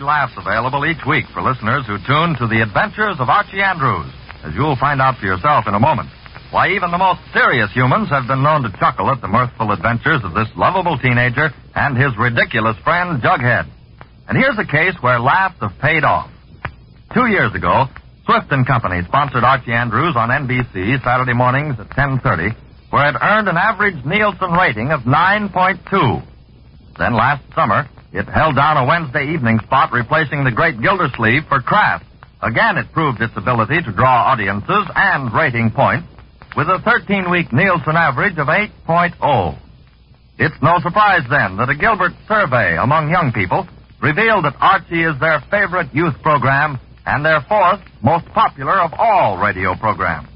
hearty laughs available each week for listeners who tune to the adventures of Archie Andrews, as you'll find out for yourself in a moment. Why, even the most serious humans have been known to chuckle at the mirthful adventures of this lovable teenager and his ridiculous friend, Jughead. And here's a case where laughs have paid off. 2 years ago, Swift & Company sponsored Archie Andrews on NBC Saturday mornings at 10:30, where it earned an average Nielsen rating of 9.2. Then last summer, it held down a Wednesday evening spot replacing the great Gildersleeve for Kraft. Again, it proved its ability to draw audiences and rating points with a 13-week Nielsen average of 8.0. It's no surprise, then, that a Gilbert survey among young people revealed that Archie is their favorite youth program and their fourth most popular of all radio programs.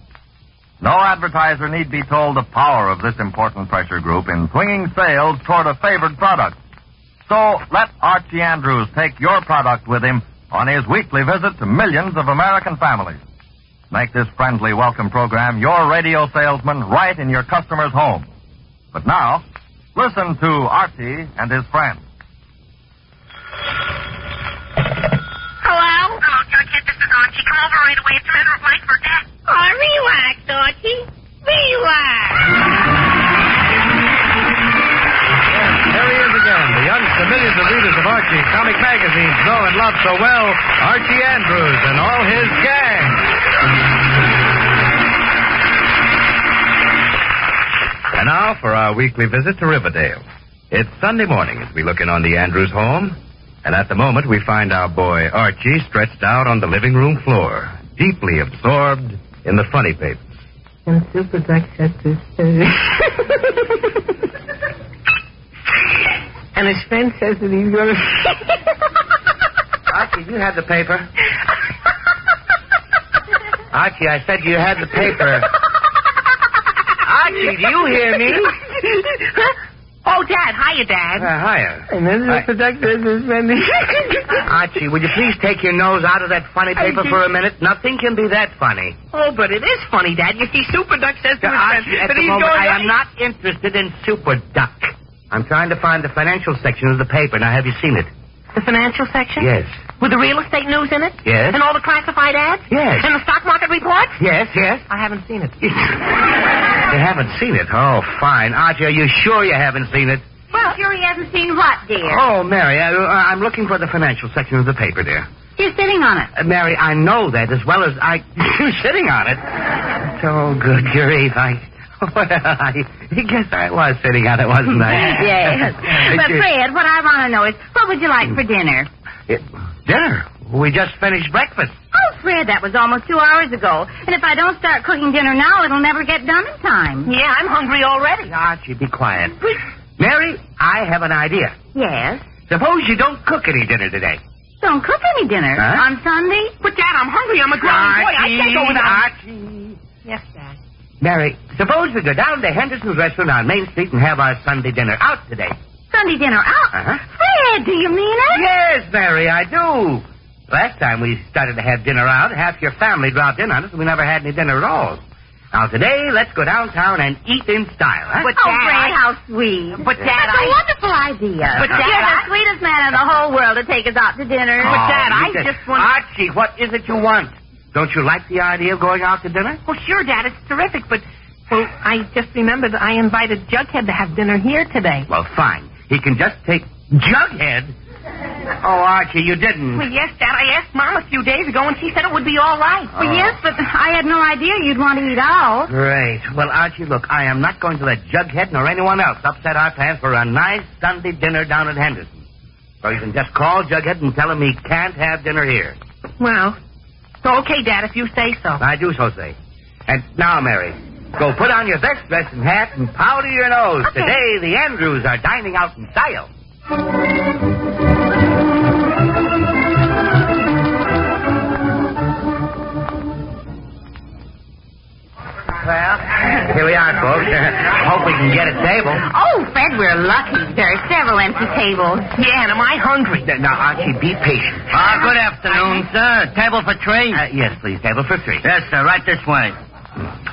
No advertiser need be told the power of this important pressure group in swinging sales toward a favored product. So let Archie Andrews take your product with him on his weekly visit to millions of American families. Make this friendly welcome program your radio salesman right in your customer's home. But now, listen to Archie and his friends. Hello? Hello, Jughead. This is Archie. Come over right away. It's a matter of life or death. Oh, relax, Archie. Relax. There he is again, the young millions of readers of Archie's comic magazines know and love so well, Archie Andrews and all his gang. And now for our weekly visit to Riverdale. It's Sunday morning as we look in on the Andrews home, and at the moment we find our boy Archie stretched out on the living room floor, deeply absorbed in the funny papers. And Super Duck says to and his friend says that he's going to... Archie, you had the paper. Archie, I said you had the paper. Archie, do you hear me? Oh, Dad. Hiya, Dad. Hiya. And then Super Duck says to his friend... Archie, would you please take your nose out of that funny paper for a minute? Nothing can be that funny. Oh, but it is funny, Dad. You see, Super Duck says to his friend Archie, at that the he's moment, going... I am not interested in Super Duck. I'm trying to find the financial section of the paper. Now, have you seen it? The financial section? Yes. With the real estate news in it? Yes. And all the classified ads? Yes. And the stock market reports? Yes. I haven't seen it. You haven't seen it? Oh, fine. Archie, are you sure you haven't seen it? Well, sure he hasn't seen what, dear? Oh, Mary, I'm looking for the financial section of the paper, dear. You're sitting on it. Mary, I know that as well as I... You're sitting on it. Oh, good grief. I guess I was sitting on it, wasn't I? Yes. But, Fred, what I want to know is, what would you like for dinner? Dinner? We just finished breakfast. Oh, Fred, that was almost 2 hours ago. And if I don't start cooking dinner now, it'll never get done in time. Yeah, I'm hungry already. Archie, be quiet. Mary, I have an idea. Yes? Suppose you don't cook any dinner today. Don't cook any dinner? Huh? On Sunday? But, Dad, I'm hungry. I'm a grown boy. I can't go without... Archie. Yes, Dad. Mary, suppose we go down to Henderson's restaurant on Main Street and have our Sunday dinner out today. Sunday dinner out? Uh-huh. Fred, do you mean it? Yes, Mary, I do. Last time we started to have dinner out, half your family dropped in on us and we never had any dinner at all. Now, today, let's go downtown and eat in style, huh? But, Dad, Fred, how sweet. But, Dad, That's a wonderful idea. But, Dad, you're the sweetest man in the whole world to take us out to dinner. But, Dad, I just want... Archie, what is it you want? Don't you like the idea of going out to dinner? Well, sure, Dad, it's terrific, but... Well, I just remembered that I invited Jughead to have dinner here today. Well, fine. He can just take... Jughead? Oh, Archie, you didn't. Well, yes, Dad. I asked Mom a few days ago, and she said it would be all right. Well, yes, but I had no idea you'd want to eat out. Great. Well, Archie, look, I am not going to let Jughead nor anyone else upset our plans for a nice Sunday dinner down at Henderson. So you can just call Jughead and tell him he can't have dinner here. Well, okay, Dad, if you say so. I do so say. And now, Mary, go put on your best dress and hat and powder your nose. Okay. Today, the Andrews are dining out in style. Well, here we are, folks. Hope we can get a table. Oh, Fred, we're lucky. There are several empty tables. Yeah, and am I hungry? Now, Archie, be patient. Good afternoon, sir. Table for three? Yes, please. Table for three. Yes, sir. Right this way.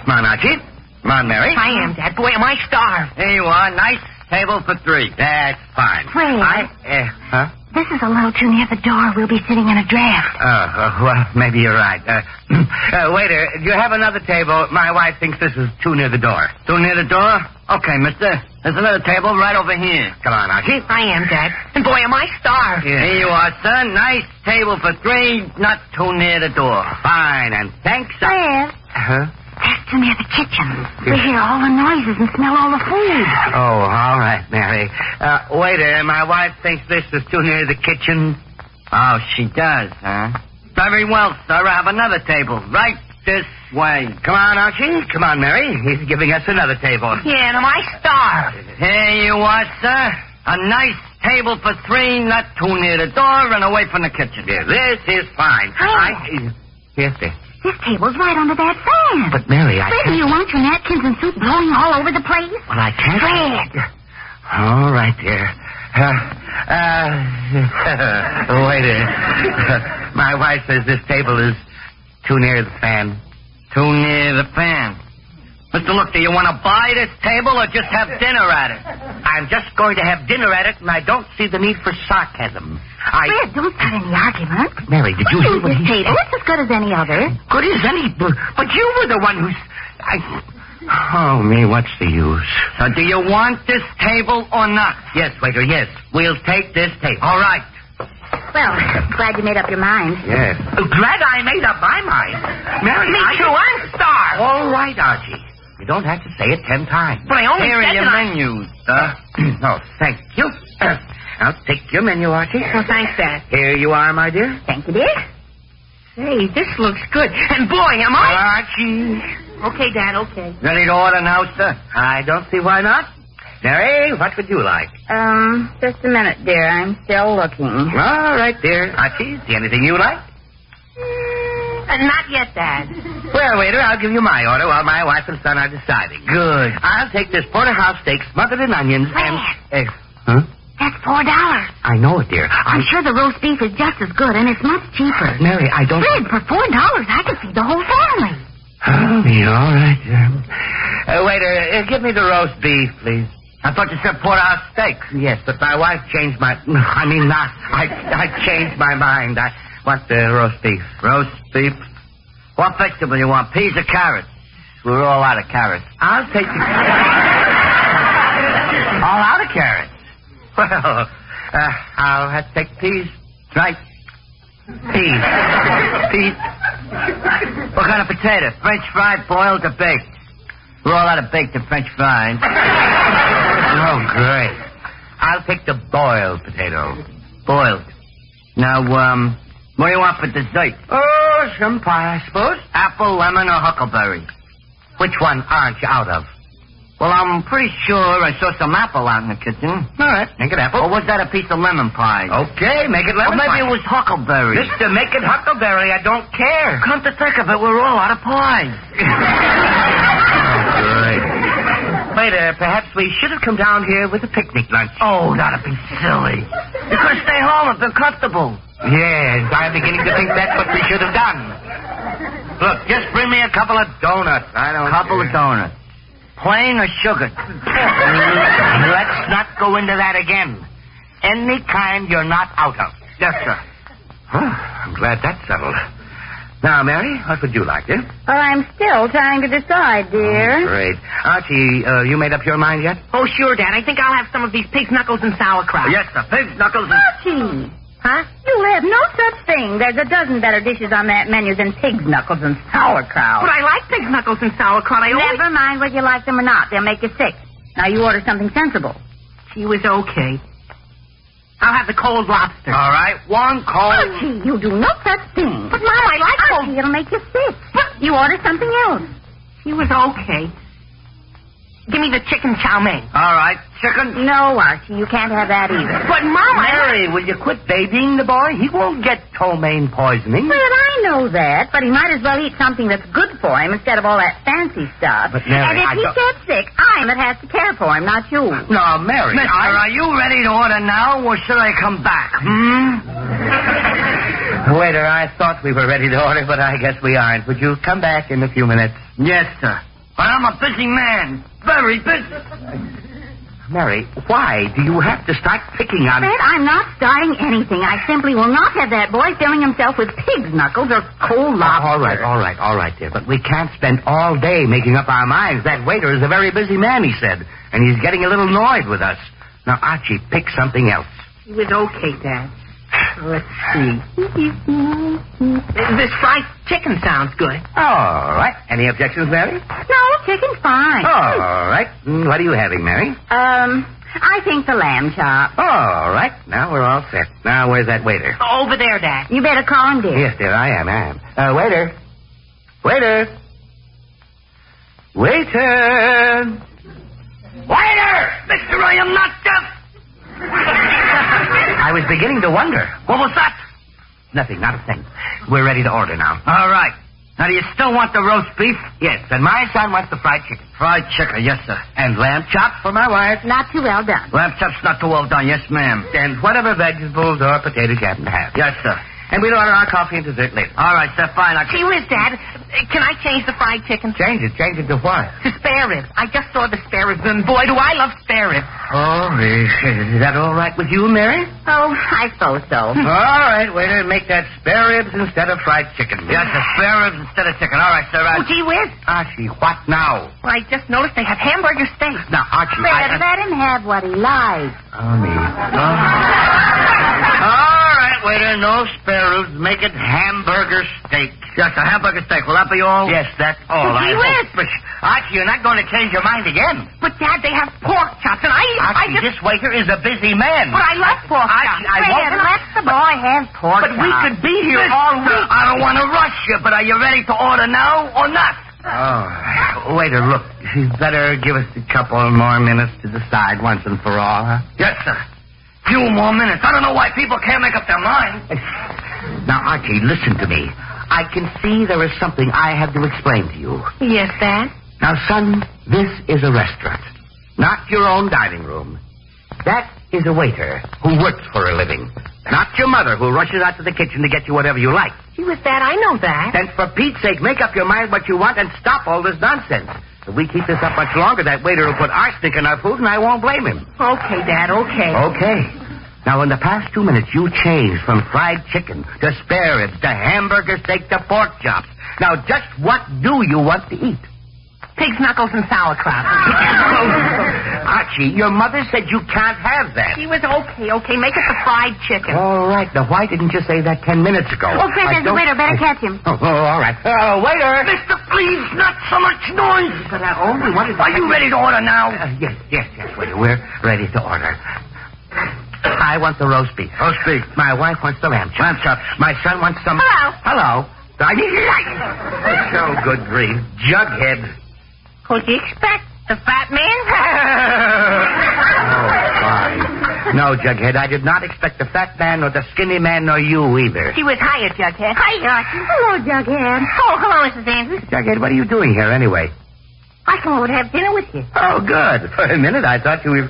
Come on, Archie. Come on, Mary. I am, Dad. Boy, am I starved. Here you are. Nice table for three. That's fine. Fred. Huh? This is a little too near the door. We'll be sitting in a draft. Well, maybe you're right. Waiter, do you have another table? My wife thinks this is too near the door. Too near the door? Okay, mister. There's another table right over here. Come on, Archie. I am, Dad. And boy, am I starved. Yeah. Here you are, son. Nice table for 3, not too near the door. Fine, and thanks. Fred, Huh? that's too near the kitchen. We hear all the noises and smell all the food. Oh, all right, Mary. Waiter, my wife thinks this is too near the kitchen. Oh, she does, huh? Very well, sir. I have another table right this way. Come on, Archie. Come on, Mary. He's giving us another table. Yeah, and am I starved? Here you are, sir. A nice table for 3, not too near the door and away from the kitchen. Yeah, this is fine. Yes, sir. This table's right under that fan. But, Mary, I Fred, do you want your napkins and soup blowing all over the place? Well, I can't. Fred. All right, dear. Waiter. My wife says this table is too near the fan. Too near the fan. Mister, look, do you want to buy this table or just have dinner at it? I'm just going to have dinner at it, and I don't see the need for sarcasm. Fred, don't start any argument. Mary, did you hear what This he table said? is as good as any other. Good as any... But you were the one who's... Oh, me, what's the use? So do you want this table or not? Yes, waiter, yes. We'll take this table. All right. Well, glad you made up your mind. Yes. Glad I made up my mind. Mary, Me too. I'm starved. All right, Archie. You don't have to say it 10 times. But I only Here are said your that menus, sir. Oh, thank you. I'll take your menu, Archie. Oh, thanks, Dad. Here you are, my dear. Thank you, dear. Hey, this looks good. And boy, am I... Archie. Okay, Dad, okay. Ready to order now, sir? I don't see why not. Mary, what would you like? Just a minute, dear. I'm still looking. All right, dear. Archie, see anything you like? Not yet, Dad. Well, waiter, I'll give you my order while my wife and son are deciding. Good. I'll take this porterhouse steak smothered in onions and... huh? That's $4. I know it, dear. I'm sure the roast beef is just as good, and it's much cheaper. Mary, I don't... Fred, for $4, I can feed the whole family. Oh, yeah, all right, dear. Waiter, give me the roast beef, please. I thought you said porterhouse steak. Yes, but my wife changed my... I changed my mind. I want the roast beef. Roast beef? What vegetable you want, peas or carrots? We're all out of carrots. I'll take the... All out of carrots? Well, I'll have to take peas. Right. Peas. Peas. What kind of potato? French fried, boiled, or baked? We're all out of baked and French fried. Oh, great. I'll take the boiled potato. Boiled. Now, what do you want for dessert? Oh, some pie, I suppose. Apple, lemon, or huckleberry? Which one aren't you out of? Well, I'm pretty sure I saw some apple out in the kitchen. All right, make it apple. Or was that a piece of lemon pie? Okay, make it lemon Or maybe pie. it was huckleberry. Mister, make it huckleberry. I don't care. Come to think of it, we're all out of pies. Great. Waiter, perhaps we should have come down here with a picnic lunch. Oh, that'd be silly. You could stay home and been comfortable. Yes, I'm beginning to think that's what we should have done. Look, just bring me a couple of donuts. I don't Couple of donuts. Plain or sugar? Let's not go into that again. Any kind you're not out of. Yes, sir. I'm glad that's settled. Now, Mary, what would you like, dear? Well, I'm still trying to decide, dear. Great. Archie, you made up your mind yet? Oh, sure, Dad. I think I'll have some of these pig's knuckles and sauerkraut. Yes, sir. Pig's knuckles and... Archie! Huh? You'll have no such thing. There's a dozen better dishes on that menu than pig's knuckles and sauerkraut. But I like pig's knuckles and sauerkraut. I always... Never mind whether you like them or not. They'll make you sick. Now, you order something sensible. She was okay. I'll have the cold lobster. All right, one cold... Archie, you do no such thing. But, Mom, I like cold... Archie, it'll make you sick. You order something else. She was okay. Give me the chicken chow mein. All right, chicken... No, Archie, you can't have that either. But, Mom, Mary, will you quit babying the boy? He won't get ptomaine poisoning. Well, I know that, but he might as well eat something that's good for him instead of all that fancy stuff. But, Mary, and if I he don't- gets sick, I'm that has to care for him, not you. No, Mary, Mister, are you ready to order now, or should I come back? Waiter, I thought we were ready to order, but I guess we aren't. Would you come back in a few minutes? Yes, sir. But I'm a busy man. Very busy. Mary, why do you have to start picking on... Fred, I'm not starting anything. I simply will not have that boy filling himself with pig's knuckles or cold lobster. All right, dear. But we can't spend all day making up our minds. That waiter is a very busy man, he said. And he's getting a little annoyed with us. Now, Archie, pick something else. It was okay, Dad. Let's see. This fried chicken sounds good. All right. Any objections, Mary? No, chicken's fine. All right. What are you having, Mary? I think the lamb chop. All right. Now we're all set. Now, where's that waiter? Over there, Dad. You better call him, dear. Yes, dear, I am. Waiter. Waiter. Mister, I am not deaf. I was beginning to wonder. What was that? Nothing, not a thing. We're ready to order now. All right. Now, do you still want the roast beef? Yes, and my son wants the fried chicken. Fried chicken, yes, sir. And lamb chops for my wife. Not too well done. Lamb chops not too well done, yes, ma'am. And whatever vegetables or potatoes you happen to have. Yes, sir. And we'll order our coffee and dessert later. All right, sir, fine. Gee whiz, Dad. Can I change the fried chicken? Change it to what? To spare ribs. I just saw the spare ribs, and boy, do I love spare ribs. Oh, is that all right with you, Mary? Oh, I suppose so. All right, waiter, make that spare ribs instead of fried chicken. Yes, sir, spare ribs instead of chicken. All right, sir. Oh, gee whiz. Archie, what now? Well, I just noticed they have hamburger steak. Now, Archie, Fred, let him have what he likes. Oh, me. All right, waiter, no spare ribs. Make it hamburger steak. Yes, a hamburger steak. Will that be all? Yes, that's all. Gee whiz. But, Archie, you're not going to change your mind again. But, Dad, they have pork chops, and Archie, this waiter is a busy man. But I love pork chops. Fred, let the boy have pork But we chops. could be here all week. I don't want to rush you, but are you ready to order now or not? Oh, waiter, look, you better give us a couple more minutes to decide once and for all, huh? Yes, sir. Few more minutes. I don't know why people can't make up their minds. Now, Archie, listen to me. I can see there is something I have to explain to you. Yes, Dad. Now, son, this is a restaurant, not your own dining room. That is a waiter who works for a living, not your mother who rushes out to the kitchen to get you whatever you like. Gee whiz, Dad, I know that. And for Pete's sake, make up your mind what you want and stop all this nonsense. If we keep this up much longer, that waiter will put arsenic in our food, and I won't blame him. Okay, Dad, okay. Okay. Now, in the past 2 minutes, you changed from fried chicken to spare ribs to hamburger steak to pork chops. Now, just what do you want to eat? Pig's knuckles and sauerkraut. Archie, your mother said you can't have that. She was okay. Make it the fried chicken. All right. Now, why didn't you say that 10 minutes ago? Oh, Fred, there's the waiter. Better catch him. Oh, all right. Waiter! Mister, please, not so much noise. But I only wanted to... Are you ready to order now? Yes, waiter. We're ready to order. I want the roast beef. Roast beef. My wife wants the lamb chops. Lamb chops. My son wants some... Hello. Oh, good grief. Jughead. What'd you expect? The fat man? Oh, fine. No, Jughead, I did not expect the fat man, nor the skinny man, nor you either. She was hiya, Jughead. Hi, hello, Jughead. Oh, hello, Mrs. Andrews. Jughead, what are you doing here anyway? I come over to have dinner with you. Oh, good. For a minute, I thought you were...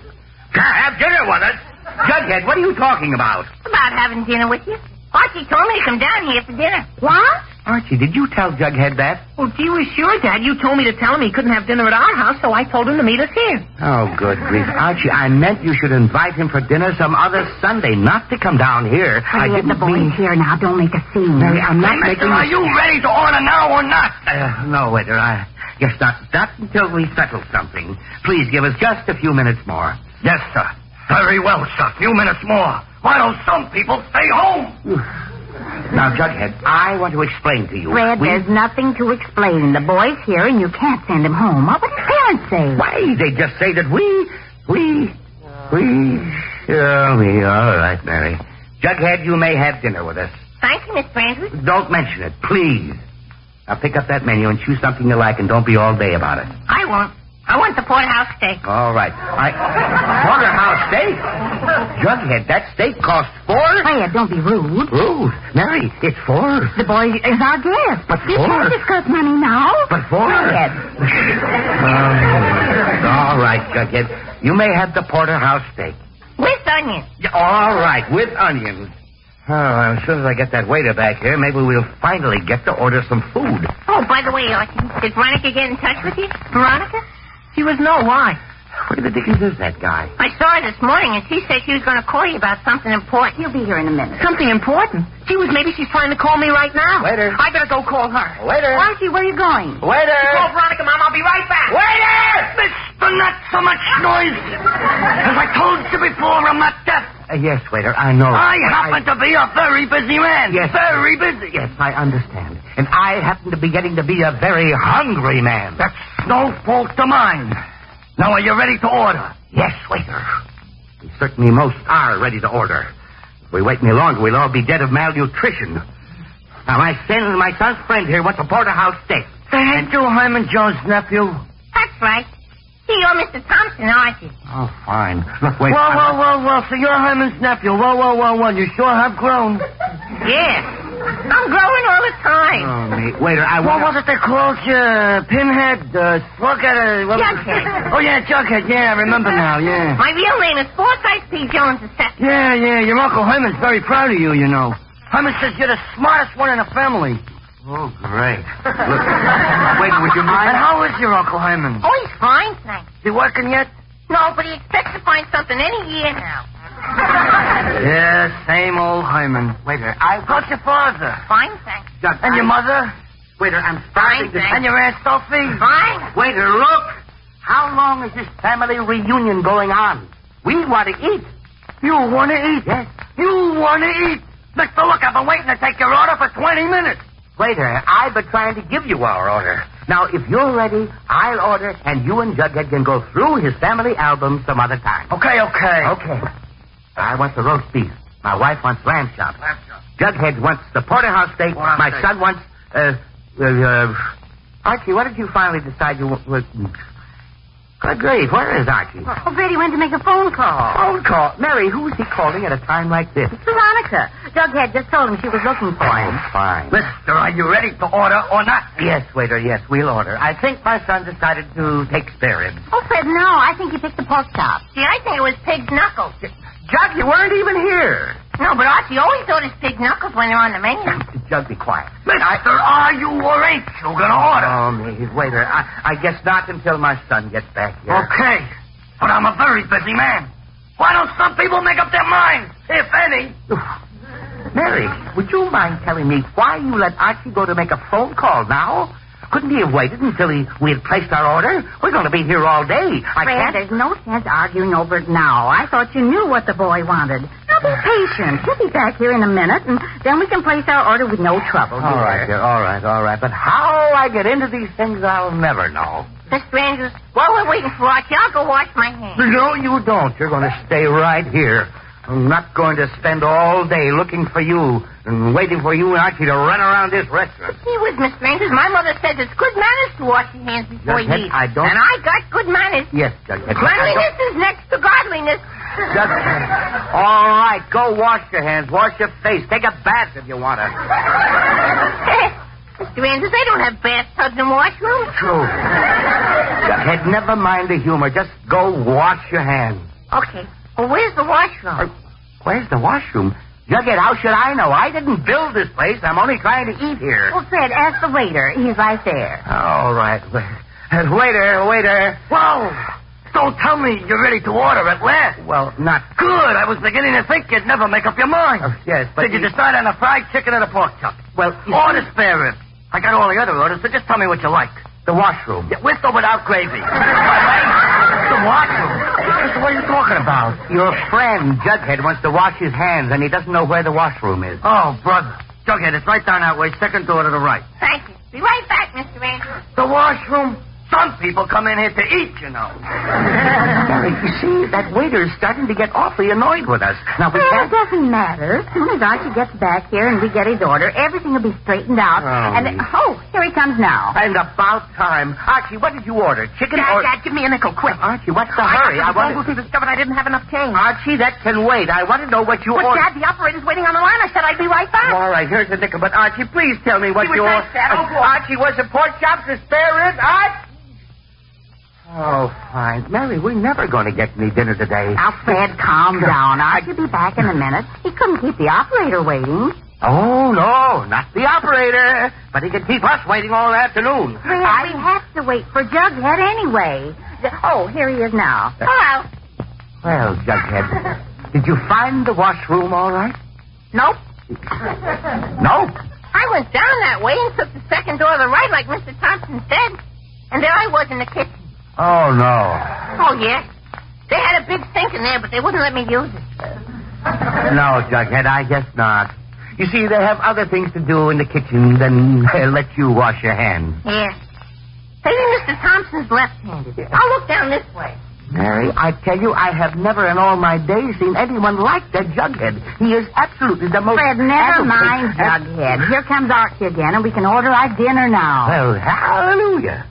Have dinner with us? Jughead, what are you talking about? About having dinner with you. Archie told me to come down here for dinner. What? Archie, did you tell Jughead that? Well, gee whiz, sure, Dad. You told me to tell him he couldn't have dinner at our house, so I told him to meet us here. Oh, good grief. Archie, I meant you should invite him for dinner some other Sunday, not to come down here. I didn't mean... here now. Don't make a scene. Mary, I'm not making... Are you ready to order now or not? No, waiter, I guess not. Not until we settle something. Please give us just a few minutes more. Yes, sir. Very well, sir. Few minutes more. Why don't some people stay home? Now, Jughead, I want to explain to you. Fred, there's nothing to explain. The boy's here, and you can't send him home. What would his parents say? Why, they just say that we... Oh, me. All right, Mary. Jughead, you may have dinner with us. Thank you, Miss Andrews. Don't mention it, please. Now, pick up that menu and choose something you like, and don't be all day about it. I won't. I want the porterhouse steak. All right. Porterhouse steak? Jughead, that steak costs $4. Fred, don't be rude. Rude? Mary, it's $4. The boy is our guest. But you can't discuss money now. But $4. Fred. All right, Jughead. You may have the porterhouse steak. With onions. All right, with onions. Oh, as soon as I get that waiter back here, maybe we'll finally get to order some food. Oh, by the way, did Veronica get in touch with you? Veronica? She was no. Why? Where the dickens is that guy? I saw her this morning, and she said she was going to call you about something important. He'll be here in a minute. Something important? Maybe she's trying to call me right now. Waiter. I better go call her. Waiter. Archie, where are you going? Waiter. Call Veronica, Mom. I'll be right back. Waiter! Mister, not so much noise. As I told you before, I'm not deaf. Yes, waiter, I know. I happen to be a very busy man. Yes. Very busy. Yes, I understand. And I happen to be getting to be a very hungry man. That's no fault of mine. Now, are you ready to order? Yes, waiter. We certainly most are ready to order. If we wait any longer, we'll all be dead of malnutrition. Now, my son's friend here wants a porterhouse steak. Ain't you Hyman Jones' nephew? That's right. See, you're Mr. Thompson, aren't you? Oh, fine. Look, wait. Whoa. So you're Hyman's nephew. Whoa. You sure have grown. Yes. I'm growing all the time. Oh, me. Waiter, What was it they called you? Pinhead? Slughead? Jughead. Oh, yeah, Jughead. Yeah, I remember now, yeah. My real name is Forsyth P. Jones II. Yeah. Your Uncle Hyman's very proud of you, you know. Hyman says you're the smartest one in the family. Oh, great. Look, waiter, would you mind? And how is your Uncle Hyman? Oh, he's fine, thanks. Is he working yet? No, but he expects to find something any year now. Yeah, same old Hyman. Waiter, How's your father? Fine, thanks. And your mother? Waiter, I'm Fine, starving to... thanks. And your Aunt Sophie? Fine. Waiter, look! How long is this family reunion going on? We want to eat. You want to eat? Yes. You want to eat? Mister, look, I've been waiting to take your order for 20 minutes. Waiter, I've been trying to give you our order. Now, if you're ready, I'll order, and you and Jughead can go through his family album some other time. Okay. Okay. I want the roast beef. My wife wants lamb chops. Jughead wants the porterhouse steak. My son wants, Archie, what did you finally decide you want? Good grief, where is Archie? Oh, Brady went to make a phone call. Phone call. Mary, who's he calling at a time like this? It's Veronica. Jughead just told him she was looking for him. Fine. Mister, are you ready to order or not? Yes, waiter, yes, we'll order. I think my son decided to take spare ribs. Oh, Fred, no. I think he picked the pork chop. See, I think it was pig's knuckles. Jug, you weren't even here. No, but Archie always orders pig's knuckles when they're on the menu. Jug, be quiet. Mister, are you or ain't you gonna order? Oh, me, waiter, I guess not until my son gets back here. Okay, but I'm a very busy man. Why don't some people make up their minds, if any? Mary, would you mind telling me why you let Archie go to make a phone call now? Couldn't he have waited until we had placed our order? We're going to be here all day. Fred, there's no sense arguing over it now. I thought you knew what the boy wanted. Now be patient. He'll be back here in a minute, and then we can place our order with no trouble. All right, dear. All right. But how I get into these things, I'll never know. Mr. Andrews, while we're waiting for Archie, I'll go wash my hands. No, you don't. You're going to stay right here. I'm not going to spend all day looking for you and waiting for you and Archie to run around this restaurant. Gee whiz, Mr. Andrews, my mother says it's good manners to wash your hands before you eat. I don't... And I got good manners. Yes, Jughead. Cleanliness is next to godliness. Jughead. All right, go wash your hands. Wash your face. Take a bath if you want to. Mr. Andrews, they don't have bathtubs and washrooms. True. Jughead, never mind the humor. Just go wash your hands. Okay. Well, where's the washroom? Where's the washroom? Jughead, how should I know? I didn't build this place. I'm only trying to eat here. Well, Fred, ask the waiter. He's right there. All right. Waiter. Whoa! Don't tell me you're ready to order at last. Well, not... Good. I was beginning to think you'd never make up your mind. Yes, but... Did you decide on the fried chicken or the pork chop? Well, or the spare rib? I got all the other orders, so just tell me what you like. The washroom. Yeah, with or without gravy? The washroom? What are you talking about? Your friend, Jughead, wants to wash his hands, and he doesn't know where the washroom is. Oh, brother. Jughead, it's right down that way, second door to the right. Thank you. Be right back, Mr. Andrews. The washroom? Some people come in here to eat, you know. Mary, you see, that waiter is starting to get awfully annoyed with us. Now, we Well, can't... it doesn't matter. As soon as Archie gets back here and we get his order, everything will be straightened out. Here he comes now. And about time. Archie, what did you order? Chicken or... Dad, give me a nickel, quick. Archie, what's the hurry? I want to go through the stuff, and I didn't have enough change. Archie, that can wait. I want to know what you But, ordered. Dad, the operator's waiting on the line. I said I'd be right back. All right, here's the nickel. But, Archie, please tell me what you ordered. Dad. Oh, boy. Archie, was it pork chops or spare ribs? Oh, fine. Mary, we're never going to get any dinner today. Now, Fred, calm down. Archie'll be back in a minute. He couldn't keep the operator waiting. Oh, no, not the operator. But he can keep us waiting all afternoon. We have to wait for Jughead anyway. Oh, here he is now. Hello. Well, Jughead, did you find the washroom all right? Nope. Nope. I went down that way and took the second door to the right like Mr. Thompson said. And there I was in the kitchen. Oh, no. Oh, yes. They had a big sink in there, but they wouldn't let me use it. No, Jughead, I guess not. You see, they have other things to do in the kitchen than let you wash your hands. Yes. Maybe Mr. Thompson's left-handed. I'll look down this way. Mary, I tell you, I have never in all my days seen anyone like that Jughead. He is absolutely the most... Fred, never mind Jughead. Here comes Archie again, and we can order our dinner now. Well, hallelujah.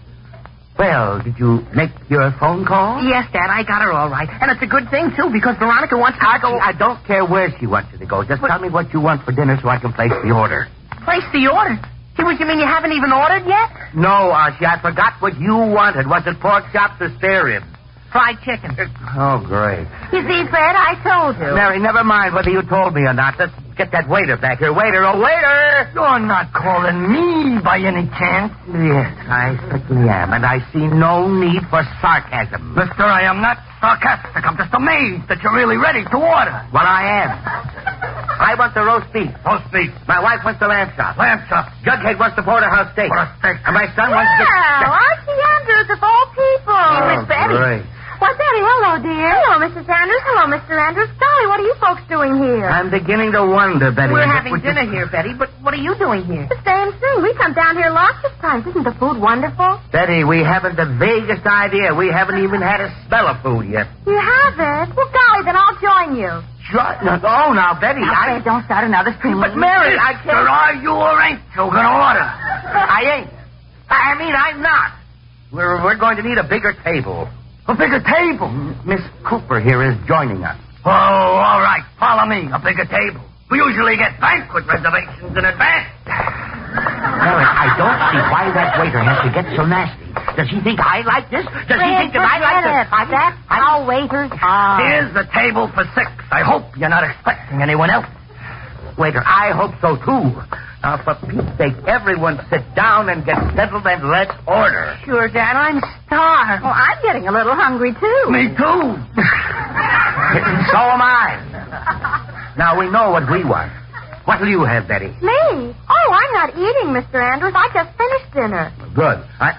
Well, did you make your phone call? Yes, Dad, I got her all right. And it's a good thing, too, because Veronica wants me to go... I don't care where she wants you to go. Just tell me what you want for dinner so I can place the order. Place the order? You mean you haven't even ordered yet? No, Archie, I forgot what you wanted. Was it pork chops or spare ribs? Fried chicken. Oh, great. You see, Fred, I told you. Mary, never mind whether you told me or not. Let's get that waiter back here. Waiter, oh, waiter! You're not calling me by any chance? Yes, I certainly am, and I see no need for sarcasm. Mister, I am not sarcastic. I'm just amazed that you're really ready to order. Well, I am. I want the roast beef. Roast beef. My wife wants the lamb chop. Lamb chop. Jughead wants the porterhouse steak. For a steak. And my son wants the... Well, Archie Andrews of all people. Oh, Miss Betty. great. Why, Betty, hello, dear. Hello, Mrs. Andrews. Hello, Mr. Andrews. Golly, what are you folks doing here? I'm beginning to wonder, Betty. We're if it having would dinner just- here, Betty, but what are you doing here? The same thing. We come down here lots of times. Isn't the food wonderful? Betty, we haven't the vaguest idea. We haven't even had a smell of food yet. You haven't? Well, golly, then I'll join you. Sure. Oh, now, Betty, Now, Fred, don't start another stream. But, Mary, I Mister, can't... are you or ain't you gonna order? I ain't. I mean, I'm not. We're going to need a bigger table. A bigger table. Miss Cooper here is joining us. Oh, all right. Follow me. A bigger table. We usually get banquet reservations in advance. Mary, I don't see why that waiter has to get so nasty. Does he think I like this? Does he think that I like this? That's how waiters are. Here's the table for 6. I hope you're not expecting anyone else. Waiter, I hope so, too. Now, for Pete's sake, everyone sit down and get settled and let's order. Sure, Dad, I'm starved. Well, I'm getting a little hungry, too. Me too. So am I. Now, we know what we want. What'll you have, Betty? Me? Oh, I'm not eating, Mr. Andrews. I just finished dinner. Good. I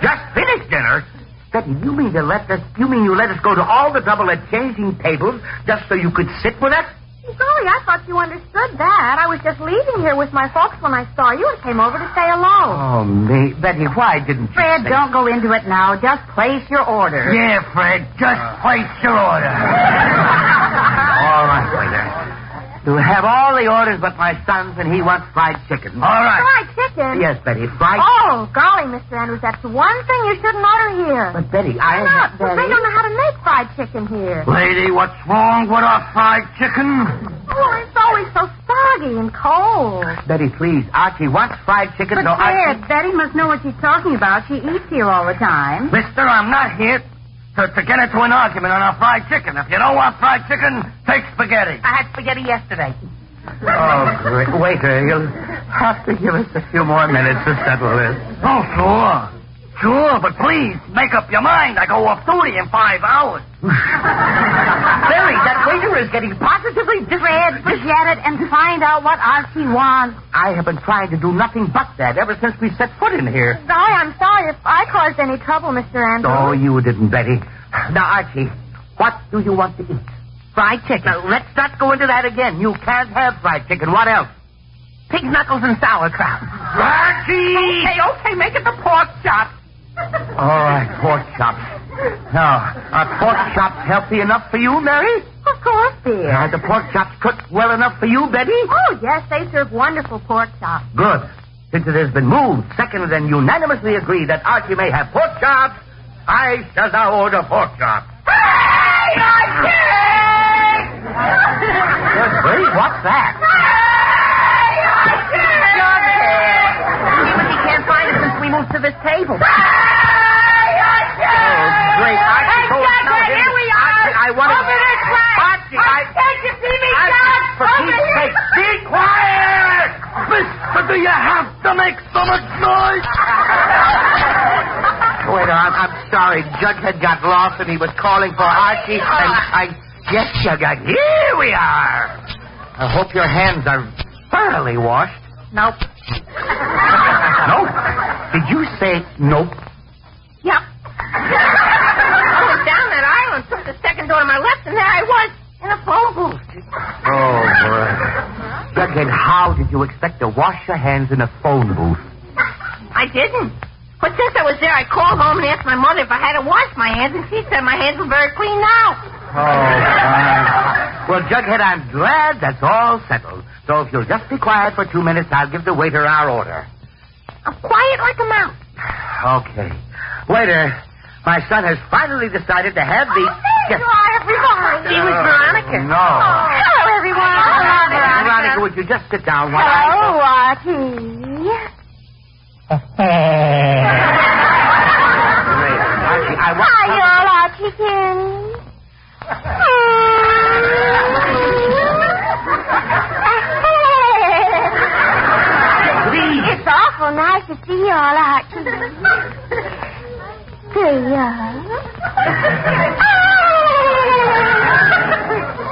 just finished dinner. Betty, you mean you let us go to all the trouble of changing tables just so you could sit with us? Golly, I thought you understood that. I was just leaving here with my folks when I saw you and came over to say hello. Oh, me. Betty, why didn't you Fred, say... don't go into it now. Just place your order. Yeah, Fred. Just place your order. All right, waiter. You have all the orders but my son's, and he wants fried chicken. All right. Fried chicken? Yes, Betty, fried... Oh, golly, Mr. Andrews, that's one thing you shouldn't order here. But, Betty, Why not? Because Betty... they don't know how to make fried chicken here. Lady, what's wrong with our fried chicken? Oh, it's always so soggy and cold. Betty, please. Archie wants fried chicken, But, so Fred, Archie... Betty must know what she's talking about. She eats here all the time. Mister, I'm not here to get into an argument on our fried chicken. If you don't want fried chicken, take spaghetti. I had spaghetti yesterday. Oh, great. Waiter, you'll have to give us a few more minutes to settle this. Oh, sure. Sure, but please, make up your mind. I go off duty in 5 hours. Mary, that waiter is getting positively Fred, forget it and find out what Archie wants. I have been trying to do nothing but that ever since we set foot in here. Golly, I'm sorry if I caused any trouble, Mr. Andrews. Oh, you didn't, Betty. Now, Archie, what do you want to eat? Fried chicken. Now, let's not go into that again. You can't have fried chicken. What else? Pig's knuckles and sauerkraut. Archie! Okay, make it the pork chop. All right, pork chops. Now, are pork chops healthy enough for you, Mary? Of course, dear. Are the pork chops cooked well enough for you, Betty? Oh, yes, they serve wonderful pork chops. Good. Since it has been moved, seconded, and unanimously agreed that Archie may have pork chops, I shall now order pork chops. Hey, Archie! Good grief, what's that? Hey, Archie! See what he can't find it since we moved to this table. Hey, Archie! Oh, great. Archie, Hey, told us Jughead, now, here we are. Archie, I want to... Over this way. Archie, Can't you see me, Archie, Jug? for Over Pete's here. sake, be quiet! to make so much noise? Waiter, I'm sorry. Jughead got lost and he was calling for Archie. And yes, Jughead, here we are. I hope your hands are thoroughly washed. Nope. Nope. Did you say nope? Yep. I went down that aisle and took the second door to my left, and there I was in a phone booth. Oh, boy. Jughead, how did you expect to wash your hands in a phone booth? I didn't. But since I was there, I called home and asked my mother if I had to wash my hands, and she said my hands were very clean now. Oh, fine. Well, Jughead, I'm glad that's all settled. So if you'll just be quiet for 2 minutes, I'll give the waiter our order. I'm quiet like a mouse. Okay. Waiter, my son has finally decided to have the... There you are, everyone. She was Veronica. No. Oh. Hello, everyone. Hello, Veronica, would you just sit down while Hello, Archie. Archie, I want... Hi, y'all, Archie-kin. Please. It's awful nice to see y'all, Archie.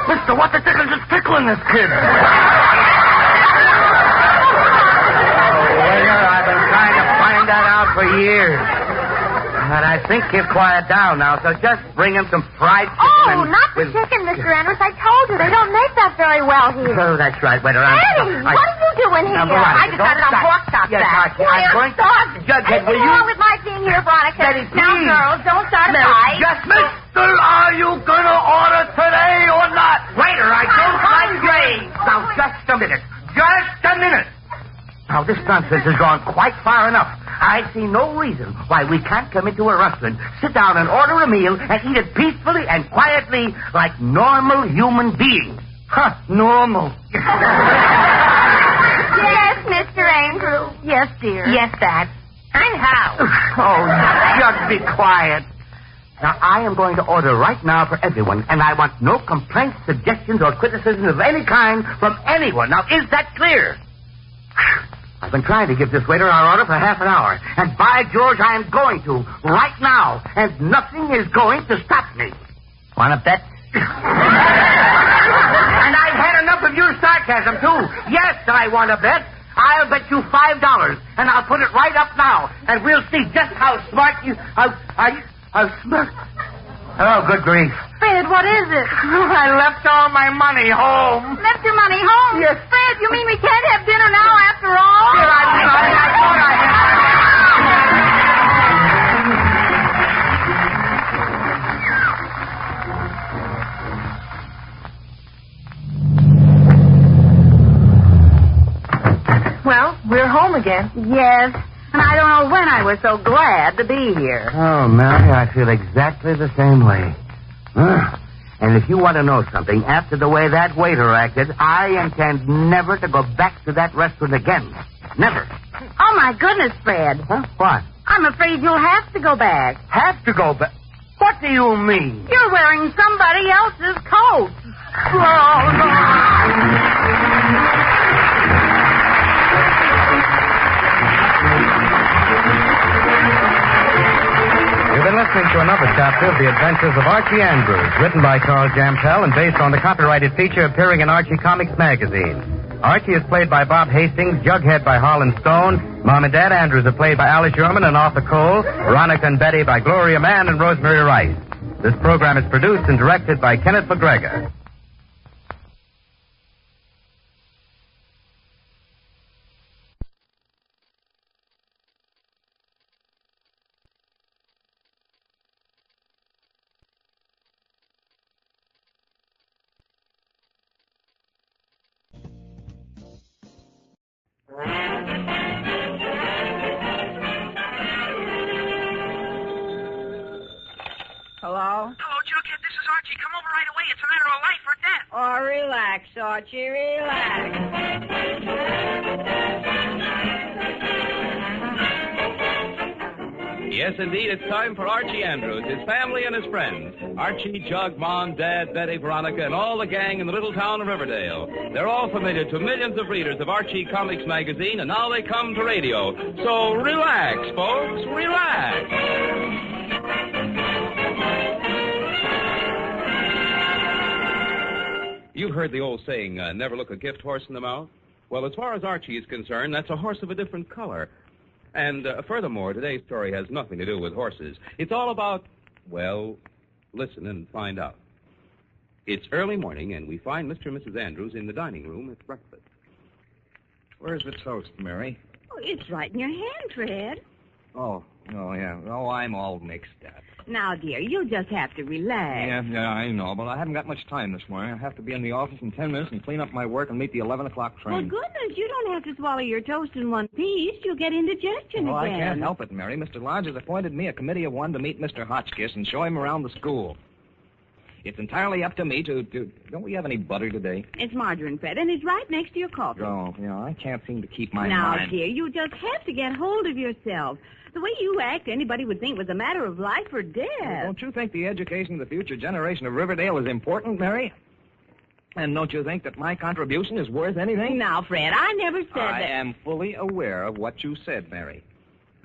Mister, what the dickens is tickling this kid? Waiter, I've been trying to find that out for years. And I think he'll quiet down now, so just bring him some fried chicken. Oh, not the chicken, Mr. Andrews. I told you, they don't make that very well here. Oh, that's right, waiter. Eddie, what are you doing here? Veronica, I decided on pork chop Yes, back. Archie, I'm going to... Jughead, will Anything you... wrong with my being here, Veronica? Betty, Now, please. girls, don't start a fight. Just... Mister, are you going to order today or not? Waiter, I don't like graves. Now, just a minute. Just a minute. Now, this nonsense has gone quite far enough. I see no reason why we can't come into a restaurant, sit down and order a meal, and eat it peacefully and quietly like normal human beings. Huh, normal. Yes, Mr. Andrews. Yes, dear. Yes, Dad. And how? Oh, just be quiet. Now, I am going to order right now for everyone, and I want no complaints, suggestions, or criticisms of any kind from anyone. Now, is that clear? I've been trying to give this waiter our order for half an hour, and by George, I am going to, right now, and nothing is going to stop me. Want to bet? And I've had enough of your sarcasm, too. Yes, I want to bet. I'll bet you $5, and I'll put it right up now, and we'll see just how smart you... How smart... Oh, good grief. Fred, what is it? I left all my money home. Left your money home? Yes. Fred, you mean we can't have dinner now after all? Here, I'm sorry. I thought I Well, we're home again. Yes. And I don't know when I was so glad to be here. Oh, Mary, I feel exactly the same way. And if you want to know something, after the way that waiter acted, I intend never to go back to that restaurant again. Never. Oh, my goodness, Fred. Huh? What? I'm afraid you'll have to go back. Have to go back? What do you mean? You're wearing somebody else's coat. You've been listening to another chapter of The Adventures of Archie Andrews, written by Charles Jampel and based on the copyrighted feature appearing in Archie Comics magazine. Archie is played by Bob Hastings, Jughead by Harlan Stone, Mom and Dad Andrews are played by Alice Sherman and Arthur Cole, Veronica and Betty by Gloria Mann and Rosemary Rice. This program is produced and directed by Kenneth McGregor. Hello? Hello, Jughead. This is Archie. Come over right away. It's a matter of life or death. Oh, relax, Archie, relax. Yes, indeed, it's time for Archie Andrews, his family and his friends. Archie, Jug, Mom, Dad, Betty, Veronica, and all the gang in the little town of Riverdale. They're all familiar to millions of readers of Archie Comics magazine, and now they come to radio. So relax, folks, relax. You've heard the old saying, never look a gift horse in the mouth? Well, as far as Archie is concerned, that's a horse of a different color. And furthermore, today's story has nothing to do with horses. It's all about, well, listen and find out. It's early morning, and we find Mr. and Mrs. Andrews in the dining room at breakfast. Where's the toast, Mary? Oh, it's right in your hand, Fred. Oh, yeah. Oh, I'm all mixed up. Now, dear, you'll just have to relax. Yeah, I know, but I haven't got much time this morning. I have to be in the office in 10 minutes and clean up my work and meet the 11 o'clock train. Well, goodness, you don't have to swallow your toast in one piece. You'll get indigestion Well, again. I can't help it, Mary. Mr. Lodge has appointed me a committee of one to meet Mr. Hotchkiss and show him around the school. It's entirely up to me to... Don't we have any butter today? It's margarine, Fred, and it's right next to your coffee. Oh, I can't seem to keep my now, mind. Dear, you just have to get hold of yourself. The way you act, anybody would think was a matter of life or death. Well, don't you think the education of the future generation of Riverdale is important, Mary? And don't you think that my contribution is worth anything? Now, Fred, I never said that. I am fully aware of what you said, Mary.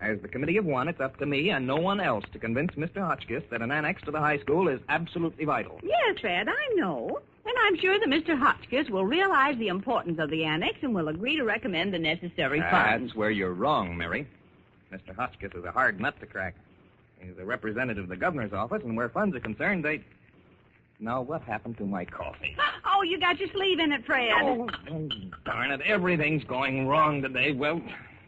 As the committee of one, it's up to me and no one else to convince Mr. Hotchkiss that an annex to the high school is absolutely vital. Yes, Fred, I know. And I'm sure that Mr. Hotchkiss will realize the importance of the annex and will agree to recommend the necessary funds. That's where you're wrong, Mary. Mr. Hotchkiss is a hard nut to crack. He's a representative of the governor's office, and where funds are concerned, they... Now, what happened to my coffee? Oh, you got your sleeve in it, Fred. Oh, darn it. Everything's going wrong today. Well,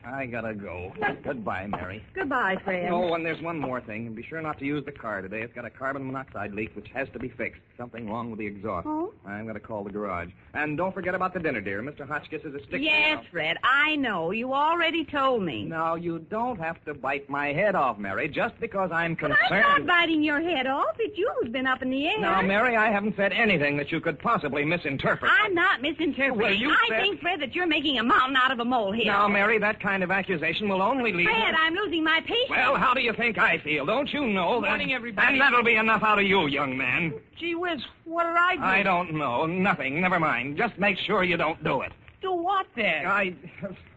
I gotta go. Goodbye, Mary. Goodbye, Fred. Oh, and there's one more thing. Be sure not to use the car today. It's got a carbon monoxide leak, which has to be fixed. Something wrong with the exhaust. Oh? I'm going to call the garage. And don't forget about the dinner, dear. Mr. Hotchkiss is a stick. Yes, Fred, I know. You already told me. No, you don't have to bite my head off, Mary, just because I'm concerned. But I'm not biting your head off. It's you who's been up in the air. Now, Mary, I haven't said anything that you could possibly misinterpret. I'm not misinterpreting. Well, you I said... think, Fred, that you're making a mountain out of a molehill. Now, Mary, that kind of accusation will only lead... Fred, I'm losing my patience. Well, how do you think I feel? Don't you know that... Morning, everybody. And that'll be enough out of you, young man. Gee whiz, what did I do? I don't know. Nothing. Never mind. Just make sure you don't do it. Do what, then?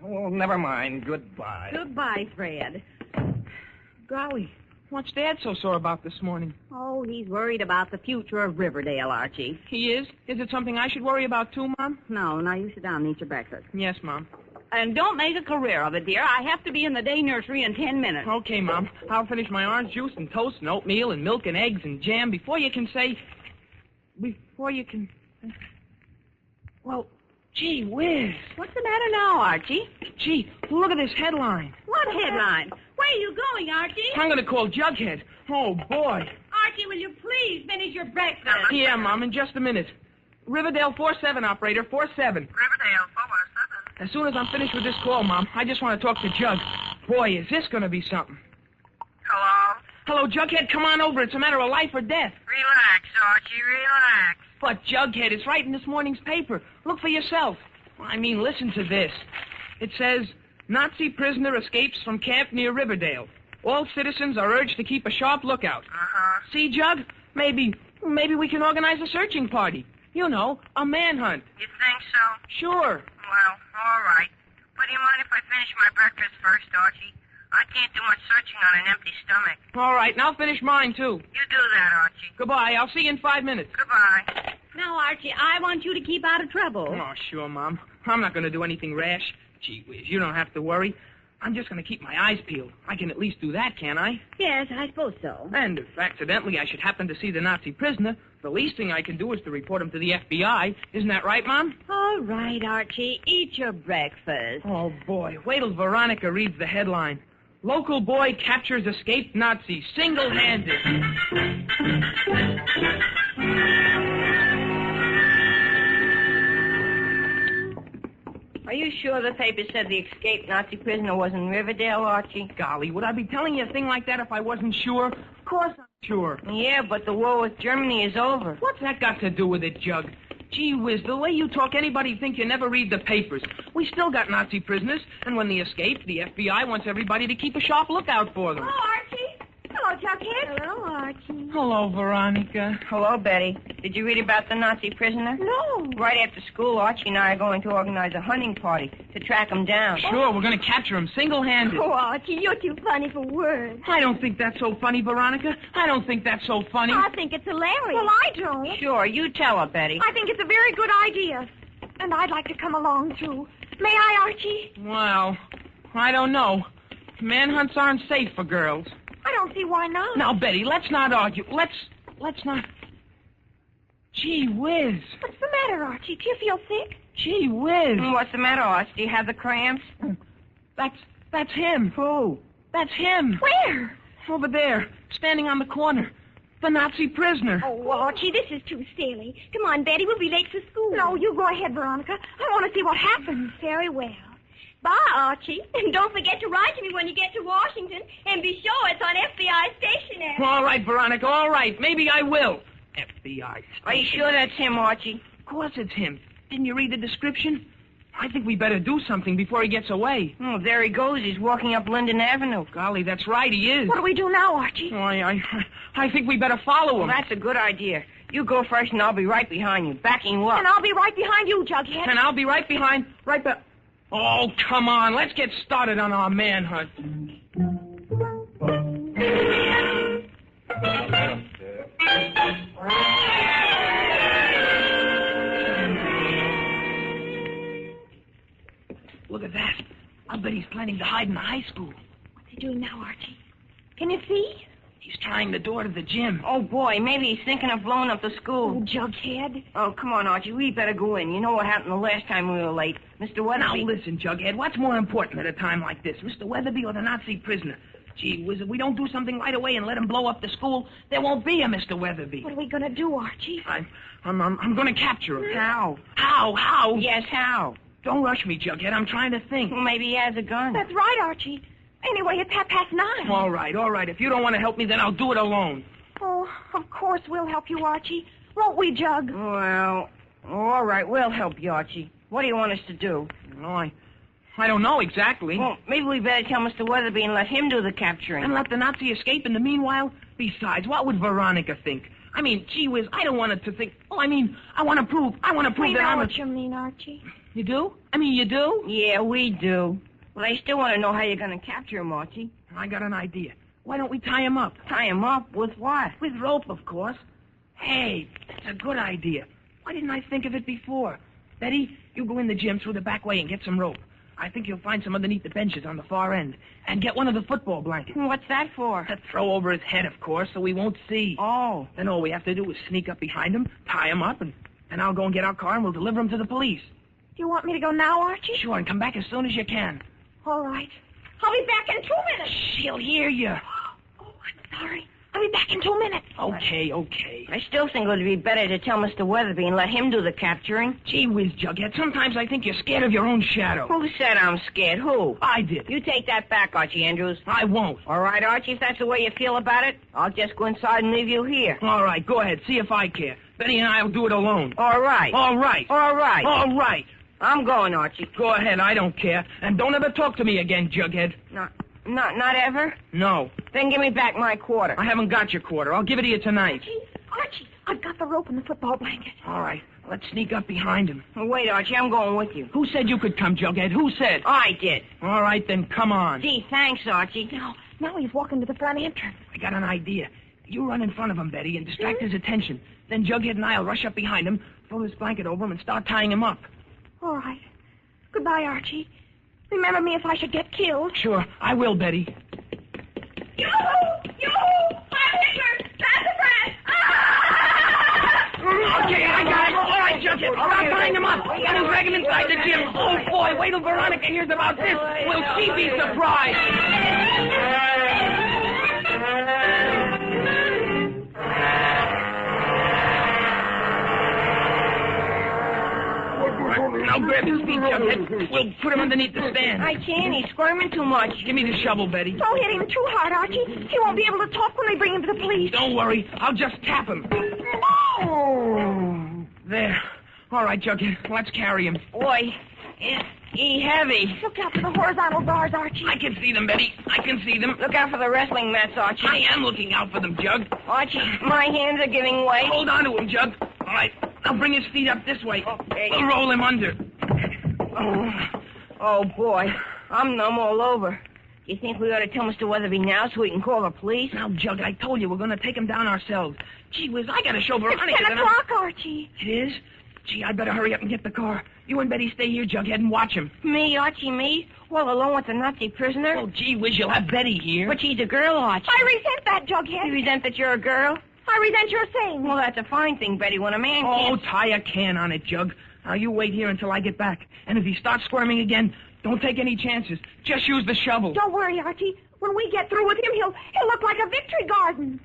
Oh, never mind. Goodbye. Goodbye, Fred. Golly, what's Dad so sore about this morning? Oh, he's worried about the future of Riverdale, Archie. He is? Is it something I should worry about, too, Mom? No, now you sit down and eat your breakfast. Yes, Mom. And don't make a career of it, dear. I have to be in the day nursery in 10 minutes. Okay, Mom. I'll finish my orange juice and toast and oatmeal and milk and eggs and jam before you can say... Well, gee whiz. What's the matter now, Archie? Gee, look at this headline. What headline? Where are you going, Archie? I'm going to call Jughead. Oh, boy. Archie, will you please finish your breakfast? Yeah, Mom, in just a minute. Riverdale 47, operator, 47. Riverdale 417. As soon as I'm finished with this call, Mom, I just want to talk to Jug. Boy, is this going to be something. Hello? Hello, Jughead, come on over. It's a matter of life or death. Relax, Archie, relax. But, Jughead, it's right in this morning's paper. Look for yourself. I mean, listen to this. It says, Nazi prisoner escapes from camp near Riverdale. All citizens are urged to keep a sharp lookout. Uh-huh. See, Jug? Maybe we can organize a searching party. You know, a manhunt. You think so? Sure. Well, all right. But do you mind if I finish my breakfast first, Archie? I can't do much searching on an empty stomach. All right, and I'll finish mine, too. You do that, Archie. Goodbye. I'll see you in 5 minutes. Goodbye. Now, Archie, I want you to keep out of trouble. Oh, sure, Mom. I'm not going to do anything rash. Gee whiz, you don't have to worry. I'm just going to keep my eyes peeled. I can at least do that, can't I? Yes, I suppose so. And if accidentally I should happen to see the Nazi prisoner, the least thing I can do is to report him to the FBI. Isn't that right, Mom? All right, Archie. Eat your breakfast. Oh, boy. Wait till Veronica reads the headline. Local boy captures escaped Nazi single-handed. Are you sure the paper said the escaped Nazi prisoner was in Riverdale, Archie? Golly, would I be telling you a thing like that if I wasn't sure? Of course I'm sure. Yeah, but the war with Germany is over. What's that got to do with it, Jug? Gee whiz, the way you talk, anybody'd think you never read the papers. We still got Nazi prisoners, and when they escape, the FBI wants everybody to keep a sharp lookout for them. Hello, Archie. Hello, Jughead. Hello, Archie. Hello, Veronica. Hello, Betty. Did you read about the Nazi prisoner? No. Right after school, Archie and I are going to organize a hunting party to track him down. Sure, we're going to capture him single-handed. Oh, Archie, you're too funny for words. I don't think that's so funny, Veronica. I don't think that's so funny. I think it's hilarious. Well, I don't. Sure, you tell her, Betty. I think it's a very good idea. And I'd like to come along, too. May I, Archie? Well, I don't know. Manhunts aren't safe for girls. I don't see why not. Now, Betty, let's not argue. Let's not... Gee whiz. What's the matter, Archie? Do you feel sick? Gee whiz. What's the matter, Archie? Do you have the cramps? That's him. Who? That's him. Where? Over there, standing on the corner. The Nazi prisoner. Oh, Archie, this is too silly. Come on, Betty, we'll be late for school. No, you go ahead, Veronica. I want to see what happens. Very well. Bye, Archie. And don't forget to write to me when you get to Washington. And be sure it's on FBI stationery. All right, Veronica, all right. Maybe I will. FBI. Are you sure that's him, Archie? Of course it's him. Didn't you read the description? I think we better do something before he gets away. Oh, there he goes. He's walking up Linden Avenue. Golly, that's right, he is. What do we do now, Archie? Oh, I think we better follow him. Well, that's a good idea. You go first, and I'll be right behind you, backing you up. And I'll be right behind you, Jughead. And I'll be right behind, Oh, come on. Let's get started on our manhunt. Look at that. I'll bet he's planning to hide in the high school. What's he doing now, Archie? Can you see? He's trying the door to the gym. Oh, boy, maybe he's thinking of blowing up the school. Oh, Jughead. Oh, come on, Archie. We better go in. You know what happened the last time we were late. Mr. Weatherby... Now, listen, Jughead. What's more important at a time like this, Mr. Weatherby or the Nazi prisoner? Gee whiz, if we don't do something right away and let him blow up the school, there won't be a Mr. Weatherby. What are we going to do, Archie? I'm going to capture him. How? How? Yes, how? Don't rush me, Jughead. I'm trying to think. Well, maybe he has a gun. That's right, Archie. Anyway, it's 9:30. All right. If you don't want to help me, then I'll do it alone. Oh, of course we'll help you, Archie. Won't we, Jug? Well, all right, we'll help you, Archie. What do you want us to do? No, I don't know exactly. Well, maybe we better tell Mr. Weatherby and let him do the capturing. And let the Nazi escape in the meanwhile? Besides, what would Veronica think? I mean, gee whiz, I don't want it to think... I want to prove that I'm We know what you mean, Archie. You do? You do? Yeah, we do. Well, I still want to know how you're going to capture him, Archie. I got an idea. Why don't we tie him up? Tie him up? With what? With rope, of course. Hey, that's a good idea. Why didn't I think of it before? Betty, you go in the gym through the back way and get some rope. I think you'll find some underneath the benches on the far end. And get one of the football blankets. What's that for? To throw over his head, of course, so he won't see. Oh. Then all we have to do is sneak up behind him, tie him up, and I'll go and get our car and we'll deliver him to the police. Do you want me to go now, Archie? Sure, and come back as soon as you can. All right. I'll be back in 2 minutes. She'll hear you. Oh, I'm sorry. I'll be back in 2 minutes. Okay. I still think it would be better to tell Mr. Weatherby and let him do the capturing. Gee whiz, Jughead. Sometimes I think you're scared of your own shadow. Who said I'm scared? Who? I did. You take that back, Archie Andrews. I won't. All right, Archie, if that's the way you feel about it, I'll just go inside and leave you here. All right, go ahead. See if I care. Betty and I'll do it alone. All right. All right. All right. All right. I'm going, Archie. Go ahead, I don't care. And don't ever talk to me again, Jughead. Not ever? No. Then give me back my quarter. I haven't got your quarter. I'll give it to you tonight. Archie, I've got the rope and the football blanket. All right, let's sneak up behind him. Well, wait, Archie, I'm going with you. Who said you could come, Jughead? Who said? I did. All right, then come on. Gee, thanks, Archie. Now he's walking to the front entrance. I got an idea. You run in front of him, Betty, and distract his attention. Then Jughead and I'll rush up behind him, throw this blanket over him, and start tying him up. All right. Goodbye, Archie. Remember me if I should get killed. Sure, I will, Betty. Yoo-hoo! I'm Hickers! That's a friend! Okay, I got him. All right, Jughead. Start tying him up. Let him drag him inside the gym. Oh, boy, wait till Veronica hears about this. Will she be surprised? Now grab his feet, Jughead. We'll put him underneath the stand. I can't. He's squirming too much. Give me the shovel, Betty. Don't hit him too hard, Archie. He won't be able to talk when they bring him to the police. Don't worry. I'll just tap him. Oh, there. All right, Jughead, let's carry him. Boy, he heavy. Look out for the horizontal bars, Archie. I can see them, Betty. I can see them. Look out for the wrestling mats, Archie. I am looking out for them, Jug. Archie, my hands are giving way. Hold on to him, Jug. All right, now bring his feet up this way. Okay. We'll roll him under. Oh, boy. I'm numb all over. Do you think we ought to tell Mr. Weatherby now so we can call the police? Now, Jug, I told you we're going to take him down ourselves. Gee whiz, I got to show It's Veronica 10 o'clock, Archie. It is? Gee, I better hurry up and get the car. You and Betty stay here, Jughead, and watch him. Me, Archie, me? Well, alone with the Nazi prisoner? Oh, gee whiz, you'll have Betty here. But she's a girl, Archie. I resent that, Jughead. You resent that you're a girl? I resent your saying. Well, that's a fine thing, Betty, when a man Oh, can't... tie a can on it, Jug. Now, you wait here until I get back. And if he starts squirming again, don't take any chances. Just use the shovel. Don't worry, Archie. When we get through with him, he'll look like a victory garden.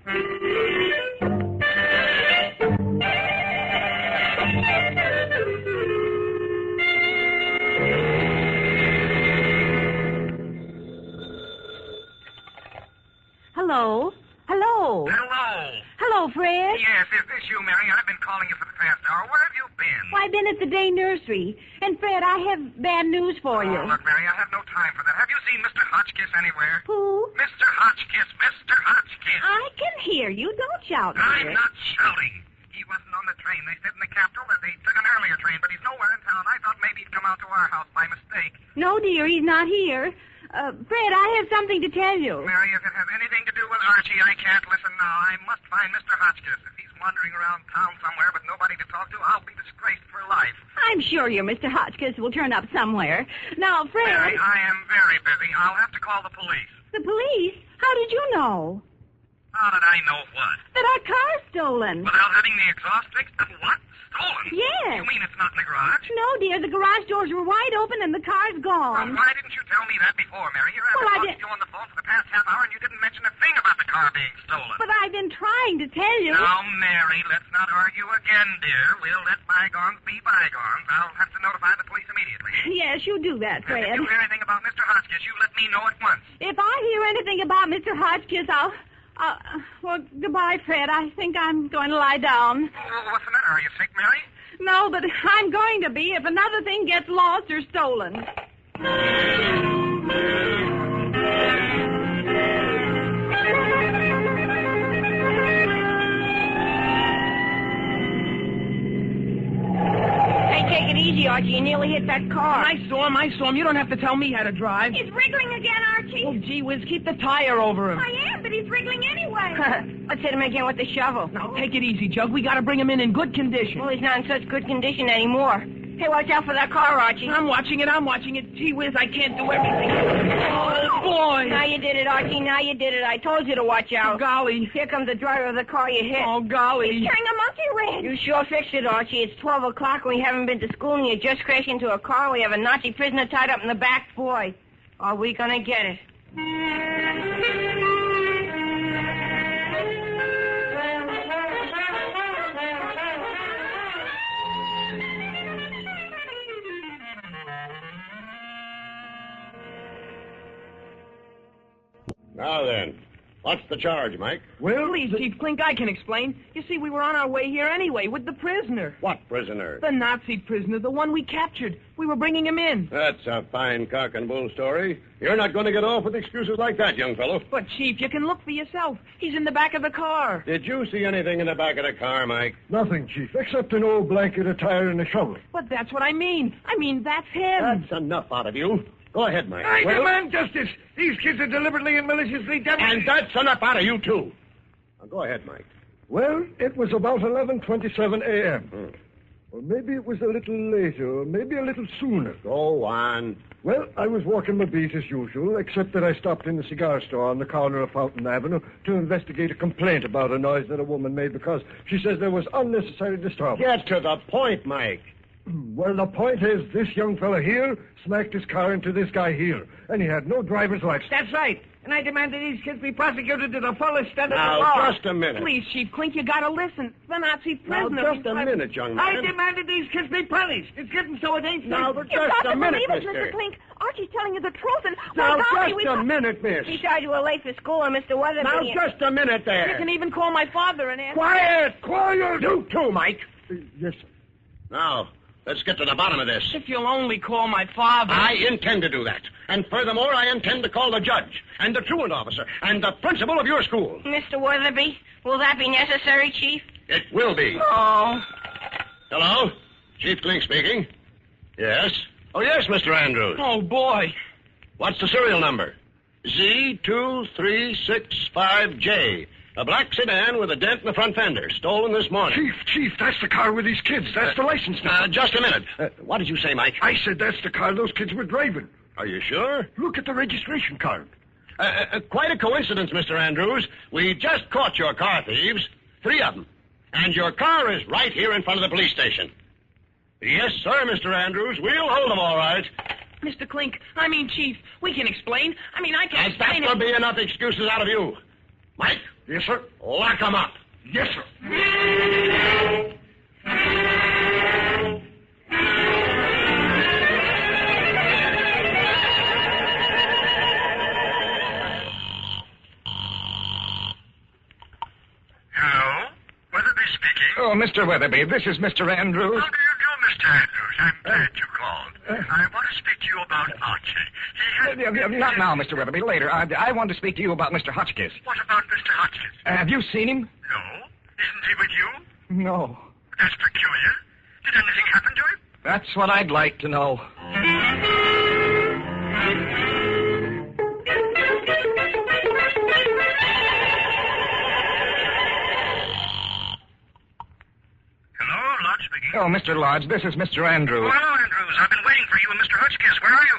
Hello? Hello? Hello. Hello, Fred? Yes, is this you, Mary? I've been calling you for the past hour. Where have you been? Well, I've been at the day nursery. And, Fred, I have bad news for you. Oh, look, Mary, I have no time for that. Have you seen Mr. Hotchkiss anywhere? Who? Mr. Hotchkiss, Mr. Hotchkiss. I can hear you. Don't shout, I'm dear. not shouting. He wasn't on the train. They said in the Capitol that they took an earlier train, but he's nowhere in town. I thought maybe he'd come out to our house by mistake. No, dear, he's not here. Fred, I have something to tell you. Mary, if it has anything to do with Archie, I can't listen now. I must find Mr. Hotchkiss. If he's wandering around town somewhere with nobody to talk to, I'll be disgraced for life. I'm sure your Mr. Hotchkiss will turn up somewhere. Now, Fred... Mary, I am very busy. I'll have to call the police. The police? How did you know? How did I know what? That our car's stolen. Without having the exhaust fixed? What? Stolen? Yes. You mean it's not in the garage? No, dear. The garage doors were wide open and the car's gone. Well, why didn't you tell me that before, Mary? Here I've been talking to you on the phone for the past half hour and you didn't mention a thing about the car being stolen. But I've been trying to tell you. Now, Mary, let's not argue again, dear. We'll let bygones be bygones. I'll have to notify the police immediately. Yes, you do that, Fred. And if you hear anything about Mr. Hotchkiss, you let me know at once. If I hear anything about Mr. Hotchkiss, well, goodbye, Fred. I think I'm going to lie down. Oh, what's the matter? Are you sick, Mary? No, but I'm going to be if another thing gets lost or stolen. Take it easy, Archie. You nearly hit that car. I saw him. You don't have to tell me how to drive. He's wriggling again, Archie. Oh, gee whiz, keep the tire over him. I am, but he's wriggling anyway. Let's hit him again with the shovel. Now, take it easy, Jug. We got to bring him in good condition. Well, he's not in such good condition anymore. Hey, watch out for that car, Archie. I'm watching it. Gee whiz, I can't do everything. Oh, boy. Now you did it, Archie. Now you did it. I told you to watch out. Oh, golly. Here comes the driver of the car you hit. Oh, golly. He's carrying a monkey wrench. You sure fixed it, Archie. It's 12 o'clock and we haven't been to school and you just crashed into a car. We have a Nazi prisoner tied up in the back. Boy, are we going to get it? Now then, what's the charge, Mike? Well, please, Chief Clink, I can explain. You see, we were on our way here anyway with the prisoner. What prisoner? The Nazi prisoner, the one we captured. We were bringing him in. That's a fine cock and bull story. You're not going to get off with excuses like that, young fellow. But, Chief, you can look for yourself. He's in the back of the car. Did you see anything in the back of the car, Mike? Nothing, Chief, except an old blanket, a tire, and a shovel. But that's what I mean. That's him. That's enough out of you. Go ahead, Mike. I demand justice. These kids are deliberately and maliciously demonstrating. And that's enough out of you, too. Now, go ahead, Mike. Well, it was about 11:27 a.m. Or maybe it was a little later, or maybe a little sooner. Go on. Well, I was walking my beat as usual, except that I stopped in the cigar store on the corner of Fountain Avenue to investigate a complaint about a noise that a woman made because she says there was unnecessary disturbance. Get to the point, Mike. Well, the point is, this young fella here smacked his car into this guy here, and he had no driver's license. That's right. And I demand that these kids be prosecuted to the fullest extent of the law. Now, just a minute. Please, Chief Clink, you gotta listen. The Nazi prisoner... Now, just a minute, young man. I demand that these kids be punished. It's getting so it ain't Now, safe. just a minute, Believe it, mister. Mr. Clink. Archie's telling you the truth, and... Now, golly, just a minute, miss. Besides, we're late for school and Mr. Weatherby... Now, just a minute there. You can even call my father and ask... Quiet! Quiet! You too, Mike. Yes, sir. Now, let's get to the bottom of this. If you'll only call my father. I intend to do that. And furthermore, I intend to call the judge and the truant officer and the principal of your school. Mr. Weatherby, will that be necessary, Chief? It will be. Oh. Hello? Chief Clink speaking. Yes? Oh, yes, Mr. Andrews. Oh, boy. What's the serial number? Z2365J. A black sedan with a dent in the front fender. Stolen this morning. Chief, that's the car with these kids. That's the license number. Just a minute. What did you say, Mike? I said that's the car those kids were driving. Are you sure? Look at the registration card. Quite a coincidence, Mr. Andrews. We just caught your car thieves. 3 of them. And your car is right here in front of the police station. Yes, sir, Mr. Andrews. We'll hold them all right. Mr. Clink, Chief, we can explain. I can explain That'll be enough excuses out of you. Mike? Yes, sir. Lock them up. Yes, sir. Hello? Weatherby speaking. Oh, Mr. Weatherby, this is Mr. Andrews. How do you do, Mr. Andrews? I'm glad you called. I want to speak to you about Archie. Not now, Mr. Weatherby. Later. I want to speak to you about Mr. Hotchkiss. What about Mr. Hotchkiss? Have you seen him? No. Isn't he with you? No. That's peculiar. Did anything happen to him? That's what I'd like to know. Hello, Lodge speaking. Oh, Mr. Lodge, this is Mr. Andrews. Oh, hello, Andrews. I've been waiting for you and Mr. Hotchkiss. Where are you?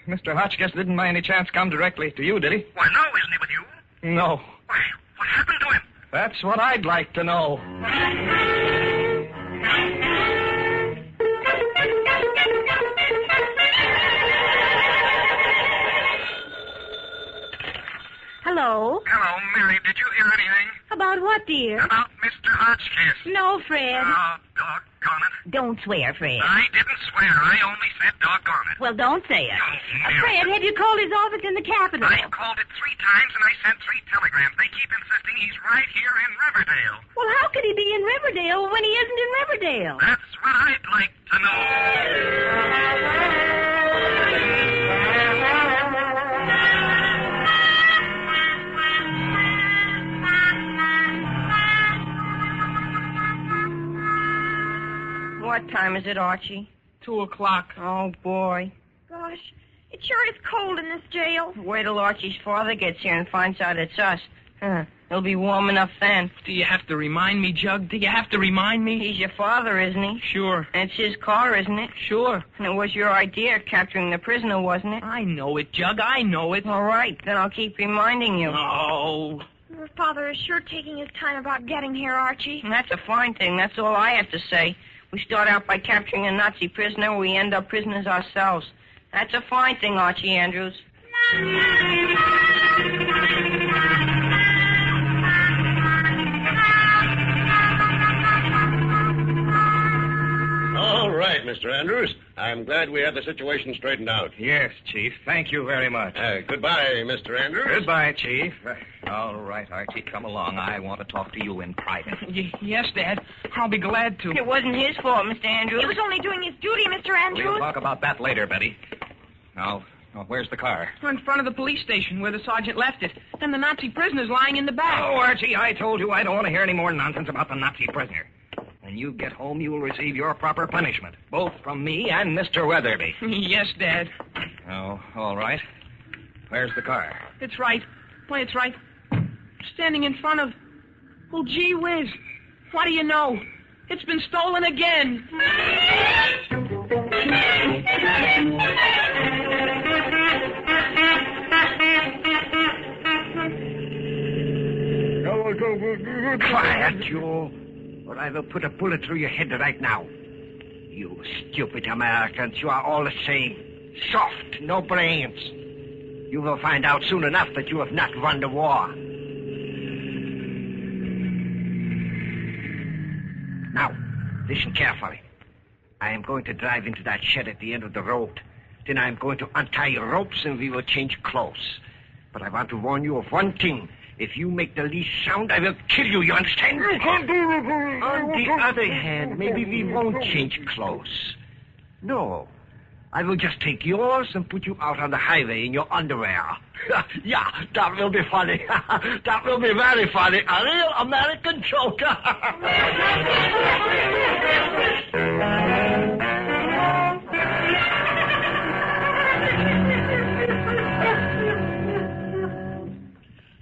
Mr. Hotchkiss didn't by any chance come directly to you, did he? Why, no. Isn't he with you? No. Why, what happened to him? That's what I'd like to know. Hello? Hello, Mary. Did you hear anything? About what, dear? About Mr. Hotchkiss. No, Fred. Oh, doggone it. Don't swear, Fred. I didn't swear. I only said doggone it. Well, don't say it. Oh, Mary. Fred, have you called his office in the Capitol? I called it 3 times and I sent 3 telegrams. They keep insisting he's right here in Riverdale. Well, how could he be in Riverdale when he isn't in Riverdale? That's what I'd like to know. What time is it, Archie? 2:00. Oh, boy. Gosh, it sure is cold in this jail. Wait till Archie's father gets here and finds out it's us. It'll be warm enough then. Do you have to remind me, Jug? Do you have to remind me? He's your father, isn't he? Sure. And it's his car, isn't it? Sure. And it was your idea capturing the prisoner, wasn't it? I know it, Jug. I know it. All right, then I'll keep reminding you. Oh. Your father is sure taking his time about getting here, Archie. And that's a fine thing. That's all I have to say. We start out by capturing a Nazi prisoner, we end up prisoners ourselves. That's a fine thing, Archie Andrews. All right, Mr. Andrews. I'm glad we had the situation straightened out. Yes, Chief. Thank you very much. Goodbye, Mr. Andrews. Goodbye, Chief. All right, Archie, come along. I want to talk to you in private. Yes, Dad. I'll be glad to. It wasn't his fault, Mr. Andrews. He was only doing his duty, Mr. Andrews. We'll talk about that later, Betty. Now, where's the car? In front of the police station where the sergeant left it. And the Nazi prisoner's lying in the back. Oh, Archie, I told you I don't want to hear any more nonsense about the Nazi prisoner. When you get home, you will receive your proper punishment, both from me and Mr. Weatherby. Yes, Dad. Oh, all right. Where's the car? It's right. Why, it's right. Standing in front of... Well, gee whiz. What do you know? It's been stolen again. Quiet, you. Or I will put a bullet through your head right now. You stupid Americans, you are all the same. Soft, no brains. You will find out soon enough that you have not won the war. Now, listen carefully. I am going to drive into that shed at the end of the road. Then I am going to untie your ropes and we will change clothes. But I want to warn you of one thing. If you make the least sound, I will kill you, you understand? You can't do it. On the other hand, maybe we won't change clothes. No. I will just take yours and put you out on the highway in your underwear. Yeah, that will be funny. That will be very funny. A real American joke.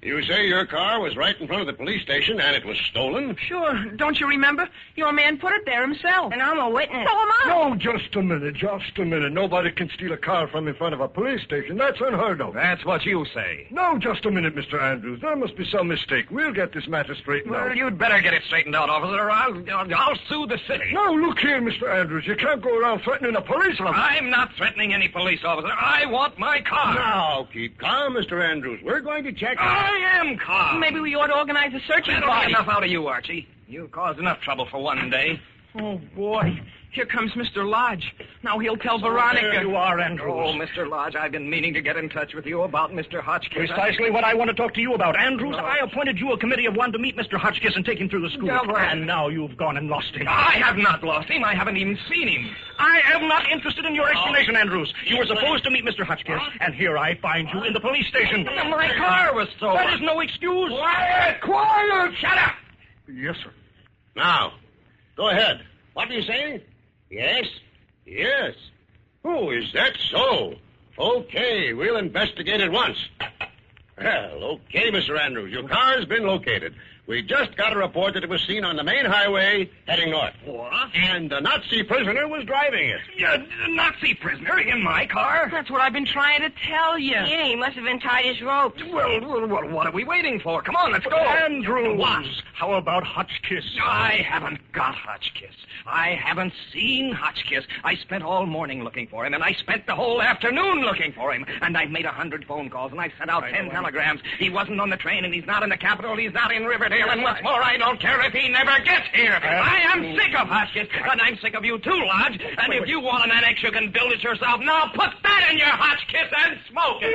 You say your car was right in front of the police station and it was stolen? Sure. Don't you remember? Your man put it there himself. And I'm a witness. So am I. No, just a minute. Nobody can steal a car from in front of a police station. That's unheard of. That's what you say. No, just a minute, Mr. Andrews. There must be some mistake. We'll get this matter straightened out. Well, you'd better get it straightened out, officer. I'll sue the city. No, look here, Mr. Andrews. You can't go around threatening a police officer. I'm not threatening any police officer. I want my car. Now, keep calm, Mr. Andrews. We're going to check. I am calm. Maybe we ought to organize a searching That'll party. get enough out of you, Archie. You caused enough trouble for one day. Oh, boy. Here comes Mr. Lodge. Now he'll tell Veronica. There you are, Andrews. Oh, Mr. Lodge, I've been meaning to get in touch with you about Mr. Hotchkiss. Precisely what I want to talk to you about, Andrews. No. I appointed you a committee of one to meet Mr. Hotchkiss and take him through the school. No, and now you've gone and lost him. I have not lost him. I haven't even seen him. I am not interested in your explanation, Andrews. You were supposed to meet Mr. Hotchkiss, and here I find you in the police station. My car was stolen. That is no excuse. Quiet! Quiet! Shut up! Yes, sir. Now, go ahead. What do you say? Yes? Yes. Oh, is that so? Okay, we'll investigate at once. Well, okay, Mr. Andrews. Your car's been located. We just got a report that it was seen on the main highway heading north. What? And the Nazi prisoner was driving it. A Nazi prisoner in my car? That's what I've been trying to tell you. Yeah, he must have been tied his ropes. Well, what are we waiting for? Come on, let's go. Andrews. What? How about Hotchkiss? I haven't got Hotchkiss. I haven't seen Hotchkiss. I spent all morning looking for him, and I spent the whole afternoon looking for him. And I've made 100 phone calls, and I've sent out 10 telegrams. He wasn't on the train, and he's not in the Capitol. He's not in Riverdale. And what's more, I don't care if he never gets here. I am sick of Hotchkiss, and I'm sick of you too, Lodge. And if you want an annex, you can build it yourself. Now put that in your Hotchkiss and smoke it.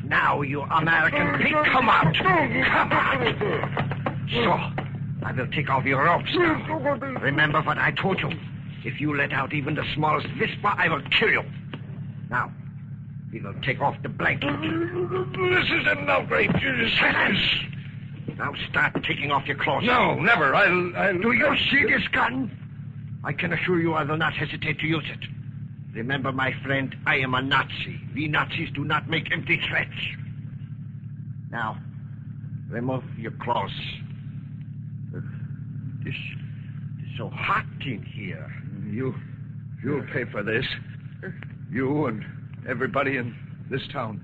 Now, you American pig, come out. Come out. So, I will take off your ropes now. Remember what I told you. If you let out even the smallest whisper, I will kill you. Now, we will take off the blanket. This is an outrageous. Silence! Now start taking off your clothes. No, never. I'll... Do you see this gun? I can assure you I will not hesitate to use it. Remember, my friend, I am a Nazi. We Nazis do not make empty threats. Now, remove your clothes. It's so hot in here. You'll pay for this. You and everybody in this town,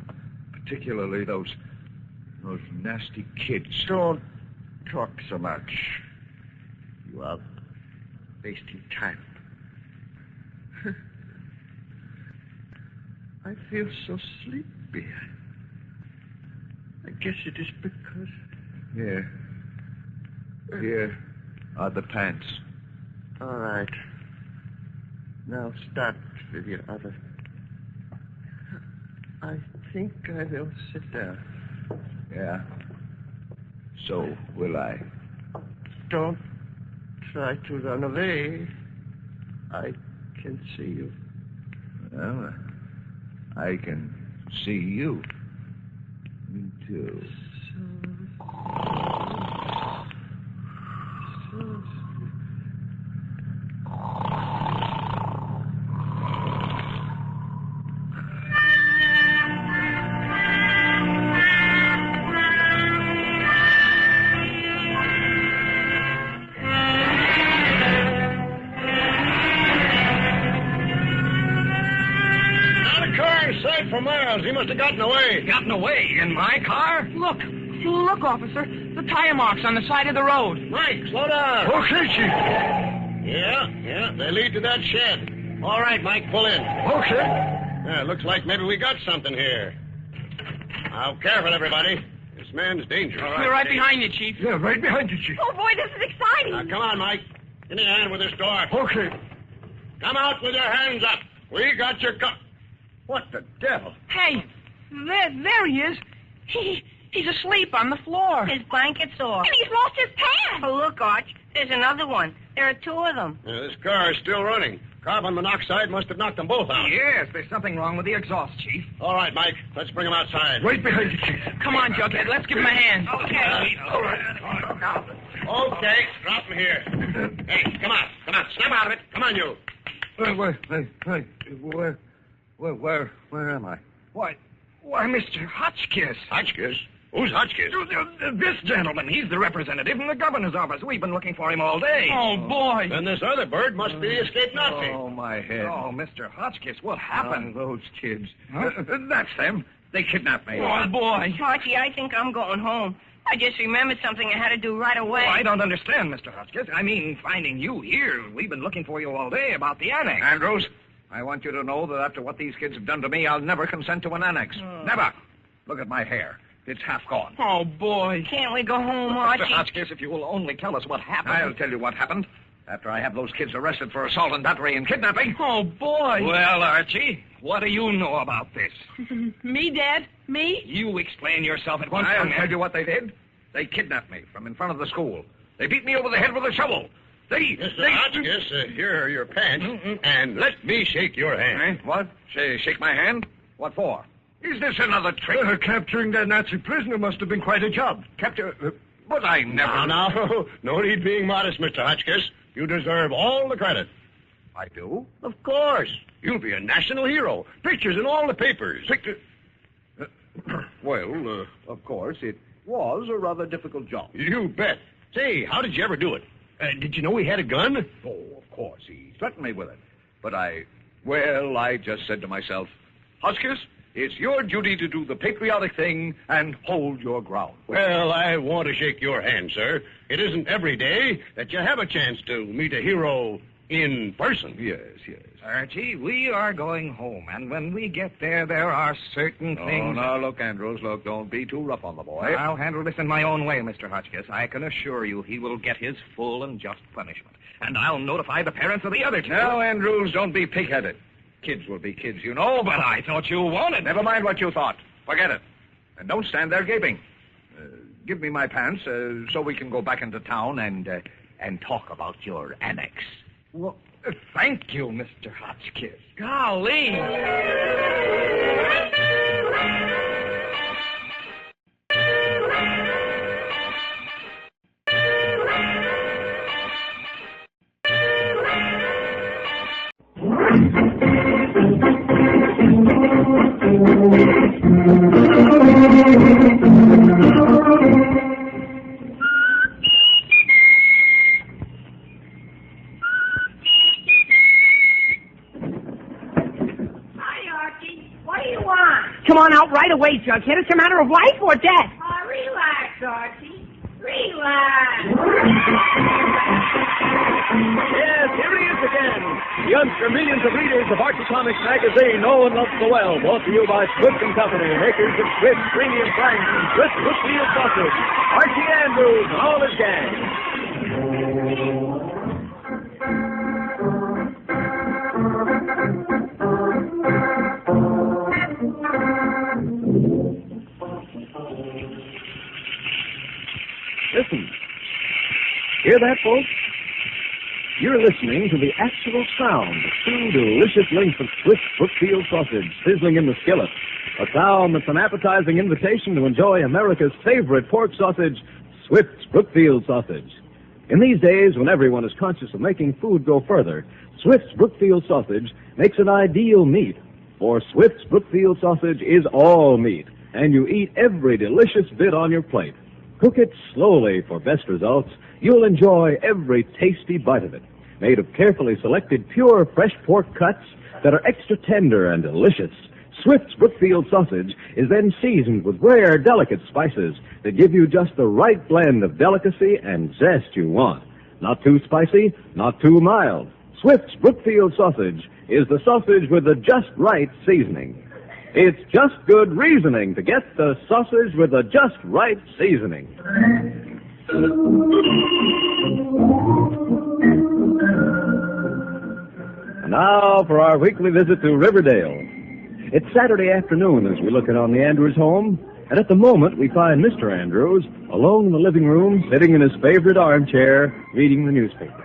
particularly those nasty kids. Don't talk so much. You are wasting time. I feel so sleepy. I guess it is because... Here are the pants. All right. Now start with your other... I think I will sit down. Yeah. So will I. Don't try to run away. I can see you. Well, I can see you. Me too. For miles. He must have gotten away. Gotten away? In my car? Look, officer. The tire marks on the side of the road. Mike, slow down. Okay, Chief. Yeah, they lead to that shed. All right, Mike, pull in. Okay. Yeah, looks like maybe we got something here. Now, careful, everybody. This man's dangerous. We're right behind you, Chief. Yeah, right behind you, Chief. Oh, boy, this is exciting. Now, come on, Mike. Give me a hand with this door. Okay. Come out with your hands up. We got your gun. What the devil? Hey, there he is. He's asleep on the floor. His blanket's off. And he's lost his pants. Oh, look, Arch. There's another one. There are two of them. This car is still running. Carbon monoxide must have knocked them both out. Yes, there's something wrong with the exhaust, Chief. All right, Mike. Let's bring them outside. Right behind you, Chief. Come on, Jughead. Let's give him a hand. Okay. All right. Okay, drop them here. Hey, come on. Snap out of it. Come on, you. Where am I? Why, Mr. Hotchkiss. Hotchkiss? Who's Hotchkiss? This gentleman. He's the representative from the governor's office. We've been looking for him all day. Oh, boy. Then this other bird must be the escaped Nazi. Oh, my head. Oh, Mr. Hotchkiss, what happened? Those kids. That's them. They kidnapped me. Oh, boy. Archie, I think I'm going home. I just remembered something I had to do right away. I don't understand, Mr. Hotchkiss. I mean, finding you here. We've been looking for you all day about the annex. Andrews, I want you to know that after what these kids have done to me, I'll never consent to an annex. Never. Look at my hair. It's half gone. Oh, boy. Can't we go home, Archie? Mr. Hotchkiss, if you will only tell us what happened. I'll tell you what happened. After I have those kids arrested for assault and battery and kidnapping. Oh, boy. Well, Archie, what do you know about this? Me, Dad? Me? You explain yourself at once. I'll tell you what they did. They kidnapped me from in front of the school. They beat me over the head with a shovel. Mr. Hotchkiss, here are your pants, and let me shake your hand. What? Shake my hand? What for? Is this another trick? Capturing that Nazi prisoner must have been quite a job. But I never... No, no need being modest, Mr. Hotchkiss. You deserve all the credit. I do? Of course. You'll be a national hero. Pictures in all the papers. Well, of course, it was a rather difficult job. You bet. Say, how did you ever do it? Did you know he had a gun? Oh, of course. He threatened me with it. But I just said to myself, Hotchkiss, it's your duty to do the patriotic thing and hold your ground. Well, I want to shake your hand, sir. It isn't every day that you have a chance to meet a hero in person. Yes. Archie, we are going home, and when we get there are certain things... Oh, now, look, Andrews, don't be too rough on the boy. I'll handle this in my own way, Mr. Hotchkiss. I can assure you he will get his full and just punishment. And I'll notify the parents of the other two. Now, Andrews, don't be pig-headed. Kids will be kids, you know, but I thought you wanted... Never mind what you thought. Forget it. And don't stand there gaping. Give me my pants so we can go back into town and talk about your annex. Well, thank you, Mr. Hotchkiss. Golly. Come on out right away, Jughead. It's a matter of life or death. Relax, Archie. Relax. Yes, here he is again. The youngster millions of readers of Archie Comics magazine know and love so well. Brought to you by Swift & Company, makers of Swift Premium Franks and Swift Brookfield Sausage. Archie Andrews and all his gang. Listen. Hear that, folks? You're listening to the actual sound of 2 delicious lengths of Swift Brookfield sausage sizzling in the skillet. A sound that's an appetizing invitation to enjoy America's favorite pork sausage, Swift's Brookfield sausage. In these days, when everyone is conscious of making food go further, Swift's Brookfield sausage makes an ideal meat. For Swift's Brookfield sausage is all meat, and you eat every delicious bit on your plate. Cook it slowly for best results. You'll enjoy every tasty bite of it. Made of carefully selected pure fresh pork cuts that are extra tender and delicious. Swift's Brookfield sausage is then seasoned with rare, delicate spices that give you just the right blend of delicacy and zest you want. Not too spicy, not too mild. Swift's Brookfield sausage is the sausage with the just right seasoning. It's just good reasoning to get the sausage with the just right seasoning. And now for our weekly visit to Riverdale. It's Saturday afternoon as we look in on the Andrews home, and at the moment we find Mr. Andrews alone in the living room, sitting in his favorite armchair, reading the newspaper.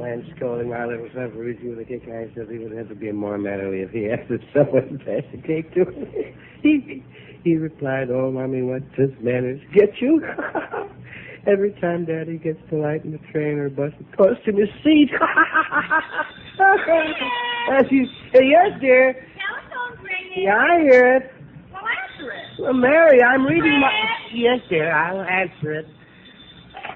I'm scolding my little son for his the cake. I said he would have to be more mannerly if he asked if someone to pass the cake to him. He replied, "Oh, Mommy, what does manners get you?" Every time Daddy gets polite in the train or bus, it costs him his seat. Yes, dear. Telephone's ringing. Yeah, I hear it. Well, answer it. Well, Mary, I'm reading my... Yes, dear, I'll answer it.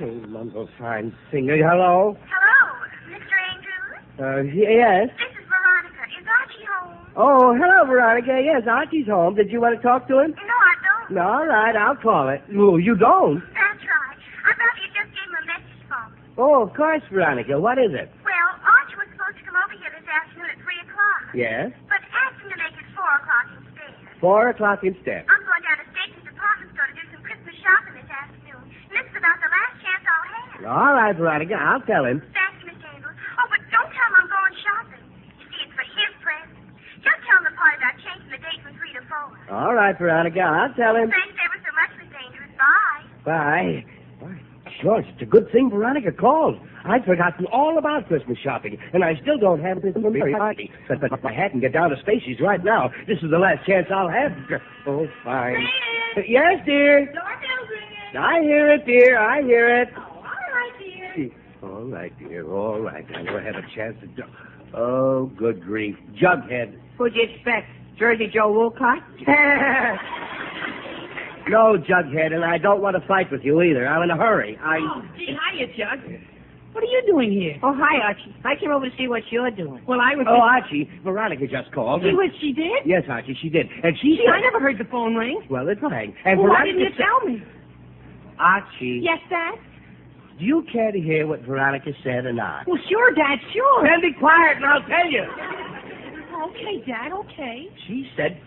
Oh, mumble fine singer. Hello? Hello, Mr. Andrews? Yes. This is Veronica. Is Archie home? Oh, hello, Veronica. Yes, Archie's home. Did you want to talk to him? No, I don't. No, all right, I'll call it. Oh, you don't? That's right. I thought you just gave him a message for me. Oh, of course, Veronica. What is it? Well, Archie was supposed to come over here this afternoon at 3 o'clock. Yes? But ask him to make it 4 o'clock instead. 4 o'clock instead. I'm going down to Stacy's department store to do some Christmas shopping this afternoon. And this is about the last chance I'll have. All right, Veronica, I'll tell him. Thank you, Miss Andrews. Oh, but don't tell him I'm going shopping. You see, it's for his present. Just tell him the party about changing the date from 3 to 4. All right, Veronica, I'll tell him. Thanks ever so much, Miss Andrews. Bye. Bye. George, it's a good thing Veronica called. I'd forgotten all about Christmas shopping, and I still don't have this very party. But I had to get down to Stacy's right now. This is the last chance I'll have. Oh, fine. Yes, dear. Doorbell's ringing. I hear it, dear. I hear it. Oh, all right, dear. All right, dear. All right. I never had a chance to... Oh, good grief. Jughead. Who'd you expect? Jersey Joe Woolcott? No, Jughead, and I don't want to fight with you either. I'm in a hurry. Oh, gee, hiya, Jug. What are you doing here? Oh, hi, Archie. I came over to see what you're doing. Well, I was... Oh, Archie, Veronica just called. She did? Yes, Archie, she did. And she Gee, said... I never heard the phone ring. Well, it rang. And Well, why Veronica didn't you tell me? Archie... Yes, Dad? Do you care to hear what Veronica said or not? Well, sure, Dad, sure. Then be quiet and I'll tell you. Okay, Dad, okay. She said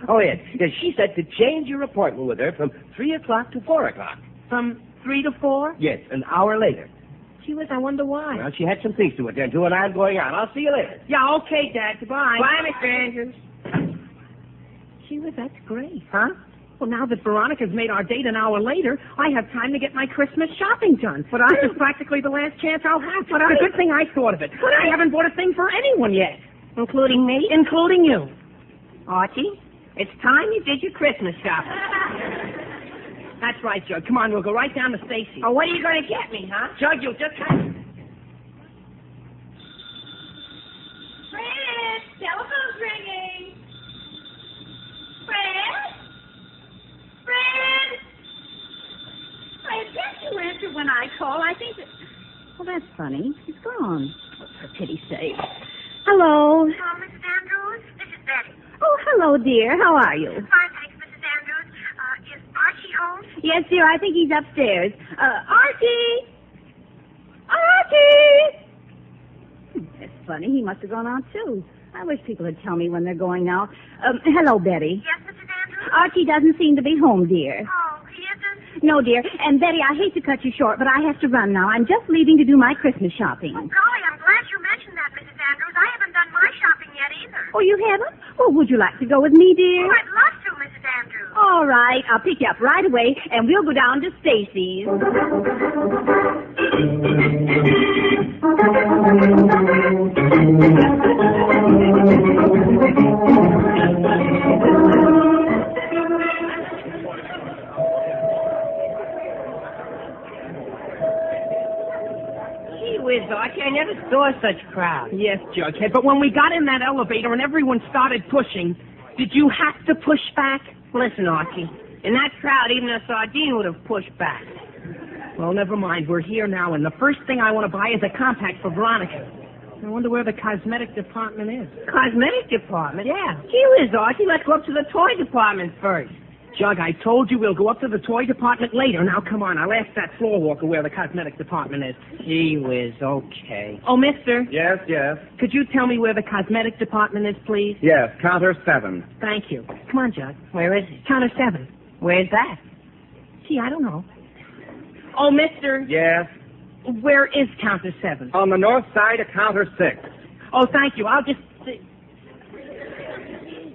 Oh, yes. She said to change your appointment with her from 3 o'clock to 4 o'clock. From 3 to 4? Yes, an hour later. Gee whiz, I wonder why. Well, she had some things to attend to, and I'm going out. I'll see you later. Yeah, okay, Dad. Goodbye. Bye, Mr. Andrews. Gee whiz, that's great. Huh? Well, now that Veronica's made our date an hour later, I have time to get my Christmas shopping done. But this is practically the last chance I'll have. But it's a good thing I thought of it. But I haven't bought a thing for anyone yet. Including me? Including you. Archie, it's time you did your Christmas shopping. That's right, Jug. Come on, we'll go right down to Stacy's. Oh, what are you going to get me, huh? Jug, you'll just have... Fred, telephone's ringing. Fred? Fred? I guess you answer when I call. I think that... Well, that's funny. He's gone. For pity's sake. Hello. Hello, Mrs. Andrews. This is Betty. Oh, hello, dear. How are you? Fine, thanks, Mrs. Andrews. Is Archie home? Yes, dear. I think he's upstairs. Archie! Archie! That's funny. He must have gone out, too. I wish people would tell me when they're going out. Hello, Betty. Yes, Mrs. Andrews? Archie doesn't seem to be home, dear. Oh, he isn't? No, dear. And, Betty, I hate to cut you short, but I have to run now. I'm just leaving to do my Christmas shopping. Oh, golly, I'm glad you mentioned that, Mrs. Andrews. I haven't done my shopping yet either. Oh, you haven't? Well, would you like to go with me, dear? Oh, I'd love to, Mrs. Andrews. All right. I'll pick you up right away, and we'll go down to Stacy's. Gee whiz, Archie, I never saw such crowd. Yes, Jughead, but when we got in that elevator and everyone started pushing, did you have to push back? Listen, Archie, in that crowd, even a sardine would have pushed back. Well, never mind. We're here now, and the first thing I want to buy is a compact for Veronica. I wonder where the cosmetic department is. Cosmetic department? Yeah. Gee whiz, Archie, let's go up to the toy department first. Jug, I told you we'll go up to the toy department later. Now, come on. I'll ask that floor walker where the cosmetic department is. Gee whiz, okay. Oh, mister. Yes, yes. Could you tell me where the cosmetic department is, please? Yes, counter 7. Thank you. Come on, Jug. Where is it? Counter 7. Where's that? Gee, I don't know. Oh, mister. Yes. Where is counter 7? On the north side of counter 6. Oh, thank you. I'll just...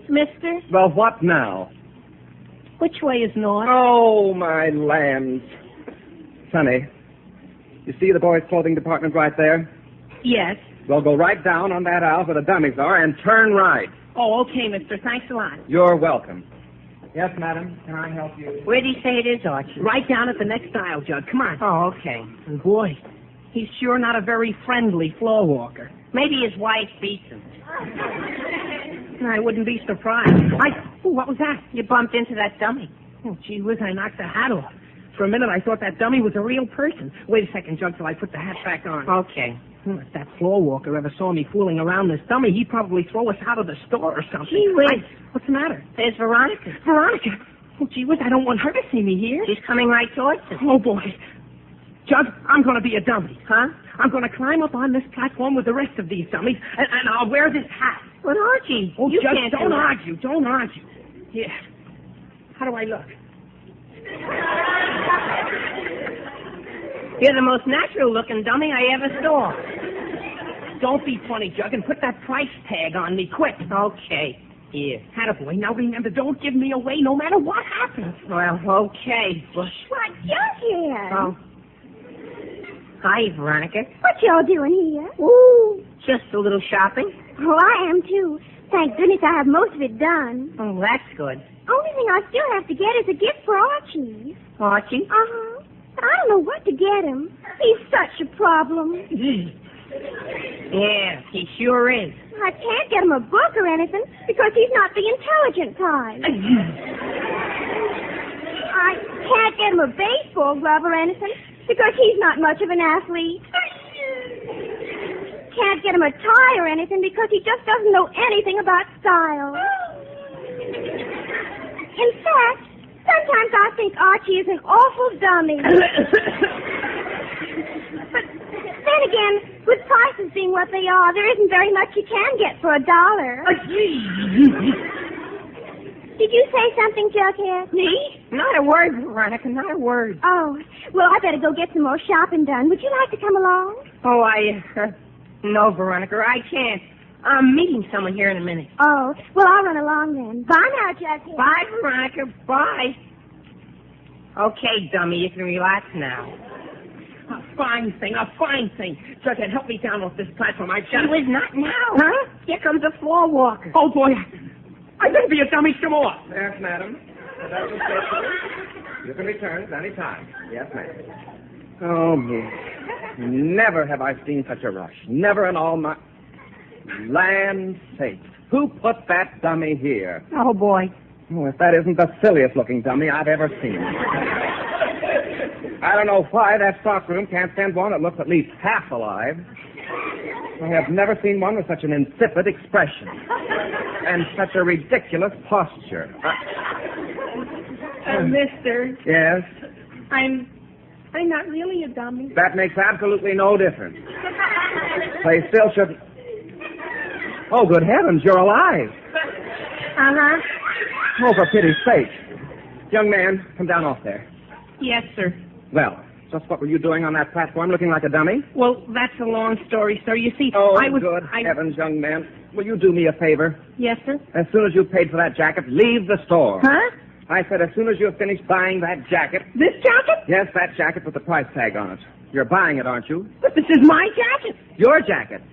Mister? Well, what now? Which way is north? Oh, my lands. Sonny, you see the boys' clothing department right there? Yes. Well, go right down on that aisle where the dummies are and turn right. Oh, okay, mister. Thanks a lot. You're welcome. Yes, madam. Can I help you? Where do you say it is, Archie? Right down at the next aisle, Jug. Come on. Oh, okay. Boy, he's sure not a very friendly floor walker. Maybe his wife beats him. I wouldn't be surprised. What was that? You bumped into that dummy. Oh, gee whiz, I knocked the hat off. For a minute, I thought that dummy was a real person. Wait a second, Jug, till I put the hat back on. Okay. If that floor walker ever saw me fooling around this dummy, he'd probably throw us out of the store or something. Gee whiz. What's the matter? There's Veronica. Veronica? Oh, gee whiz, I don't want her to see me here. She's coming right towards us. Oh, boy. Jug, I'm going to be a dummy. Huh? I'm going to climb up on this platform with the rest of these dummies, and I'll wear this hat. But, Archie, Oh, you Jug, can't don't do argue. Don't argue. Here. How do I look? You're the most natural-looking dummy I ever saw. Don't be funny, Jug, and put that price tag on me quick. Okay. Here. Attaboy. Now remember, don't give me away no matter what happens. Well, okay. What, Jughead? Oh. Hi, Veronica. What y'all doing here? Ooh, just a little shopping. Oh, I am, too. Thank goodness I have most of it done. Oh, that's good. Only thing I still have to get is a gift for Archie. Archie? Uh-huh. I don't know what to get him. He's such a problem. Yeah, he sure is. I can't get him a book or anything because he's not the intelligent kind. I can't get him a baseball glove or anything because he's not much of an athlete. Can't get him a tie or anything because he just doesn't know anything about style. In fact, sometimes I think Archie is an awful dummy. But then again, with prices being what they are, there isn't very much you can get for $1. Did you say something, Jughead? Me? Not a word, Veronica, not a word. Oh, well, I better go get some more shopping done. Would you like to come along? Oh, no, Veronica, I can't. I'm meeting someone here in a minute. Oh, well, I'll run along then. Bye now, Jughead. Bye, Veronica. Bye. Okay, dummy, you can relax now. A fine thing. Jughead, help me down off this platform. I've got... She was not now. Huh? Here comes a floor walker. Oh, boy. I better be a dummy some more. Yes, madam. That was good. You can return at any time. Yes, ma'am. Oh, me. Never have I seen such a rush. Never in all my... Land sakes. Who put that dummy here? Oh, boy. Oh, if that isn't the silliest looking dummy I've ever seen. I don't know why that stockroom can't send one that looks at least half alive. I have never seen one with such an insipid expression and such a ridiculous posture. Mister. Yes? I'm not really a dummy. That makes absolutely no difference. They still shouldn't... Oh, good heavens, you're alive. Uh-huh. Oh, for pity's sake. Young man, come down off there. Yes, sir. Well, just what were you doing on that platform looking like a dummy? Well, that's a long story, sir. You see, Oh, I was... good heavens, young man. Will you do me a favor? Yes, sir? As soon as you've paid for that jacket, leave the store. Huh? I said as soon as you've finished buying that jacket... This jacket? Yes, that jacket with the price tag on it. You're buying it, aren't you? But this is my jacket. Your jacket.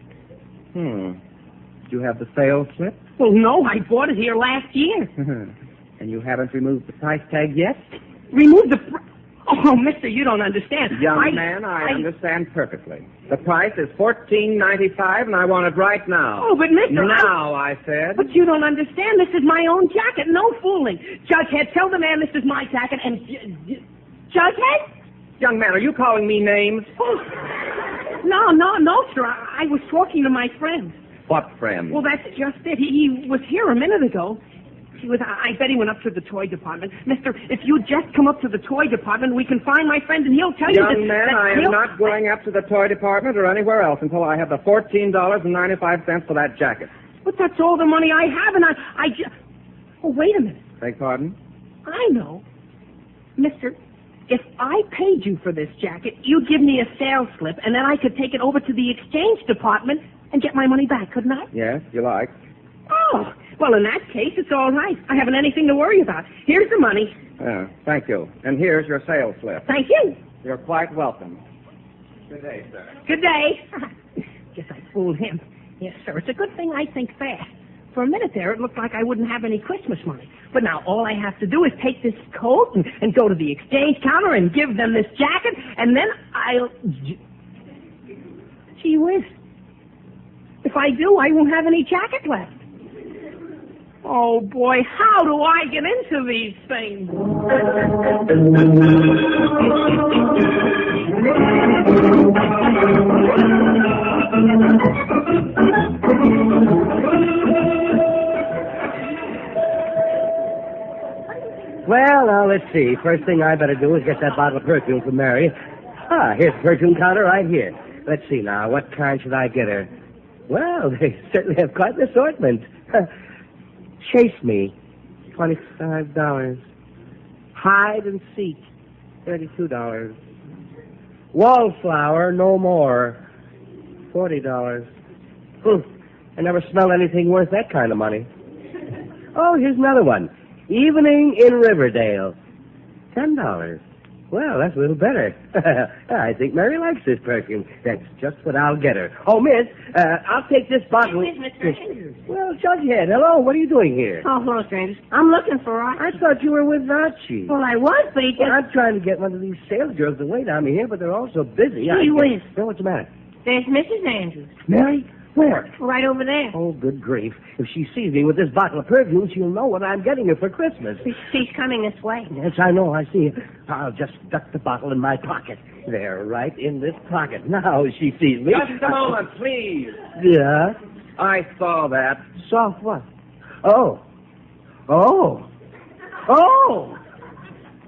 Do you have the sales slip? Well, no, I bought it here last year. And you haven't removed the price tag yet? Remove the... Oh, mister, you don't understand. Young man, I understand perfectly. The price is $14.95, and I want it right now. Oh, but mister... Now, I said. But you don't understand. This is my own jacket. No fooling. Jughead, tell the man this is my jacket, and... Jughead? Young man, are you calling me names? Oh. No, sir. I was talking to my friend. What friend? Well, that's just it. He was here a minute ago. I bet he went up to the toy department. Mister, if you just come up to the toy department, we can find my friend and he'll tell you Young man, I am not going up to the toy department or anywhere else until I have the $14.95 for that jacket. But that's all the money I have, and I just... Oh, wait a minute. Beg pardon? I know. Mister, if I paid you for this jacket, you'd give me a sales slip, and then I could take it over to the exchange department and get my money back, couldn't I? Yes, you like. Oh, Well, in that case, it's all right. I haven't anything to worry about. Here's the money. Thank you. And here's your sales slip. Thank you. You're quite welcome. Good day, sir. Good day. Guess I fooled him. Yes, sir. It's a good thing I think fast. For a minute there, it looked like I wouldn't have any Christmas money. But now all I have to do is take this coat and go to the exchange counter and give them this jacket, and then I'll... Gee whiz. If I do, I won't have any jacket left. Oh, boy, how do I get into these things? Well, now, let's see. First thing I better do is get that bottle of perfume for Mary. Here's the perfume counter right here. Let's see now. What kind should I get her? Well, they certainly have quite an assortment. Chase Me, $25. Hide and Seek, $32. Wallflower, No More, $40. I never smelled anything worth that kind of money. Oh, here's another one. Evening in Riverdale, $10. Well, that's a little better. I think Mary likes this perfume. That's just what I'll get her. Oh, miss, I'll take this bottle. Mr. Andrews. Well, Jughead, hello. What are you doing here? Oh, hello, strangers. I'm looking for Archie. I thought you were with Archie. Well, I was, but he just... Well, I'm trying to get one of these sales girls to wait on me here, but they're all so busy. Gee whiz. Well, what's the matter? There's Mrs. Andrews. Mary? Where? Right over there. Oh, good grief. If she sees me with this bottle of perfume, she'll know what I'm getting her for Christmas. She's coming this way. Yes, I know. I see. I'll just duck the bottle in my pocket. There, right in this pocket. Now she sees me. Just a moment, please. Yeah? I saw that. Saw what? Oh. Oh. Oh.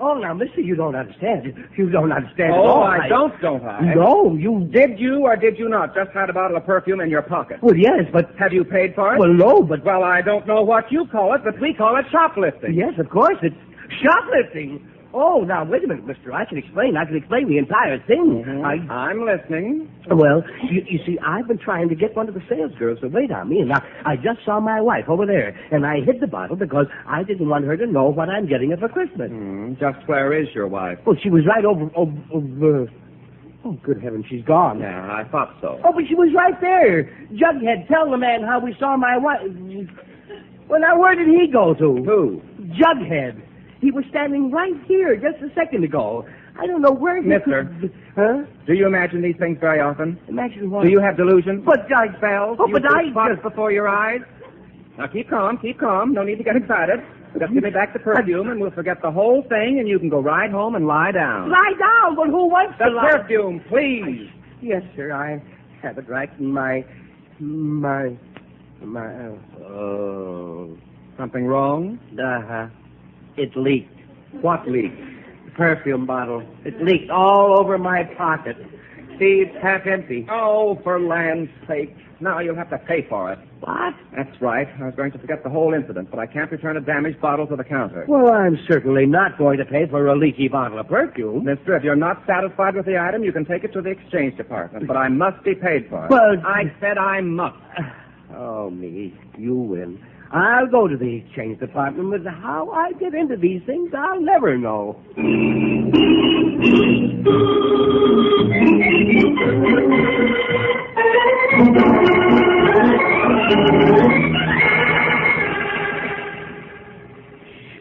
Oh, now, mister, you don't understand. You don't understand at all. I don't I? No, you... Did you or did you not just had a bottle of perfume in your pocket? Well, yes, but... Have you paid for it? Well, no, but... Well, I don't know what you call it, but we call it shoplifting. Yes, of course, it's shoplifting. Oh, now, wait a minute, mister. I can explain the entire thing. Mm-hmm. I'm listening. Well, you see, I've been trying to get one of the sales girls to wait on me, and I just saw my wife over there, and I hid the bottle because I didn't want her to know what I'm getting her for Christmas. Just where is your wife? Well, she was right over... Oh, good heavens, she's gone. Yeah, I thought so. Oh, but she was right there. Jughead, tell the man how we saw my wife. Well, now, where did he go to? Who? Jughead. He was standing right here just a second ago. I don't know where he... Mister. Huh? Do you imagine these things very often? Imagine what? Do you have delusions? But I... Spells? Oh, but I... Spots before your eyes? Now, keep calm. No need to get excited. Just give me back the perfume, and we'll forget the whole thing, and you can go right home and lie down. Lie down? But who wants to lie? The perfume, please. Yes, sir, I have it right in my... Oh. Something wrong? Uh-huh. It leaked. What leaked? The perfume bottle. It leaked all over my pocket. See, it's half empty. Oh, for land's sake. Now you'll have to pay for it. What? That's right. I was going to forget the whole incident, but I can't return a damaged bottle to the counter. Well, I'm certainly not going to pay for a leaky bottle of perfume. Mister, if you're not satisfied with the item, you can take it to the exchange department, but I must be paid for it. Well, I said I must. Oh, me. You win. I'll go to the exchange department, but how I get into these things, I'll never know.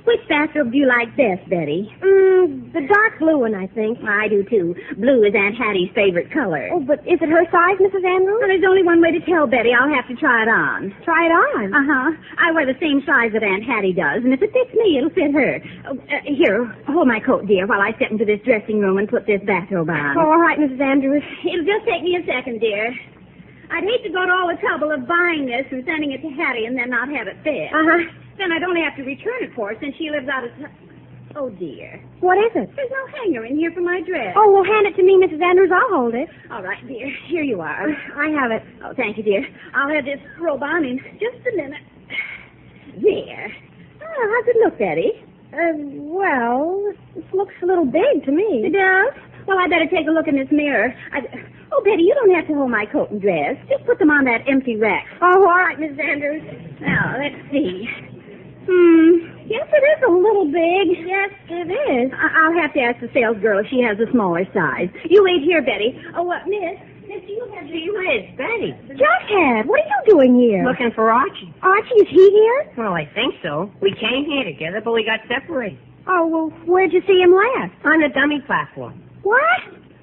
Which bathrobe do you like best, Betty? The dark blue one, I think. I do, too. Blue is Aunt Hattie's favorite color. Oh, but is it her size, Mrs. Andrews? Well, there's only one way to tell, Betty. I'll have to try it on. Try it on? Uh-huh. I wear the same size that Aunt Hattie does, and if it fits me, it'll fit her. Here, hold my coat, dear, while I step into this dressing room and put this bathrobe on. Oh, all right, Mrs. Andrews. It'll just take me a second, dear. I'd hate to go to all the trouble of buying this and sending it to Hattie and then not have it fit. Uh-huh. Then I'd only have to return it for her since she lives out of... Oh, dear. What is it? There's no hanger in here for my dress. Oh, well, hand it to me, Mrs. Andrews. I'll hold it. All right, dear. Here you are. I have it. Oh, thank you, dear. I'll have this robe on in just a minute. There. Oh, how's it look, Betty? Well, it looks a little big to me. It does? Well, I better take a look in this mirror. Oh, Betty, you don't have to hold my coat and dress. Just put them on that empty rack. Oh, all right, Mrs. Andrews. Now, let's see. Yes, it is a little big. Yes, it is. I'll have to ask the sales girl if she has a smaller size. You wait here, Betty. Oh, what, Miss? Miss, do you have... Gee whiz, Betty. Jughead, what are you doing here? Looking for Archie. Archie, is he here? Well, I think so. We came here together, but we got separated. Oh, well, where'd you see him last? On the dummy platform. What?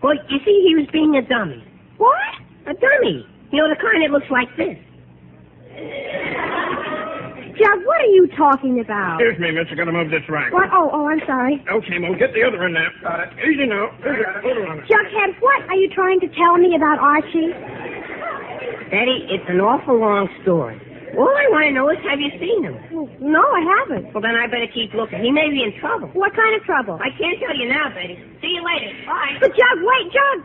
Well, you see, he was being a dummy. What? A dummy. You know, the kind that looks like this. Jug, what are you talking about? Excuse me, miss. I gotta move this rack. What? Oh, I'm sorry. Okay, Mo, get the other in there. Got it. Easy now. Hold on. Jughead, what are you trying to tell me about Archie? Betty, it's an awful long story. All I want to know is, have you seen him? No, I haven't. Well, then I better keep looking. He may be in trouble. What kind of trouble? I can't tell you now, Betty. See you later. Bye. But Jug, wait, Jug.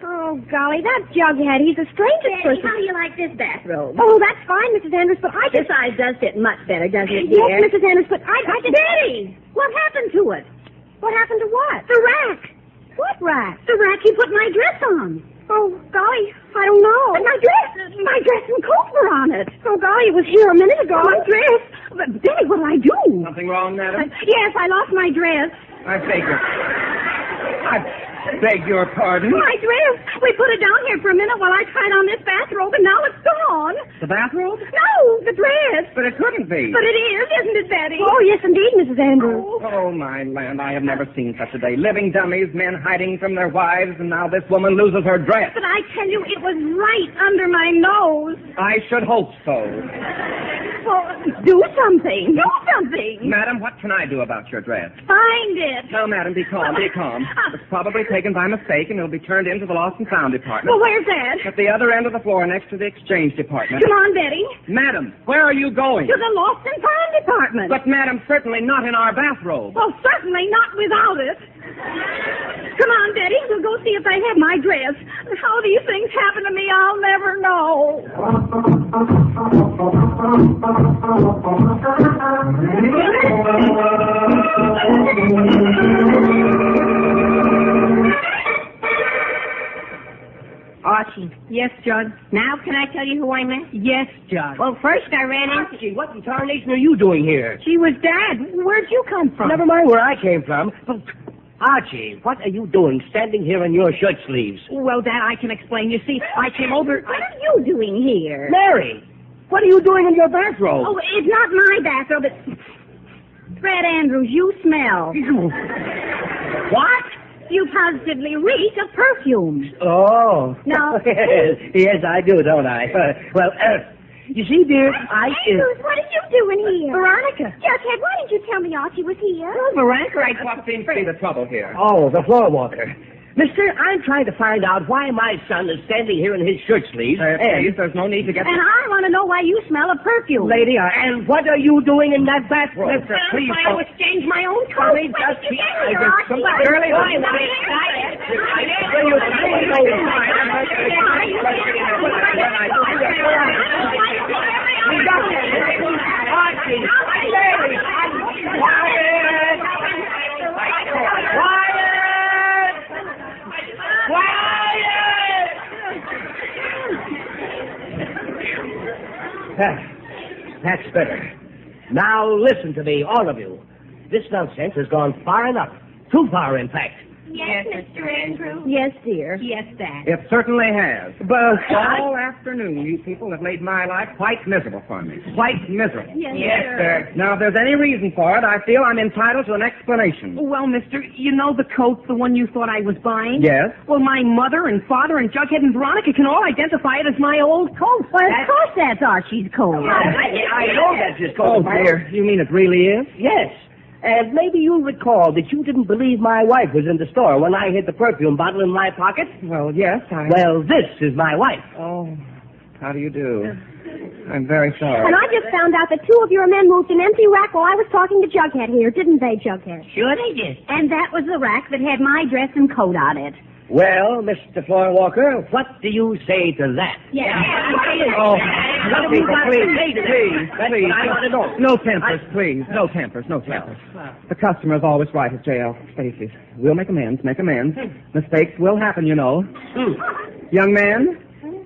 Oh, golly, that Jughead. He's a strangest person. How do you like this bathrobe? Oh, that's fine, Mrs. Andrews, but I just... This size does fit much better, doesn't it, Yes, dear? Mrs. Andrews, but I just... Betty! What happened to it? What happened to what? The rack. What rack? The rack you put my dress on. Oh, golly, I don't know. And my dress and coat were on it. Oh, golly, it was here a minute ago. My dress. But, Betty, what'll I do? Something wrong, madam? Yes, I lost my dress. I beg your pardon? My dress. We put it down here for a minute while I tried on this bathrobe, and now it's gone. The bathrobe? No, the dress. But it couldn't be. But it is, isn't it, Betty? Oh, yes, indeed, Mrs. Andrews. Oh, my land, I have never seen such a day. Living dummies, men hiding from their wives, and now this woman loses her dress. But I tell you, it was right under my nose. I should hope so. Well, do something. Do something. Madam, what can I do about your dress? Find it. No, madam, be calm, be calm. It was probably taken by mistake, and it'll be turned into the Lost and Found department. Well, where's that? At the other end of the floor, next to the exchange department. Come on, Betty. Madam, where are you going? To the Lost and Found department. But, madam, certainly not in our bathrobe. Well, certainly not without it. Come on, Betty. We'll go see if they have my dress. How these things happen to me, I'll never know. Archie. Yes, Judge. Now can I tell you who I met? Yes, Judge. Well, first I ran into... Archie, what in tarnation are you doing here? She was Dad. Where'd you come from? Never mind where I came from. Archie, what are you doing standing here in your shirt sleeves? Well, Dad, I can explain. You see, I came over... What are you doing here? Mary, what are you doing in your bathrobe? Oh, it's not my bathrobe. It's... Fred Andrews, you smell. What? You positively reek of perfume. Oh. No. Yes, I do, don't I? You see, dear, Andrews, what are you doing here? Veronica. Jughead, why didn't you tell me Archie was here? Oh, Veronica, What seems to be the trouble here? Oh, the floor walker. Mister, I'm trying to find out why my son is standing here in his shirt sleeves. Please, there's no need to get... And I want to know why you smell of perfume. Lady, and what are you doing in that bathroom? Mister, please I don't... would change my own coat. Please, Why just did you keep- get here, Archie? Somebody- Shirley, Why wait, not wait. excited? That's better. Now listen to me, all of you. This nonsense has gone far enough. Too far, in fact. Yes, Mr. Andrews. Yes, dear. Yes, Dad. It certainly has. But All afternoon, you people have made my life quite miserable for me. Quite miserable. Yes, sir. Now, if there's any reason for it, I feel I'm entitled to an explanation. Well, mister, you know the coat, the one you thought I was buying? Yes? Well, my mother and father and Jughead and Veronica can all identify it as my old coat. Well, of course that's Archie's coat. I know that's his coat. Oh, dear. You mean it really is? Yes. And maybe you'll recall that you didn't believe my wife was in the store when I hid the perfume bottle in my pocket. Well, yes, Well, this is my wife. Oh, how do you do? I'm very sorry. And I just found out that two of your men moved an empty rack while I was talking to Jughead here, didn't they, Jughead? Sure they did. And that was the rack that had my dress and coat on it. Well, Mr. Floorwalker, what do you say to that? Yeah. Oh, What have you got to say to that? please. I want to know. No tempers, please. No tempers, no tempers. The customer's always right at jail. Stacy, we'll make amends. Mistakes will happen, you know. Young man,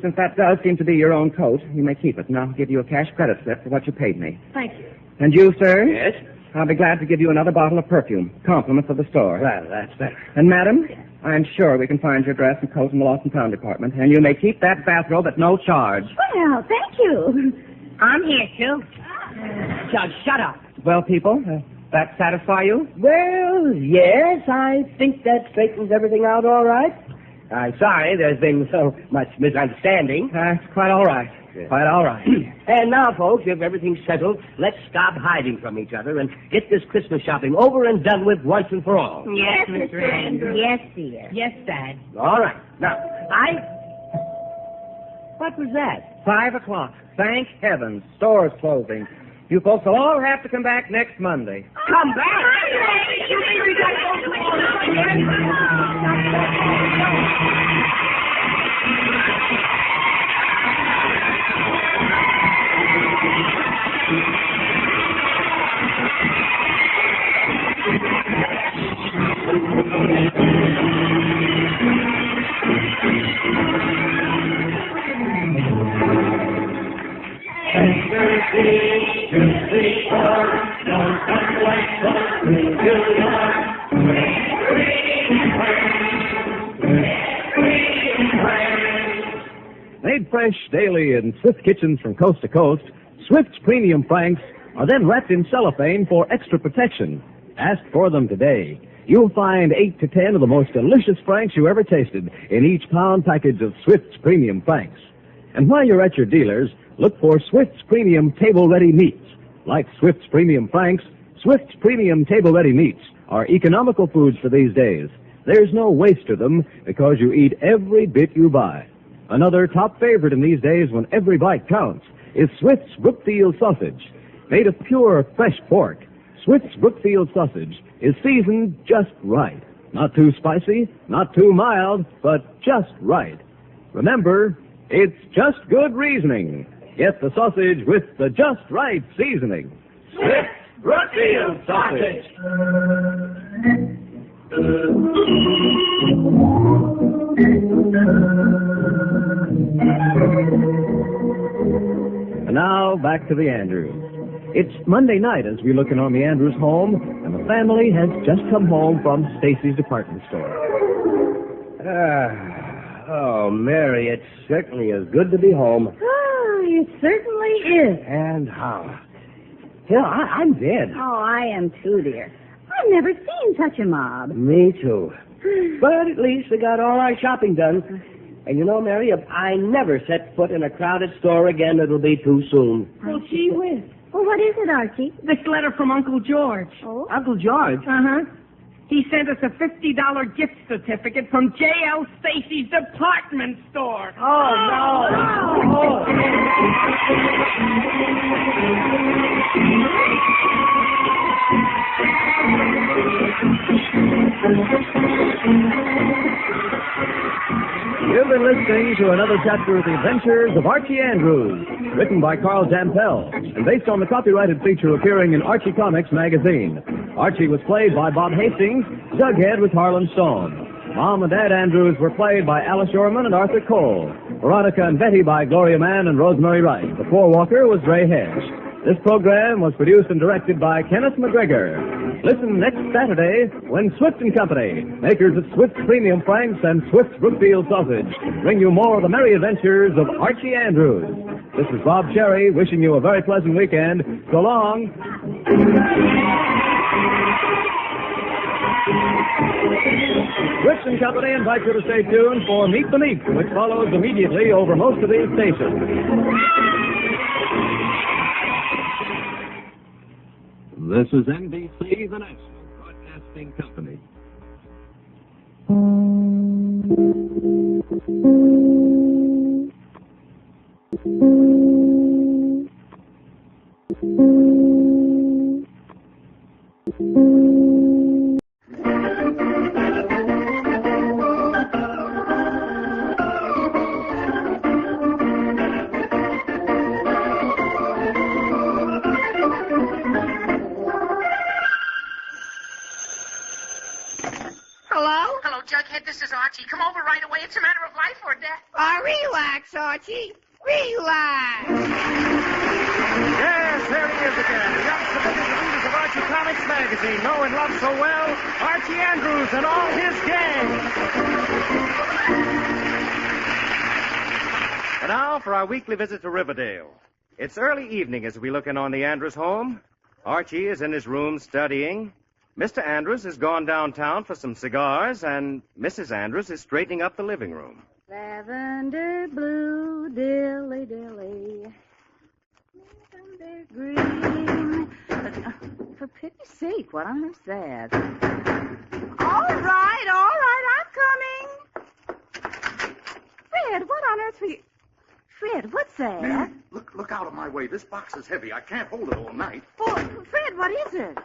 Since that does seem to be your own coat, you may keep it, and I'll give you a cash credit slip for what you paid me. Thank you. And you, sir? Yes? I'll be glad to give you another bottle of perfume. Compliments of the store. Well, that's better. And, madam, I'm sure we can find your dress and coat in the Lost and Found department, and you may keep that bathrobe at no charge. Well, thank you. I'm here, too. Judge, shut up. Well, people, that satisfy you? Well, yes, I think that straightens everything out all right. I'm sorry there's been so much misunderstanding. It's quite all right. Quite all right. And now, folks, if everything's settled, let's stop hiding from each other and get this Christmas shopping over and done with once and for all. Yes, Mr. Andrews. Yes, dear. Yes, Dad. All right. Now, What was that? 5 o'clock. Thank heavens. Store's closing. You folks will all have to come back next Monday. Come back? Made fresh daily in Swift kitchens from coast to coast, Swift's premium franks are then wrapped in cellophane for extra protection. Ask for them today. You'll find 8 to 10 of the most delicious franks you ever tasted in each pound package of Swift's premium franks. And while you're at your dealers, look for Swift's premium table-ready meats. Like Swift's premium franks, Swift's premium table-ready meats are economical foods for these days. There's no waste to them because you eat every bit you buy. Another top favorite in these days when every bite counts is Swift's Brookfield sausage. Made of pure, fresh pork, Swift's Brookfield sausage is seasoned just right. Not too spicy, not too mild, but just right. Remember, it's just good reasoning. Get the sausage with the just right seasoning. Swift's Brookfield sausage. And now, back to the Andrews. It's Monday night as we look in on the Andrews home, and the family has just come home from Stacy's department store. Oh, Mary, it certainly is good to be home. Oh, it certainly is. And how? I'm dead. Oh, I am too, dear. I've never seen such a mob. Me too. But at least we got all our shopping done. And you know, Mary, if I never set foot in a crowded store again, it'll be too soon. Well, gee whiz. Well, what is it, Archie? This letter from Uncle George. Oh? Uncle George? Uh-huh. He sent us a $50 gift certificate from J.L. Stacy's department store. Oh, no. You've been listening to another chapter of the Adventures of Archie Andrews, written by Carl Jampel, and based on the copyrighted feature appearing in Archie Comics magazine. Archie was played by Bob Hastings, Jughead was Harlan Stone. Mom and Dad Andrews were played by Alice Yorman and Arthur Cole. Veronica and Betty by Gloria Mann and Rosemary Wright. The floor walker was Ray Hedge. This program was produced and directed by Kenneth McGregor. Listen next Saturday when Swift & Company, makers of Swift's Premium Franks and Swift's Brookfield Sausage, bring you more of the merry adventures of Archie Andrews. This is Bob Cherry wishing you a very pleasant weekend. So long. Swift & Company invite you to stay tuned for Meet the Meeks, which follows immediately over most of these stations. This is NBC, the National Broadcasting Company. Hello, Jughead. Fred, this is Archie. Come over right away. It's a matter of life or death. Relax, Archie. Relax. Yes, there he is again. The young civilian readers of Archie Comics magazine know and love so well Archie Andrews and all his gang. And now for our weekly visit to Riverdale. It's early evening as we look in on the Andrews home. Archie is in his room studying. Mr. Andrews has gone downtown for some cigars, and Mrs. Andrews is straightening up the living room. Lavender blue, dilly dilly. Lavender green. For pity's sake, what on earth's that? All right, I'm coming. Fred, what on earth were you... Fred, what's that? Mary, look out of my way. This box is heavy. I can't hold it all night. Oh, Fred, what is it?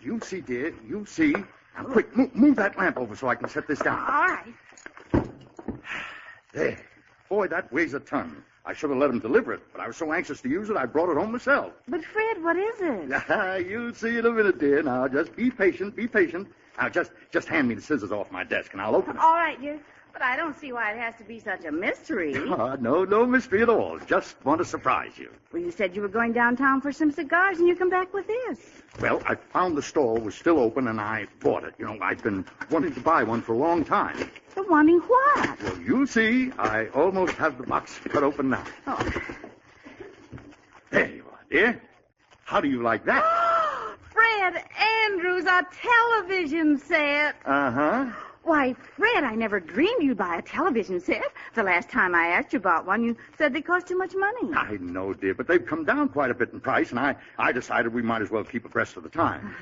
You'll see, dear. You'll see. Now, quick, move that lamp over so I can set this down. All right. There. Boy, that weighs a ton. I should have let him deliver it, but I was so anxious to use it, I brought it home myself. But, Fred, what is it? You'll see in a minute, dear. Now, just be patient, be patient. Now, just hand me the scissors off my desk, and I'll open it. All right, dear. But I don't see why it has to be such a mystery. No mystery at all. Just want to surprise you. Well, you said you were going downtown for some cigars, and you come back with this. Well, I found the store was still open, and I bought it. You know, I've been wanting to buy one for a long time. But wanting what? Well, you'll see. I almost have the box cut open now. Oh. There you are, dear. How do you like that? Fred Andrews, a television set. Uh-huh. Why, Fred, I never dreamed you'd buy a television set. The last time I asked you about one, you said they cost too much money. I know, dear, but they've come down quite a bit in price, and I decided we might as well keep abreast of the time.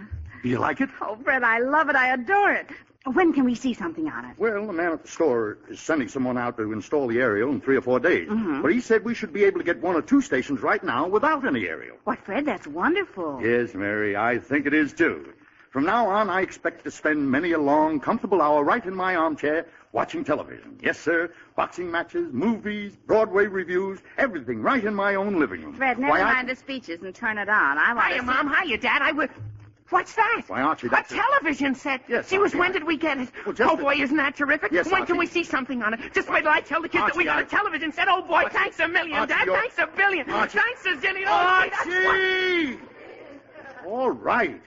Do you like it? Oh, Fred, I love it. I adore it. When can we see something on it? Well, the man at the store is sending someone out to install the aerial in 3 or 4 days. Mm-hmm. But he said we should be able to get 1 or 2 stations right now without any aerial. Why, Fred, that's wonderful. Yes, Mary, I think it is, too. From now on, I expect to spend many a long, comfortable hour right in my armchair watching television. Yes, sir. Boxing matches, movies, Broadway reviews, everything right in my own living room. Fred, never mind the speeches and turn it on. I want Hiya, Mom. Hiya, Dad. What's that? Why, Archie, A that's television set. Yes, Gee whiz, Archie. when did we get it? Well, just oh, boy, isn't that terrific? Yes, when Archie. can we see something on it? Just wait till I tell the kids that we got a television set. Oh, boy, Archie. thanks a million, Archie, Dad. you're- Thanks a billion. Archie. Thanks a zillion. Archie! All right.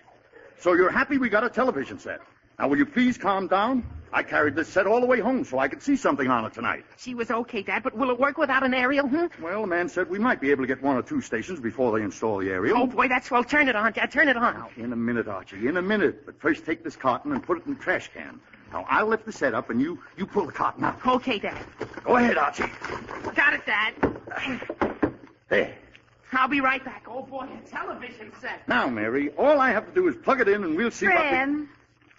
So you're happy we got a television set. Now, will you please calm down? I carried this set all the way home so I could see something on it tonight. She was okay, Dad, but will it work without an aerial, Well, the man said we might be able to get 1 or 2 stations before they install the aerial. Oh, boy, that's swell. Turn it on, Dad. Turn it on. Now, in a minute, Archie, in a minute. But first take this cotton and put it in the trash can. Now, I'll lift the set up and you pull the cotton out. Okay, Dad. Go ahead, Archie. Got it, Dad. There. I'll be right back. Oh, boy, a television set. Now, Mary, all I have to do is plug it in and we'll see Fred,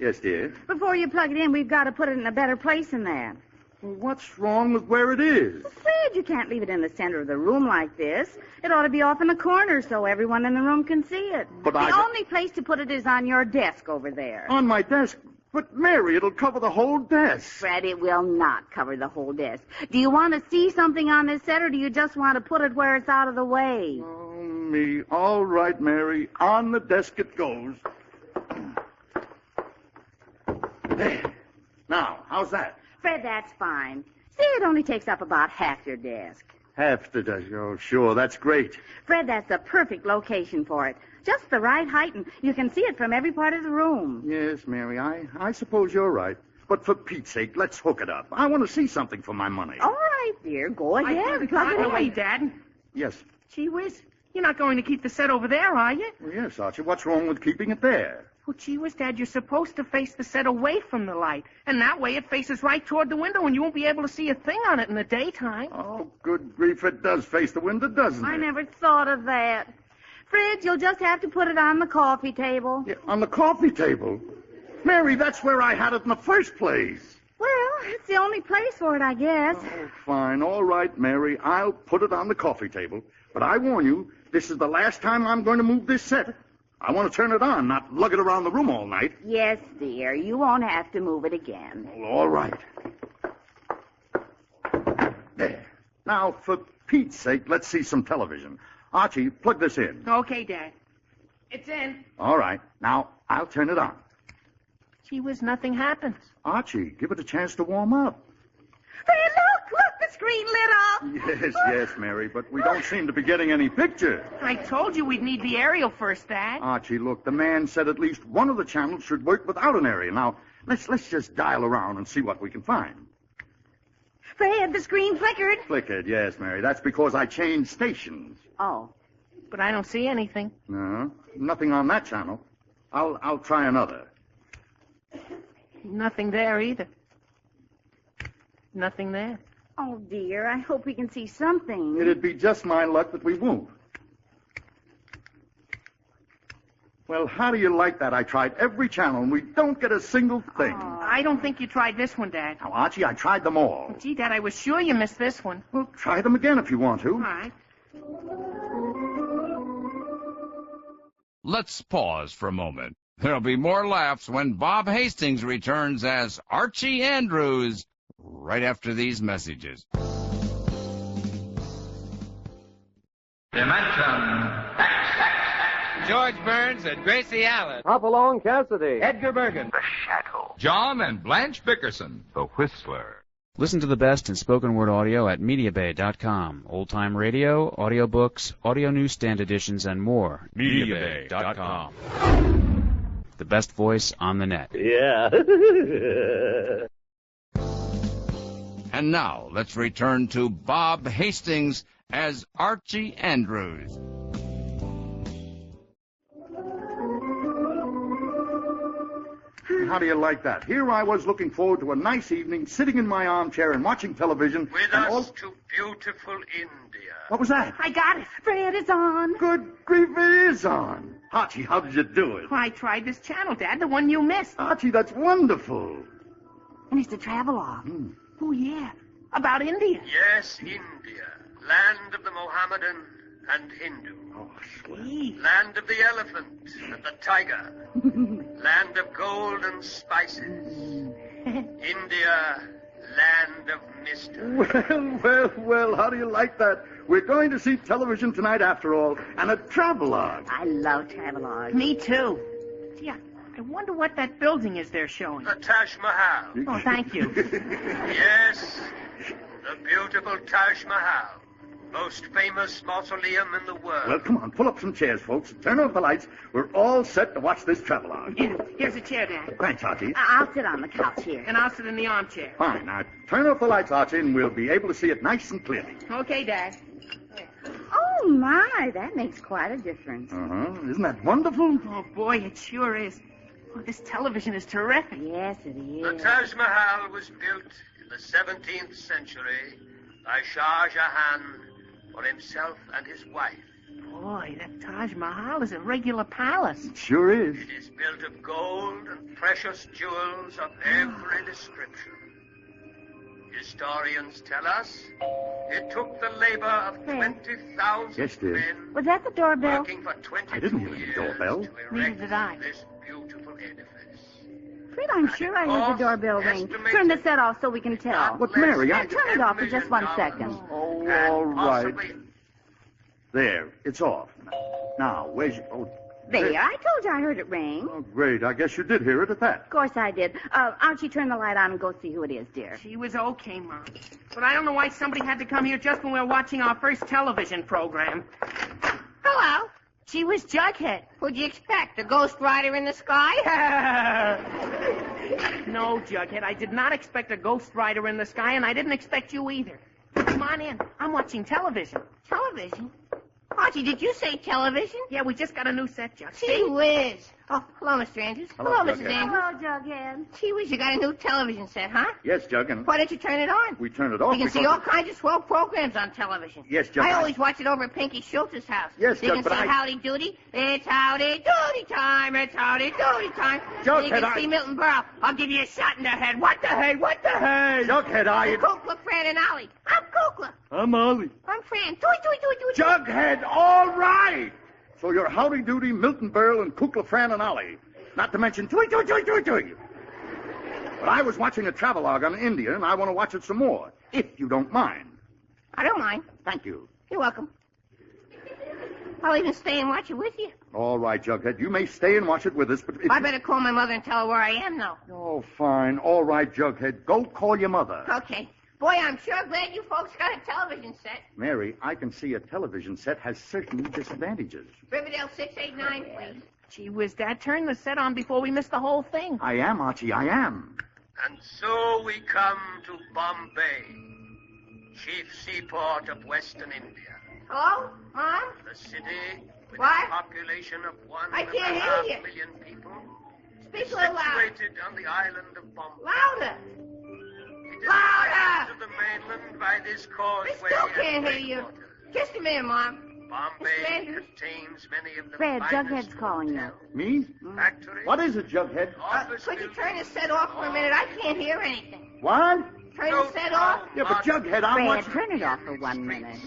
Yes, dear. before you plug it in, we've got to put it in a better place than that. Well, what's wrong with where it is? Fred, you can't leave it in the center of the room like this. It ought to be off in the corner so everyone in the room can see it. But the only place to put it is on your desk over there. On my desk. But, Mary, it'll cover the whole desk. Fred, it will not cover the whole desk. Do you want to see something on this set, or do you just want to put it where it's out of the way? Oh, me. All right, Mary. On the desk it goes. There. Now, how's that? Fred, that's fine. See, it only takes up about half your desk. Half the desk. Oh, sure. That's great. Fred, that's the perfect location for it. Just the right height, and you can see it from every part of the room. Yes, Mary, I suppose you're right. But for Pete's sake, let's hook it up. I want to see something for my money. All right, dear. Go ahead. Plug it away, in. Dad. Yes. Gee whiz, you're not going to keep the set over there, are you? Well, yes, Archie. What's wrong with keeping it there? Well, gee whiz, Dad, you're supposed to face the set away from the light. And that way it faces right toward the window, and you won't be able to see a thing on it in the daytime. Oh, good grief, it does face the window, doesn't it? I never thought of that. Fred, you'll just have to put it on the coffee table. Yeah, on the coffee table? Mary, that's where I had it in the first place. Well, it's the only place for it, I guess. Oh, fine. All right, Mary. I'll put it on the coffee table. But I warn you, this is the last time I'm going to move this set. I want to turn it on, not lug it around the room all night. Yes, dear. You won't have to move it again. Well, all right. There. Now, for Pete's sake, let's see some television. Archie, plug this in. Okay, Dad. It's in. All right. Now, I'll turn it on. Gee whiz, nothing happens. Archie, give it a chance to warm up. Fred, look, the screen lit up. Yes, Mary, but we don't seem to be getting any picture. I told you we'd need the aerial first, Dad. Archie, look, the man said at least one of the channels should work without an aerial. Now, let's just dial around and see what we can find. Fred, the screen flickered. Flickered, yes, Mary. That's because I changed stations. Oh. But I don't see anything. No, nothing on that channel. I'll try another. Nothing there either. Nothing there. Oh, dear, I hope we can see something. It'd be just my luck that we won't. Well, how do you like that? I tried every channel, and we don't get a single thing. I don't think you tried this one, Dad. Now, Archie, I tried them all. Gee, Dad, I was sure you missed this one. Well, try them again if you want to. All right. Let's pause for a moment. There'll be more laughs when Bob Hastings returns as Archie Andrews right after these messages. Dimension X. George Burns and Gracie Allen. Hopalong Cassidy. Edgar Bergen. The Shadow. John and Blanche Bickerson. The Whistler. Listen to the best in spoken word audio at MediaBay.com. Old-time radio, audiobooks, audio newsstand editions, and more. MediaBay.com. The best voice on the net. Yeah. And now, let's return to Bob Hastings as Archie Andrews. How do you like that? Here I was looking forward to a nice evening, sitting in my armchair and watching television. With us to beautiful India. What was that? I got it. Fred, it's on. Good grief, it is on. Archie, how did you do it? I tried this channel, Dad, the one you missed. Archie, that's wonderful. And it's the travelogue. Oh, yeah. About India. Yes, India. Land of the Mohammedan and Hindu. Oh, sweet. Land of the elephant and the tiger. Land of gold and spices. India, land of mystery. Well, how do you like that? We're going to see television tonight after all, and a travelogue. I love travelogues. Me too. Gee, I wonder what that building is they're showing. The Taj Mahal. Oh, thank you. Yes, the beautiful Taj Mahal. Most famous mausoleum in the world. Well, come on, pull up some chairs, folks. Turn off the lights. We're all set to watch this travelogue. Here's a chair, Dad. Thanks, Archie. I'll sit on the couch here. And I'll sit in the armchair. Fine. Now, turn off the lights, Archie, and we'll be able to see it nice and clearly. Okay, Dad. Oh, my, that makes quite a difference. Isn't that wonderful? Oh, boy, it sure is. Oh, this television is terrific. Yes, it is. The Taj Mahal was built in the 17th century by Shah Jahan for himself and his wife. Boy, that Taj Mahal is a regular palace. It sure is. It is built of gold and precious jewels of every description. Historians tell us it took the labor of 20,000 Yes, dear. men Was that the doorbell? working for 22 I didn't hear any doorbell. Neither did I. this beautiful edifice. Fred, I'm sure I heard the doorbell ring. Turn the set off so we can tell. But, Mary, Turn it off for just 1 second. Oh, all right. There, it's off. Now, where's your... Oh, There, I told you I heard it ring. Oh, great. I guess you did hear it at that. Of course I did. Archie, turn the light on and go see who it is, dear. She was okay, Mom. But I don't know why somebody had to come here just when we were watching our first television program. Hello. She was Jughead. What'd you expect? A ghost rider in the sky? No, Jughead, I did not expect a ghost rider in the sky, and I didn't expect you either. Come on in. I'm watching television. Television? Archie, did you say television? Yeah, we just got a new set, Jug. Gee whiz. Oh, hello, Mr. Andrews. Hello, Mrs. Jughead. Andrews. Hello, Jughead. Gee whiz, you got a new television set, huh? Yes, Jug, and Why don't you turn it on? we turn it off. You can see because- all kinds of swell programs on television. Yes, Jug. I always watch it over at Pinky Schultz's house. Yes, You Jug, can but see I- Howdy Doody. It's Howdy Doody time. It's Howdy Doody time. Jughead, You can I- see Milton Berle. I'll give you a shot in the head. What the head? What the head? Jughead, Kukla, Fran, and Ollie. I'm Kukla. I'm Ollie. I'm Fran. Toy. Jughead, all right! So you're Howdy Doody, Milton Berle, and Kukla, Fran, and Ollie. Not to mention Toy. But I was watching a travelogue on India, and I want to watch it some more, if you don't mind. I don't mind. Thank you. You're welcome. I'll even stay and watch it with you. All right, Jughead. You may stay and watch it with us, but... I better call my mother and tell her where I am, though. Oh, fine. All right, Jughead. Go call your mother. Okay. Boy, I'm sure glad you folks got a television set. Mary, I can see a television set has certain disadvantages. Riverdale 689, please. Gee whiz, Dad, turn the set on before we miss the whole thing. I am, Archie, I am. And so we come to Bombay, chief seaport of Western India. Hello? Mom? The city with What? a population of I can't hear 1.5 you. million people. Speak a little loud. Situated on the island of Bombay. Louder. It is Louder. to the mainland by this causeway. I still can't and hear you. breakwaters. Just a minute, Mom. Bombay contains many of the Fred, finest Jughead's calling you. Me? factories. What is it, Jughead? Could you turn the set off for a minute? I can't hear anything. What? Turn the set off? Yeah, but Jughead, I'm Fred, watching... turn it off for 1 minute.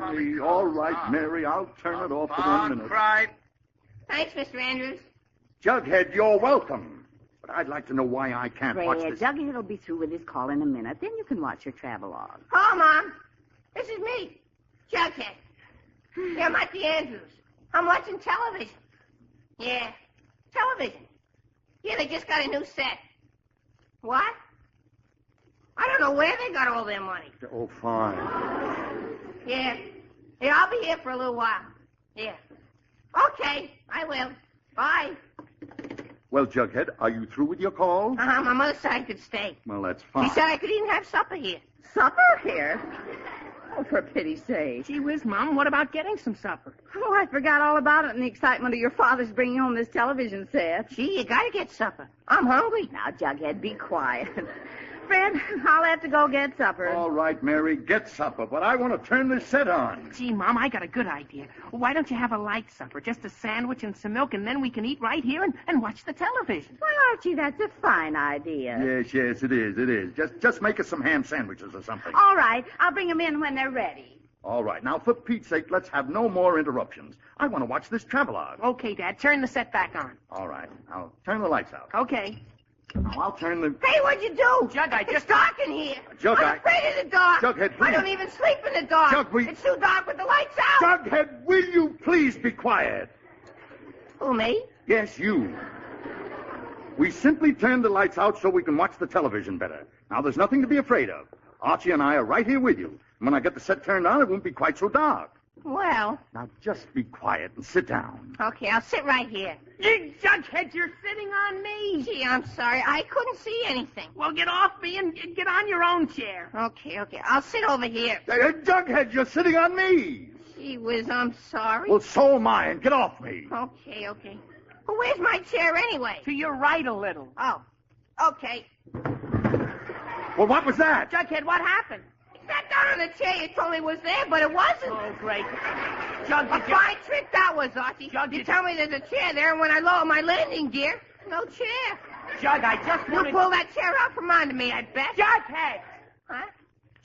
Oh, me. All right, Mary, I'll turn it off for 1 minute. Thanks, Mr. Andrews. Jughead, you're welcome. But I'd like to know why I can't watch Fred, this. Jughead will be through with his call in a minute. Then you can watch your travelogue. Hello, Mom. This is me, Jughead. Yeah, might be Andrews. I'm watching television. Yeah, television. Yeah, they just got a new set. What? I don't know where they got all their money. Oh, fine. Yeah. Yeah, I'll be here for a little while. Yeah. Okay, I will. Bye. Well, Jughead, are you through with your call? My mother said I could stay. Well, that's fine. She said I could even have supper here. Supper here? Oh, for pity's sake. Gee whiz, Mom, what about getting some supper? Oh, I forgot all about it in the excitement of your father's bringing home this television set. Gee, you gotta get supper. I'm hungry. Now, Jughead, be quiet. Fred, I'll have to go get supper. All right, Mary, get supper, but I want to turn this set on. Gee, Mom, I got a good idea. Why don't you have a light supper, just a sandwich and some milk, and then we can eat right here and watch the television. Well, Archie, that's a fine idea. Yes, it is. Just make us some ham sandwiches or something. All right, I'll bring them in when they're ready. All right, now, for Pete's sake, let's have no more interruptions. I want to watch this travelogue. Okay, Dad, turn the set back on. All right, I'll turn the lights out. Okay. Now, I'll turn the... Hey, what'd you do? Jug, It's dark in here. Jug, I'm afraid of the dark. Jughead, please. I don't even sleep in the dark. Jug, It's too dark with the lights out. Jughead, will you please be quiet? Who, me? Yes, you. We simply turned the lights out so we can watch the television better. Now, there's nothing to be afraid of. Archie and I are right here with you. And when I get the set turned on, it won't be quite so dark. Well. Now, just be quiet and sit down. Okay, I'll sit right here. You Jughead, you're sitting on me. Gee, I'm sorry. I couldn't see anything. Well, get off me and get on your own chair. Okay. I'll sit over here. Jughead, you're sitting on me. Gee whiz, I'm sorry. Well, so am I, and get off me. Okay. Well, where's my chair anyway? To your right a little. Oh, okay. Well, what was that? Jughead, what happened? Sat down on the chair. You told me it was there, but it wasn't. Oh, great. A fine trick that was, Archie. You tell me there's a chair there, and when I lower my landing gear, no chair. Jug, I just wanted... You pull that chair out from under me, I bet. Jughead! Huh?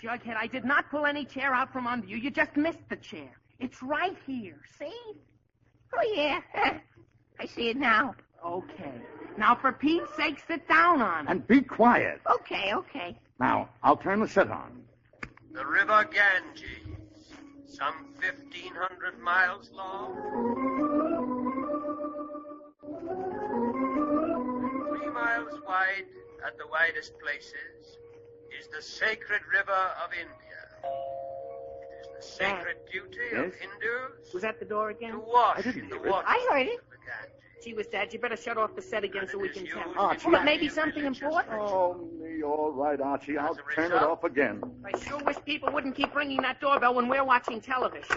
Jughead, I did not pull any chair out from under you. You just missed the chair. It's right here. See? Oh, yeah. I see it now. Okay. Now, for Pete's sake, sit down on it. And be quiet. Okay. Now, I'll turn the set on. The river Ganges, some 1,500 miles long. 3 miles wide at the widest places is the sacred river of India. It is the sacred duty of Hindus Was that the door again? to wash in the waters I heard it. of the Ganges. Gee whiz, Dad, you better shut off the set again so we can tell. Archie. Well, it may be something important. Oh, me, all right, Archie. I'll turn it off again. I sure wish people wouldn't keep ringing that doorbell when we're watching television.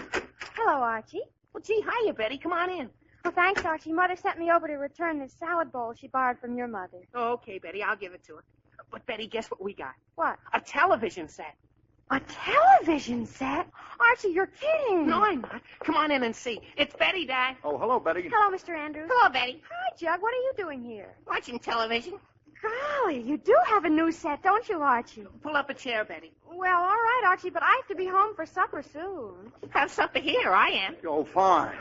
Hello, Archie. Well, gee, hiya, Betty. Come on in. Well, thanks, Archie. Mother sent me over to return this salad bowl she borrowed from your mother. Oh, okay, Betty. I'll give it to her. But, Betty, guess what we got? What? A television set. A television set? Archie, you're kidding. No, I'm not. Come on in and see. It's Betty, Dad. Oh, hello, Betty. Hello, Mr. Andrews. Hello, Betty. Hi, Jug. What are you doing here? Watching television. Golly, you do have a new set, don't you, Archie? Pull up a chair, Betty. Well, all right, Archie, but I have to be home for supper soon. Have supper here. I am. Oh, fine.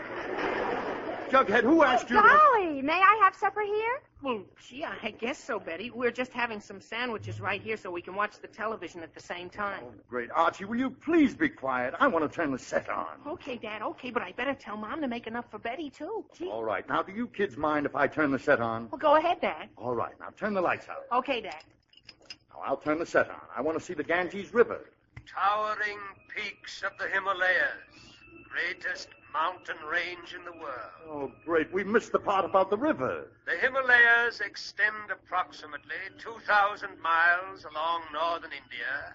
Jughead, who asked you to... Golly, may I have supper here? Well, gee, I guess so, Betty. We're just having some sandwiches right here so we can watch the television at the same time. Oh, great. Archie, will you please be quiet? I want to turn the set on. Okay, Dad, okay, but I better tell Mom to make enough for Betty, too. Gee. All right. Now, do you kids mind if I turn the set on? Well, go ahead, Dad. All right. Now, turn the lights out. Okay, Dad. Now, I'll turn the set on. I want to see the Ganges River. Towering peaks of the Himalayas. Greatest mountain range in the world. Oh, great. We missed the part about the river. The Himalayas extend approximately 2,000 miles along northern India.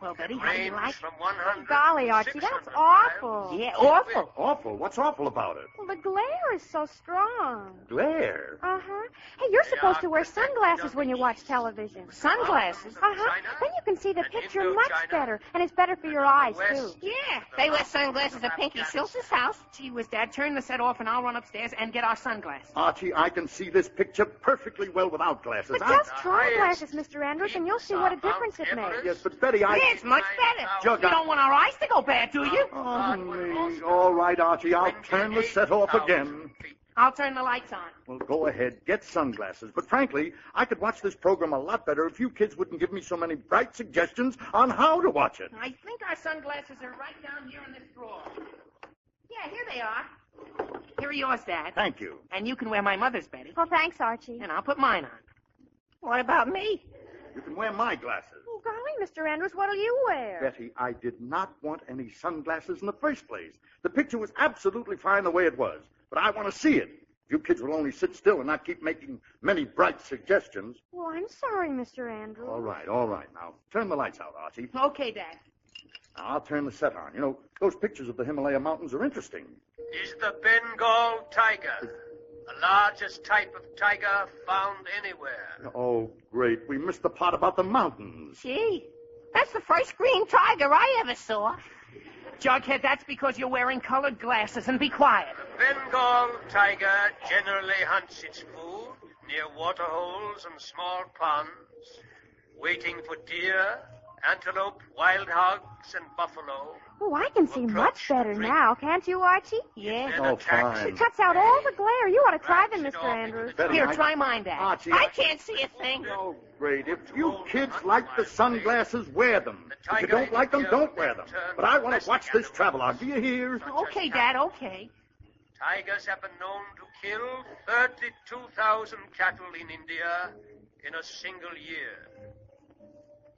Well, Betty, how do you Range like from 100 Golly, to Archie, that's 600 awful. Yeah, awful. Awful? What's awful about it? Well, the glare is so strong. Glare. Uh-huh. Hey, you're supposed to wear sunglasses when you watch television. Sunglasses? Uh-huh. Then you can see the picture much better, and it's better for your eyes, too. Yeah, they wear sunglasses at Pinky Schultz's house. Gee whiz, Dad, turn the set off and I'll run upstairs and get our sunglasses. Archie, I can see this picture perfectly well without glasses. But just try glasses, Mr. Andrews, and you'll see what a difference it makes. Yes, but Betty, It's much better. You don't want our eyes to go bad, do you? Oh, me. All right, Archie, I'll turn the set off again. I'll turn the lights on. Well, go ahead, get sunglasses. But frankly, I could watch this program a lot better if you kids wouldn't give me so many bright suggestions on how to watch it. I think our sunglasses are right down here in this drawer. Yeah, here they are. Here are yours, Dad. Thank you. And you can wear my mother's, Betty. Well, thanks, Archie. And I'll put mine on. What about me? You can wear my glasses. Oh, golly, Mr. Andrews, what'll you wear? Betty, I did not want any sunglasses in the first place. The picture was absolutely fine the way it was, but I want to see it. You kids will only sit still and not keep making many bright suggestions. Oh, I'm sorry, Mr. Andrews. All right, all right. Now, turn the lights out, Archie. Okay, Dad. Now, I'll turn the set on. You know, those pictures of the Himalaya mountains are interesting. Is the Bengal tiger. The largest type of tiger found anywhere. Oh, great. We missed the part about the mountains. Gee, that's the first green tiger I ever saw. Jughead, that's because you're wearing colored glasses, and be quiet. The Bengal tiger generally hunts its food near waterholes and small ponds, waiting for deer, antelope, wild hogs, and buffalo. Oh, I can see much better now, can't you, Archie? Yeah. Oh, fine. It cuts out all the glare. You ought to try them, Mr. Andrews. Betty, Here, try mine, Dad. Archie, I can't see a thing. Oh, great. If you kids like the sunglasses, wear them. If you don't like them, don't wear them. But I want to watch this travelogue. Do you hear? Okay, Dad, okay. Tigers have been known to kill 32,000 cattle in India in a single year.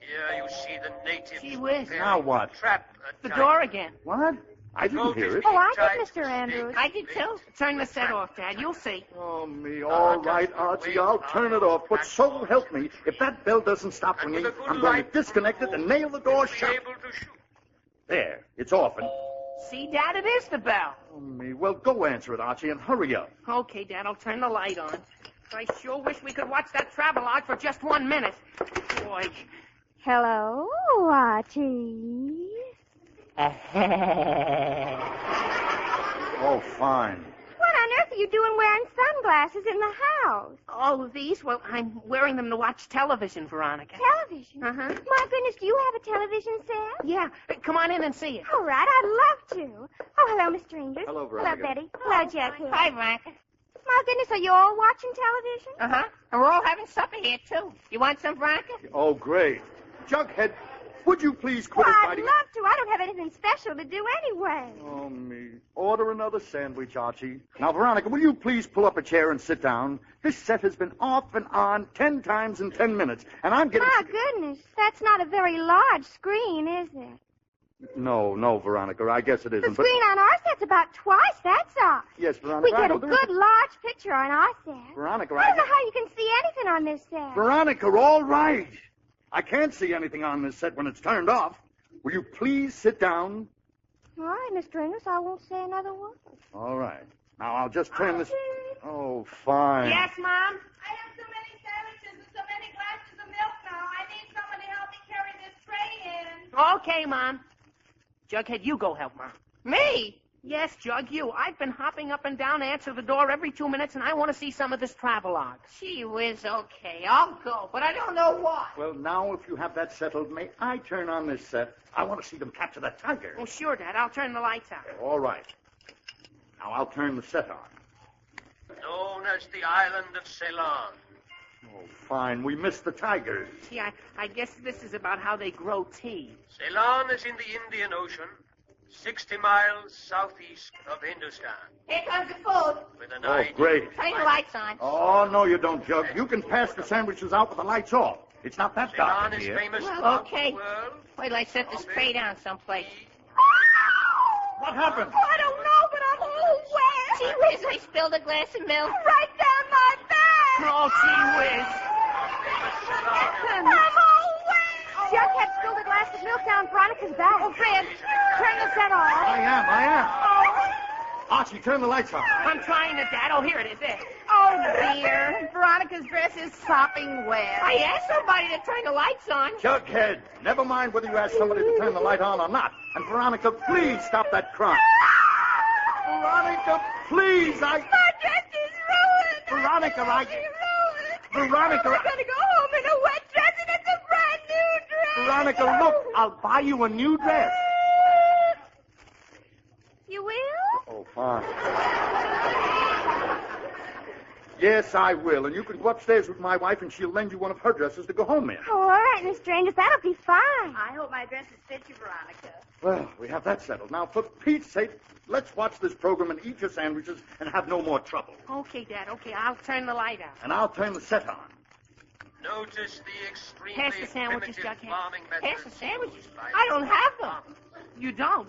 Here you see the natives. Gee whiz. Now what? Trap a The tiger. door again. What? I didn't hear it. Oh, I did, Mr. Andrews. I did, too. Turn the set off, Dad. You'll see. Oh, me. All right, Archie, I'll turn it off. But so help me, if that bell doesn't stop ringing, I'm going to disconnect it and nail the door shut. There, it's off. And... See, Dad, it is the bell. Oh, me. Well, go answer it, Archie, and hurry up. Okay, Dad, I'll turn the light on. I sure wish we could watch that travelogue for just 1 minute. Boy. Hello, Archie. Oh, fine. What on earth are you doing wearing sunglasses in the house? Oh, these? Well, I'm wearing them to watch television, Veronica. Television? Uh-huh. My goodness, do you have a television set? Yeah. Come on in and see it. All right, I'd love to. Oh, hello, Mr. Andrews. Hello, Veronica. Hello, Betty. Hello, Jughead. Hi, Veronica. My goodness, are you all watching television? Uh-huh. And we're all having supper here, too. You want some, Veronica? Oh, great. Jughead, would you please quit Well, I'd fighting? love to. I don't have anything special to do anyway. Oh, me. Order another sandwich, Archie. Now, Veronica, will you please pull up a chair and sit down? This set has been off and on 10 times in 10 minutes, and I'm getting... My goodness, that's not a very large screen, is it? No, Veronica, I guess it isn't. The screen on our set's about twice that size. Yes, Veronica. We get I a know good large picture on our set. Veronica, I don't know how you can see anything on this set. Veronica, all right. I can't see anything on this set when it's turned off. Will you please sit down? All right, Mr. Andrews, I won't say another word. All right. Now, I'll just turn this... Oh, fine. Yes, Mom? I have so many sandwiches and so many glasses of milk now. I need someone to help me carry this tray in. Okay, Mom. Jughead, you go help Mom. Me? Yes, Jug, you. I've been hopping up and down to answer the door every 2 minutes, and I want to see some of this travelogue. Gee whiz, okay. I'll go, but I don't know what. Well, now, if you have that settled, may I turn on this set? I want to see them capture that tiger. Oh, sure, Dad. I'll turn the lights out. All right. Now, I'll turn the set on. known as the island of Ceylon. Oh, fine. We missed the tigers. Gee, I guess this is about how they grow tea. Ceylon is in the Indian Ocean, 60 miles southeast of Hindustan. Here comes the food. With an Oh, great. Turn the lights on. Oh, no, you don't, Jug. You can pass the sandwiches out with the lights off. It's not that dark Ceylon in is here. famous Well, okay. Wait till I set this tray down someplace. What happened? Oh, I don't know, but I'm all wet. Gee whiz, I spilled a glass of milk. Right down my back. Oh, gee whiz. I'm all wet. Jughead spilled a glass of milk down Veronica's back. Oh, Fred, turn the set on. I am. Archie, turn the lights on. I'm trying to, Dad. Oh, here it is. There. Oh, dear. Veronica's dress is sopping wet. I asked somebody to turn the lights on. Jughead, never mind whether you ask somebody to turn the light on or not. And Veronica, please stop that crying. Veronica, please, My dress is ruined. Veronica, Veronica, I'm going to go home in a wet dress, and it's a brand new dress. Veronica, look, I'll buy you a new dress. You will? Oh, fine. Yes, I will. And you can go upstairs with my wife, and she'll lend you one of her dresses to go home in. Oh, all right, Mr. Angus. That'll be fine. I hope my dresses fit you, Veronica. Well, we have that settled. Now, for Pete's sake, let's watch this program and eat your sandwiches and have no more trouble. Okay, Dad. Okay, I'll turn the light out. And I'll turn the set on. Notice the extremely Pass the sandwiches, primitive Jughead. bombing Pass methods the sandwiches? used by I don't have them. You don't?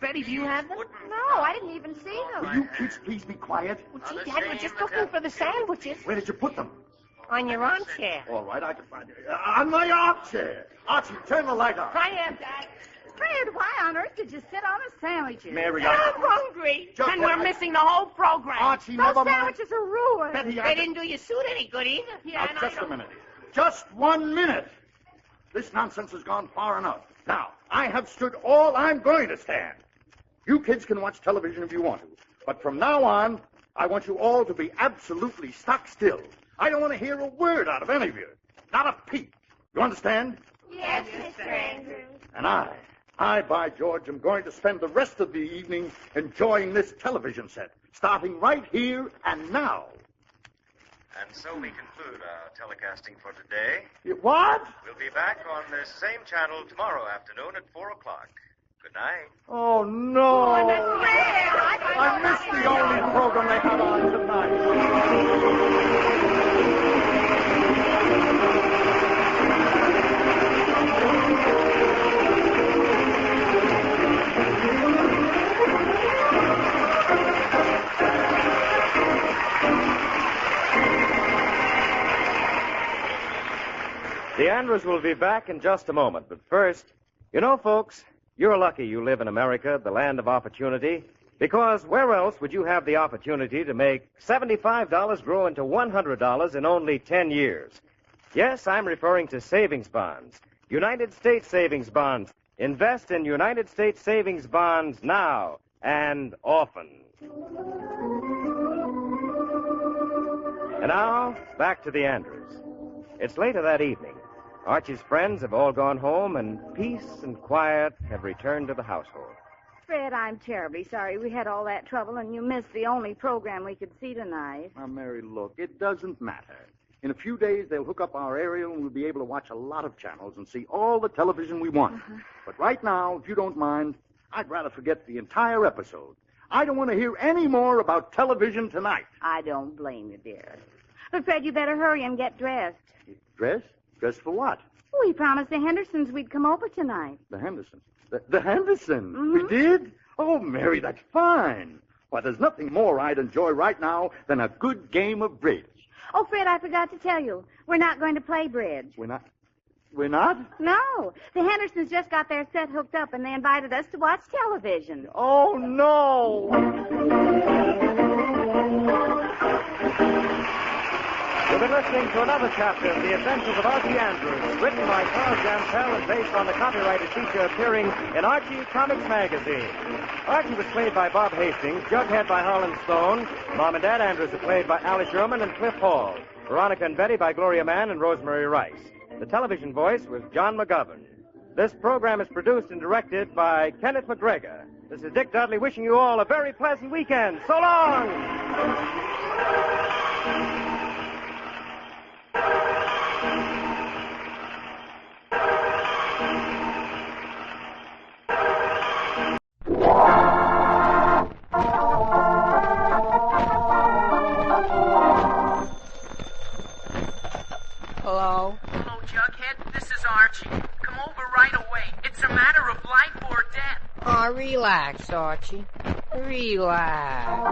Betty, do you have them? No, I didn't even see them. Will you kids please be quiet? Well, gee, Dad, we're just looking for the sandwiches. Where did you put them? On your armchair. All right, I can find it. On my armchair. Archie, turn the light on. I am, Dad. Fred, why on earth did you sit on a sandwich? Mary, I'm hungry. Just And we're missing the whole program. Archie, Those never mind. sandwiches are ruined. Betty, They didn't do your suit any good either. Now, just a minute. Just 1 minute. This nonsense has gone far enough. Now, I have stood all I'm going to stand. You kids can watch television if you want to. But from now on, I want you all to be absolutely stock still. I don't want to hear a word out of any of you. Not a peep. You understand? Yes, Mr. Andrews. And I, by George, am going to spend the rest of the evening enjoying this television set, starting right here and now. And so we conclude our telecasting for today. What? We'll be back on this same channel tomorrow afternoon at 4 o'clock. Good night. Oh, no. I missed the only program they had on tonight. The Andrews will be back in just a moment. But first, you know, folks, you're lucky you live in America, the land of opportunity, because where else would you have the opportunity to make $75 grow into $100 in only 10 years? Yes, I'm referring to savings bonds. United States savings bonds. Invest in United States savings bonds now and often. And now, back to the Andrews. It's later that evening. Archie's friends have all gone home, and peace and quiet have returned to the household. Fred, I'm terribly sorry we had all that trouble and you missed the only program we could see tonight. Now, Mary, look, it doesn't matter. In a few days, they'll hook up our aerial, and we'll be able to watch a lot of channels and see all the television we want. But right now, if you don't mind, I'd rather forget the entire episode. I don't want to hear any more about television tonight. I don't blame you, dear. But, Fred, you better hurry and get dressed. Dress? Dress for what? We promised the Hendersons we'd come over tonight. The Hendersons? The Hendersons? We did? Oh, Mary, that's fine. Why, there's nothing more I'd enjoy right now than a good game of bridge. Oh, Fred, I forgot to tell you. We're not going to play bridge. We're not? No. The Hendersons just got their set hooked up, and they invited us to watch television. Oh, no. You've been listening to another chapter of The Adventures of Archie Andrews, written by Charles Jantel and based on the copyrighted feature appearing in Archie Comics magazine. Archie was played by Bob Hastings, Jughead by Harlan Stone, Mom and Dad Andrews are played by Alice Sherman and Cliff Hall, Veronica and Betty by Gloria Mann and Rosemary Rice. The television voice was John McGovern. This program is produced and directed by Kenneth McGregor. This is Dick Dudley wishing you all a very pleasant weekend. So long! Hello? Hello, Jughead. This is Archie. Come over right away. It's a matter of life or death. Oh, relax, Archie. Relax.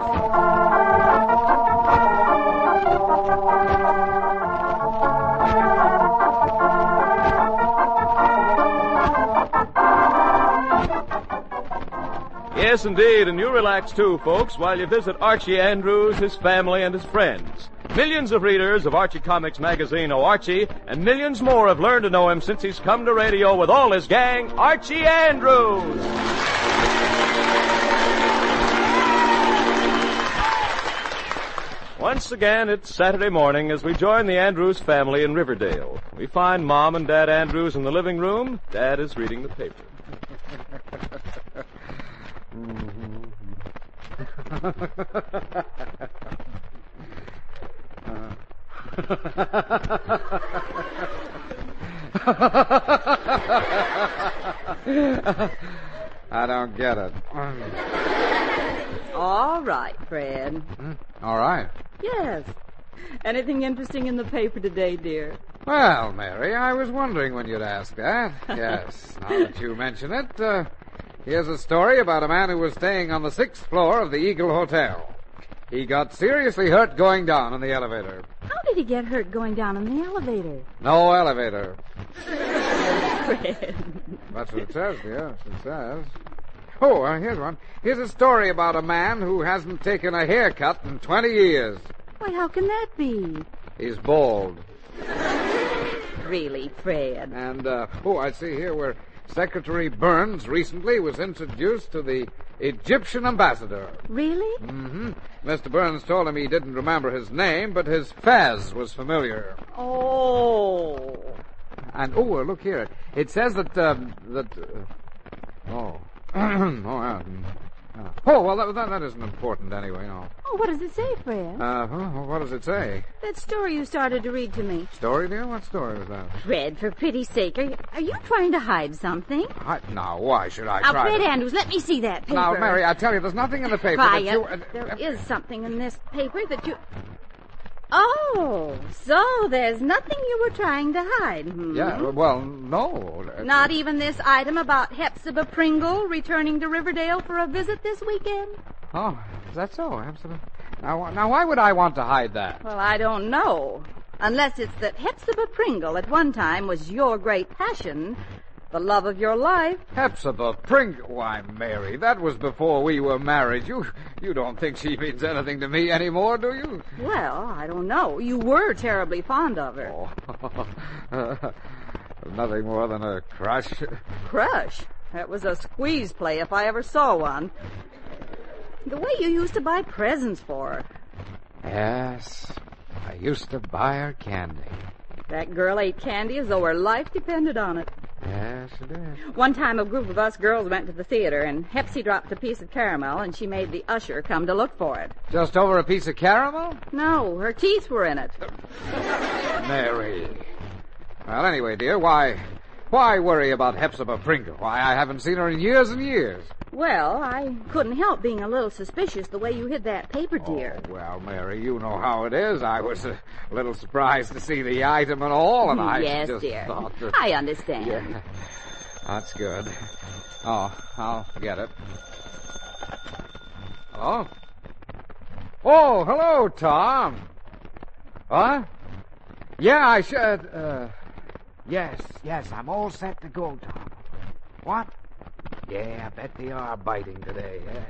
Yes, indeed, and you relax too, folks, while you visit Archie Andrews, his family, and his friends. Millions of readers of Archie Comics magazine know Archie, and millions more have learned to know him since he's come to radio with all his gang, Archie Andrews. Once again, it's Saturday morning as we join the Andrews family in Riverdale. We find Mom and Dad Andrews in the living room. Dad is reading the paper. I don't get it. All right, Fred. All right. Yes. Anything interesting in the paper today, dear? Well, Mary, I was wondering when you'd ask that. Yes, now that you mention it, here's a story about a man who was staying on the 6th floor of the Eagle Hotel. He got seriously hurt going down in the elevator. How did he get hurt going down in the elevator? No elevator. Fred. That's what it says, yes, it says. Oh, here's one. Here's a story about a man who hasn't taken a haircut in 20 years. Why, how can that be? He's bald. Really, Fred? And, I see here where Secretary Burns recently was introduced to the Egyptian ambassador. Really? Mm-hmm. Mr. Burns told him he didn't remember his name, but his fez was familiar. Oh. And, look here. It says that. That isn't important anyway, no. Oh, what does it say, Fred? What does it say? That story you started to read to me. Story, dear? What story was that? Fred, for pity's sake, are you trying to hide something? Now, why should I Now, try Fred to... Andrews, let me see that paper. Now, Mary, I tell you, there's nothing in the paper Quiet. that you... There is something in this paper that you... Oh, so there's nothing you were trying to hide, Yeah, well, no. Not even this item about Hepzibah Pringle returning to Riverdale for a visit this weekend? Oh, is that so, Hepzibah? Now, why would I want to hide that? Well, I don't know. Unless it's that Hepzibah Pringle at one time was your great passion, the love of your life. Hepzibah Pringle? Why, Mary, that was before we were married. You don't think she means anything to me anymore, do you? Well, I don't know. You were terribly fond of her. Oh. Nothing more than a crush. Crush? That was a squeeze play if I ever saw one. The way you used to buy presents for her. Yes, I used to buy her candy. That girl ate candy as though her life depended on it. Yes, it is. One time a group of us girls went to the theater, and Hepsy dropped a piece of caramel, and she made the usher come to look for it. Just over a piece of caramel? No, her teeth were in it. Mary. Well, anyway, dear, why worry about Hepzibah Pringle? Why, I haven't seen her in years and years. Well, I couldn't help being a little suspicious the way you hid that paper, dear. Oh, well, Mary, you know how it is. I was a little surprised to see the item and all, and I yes, just dear. thought that... I understand. Yeah, that's good. Oh, I'll get it. Hello? Oh, hello, Tom. What? Yeah, I should, Yes, I'm all set to go, Tom. What? Yeah, I bet they are biting today, yeah.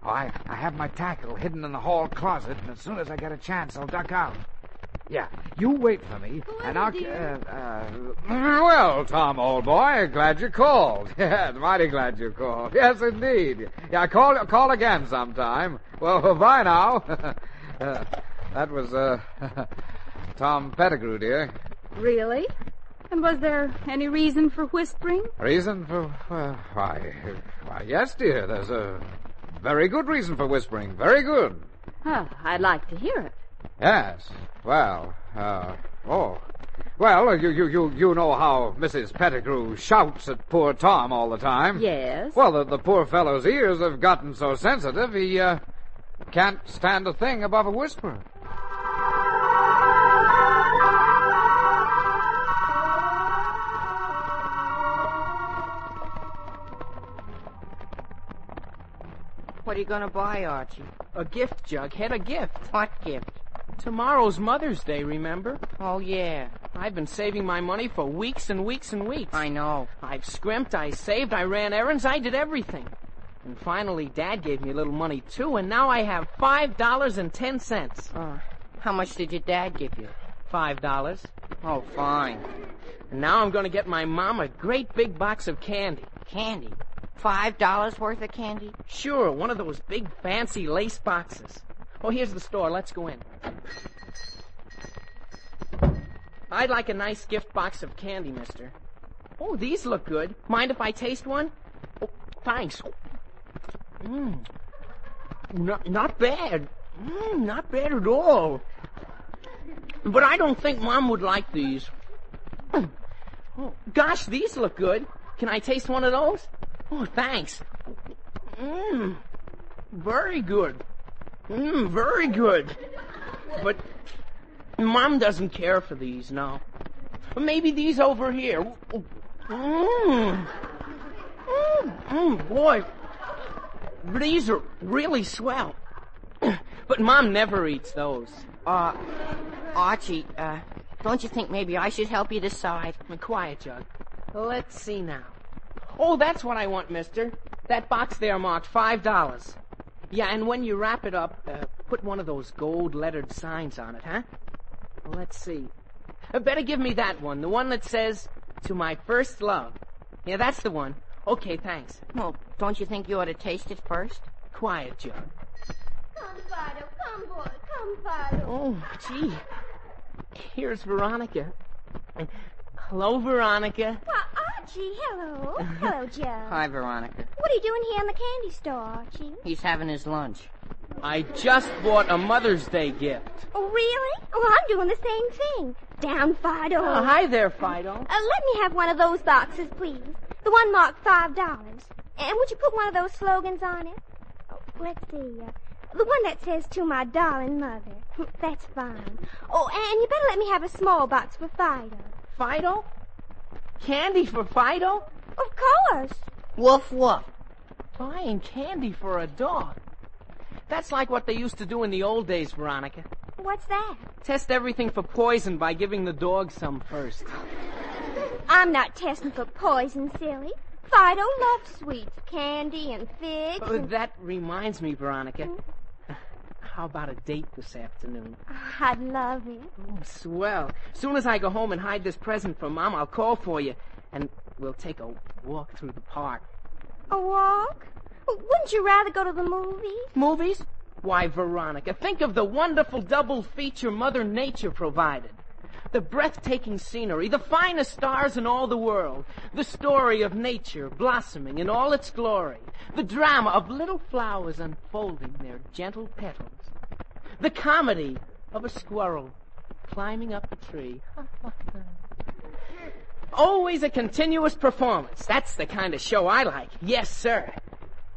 Oh, I have my tackle hidden in the hall closet, and as soon as I get a chance, I'll duck out. Yeah, you wait for me, and I'll... Well, Tom, old boy, glad you called. Yes, mighty glad you called. Yes, indeed. Yeah, call again sometime. Well, bye now. That was, Tom Pettigrew, dear. Really? And was there any reason for whispering? Reason for... why, yes, dear. There's a very good reason for whispering. Very good. Well, I'd like to hear it. Yes. Well, Well, you know how Mrs. Pettigrew shouts at poor Tom all the time. Yes. Well, the poor fellow's ears have gotten so sensitive he can't stand a thing above a whisper. What are you going to buy, Archie? A gift, Jughead, a gift. What gift? Tomorrow's Mother's Day, remember? Oh, yeah. I've been saving my money for weeks and weeks and weeks. I know. I've scrimped, I saved, I ran errands, I did everything. And finally, Dad gave me a little money, too, and now I have $5.10. How much did your dad give you? $5. Oh, fine. And now I'm going to get my mom a great big box of candy. Candy? $5 worth of candy? Sure, one of those big fancy lace boxes. Oh, here's the store. Let's go in. I'd like a nice gift box of candy, mister. Oh, these look good. Mind if I taste one? Oh, thanks. Not bad. Not bad at all. But I don't think Mom would like these. Oh, gosh, these look good. Can I taste one of those? Oh, thanks. Very good. Very good. But Mom doesn't care for these, no. Maybe these over here. Boy, these are really swell. But Mom never eats those. Archie, don't you think maybe I should help you decide? Quiet, Jug. Let's see now. Oh, that's what I want, mister. That box there marked $5. Yeah, and when you wrap it up, put one of those gold-lettered signs on it, huh? Well, let's see. Better give me that one, the one that says, "To my first love." Yeah, that's the one. Okay, thanks. Well, don't you think you ought to taste it first? Quiet, Jug. Come, Fido. Come, boy. Come, Fido. Oh, gee. Here's Veronica. Hello, Veronica. Why, Archie, hello. Hello, Joe. Hi, Veronica. What are you doing here in the candy store, Archie? He's having his lunch. I just bought a Mother's Day gift. Oh, really? Well, I'm doing the same thing. Down, Fido. Oh, hi there, Fido. Let me have one of those boxes, please. The one marked $5. And would you put one of those slogans on it? Oh, let's see. The one that says, "To my darling mother." That's fine. Oh, and you better let me have a small box for Fido. Fido? Candy for Fido? Of course. Woof, woof. Buying candy for a dog. That's like what they used to do in the old days, Veronica. What's that? Test everything for poison by giving the dog some first. I'm not testing for poison, silly. Fido loves sweets, candy and figs. And... That reminds me, Veronica. How about a date this afternoon? I'd love it. Oh, swell. As soon as I go home and hide this present from Mom, I'll call for you, and we'll take a walk through the park. A walk? Wouldn't you rather go to the movies? Movies? Why, Veronica, think of the wonderful double feature Mother Nature provided. The breathtaking scenery, the finest stars in all the world, the story of nature blossoming in all its glory, the drama of little flowers unfolding their gentle petals, the comedy of a squirrel climbing up a tree. Always a continuous performance. That's the kind of show I like. Yes, sir.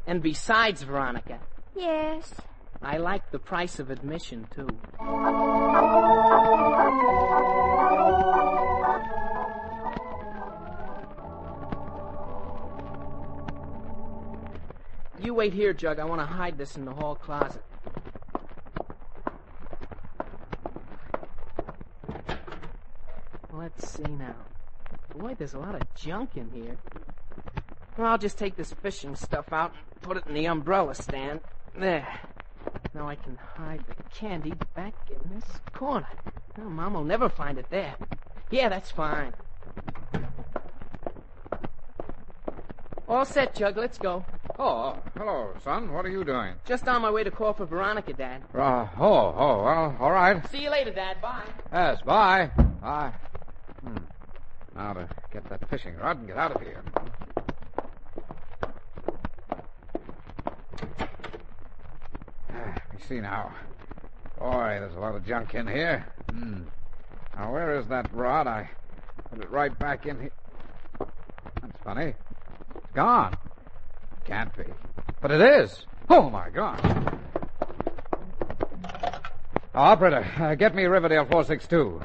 And besides, Veronica. Yes? I like the price of admission, too. You wait here, Jug. I want to hide this in the hall closet. Let's see now. Boy, there's a lot of junk in here. Well, I'll just take this fishing stuff out and put it in the umbrella stand. There. Now I can hide the candy back in this corner. Oh, Mom will never find it there. Yeah, that's fine. All set, Jug. Let's go. Oh, hello, son. What are you doing? Just on my way to call for Veronica, Dad. Well, all right. See you later, Dad. Bye. Yes, bye. Bye. Now to get that fishing rod and get out of here. Let me see now. Boy, there's a lot of junk in here. Now, where is that rod? I put it right back in here. That's funny. It's gone. Can't be. But it is. Oh, my God. Operator, get me Riverdale 462.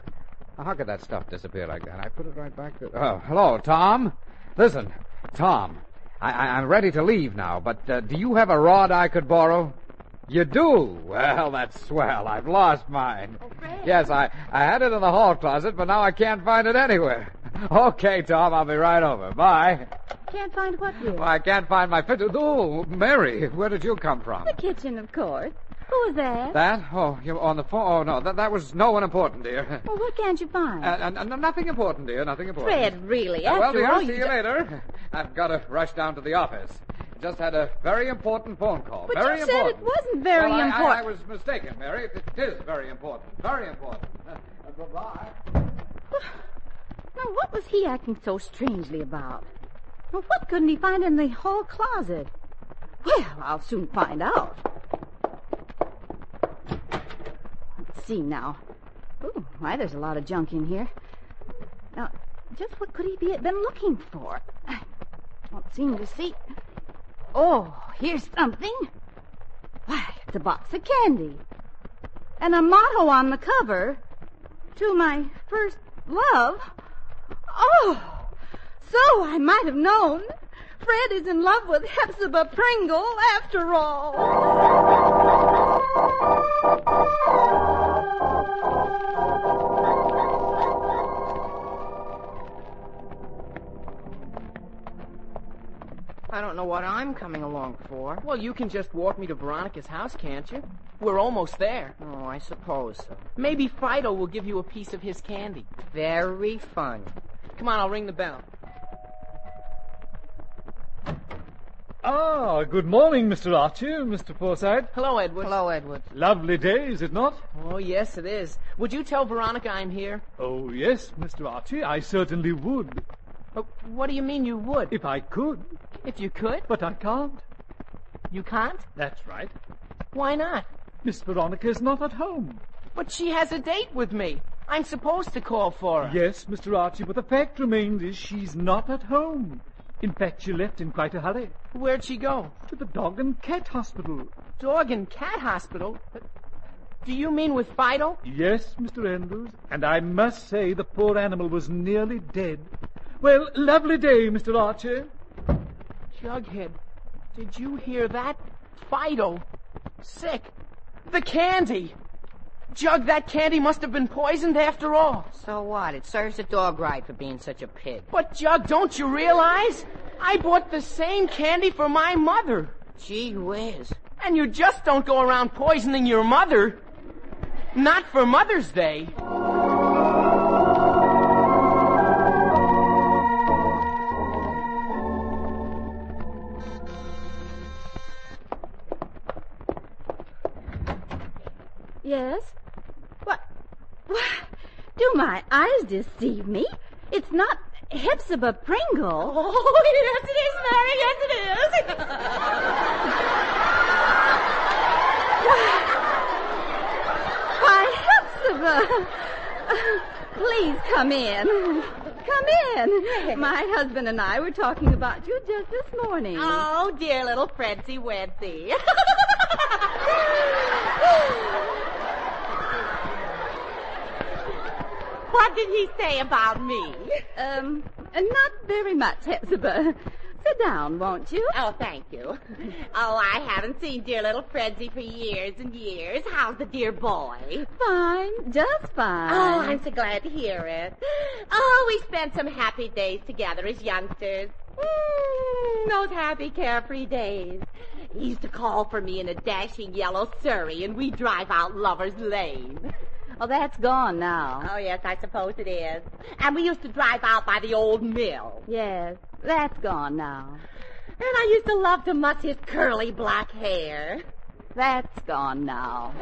How could that stuff disappear like that? I put it right back there. Oh, hello, Tom. Listen, Tom, I'm ready to leave now, but do you have a rod I could borrow? You do? Well, that's swell. I've lost mine. Oh, Fred. Yes, I had it in the hall closet, but now I can't find it anywhere. Okay, Tom, I'll be right over. Bye. Can't find what, dear? Well, I can't find my fit. Oh, Mary, where did you come from? The kitchen, of course. Who was that? That? Oh, you're on the phone? Oh, no, that was no one important, dear. Well, what can't you find? Nothing important, dear, nothing important. Fred, really, Well, after dear, all, see you later. I've got to rush down to the office. Just had a very important phone call. But very you important. said it wasn't very well, important. I was mistaken, Mary. It is very important. Very important. Goodbye. Now, what was he acting so strangely about? Well, what couldn't he find in the hall closet? Well, I'll soon find out. Let's see now. Ooh, why, there's a lot of junk in here. Now, just what could he been looking for? I don't seem to see. Oh, here's something. Why, it's a box of candy. And a motto on the cover. To my first love. Oh, so I might have known. Fred is in love with Hepzibah Pringle after all. I don't know what I'm coming along for. Well, you can just walk me to Veronica's house, can't you? We're almost there. Oh, I suppose so. Maybe Fido will give you a piece of his candy. Very fun. Come on, I'll ring the bell. Ah, good morning, Mr. Archie, Mr. Forsyth. Hello, Edward. Hello, Edward. Lovely day, is it not? Oh, yes, it is. Would you tell Veronica I'm here? Oh, yes, Mr. Archie, I certainly would. What do you mean you would? If I could. If you could? But I can't. You can't? That's right. Why not? Miss Veronica is not at home. But she has a date with me. I'm supposed to call for her. Yes, Mr. Archie, but the fact remains is she's not at home. In fact, she left in quite a hurry. Where'd she go? To the dog and cat hospital. Dog and cat hospital? Do you mean with Fido? Yes, Mr. Andrews, and I must say the poor animal was nearly dead. Well, lovely day, Mr. Archie. Jughead, did you hear that? Fido. Sick. The candy. Jug, that candy must have been poisoned after all. So what? It serves the dog right for being such a pig. But, Jug, don't you realize? I bought the same candy for my mother. Gee whiz. And you just don't go around poisoning your mother. Not for Mother's Day. Yes? What? Do my eyes deceive me? It's not Hepzibah Pringle. Oh, yes, it is, Mary. Yes, it is. Why, Hepzibah. Please come in. Come in. My husband and I were talking about you just this morning. Oh, dear little Fredsy Wedsy. What did he say about me? Not very much, Hepzibah. Sit down, won't you? Oh, thank you. Oh, I haven't seen dear little Fredsy for years and years. How's the dear boy? Fine, just fine. Oh, I'm so glad to hear it. Oh, we spent some happy days together as youngsters. Those happy, carefree days. He used to call for me in a dashing yellow Surrey, and we'd drive out Lover's Lane. Oh, that's gone now. Oh, yes, I suppose it is. And we used to drive out by the old mill. Yes, that's gone now. And I used to love to muss his curly black hair. That's gone now.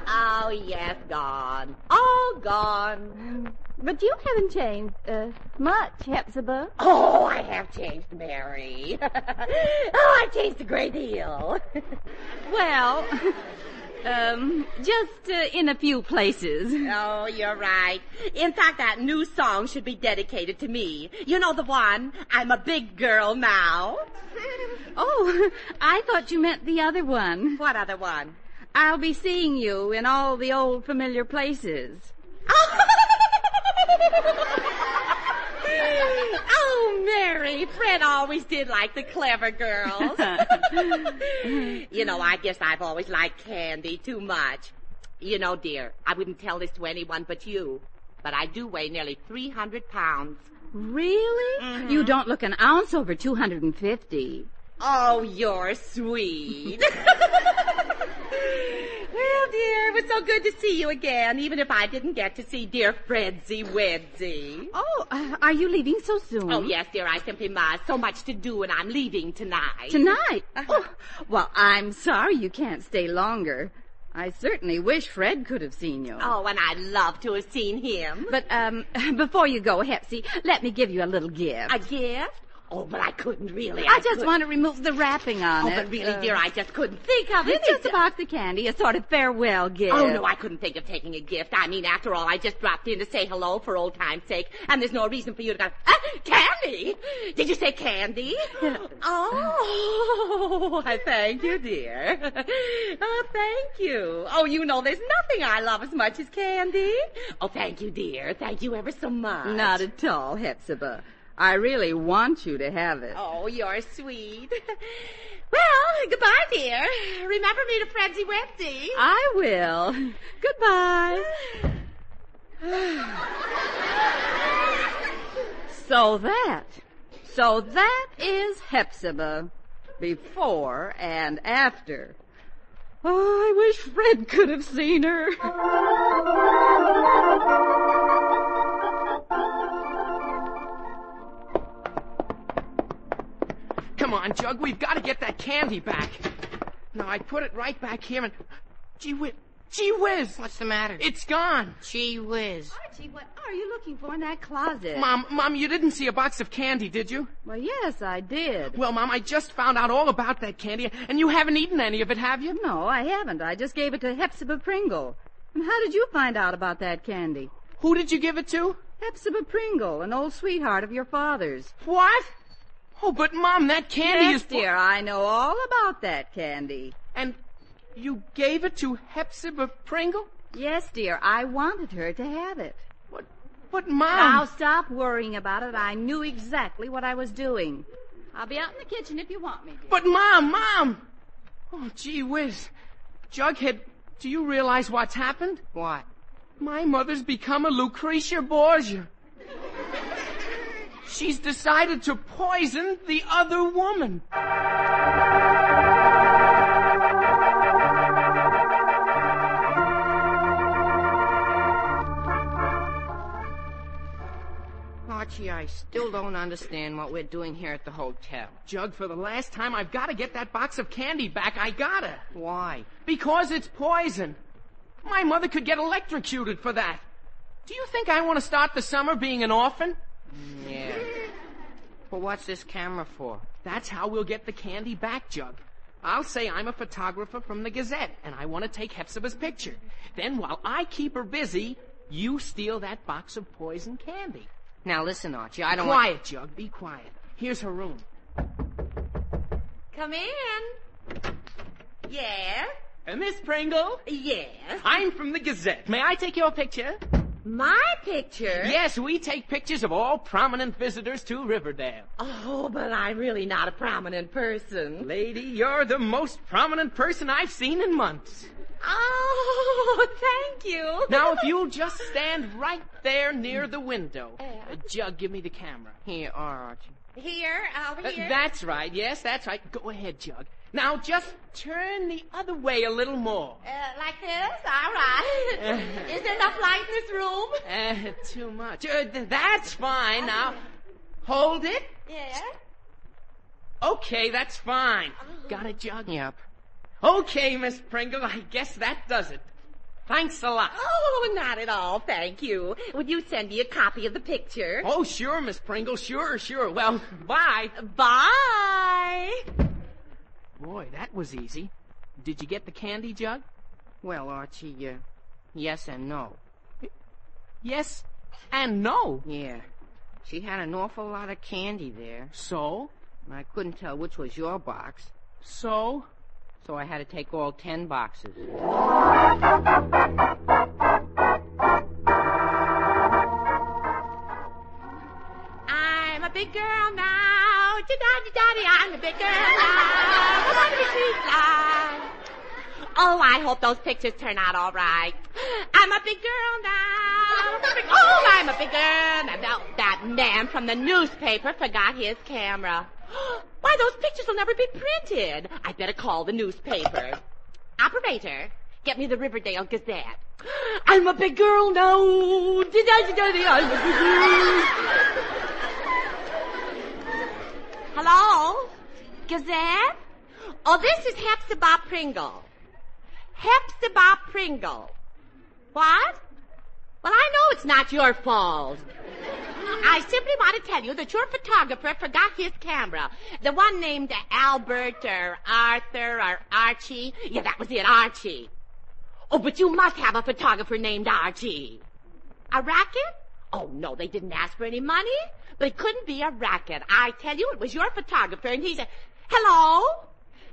Oh, yes, gone. All gone. But you haven't changed much, Hepzibah. Oh, I have changed, Mary. Oh, I've changed a great deal. Well, just in a few places. Oh, you're right. In fact, that new song should be dedicated to me. You know the one, I'm a big girl now. Oh, I thought you meant the other one. What other one? I'll be seeing you in all the old familiar places. Oh, Mary, Fred always did like the clever girls. You know, I guess I've always liked Candy too much. You know, dear, I wouldn't tell this to anyone but you, but I do weigh nearly 300 pounds. Really? Mm-hmm. You don't look an ounce over 250. Oh, you're sweet. Well, dear, it was so good to see you again, even if I didn't get to see dear Fredsy Wedsy. Oh, are you leaving so soon? Oh, yes, dear, I simply must. So much to do, and I'm leaving tonight. Tonight? Oh, well, I'm sorry you can't stay longer. I certainly wish Fred could have seen you. Oh, and I'd love to have seen him. But, before you go, Hepsy, let me give you a little gift. A gift? Oh, but I couldn't really. I just want to remove the wrapping on it. Oh, but really, dear, I just couldn't think of it. It's just a box of candy, a sort of farewell gift. Oh, no, I couldn't think of taking a gift. I mean, after all, I just dropped in to say hello for old time's sake, and there's no reason for you to go, candy? Did you say candy? Oh, I thank you, dear. Oh, thank you. Oh, you know, there's nothing I love as much as candy. Oh, thank you, dear. Thank you ever so much. Not at all, Hepzibah. I really want you to have it. Oh, you're sweet. Well, goodbye, dear. Remember me to Fredsy Wedsy. I will. Goodbye. So that is Hepzibah. Before and after. Oh, I wish Fred could have seen her. Come on, Jug, we've got to get that candy back. Now, I put it right back here and... Gee whiz! What's the matter? It's gone. Gee whiz. Archie, what are you looking for in that closet? Mom, you didn't see a box of candy, did you? Well, yes, I did. Well, Mom, I just found out all about that candy, and you haven't eaten any of it, have you? No, I haven't. I just gave it to Hepzibah Pringle. And how did you find out about that candy? Who did you give it to? Hepzibah Pringle, an old sweetheart of your father's. What? Oh, but Mom, that candy yes, dear, I know all about that candy. And you gave it to Hepzibah Pringle? Yes, dear, I wanted her to have it. But Mom... Now stop worrying about it. I knew exactly what I was doing. I'll be out in the kitchen if you want me, dear. But Mom! Oh, gee whiz. Jughead, do you realize what's happened? What? My mother's become a Lucretia Borgia. She's decided to poison the other woman. Archie, I still don't understand what we're doing here at the hotel. Jug, for the last time, I've got to get that box of candy back. I gotta. Why? Because it's poison. My mother could get electrocuted for that. Do you think I want to start the summer being an orphan? Yeah. Well, what's this camera for? That's how we'll get the candy back, Jug. I'll say I'm a photographer from the Gazette, and I want to take Hepzibah's picture. Then, while I keep her busy, you steal that box of poison candy. Now, listen, Archie, I don't Quiet, Jug, be quiet. Here's her room. Come in. Yes? Miss Pringle? Yes? I'm from the Gazette. May I take your picture? My picture? Yes, we take pictures of all prominent visitors to Riverdale. Oh, but I'm really not a prominent person. Lady, you're the most prominent person I've seen in months. Oh, thank you. Now, if you'll just stand right there near the window. Jug, give me the camera. Here, Archie. Here, over here? That's right. Yes, that's right. Go ahead, Jug. Now, just turn the other way a little more. Like this? All right. Is there enough light in this room? Too much. That's fine. Now, hold it. Yeah. Okay, that's fine. Got it, Jug? Yep. Okay, Miss Pringle, I guess that does it. Thanks a lot. Oh, not at all, thank you. Would you send me a copy of the picture? Oh, sure, Miss Pringle. Sure. Well, bye. Bye. Boy, that was easy. Did you get the candy jug? Well, Archie, yes and no. Yes and no? Yeah. She had an awful lot of candy there. So? I couldn't tell which was your box. So? So I had to take all 10 boxes. I'm a big girl now. Da-da-da-da-da, I'm a big girl now. I'm on the street line. Oh, I hope those pictures turn out all right. I'm a big girl now. Oh, I'm a big girl now. That man from the newspaper forgot his camera. Why, those pictures will never be printed. I'd better call the newspaper. Operator, get me the Riverdale Gazette. I'm a big girl now. I'm a big girl. Hello? Gazette? Oh, this is Hepzibah Pringle. Hepzibah Pringle. What? Well, I know it's not your fault. I simply want to tell you that your photographer forgot his camera. The one named Albert or Arthur or Archie. Yeah, that was it, Archie. Oh, but you must have a photographer named Archie. A racket? Oh, no, they didn't ask for any money. But it couldn't be a racket. I tell you, it was your photographer, and he said, hello?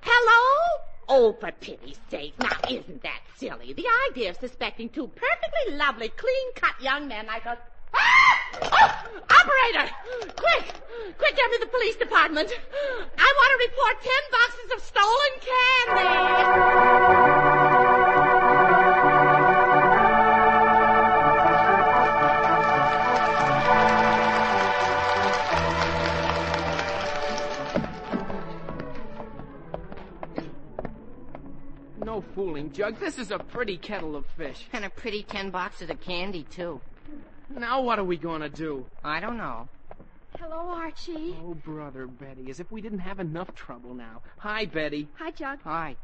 Hello? Oh, for pity's sake, now isn't that silly? The idea of suspecting two perfectly lovely, clean-cut young men like us. Ah! Oh! Operator! Quick, get me the police department. I want to report 10 boxes of stolen candy. No fooling, Jug. This is a pretty kettle of fish. And a pretty 10 boxes of candy, too. Now what are we going to do? I don't know. Hello, Archie. Oh, brother, Betty, as if we didn't have enough trouble now. Hi, Betty. Hi, Jug. Hi.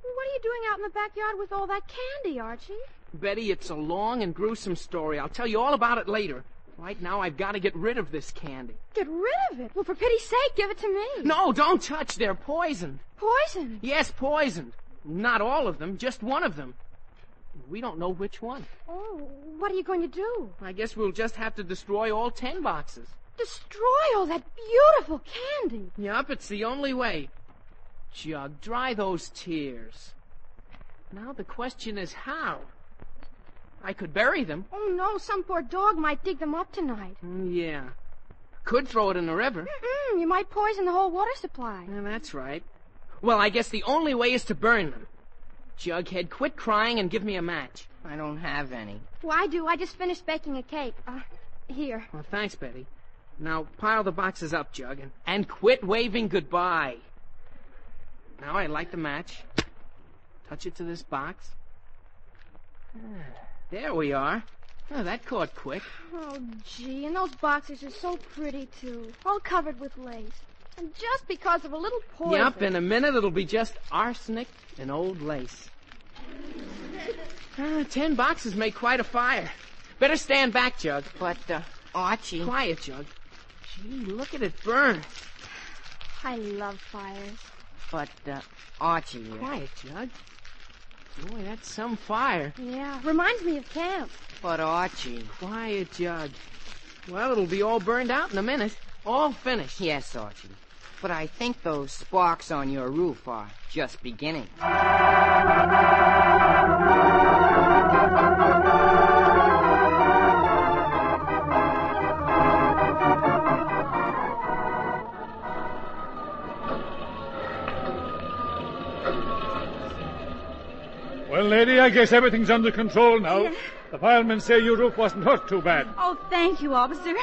What are you doing out in the backyard with all that candy, Archie? Betty, it's a long and gruesome story. I'll tell you all about it later. Right now, I've got to get rid of this candy. Get rid of it? Well, for pity's sake, give it to me. No, don't touch. They're poisoned. Poisoned? Yes, poisoned. Not all of them, just one of them. We don't know which one. Oh, what are you going to do? I guess we'll just have to destroy all 10 boxes. Destroy all that beautiful candy? Yup, it's the only way. Jug, dry those tears. Now the question is how? I could bury them. Oh, no, some poor dog might dig them up tonight. Yeah. Could throw it in the river. You might poison the whole water supply. Yeah, that's right. Well, I guess the only way is to burn them. Jughead, quit crying and give me a match. I don't have any. Well, I do. I just finished baking a cake. Here. Well, thanks, Betty. Now, pile the boxes up, Jug, and quit waving goodbye. Now, I light the match. Touch it to this box. There we are. Oh, that caught quick. Oh, gee, and those boxes are so pretty, too. All covered with lace. And just because of a little poison. Yup, in a minute it'll be just arsenic and old lace. 10 boxes make quite a fire. Better stand back, Jug. But, Archie... Quiet, Jug. Gee, look at it burn. I love fires. But, Archie... Quiet, Jug. Boy, that's some fire. Yeah, reminds me of camp. But, Archie... Quiet, Jug. Well, it'll be all burned out in a minute. All finished. Yes, Archie. But I think those sparks on your roof are just beginning. Well, lady, I guess everything's under control now. Yeah. The firemen say your roof wasn't hurt too bad. Oh, thank you, officer.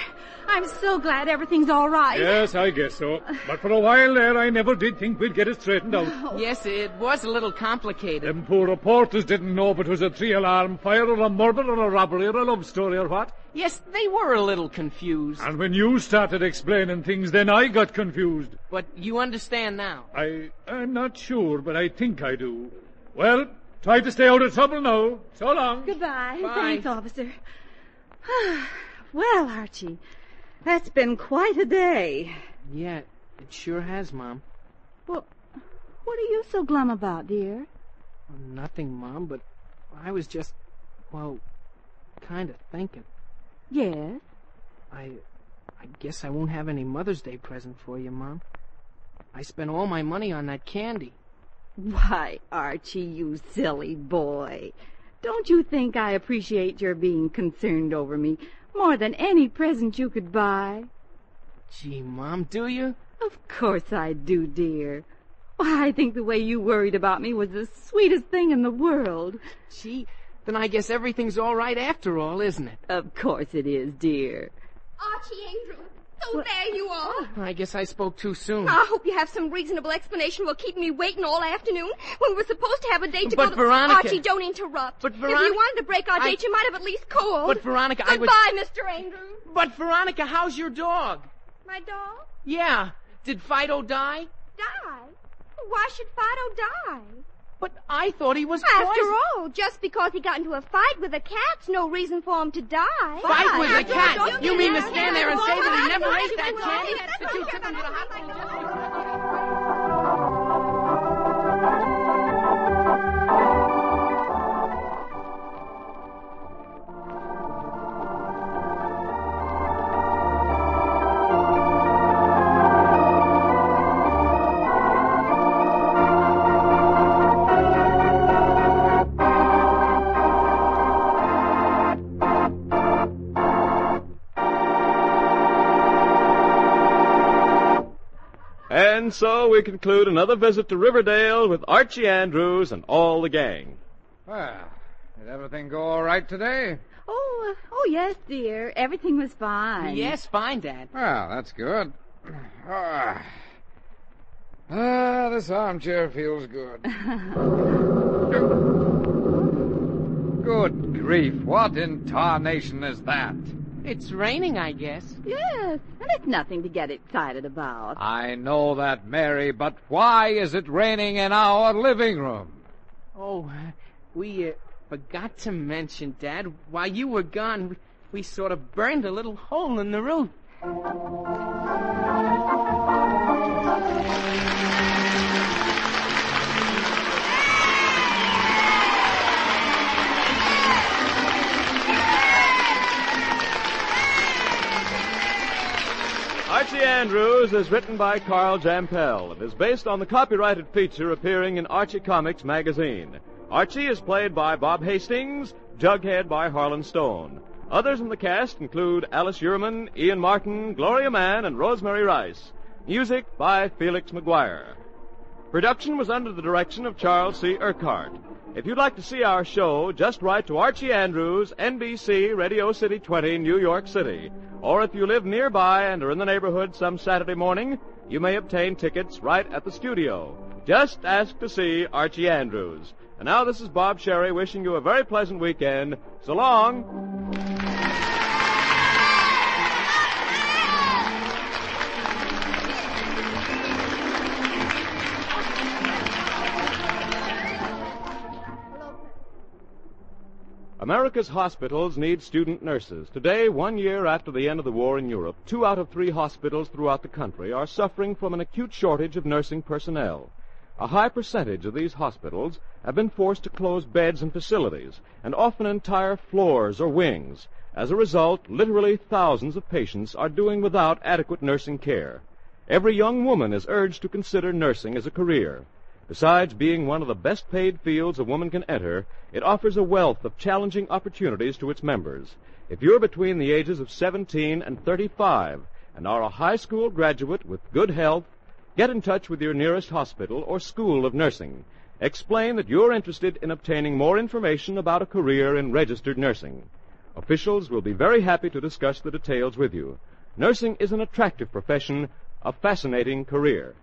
I'm so glad everything's all right. Yes, I guess so. But for a while there, I never did think we'd get it straightened out. Oh. Yes, it was a little complicated. Them poor reporters didn't know if it was a 3-alarm fire or a murder or a robbery or a love story or what. Yes, they were a little confused. And when you started explaining things, then I got confused. But you understand now? I'm not sure, but I think I do. Well, Try to stay out of trouble now. So long. Goodbye. Bye. Thanks, officer. Well, Archie, that's been quite a day. Yeah, it sure has, Mom. Well, what are you so glum about, dear? Nothing, Mom, but I was just, well, kind of thinking. Yes? I guess I won't have any Mother's Day present for you, Mom. I spent all my money on that candy. Why, Archie, you silly boy. Don't you think I appreciate your being concerned over me more than any present you could buy? Gee, Mom, do you? Of course I do, dear. Why, I think the way you worried about me was the sweetest thing in the world. Gee, then I guess everything's all right after all, isn't it? Of course it is, dear. Archie Andrews. So there you are. I guess I spoke too soon. I hope you have some reasonable explanation for keeping me waiting all afternoon when we were supposed to have a date to But go to... Veronica... Archie, don't interrupt. But If Veronica... you wanted to break our date, you might have at least called. But Veronica, I would... Goodbye, Mr. Andrews. But Veronica, how's your dog? My dog? Yeah. Did Fido die? Die? Why should Fido die? But I thought he was After poisoned. all, just because he got into a fight with a cat's no reason for him to die. Fight with a After all, cat? don't You get mean to mad. stand there and say that he never ate that Well, candy? that's That you what took him to the And so we conclude another visit to Riverdale with Archie Andrews and all the gang. Well, did everything go all right today? Oh, yes, dear. Everything was fine. Yes, fine, Dad. Well, that's good. This armchair feels good. Good grief, what in tarnation is that? It's raining, I guess. Yes, and it's nothing to get excited about. I know that, Mary, but why is it raining in our living room? Oh, we forgot to mention, Dad, while you were gone, we sort of burned a little hole in the roof. Archie Andrews is written by Carl Jampel and is based on the copyrighted feature appearing in Archie Comics magazine. Archie is played by Bob Hastings, Jughead by Harlan Stone. Others in the cast include Alice Uhrman, Ian Martin, Gloria Mann, and Rosemary Rice. Music by Felix McGuire. Production was under the direction of Charles C. Urquhart. If you'd like to see our show, just write to Archie Andrews, NBC, Radio City 20, New York City. Or if you live nearby and are in the neighborhood some Saturday morning, you may obtain tickets right at the studio. Just ask to see Archie Andrews. And now this is Bob Sherry wishing you a very pleasant weekend. So long. America's hospitals need student nurses. Today, 1 year after the end of the war in Europe, 2 out of 3 hospitals throughout the country are suffering from an acute shortage of nursing personnel. A high percentage of these hospitals have been forced to close beds and facilities, and often entire floors or wings. As a result, literally thousands of patients are doing without adequate nursing care. Every young woman is urged to consider nursing as a career. Besides being one of the best-paid fields a woman can enter, it offers a wealth of challenging opportunities to its members. If you're between the ages of 17 and 35 and are a high school graduate with good health, get in touch with your nearest hospital or school of nursing. Explain that you're interested in obtaining more information about a career in registered nursing. Officials will be very happy to discuss the details with you. Nursing is an attractive profession, a fascinating career.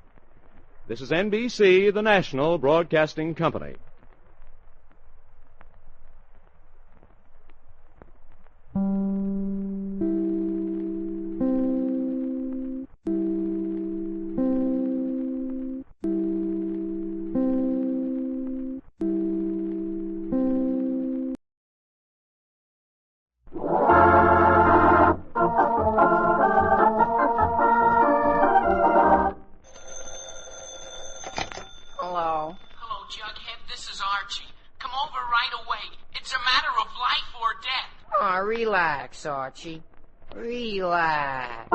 This is NBC, the National Broadcasting Company. Relax, Archie. Relax.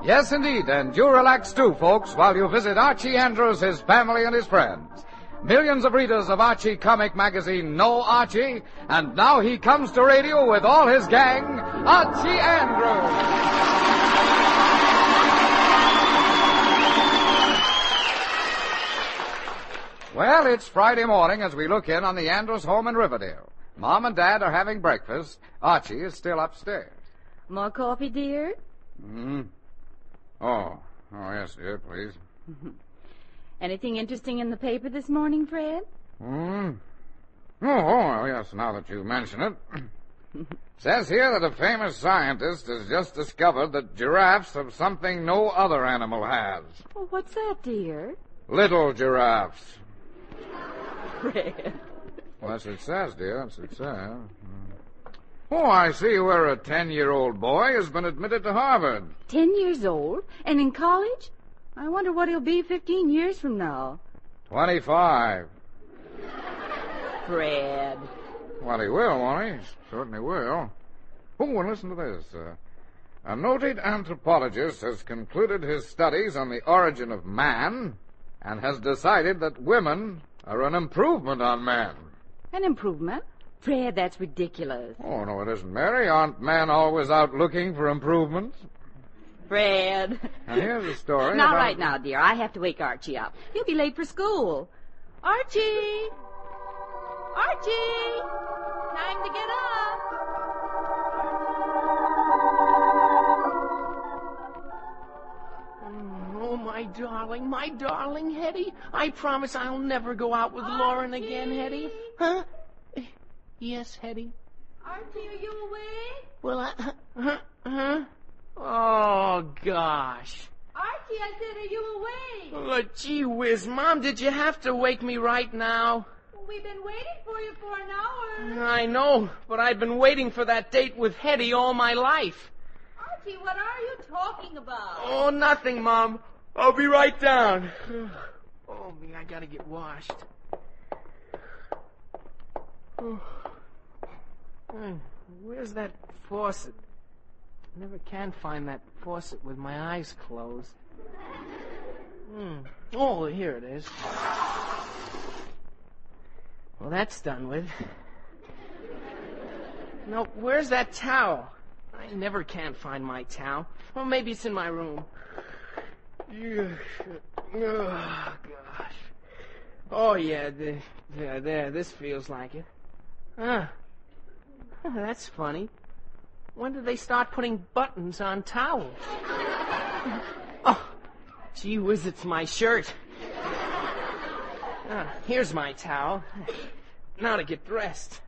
Yes, indeed, and you relax too, folks, while you visit Archie Andrews, his family, and his friends. Millions of readers of Archie Comic Magazine know Archie, and now he comes to radio with all his gang, Archie Andrews. Well, it's Friday morning as we look in on the Andrews home in Riverdale. Mom and Dad are having breakfast. Archie is still upstairs. More coffee, dear? Oh, yes, dear, please. Anything interesting in the paper this morning, Fred? Oh, yes, now that you mention it. Says here that a famous scientist has just discovered that giraffes have something no other animal has. Well, what's that, dear? Little giraffes. Fred. Well, that's what it says, dear. That's what it says. Oh, I see where a 10-year-old boy has been admitted to Harvard. 10 years old? And in college? I wonder what he'll be 15 years from now. 25. Fred. Well, he will, won't he? Certainly will. Oh, and listen to this. A noted anthropologist has concluded his studies on the origin of man and has decided that women are an improvement on men. An improvement? Fred, that's ridiculous. Oh, no, it isn't, Mary. Aren't men always out looking for improvements? Fred. Now, here's a story Not about... right now, dear. I have to wake Archie up. He'll be late for school. Archie! Archie! Time to get up. Oh, my darling Hetty. I promise I'll never go out with Lauren again, Hetty. Huh? Yes, Hetty? Archie, are you awake? Well, Oh, gosh. Archie, I said, are you awake? Oh, gee whiz, Mom, did you have to wake me right now? We've been waiting for you for an hour. I know, but I've been waiting for that date with Hetty all my life. Archie, what are you talking about? Oh, nothing, Mom. I'll be right down. Oh, me, I gotta get washed. Where's that faucet? I never can find that faucet with my eyes closed. Oh, here it is. Well, that's done with. No, where's that towel? I never can find my towel. Well, maybe it's in my room. Oh, gosh. Oh, yeah, there, this feels like it. Oh, that's funny. When did they start putting buttons on towels? Oh, gee whiz, it's my shirt. Here's my towel. Now to get dressed.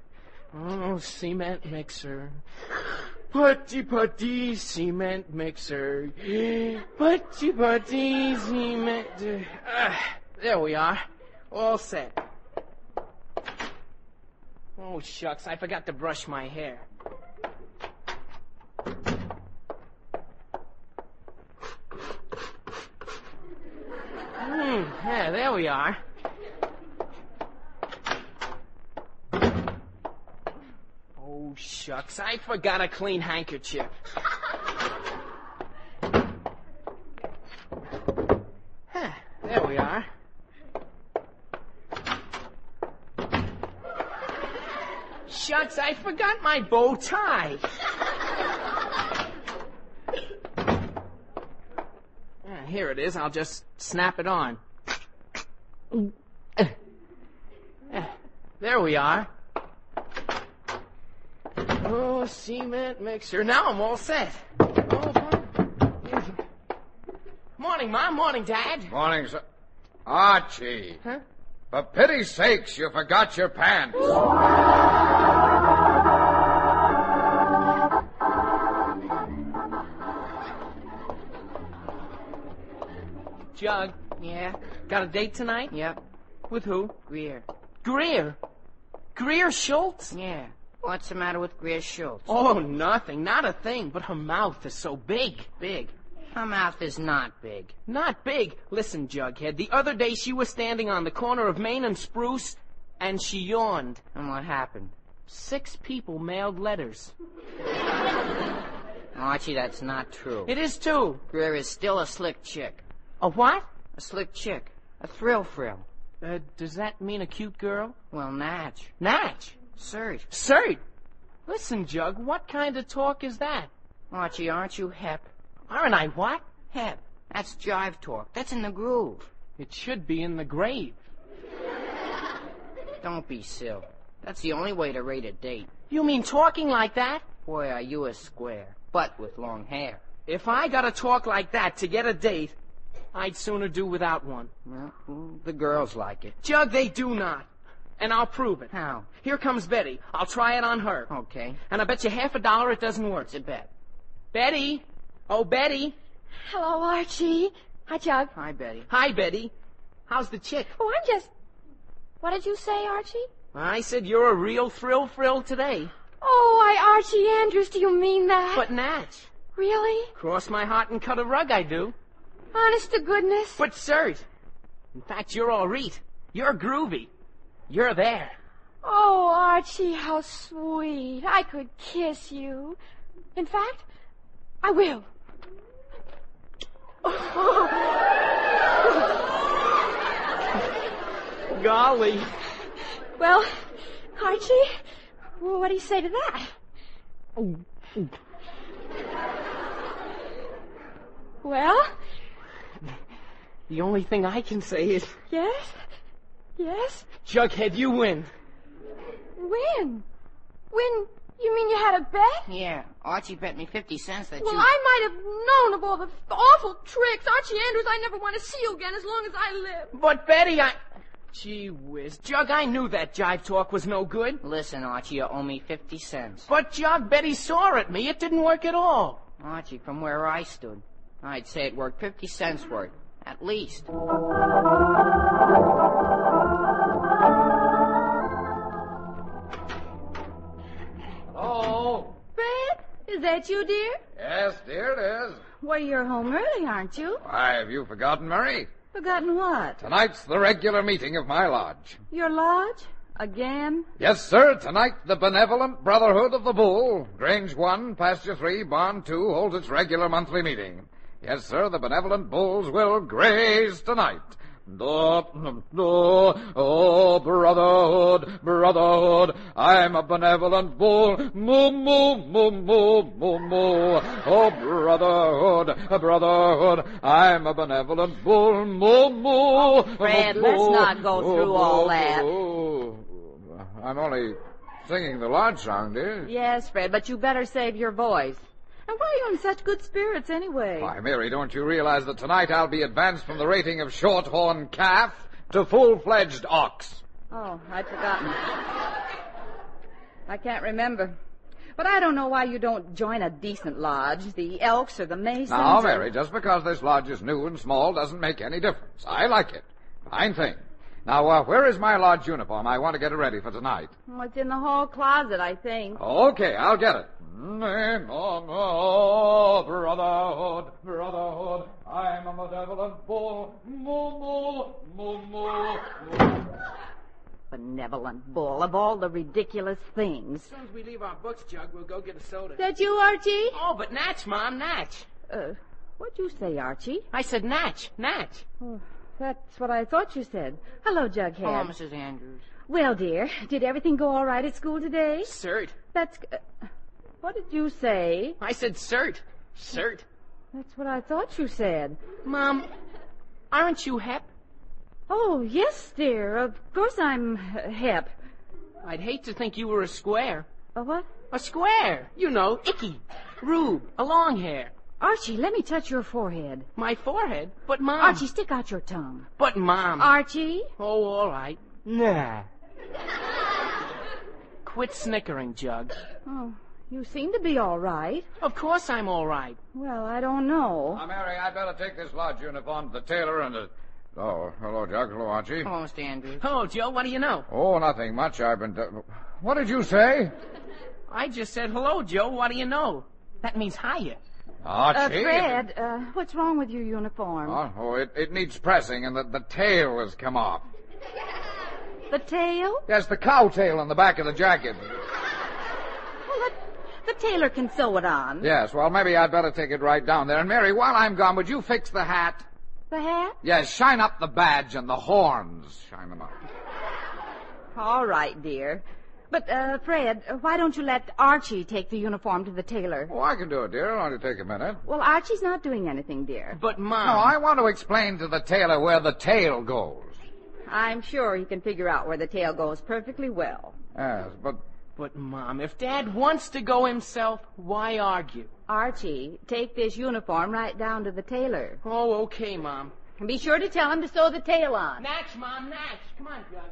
Oh, cement mixer. Putty, cement mixer. Putty, cement... there we are. All set. Oh, shucks, I forgot to brush my hair. Yeah, there we are. Oh, shucks, I forgot a clean handkerchief. There we are. Shucks, I forgot my bow tie. Here it is. I'll just snap it on. There we are. Oh, cement mixer. Now I'm all set. Morning, Mom. Morning, Dad. Morning, sir. Archie. Huh? For pity's sakes, you forgot your pants. Jug. Yeah? Got a date tonight? Yep. With who? Greer. Greer? Greer Schultz? Yeah. What's the matter with Greer Schultz? Oh, nothing. Not a thing. But her mouth is so big. Big. Her mouth is not big. Not big. Listen, Jughead, the other day she was standing on the corner of Main and Spruce, and she yawned. And what happened? 6 people mailed letters. Archie, that's not true. It is, too. Greer is still a slick chick. A what? A slick chick. A thrill-frill. Does that mean a cute girl? Well, Natch. Natch? Cert. Cert? Listen, Jug, what kind of talk is that? Archie, aren't you hep? Aren't I what? Hep. That's jive talk. That's in the groove. It should be in the grave. Don't be silly. That's the only way to rate a date. You mean talking like that? Boy, are you a square. But with long hair. If I gotta talk like that to get a date, I'd sooner do without one. Well, the girls like it. Jug, they do not. And I'll prove it. How? Here comes Betty. I'll try it on her. Okay. And I bet you $50 it doesn't work. It's a bet. Betty! Oh, Betty! Hello, Archie. Hi, Jug. Hi, Betty. Hi, Betty. How's the chick? Oh, I'm just... What did you say, Archie? I said you're a real thrill today. Oh, why, Archie Andrews, do you mean that? But Natch. Really? Cross my heart and cut a rug, I do. Honest to goodness? But, Cert, in fact, you're all right. You're groovy. You're there. Oh, Archie, how sweet. I could kiss you. In fact, I will. Golly. Well, Archie, what do you say to that? Well? The only thing I can say is... Yes? Yes? Jughead, you win. Win? Win? You mean you had a bet? Yeah, Archie bet me 50 cents that well, you... I might have known of all the awful tricks. Archie Andrews, I never want to see you again as long as I live. But, Betty, Gee whiz. Jug, I knew that jive talk was no good. Listen, Archie, you owe me 50 cents. But, Jug, Betty saw at me. It didn't work at all. Archie, from where I stood, I'd say it worked 50 cents worth. At least. Hello? Fred, is that you, dear? Yes, dear, it is. Well, you're home early, aren't you? Why, have you forgotten, Mary? Forgotten what? Tonight's the regular meeting of my lodge. Your lodge? Again? Yes, sir. Tonight, the Benevolent Brotherhood of the Bull, Grange 1, Pasture 3, Barn 2, holds its regular monthly meeting. Yes, sir, the Benevolent Bulls will graze tonight. Oh, brotherhood, I'm a benevolent bull. Moo, moo, moo, moo, moo, moo. Oh, brotherhood, I'm a benevolent bull. Moo, moo. Fred, let's not go through all that. I'm only singing the lodge song, dear. Yes, Fred, but you better save your voice. And why are you in such good spirits, anyway? Why, Mary, don't you realize that tonight I'll be advanced from the rating of short-horn calf to full-fledged ox? Oh, I'd forgotten. I can't remember. But I don't know why you don't join a decent lodge, the Elks or the Masons. Now, Mary, just because this lodge is new and small doesn't make any difference. I like it. Fine thing. Now, where is my lodge uniform? I want to get it ready for tonight. Oh, it's in the hall closet, I think. Okay, I'll get it. Oh, brotherhood, I'm a benevolent bull. Moo, moo, moo, moo, moo. Benevolent bull, of all the ridiculous things. As soon as we leave our books, Jug, we'll go get a soda. That you, Archie? Oh, but Natch, Mom, Natch. What'd you say, Archie? I said Natch. Oh, that's what I thought you said. Hello, Jughead. Hello, Mrs. Andrews. Well, dear, did everything go all right at school today? Cert. That's... what did you say? I said cert. That's what I thought you said. Mom, aren't you hep? Oh, yes, dear. Of course I'm hep. I'd hate to think you were a square. A what? A square. You know, icky. Rube. A long hair. Archie, let me touch your forehead. My forehead? But, Mom... Archie, stick out your tongue. But, Mom... Archie? Oh, all right. Nah. Quit snickering, Jug. Oh, you seem to be all right. Of course I'm all right. Well, I don't know. Now, Mary, I'd better take this lodge uniform to the tailor and... Oh, hello, Jug. Hello, Archie. Hello, Mr. Andrews. Oh, Joe, what do you know? Oh, nothing much. What did you say? I just said hello, Joe. What do you know? That means hiya. Archie. Fred, what's wrong with your uniform? It needs pressing, and the tail has come off. The tail? Yes, the cow tail on the back of the jacket. Well, the tailor can sew it on. Yes, well, maybe I'd better take it right down there. And, Mary, while I'm gone, would you fix the hat? The hat? Yes, shine up the badge and the horns. Shine them up. All right, dear. But, Fred, why don't you let Archie take the uniform to the tailor? Oh, I can do it, dear. It'll only take a minute. Well, Archie's not doing anything, dear. But, Mom... No, I want to explain to the tailor where the tail goes. I'm sure he can figure out where the tail goes perfectly well. Yes, but... But, Mom, if Dad wants to go himself, why argue? Archie, take this uniform right down to the tailor. Oh, okay, Mom. And be sure to tell him to sew the tail on. Natch, Mom, Natch. Come on, Jug.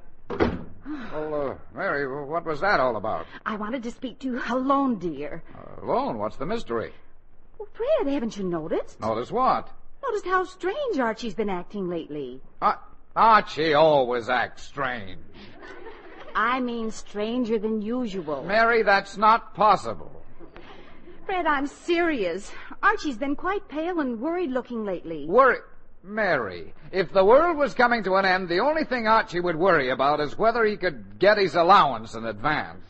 Well, Mary, what was that all about? I wanted to speak to you alone, dear. Alone? What's the mystery? Well, Fred, haven't you noticed? Notice what? Noticed how strange Archie's been acting lately. Archie always acts strange. I mean stranger than usual. Mary, that's not possible. Fred, I'm serious. Archie's been quite pale and worried-looking lately. Mary, if the world was coming to an end, the only thing Archie would worry about is whether he could get his allowance in advance.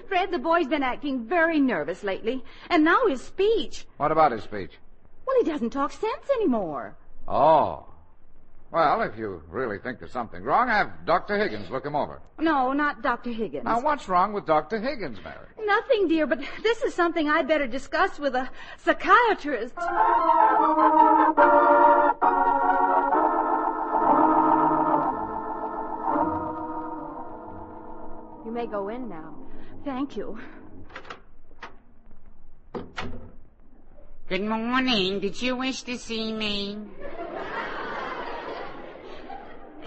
Fred, the boy's been acting very nervous lately, and now his speech. What about his speech? Well, he doesn't talk sense anymore. Oh. Well, if you really think there's something wrong, have Dr. Higgins look him over. No, not Dr. Higgins. Now, what's wrong with Dr. Higgins, Mary? Nothing, dear, but this is something I'd better discuss with a psychiatrist. You may go in now. Thank you. Good morning. Did you wish to see me?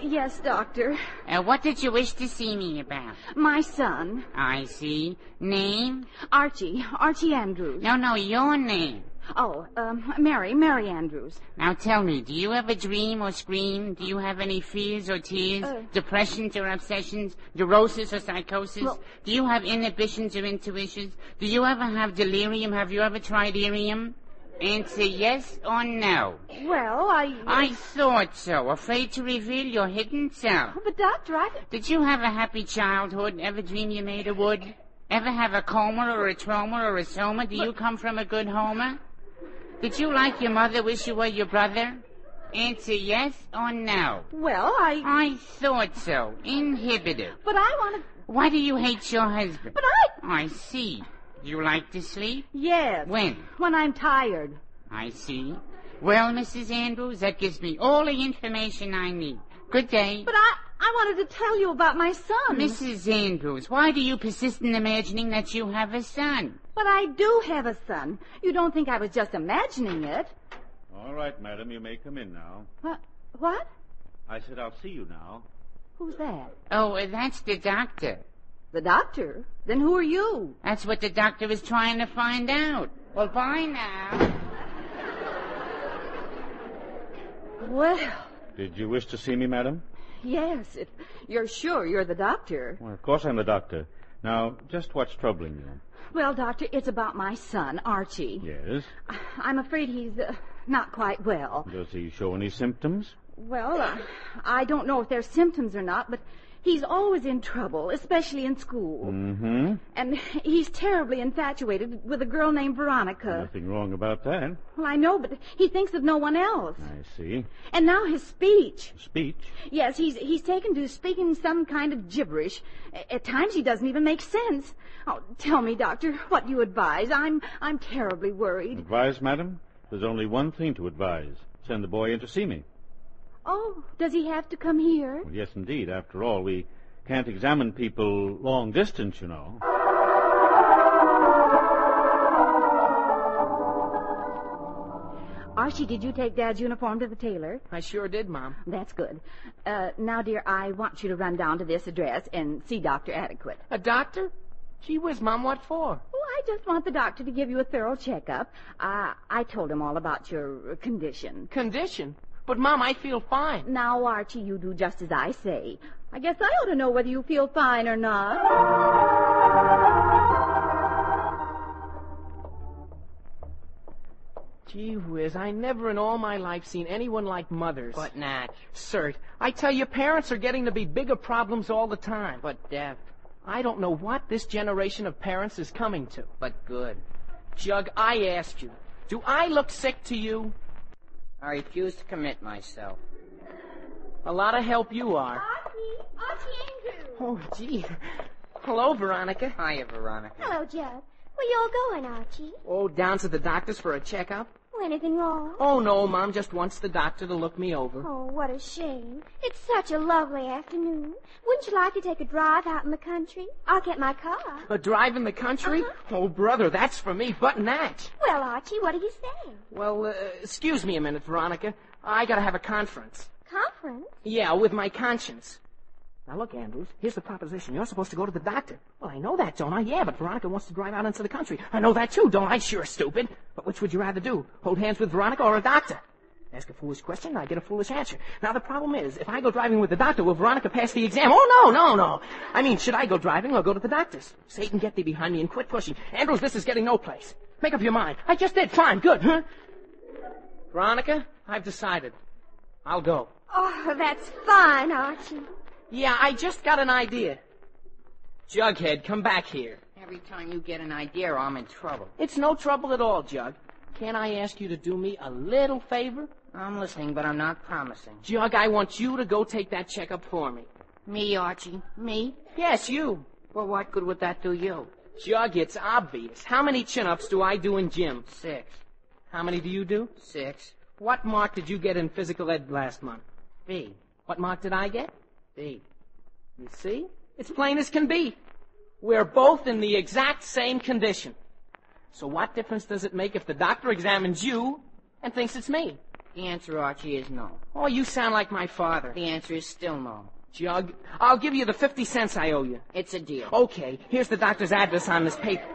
Yes, Doctor. What did you wish to see me about? My son. I see. Name? Archie Andrews. No, your name. Oh, Mary Andrews. Now tell me, do you ever dream or scream? Do you have any fears or tears? Depressions or obsessions? Neurosis or psychosis? Well, do you have inhibitions or intuitions? Do you ever have delirium? Have you ever tried irium? Answer yes or no. Well, I thought so. Afraid to reveal your hidden self. But, Doctor, Did you have a happy childhood? Ever dream you made of wood? Ever have a coma or a trauma or a soma? Do you come from a good homer? Did you like your mother, wish you were your brother? Answer yes or no. Well, I thought so. Inhibited. But I want to... Why do you hate your husband? But I see. You like to sleep? Yes. When? When I'm tired. I see. Well, Mrs. Andrews, that gives me all the information I need. Good day. But I wanted to tell you about my son. Mrs. Andrews, why do you persist in imagining that you have a son? But I do have a son. You don't think I was just imagining it? All right, madam, you may come in now. What? I said I'll see you now. Who's that? Oh, that's the doctor. The doctor? Then who are you? That's what the doctor is trying to find out. Well, bye now. Well... Did you wish to see me, madam? Yes, if you're sure you're the doctor. Well, of course I'm the doctor. Now, just what's troubling you? Well, Doctor, it's about my son, Archie. Yes? I'm afraid he's not quite well. Does he show any symptoms? Well, I don't know if they're symptoms or not, but he's always in trouble, especially in school. Mm-hmm. And he's terribly infatuated with a girl named Veronica. Nothing wrong about that. Well, I know, but he thinks of no one else. I see. And now his speech. Speech? Yes, he's taken to speaking some kind of gibberish. At times he doesn't even make sense. Oh, tell me, Doctor, what do you advise? I'm terribly worried. Advise, madam? There's only one thing to advise. Send the boy in to see me. Oh, does he have to come here? Well, yes, indeed. After all, we can't examine people long distance, you know. Archie, did you take Dad's uniform to the tailor? I sure did, Mom. That's good. Now, dear, I want you to run down to this address and see Dr. Adequate. A doctor? Gee whiz, Mom, what for? Oh, I just want the doctor to give you a thorough checkup. I told him all about your condition. Condition? But, Mom, I feel fine. Now, Archie, you do just as I say. I guess I ought to know whether you feel fine or not. Gee whiz, I never in all my life seen anyone like mothers. But Nat. Cert, I tell you, parents are getting to be bigger problems all the time. But deaf. I don't know what this generation of parents is coming to. But good. Jug, I asked you, do I look sick to you? I refuse to commit myself. A lot of help you are. Archie Andrews. Oh, gee. Hello, Veronica. Hiya, Veronica. Hello, Jug. Where you all going, Archie? Oh, down to the doctor's for a checkup? Oh, anything wrong? Oh, no, Mom just wants the doctor to look me over. Oh, what a shame. It's such a lovely afternoon. Wouldn't you like to take a drive out in the country? I'll get my car. A drive in the country? Oh, brother, that's for me, but Nat. Well, Archie, what do you say? Well, excuse me a minute, Veronica. I gotta have a conference. Conference? Yeah, with my conscience. Now, look, Andrews, here's the proposition. You're supposed to go to the doctor. Well, I know that, don't I? Yeah, but Veronica wants to drive out into the country. I know that, too, don't I? Sure, stupid. But which would you rather do? Hold hands with Veronica or a doctor? Ask a foolish question, and I get a foolish answer. Now, the problem is, if I go driving with the doctor, will Veronica pass the exam? Oh, no. I mean, should I go driving or go to the doctor's? Satan, get thee behind me and quit pushing. Andrews, this is getting no place. Make up your mind. I just did. Fine, good, huh? Veronica, I've decided. I'll go. Oh, that's fine, Archie. Yeah, I just got an idea. Jughead, come back here. Every time you get an idea, I'm in trouble. It's no trouble at all, Jug. Can't I ask you to do me a little favor? I'm listening, but I'm not promising. Jug, I want you to go take that checkup for me. Me, Archie? Me? Yes, you. Well, what good would that do you? Jug, it's obvious. How many chin-ups do I do in gym? 6. How many do you do? 6. What mark did you get in physical ed last month? B. What mark did I get? B. You see? It's plain as can be. We're both in the exact same condition. So what difference does it make if the doctor examines you and thinks it's me? The answer, Archie, is no. Oh, you sound like my father. The answer is still no. Jug, I'll give you the 50 cents I owe you. It's a deal. Okay, here's the doctor's address on this paper.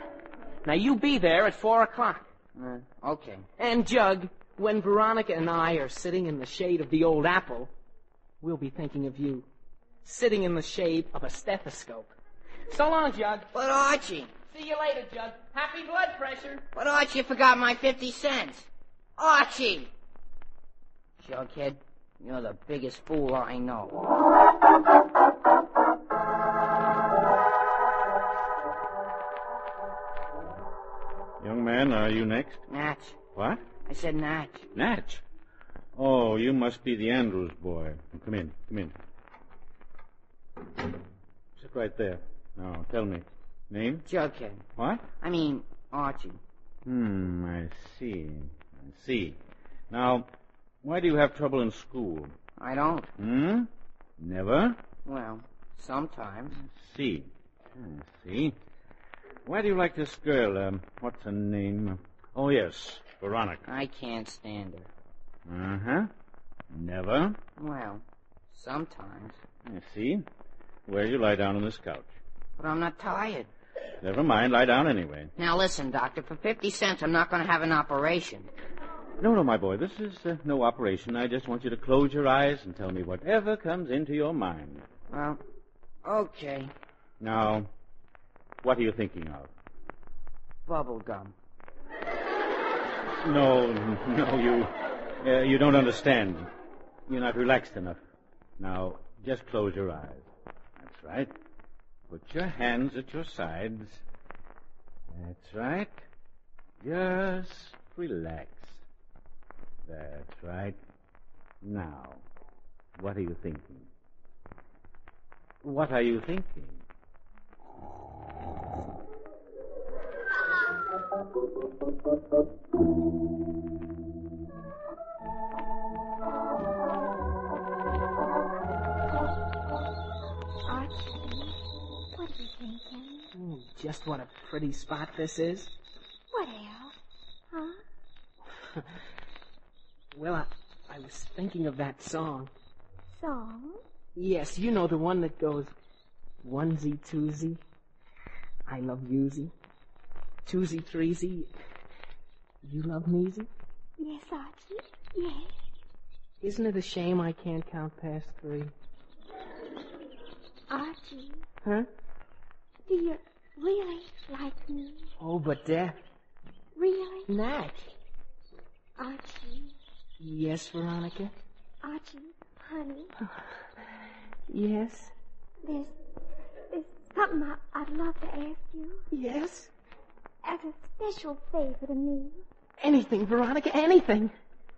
Now, you be there at 4 o'clock. Okay. And, Jug, when Veronica and I are sitting in the shade of the old apple, we'll be thinking of you. Sitting in the shade of a stethoscope. So long, Jug. But, Archie. See you later, Jug. Happy blood pressure. But, Archie, you forgot my 50 cents. Archie! Jughead, you're the biggest fool I know. Young man, are you next? Natch. What? I said Natch. Natch? Oh, you must be the Andrews boy. Come in. Sit right there. Now, tell me. Name? Jughead. What? I mean, Archie. I see. Now, why do you have trouble in school? I don't. Never? Well, sometimes. I see. Why do you like this girl? What's her name? Oh, yes, Veronica. I can't stand her. Uh-huh. Never? Well, sometimes. I see. Well, you lie down on this couch. But I'm not tired. Never mind, lie down anyway. Now listen, Doctor, for 50 cents I'm not going to have an operation. No, my boy, this is no operation. I just want you to close your eyes and tell me whatever comes into your mind. Well, okay. Now, what are you thinking of? Bubble gum. No, you don't understand. You're not relaxed enough. Now, just close your eyes. That's right. Put your hands at your sides. That's right. Just relax. That's right. Now, what are you thinking? What are you thinking? What are you thinking? Just what a pretty spot this is. What else? Huh? Well, I was thinking of that song. Song? Yes, you know the one that goes, onesie, twosie, I love yousie, twosie, threesie, you love mesie? Yes, Archie, yes. Isn't it a shame I can't count past 3? Archie. Huh? Do you really like me? Oh, but Death. Really? Nat. Yes, Veronica? Archie, honey, Yes? there's something I'd love to ask you. Yes? As a special favor to me. Anything, Veronica, anything.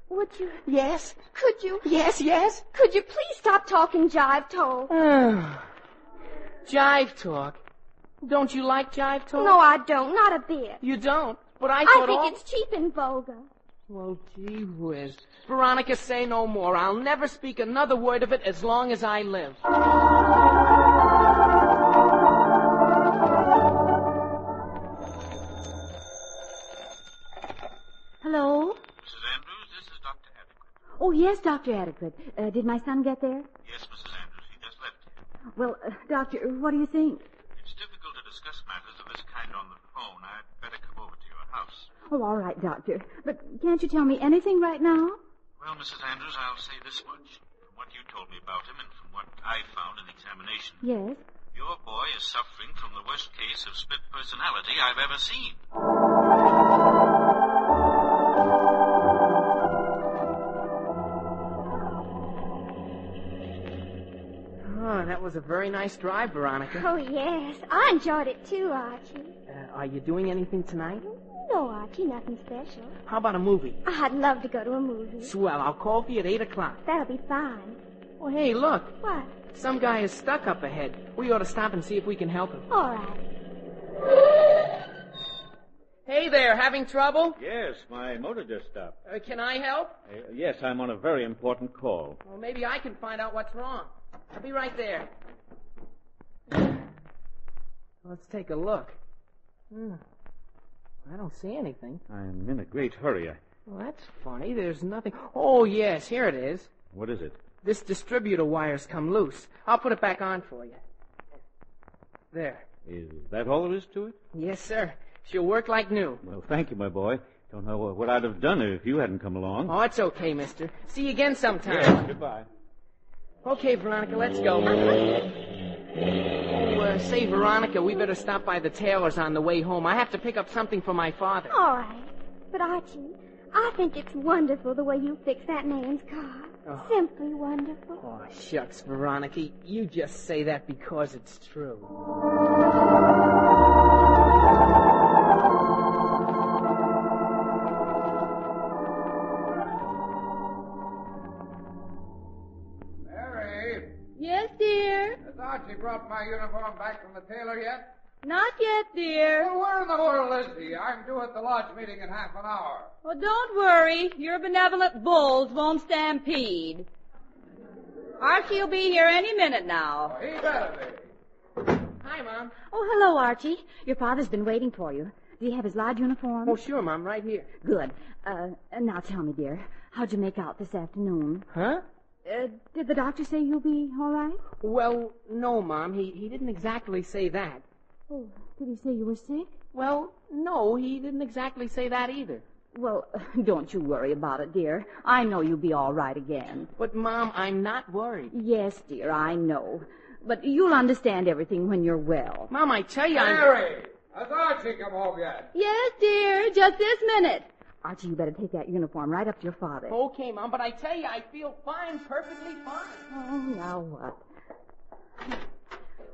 Would you? Yes? Could you? Yes? Could you please stop talking jive talk? Jive talk. Don't you like jive talk? No, I don't. Not a bit. You don't? But I I thought think it's cheap and vulgar. Well, gee whiz. Veronica, say no more. I'll never speak another word of it as long as I live. Hello? Mrs. Andrews, this is Dr. Adequate. Oh, yes, Dr. Adequate. Did my son get there? Yes, Mrs. Andrews, he just left here. Well, Doctor, what do you think? It's difficult to discuss matters of this kind on the phone. I'd better come over to your house. Oh, all right, Doctor. But can't you tell me anything right now? Well, Mrs. Andrews, I'll say this much. From what you told me about him and from what I found in examination, Yes. your boy is suffering from the worst case of split personality I've ever seen. Oh, that was a very nice drive, Veronica. Oh, yes. I enjoyed it too, Archie. Are you doing anything tonight? No, Archie, nothing special. How about a movie? I'd love to go to a movie. Swell, I'll call for you at 8 o'clock. That'll be fine. Oh, hey, look. What? Some guy is stuck up ahead. We ought to stop and see if we can help him. All right. Hey there, having trouble? Yes, my motor just stopped. Can I help? Yes, I'm on a very important call. Well, maybe I can find out what's wrong. I'll be right there. Let's take a look. I don't see anything. I'm in a great hurry. Well, that's funny. There's nothing. Oh, yes, here it is. What is it? This distributor wire's come loose. I'll put it back on for you. There. Is that all there is to it? Yes, sir. She'll work like new. Well, thank you, my boy. Don't know what I'd have done if you hadn't come along. Oh, it's okay, mister. See you again sometime. Yes, goodbye. Okay, Veronica, let's go. Say, Veronica, we better stop by the tailor's on the way home. I have to pick up something for my father. All right. But, Archie, I think it's wonderful the way you fixed that man's car. Oh. Simply wonderful. Oh, shucks, Veronica. You just say that because it's true. Mary, Yes, dear. has Archie brought my uniform back from the tailor yet? Not yet, dear. Well, where in the world is he? I'm due at the lodge meeting in half an hour. Well, don't worry. Your benevolent bulls won't stampede. Archie will be here any minute now. He better be. Hi, Mom. Oh, hello, Archie. Your father's been waiting for you. Do you have his lodge uniform? Oh, sure, Mom, right here. Good. Now tell me, dear, how'd you make out this afternoon? Huh? Did the doctor say you'll be all right? Well, no, Mom. He didn't exactly say that. Oh, did he say you were sick? Well, no, he didn't exactly say that either. Well, don't you worry about it, dear. I know you'll be all right again. But, Mom, I'm not worried. Yes, dear, I know. But you'll understand everything when you're well. Mom, I tell you, Mary, has Archie come home yet? Yes, dear, just this minute. Archie, you better take that uniform right up to your father. Okay, Mom, but I tell you, I feel fine, perfectly fine. Oh, now what?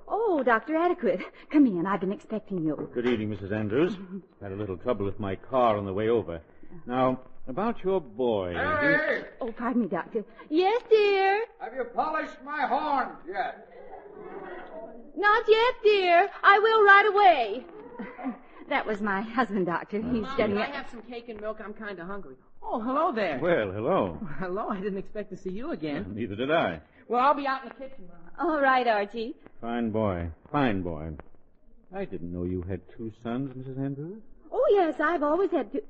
Oh, Dr. Adequate. Come in. I've been expecting you. Good evening, Mrs. Andrews. Had a little trouble with my car on the way over. Now, about your boy. Mary, Oh, pardon me, Doctor. Yes, dear. have you polished my horns yet? Not yet, dear. I will right away. That was my husband, Doctor. He's Mom, getting can I it. have some cake and milk? I'm kind of hungry. Oh, hello there. Well, hello. Hello, I didn't expect to see you again. Neither did I. Well, I'll be out in the kitchen, Mom. All right, Archie. Fine boy. Fine boy. I didn't know you had two sons, Mrs. Andrews. Oh, yes, I've always had two...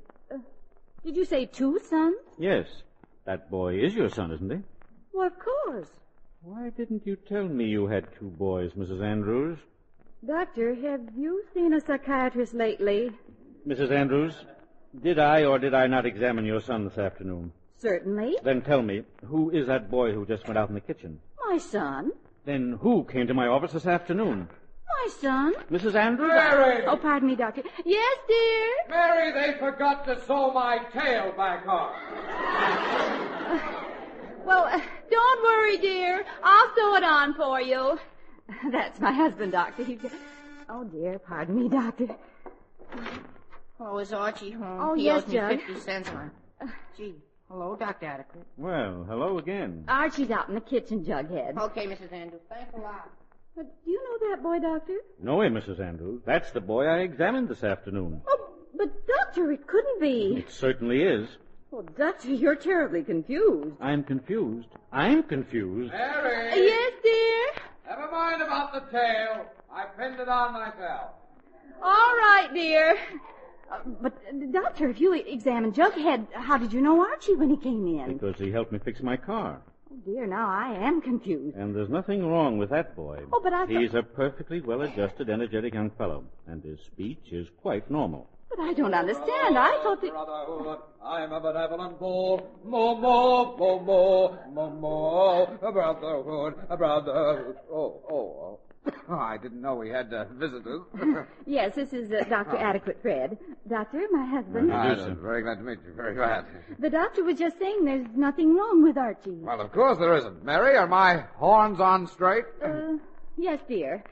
did you say two sons? Yes. That boy is your son, isn't he? Well, of course. Why didn't you tell me you had two boys, Mrs. Andrews? Doctor, have you seen a psychiatrist lately? Mrs. Andrews, did I or did I not examine your son this afternoon? Certainly. Then tell me, who is that boy who just went out in the kitchen? My son? Then who came to my office this afternoon? Hi, son. Mrs. Andrews? Mary! Oh, pardon me, Doctor. Yes, dear? Mary, they forgot to sew my tail back on. Well, don't worry, dear. I'll sew it on for you. That's my husband, Doctor. Oh, dear. Pardon me, Doctor. Oh, is Archie home? Oh, he yes, owes me Jug. 50 cents on. Gee. Hello, Dr. Adequate. Well, hello again. Archie's out in the kitchen, Jughead. Okay, Mrs. Andrews. Thanks a lot. Do you know that boy, Doctor? No way, Mrs. Andrews. That's the boy I examined this afternoon. Oh, but, Doctor, it couldn't be. It certainly is. Well, Doctor, you're terribly confused. I'm confused. I'm confused. Mary! Yes, dear? Never mind about the tail. I pinned it on myself. All right, dear. But, Doctor, if you examined Jughead, how did you know Archie when he came in? Because he helped me fix my car. Oh, dear, now I am confused. And there's nothing wrong with that boy. Oh, but I thought... He's a perfectly well-adjusted, energetic young fellow, and his speech is quite normal. But I don't understand. I thought that... Brotherhood, I'm a benevolent bull. Moo, moo, moo, moo, moo, moo. Brotherhood, brotherhood. Oh, I didn't know we had visitors. Yes, this is Dr. Adequate Fred. Doctor, my husband. I'm very glad to meet you. Very glad. The doctor was just saying there's nothing wrong with Archie. Well, of course there isn't. Mary, are my horns on straight? Yes, dear.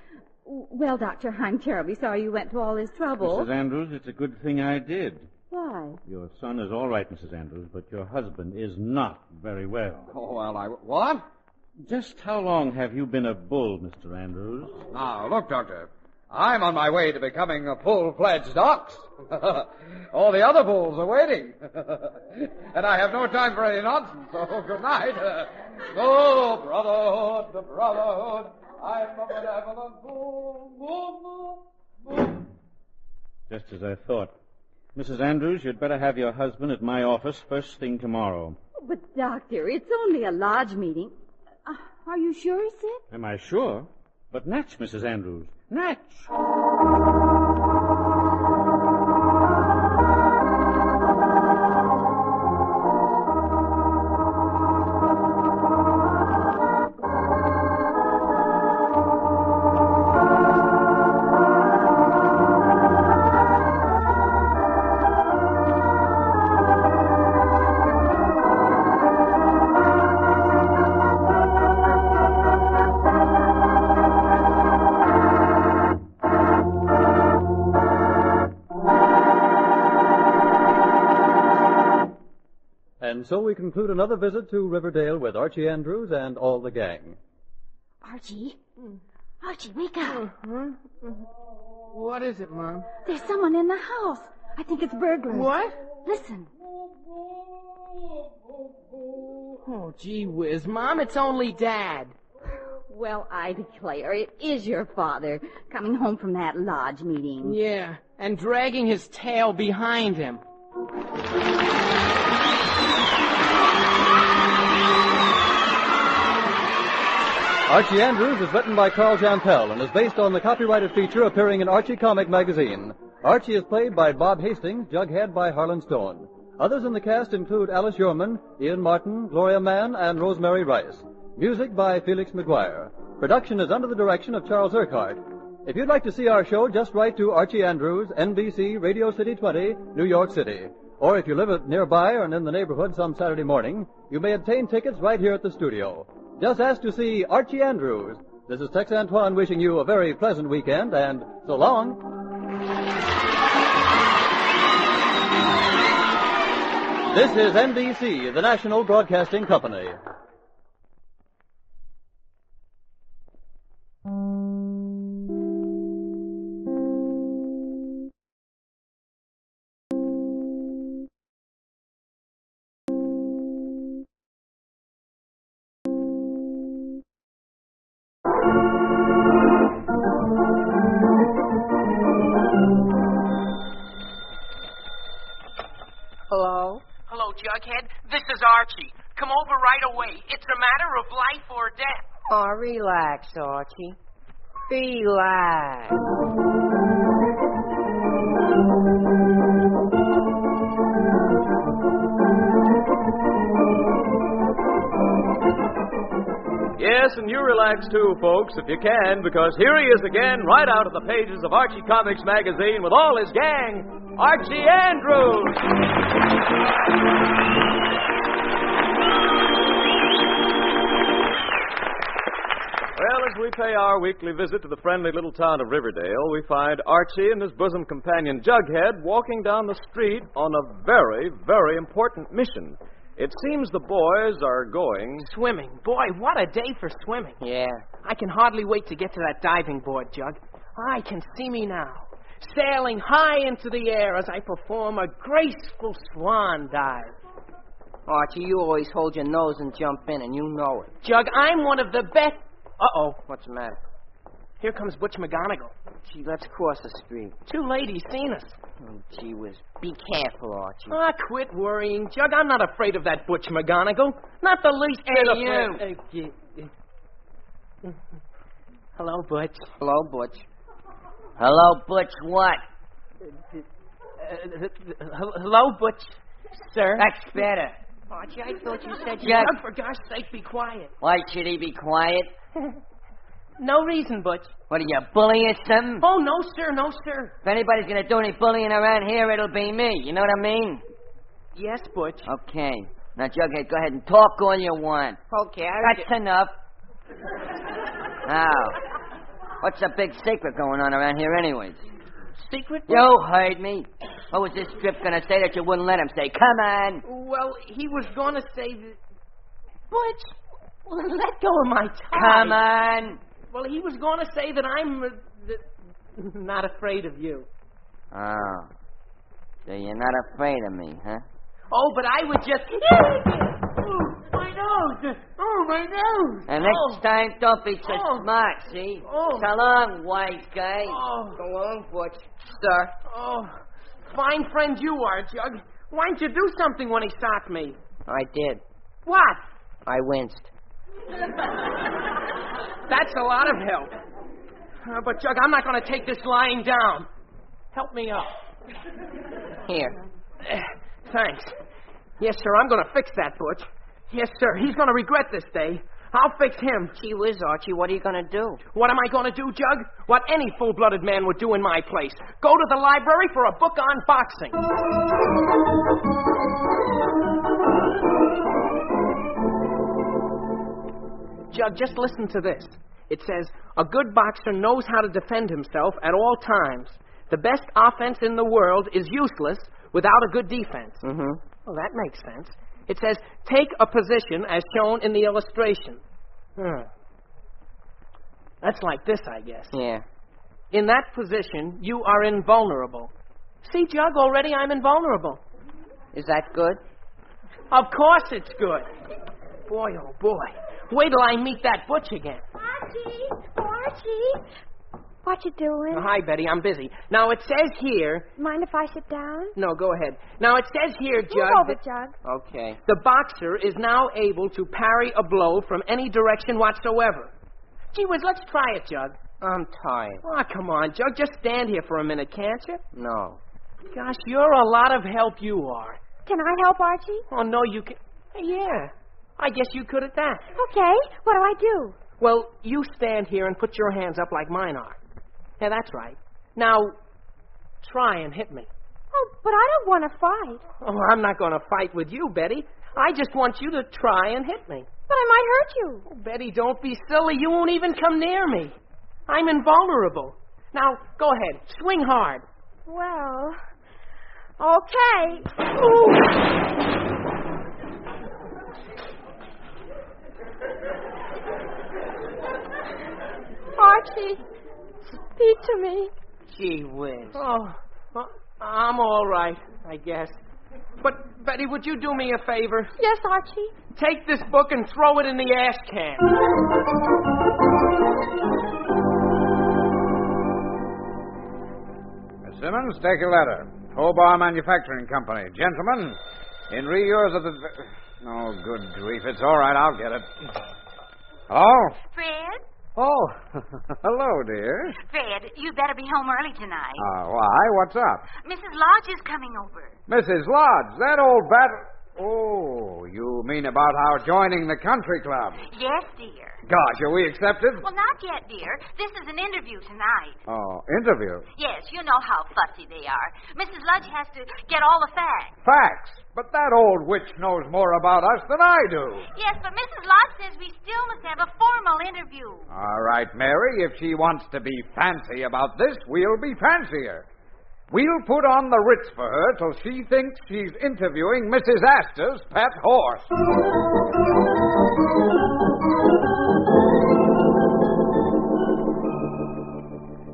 Well, Doctor, I'm terribly sorry you went to all this trouble. Mrs. Andrews, it's a good thing I did. Why? Your son is all right, Mrs. Andrews, but your husband is not very well. Oh, well, what? Just how long have you been a bull, Mr. Andrews? Now, look, Doctor. I'm on my way to becoming a full-fledged ox. All the other bulls are waiting. And I have no time for any nonsense, so good night. Oh, brotherhood, the brotherhood. I'm a benevolent bull. Just as I thought. Mrs. Andrews, you'd better have your husband at my office first thing tomorrow. But, Doctor, it's only a lodge meeting. Are you sure he's sick? Am I sure? But Natch, Mrs. Andrews. Natch! And so we conclude another visit to Riverdale with Archie Andrews and all the gang. Archie? Archie, wake up. What is it, Mom? There's someone in the house. I think it's burglars. What? Listen. Oh, gee whiz, Mom, it's only Dad. Well, I declare, it is your father coming home from that lodge meeting. Yeah, and dragging his tail behind him. Archie Andrews is written by Carl Jampel and is based on the copyrighted feature appearing in Archie Comic magazine. Archie is played by Bob Hastings, Jughead by Harlan Stone. Others in the cast include Alice Yorman, Ian Martin, Gloria Mann, and Rosemary Rice. Music by Felix McGuire. Production is under the direction of Charles Urquhart. If you'd like to see our show, just write to Archie Andrews, NBC, Radio City 20, New York City. Or if you live nearby or in the neighborhood some Saturday morning, you may obtain tickets right here at the studio. Just ask to see Archie Andrews. This is Tex Antoine wishing you a very pleasant weekend, and so long. This is NBC, the national broadcasting company. Hello? Hello, Jughead. This is Archie. Come over right away. It's a matter of life or death. Oh, relax, Archie. Relax. Yes, and you relax too, folks, if you can, because here he is again, right out of the pages of Archie Comics magazine with all his gang, Archie Andrews. Well, as we pay our weekly visit to the friendly little town of Riverdale, we find Archie and his bosom companion Jughead walking down the street on a very, very important mission. It seems the boys are going... Swimming. Boy, what a day for swimming. Yeah. I can hardly wait to get to that diving board, Jug. I can see me now, sailing high into the air as I perform a graceful swan dive. Archie, you always hold your nose and jump in, and you know it. Jug, I'm one of the best... Uh-oh. What's the matter? Here comes Butch McGonagall. Gee, let's cross the street. Two ladies seen us. Oh, gee whiz. Be careful, Archie. Ah, quit worrying, Jug. I'm not afraid of that Butch McGonagall. Not the least bit you. Hello, Butch. Hello, Butch. Hello, Butch what? Hello, Butch, sir. That's better. Archie, I thought you said... Jug, for gosh sake, be quiet. Why should he be quiet? No reason, Butch. What, are you bullying something? Oh, no, sir, no, sir. If anybody's going to do any bullying around here, it'll be me. You know what I mean? Yes, Butch. Okay. Now, Jughead, go ahead and talk all you want. Okay, That's enough. Now, what's the big secret going on around here anyways? Secret? You heard me. What was this strip going to say that you wouldn't let him say? Come on. Well, he was going to say that... Butch, let go of my tie. Come on. Well, he was going to say that I'm not afraid of you. Oh. So you're not afraid of me, huh? Oh, but I would just... Oh, my nose. Oh, my nose. And next time, don't be so smart, see? Oh. So long, wise guy. Oh. So long, Butch. Sir. Oh, fine friend you are, Jug. Why didn't you do something when he stopped me? I did. What? I winced. That's a lot of help. But, Jug, I'm not going to take this lying down. Help me up. Here. Thanks. Yes, sir, I'm going to fix that, Butch. Yes, sir, he's going to regret this day. I'll fix him. Gee whiz, Archie, what are you going to do? What am I going to do, Jug? What any full-blooded man would do in my place. Go to the library for a book on boxing. Jug, just listen to this. It says, a good boxer knows how to defend himself at all times. The best offense in the world is useless without a good defense. Mm-hmm. Well, that makes sense. It says, take a position as shown in the illustration. That's like this, I guess. Yeah. In that position, you are invulnerable. See, Jug, already I'm invulnerable. Is that good? Of course it's good. Boy, oh boy. Wait till I meet that Butch again. Archie. What you doing? Oh, hi, Betty. I'm busy. Now, it says here... Mind if I sit down? No, go ahead. Now, it says here, Jug... Move over, Jug. Okay. The boxer is now able to parry a blow from any direction whatsoever. Gee whiz, let's try it, Jug. I'm tired. Oh, come on, Jug. Just stand here for a minute, can't you? No. Gosh, you're a lot of help, you are. Can I help, Archie? Oh, no, you can... Yeah. I guess you could at that. Okay. What do I do? Well, you stand here and put your hands up like mine are. Yeah, that's right. Now, try and hit me. Oh, but I don't want to fight. Oh, I'm not going to fight with you, Betty. I just want you to try and hit me. But I might hurt you. Oh, Betty, don't be silly. You won't even come near me. I'm invulnerable. Now, go ahead. Swing hard. Well, okay. Ooh. Archie, speak to me. Gee whiz. Oh, well, I'm all right, I guess. But, Betty, would you do me a favor? Yes, Archie. Take this book and throw it in the ash can. Miss Simmons, take a letter. Hobart Manufacturing Company. Gentlemen, in re-yours of the... Oh, good grief. It's all right. I'll get it. Hello? Fred? Oh, hello, dear. Fred, you better be home early tonight. Why? What's up? Mrs. Lodge is coming over. Mrs. Lodge, that old bat... Oh, you mean about our joining the country club? Yes, dear. Gosh, are we accepted? Well, not yet, dear. This is an interview tonight. Oh, interview? Yes, you know how fussy they are. Mrs. Ludge has to get all the facts. Facts? But that old witch knows more about us than I do. Yes, but Mrs. Ludge says we still must have a formal interview. All right, Mary, if she wants to be fancy about this, we'll be fancier. We'll put on the Ritz for her till she thinks she's interviewing Mrs. Astor's pet horse.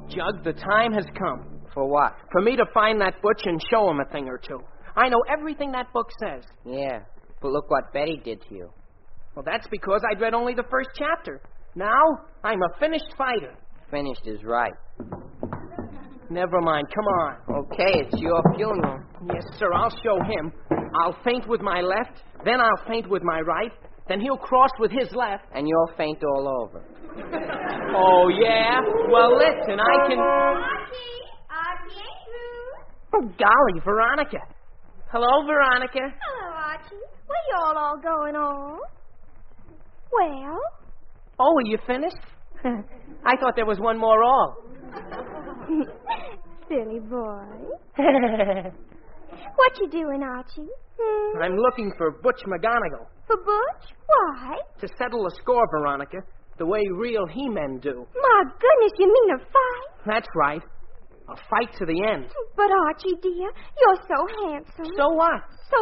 Jug, the time has come. For what? For me to find that butch and show him a thing or two. I know everything that book says. Yeah, but look what Betty did to you. Well, that's because I'd read only the first chapter. Now, I'm a finished fighter. Finished is right. Never mind, come on. Okay, it's your funeral. Yes, sir, I'll show him. I'll feint with my left, then I'll feint with my right, then he'll cross with his left. And you'll faint all over. Oh, yeah? Well, listen, I can... Archie Andrews. Oh, golly, Veronica. Hello, Veronica. Hello, Archie. What are y'all all going on? Well? Oh, are you finished? I thought there was one more all. Silly boy. What you doing, Archie? I'm looking for Butch McGonagall. For Butch? Why? To settle a score, Veronica, the way real he-men do. My goodness, you mean a fight? That's right. A fight to the end. But, Archie, dear, you're so handsome. So what? So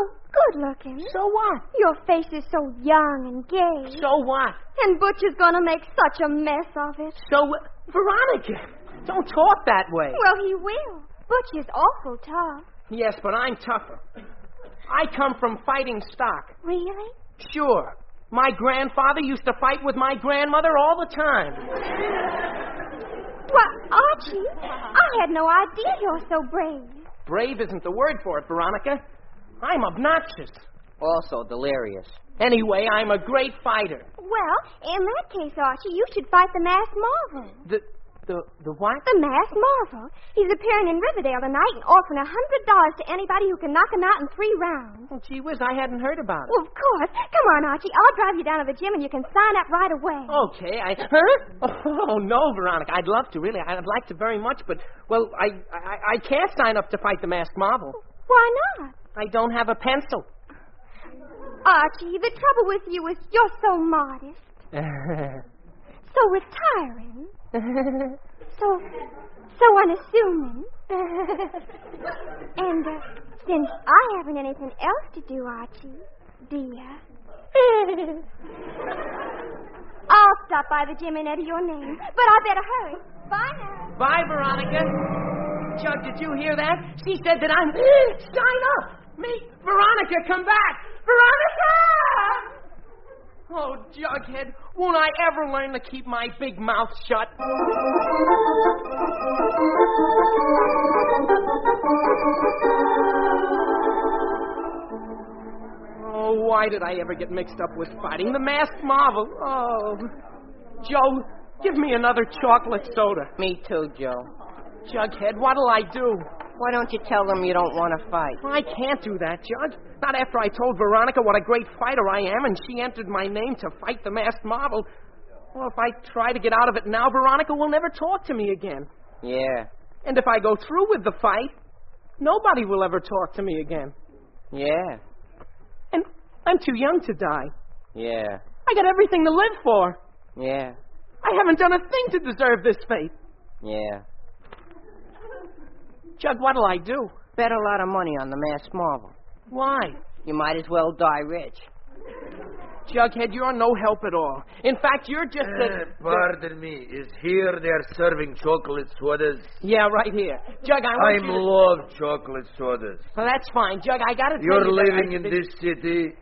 good-looking. So what? Your face is so young and gay. So what? And Butch is going to make such a mess of it. So, Veronica, don't talk that way. Well, he will. Butch is awful tough. Yes, but I'm tougher. I come from fighting stock. Really? Sure. My grandfather used to fight with my grandmother all the time. Well, Archie, I had no idea you're so brave. Brave isn't the word for it, Veronica. I'm obnoxious. Also delirious. Anyway, I'm a great fighter. Well, in that case, Archie, you should fight the Masked Marvel. The what? The Masked Marvel. He's appearing in Riverdale tonight and offering $100 to anybody who can knock him out in 3 rounds. Oh, gee whiz, I hadn't heard about it. Well, of course. Come on, Archie. I'll drive you down to the gym and you can sign up right away. Okay, Huh? Oh, no, Veronica. I'd love to, really. I'd like to very much, but, well, I can't sign up to fight the Masked Marvel. Why not? I don't have a pencil. Archie, the trouble with you is you're so modest. So retiring. So unassuming. And since I haven't anything else to do, Archie, dear, I'll stop by the gym and enter your name. But I better hurry. Bye now. Bye, Veronica. Jug, did you hear that? She said that I'm... Sign up! Me, Veronica, come back! Veronica! Oh, Jughead, won't I ever learn to keep my big mouth shut? Oh, why did I ever get mixed up with fighting the Masked Marvel? Oh. Joe, give me another chocolate soda. Me too, Joe. Jughead, what'll I do? Why don't you tell them you don't want to fight? I can't do that, Judge. Not after I told Veronica what a great fighter I am and she entered my name to fight the Masked Marvel. Well, if I try to get out of it now, Veronica will never talk to me again. Yeah. And if I go through with the fight, nobody will ever talk to me again. Yeah. And I'm too young to die. Yeah. I got everything to live for. Yeah. I haven't done a thing to deserve this fate. Yeah. Jug, what'll I do? Bet a lot of money on the Masked Marvel. Why? You might as well die rich. Jughead, you're no help at all. In fact, you're just Pardon me. Is here they're serving chocolate sodas? Yeah, right here. Jug, I love chocolate sodas. Well, that's fine. Jug, I gotta tell You're you living in this city?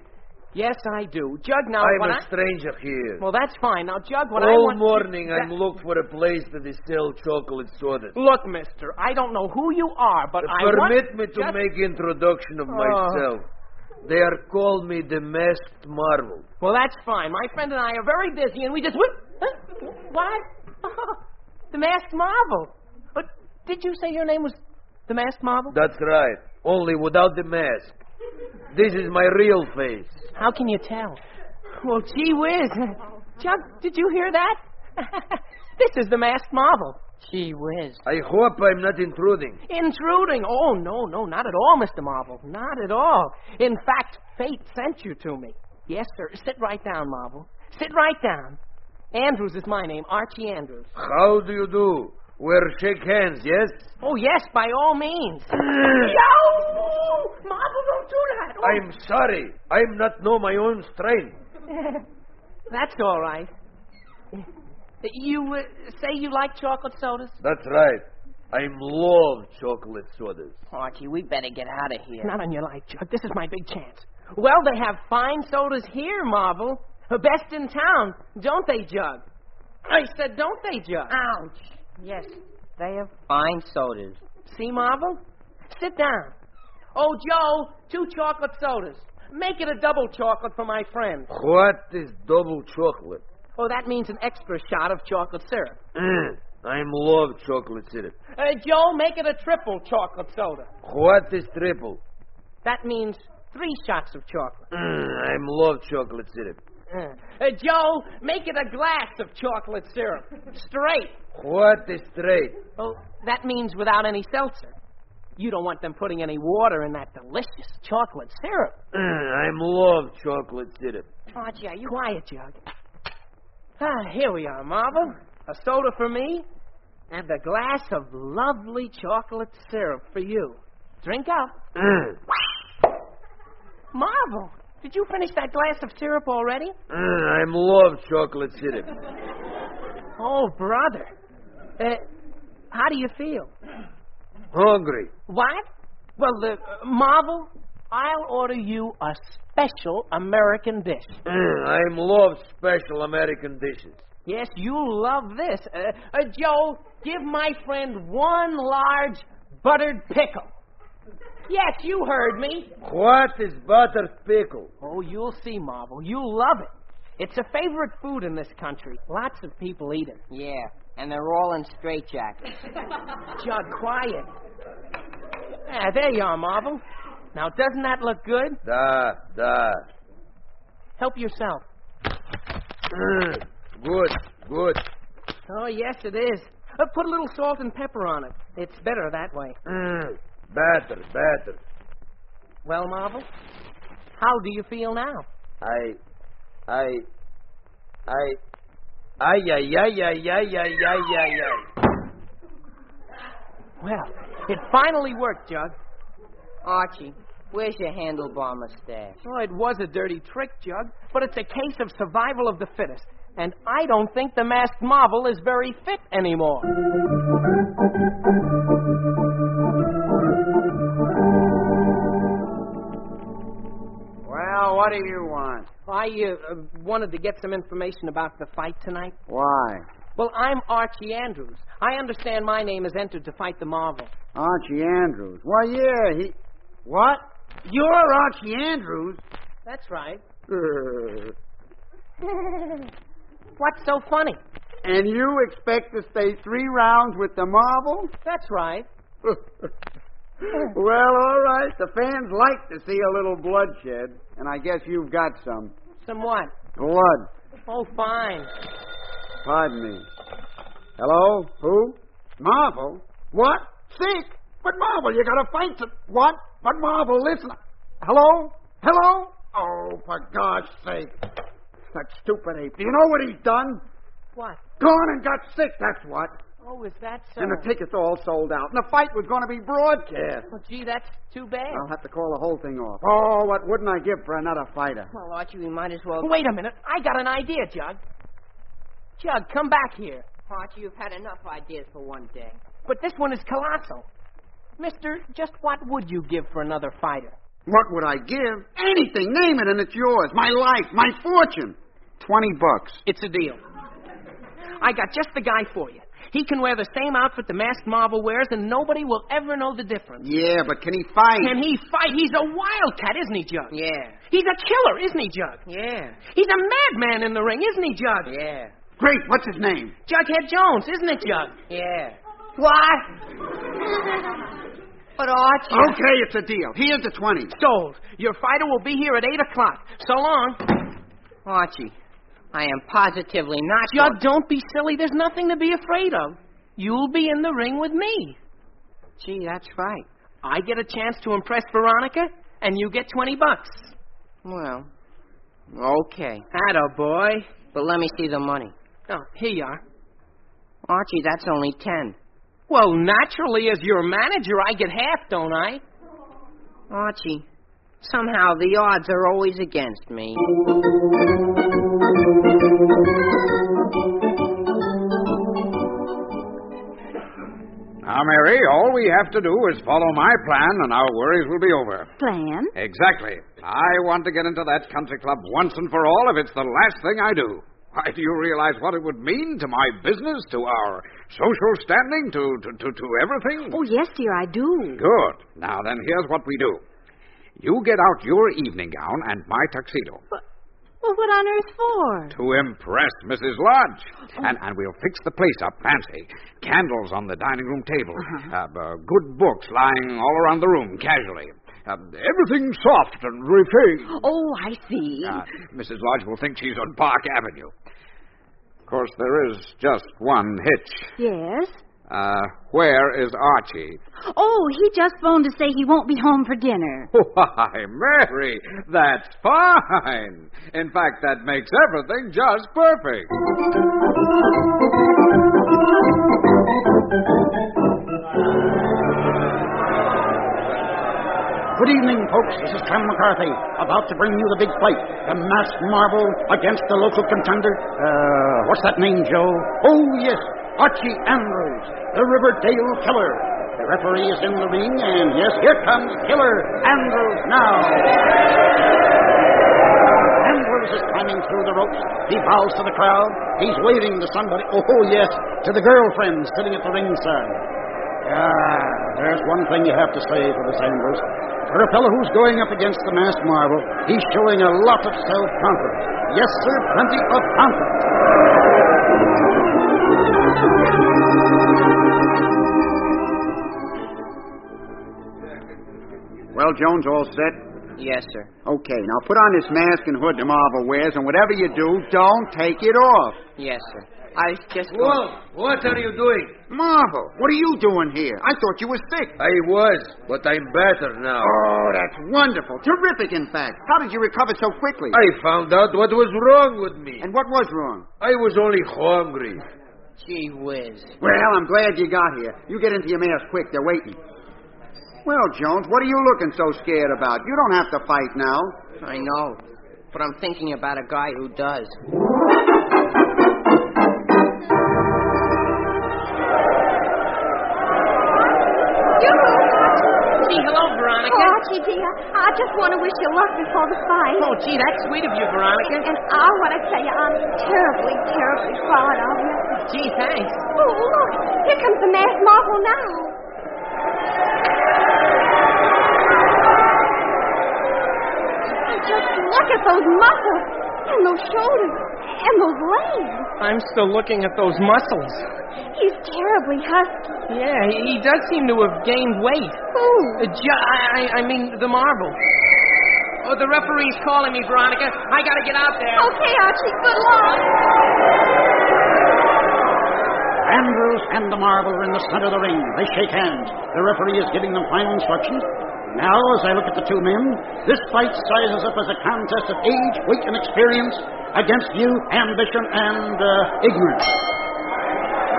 Yes, I do. Jug, now... I'm a stranger here. Well, that's fine. Now, Jug, what All I want... morning I'm looking for a place that they sell chocolate sodas. Look, mister, I don't know who you are, but Permit me to make introduction of myself. They are called me the Masked Marvel. Well, that's fine. My friend and I are very busy, and we just... What? The Masked Marvel. But did you say your name was the Masked Marvel? That's right. Only without the mask. This is my real face. How can you tell? Well, gee whiz. Jug, did you hear that? This is the masked marvel. Gee whiz. I hope I'm not intruding. Intruding? Oh, no, not at all, Mr. Marvel. Not at all. In fact, fate sent you to me. Yes, sir. Sit right down, Marvel. Sit right down. Andrews is my name, Archie Andrews. How do you do? We'll shake hands, yes? Oh, yes, by all means. Yo! Marvel, don't do that. Oh. I'm sorry. I'm not know my own strength. That's all right. You say you like chocolate sodas? That's right. I love chocolate sodas. Archie, we better get out of here. Not on your life, Jug. This is my big chance. Well, they have fine sodas here, Marvel. Best in town, don't they, Jug? I said, don't they, Jug? Ouch. Yes, they have fine sodas. See, Marvel? Sit down. Oh, Joe, 2 chocolate sodas. Make it a double chocolate for my friend. What is double chocolate? Oh, that means an extra shot of chocolate syrup. I love chocolate syrup. Joe, make it a triple chocolate soda. What is triple? That means 3 shots of chocolate. I love chocolate syrup. Joe, make it a glass of chocolate syrup. Straight. What is straight? Oh, that means without any seltzer. You don't want them putting any water in that delicious chocolate syrup. I love chocolate syrup. Archie, are you quiet, Jug? Here we are, Marvel. A soda for me, and a glass of lovely chocolate syrup for you. Drink up. Marvel, did you finish that glass of syrup already? I love chocolate syrup. Oh, brother. How do you feel? Hungry. What? Well, Marvel, I'll order you a special American dish. I love special American dishes. Yes, you'll love this. Joe, give my friend 1 large buttered pickle. Yes, you heard me. What is buttered pickle? Oh, you'll see, Marvel. You'll love it. It's a favorite food in this country. Lots of people eat it. Yeah, and they're all in straitjackets. Jug, quiet. There you are, Marvel. Now, doesn't that look good? Da. Help yourself. Good. Oh, yes, it is. Put a little salt and pepper on it. It's better that way. Better. Well, Marvel, how do you feel now? Ay. Well, it finally worked, Jug. Archie, where's your handlebar mustache? Oh, it was a dirty trick, Jug, but it's a case of survival of the fittest. And I don't think the masked marvel is very fit anymore. Well, what do you want? I wanted to get some information about the fight tonight. Why? Well, I'm Archie Andrews. I understand my name is entered to fight the Marvel. Archie Andrews. Why, yeah, he... What? You're Archie Andrews? That's right. What's so funny? And you expect to stay 3 rounds with the Marvel? That's right. Well, all right. The fans like to see a little bloodshed, and I guess you've got some. Some what? Blood. Oh, fine. Pardon me. Hello? Who? Marvel? What? Sick? But Marvel, you gotta fight some... What? But Marvel, listen. Hello? Oh, for God's sake. That stupid ape. Do you know what he's done? What? Gone and got sick, that's what. Oh, is that so? And the tickets all sold out. And the fight was going to be broadcast. Oh, gee, that's too bad. I'll have to call the whole thing off. Oh, what wouldn't I give for another fighter? Well, Archie, we might as well... Wait a minute. I got an idea, Jug. Jug, come back here. Archie, you've had enough ideas for one day. But this one is colossal. Mister, just what would you give for another fighter? What would I give? Anything. Name it and it's yours. My life. My fortune. $20. It's a deal. I got just the guy for you. He can wear the same outfit the masked Marvel wears, and nobody will ever know the difference. Yeah, but can he fight? Can he fight? He's a wildcat, isn't he, Jug? Yeah. He's a killer, isn't he, Jug? Yeah. He's a madman in the ring, isn't he, Jug? Yeah. Great. What's his name? Jughead Jones, isn't it, Jug? Yeah. What? But Archie... Okay, it's a deal. Here's the 20. Sold. Your fighter will be here at 8 o'clock. So long. Archie, I am positively not... Jug, don't be silly. There's nothing to be afraid of. You'll be in the ring with me. Gee, that's right. I get a chance to impress Veronica, and you get $20. Well, okay. Attaboy. But let me see the money. Oh, here you are. Archie, that's only 10. Well, naturally, as your manager, I get half, don't I? Archie, somehow the odds are always against me. Now, Mary, all we have to do is follow my plan, and our worries will be over. Plan? Exactly. I want to get into that country club once and for all if it's the last thing I do. Why, do you realize what it would mean to my business, to our social standing, to everything? Oh, yes, dear, I do. Good. Now, then, here's what we do. You get out your evening gown and my tuxedo. Well, what on earth for? To impress Mrs. Lodge. And we'll fix the place up fancy. Candles on the dining room table. Good books lying all around the room, casually. Everything soft and refined. Oh, I see. Mrs. Lodge will think she's on Park Avenue. Of course, there is just one hitch. Yes? Where is Archie? Oh, he just phoned to say he won't be home for dinner. Why, Mary, that's fine. In fact, that makes everything just perfect. Good evening, folks. This is Clem McCarthy, about to bring you the big fight. The masked marvel against the local contender. What's that name, Joe? Oh, yes, Archie Andrews, the Riverdale Killer. The referee is in the ring, and yes, here comes Killer Andrews now. Andrews is climbing through the ropes. He bows to the crowd. He's waving to somebody. Oh, yes, to the girlfriend sitting at the ringside. There's one thing you have to say for this Andrews. For a fellow who's going up against the masked marvel, he's showing a lot of self-confidence. Yes, sir, plenty of confidence. Well, Jones, all set? Yes, sir. Okay, now put on this mask and hood the Marvel wears, and whatever you do, don't take it off. Yes, sir. I was just... Whoa! What are you doing? Marvel, what are you doing here? I thought you were sick. I was, but I'm better now. Oh, that's wonderful. Terrific, in fact. How did you recover so quickly? I found out what was wrong with me. And what was wrong? I was only hungry. Gee whiz. Well, I'm glad you got here. You get into your mask quick. They're waiting. Well, Jones, what are you looking so scared about? You don't have to fight now. I know, but I'm thinking about a guy who does. Gee, hello, Veronica. Oh, Archie, dear, I just want to wish you luck before the fight. Oh, gee, that's sweet of you, Veronica. And I want to tell you I'm terribly, terribly proud of you. Gee, thanks. Oh, look, here comes the masked marvel now. Just look at those muscles and those shoulders and those legs. I'm still looking at those muscles. He's terribly husky. Yeah, he does seem to have gained weight. Who? I mean, the marble. Oh, the referee's calling me, Veronica. I gotta get out there. Okay, Archie, good luck. Andrews and the marble are in the center of the ring. They shake hands. The referee is giving them final instructions. Now, as I look at the two men, this fight sizes up as a contest of age, weight, and experience against youth, ambition, and ignorance.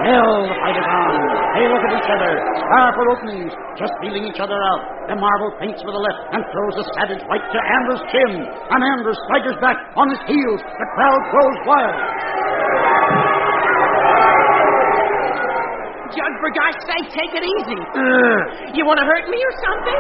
Well, the fight is on. They look at each other, powerful openings, just feeling each other out. The marble feints with the left and throws a savage right to Andrews' chin. And Andrews staggers back on his heels. The crowd goes wild. Jug, for God's sake, take it easy. You want to hurt me or something?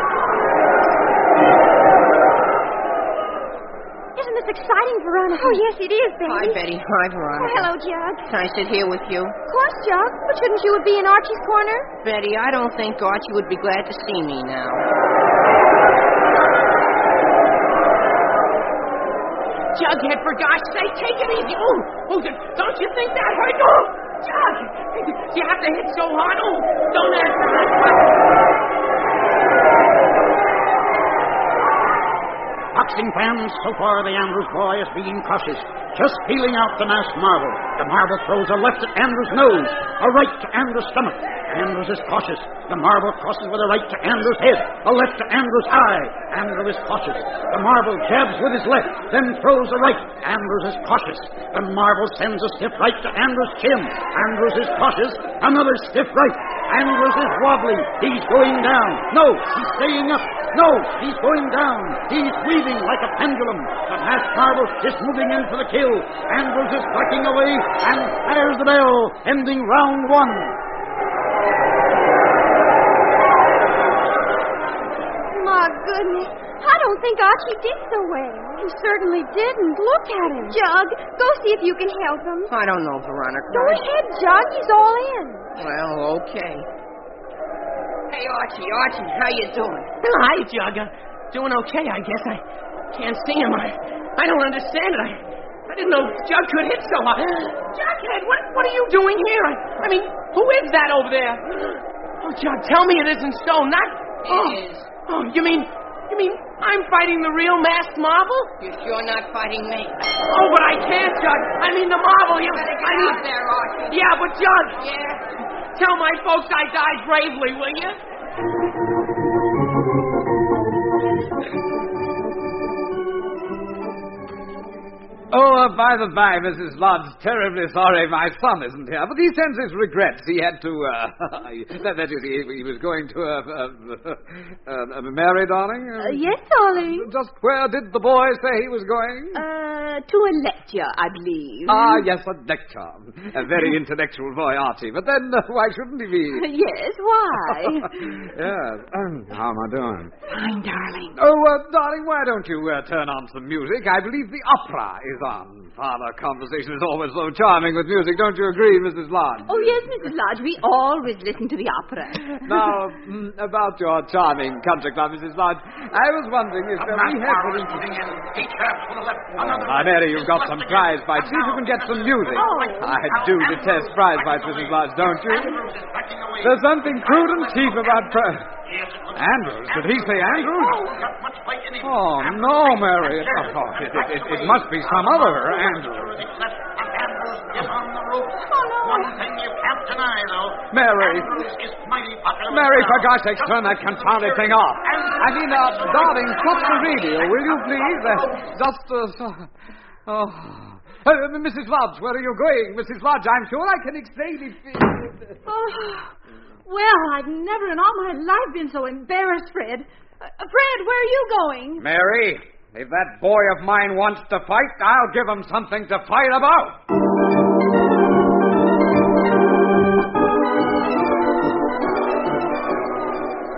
Isn't this exciting, Veronica? Oh, yes, it is, Betty. Hi, Betty. Hi, Veronica. Oh, hello, Jug. Can I sit here with you? Of course, Jug. But shouldn't you be in Archie's corner? Betty, I don't think Archie would be glad to see me now. Jughead, for God's sake, take it easy. Oh, don't you think that hurt? Oh, Jug, you have to hit so hard. Oh, don't ask for that. boxing fans, so far the Andrews boy is being cautious. Just feeling out the masked marble. The marble throws a left at Andrews' nose, a right to Andrews' stomach. Andrews is cautious. The marble crosses with a right to Andrews' head, a left to Andrews' eye. Andrews is cautious. The marble jabs with his left, then throws a right. Andrews is cautious. The marble sends a stiff right to Andrews' chin. Andrews is cautious. Another stiff right. Andrews is wobbly. He's going down. No, he's staying up. No, he's going down. He's weaving like a pendulum. The masked marble is moving in for the kill. Andrews is backing away and fires the bell, ending round one. My goodness. I don't think Archie did so well. He certainly didn't. Look at him. Jug, go see if you can help him. I don't know, Veronica. Go ahead, Jug. He's all in. Well, okay. Hey, Archie, how you doing? Hi, Jug. Doing okay, I guess. I can't see him. I don't understand it. I didn't know Jug could hit so hard. Jughead, what are you doing here? I mean, who is that over there? Oh, Jug, tell me it isn't so. It is. Oh, you mean I'm fighting the real masked marble? You're sure not fighting me? Oh, but I can't, Jug. I mean the marble. Out there, Archie. Yeah, but Jug. Yeah? Tell my folks I died bravely, will you? Oh, by the by, Mrs. Lodge, terribly sorry my son isn't here, but he sends his regrets. He had to, that is, he was going to, Mary, darling? Yes, darling. Just where did the boy say he was going? To a lecture, I believe. Ah, yes, a lecture. A very intellectual boy, Archie, but then why shouldn't he be? Yes, why? Yes. How am I doing? Fine, darling. Oh, darling, why don't you turn on some music? I believe the opera is on. Father, conversation is always so charming with music. Don't you agree, Mrs. Lodge? Oh, yes, Mrs. Lodge. We always listen to the opera. Now, about your charming country club, Mrs. Lodge, I was wondering if we had... Now, Mary, you've got some prize fights. See if you can get some music. Oh. I do detest prize fights, Mrs. Lodge, don't you? There's something crude and cheap about Andrews? Did he say Andrews? Oh, no, Mary. It must be some other Andrews. One thing you can't deny, though. Mary. Is mighty popular. Mary, for God's sake, turn that confounded thing off. I mean, darling, stop the radio, will you, please? Mrs. Lodge, where are you going? Mrs. Lodge, I'm sure I can explain it. Well, I've never in all my life been so embarrassed, Fred. Fred, where are you going? Mary, if that boy of mine wants to fight, I'll give him something to fight about.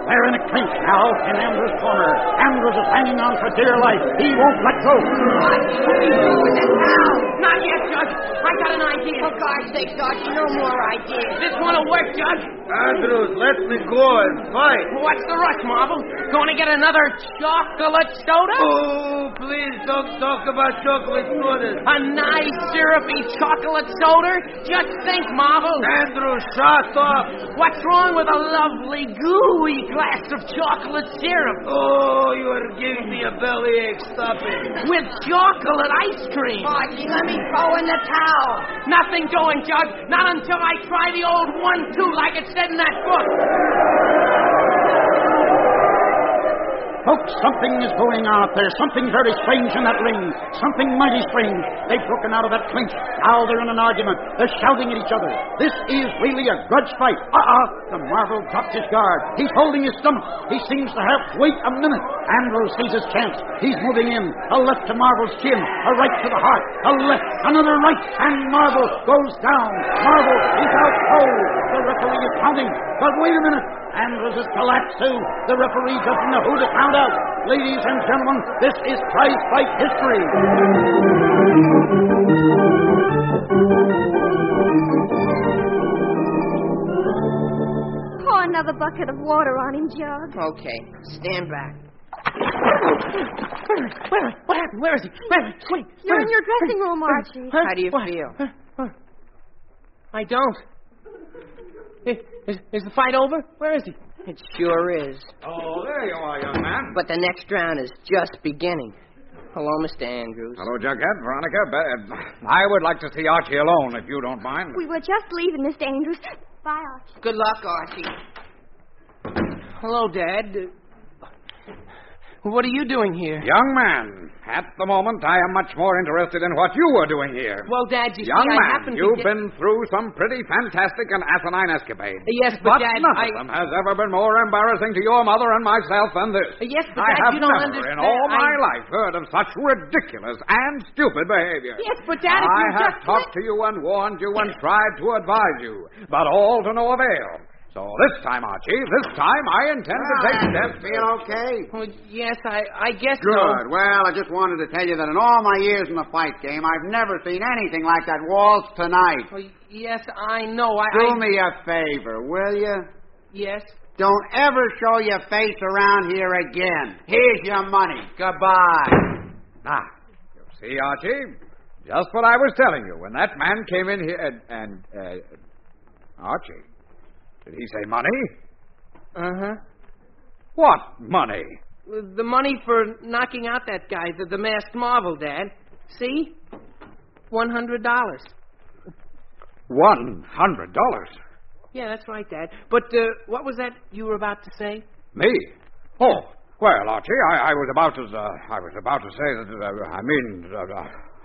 They're in a clinch now in Andrews' corner. Andrews is hanging on for dear life. He won't let go. Not yet, Judge. I got an idea. For God's sake, Archie, no more ideas. This one'll work, Judge. Andrews, let me go and fight. What's the rush, Marvel? Going to get another chocolate soda? Oh, please don't talk about chocolate sodas. A nice syrupy chocolate soda? Just think, Marvel. Andrews, shut up. What's wrong with a lovely, gooey glass of chocolate syrup? Oh, you are giving me a bellyache. Stop it. With chocolate ice cream. Archie, let me throw in the towel. Nothing doing, Judge. Not until I try the old 1-2 like it said in that book. Folks, something is going on up there. Something very strange in that ring. Something mighty strange. They've broken out of that clinch. Now they're in an argument. They're shouting at each other. This is really a grudge fight. The Marvel dropped his guard. He's holding his stomach. He seems to have... Wait a minute. Andrews sees his chance. He's moving in. A left to Marvel's chin. A right to the heart. A left. Another right. And Marvel goes down. Marvel is out cold. The referee is counting. But wait a minute. Andrews has collapsed too. The referee doesn't know who to count out. Ladies and gentlemen, this is prize fight history. Pour another bucket of water on him, Jug. Okay, stand back. What happened? Where is he? Wait. You're in your dressing room, Archie. How do you feel? I don't. Is the fight over? Where is he? It sure is. Oh, there you are, young man. But the next round is just beginning. Hello, Mr. Andrews. Hello, Jughead, Veronica. I would like to see Archie alone, if you don't mind. We were just leaving, Mr. Andrews. Bye, Archie. Good luck, Archie. Hello, Dad. What are you doing here? Young man, at the moment I am much more interested in what you were doing here. Well, Dad, you Young see, I man, happened to you've get... been through some pretty fantastic and asinine escapades. Yes, but Dad, none of them has ever been more embarrassing to your mother and myself than this. Yes, but I Dad, have you don't never understand. in all my life heard of such ridiculous and stupid behavior. Yes, but Dad, if I you have just... talked to you and warned you and tried to advise you, but all to no avail. So this time, Archie, I intend to take steps. Feel okay? Well, yes, I guess Good. so. Well, I just wanted to tell you that in all my years in the fight game, I've never seen anything like that waltz tonight. Well, yes, I know. Do me a favor, will you? Yes? Don't ever show your face around here again. Here's your money. Goodbye. Now, you see, Archie, just what I was telling you. When that man came in here and Archie, did he say money? Uh-huh. What money? The money for knocking out that guy, the masked marvel, Dad. See? $100. $100? Yeah, that's right, Dad. But what was that you were about to say? Me? Oh, well, Archie, I was about to say that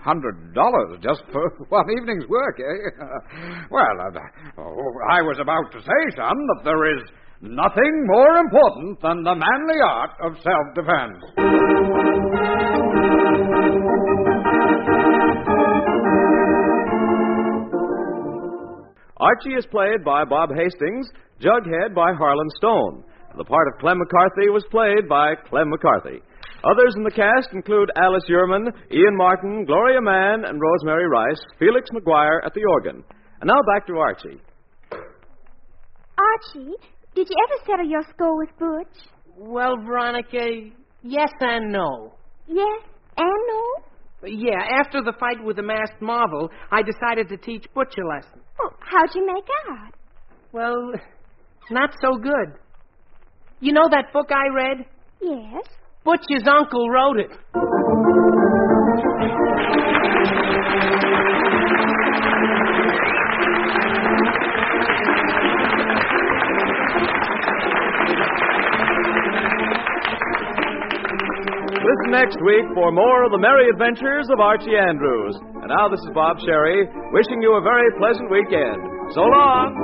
$100 just for one evening's work, eh? I was about to say, son, that there is nothing more important than the manly art of self-defense. Archie is played by Bob Hastings, Jughead by Harlan Stone. The part of Clem McCarthy was played by Clem McCarthy. Others in the cast include Alice Yearman, Ian Martin, Gloria Mann, and Rosemary Rice, Felix McGuire at the organ. And now back to Archie. Archie, did you ever settle your score with Butch? Well, Veronica, yes and no. Yes and no? Yeah, after the fight with the masked marvel, I decided to teach Butch a lesson. Oh, how'd you make out? Well, not so good. You know that book I read? Yes. Butch's uncle wrote it. Listen next week for more of the merry adventures of Archie Andrews. And now this is Bob Sherry, wishing you a very pleasant weekend. So long.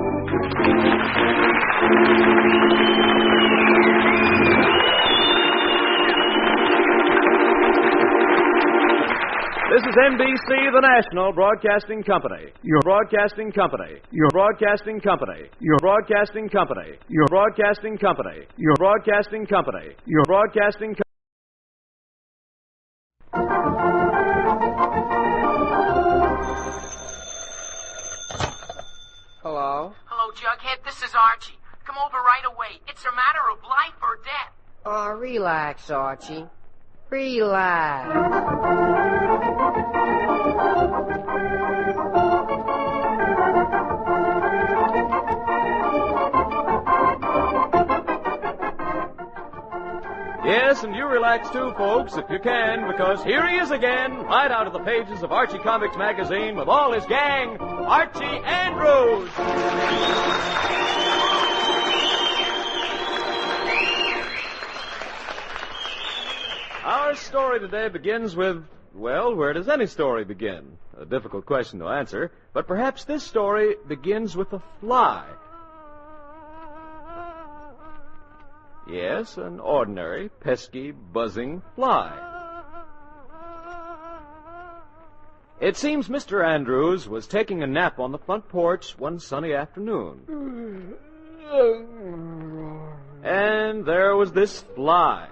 This is NBC, the National Broadcasting Company. Your Broadcasting Company. Your Broadcasting Company. Your Broadcasting Company. Your Broadcasting Company. Your Broadcasting Company. Your Broadcasting Company. Hello? Hello, Jughead. This is Archie. Come over right away. It's a matter of life or death. Oh, relax, Archie. Relax. Yes, and you relax too, folks, if you can, because here he is again, right out of the pages of Archie Comics magazine with all his gang, Archie Andrews. Our story today begins with, well, where does any story begin? A difficult question to answer, but perhaps this story begins with a fly. Yes, an ordinary, pesky, buzzing fly. It seems Mr. Andrews was taking a nap on the front porch one sunny afternoon. And there was this fly,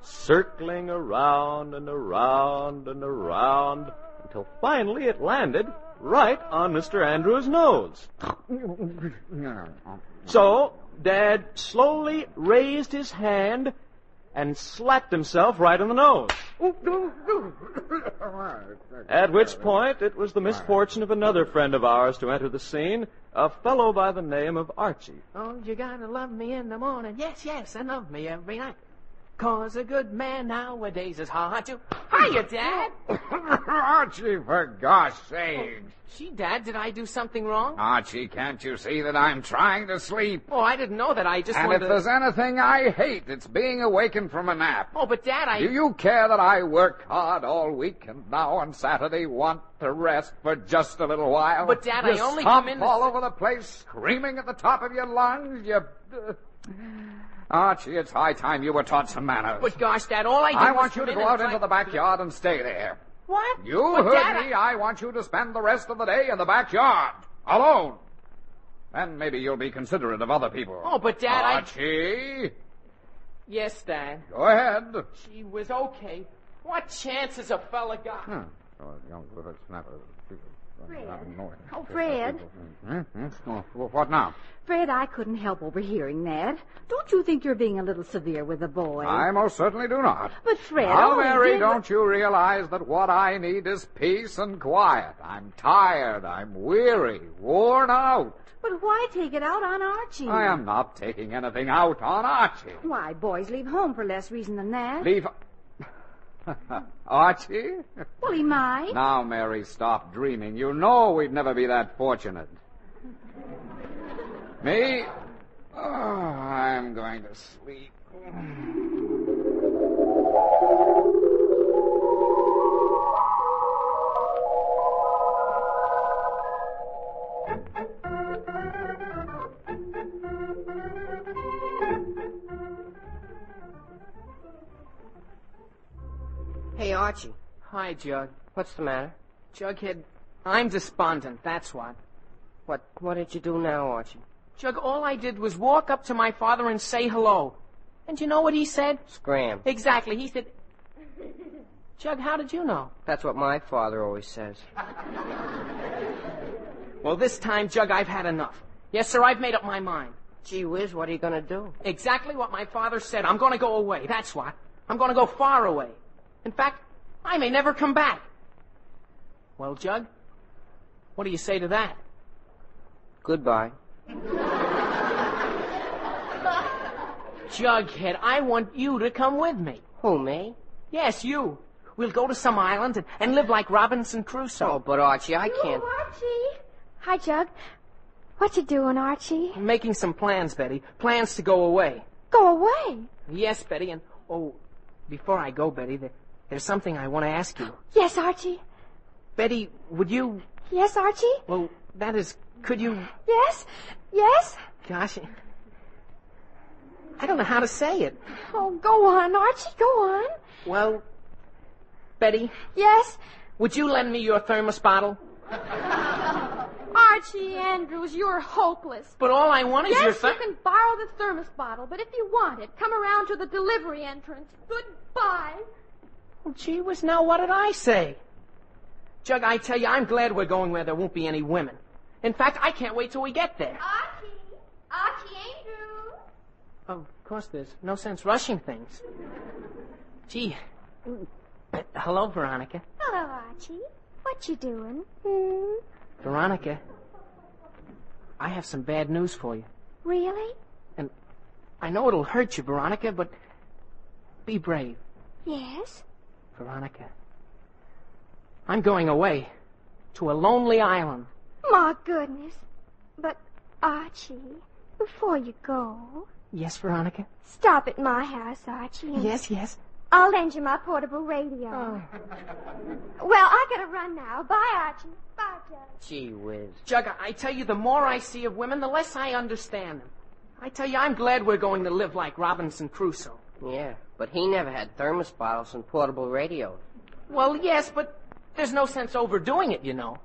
circling around and around and around, until finally it landed right on Mr. Andrews' nose. So, Dad slowly raised his hand and slapped himself right on the nose. At which point, it was the misfortune of another friend of ours to enter the scene, a fellow by the name of Archie. Oh, you gotta love me in the morning. Yes, yes, and love me every night. 'Cause a good man nowadays is hard to... Hiya, Dad! Archie, for gosh sakes. Gee, Dad, did I do something wrong? Archie, can't you see that I'm trying to sleep? Oh, I didn't know that. I just And wanted if to... there's anything I hate, it's being awakened from a nap. Oh, but Dad, Do you care that I work hard all week and now on Saturday want to rest for just a little while? But, Dad, you I only stomp come in to all say- over the place, screaming at the top of your lungs. Archie, it's high time you were taught some manners. But gosh, Dad, all I did I was want you come to in go and out try- into the backyard and stay there. What? You But, heard Dad, me. I want you to spend the rest of the day in the backyard, alone. Then maybe you'll be considerate of other people. Oh, but Dad, Archie, Yes, Dad. go ahead. Gee whiz, okay. What chance has a fella got? Oh, Fred. What now? Fred, I couldn't help overhearing that. Don't you think you're being a little severe with the boy? I most certainly do not. But, Fred, Now, all he Mary, did don't you realize that what I need is peace and quiet? I'm tired, I'm weary, worn out. But why take it out on Archie? I am not taking anything out on Archie. Why, boys leave home for less reason than that. Leave... Archie? Well, he might. Now, Mary, stop dreaming. You know we'd never be that fortunate. Me? Oh, I'm going to sleep. Hey, Archie. Hi, Jug. What's the matter? Jughead, I'm despondent, that's what. What did you do now, Archie? Jug, all I did was walk up to my father and say hello. And you know what he said? Scram. Exactly. He said... Jug, how did you know? That's what my father always says. Well, this time, Jug, I've had enough. Yes, sir, I've made up my mind. Gee whiz, what are you gonna do? Exactly what my father said. I'm gonna go away, that's what. I'm gonna go far away. In fact, I may never come back. Well, Jug, what do you say to that? Goodbye. Jughead, I want you to come with me. Who, me? Yes, you. We'll go to some island and live like Robinson Crusoe. Oh, but Archie, I can't. Archie. Hi, Jug. What you doing, Archie? I'm making some plans, Betty. Plans to go away. Go away. Yes, Betty, and before I go, Betty, there's something I want to ask you. Yes, Archie. Betty, would you... Yes, Archie? Well, that is, could you... Yes? Yes? Gosh, I don't know how to say it. Oh, go on, Archie, go on. Well, Betty? Yes? Would you lend me your thermos bottle? Archie Andrews, you're hopeless. But all I want is your Yes, you can borrow the thermos bottle, but if you want it, come around to the delivery entrance. Goodbye. Well, gee whiz, now what did I say? Jug, I tell you, I'm glad we're going where there won't be any women. In fact, I can't wait till we get there. Archie Andrews. Of course, there's no sense rushing things. Gee. Hello, Veronica. Hello, Archie. What you doing? Veronica, I have some bad news for you. Really? And I know it'll hurt you, Veronica, but be brave. Yes? Veronica, I'm going away to a lonely island. My goodness. But, Archie, before you go... Yes, Veronica? Stop at my house, Archie. and Yes, yes. I'll lend you my portable radio. Well, I gotta run now. Bye, Archie. Bye, Jug. Gee whiz. Jug, I tell you, the more I see of women, the less I understand them. I tell you, I'm glad we're going to live like Robinson Crusoe. Yeah, but he never had thermos bottles and portable radios. Well, yes, but there's no sense overdoing it, you know.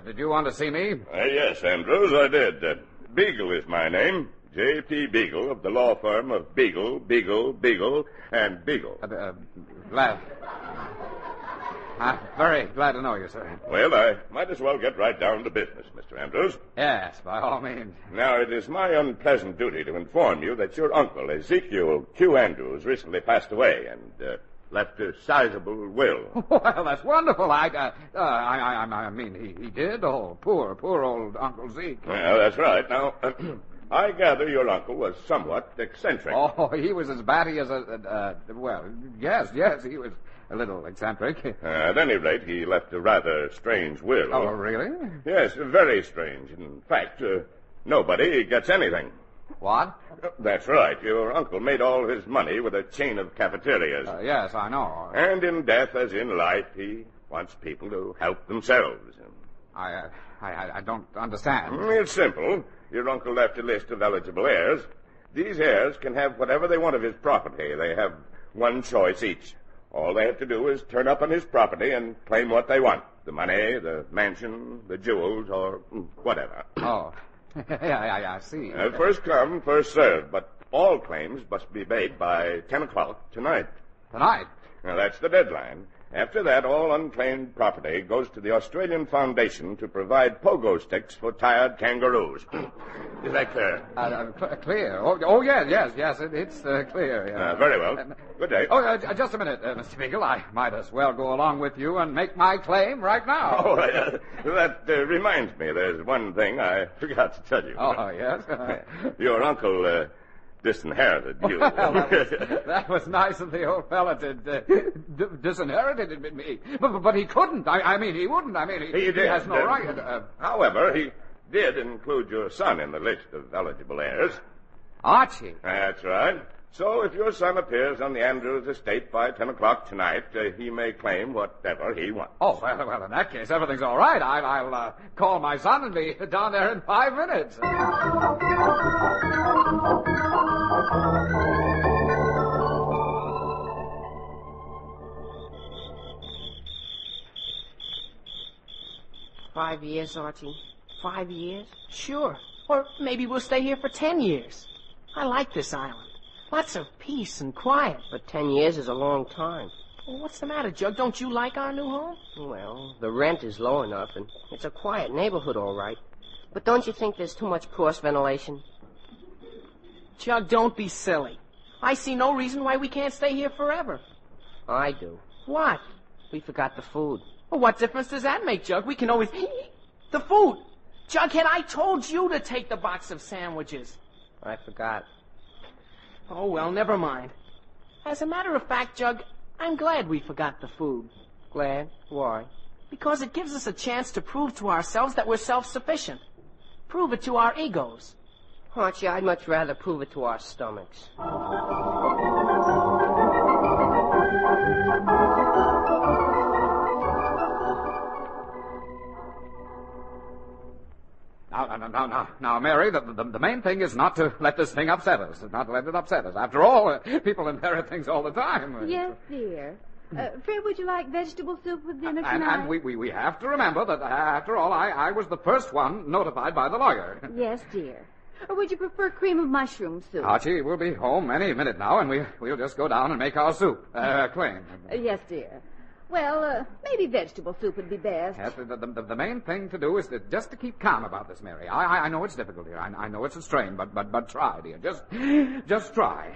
Did you want to see me? Yes, Andrews, I did. Beagle is my name. J.P. Beagle of the law firm of Beagle, and Beagle. Glad. I'm very glad to know you, sir. Well, I might as well get right down to business, Mr. Andrews. Yes, by all means. Now, it is my unpleasant duty to inform you that your uncle, Ezekiel Q. Andrews, recently passed away, and, left a sizable will. Well, that's wonderful. I mean, he did. Oh, poor old Uncle Zeke. Well, that's right. Now, I gather your uncle was somewhat eccentric. Oh, he was as batty as well, yes, he was a little eccentric. At any rate, he left a rather strange will. Oh, really? Yes, very strange. In fact, nobody gets anything. What? That's right. Your uncle made all his money with a chain of cafeterias. Yes, I know. And in death, as in life, he wants people to help themselves. I don't understand. It's simple. Your uncle left a list of eligible heirs. These heirs can have whatever they want of his property. They have one choice each. All they have to do is turn up on his property and claim what they want. The money, the mansion, the jewels, or whatever. Oh. I see. First come, first served, but all claims must be made by 10 o'clock tonight. Tonight? Now, that's the deadline. After that, all unclaimed property goes to the Australian Foundation to provide pogo sticks for tired kangaroos. Is that clear? Clear? Oh, yes, it's clear. Yeah. Very well. Good day. Oh, just a minute, Mr. Beagle. I might as well go along with you and make my claim right now. Oh, that reminds me. There's one thing I forgot to tell you. Oh, yes? Your uncle disinherited you. Well, that was nice of the old fella to disinherited me. But he couldn't. I mean, he wouldn't. I mean, he has no right. However, he did include your son in the list of eligible heirs. Archie? That's right. So if your son appears on the Andrews estate by 10 o'clock tonight, he may claim whatever he wants. Oh, well, in that case, everything's all right. I'll call my son and be down there in 5 minutes. 5 years, Archie. 5 years? Sure. Or maybe we'll stay here for 10 years. I like this island. Lots of peace and quiet. But 10 years is a long time. Well, what's the matter, Jug? Don't you like our new home? Well, the rent is low enough, and it's a quiet neighborhood, all right. But don't you think there's too much cross-ventilation? Jug, don't be silly. I see no reason why we can't stay here forever. I do. What? We forgot the food. Well, what difference does that make, Jug? We can always... The food! Jughead, I told you to take the box of sandwiches. I forgot. Oh, well, never mind. As a matter of fact, Jug, I'm glad we forgot the food. Glad? Why? Because it gives us a chance to prove to ourselves that we're self-sufficient. Prove it to our egos. Archie, I'd much rather prove it to our stomachs. Now, Mary, the main thing is not to let this thing upset us. Not to let it upset us. After all, people inherit things all the time. Yes, dear. Fred, would you like vegetable soup with dinner tonight? And we have to remember that, after all, I was the first one notified by the lawyer. Yes, dear. Or would you prefer cream of mushroom soup? Archie, we'll be home any minute now, and we'll just go down and make our soup. Clean. Yes, dear. Well, maybe vegetable soup would be best. Yes, the main thing to do is just to keep calm about this, Mary. I know it's difficult here. I know it's a strain, but try, dear. Just try.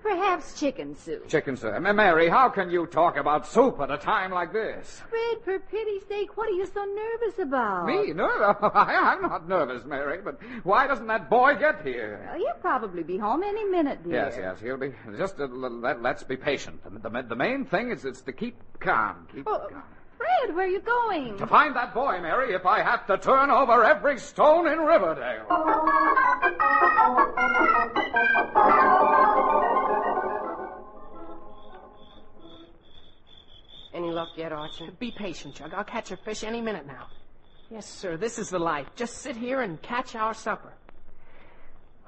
Perhaps chicken soup. Chicken soup. Mary, how can you talk about soup at a time like this? Fred, for pity's sake, what are you so nervous about? Me? Nervous? I'm not nervous, Mary, but why doesn't that boy get here? Well, he'll probably be home any minute, dear. Yes, he'll be. Just let's be patient. The main thing is to keep calm. Calm. Fred, where are you going? To find that boy, Mary, if I have to turn over every stone in Riverdale. Any luck yet, Archie? Be patient, Jug. I'll catch a fish any minute now. Yes, sir, this is the life. Just sit here and catch our supper.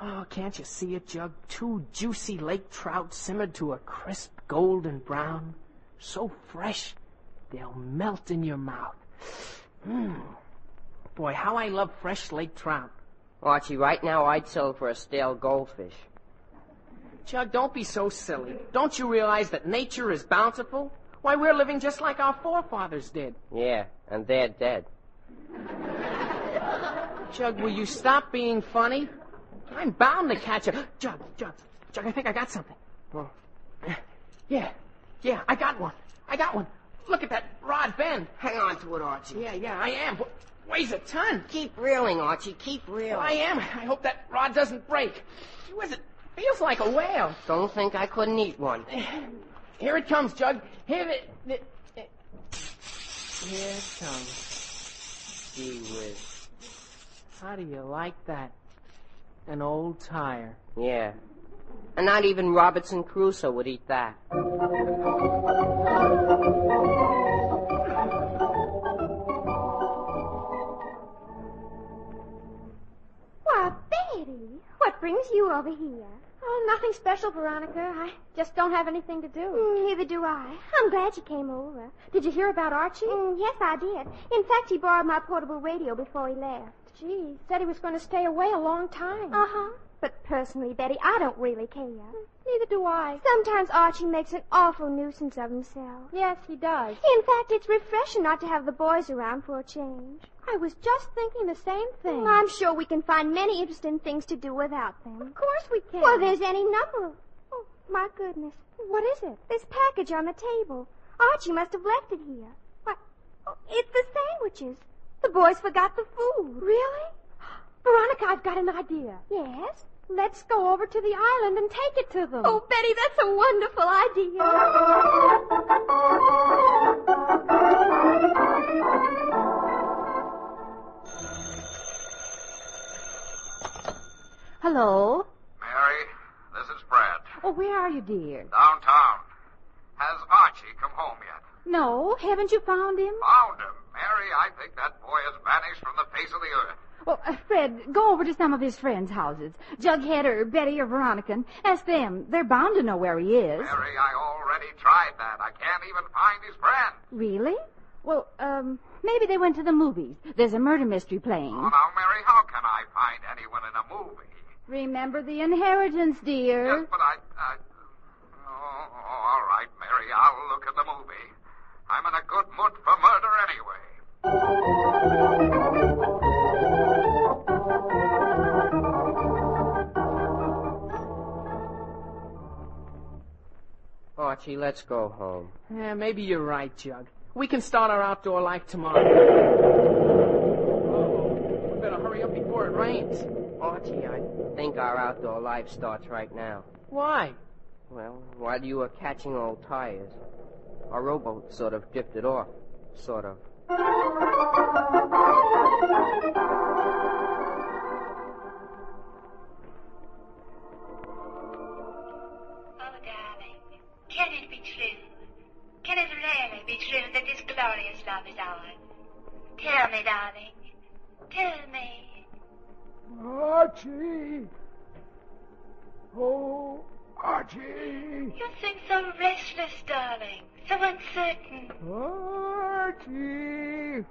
Oh, can't you see it, Jug? 2 juicy lake trout simmered to a crisp golden brown. So fresh, they'll melt in your mouth. Boy, how I love fresh lake trout. Archie, right now I'd sell for a stale goldfish. Jug, don't be so silly. Don't you realize that nature is bountiful? Why, we're living just like our forefathers did. Yeah, and they're dead. Jug, will you stop being funny? I'm bound to catch a... Jug, I think I got something. Well, yeah, Yeah, I got one. Look at that rod bend. Hang on to it, Archie. Yeah, I am. Weighs a ton. Keep reeling, Archie. Keep reeling. Well, I am. I hope that rod doesn't break. It feels like a whale. Don't think I couldn't eat one. Here it comes, Jug. Here it comes. Gee whiz. How do you like that? An old tire. Yeah. And not even Robinson Crusoe would eat that. Why, Betty, what brings you over here? Oh, nothing special, Veronica. I just don't have anything to do. Neither do I. I'm glad you came over. Did you hear about Archie? Yes, I did. In fact, he borrowed my portable radio before he left. Gee, said he was going to stay away a long time. Uh-huh. But personally, Betty, I don't really care. Neither do I. Sometimes Archie makes an awful nuisance of himself. Yes, he does. In fact, it's refreshing not to have the boys around for a change. I was just thinking the same thing. Well, I'm sure we can find many interesting things to do without them. Of course we can. Well, there's any number. Oh, my goodness. What is it? This package on the table. Archie must have left it here. What? Oh, it's the sandwiches. The boys forgot the food. Really? Veronica, I've got an idea. Yes? Let's go over to the island and take it to them. Oh, Betty, that's a wonderful idea. Hello? Mary, this is Brad. Oh, where are you, dear? Downtown. Has Archie come home yet? No, haven't you found him? Found him. Mary, I think that boy has vanished from the face of the earth. Well, Fred, go over to some of his friends' houses. Jughead or Betty or Veronica, and ask them. They're bound to know where he is. Mary, I already tried that. I can't even find his friend. Really? Well, maybe they went to the movies. There's a murder mystery playing. Oh, now, Mary, how can I find anyone in a movie? Remember the inheritance, dear. Yes, but Oh, all right, Mary, I'll look at the movie. I'm in a good mood for murder anyway. Archie, let's go home. Yeah, maybe you're right, Jug. We can start our outdoor life tomorrow. Uh-oh. We better hurry up before it rains. Archie, I think our outdoor life starts right now. Why? Well, while you were catching old tires, our rowboat sort of drifted off. Sort of. Can it be true? Can it really be true that this glorious love is ours? Tell me, darling. Tell me. Archie! Oh, Archie! You seem so restless, darling. So uncertain. Archie!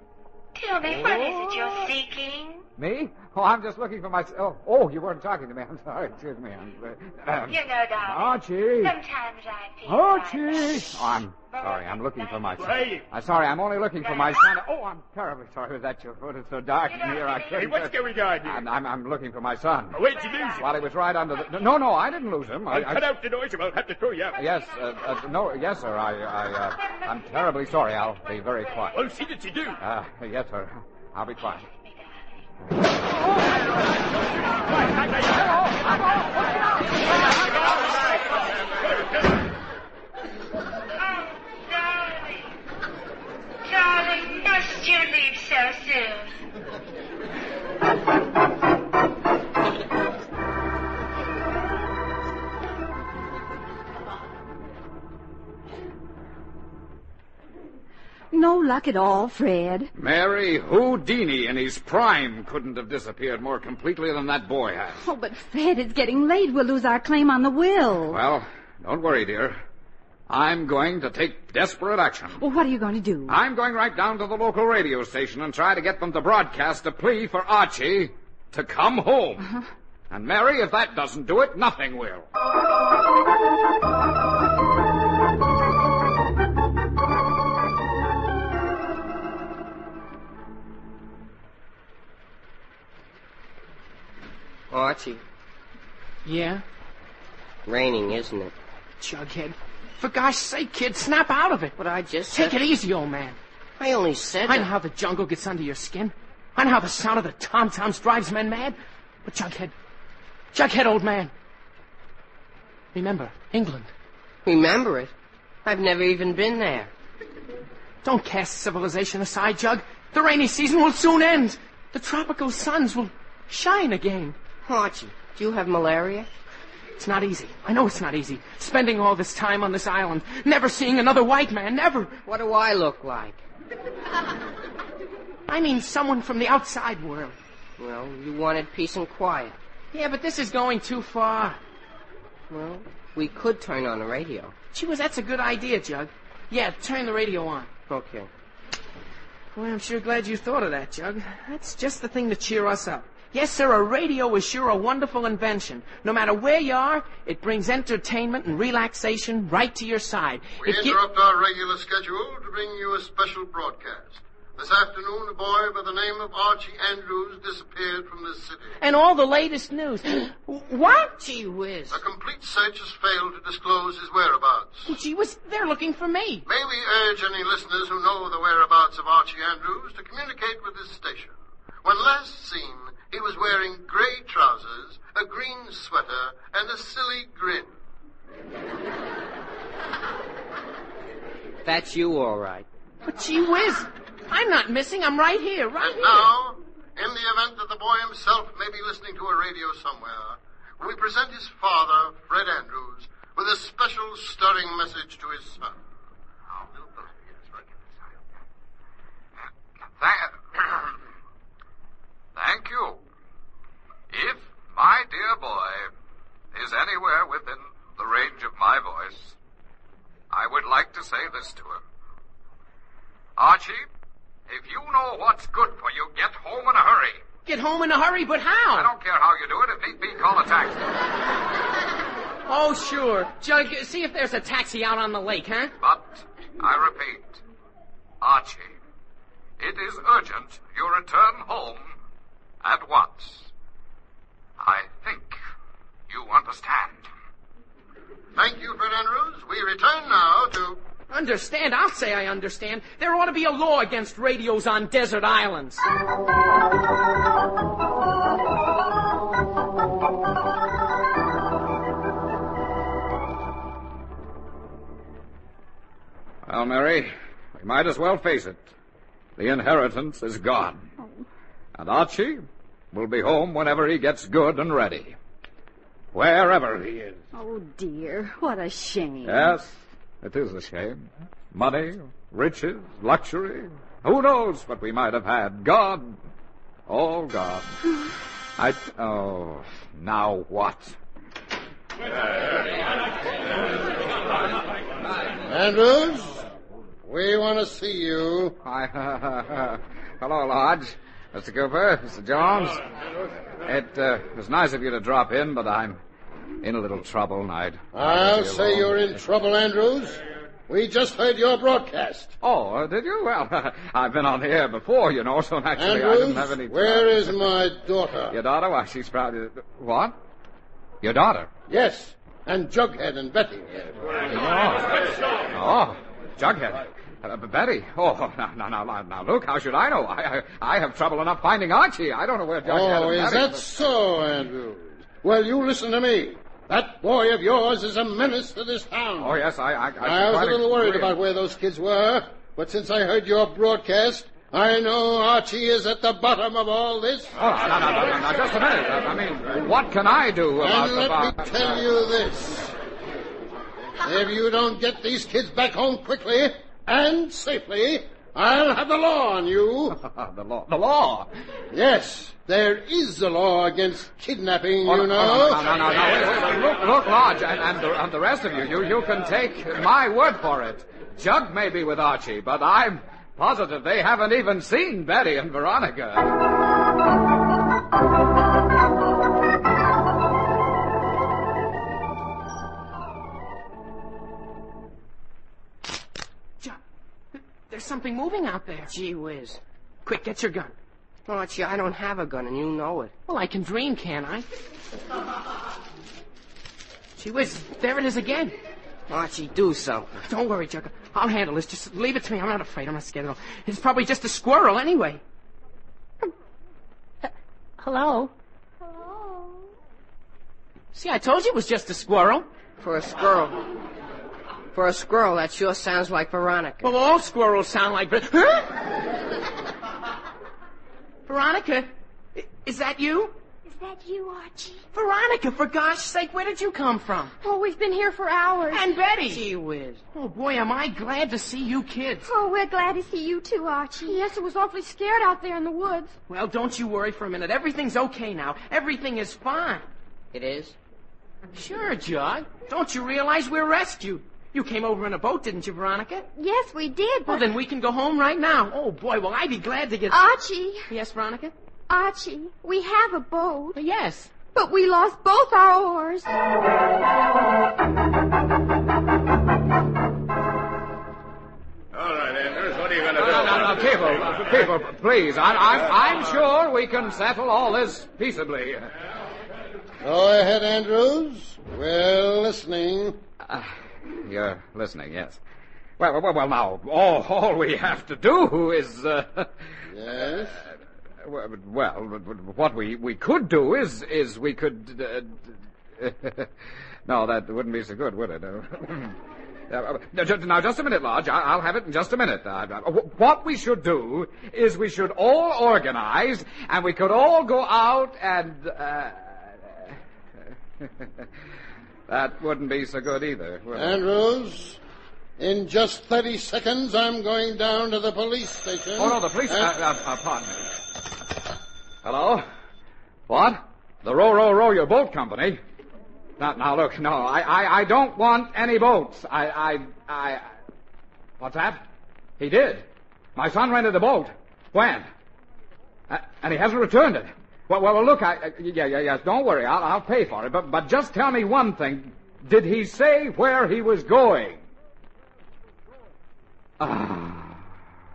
Tell me, what is it you're seeking? Me? Oh, I'm just looking for my... Oh, you weren't talking to me. I'm sorry. Excuse me. You know, darling. Archie! Sometimes I feel Archie! Oh, I'm sorry. I'm looking for my son. I'm sorry. I'm only looking for my son. Oh, I'm terribly sorry. Was that your foot? It's so dark in here. I can't... Hey, what's going on here? I'm looking for my son. Where'd you lose him? While he was right under the... No, I didn't lose him. I'll cut out the noise or I'll have to throw you out. Yes, no, yes, sir. I'm terribly sorry. I'll be very quiet. Well, see that you do. Yes, sir. I'll be quiet. Darling, must you leave so soon? No luck at all, Fred. Mary, Houdini in his prime couldn't have disappeared more completely than that boy has. Oh, but Fred, it's getting late. We'll lose our claim on the will. Well, don't worry, dear. I'm going to take desperate action. Well, what are you going to do? I'm going right down to the local radio station and try to get them to broadcast a plea for Archie to come home. Uh-huh. And, Mary, if that doesn't do it, nothing will. Archie. Yeah? Raining, isn't it? Jughead, For gosh sake, kid, snap out of it. But I just Take it easy, old man. I only said I know how the jungle gets under your skin. I know how the sound of the tom-toms drives men mad. But Jughead, old man. Remember, England. Remember it? I've never even been there. Don't cast civilization aside, Jug. The rainy season will soon end. The tropical suns will shine again. Archie, do you have malaria? It's not easy. I know it's not easy. Spending all this time on this island, never seeing another white man, never. What do I look like? I mean someone from the outside world. Well, you wanted peace and quiet. Yeah, but this is going too far. Well, we could turn on the radio. Gee whiz, that's a good idea, Jug. Yeah, turn the radio on. Okay. Boy, I'm sure glad you thought of that, Jug. That's just the thing to cheer us up. Yes, sir, a radio is sure a wonderful invention. No matter where you are, it brings entertainment and relaxation right to your side. We interrupt our regular schedule to bring you a special broadcast. This afternoon, a boy by the name of Archie Andrews disappeared from this city. And all the latest news. What? Gee whiz. A complete search has failed to disclose his whereabouts. Well, gee whiz, they're looking for me. May we urge any listeners who know the whereabouts of Archie Andrews to communicate with this station. When last seen, he was wearing gray trousers, a green sweater, and a silly grin. That's you, all right. But gee whiz, I'm not missing. I'm right here, right and here. Now, in the event that the boy himself may be listening to a radio somewhere, we present his father, Fred Andrews, with a special stirring message to his son. Thank you. If my dear boy is anywhere within the range of my voice, I would like to say this to him. Archie, if you know what's good for you, get home in a hurry. Get home in a hurry, but how? I don't care how you do it. If need be, call a taxi. Oh, sure. Jug, see if there's a taxi out on the lake, huh? But, I repeat, Archie, it is urgent you return home at once. I think you understand. Thank you, Fred Andrews. We return now to... Understand? I'll say I understand. There ought to be a law against radios on desert islands. Well, Mary, we might as well face it. The inheritance is gone. And Archie will be home whenever he gets good and ready. Wherever he is. Oh, dear. What a shame. Yes, it is a shame. Money, riches, luxury. Who knows what we might have had? Gone. All gone. Oh, now what? Andrews, we want to see you. Hello, Lodge. Mr. Cooper, Mr. Jones. It was nice of you to drop in, but I'm in a little trouble, and I'll say you're in trouble, Andrews. We just heard your broadcast. Oh, did you? Well, I've been on the air before, you know, so naturally Andrews, I didn't have any... where is my daughter? Your daughter? Why, she's probably... What? Your daughter? Yes, and Jughead and Betty. Oh, Jughead. Betty. Oh, now, Luke, how should I know? I have trouble enough finding Archie. I don't know where Jughead Oh, and is Betty... that so, Andrews? Well, you listen to me. That boy of yours is a menace to this town. Oh, yes, I was a little worried about where those kids were, but since I heard your broadcast, I know Archie is at the bottom of all this. Oh, no, just a minute. I mean, what can I do about and let me tell you this. If you don't get these kids back home quickly and safely, I'll have the law on you. The law? Yes, there is a law against kidnapping, you know. No. Wait. Look, Lodge, and the rest of you can take my word for it. Jug may be with Archie, but I'm positive they haven't even seen Betty and Veronica. There's something moving out there. Gee whiz. Quick, get your gun. Archie, I don't have a gun, and you know it. Well, I can dream, can't I? Gee whiz, there it is again. Archie, do something. Don't worry, Jug. I'll handle this. Just leave it to me. I'm not afraid. I'm not scared at all. It's probably just a squirrel anyway. Hello? Hello? See, I told you it was just a squirrel. For a squirrel, that sure sounds like Veronica. Well, all squirrels sound like... Huh? Veronica, is that you? Is that you, Archie? Veronica, for gosh sake, where did you come from? Oh, we've been here for hours. And Betty. Gee whiz. Oh, boy, am I glad to see you kids. Oh, we're glad to see you too, Archie. Yes, it was awfully scared out there in the woods. Well, don't you worry for a minute. Everything's okay now. Everything is fine. It is? Sure, Jug. Don't you realize we're rescued? You came over in a boat, didn't you, Veronica? Yes, we did, but... Well, then we can go home right now. Oh, boy, will I be glad to get... Archie. Yes, Veronica? Archie, we have a boat. Yes. But we lost both our oars. All right, Andrews, what are you going to do? No, people, please. I'm sure we can settle all this peaceably. Go ahead, Andrews. We're listening. You're listening, yes. Well, now, all we have to do is, Yes? well, what we could do is we could, no, that wouldn't be so good, would it? Now, just a minute, Lodge. I'll have it in just a minute. What we should do is we should all organize, and we could all go out and, that wouldn't be so good either. Andrews, in just 30 seconds, I'm going down to the police station. Oh, no, the police... pardon me. Hello? What? The Row Your Boat Company? Now, look, no, I don't want any boats. What's that? He did. My son rented a boat. When? And he hasn't returned it. Well, look, yes, don't worry, I'll pay for it, but just tell me one thing. Did he say where he was going?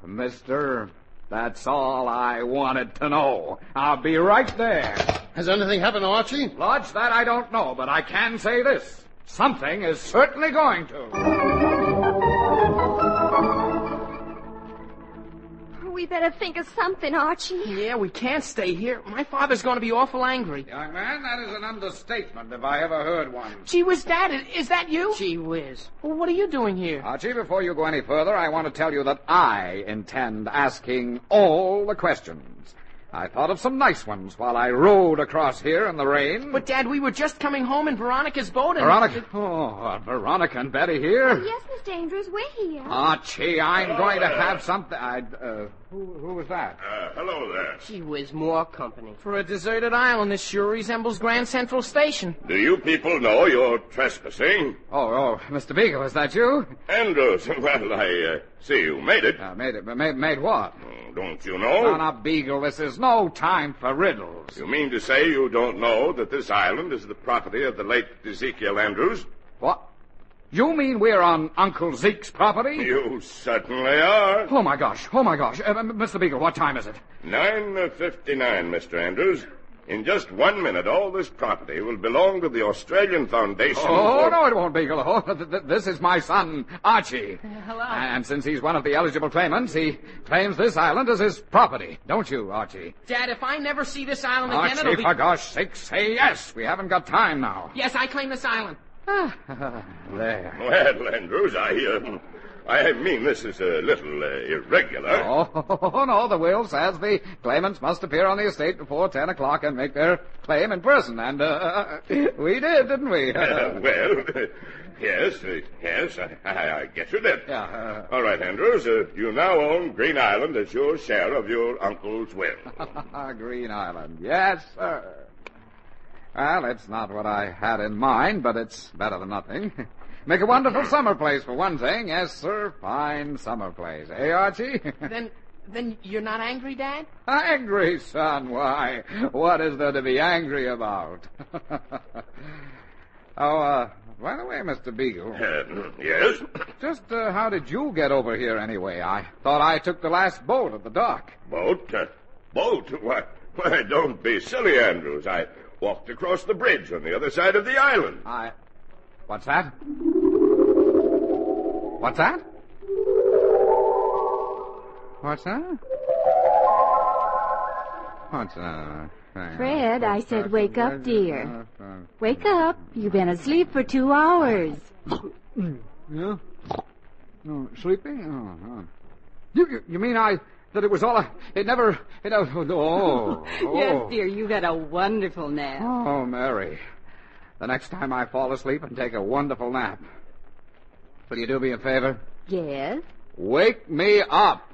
Mister, that's all I wanted to know. I'll be right there. Has anything happened, Archie? Lodge, that I don't know, but I can say this. Something is certainly going to. We better think of something, Archie. Yeah, we can't stay here. My father's going to be awful angry. Young man, that is an understatement if I ever heard one. Gee whiz, Dad, is that you? Gee whiz. Well, what are you doing here? Archie, before you go any further, I want to tell you that I intend asking all the questions. I thought of some nice ones while I rowed across here in the rain. But, Dad, we were just coming home in Veronica's boat and... Veronica? Oh, Veronica and Betty here? Oh, yes, Mr. Andrews, we're here. Archie, I'm going to have something... Who was that? Hello there. Gee whiz, more company. For a deserted island, this sure resembles Grand Central Station. Do you people know you're trespassing? Oh, Mr. Beagle, is that you? Andrews, well, I see you made it. Made what? Don't you know? Now, Beagle, this is no time for riddles. You mean to say you don't know that this island is the property of the late Ezekiel Andrews? What? You mean we're on Uncle Zeke's property? You certainly are. Oh, my gosh. Mr. Beagle, what time is it? 9:59, Mr. Andrews. In just 1 minute, all this property will belong to the Australian Foundation. Oh, no, it won't, Beagle. Oh, this is my son, Archie. Hello. And since he's one of the eligible claimants, he claims this island as his property. Don't you, Archie? Dad, if I never see this island again, Archie, it'll be... for gosh sake, say yes. We haven't got time now. Yes, I claim this island. There. Well, Andrews, I mean, this is a little irregular. Oh, no, the will says the claimants must appear on the estate before 10 o'clock and make their claim in person, and we did, didn't we? Well, yes, I guess you did. Yeah. All right, Andrews, you now own Green Island as your share of your uncle's will. Green Island, yes, sir. Well, it's not what I had in mind, but it's better than nothing. Make a wonderful summer place, for one thing. Yes, sir, fine summer place. Eh, Archie? Then you're not angry, Dad? Angry, son? Why? What is there to be angry about? By the way, Mr. Beagle. Yes? Just how did you get over here anyway? I thought I took the last boat at the dock. Boat? Boat? Why, don't be silly, Andrews. I walked across the bridge on the other side of the island. What's that? What's that? What's that? What's that? Fred, I said wake up, dear. Wake up. You've been asleep for 2 hours. Yeah? No, sleeping? Oh. You mean that it was all oh. Yes, dear, you got a wonderful nap. Oh, Mary. The next time I fall asleep and take a wonderful nap, will you do me a favor? Yes? Wake me up.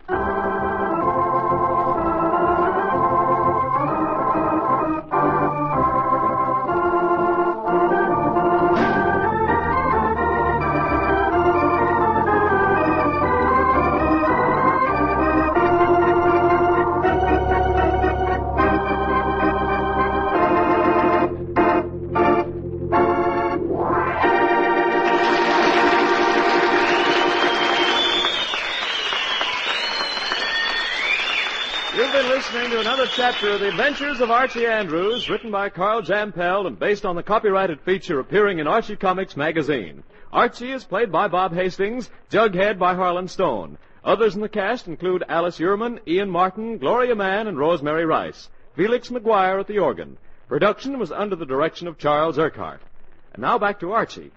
Listening to another chapter of The Adventures of Archie Andrews, written by Carl Jampel and based on the copyrighted feature appearing in Archie Comics magazine. Archie is played by Bob Hastings, Jughead by Harlan Stone. Others in the cast include Alice Uhrman, Ian Martin, Gloria Mann, and Rosemary Rice. Felix McGuire at the organ. Production was under the direction of Charles Urquhart. And now back to Archie.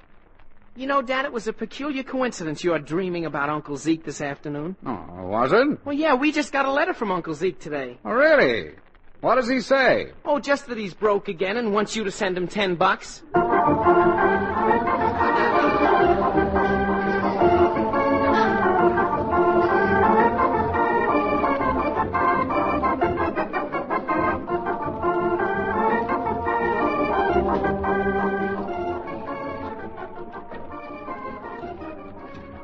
You know, Dad, it was a peculiar coincidence you're dreaming about Uncle Zeke this afternoon. Oh, was it? Well, yeah, we just got a letter from Uncle Zeke today. Oh, really? What does he say? Oh, just that he's broke again and wants you to send him $10.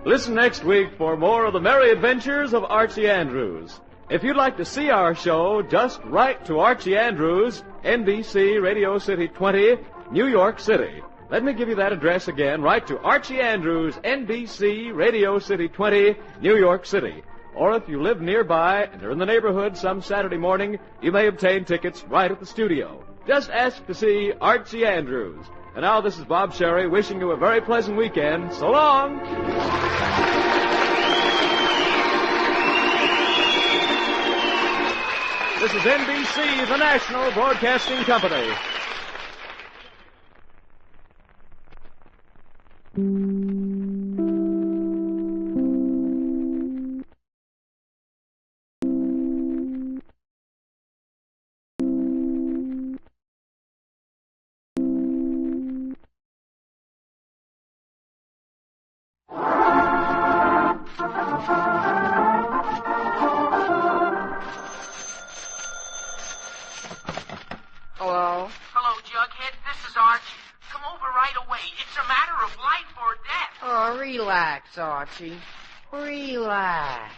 Listen next week for more of the merry adventures of Archie Andrews. If you'd like to see our show, just write to Archie Andrews, NBC, Radio City 20, New York City. Let me give you that address again. Write to Archie Andrews, NBC, Radio City 20, New York City. Or if you live nearby and are in the neighborhood some Saturday morning, you may obtain tickets right at the studio. Just ask to see Archie Andrews. And now this is Bob Sherry wishing you a very pleasant weekend. So long! This is NBC, the National Broadcasting Company. Hello? Hello, Jughead. This is Archie. Come over right away. It's a matter of life or death. Oh, relax, Archie. Relax.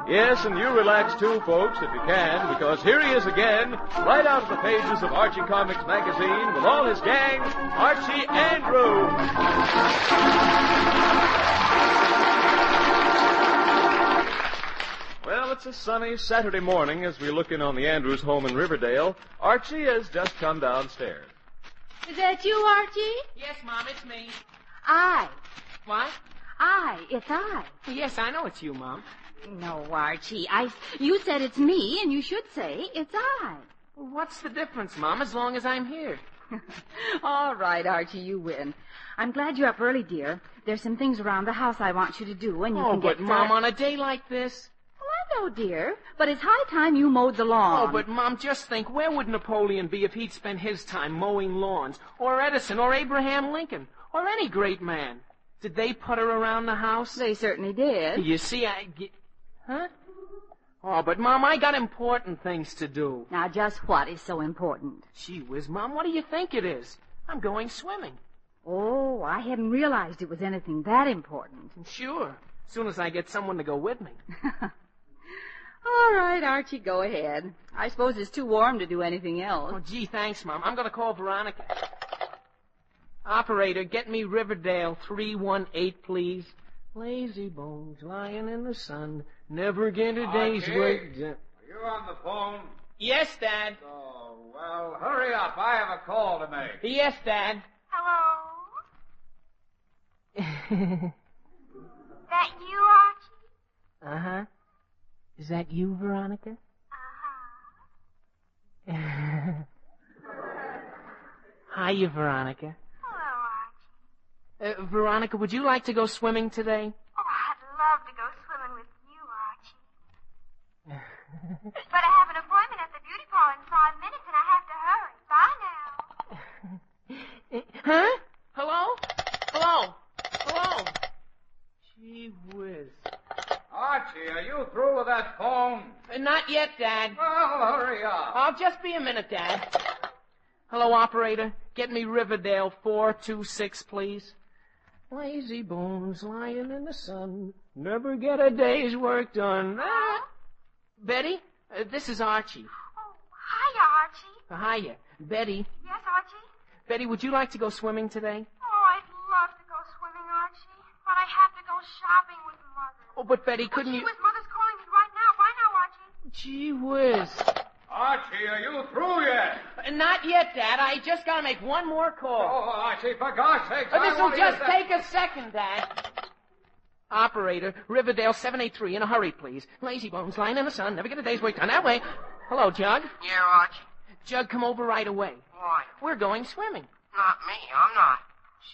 Yes, and you relax too, folks, if you can, because here he is again, right out of the pages of Archie Comics magazine with all his gang, Archie Andrews. Well, it's a sunny Saturday morning as we look in on the Andrews home in Riverdale. Archie has just come downstairs. Is that you, Archie? Yes, Mom, it's me. I. What? It's I. Yes, I know it's you, Mom. No, Archie. You said it's me, and you should say it's I. Well, what's the difference, Mom, as long as I'm here? All right, Archie, you win. I'm glad you're up early, dear. There's some things around the house I want you to do, and you can get... but, Mom, on a day like this... Well, I know, dear, but it's high time you mowed the lawn. Oh, but, Mom, just think, where would Napoleon be if he'd spent his time mowing lawns? Or Edison, or Abraham Lincoln, or any great man? Did they putter around the house? They certainly did. You see, Huh? Oh, but, Mom, I got important things to do. Now, just what is so important? Gee whiz, Mom, what do you think it is? I'm going swimming. Oh, I hadn't realized it was anything that important. Sure, as soon as I get someone to go with me. All right, Archie, go ahead. I suppose it's too warm to do anything else. Oh, gee, thanks, Mom. I'm going to call Veronica. Operator, get me Riverdale 318, please. Lazy bones lying in the sun, never get a day's work done. Are you on the phone? Yes, Dad. Oh, well, hurry up. I have a call to make. Yes, Dad. Hello? That you, Archie? Uh-huh. Is that you, Veronica? Uh-huh. Hiya, Veronica. Hello, Archie. Veronica, would you like to go swimming today? Oh, I'd love to go swimming with you, Archie. But I have an appointment at the beauty parlor in 5 minutes, and I have to hurry. Bye now. Huh? Hello? Hello? Hello? Gee whiz. Archie, are you through with that phone? Not yet, Dad. Well, hurry up. I'll just be a minute, Dad. Hello, operator. Get me Riverdale 426, please. Lazy bones lying in the sun, never get a day's work done. Ah. Betty, this is Archie. Oh, hiya, Archie. Hiya. Betty. Yes, Archie? Betty, would you like to go swimming today? Oh, I'd love to go swimming, Archie. But I have to go shopping with Mother. Oh, but Betty, couldn't you... Mother's calling me right now. Bye now, Archie. Gee whiz. Archie, are you through yet? Not yet, Dad. I just gotta make one more call. Oh, Archie, for God's sake. This'll just take a second, Dad. Operator, Riverdale 783, in a hurry, please. Lazy bones lying in the sun, never get a day's work done. That way. Hello, Jug. Yeah, Archie. Jug, come over right away. Why? We're going swimming. Not me. I'm not.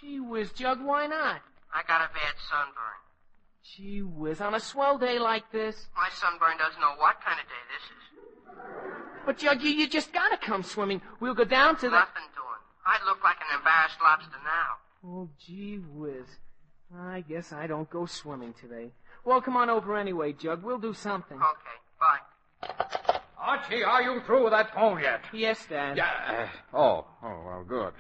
Gee whiz, Jug, why not? I got a bad sunburn. Gee whiz, on a swell day like this. My sunburn doesn't know what kind of day this is. But, Jug, you just gotta come swimming. We'll go down to the... Nothing doing. I'd look like an embarrassed lobster now. Oh, gee whiz. I guess I don't go swimming today. Well, come on over anyway, Jug. We'll do something. Okay, bye. Archie, are you through with that phone yet? Yes, Dad. Yeah. Oh, well, good.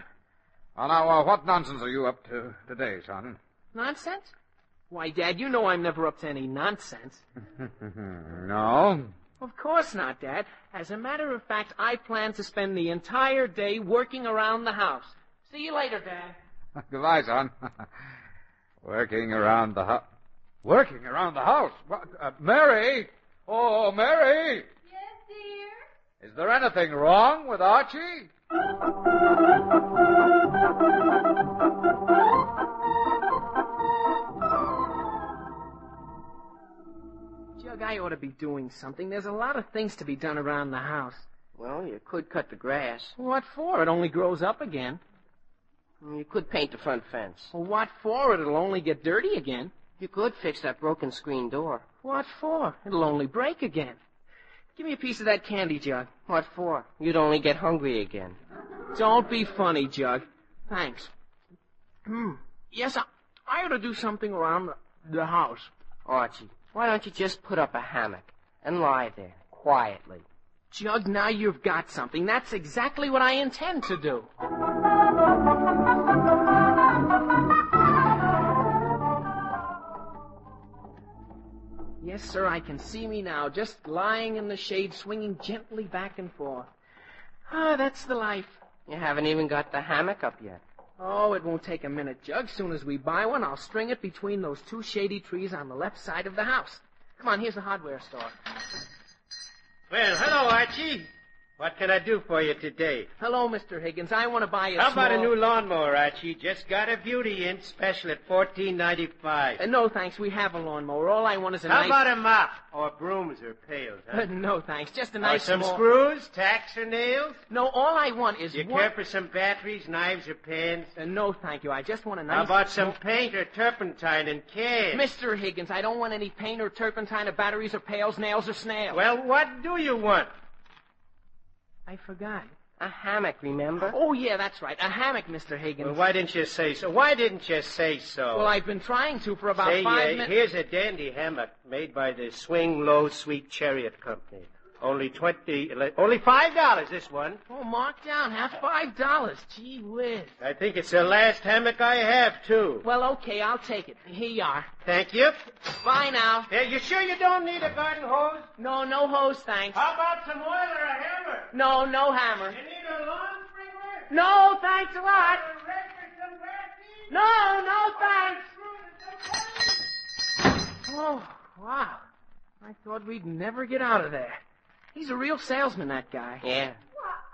Well, now, what nonsense are you up to today, son? Nonsense? Why, Dad, you know I'm never up to any nonsense. No? Of course not, Dad. As a matter of fact, I plan to spend the entire day working around the house. See you later, Dad. Goodbye, son. Working around the house. Working around the house? What, Mary? Oh, Mary! Yes, dear? Is there anything wrong with Archie? Jug, I ought to be doing something. There's a lot of things to be done around the house. Well, you could cut the grass. What for? It only grows up again. You could paint the front fence. Well, what for? It'll only get dirty again. You could fix that broken screen door. What for? It'll only break again. Give me a piece of that candy, Jug. What for? You'd only get hungry again. Don't be funny, Jug. Thanks. Yes, I ought to do something around the house. Archie, why don't you just put up a hammock and lie there quietly? Jug, now you've got something. That's exactly what I intend to do. Yes, sir, I can see me now, just lying in the shade, swinging gently back and forth. Ah, that's the life. You haven't even got the hammock up yet. Oh, it won't take a minute, Jug. Soon as we buy one, I'll string it between those two shady trees on the left side of the house. Come on, here's the hardware store. Well, hello, Archie. What can I do for you today? Hello, Mr. Higgins. I want to buy How about a new lawnmower, Archie? Just got a beauty in, special at $14.95. No, thanks. We have a lawnmower. All I want is a How nice... about a mop? Or brooms or pails, huh? No, thanks. Just a Or nice some small... screws, tacks, or nails? No, all I want is You one... care for some batteries, knives, or pans? No, thank you. I just want a nice... How about some paint or turpentine and cans? Mr. Higgins, I don't want any paint or turpentine or batteries or pails, nails or snails. Well, what do you want? I forgot. A hammock, remember? Oh, yeah, that's right. A hammock, Mr. Higgins. Well, why didn't you say so? Why didn't you say so? Well, I've been trying to for about Say, 5 minutes. Here's a dandy hammock made by the Swing Low Sweet Chariot Company. Only $5, this one. Oh, mark down, half $5. Gee whiz. I think it's the last hammock I have, too. Well, okay, I'll take it. Here you are. Thank you. Bye now. You sure you don't need a garden hose? No hose, thanks. How about some oil or a hammer? No hammer. You need a lawn sprinkler? No, thanks a lot. Or a rake or some grass seed? No, thanks. Oh, wow. I thought we'd never get out of there. He's a real salesman, that guy. Yeah.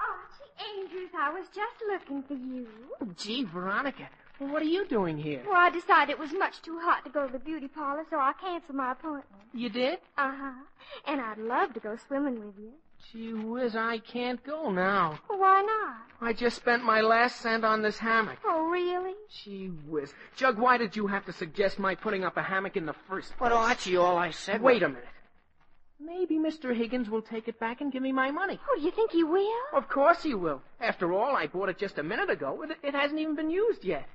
Archie Andrews, I was just looking for you. Oh, gee, Veronica, well, what are you doing here? Well, I decided it was much too hot to go to the beauty parlor, so I canceled my appointment. You did? Uh-huh. And I'd love to go swimming with you. Gee whiz, I can't go now. Well, why not? I just spent my last cent on this hammock. Oh, really? Gee whiz. Jug, why did you have to suggest my putting up a hammock in the first place? But, Archie, all I said Wait a minute. Maybe Mr. Higgins will take it back and give me my money. Oh, do you think he will? Of course he will. After all, I bought it just a minute ago. It hasn't even been used yet.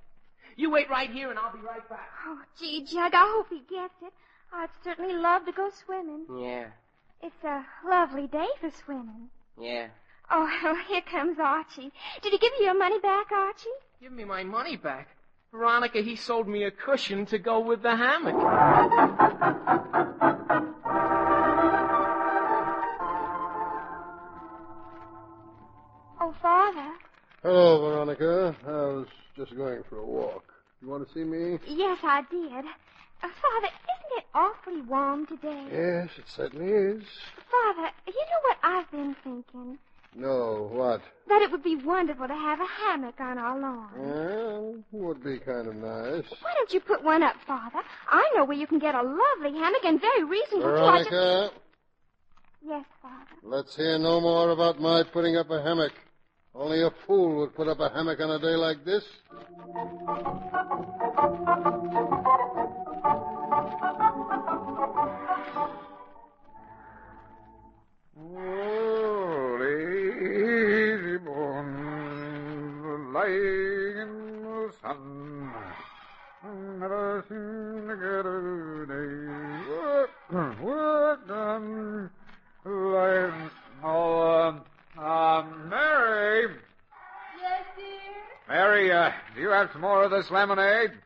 You wait right here, and I'll be right back. Oh, gee, Jug, I hope he gets it. I'd certainly love to go swimming. Yeah. It's a lovely day for swimming. Yeah. Oh, well, here comes Archie. Did he give you your money back, Archie? Give me my money back? Veronica, he sold me a cushion to go with the hammock. Oh, Father. Hello, Veronica. I was just going for a walk. You want to see me? Yes, I did. Father, isn't it awfully warm today? Yes, it certainly is. Father, you know what I've been thinking? No, what? That it would be wonderful to have a hammock on our lawn. Well, would be kind of nice. Why don't you put one up, Father? I know where you can get a lovely hammock and very reasonable Veronica, Yes, Father. let's hear no more about my putting up a hammock. Only a fool would put up a hammock on a day like this. Lazy bones lying in the sun. Never seem to get a good day. Work done. Mary. Yes, dear? Mary, do you have some more of this lemonade? Yes,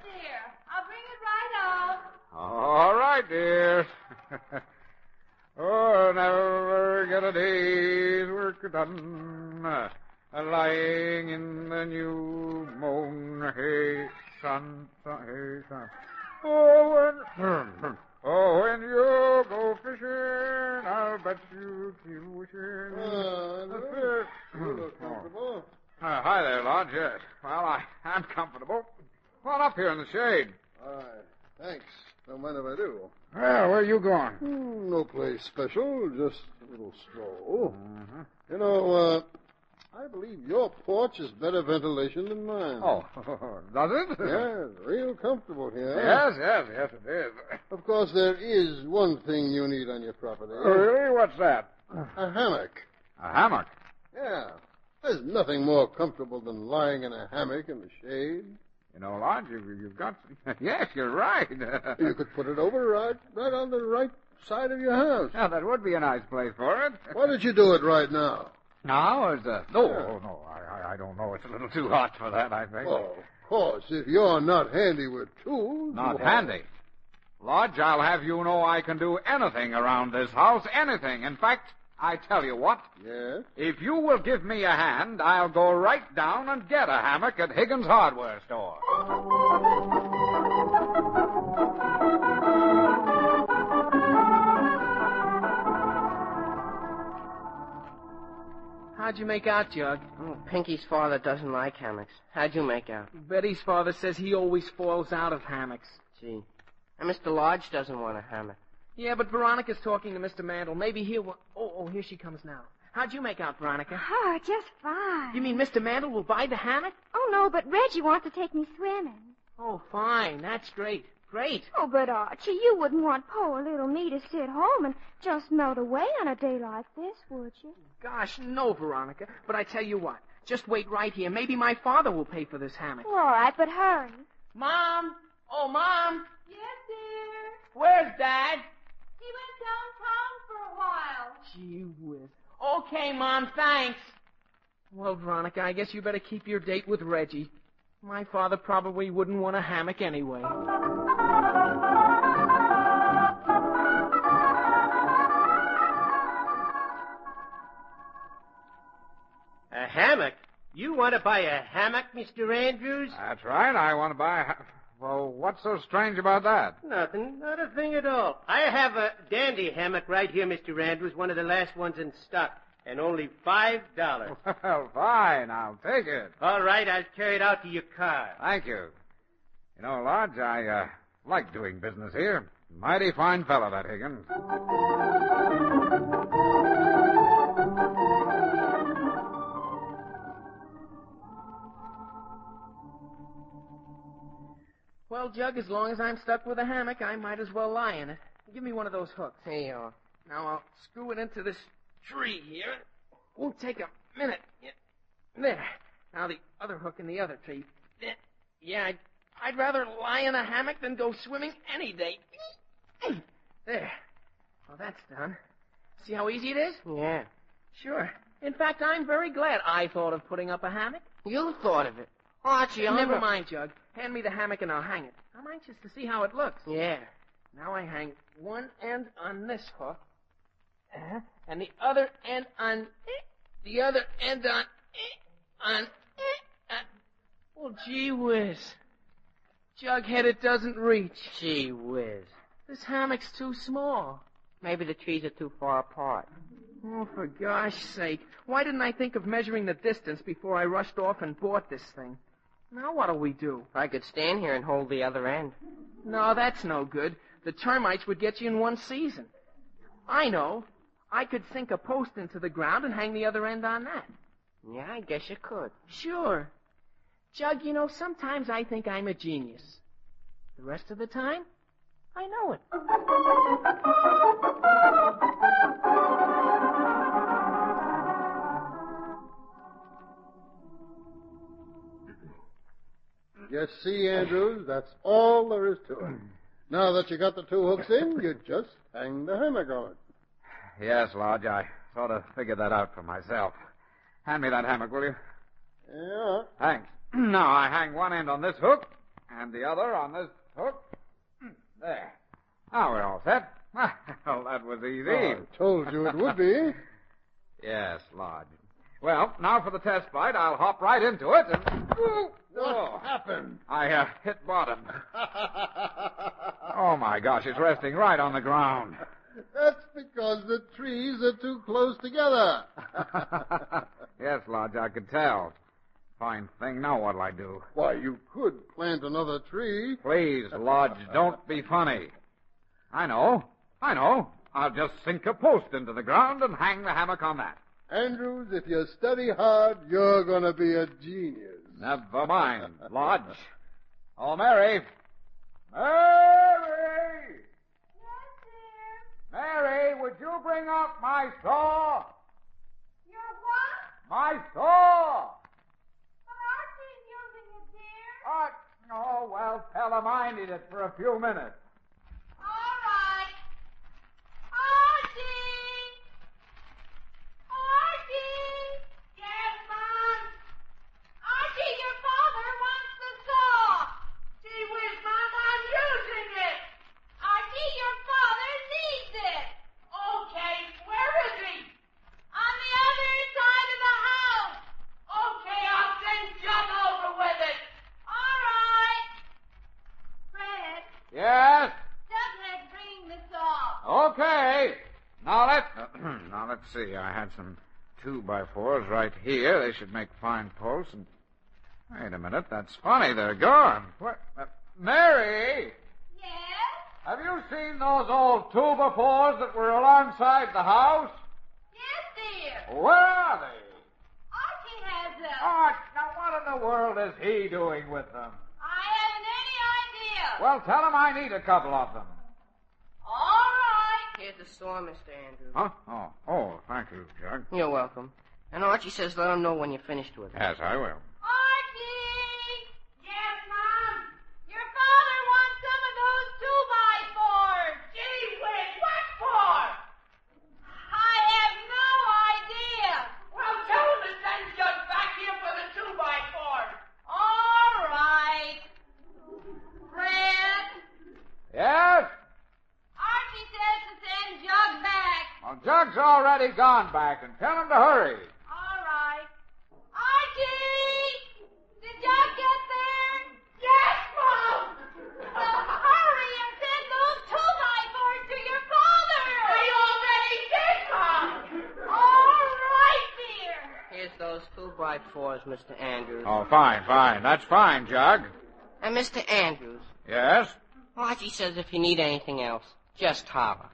dear. I'll bring it right out. All right, dear. Oh, never get a day's work done. Lying in the new moon. Hey, son, hey, son. When you go fishing, I'll bet you keep wishing. You look comfortable. Hi there, Lodge. Yes. Well, I'm comfortable. Come on up here in the shade. All right. Thanks. Don't mind if I do. Well, where are you going? No place special. Just a little stroll. You know, I believe your porch has better ventilation than mine. Oh, does it? Yeah, real comfortable here. Yes, it is. Of course, there is one thing you need on your property. Really? What's that? A hammock. A hammock? Yeah. There's nothing more comfortable than lying in a hammock in the shade. You know, Lodge, you've got... Yes, you're right. You could put it over right on the right side of your house. Yeah, that would be a nice place for it. Why don't you do it right now? Now, or is that... No, I don't know. It's a little too hot for that, I think. Oh, of course, if you're not handy with tools... Not handy? Lodge, I'll have you know I can do anything around this house, anything. In fact, I tell you what. Yes? If you will give me a hand, I'll go right down and get a hammock at Higgins' hardware store. How'd you make out, Jug? Oh, Pinky's father doesn't like hammocks. How'd you make out? Betty's father says he always falls out of hammocks. Gee. And Mr. Lodge doesn't want a hammock. Yeah, but Veronica's talking to Mr. Mandel. Maybe he'll... Oh, here she comes now. How'd you make out, Veronica? Oh, just fine. You mean Mr. Mandel will buy the hammock? Oh, no, but Reggie wants to take me swimming. Oh, fine. That's great. Great. Oh, but Archie, you wouldn't want poor little me to sit home and just melt away on a day like this, would you? Gosh, no, Veronica. But I tell you what. Just wait right here. Maybe my father will pay for this hammock. Well, all right, but hurry. Mom! Oh, Mom! Yes, dear? Where's Dad? He went downtown for a while. Gee whiz. Okay, Mom, thanks. Well, Veronica, I guess you better keep your date with Reggie. My father probably wouldn't want a hammock anyway. A hammock? You want to buy a hammock, Mr. Andrews? That's right. I want to buy a... Well, what's so strange about that? Nothing. Not a thing at all. I have a dandy hammock right here, Mr. Andrews, one of the last ones in stock, and only $5. Well, fine. I'll take it. All right, I'll carry it out to your car. Thank you. You know, Lodge, I like doing business here. Mighty fine fellow, that Higgins. Well, Jug, as long as I'm stuck with a hammock, I might as well lie in it. Give me one of those hooks. Here you are. Now I'll screw it into this tree here. Won't take a minute. There. Now the other hook in the other tree. Yeah, I'd rather lie in a hammock than go swimming any day. There. Well, that's done. See how easy it is? Yeah. Sure. In fact, I'm very glad I thought of putting up a hammock. You thought of it. Archie, Never mind, Jug. Hand me the hammock and I'll hang it. I'm anxious to see how it looks. Yeah. Now I hang one end on this hook, and the other end on the other end on. Well, gee whiz. Jughead, it doesn't reach. Gee whiz. This hammock's too small. Maybe the trees are too far apart. Oh, for gosh sake. Why didn't I think of measuring the distance before I rushed off and bought this thing? Now what'll we do? I could stand here and hold the other end. No, that's no good. The termites would get you in one season. I know. I could sink a post into the ground and hang the other end on that. Yeah, I guess you could. Sure. Jug, you know, sometimes I think I'm a genius. The rest of the time, I know it. You see, Andrews, that's all there is to it. Now that you got the two hooks in, you just hang the hammock on it. Yes, Lodge, I sort of figured that out for myself. Hand me that hammock, will you? Yeah. Thanks. Now I hang one end on this hook, and the other on this hook. There. Now we're all set. Well, that was easy. I told you it would be. Yes, Lodge. Well, now for the test flight. I'll hop right into it and... What happened? I hit bottom. Oh, my gosh, it's resting right on the ground. That's because the trees are too close together. Yes, Lodge, I could tell. Fine thing. Now what'll I do? Why, you could plant another tree. Please, Lodge, don't be funny. I know. I'll just sink a post into the ground and hang the hammock on that. Andrews, if you study hard, you're going to be a genius. Never mind, Lodge. Oh, Mary. Mary! Yes, dear. Mary, would you bring up my saw? Your what? My saw! But Archie's using it, dear. Oh, well, tell him I need it for a few minutes. All right. Archie! Archie! Yes, Mom? Archie, your father wants the saw. Gee whiz, Mom, I'm using it. Archie, your father needs it. Okay, where is he? On the other side of the house. Okay, I'll send Jug over with it. All right. Fred, Yes? Jughead's bringing the saw. Okay. Now let's see. I had some 2x4s right here. They should make fine posts. And wait a minute. That's funny. They're gone. What? Mary! Yes? Have you seen those old 2x4s that were alongside the house? Yes, dear. Where are they? Archie has them. Arch, now what in the world is he doing with them? I haven't any idea. Well, tell him I need a couple of them. All right. Here's the saw, Mr. Andrews. Huh? Oh, thank you, Jug. You're welcome. And Archie says let him know when you're finished with it. Yes, I will. Archie! Yes, Mom? Your father wants some of those 2x4s. Gee whiz, what for? I have no idea. Well, tell him to send Jug back here for the 2x4s. All right. Fred? Yes? Archie says to send Jug back. Well, Jug's already gone back, and tell him to hurry. All right. Archie! Did Jug get there? Yes, Mom! for us, Mr. Andrews. Oh, fine. That's fine, Jug. And Mr. Andrews, Yes? Archie says if you need anything else, just holler.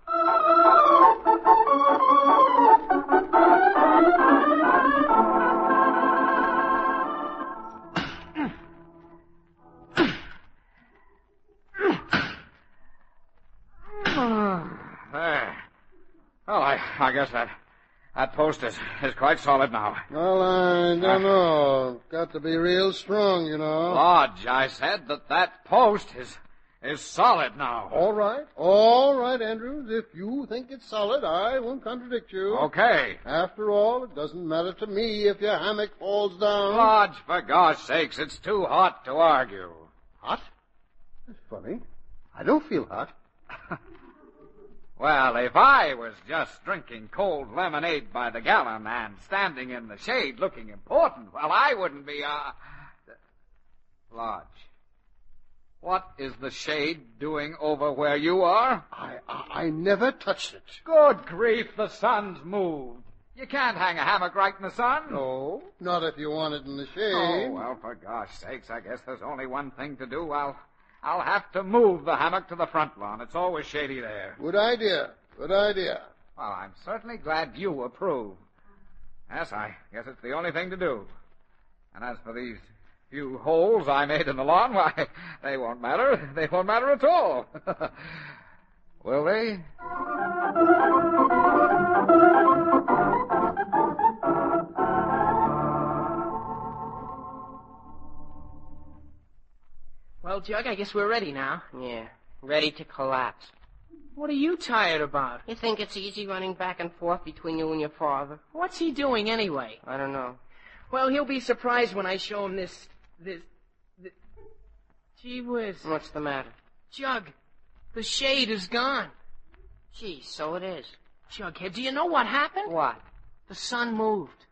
There. Well, I guess that post is quite solid now. Well, I don't know. Got to be real strong, you know. Lodge, I said that post is solid now. All right, Andrews. If you think it's solid, I won't contradict you. Okay. After all, it doesn't matter to me if your hammock falls down. Lodge, for God's sakes, it's too hot to argue. Hot? That's funny. I don't feel hot. Well, if I was just drinking cold lemonade by the gallon and standing in the shade looking important, well, I wouldn't be, Lodge, what is the shade doing over where you are? I never touched it. Good grief, the sun's moved. You can't hang a hammock right in the sun. No, not if you want it in the shade. Oh, well, for gosh sakes, I guess there's only one thing to do. I'll have to move the hammock to the front lawn. It's always shady there. Good idea. Well, I'm certainly glad you approve. Yes, I guess it's the only thing to do. And as for these few holes I made in the lawn, why, they won't matter. They won't matter at all. Will they? Well, Jug, I guess we're ready now. Yeah, ready to collapse. What are you tired about? You think it's easy running back and forth between you and your father? What's he doing anyway? I don't know. Well, he'll be surprised when I show him this... Gee whiz. What's the matter? Jug, the shade is gone. Gee, so it is. Jughead, do you know what happened? What? The sun moved.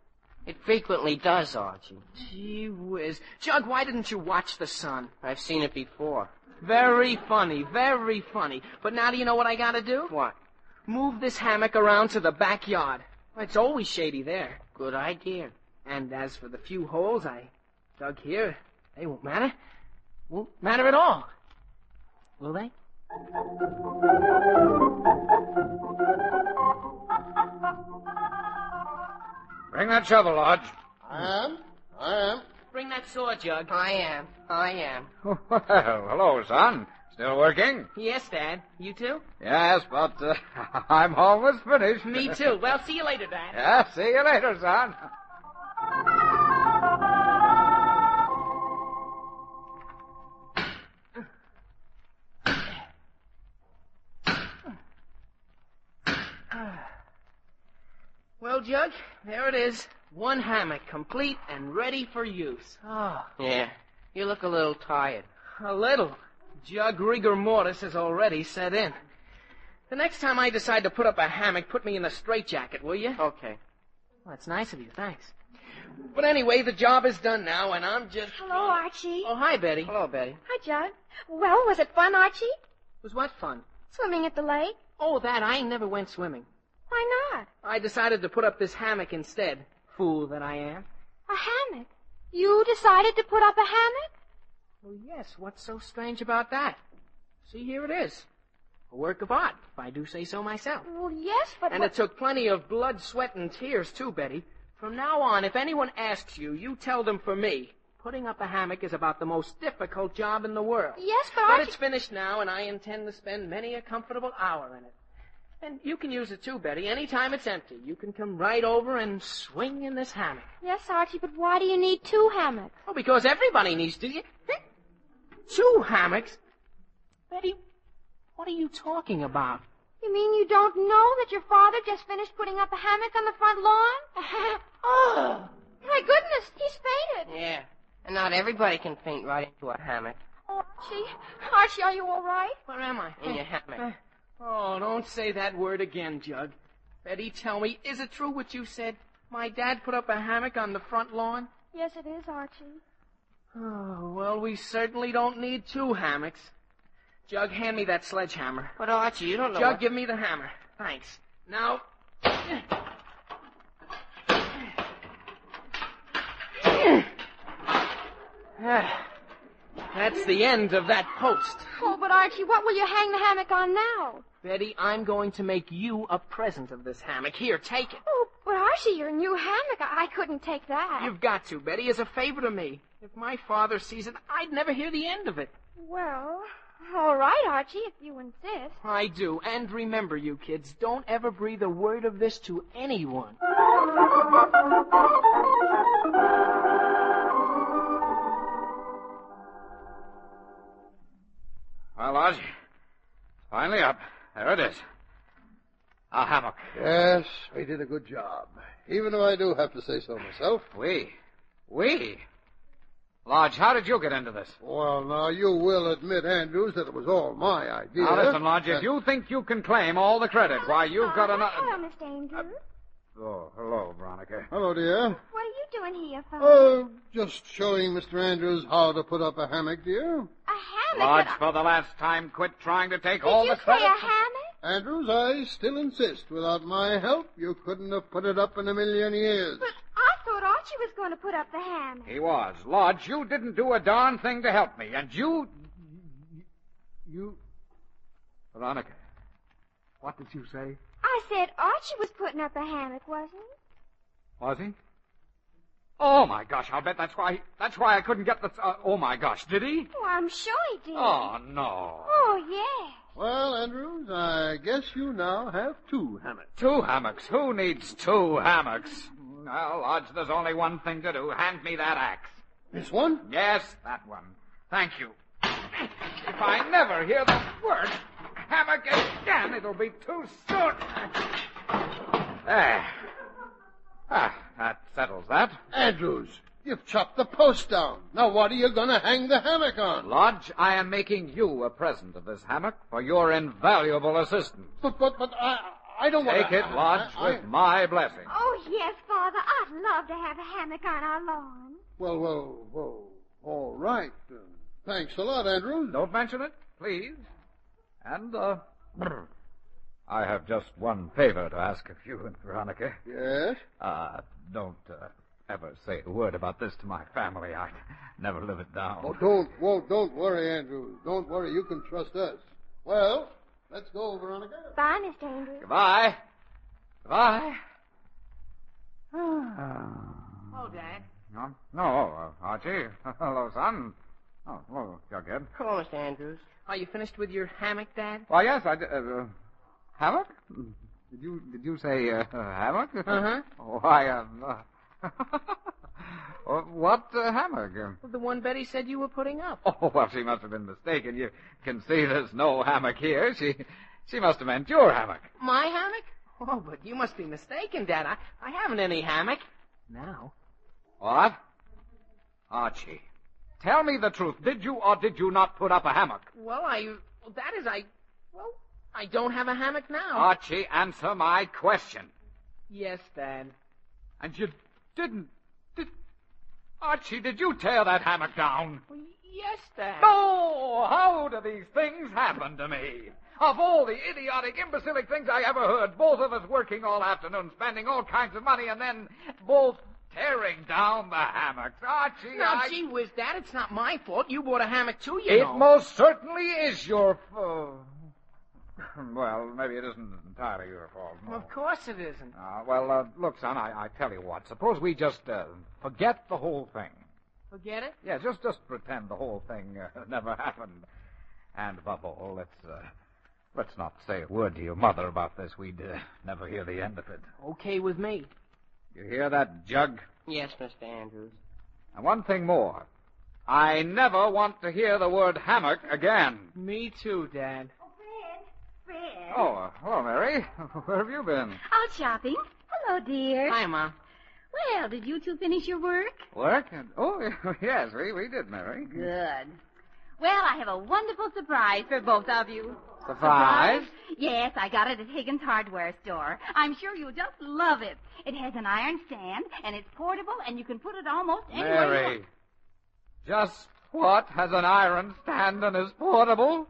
It frequently does, Archie. Gee whiz. Jug, why didn't you watch the sun? I've seen it before. Very funny, very funny. But now do you know what I gotta do? What? Move this hammock around to the backyard. It's always shady there. Good idea. And as for the few holes I dug here, they won't matter. Won't matter at all. Will they? Bring that shovel, Lodge. I am. Bring that saw, Jug. I am. Well, hello, son. Still working? Yes, Dad. You too? Yes, but I'm almost finished. Me too. Well, see you later, Dad. Yeah, see you later, son. Well, Jug, there it is. One hammock, complete and ready for use. Oh. Yeah, you look a little tired. A little. Jug rigor mortis has already set in. The next time I decide to put up a hammock, put me in a straitjacket, will you? Okay. Well, that's nice of you, thanks. But anyway, the job is done now, and I'm just... Hello, Archie. Oh, hi, Betty. Hello, Betty. Hi, Jug. Well, was it fun, Archie? Was what fun? Swimming at the lake. Oh, that. I never went swimming. Why not? I decided to put up this hammock instead. Fool that I am. A hammock? You decided to put up a hammock? Well, yes. What's so strange about that? See, here it is. A work of art, if I do say so myself. Well, yes, but... And it took plenty of blood, sweat, and tears, too, Betty. From now on, if anyone asks you, you tell them for me. Putting up a hammock is about the most difficult job in the world. Yes, but But it's finished now, and I intend to spend many a comfortable hour in it. And you can use it, too, Betty. Anytime it's empty, you can come right over and swing in this hammock. Yes, Archie, but why do you need two hammocks? Oh, because everybody needs to. Two hammocks? Betty, what are you talking about? You mean you don't know that your father just finished putting up a hammock on the front lawn? Oh, my goodness, he's fainted. Yeah, and not everybody can faint right into a hammock. Oh, Archie, are you all right? Where am I? In your hammock. Oh, don't say that word again, Jug. Betty, tell me, is it true what you said? My dad put up a hammock on the front lawn? Yes, it is, Archie. Oh, well, we certainly don't need two hammocks. Jug, hand me that sledgehammer. But, Archie, you don't know Jug, give me the hammer. Thanks. Now... That's the end of that post. Oh, but Archie, what will you hang the hammock on now? Betty, I'm going to make you a present of this hammock. Here, take it. Oh, but Archie, your new hammock, I couldn't take that. You've got to, Betty, as a favor to me. If my father sees it, I'd never hear the end of it. Well, all right, Archie, if you insist. I do. And remember, you kids, don't ever breathe a word of this to anyone. Well, Lodge, finally up. There it is. A hammock. Yes, we did a good job. Even if I do have to say so myself. We? Lodge, how did you get into this? Well, now, you will admit, Andrews, that it was all my idea. Now, listen, Lodge, if you think you can claim all the credit, why, you've got another... Hello, Mr. Andrews. Oh, hello, Veronica. Hello, dear. What are you doing here, Father? Oh, just showing Mr. Andrews how to put up a hammock, dear. A hammock? Lodge, for the last time, quit trying to take all the credit. Did you say a hammock? Andrews, I still insist. Without my help, you couldn't have put it up in a million years. But I thought Archie was going to put up the hammock. He was. Lodge, you didn't do a darn thing to help me, and you... Veronica, what did you say? I said Archie was putting up a hammock, wasn't he? Was he? Oh, my gosh, I'll bet that's why I couldn't get the... oh, my gosh, did he? Oh, I'm sure he did. Oh, no. Oh, yeah. Well, Andrews, I guess you now have 2 hammocks. 2 hammocks? Who needs 2 hammocks? Well, Lodge, there's only one thing to do. Hand me that axe. This one? Yes, that one. Thank you. If I never hear the word hammock again, it'll be too soon. There. That settles that. Andrews, you've chopped the post down. Now what are you going to hang the hammock on? Lodge, I am making you a present of this hammock for your invaluable assistance. But I don't want to... Take it, Lodge, with my blessing. Oh, yes, Father. I'd love to have a hammock on our lawn. Well, all right. Thanks a lot, Andrews. Don't mention it, please. And, I have just one favor to ask of you and Veronica. Yes? Don't ever say a word about this to my family. I'd never live it down. Oh, don't worry, Andrews. Don't worry. You can trust us. Well, let's go, Veronica. Bye, Mr. Andrews. Goodbye. Goodbye. Oh, Dad. No, Archie. Hello, son. Oh, hello, Jughead. Hello, Mr. Andrews. Are you finished with your hammock, Dad? Why, yes, I did. Hammock? Did you say hammock? Uh-huh. Why, what hammock? The one Betty said you were putting up. Oh, well, she must have been mistaken. You can see there's no hammock here. She must have meant your hammock. My hammock? Oh, but you must be mistaken, Dad. I haven't any hammock. Now. What? Archie, tell me the truth. Did you or did you not put up a hammock? Well, I don't have a hammock now. Archie, answer my question. Yes, Dad. And you didn't... Archie, did you tear that hammock down? Yes, Dad. Oh, how do these things happen to me? Of all the idiotic, imbecilic things I ever heard, both of us working all afternoon, spending all kinds of money, and then both tearing down the hammocks. Archie, Now, gee whiz, Dad, it's not my fault. You bought a hammock, too, you know. It most certainly is your fault. Well, maybe it isn't entirely your fault. No. Of course it isn't. Look, son, I tell you what. Suppose we just forget the whole thing. Forget it? Yeah, just pretend the whole thing never happened. And above all, let's not say a word to your mother about this. We'd never hear the end of it. Okay with me. You hear that, Jug? Yes, Mr. Andrews. And one thing more. I never want to hear the word hammock again. Me too, Dad. Fred. Oh, hello, Mary. Where have you been? Out shopping. Hello, dear. Hi, Mom. Well, did you two finish your work? Work? Oh, yes, we did, Mary. Good. Well, I have a wonderful surprise for both of you. Surprise? Yes, I got it at Higgins' hardware store. I'm sure you'll just love it. It has an iron stand, and it's portable, and you can put it almost anywhere you Mary, want. just what has an iron stand and is portable?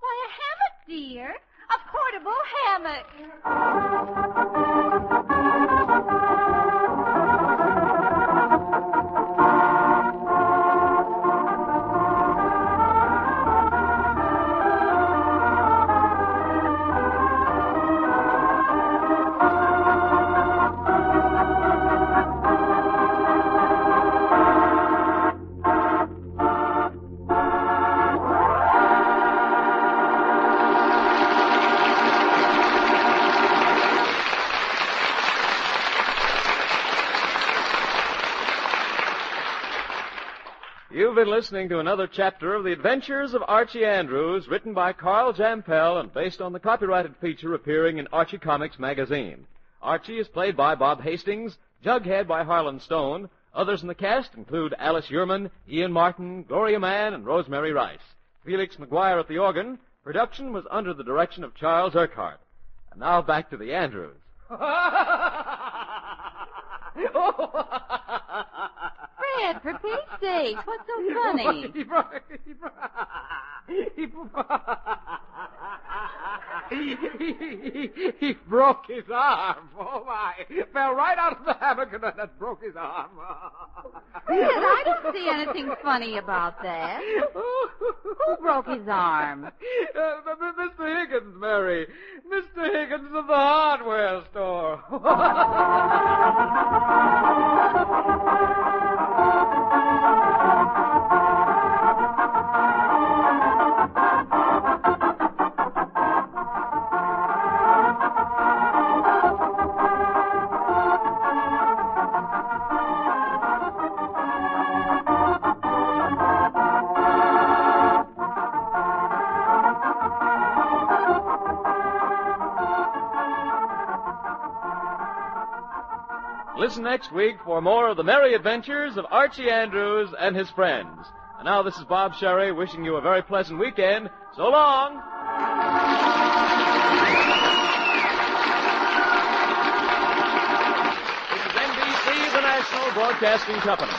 Why, a hammock, dear. A portable hammock. been listening to another chapter of The Adventures of Archie Andrews, written by Carl Jampel and based on the copyrighted feature appearing in Archie Comics magazine. Archie is played by Bob Hastings, Jughead by Harlan Stone. Others in the cast include Alice Uhrman, Ian Martin, Gloria Mann, and Rosemary Rice. Felix McGuire at the organ. Production was under the direction of Charles Urquhart. And now back to the Andrews. Fred, for Pete's sake, what's so funny? He broke his arm. Oh, my. Fell right out of the hammock and that broke his arm. Fred, I don't see anything funny about that. Who broke his arm? Mr. Higgins, Mary. Mr. Higgins of the hardware store. Listen next week for more of the merry adventures of Archie Andrews and his friends. And now this is Bob Sherry wishing you a very pleasant weekend. So long! This is NBC, the National Broadcasting Company.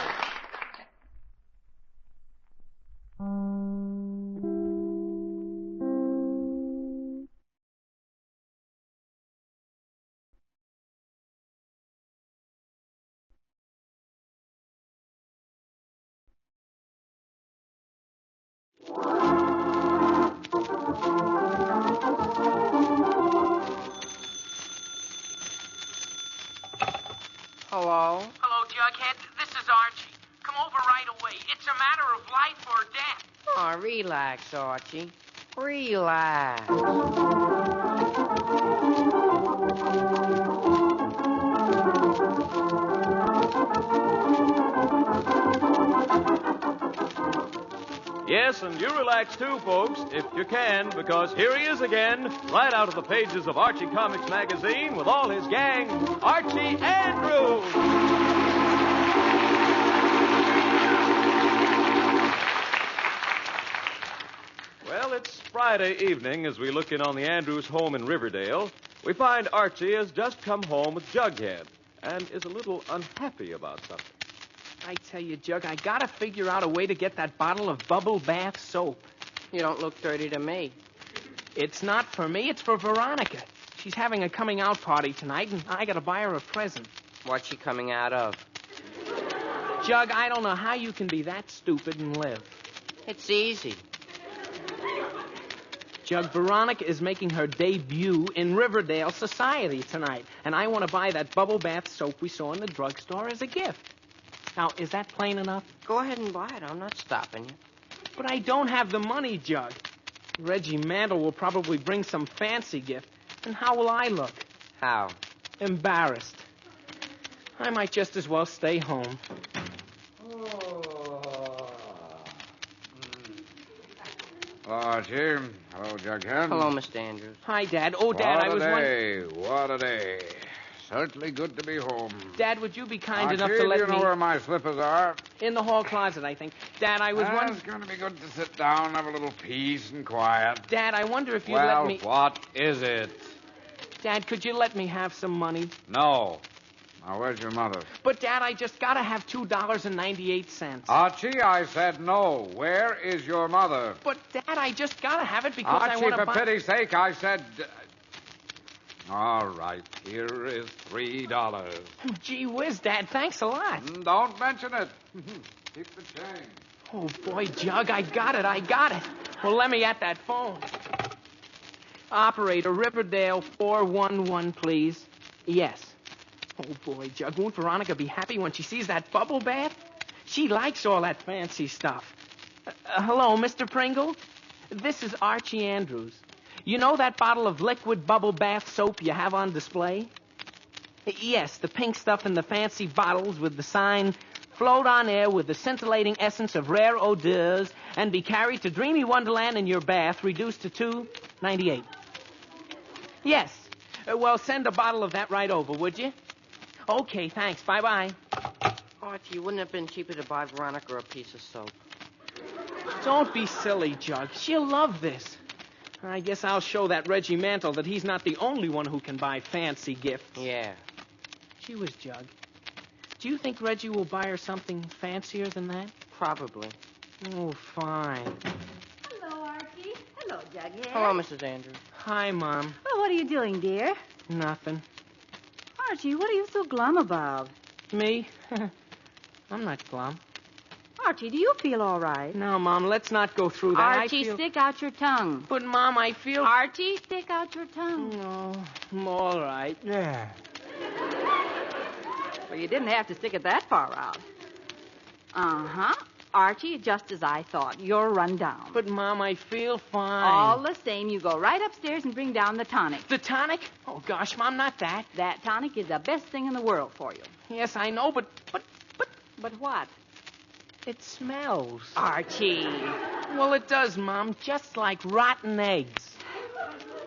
Hello? Hello, Jughead. This is Archie. Come over right away. It's a matter of life or death. Oh, relax, Archie. Relax. Yes, and you relax too, folks, if you can, because here he is again, right out of the pages of Archie Comics magazine with all his gang, Archie Andrews! Well, it's Friday evening as we look in on the Andrews home in Riverdale. We find Archie has just come home with Jughead and is a little unhappy about something. I tell you, Jug, I gotta figure out a way to get that bottle of bubble bath soap. You don't look dirty to me. It's not for me, it's for Veronica. She's having a coming out party tonight, and I gotta buy her a present. What's she coming out of? Jug, I don't know how you can be that stupid and live. It's easy. Jug, Veronica is making her debut in Riverdale society tonight, and I want to buy that bubble bath soap we saw in the drugstore as a gift. Now, is that plain enough? Go ahead and buy it. I'm not stopping you. But I don't have the money, Jug. Reggie Mandel will probably bring some fancy gift. And how will I look? How? Embarrassed. I might just as well stay home. Archie. Hello, Jughead. Hello, Mr. Andrews. Hi, Dad. Oh, Dad, I was wondering... What a day. Certainly good to be home. Dad, would you be kind Archie, enough to let do you know me... where my slippers are? In the hall closet, I think. Dad, I was wondering... It's going to be good to sit down and have a little peace and quiet. Dad, I wonder if you'd let me... what is it? Dad, could you let me have some money? No. Now, where's your mother? But, Dad, I just gotta have $2.98. Archie, I said no. Where is your mother? But, Dad, I just gotta have it because Archie, I want to for buy... pity's sake, I said... All right, here is $3. Gee whiz, Dad, thanks a lot. Don't mention it. Keep the change. Oh, boy, Jug, I got it. Well, let me at that phone. Operator, Riverdale 411, please. Yes. Oh, boy, Jug, won't Veronica be happy when she sees that bubble bath? She likes all that fancy stuff. Hello, Mr. Pringle? This is Archie Andrews. You know that bottle of liquid bubble bath soap you have on display? Yes, the pink stuff in the fancy bottles with the sign, float on air with the scintillating essence of rare hors d'oeuvres, and be carried to dreamy wonderland in your bath, reduced to $2.98. Yes. Well, send a bottle of that right over, would you? Okay, thanks. Bye-bye. Archie, wouldn't it have been cheaper to buy Veronica a piece of soap? Don't be silly, Jug. She'll love this. I guess I'll show that Reggie Mantle that he's not the only one who can buy fancy gifts. Yeah. Gee whiz, Jug. Do you think Reggie will buy her something fancier than that? Probably. Oh, fine. Hello, Archie. Hello, Jughead. Hello, Mrs. Andrews. Hi, Mom. Well, what are you doing, dear? Nothing. Archie, what are you so glum about? Me? I'm not glum. Archie, do you feel all right? No, Mom, let's not go through that. Archie, stick out your tongue. But, Mom, I feel... Archie, stick out your tongue. No, I'm all right. Yeah. Well, you didn't have to stick it that far out. Uh-huh. Archie, just as I thought. You're run down. But, Mom, I feel fine. All the same, you go right upstairs and bring down the tonic. The tonic? Oh, gosh, Mom, not that. That tonic is the best thing in the world for you. Yes, I know, but... But what? It smells. Archie. Well, it does, Mom, just like rotten eggs.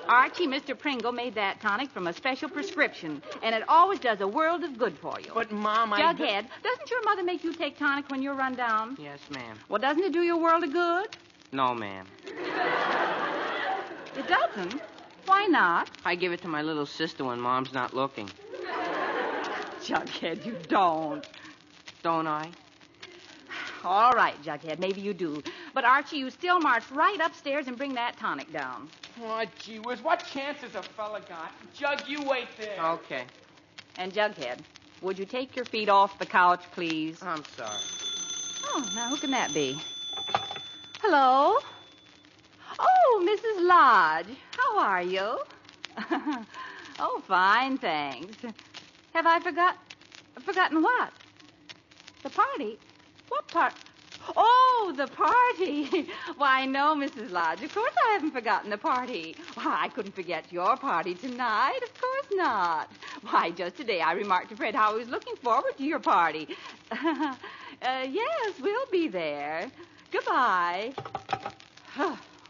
Archie, Mr. Pringle made that tonic from a special prescription, and it always does a world of good for you. But, Mom, Jughead, doesn't your mother make you take tonic when you're run down? Yes, ma'am. Well, doesn't it do you a world of good? No, ma'am. It doesn't? Why not? I give it to my little sister when Mom's not looking. Jughead, you don't. Don't I? All right, Jughead, maybe you do. But, Archie, you still march right upstairs and bring that tonic down. Oh, gee whiz, what chances a fella got? Jug, you wait there. Okay. And, Jughead, would you take your feet off the couch, please? I'm sorry. Oh, now who can that be? Hello? Oh, Mrs. Lodge. How are you? Oh, fine, thanks. Have I forgotten what? The party? What part? Oh, the party. Why, no, Mrs. Lodge. Of course I haven't forgotten the party. Why, I couldn't forget your party tonight. Of course not. Why, just today I remarked to Fred how I was looking forward to your party. Yes, we'll be there. Goodbye.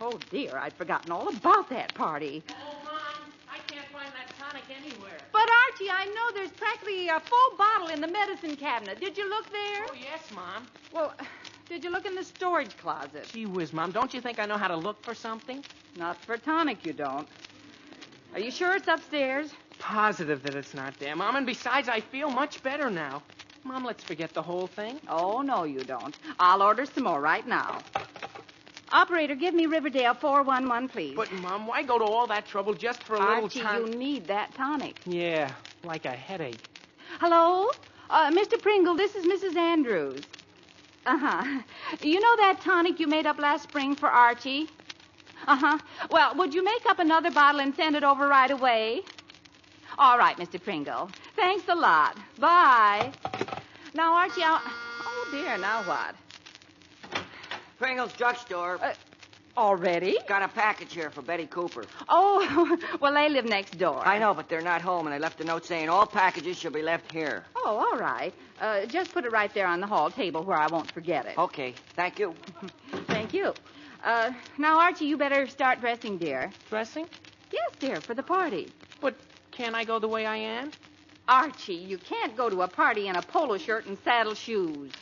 Oh, dear, I'd forgotten all about that party. Oh, Mom, I can't find that tonic anywhere. But, Archie, I know there's practically a full bottle in the medicine cabinet. Did you look there? Oh, yes, Mom. Well, did you look in the storage closet? Gee whiz, Mom, don't you think I know how to look for something? Not for tonic, you don't. Are you sure it's upstairs? Positive that it's not there, Mom, and besides, I feel much better now. Mom, let's forget the whole thing. Oh, no, you don't. I'll order some more right now. Operator, give me Riverdale 411, please. But, Mom, why go to all that trouble just for a little Archie, time? you need that tonic. Yeah, like a headache. Hello? Mr. Pringle, this is Mrs. Andrews. Uh-huh. You know that tonic you made up last spring for Archie? Uh-huh. Well, would you make up another bottle and send it over right away? All right, Mr. Pringle. Thanks a lot. Bye. Now, Archie, Oh, dear, now what? Pringle's Drugstore. Already? Got a package here for Betty Cooper. Oh, well, they live next door. I know, but they're not home, and they left a note saying all packages should be left here. Oh, all right. Just put it right there on the hall table where I won't forget it. Okay, thank you. Thank you. Now, Archie, you better start dressing, dear. Dressing? Yes, dear, for the party. But can't I go the way I am? Archie, you can't go to a party in a polo shirt and saddle shoes.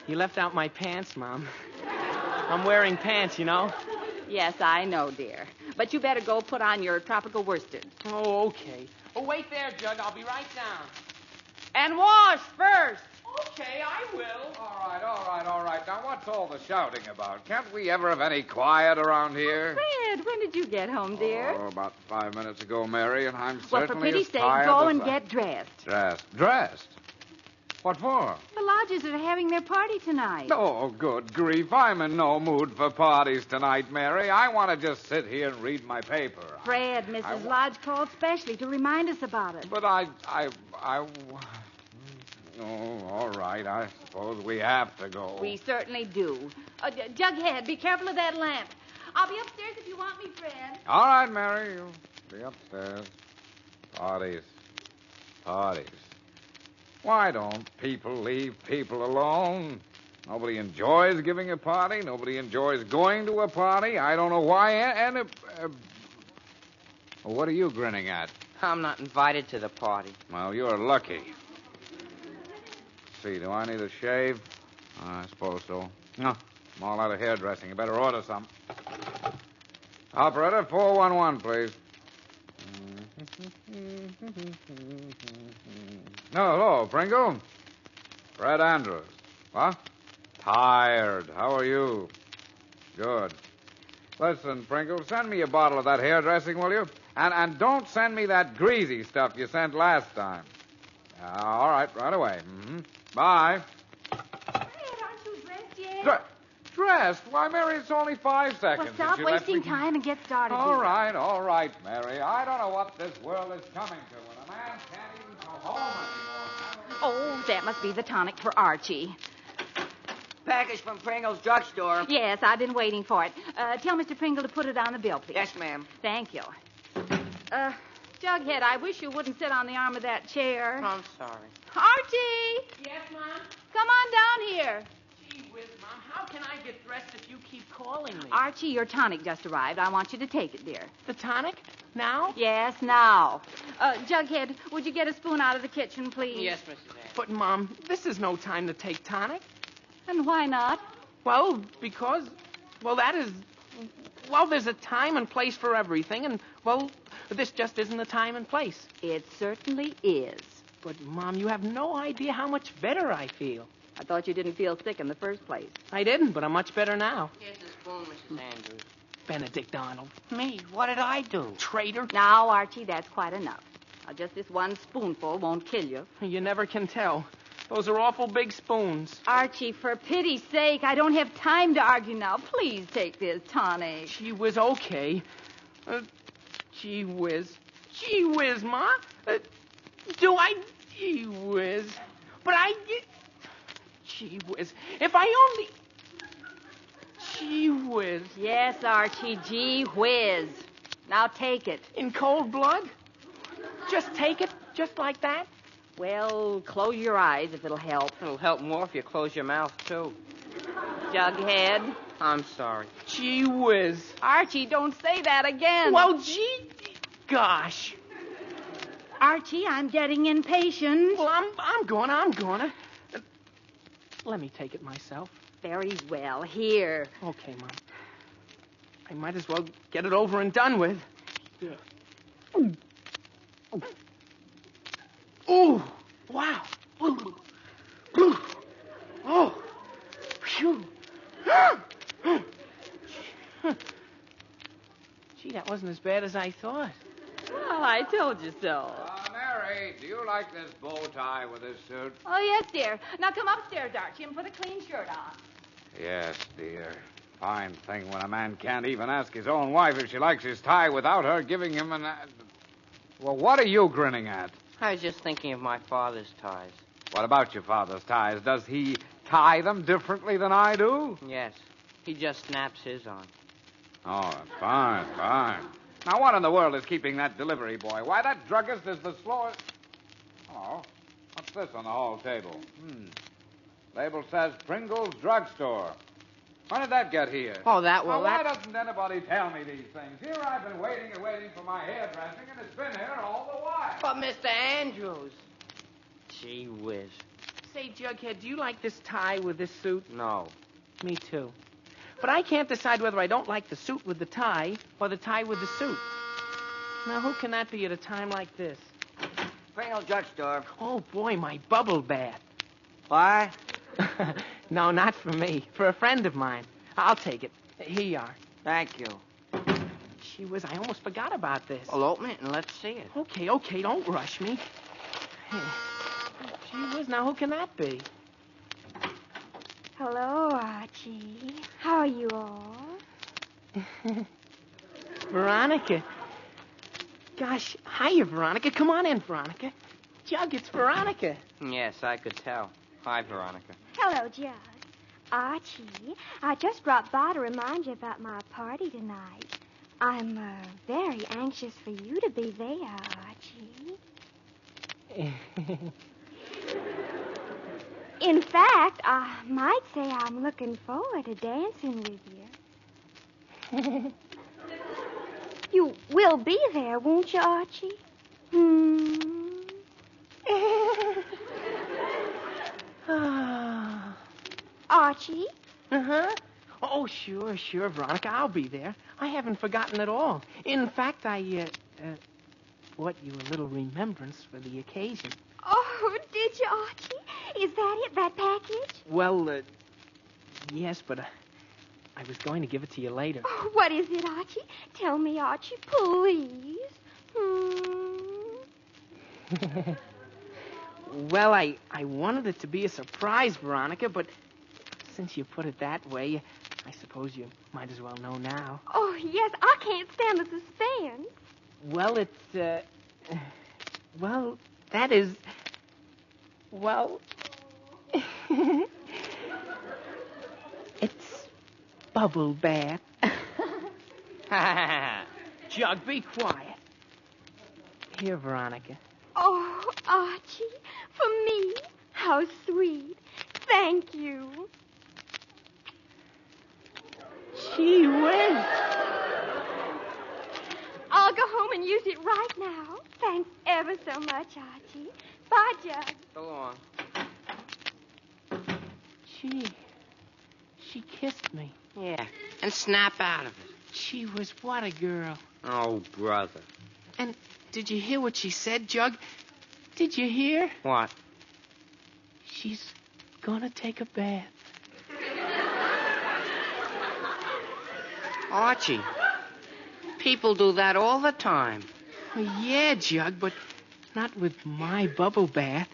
You left out my pants, Mom. I'm wearing pants, you know. Yes, I know, dear. But you better go put on your tropical worsted. Oh, okay. Oh, wait there, Jug. I'll be right down. And wash first. Okay, I will. All right. Now, what's all the shouting about? Can't we ever have any quiet around here? Fred, when did you get home, dear? Oh, about 5 minutes ago, Mary, and I'm Well, for certainly pity's as sake, tired go as and I- get dressed. Dressed? What for? The Lodges are having their party tonight. Oh, good grief. I'm in no mood for parties tonight, Mary. I want to just sit here and read my paper. Fred, Mrs. Lodge called specially to remind us about it. But I... Oh, all right. I suppose we have to go. We certainly do. Jughead, be careful of that lamp. I'll be upstairs if you want me, Fred. All right, Mary. You'll be upstairs. Parties. Why don't people leave people alone? Nobody enjoys giving a party. Nobody enjoys going to a party. I don't know why. What are you grinning at? I'm not invited to the party. Well, you're lucky. Let's see, do I need a shave? I suppose so. No, I'm all out of hairdressing. You better order some. Operator, 411, please. No, hello, Pringle. Fred Andrews. What? Tired. How are you? Good. Listen, Pringle, send me a bottle of that hairdressing, will you? And don't send me that greasy stuff you sent last time. All right, right away. Mm-hmm. Bye. Aren't you dressed yet? Dressed? Why, Mary, it's only 5 seconds. Well, stop wasting time and get started. All right, Mary. I don't know what this world is coming to when a man can't even go home anymore. Oh, that must be the tonic for Archie. Package from Pringle's drugstore. Yes, I've been waiting for it. Tell Mr. Pringle to put it on the bill, please. Yes, ma'am. Thank you. Jughead, I wish you wouldn't sit on the arm of that chair. I'm sorry. Archie! Yes, Mom? Come on down here. Gee whiz, Mom, how can I get dressed if you keep calling me? Archie, your tonic just arrived. I want you to take it, dear. The tonic? Now? Yes, now. Jughead, would you get a spoon out of the kitchen, please? Yes, Mrs. Ann. But, Mom, this is no time to take tonic. And why not? Well, because, there's a time and place for everything, and, this just isn't the time and place. It certainly is. But, Mom, you have no idea how much better I feel. I thought you didn't feel sick in the first place. I didn't, but I'm much better now. Here's the spoon, Mrs. Andrews. Benedict Arnold. Me? What did I do? Traitor. Now, Archie, that's quite enough. Now, just this one spoonful won't kill you. You never can tell. Those are awful big spoons. Archie, for pity's sake, I don't have time to argue now. Please take this tonic. Gee whiz, okay. Gee whiz. Gee whiz, Ma. Gee whiz. But gee whiz. If I only... Gee whiz. Yes, Archie, gee whiz. Now take it. In cold blood? Just take it, just like that? Well, close your eyes if it'll help. It'll help more if you close your mouth, too. Jughead. I'm sorry. Gee whiz. Archie, don't say that again. Well, gosh. Archie, I'm getting impatient. Well, I'm gonna. Let me take it myself. Very well. Here. Okay, Mom. I might as well get it over and done with. Yeah. Ooh, wow. Oh, phew. Gee, that wasn't as bad as I thought. Well, I told you so. Mary, do you like this bow tie with this suit? Oh, yes, dear. Now come upstairs, Archie, and put a clean shirt on. Yes, dear. Fine thing when a man can't even ask his own wife if she likes his tie without her giving him an... Well, what are you grinning at? I was just thinking of my father's ties. What about your father's ties? Does he tie them differently than I do? Yes. He just snaps his on. Oh, fine. Now, what in the world is keeping that delivery boy? Why, that druggist is the slowest... Oh, what's this on the hall table? Label says Pringle's Drugstore. When did that get here? Oh, why doesn't anybody tell me these things? Here I've been waiting for my hairdressing, and it's been here all the while. But, Mr. Andrews... Gee whiz. Say, Jughead, do you like this tie with this suit? No. Me too. But I can't decide whether I don't like the suit with the tie or the tie with the suit. Now, who can that be at a time like this? Pringle's Drugstore. Oh, boy, my bubble bath. Why? No, not for me. For a friend of mine. I'll take it. Here you are. Thank you. Gee whiz, I almost forgot about this. Well, open it and let's see it. Okay, don't rush me. Hey. Gee whiz, now who can that be? Hello, Archie. How are you all? Veronica. Gosh, hiya, Veronica. Come on in, Veronica. Jug, it's Veronica. Yes, I could tell. Hi, Veronica. Hello, Jug. Archie, I just dropped by to remind you about my party tonight. I'm very anxious for you to be there, Archie. In fact, I might say I'm looking forward to dancing with you. You will be there, won't you, Archie? Archie? Uh-huh. Oh, sure, Veronica. I'll be there. I haven't forgotten at all. In fact, I bought you a little remembrance for the occasion. Oh, did you, Archie? Is that it, that package? Well, yes, but I was going to give it to you later. Oh, what is it, Archie? Tell me, Archie, please. Well, I wanted it to be a surprise, Veronica, but since you put it that way, I suppose you might as well know now. Oh, yes, I can't stand the suspense. Well, it's, well, that is, well, it's bubble bath. Jug, be quiet. Here, Veronica. Oh, Archie, for me? How sweet. Thank you. Gee whiz. I'll go home and use it right now. Thanks ever so much, Archie. Bye, Jug. So long. Gee, she kissed me. Yeah, and snap out of it. She was what a girl. Oh, brother. And did you hear what she said, Jug? Did you hear? What? She's gonna take a bath. Archie, people do that all the time. Well, yeah, Jug, but not with my bubble bath.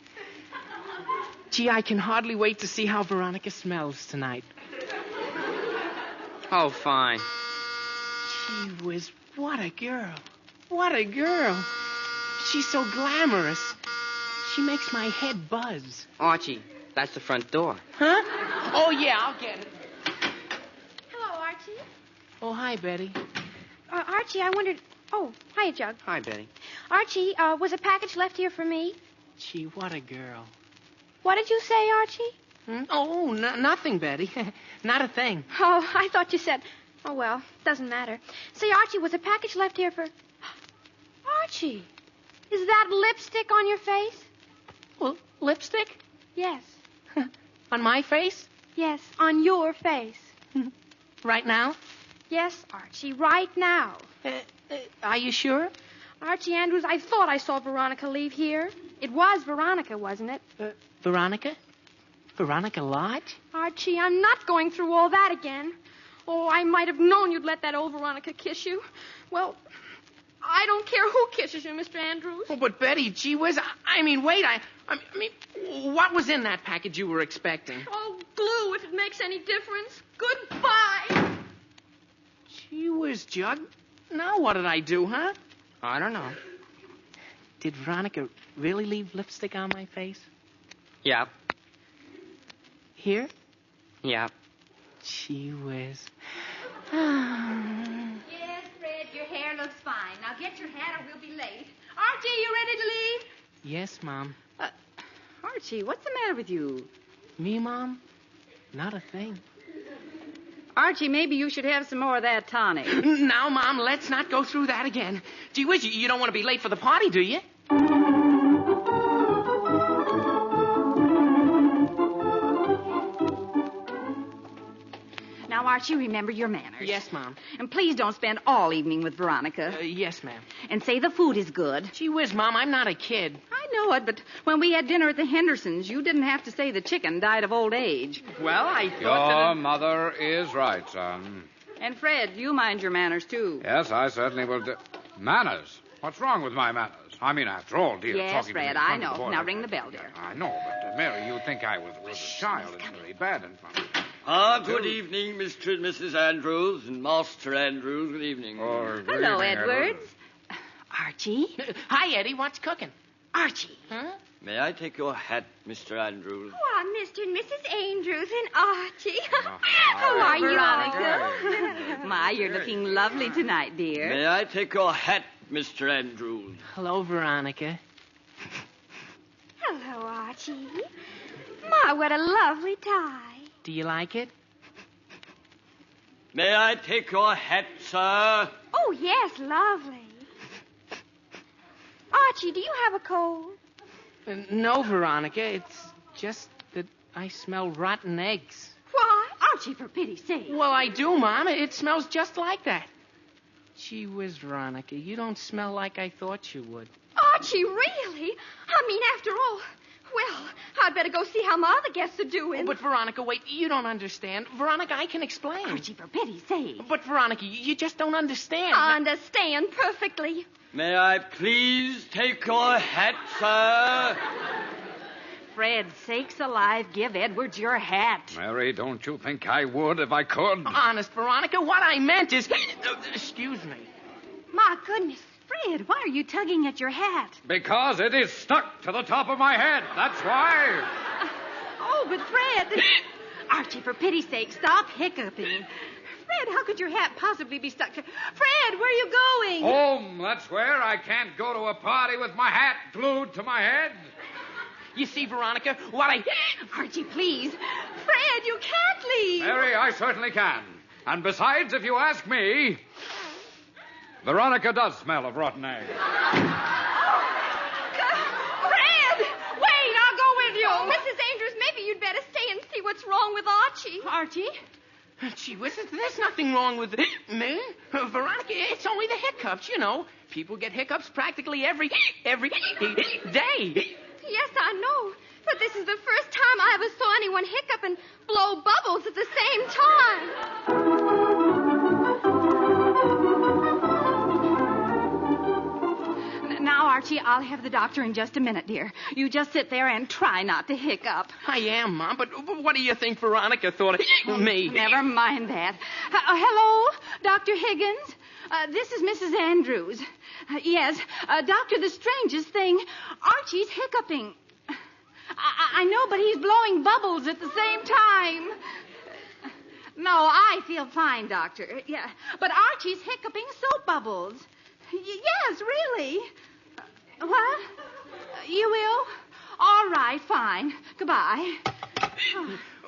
Gee, I can hardly wait to see how Veronica smells tonight. Oh, fine. Gee whiz, what a girl. What a girl. She's so glamorous. She makes my head buzz. Archie, that's the front door. Huh? Oh, yeah, I'll get it. Hello, Archie. Oh, hi, Betty. Archie, I wondered... Oh, hiya, Jug. Hi, Betty. Archie, was a package left here for me? Gee, what a girl. What did you say, Archie? Oh, nothing, Betty. Not a thing. Oh, I thought you said... Oh, well, doesn't matter. Say, Archie, was a package left here for... Archie, is that lipstick on your face? Well, lipstick? Yes. On my face? Yes, on your face. Right now? Yes, Archie, right now. Are you sure? Archie Andrews, I thought I saw Veronica leave here. It was Veronica, wasn't it? Veronica? Veronica Lodge? Archie, I'm not going through all that again. Oh, I might have known you'd let that old Veronica kiss you. Well, I don't care who kisses you, Mr. Andrews. Oh, but Betty, gee whiz, I mean, wait, I mean, what was in that package you were expecting? Oh, glue, if it makes any difference. Goodbye. Gee whiz, Jug. Now what did I do, huh? I don't know. Did Veronica really leave lipstick on my face? Yep. Here? Yep. Gee whiz. Yes, Fred, your hair looks fine. Now get your hat or we'll be late. Archie, you ready to leave? Yes, Mom. Archie, what's the matter with you? Me, Mom? Not a thing. Archie, maybe you should have some more of that tonic. Now, Mom, let's not go through that again. Gee whiz, you don't want to be late for the party, do you? Now, Archie, remember your manners. Yes, Mom. And please don't spend all evening with Veronica. Yes, ma'am. And say the food is good. Gee whiz, Mom, I'm not a kid. I know it, but when we had dinner at the Hendersons, you didn't have to say the chicken died of old age. Well, I thought Your mother is right, son. And Fred, you mind your manners, too. Yes, I certainly will do. Manners? What's wrong with my manners? I mean, after all, dear, Yes, talking Fred, to me in I front of the know. boys. Now ring the bell, dear. I know, but, Mary, you think I was a child. It's very bad in front of you. Good evening, Mr. and Mrs. Andrews and Master Andrews. Good evening. Hello, Edwards. Archie? Hi, Eddie. What's cooking? Archie. Huh? May I take your hat, Mr. Andrews? Oh, Mr. and Mrs. Andrews and Archie. How are you, Veronica? My, you're looking lovely tonight, dear. May I take your hat, Mr. Andrews? Hello, Veronica. Hello, Archie. My, what a lovely tie. Do you like it? May I take your hat, sir? Oh, yes, lovely. Archie, do you have a cold? No, Veronica. It's just that I smell rotten eggs. Why? Archie, for pity's sake. Well, I do, Mom. It smells just like that. Gee whiz, Veronica, you don't smell like I thought you would. Archie, really? I mean, after all... Well, I'd better go see how my other guests are doing. Oh, but, Veronica, wait. You don't understand. Veronica, I can explain. Archie, for pity's sake. But, Veronica, you just don't understand. I understand perfectly. May I please take your hat, sir? Fred, sakes alive, give Edwards your hat. Mary, don't you think I would if I could? Honest, Veronica, what I meant is... Excuse me. My goodness, Fred, why are you tugging at your hat? Because it is stuck to the top of my head. That's why. Oh, but Fred... Archie, for pity's sake, stop hiccuping. Fred, how could your hat possibly be stuck to... Fred, where are you going? Home, that's where. I can't go to a party with my hat glued to my head. You see, Veronica, what I... Archie, please. Fred, you can't leave. Mary, I certainly can. And besides, if you ask me, Veronica does smell of rotten eggs. Fred! Wait, I'll go with you. Oh, Mrs. Andrews, maybe you'd better stay and see what's wrong with Archie. Archie? Gee whiz, there's nothing wrong with me. Veronica, it's only the hiccups, you know. People get hiccups practically every day. Yes, I know. But this is the first time I ever saw anyone hiccup and blow bubbles at the same time. Now, Archie, I'll have the doctor in just a minute, dear. You just sit there and try not to hiccup. I am, Mom, but what do you think Veronica thought of me? Never mind that. Hello, Dr. Higgins? This is Mrs. Andrews. Yes, Doctor, the strangest thing, Archie's hiccuping. I know, but he's blowing bubbles at the same time. No, I feel fine, Doctor. Yeah, but Archie's hiccuping soap bubbles. Yes, really. What? You will? All right, fine. Goodbye.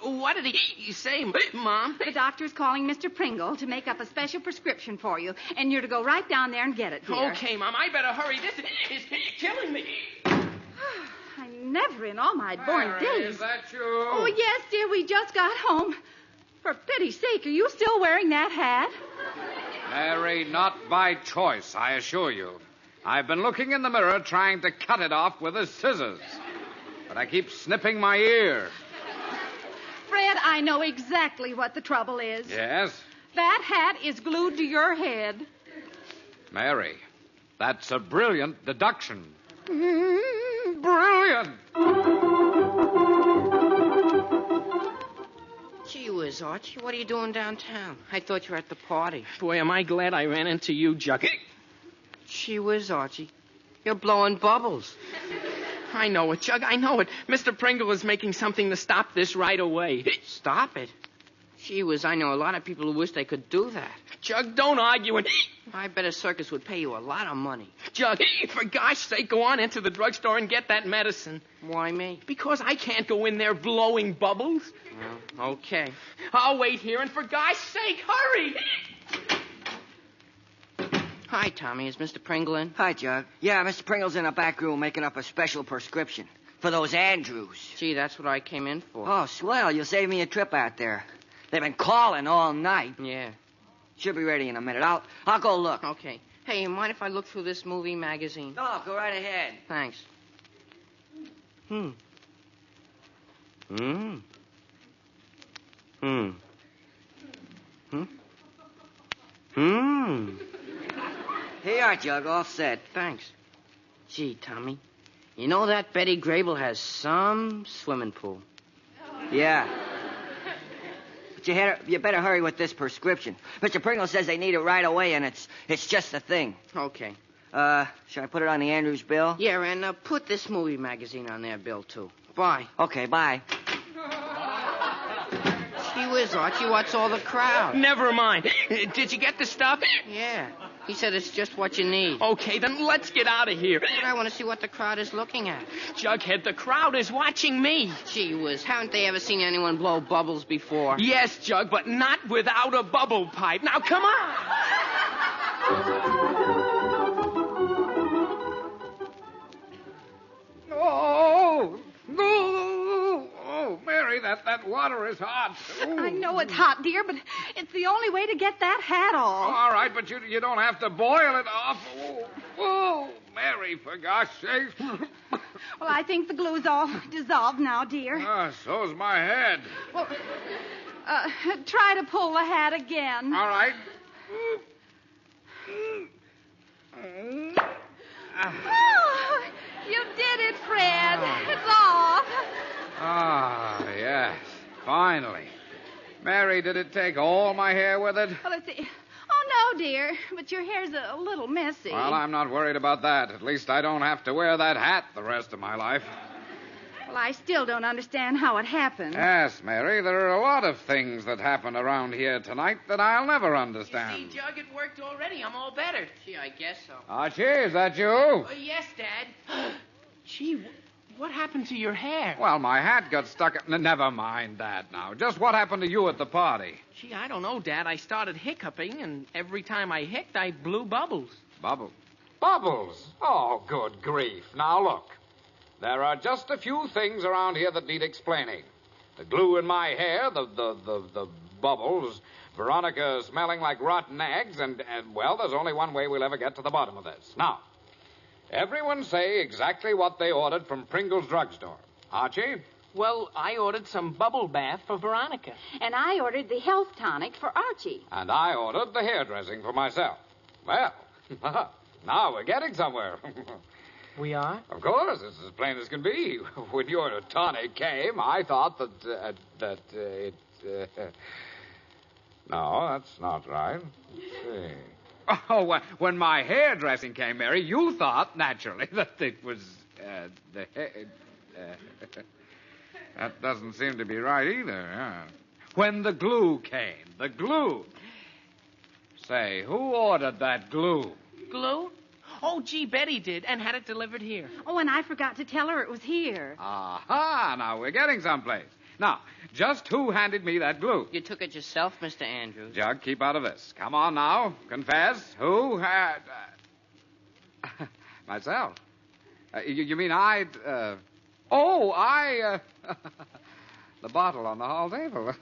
What did he say, Mom? The doctor's calling Mr. Pringle to make up a special prescription for you, and you're to go right down there and get it, dear. Okay, Mom, I better hurry. This is killing me. I never in all my born Mary, days. is that you? Oh, yes, dear, we just got home. For pity's sake, are you still wearing that hat? Mary, not by choice, I assure you. I've been looking in the mirror trying to cut it off with the scissors. But I keep snipping my ear. Fred, I know exactly what the trouble is. Yes? That hat is glued to your head. Mary, that's a brilliant deduction. Brilliant! Gee whiz, Archie, what are you doing downtown? I thought you were at the party. Boy, am I glad I ran into you, Jucky. Gee whiz, Archie, you're blowing bubbles. I know it, Jug, I know it. Mr. Pringle is making something to stop this right away. Stop it? Gee whiz, I know a lot of people who wish they could do that. Jug, don't argue. I bet a circus would pay you a lot of money. Jug, for gosh sake, go on into the drugstore and get that medicine. Why me? Because I can't go in there blowing bubbles. Well, okay. I'll wait here, and for gosh sake, hurry! Hi, Tommy. Is Mr. Pringle in? Hi, Jug. Yeah, Mr. Pringle's in a back room making up a special prescription for those Andrews. Gee, that's what I came in for. Oh, swell. You'll save me a trip out there. They've been calling all night. Yeah. Should be ready in a minute. I'll go look. Okay. Hey, you mind if I look through this movie magazine? Oh, go right ahead. Thanks. Here you are, Jug. All set. Thanks. Gee, Tommy, you know that Betty Grable has some swimming pool. Yeah. But you better hurry with this prescription. Mr. Pringle says they need it right away, and it's just the thing. Okay. Should I put it on the Andrews bill? Yeah, and put this movie magazine on their bill, too. Bye. Okay, bye. Gee whiz, Archie, what's all the crowd? Never mind. Did you get the stuff? Yeah. He said it's just what you need. Okay, then let's get out of here. But I want to see what the crowd is looking at. Jughead, the crowd is watching me. Gee whiz, haven't they ever seen anyone blow bubbles before? Yes, Jug, but not without a bubble pipe. Now, come on. Oh, no. Oh, Mary, that water is hot. Ooh. I know it's hot, dear, but it's the only way to get that hat off. All right, but you don't have to boil it off. Oh, Mary, for gosh sake. Well, I think the glue's all dissolved now, dear. So's my head. Well, try to pull the hat again. All right. Oh, you did it, Fred. It's off. Ah, yes. Finally. Mary, did it take all my hair with it? Well, let's see. Oh, no, dear. But your hair's a little messy. Well, I'm not worried about that. At least I don't have to wear that hat the rest of my life. Well, I still don't understand how it happened. Yes, Mary, there are a lot of things that happen around here tonight that I'll never understand. You see, Jug, it worked already. I'm all better. Gee, I guess so. Archie, is that you? Yes, Dad. Gee, what happened to your hair? Well, my hat got stuck... Never mind that now. Just what happened to you at the party? Gee, I don't know, Dad. I started hiccuping, and every time I hicced, I blew bubbles. Bubbles? Bubbles? Oh, good grief. Now, look. There are just a few things around here that need explaining. The glue in my hair, the bubbles, Veronica smelling like rotten eggs, and, well, there's only one way we'll ever get to the bottom of this. Now, everyone say exactly what they ordered from Pringle's drugstore. Archie? Well, I ordered some bubble bath for Veronica. And I ordered the health tonic for Archie. And I ordered the hairdressing for myself. Well, now we're getting somewhere. We are? Of course, it's as plain as can be. When your tonic came, I thought that it... No, that's not right. Let's see. Oh, when my hairdressing came, Mary, you thought, naturally, that it was the hair... That doesn't seem to be right either, huh? When the glue came, the glue. Say, who ordered that glue? Glue? Oh, gee, Betty did, and had it delivered here. Oh, and I forgot to tell her it was here. Aha, now we're getting someplace. Now, just who handed me that glue? You took it yourself, Mr. Andrews. Jug, keep out of this. Come on now, confess. Who had... Myself. You mean I'd... The bottle on the hall table.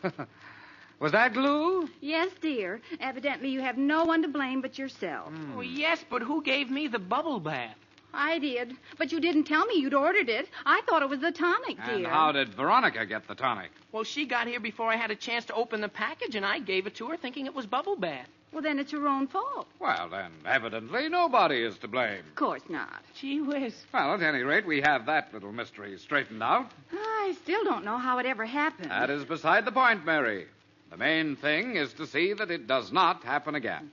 Was that glue? Yes, dear. Evidently you have no one to blame but yourself. Oh, yes, but who gave me the bubble bath? I did. But you didn't tell me you'd ordered it. I thought it was the tonic, dear. And how did Veronica get the tonic? Well, she got here before I had a chance to open the package, and I gave it to her thinking it was bubble bath. Well, then it's your own fault. Well, then, evidently nobody is to blame. Of course not. Gee whiz. Well, at any rate, we have that little mystery straightened out. I still don't know how it ever happened. That is beside the point, Mary. The main thing is to see that it does not happen again.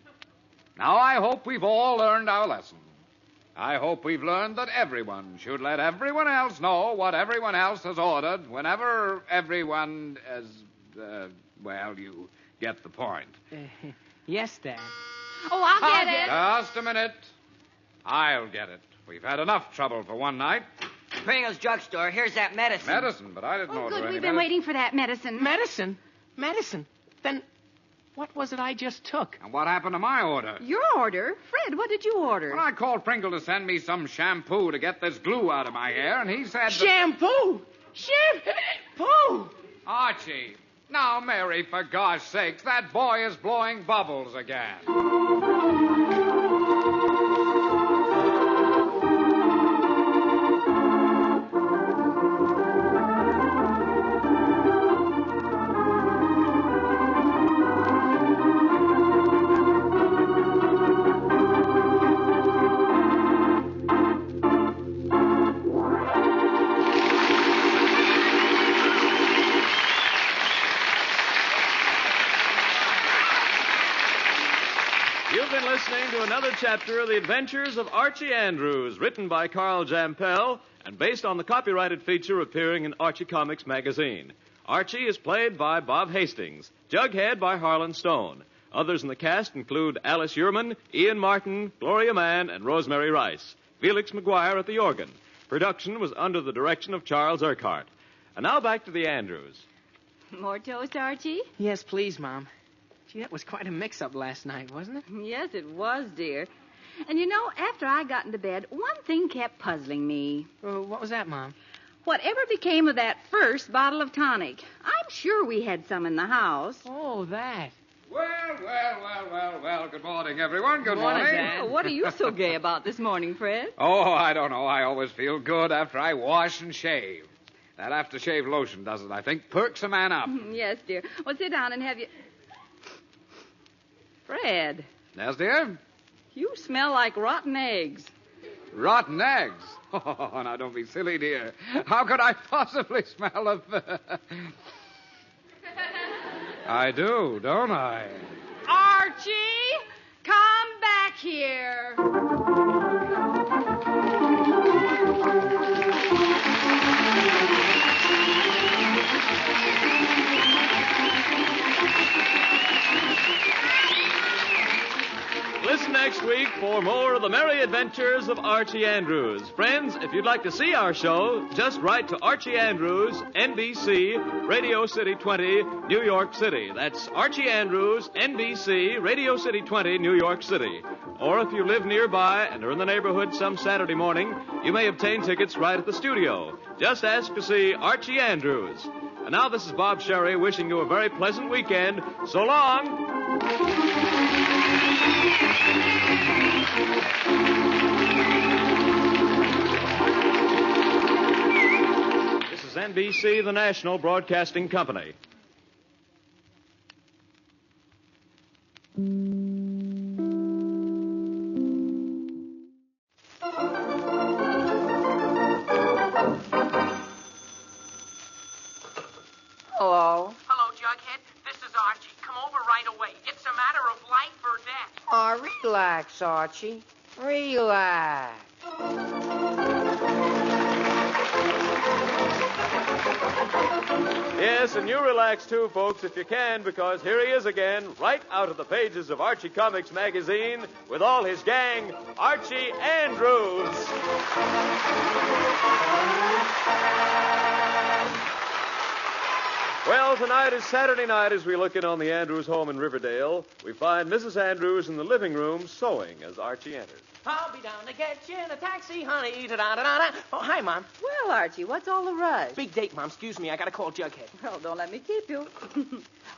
Now, I hope we've all learned our lesson. I hope we've learned that everyone should let everyone else know what everyone else has ordered whenever everyone has, well, you get the point. Yes, Dad. Oh, I'll get it. Just a minute. I'll get it. We've had enough trouble for one night. Pringle's drugstore. Here's that medicine. Medicine, but I didn't order Good, any we've been waiting for that medicine. Medicine? Medicine? Then what was it I just took? And what happened to my order? Your order? Fred, what did you order? Well, I called Pringle to send me some shampoo to get this glue out of my hair, and he said... Shampoo? Shampoo! Archie. Now, Mary, for gosh sakes, that boy is blowing bubbles again. Listening to another chapter of The Adventures of Archie Andrews, written by Carl Jampel and based on the copyrighted feature appearing in Archie Comics magazine. Archie is played by Bob Hastings, Jughead by Harlan Stone. Others in the cast include Alice Uhrman, Ian Martin, Gloria Mann, and Rosemary Rice. Felix McGuire at the organ. Production was under the direction of Charles Urquhart. And now back to the Andrews. More toast, Archie? Yes, please, Mom. Gee, that was quite a mix-up last night, wasn't it? Yes, it was, dear. And you know, after I got into bed, one thing kept puzzling me. What was that, Mom? Whatever became of that first bottle of tonic? I'm sure we had some in the house. Oh, that. Well. Good morning, everyone. Good morning. Dad. What are you so gay about this morning, Fred? Oh, I don't know. I always feel good after I wash and shave. That aftershave lotion does it, I think. Perks a man up. Yes, dear. Well, sit down and have you... Fred. Yes, dear? You smell like rotten eggs. Rotten eggs? Oh, now don't be silly, dear. How could I possibly smell of... I do, don't I? Archie, come back here. Listen next week for more of the merry adventures of Archie Andrews. Friends, if you'd like to see our show, just write to Archie Andrews, NBC, Radio City 20, New York City. That's Archie Andrews, NBC, Radio City 20, New York City. Or if you live nearby and are in the neighborhood some Saturday morning, you may obtain tickets right at the studio. Just ask to see Archie Andrews. And now this is Bob Sherry wishing you a very pleasant weekend. So long. This is NBC, the national broadcasting company. Hello? Hello, Jughead. This is Archie. Come over right away. It's a matter of life or death. Oh, relax, Archie. Relax. Yes, and you relax too, folks, if you can, because here he is again, right out of the pages of Archie Comics magazine, with all his gang, Archie Andrews. Well, tonight is Saturday night as we look in on the Andrews home in Riverdale. We find Mrs. Andrews in the living room sewing as Archie enters. I'll be down to get you in a taxi, honey. Da-da-da-da. Oh, hi, Mom. Well, Archie, what's all the rush? Big date, Mom. Excuse me. I got to call Jughead. Well, don't let me keep you.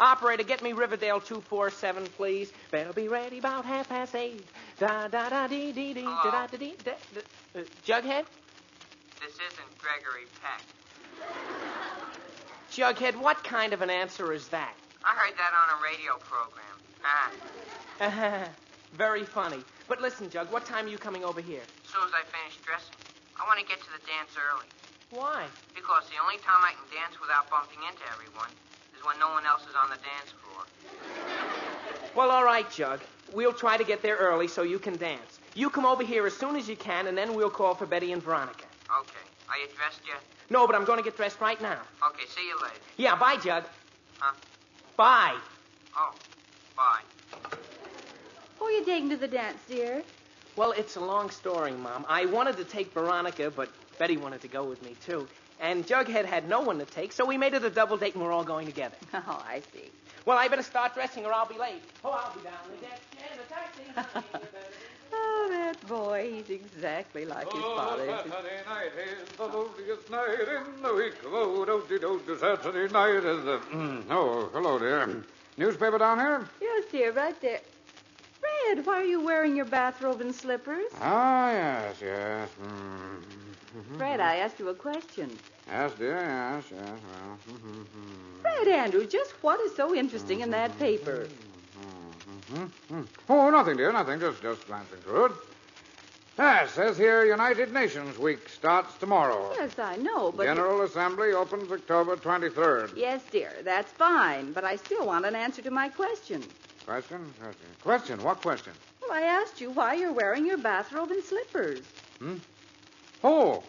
Operator, get me Riverdale 247, please. Better be ready about 8:30. Da-da-da-dee-dee-dee. Da-da-da-dee. Jughead? This isn't Gregory Peck. Jughead, what kind of an answer is that? I heard that on a radio program. Very funny. But listen, Jug, what time are you coming over here? As soon as I finish dressing. I want to get to the dance early. Why? Because the only time I can dance without bumping into everyone is when no one else is on the dance floor. Well, all right, Jug. We'll try to get there early so you can dance. You come over here as soon as you can, and then we'll call for Betty and Veronica. Okay. Are you dressed yet? No, but I'm going to get dressed right now. Okay, see you later. Yeah, bye, Jug. Huh? Bye. Oh, bye. Who are you taking to the dance, dear? Well, it's a long story, Mom. I wanted to take Veronica, but Betty wanted to go with me, too. And Jughead had no one to take, so we made it a double date, and we're all going together. Oh, I see. Well, I better start dressing or I'll be late. Oh, I'll be down the deck in a taxi. Oh, that boy, he's exactly like his father. Saturday night is the loveliest night in the week. Oh, Saturday night is the... Oh, hello, dear. Newspaper down here? Yes, dear, right there. Fred, why are you wearing your bathrobe and slippers? Ah, yes. Fred, I asked you a question. Yes, dear, yes, well. Fred Andrews, just what is so interesting in that paper? Oh, nothing, dear, nothing. Just glancing through it. It says here United Nations Week starts tomorrow. Yes, I know, but... General Assembly opens October 23rd. Yes, dear, that's fine, but I still want an answer to my question. Question? Question? What question? Well, I asked you why you're wearing your bathrobe and slippers. Oh.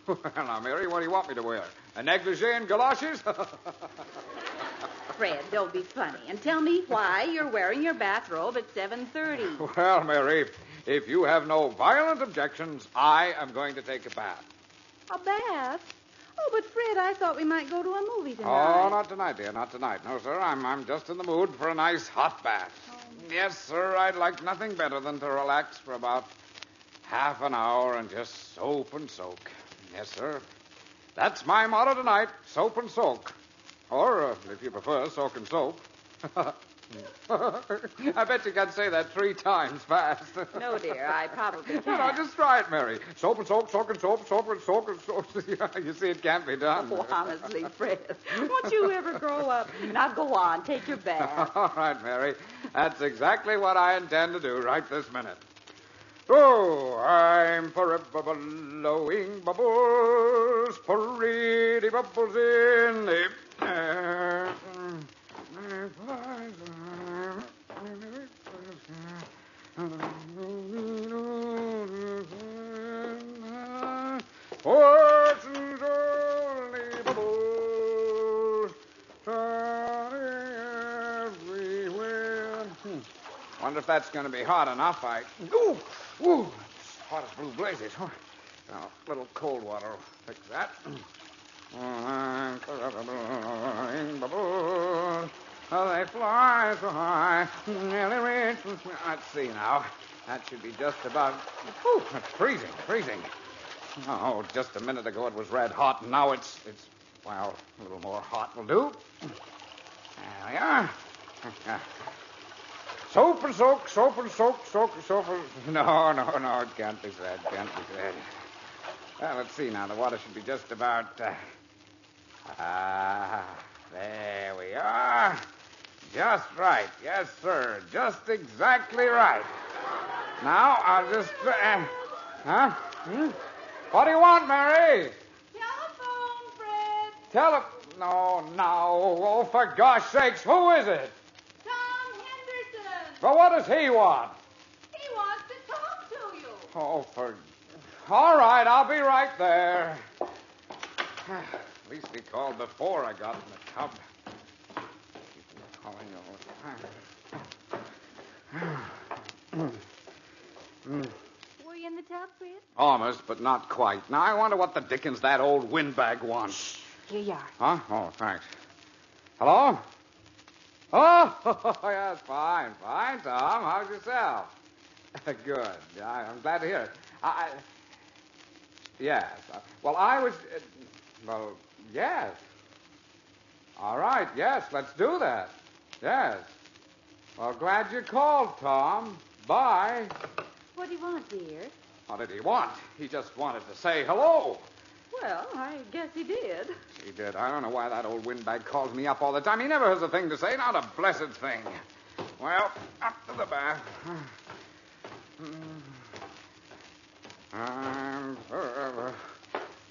Well, now, Mary, what do you want me to wear? A negligee and galoshes? Fred, don't be funny. And tell me why you're wearing your bathrobe at 7:30. Well, Mary, if you have no violent objections, I am going to take a bath. A bath? Oh, but Fred, I thought we might go to a movie tonight. Oh, not tonight, dear, not tonight. No, sir, I'm just in the mood for a nice hot bath. Yes, sir, I'd like nothing better than to relax for about half an hour and just soap and soak. Yes, sir. That's my motto tonight, soap and soak. Or, if you prefer, soak and soap. I bet you can say that 3 times fast. No, dear, I probably can't. No, just try it, Mary. Soap and soap, soak and soap, soap and soak and soap. You see, it can't be done. Oh, honestly, Fred, won't you ever grow up? Now go on, take your bath. All right, Mary. That's exactly what I intend to do right this minute. Oh, I'm forever blowing bubbles, pretty bubbles in the air. Fortune's only bubbles, everywhere. Wonder if that's going to be hot enough. Ooh, it's hot as blue blazes. Now, a little cold water will fix that. I'm forever blowing bubbles. Oh, they fly so high, nearly reach. Let's see now. That should be just about... Ooh, it's freezing. Oh, just a minute ago it was red hot, and now it's well, a little more hot will do. There we are. Soap and soak, soap and soak, soap and... No, it can't be said, Well, let's see now. The water should be just about... there we are. Just right. Yes, sir. Just exactly right. Now, I'll just... huh? What do you want, Mary? Telephone, Fred. No. Oh, for gosh sakes, who is it? Tom Henderson. Well, what does he want? He wants to talk to you. Oh, all right, I'll be right there. At least he called before I got in the tub. Keep him calling all the time. Were you in the tub, Fred? Almost, but not quite. Now, I wonder what the dickens that old windbag wants. Here you are. Huh? Oh, thanks. Hello? Oh, yes, fine, Tom. How's yourself? Good. I'm glad to hear it. Yes. Well, I was... yes. All right, yes, let's do that. Yes. Well, glad you called, Tom. Bye. What do you want, dear? What did he want? He just wanted to say hello. Well, I guess he did. He did. I don't know why that old windbag calls me up all the time. He never has a thing to say, not a blessed thing. Well, up to the bath. I'm forever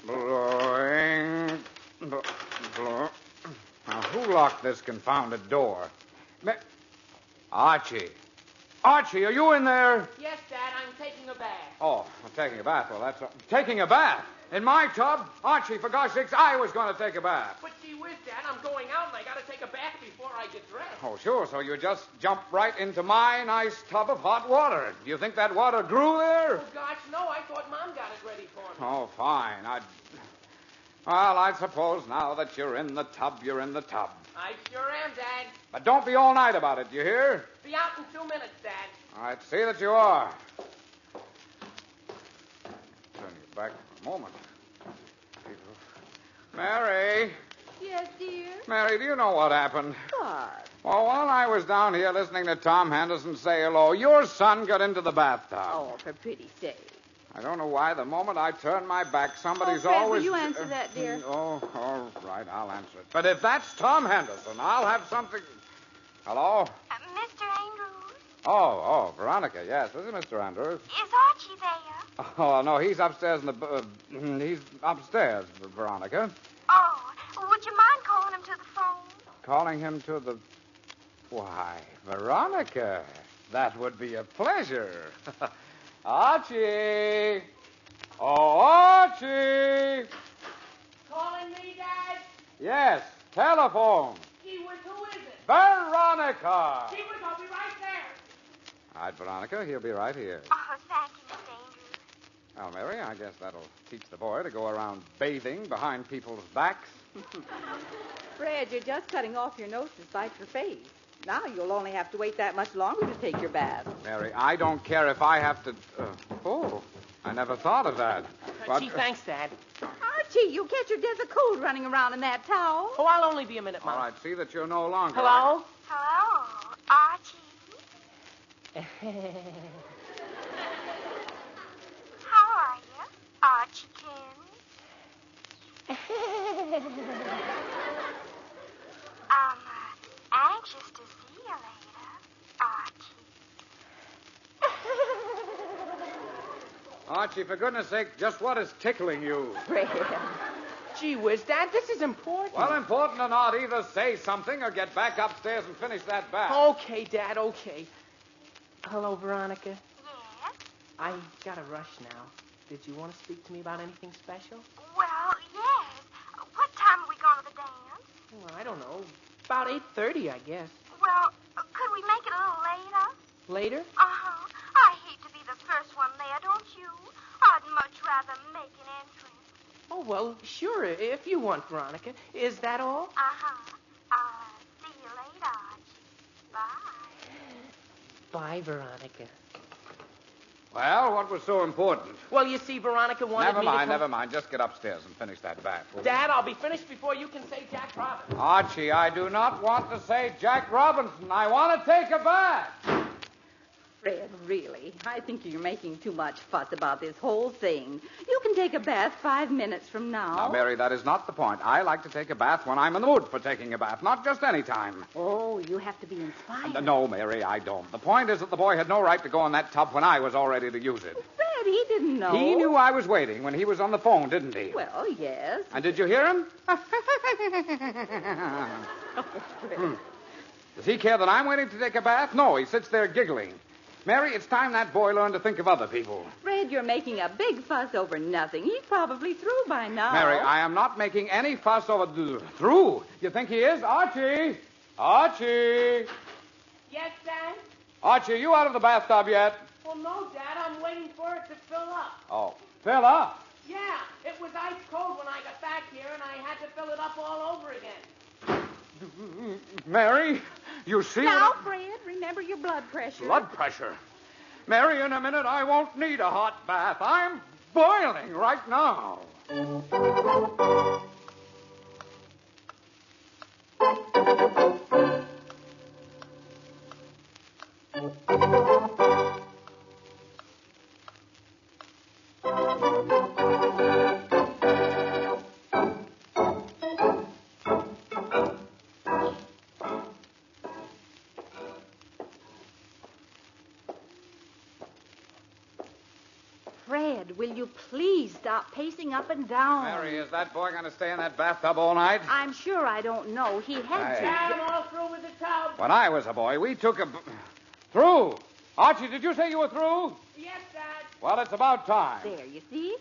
blowing. Now, who locked this confounded door? Archie, are you in there? Yes, Dad, I'm taking a bath. Oh, I'm taking a bath. Well, that's... Taking a bath? In my tub? Archie, for gosh sakes, I was going to take a bath. But gee whiz, Dad, I'm going out and I got to take a bath before I get dressed. Oh, sure, so you just jumped right into my nice tub of hot water. Do you think that water grew there? Oh, gosh, no, I thought Mom got it ready for me. Oh, fine. Well, I suppose now that you're in the tub, you're in the tub. I sure am, Dad. But don't be all night about it, you hear? Be out in 2 minutes, Dad. All right, see that you are. Turn you back for a moment. Mary. Yes, dear? Mary, do you know what happened? What? Well, while I was down here listening to Tom Henderson say hello, your son got into the bathtub. Oh, for pity's sake. I don't know why. The moment I turn my back, somebody's Fred, always... will you answer that, dear? Oh, all right, I'll answer it. But if that's Tom Henderson, I'll have something... Hello? Mr. Andrews? Oh, Veronica, yes. This is Mr. Andrews. Is Archie there? Oh, no, he's upstairs in the... he's upstairs, Veronica. Oh, would you mind calling him to the phone? Calling him to the... Why, Veronica, that would be a pleasure. Archie! Oh, Archie! Calling me, Dad? Yes, telephone. Gee whiz, who is it? Veronica. Gee whiz, I'll be right there. All right, Veronica, he'll be right here. Oh, thank you, Mr. Andrews. Well, Mary, I guess that'll teach the boy to go around bathing behind people's backs. Fred, you're just cutting off your nose to spite your face. Now you'll only have to wait that much longer to take your bath. Mary, I don't care if I have to... I never thought of that. But, Gee, thanks, Dad. Archie, you'll catch your death of cold running around in that towel. Oh, I'll only be a minute, Mom. all right, see that you're no longer... Hello? Hello, Archie. How are you, Archie-kin? I'm anxious to see you later, Archie. Archie, for goodness sake, just what is tickling you? Fred. Gee whiz, Dad, this is important. Well, important or not, either say something or get back upstairs and finish that bath. Okay, Dad, okay. Hello, Veronica. Yes? I got a rush now. Did you want to speak to me about anything special? Well, yes. What time are we going to the dance? Well, I don't know. About 8:30, I guess. Well, could we make it a little later? Later? Uh-huh. I hate to be the first one there, don't you? I'd much rather make an entrance. Oh, well, sure, if you want, Veronica. Is that all? Uh-huh. See you later, Archie. Bye. Bye, Veronica. Well, what was so important? Well, you see, Veronica wanted Never me to mind, come... never mind. Just get upstairs and finish that bath. will you? Dad, I'll be finished before you can say Jack Robinson. Archie, I do not want to say Jack Robinson. I want to take a bath. Fred, really, I think you're making too much fuss about this whole thing. You can take a bath 5 minutes from now. Now, Mary, that is not the point. I like to take a bath when I'm in the mood for taking a bath, not just any time. Oh, you have to be inspired. No, Mary, I don't. The point is that the boy had no right to go in that tub when I was all ready to use it. Fred, he didn't know. He knew I was waiting when he was on the phone, didn't he? Well, yes. And did you hear him? Does he care that I'm waiting to take a bath? No, he sits there giggling. Mary, it's time that boy learned to think of other people. Fred, you're making a big fuss over nothing. He's probably through by now. Mary, I am not making any fuss over... Through? You think he is? Archie! Archie! Yes, Dad? Archie, are you out of the bathtub yet? Well, no, Dad. I'm waiting for it to fill up. Oh, fill up? Yeah, it was ice cold when I got back here, and I had to fill it up all over again. Mary, you see... Now, Fred, remember your blood pressure. Blood pressure? Mary, in a minute, I won't need a hot bath. I'm boiling right now. Fred, will you please stop pacing up and down? Mary, is that boy going to stay in that bathtub all night? I'm sure I don't know. He had to. Dad, I'm all through with the tub. When I was a boy, we took a... Through? Archie, did you say you were through? Yes, Dad. Well, it's about time. There, you see?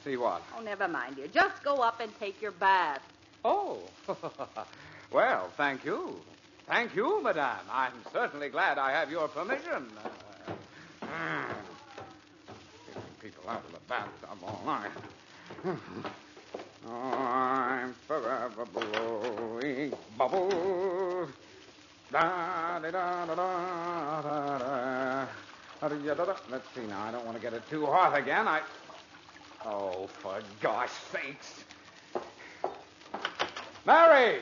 See what? Oh, never mind, dear. Just go up and take your bath. Oh. Well, thank you. Thank you, madame. I'm certainly glad I have your permission. Keeping people out of the bathtub all night. I'm forever blowing bubbles. Da-da-da-da-da-da. Let's see now. I don't want to get it too hot again. Oh, for gosh sakes. Mary!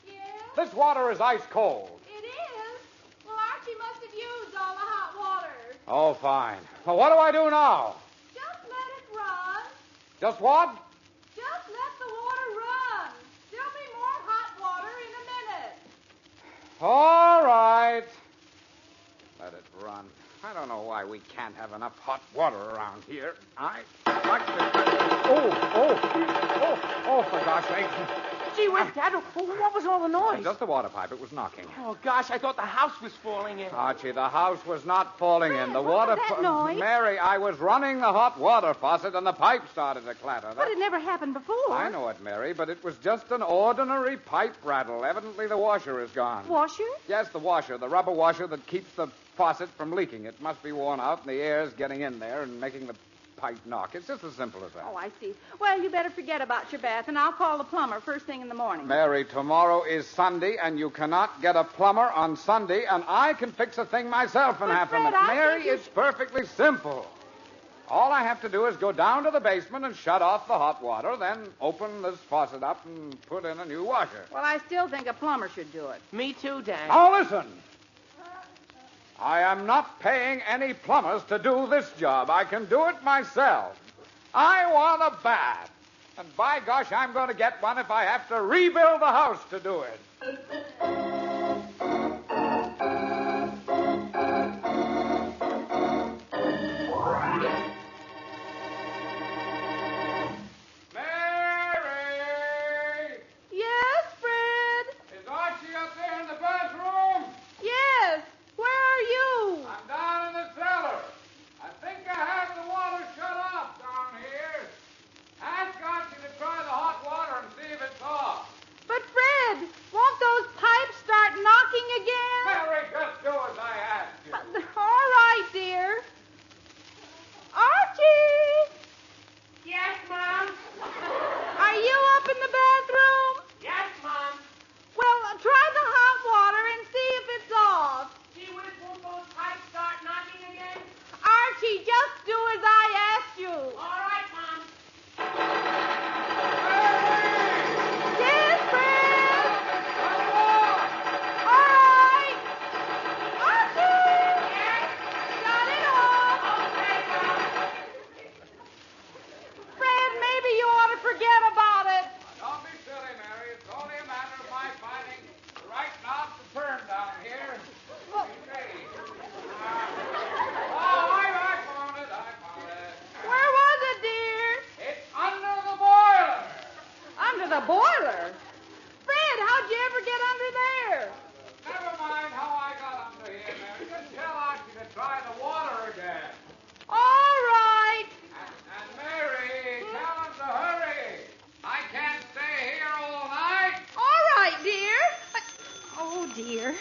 Yes? This water is ice cold. It is? Well, Archie must have used all the hot water. Oh, fine. Well, what do I do now? Just let it run. Just what? Just let the water run. There'll be more hot water in a minute. All right. Let it run. I don't know why we can't have enough hot water around here. I like to... Oh, for gosh sake. gee whiz, Dad, what was all the noise? Just the water pipe. It was knocking. Oh, gosh, I thought the house was falling in. Archie, the house was not falling in. The water... was that noise? Mary, I was running the hot water faucet and the pipe started to clatter. But it never happened before. I know it, Mary, but it was just an ordinary pipe rattle. Evidently the washer is gone. Washer? Yes, the washer. The rubber washer that keeps the faucet from leaking. It must be worn out and the air's getting in there and making the pipe knock. It's just as simple as that. Oh, I see. Well, you better forget about your bath, and I'll call the plumber first thing in the morning. Mary, tomorrow is Sunday, and you cannot get a plumber on Sunday, and I can fix a thing myself in half a minute. Mary, it's perfectly simple. All I have to do is go down to the basement and shut off the hot water, then open this faucet up and put in a new washer. Well, I still think a plumber should do it. Me too, Dad. Now listen. I am not paying any plumbers to do this job. I can do it myself. I want a bath. And by gosh, I'm going to get one if I have to rebuild the house to do it. Mary! Yes, Fred? Is Archie up there in the bathroom? Yes. Where are you? I'm down in the cellar. I think I have the water shut off down here. Ask Archie to try the hot water and see if it's off. But, Fred, won't those pipes start knocking again? Mary, just do as I asked you. All right, dear. Archie! Yes, Mom? Are you up in the bathroom? Yes, Mom. Well, try the hot water and see if it's off. Gee whiz, won't those pipes start knocking again? Archie, just do as I asked you. All right, Mom. Yes, Fred? All right. Archie! Yes? Shut it off. Okay, Mom. Fred, maybe you ought to forget about it. Don't be silly, Mary. It's only a matter of my finding the right knob to turn down here. Well, I found it. where was it, dear? It's under the boiler. Under the boiler? Fred, how'd you ever get under there? Never mind how I got under here, Mary. Just tell Archie to try the water again. All right. And Mary, tell him to hurry. I can't stay here all night. All right, dear. Oh, dear.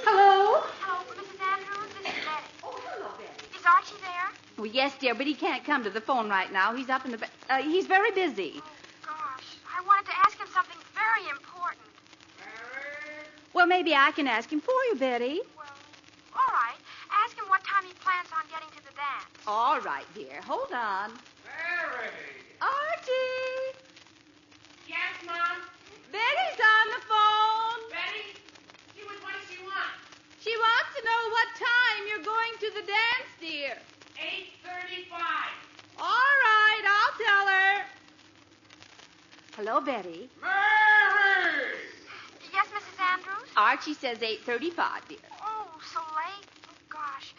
Hello? Hello, Mrs. Andrews. This is Betty. Oh, hello, Betty. Is Archie there? Well, yes, dear, but he can't come to the phone right now. He's up in the... he's very busy. Gosh, I wanted to ask him something very important. Well, maybe I can ask him for you, Betty. All right. Ask him what time he plans on getting to the dance. All right, dear. Hold on. Mary. Archie! Yes, Mom? Betty's on the phone. Betty? Gee whiz, what does she want? She wants to know what time you're going to the dance, dear. 8:35. All right, I'll tell her. Hello, Betty. Mary! Yes, Mrs. Andrews? Archie says 8:35, dear. Oh, so late? Oh, gosh.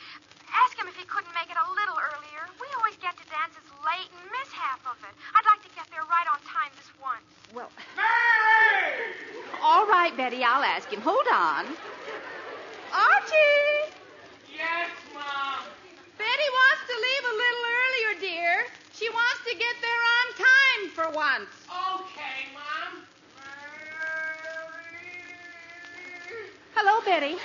Ask him if he couldn't make it a little earlier. We always get to dances late and miss half of it. I'd like to get there right on time this once. Well, Mary! all right, Betty, I'll ask him. Hold on. Archie! Yes, Mom. Betty wants to leave a little earlier, dear. She wants to get there on time for once. Okay, Mom. Hello, Betty.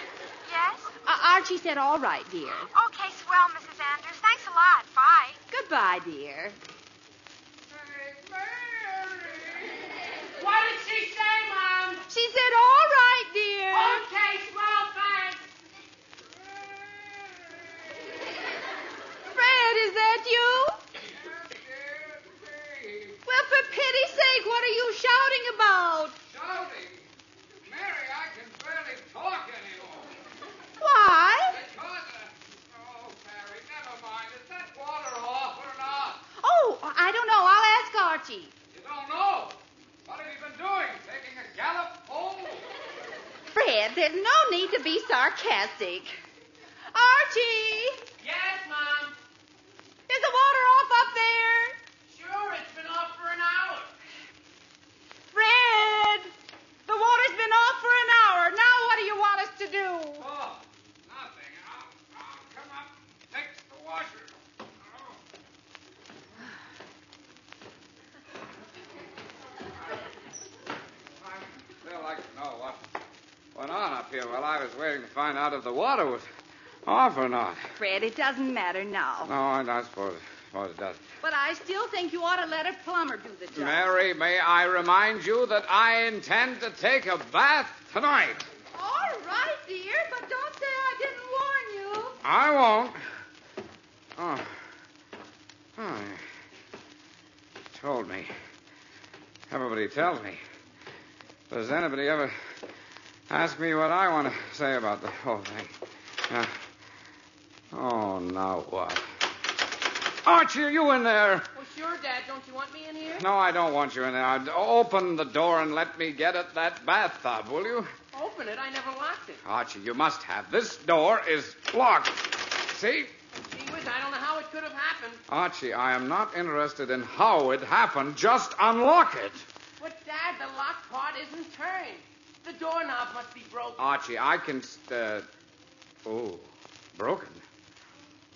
Yes? Archie said all right, dear. Okay, swell, Mrs. Andrews. Thanks a lot. Bye. Goodbye, dear. What did she say, Mom? She said all right, dear. Okay, swell, thanks. Fred, is that you? Well, for pity's sake, what are you shouting about? Shouting? Mary, I can barely talk anymore. Why? Because, oh, Mary, never mind. Is that water off or not? Oh, I don't know. I'll ask Archie. You don't know? What have you been doing? Taking a gallop home? Fred, there's no need to be sarcastic. Archie! Yes, Mom. Is the water off up there? Sure, it's been off for an hour. Fred! you while I was waiting to find out if the water was off or not. Fred, it doesn't matter now. No, I suppose it doesn't. But I still think you ought to let a plumber do the job. Mary, may I remind you that I intend to take a bath tonight. All right, dear, but don't say I didn't warn you. I won't. Oh, you told me. Everybody tells me. Does anybody ever ask me what I want to say about the whole thing? Now what? Archie, are you in there? Well, sure, Dad. Don't you want me in here? No, I don't want you in there. Open the door and let me get at that bathtub, will you? Open it. I never locked it. Archie, you must have. This door is locked. See? Gee whiz, I don't know how it could have happened. Archie, I am not interested in how it happened. Just unlock it. But, Dad, the lock part isn't turned. The doorknob must be broken. Archie, I can... broken?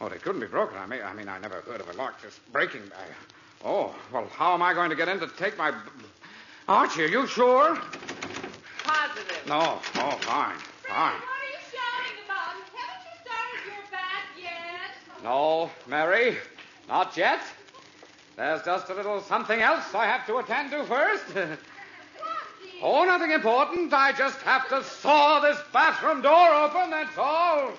Oh, they couldn't be broken. I mean, I never heard of a lock just breaking. Well, how am I going to get in to take my... Archie, are you sure? Positive. No. Oh, fine. What are you shouting about? Haven't you started your bath yet? No, Mary, not yet. There's just a little something else I have to attend to first. Oh, nothing important. I just have to saw this bathroom door open, that's all.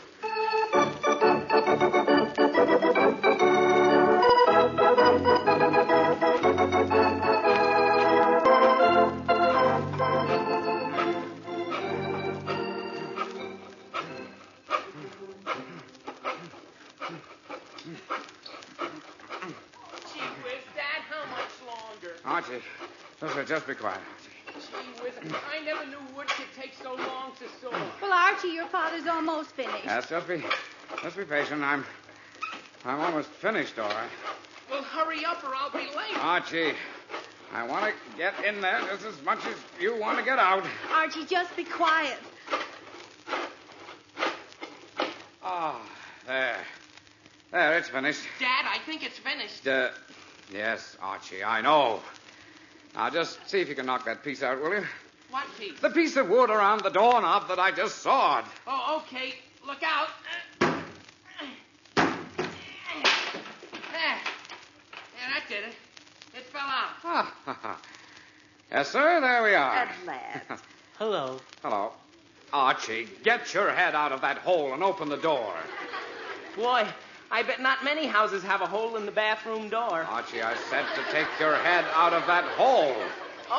Archie, just be quiet. Gee whiz, I never knew wood could take so long to saw. Well, Archie, your father's almost finished. Yes, just be patient. I'm almost finished, all right. Well, hurry up or I'll be late. Archie, I want to get in there just as much as you want to get out. Archie, just be quiet. There. There, it's finished. Dad, I think it's finished. Yes, Archie, I know. Now, just see if you can knock that piece out, will you? What piece? The piece of wood around the doorknob that I just sawed. Oh, okay. Look out. There. Yeah, that did it. It fell out. Yes, sir, there we are. At last. Hello. Hello. Archie, get your head out of that hole and open the door. Boy, I bet not many houses have a hole in the bathroom door. Archie, I said to take your head out of that hole.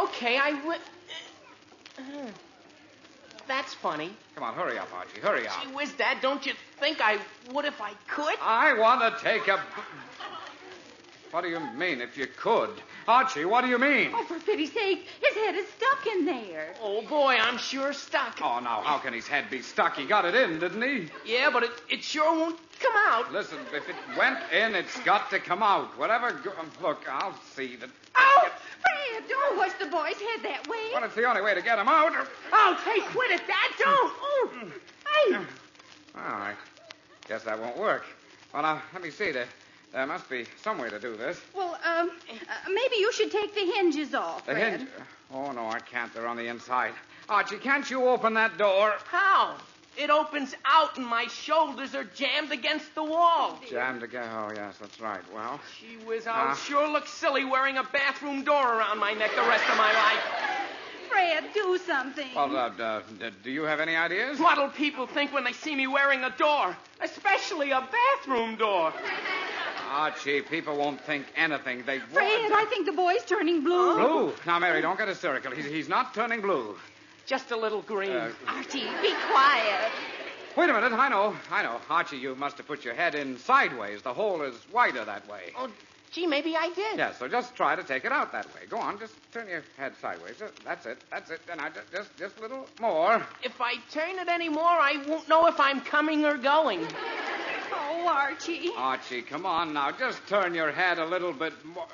Okay, I will. That's funny. Come on, hurry up, Archie, hurry up. Gee whiz, Dad, don't you think I would if I could? I want to take a... What do you mean, if you could? Archie, what do you mean? Oh, for pity's sake, his head is stuck in there. Oh, boy, I'm sure stuck. Oh, now, how can his head be stuck? He got it in, didn't he? Yeah, but it sure won't come out. Listen, if it went in, it's got to come out. Whatever... Look, I'll see that... Oh, Fred, don't push the boy's head that way. Well, it's the only way to get him out. Oh, hey, quit it, Dad, don't. Oh, hey. Well, I guess that won't work. Well, now, let me see. There must be some way to do this. Well, maybe you should take the hinges off, The Fred. hinge... Oh, no, I can't. They're on the inside. Archie, can't you open that door? How? It opens out and my shoulders are jammed against the wall. Jammed again. Oh, yes, that's right. Well... Gee whiz, I'll sure look silly wearing a bathroom door around my neck the rest of my life. Fred, do something. Well, do you have any ideas? What'll people think when they see me wearing a door? Especially a bathroom door. Archie, people won't think anything. They Fred, I think the boy's turning blue. Blue? Now, Mary, don't get hysterical. He's not turning blue. Just a little green. Archie, be quiet. Wait a minute. I know. Archie, you must have put your head in sideways. The hole is wider that way. Oh, gee, maybe I did. Yeah, so just try to take it out that way. Go on, just turn your head sideways. That's it. And I just a little more. If I turn it any more, I won't know if I'm coming or going. Oh, Archie. Archie, come on now. Just turn your head a little bit more.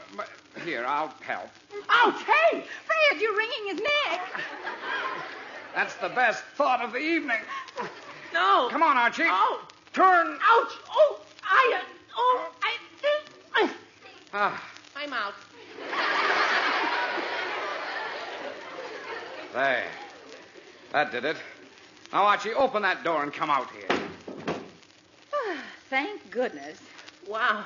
Here, I'll help. Ouch! Hey! Fred, you're wringing his neck. That's the best thought of the evening. No. Come on, Archie. Oh. Turn. Ouch! Oh, I'm out. There. That did it. Now, Archie, open that door and come out here. Thank goodness. Wow.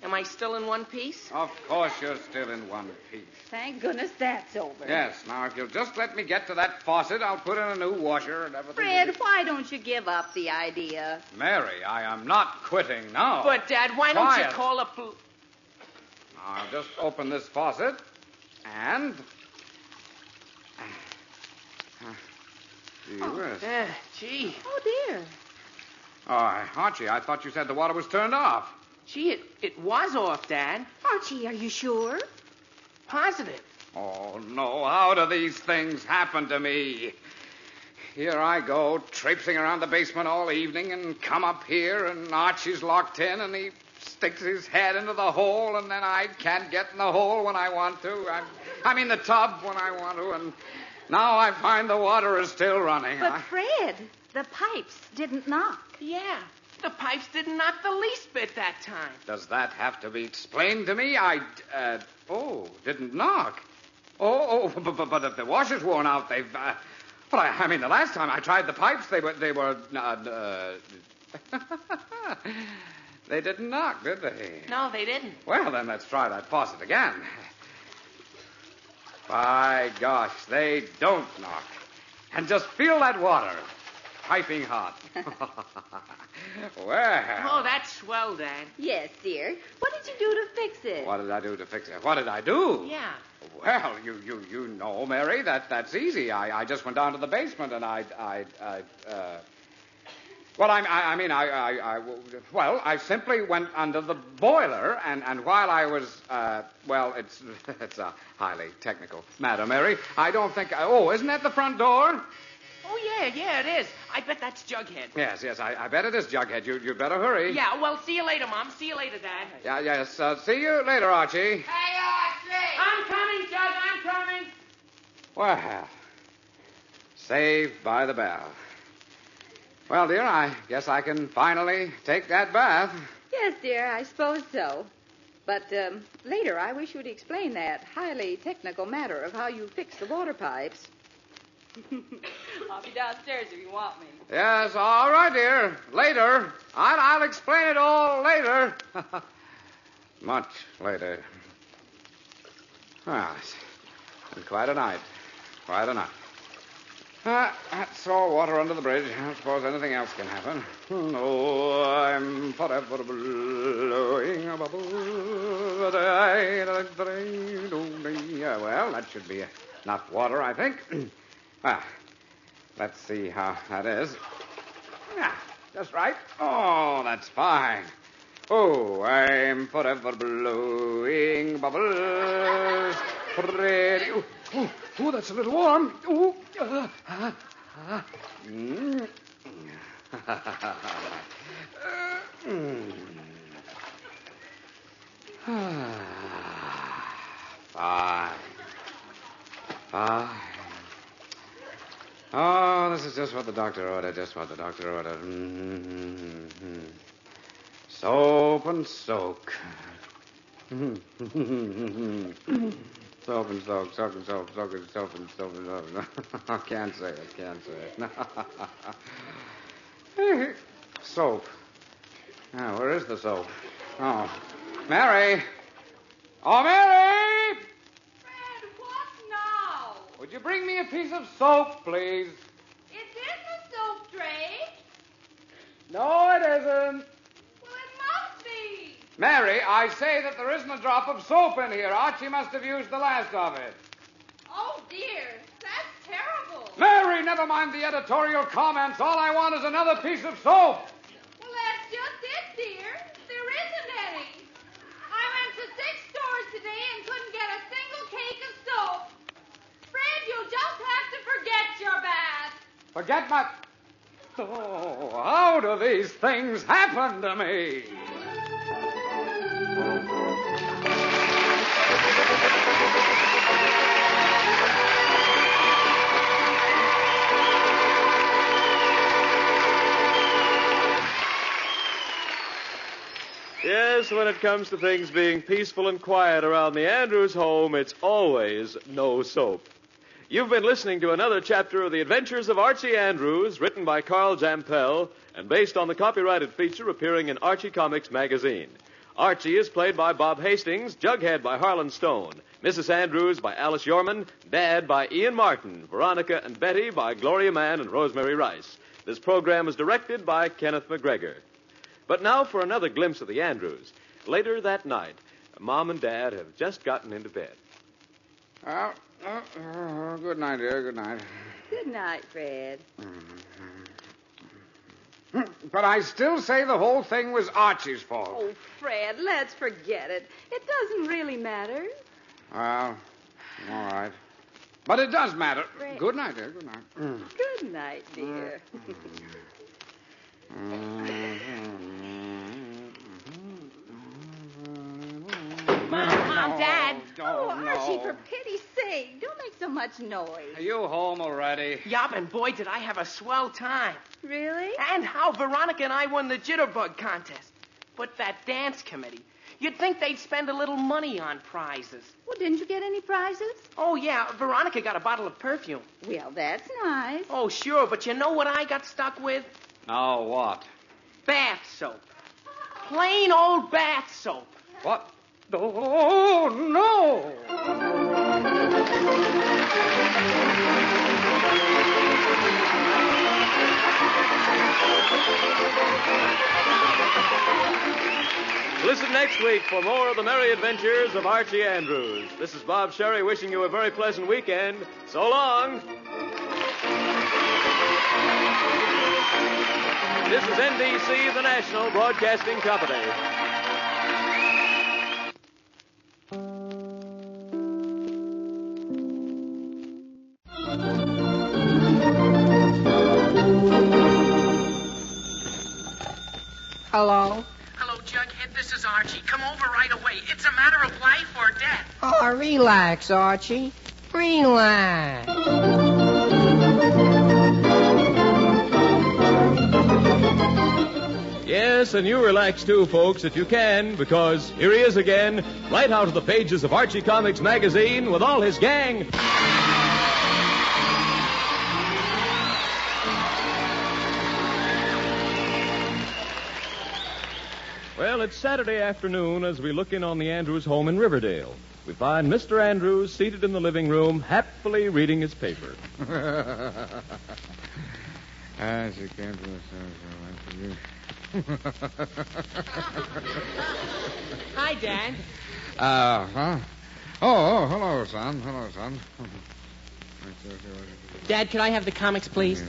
Am I still in one piece? Of course you're still in one piece. Thank goodness that's over. Yes, now if you'll just let me get to that faucet, I'll put in a new washer and everything. Fred, why don't you give up the idea? Mary, I am not quitting now. But, Dad, why don't you Quiet. call a Now, I'll just open this faucet and... Gee whiz. Gee. Oh, dear. Oh, Archie, I thought you said the water was turned off. Gee, it was off, Dad. Archie, are you sure? Positive. Oh, no. How do these things happen to me? Here I go, traipsing around the basement all evening and come up here, and Archie's locked in, and he sticks his head into the hole, and then I can't get in the hole when I want to. I mean the tub when I want to, and now I find the water is still running. But, Fred, the pipes didn't knock. Yeah. The pipes didn't knock the least bit that time. Does that have to be explained to me? Didn't knock. But if the washer's worn out, they've... I mean, the last time I tried the pipes, they were... They didn't knock, did they? No, they didn't. Well, then let's try that faucet again. By gosh, they don't knock. And just feel that water. Piping hot. Well. Oh, that's swell, Dad. Yes, dear. What did you do to fix it? What did I do to fix it? What did I do? Yeah. Well, you know, Mary, that's easy. I just went down to the basement and I simply went under the boiler and while I was, it's a highly technical matter, Mary. I don't think, isn't that the front door? Oh, yeah, it is. I bet that's Jughead. Yes, I bet it is Jughead. You'd better hurry. Yeah, well, see you later, Mom. See you later, Dad. Yes, see you later, Archie. Hey, Archie! I'm coming, Jug, I'm coming. Well, saved by the bell. Well, dear, I guess I can finally take that bath. Yes, dear, I suppose so. But later, I wish you would explain that highly technical matter of how you fix the water pipes. I'll be downstairs if you want me. Yes, all right, dear. Later. I'll explain it all later. Much later. Well, it's been quite a night. Quite a night. That's all water under the bridge. I don't suppose anything else can happen. Oh, I'm forever blowing a bubble. Well, that should be enough water, I think. Let's see how that is. Yeah, just right. Oh, that's fine. Oh, I'm forever blowing bubbles. Pretty. Oh, that's a little warm. Oh. Fine. Oh, this is just what the doctor ordered, Soap and soak. Soap and soak, soap and soap, soak and soap and soap and soap. I can't say it. Soap. Now, where is the soap? Oh, Mary! Oh, Mary! Fred, what now? Would you bring me a piece of soap, please? It's in the soap tray. No, it isn't. Well, it must be. Mary, I say that there isn't a drop of soap in here. Archie must have used the last of it. Oh, dear. That's terrible. Mary, never mind the editorial comments. All I want is another piece of soap. Well, that's just it, dear. There isn't any. I went to 6 stores today and couldn't get a single cake of soap. Fred, you'll just have to forget your bath. Forget my... Oh, how do these things happen to me? Yes, when it comes to things being peaceful and quiet around the Andrews home, it's always no soap. You've been listening to another chapter of The Adventures of Archie Andrews, written by Carl Jampel and based on the copyrighted feature appearing in Archie Comics magazine. Archie is played by Bob Hastings, Jughead by Harlan Stone, Mrs. Andrews by Alice Yorman, Dad by Ian Martin, Veronica and Betty by Gloria Mann and Rosemary Rice. This program is directed by Kenneth McGregor. But now for another glimpse of the Andrews. Later that night, Mom and Dad have just gotten into bed. Good night, dear. Good night. Good night, Fred. But I still say the whole thing was Archie's fault. Oh, Fred, let's forget it. It doesn't really matter. Well, all right. But it does matter. Fred. Good night, dear. Good night. Good night, dear. Mom, Dad. Oh, Archie, for pity's sake, don't make so much noise. Are you home already? Yup, and boy, did I have a swell time. Really? And how Veronica and I won the jitterbug contest. But that dance committee, you'd think they'd spend a little money on prizes. Well, didn't you get any prizes? Oh, yeah, Veronica got a bottle of perfume. Well, that's nice. Oh, sure, but you know what I got stuck with? Oh, what? Bath soap. Plain old bath soap. What? Oh, no! Listen next week for more of the merry adventures of Archie Andrews. This is Bob Sherry wishing you a very pleasant weekend. So long. This is NBC, the National Broadcasting Company. Hello? Hello, Jughead. This is Archie. Come over right away. It's a matter of life or death. Oh, relax, Archie. Relax. Yes, and you relax too, folks, if you can, because here he is again, right out of the pages of Archie Comics magazine with all his gang. Well, it's Saturday afternoon as we look in on the Andrews home in Riverdale. We find Mr. Andrews seated in the living room, happily reading his paper. As you came to Hi, Dad. huh? Oh, hello, son. Hello, son. Dad, could I have the comics, please?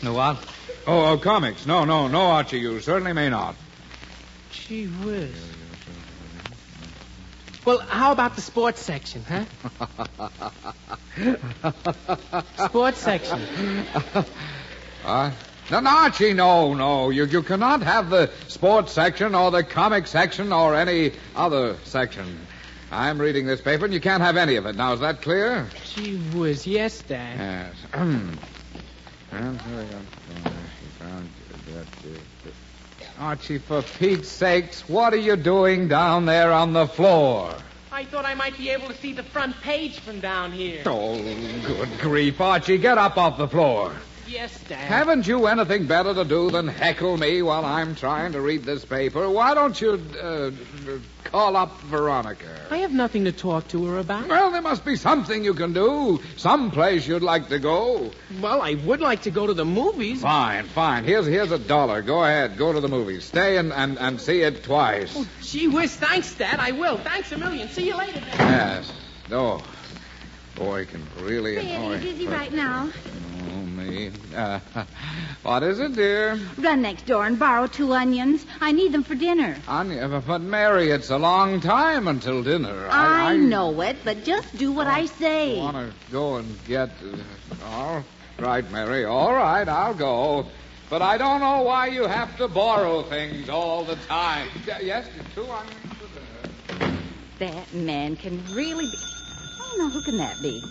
The what? Oh, comics. No, Archie, you certainly may not. Gee whiz. Well, how about the sports section, huh? Sports section. No, Archie, no. You cannot have the sports section or the comic section or any other section. I'm reading this paper, and you can't have any of it. Now, is that clear? Gee whiz, yes, Dad. Yes. Archie, for Pete's sakes, what are you doing down there on the floor? I thought I might be able to see the front page from down here. Oh, good grief, Archie, get up off the floor. Yes, Dad. Haven't you anything better to do than heckle me while I'm trying to read this paper? Why don't you call up Veronica? I have nothing to talk to her about. Well, there must be something you can do. Some place you'd like to go. Well, I would like to go to the movies. Fine. Here's $1. Go ahead. Go to the movies. Stay and see it twice. Oh, gee whiz, thanks, Dad. I will. Thanks a million. See you later, Dad. Yes. Oh, boy, can really annoy. Are you busy right now? Oh, me. What is it, dear? Run next door and borrow 2 onions. I need them for dinner. But Mary, it's a long time until dinner. I know it, but just do what I say. I want to go and get... all right, Mary. All right, I'll go. But I don't know why you have to borrow things all the time. Yes, 2 onions for dinner. That man can really be... Oh, now, who can that be?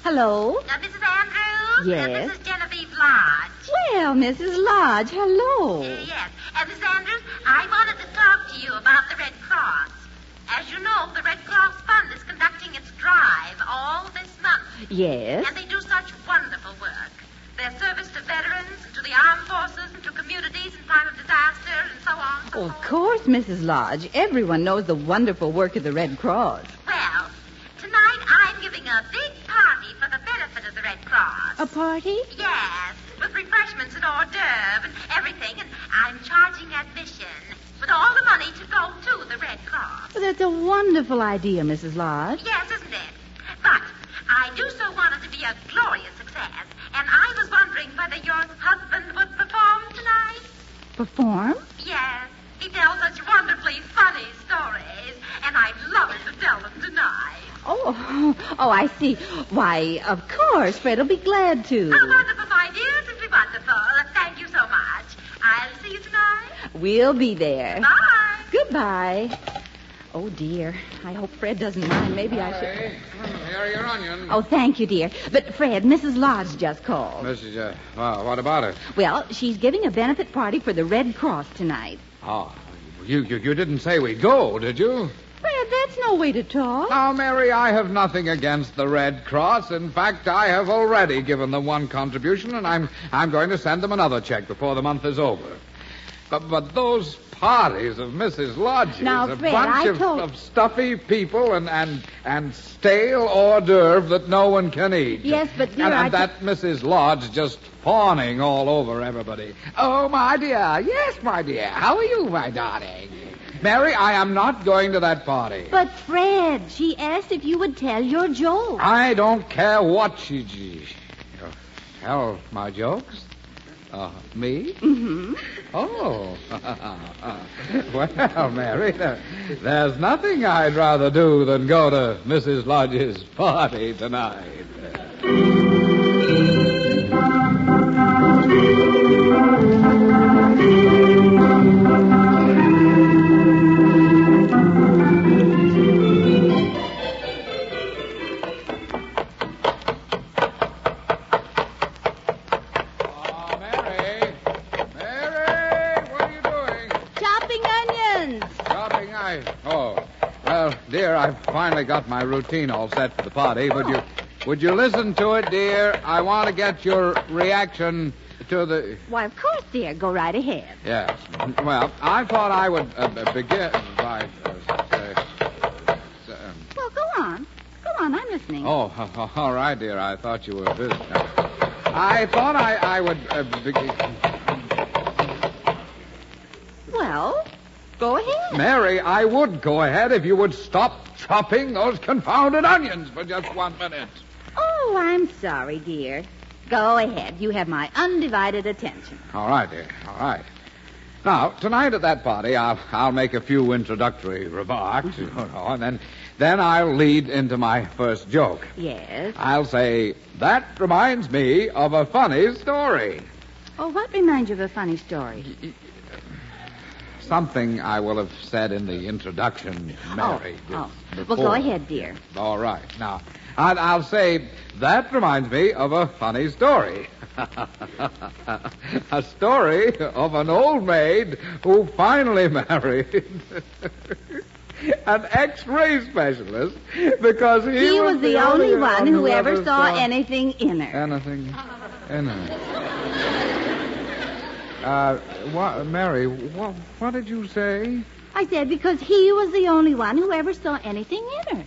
Hello? Mrs. Andrews? Yes? This is Genevieve Lodge. Well, Mrs. Lodge, hello. Yes. Miss Andrews, I wanted to talk to you about the Red Cross. As you know, the Red Cross Fund is conducting its drive all this month. Yes? And they do such wonderful work. Their service to veterans, to the armed forces, and to communities in time of disaster, and so on. Oh, of course, Mrs. Lodge. Everyone knows the wonderful work of the Red Cross. Well, tonight I'm giving a big party for the benefit of the Red Cross. A party? Yes, with refreshments and hors d'oeuvre and everything, and I'm charging admission with all the money to go to the Red Cross. Well, that's a wonderful idea, Mrs. Lodge. Yes, isn't it? But I do so want it to be a glorious success, and I was wondering whether your husband would perform tonight. Perform? Yes, he tells such wonderfully funny stories, and I'd love it to tell them tonight. Oh, I see. Why, of course, Fred'll be glad to. Oh, wonderful, my dear, simply wonderful. Thank you so much. I'll see you tonight. We'll be there. Bye. Goodbye. Oh, dear. I hope Fred doesn't mind. Maybe I should... Here are your onions. Oh, thank you, dear. But, Fred, Mrs. Lodge just called. Mrs. Well, what about it? Well, she's giving a benefit party for the Red Cross tonight. Oh, you didn't say we'd go, did you? Fred, that's no way to talk. Now, Mary, I have nothing against the Red Cross. In fact, I have already given them one contribution, and I'm going to send them another check before the month is over. But those parties of Mrs. Lodge's, now, a Fred, bunch of stuffy people and stale hors d'oeuvre that no one can eat. Yes, but dear, and that Mrs. Lodge just fawning all over everybody. Oh, my dear. Yes, my dear. How are you, my darling? Mary, I am not going to that party. But, Fred, she asked if you would tell your joke. I don't care what she... Tell my jokes? Me? Mm-hmm. Oh. Well, Mary, there's nothing I'd rather do than go to Mrs. Lodge's party tonight. Dear, I've finally got my routine all set for the party. Would you listen to it, dear? I want to get your reaction to the... Why, of course, dear. Go right ahead. Yes. Well, I thought I would begin by... Well, go on. Go on, I'm listening. Oh, all right, dear. I thought you were busy. I thought I would begin... Well... Go ahead. Mary, I would go ahead if you would stop chopping those confounded onions for just 1 minute. Oh, I'm sorry, dear. Go ahead. You have my undivided attention. All right, dear. All right. Now, tonight at that party, I'll make a few introductory remarks, and then I'll lead into my first joke. Yes? I'll say, that reminds me of a funny story. Oh, what reminds you of a funny story? Something I will have said in the introduction, Mary. Well, go ahead, dear. All right. Now, I'll say, that reminds me of a funny story. A story of an old maid who finally married an X-ray specialist because he was the only one who ever saw anything in her. Anything in her. Mary, what did you say? I said because he was the only one who ever saw anything in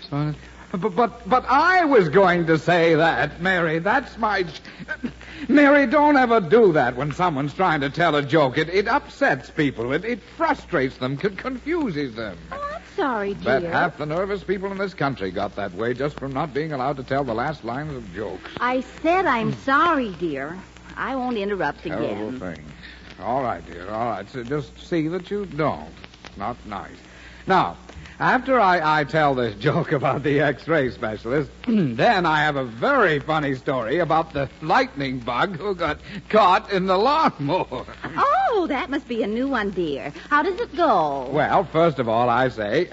her. But I was going to say that, Mary. That's my... Mary, don't ever do that when someone's trying to tell a joke. It upsets people. It frustrates them, confuses them. Oh, I'm sorry, dear. Bet half the nervous people in this country got that way just from not being allowed to tell the last lines of jokes. I said I'm sorry, dear. I won't interrupt again. Terrible thing. All right, dear, all right. So just see that you don't. Not nice. Now, after I tell this joke about the X-ray specialist, then I have a very funny story about the lightning bug who got caught in the lawnmower. Oh, that must be a new one, dear. How does it go? Well, first of all, I say,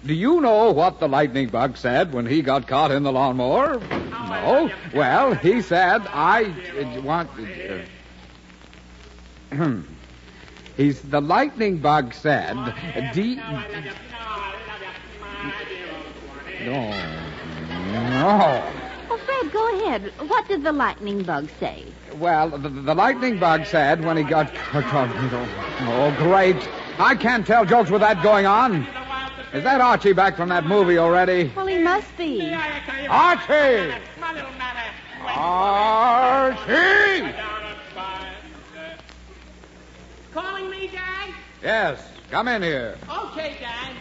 do you know what the lightning bug said when he got caught in the lawnmower? No. Well, he said, He's the lightning bug said. No. Well, Fred, go ahead. What did the lightning bug say? Well, the lightning bug said when he got... Oh, great. I can't tell jokes with that going on. Is that Archie back from that movie already? Well, he must be. Archie! Archie! Calling me, Dad? Yes, come in here. Okay, Dad.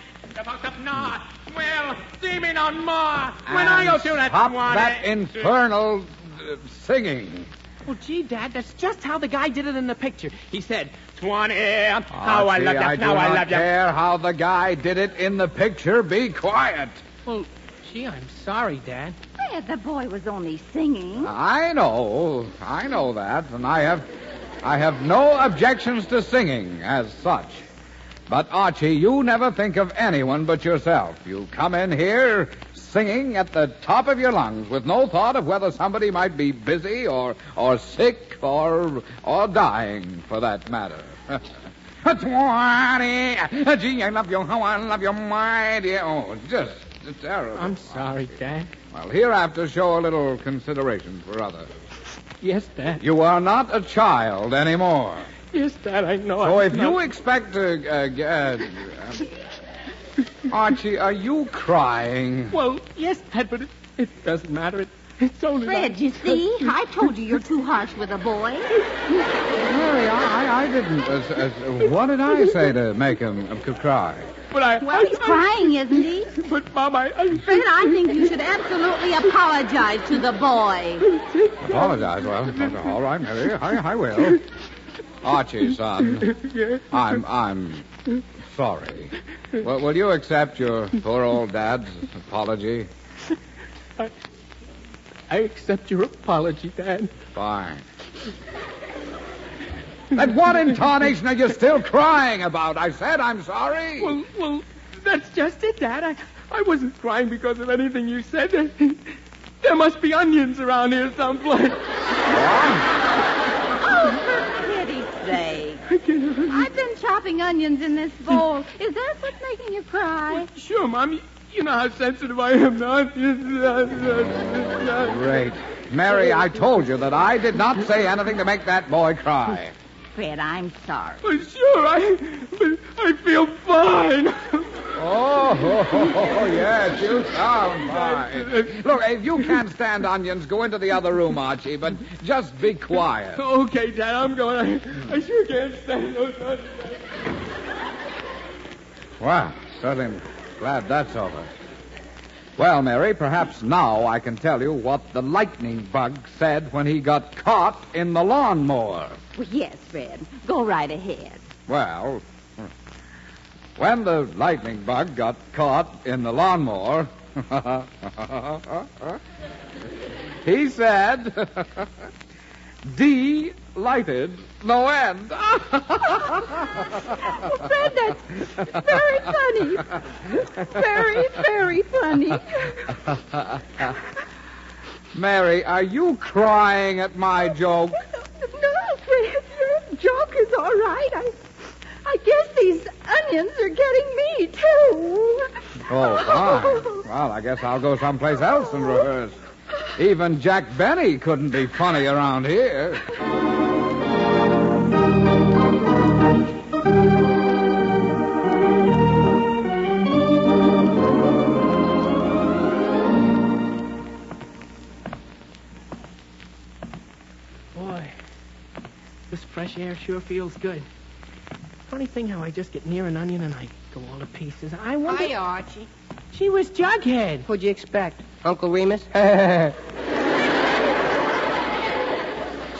No. Well, see me no more. When I go to that Stop one... that infernal singing. Well, gee, Dad, that's just how the guy did it in the picture. He said, Swanee, how I love you, I do not care how the guy did it in the picture. Be quiet. Well, gee, I'm sorry, Dad. Fred, the boy was only singing. I know that, and I have no objections to singing as such. But, Archie, you never think of anyone but yourself. You come in here singing at the top of your lungs with no thought of whether somebody might be busy or sick or dying, for that matter. Gee, I love you, how I love you, my dear. Oh, just terrible. I'm sorry, Dad. Well, hereafter, show a little consideration for others. Yes, Dad. You are not a child anymore. Yes, Dad, I know. So if you expect to... Archie, are you crying? Well, yes, Dad, but it doesn't matter. It's only... Fred, you see? I told you you're too harsh with a boy. Mary, I didn't. What did I say to make him cry? But Well, he's crying, isn't he? But, Mom, Fred, I think you should absolutely apologize to the boy. Apologize? Well, all right, Mary, I will. Archie, son, I'm sorry. Well, will you accept your poor old dad's apology? I accept your apology, Dad. Fine. Then what in tarnation are you still crying about? I said I'm sorry. Well, that's just it, Dad. I wasn't crying because of anything you said. There must be onions around here someplace. Oh, for pity's sake. I've been chopping onions in this bowl. Is that what's making you cry? Well, sure, Mom. You know how sensitive I am to onions. Great. Mary, I told you that I did not say anything to make that boy cry. Fred, I'm sorry. Well, sure, I feel fine. Oh, yes, you sound fine. Look, if you can't stand onions, go into the other room, Archie, but just be quiet. Okay, Dad, I'm going. I sure can't stand those onions. Well, certainly glad that's over. Well, Mary, perhaps now I can tell you what the lightning bug said when he got caught in the lawnmower. Well, yes, Fred. Go right ahead. Well, when the lightning bug got caught in the lawnmower, he said, delighted, no end. Fred, that's very funny. Very, very funny. Mary, are you crying at my joke? No, Fred, your joke is all right. I guess these onions are getting me, too. Oh, fine. Well, I guess I'll go someplace else and rehearse. Even Jack Benny couldn't be funny around here. Boy, this fresh air sure feels good. Funny thing how I just get near an onion and I go all to pieces. I wonder... Hi, Archie. She was Jughead. What'd you expect? Uncle Remus?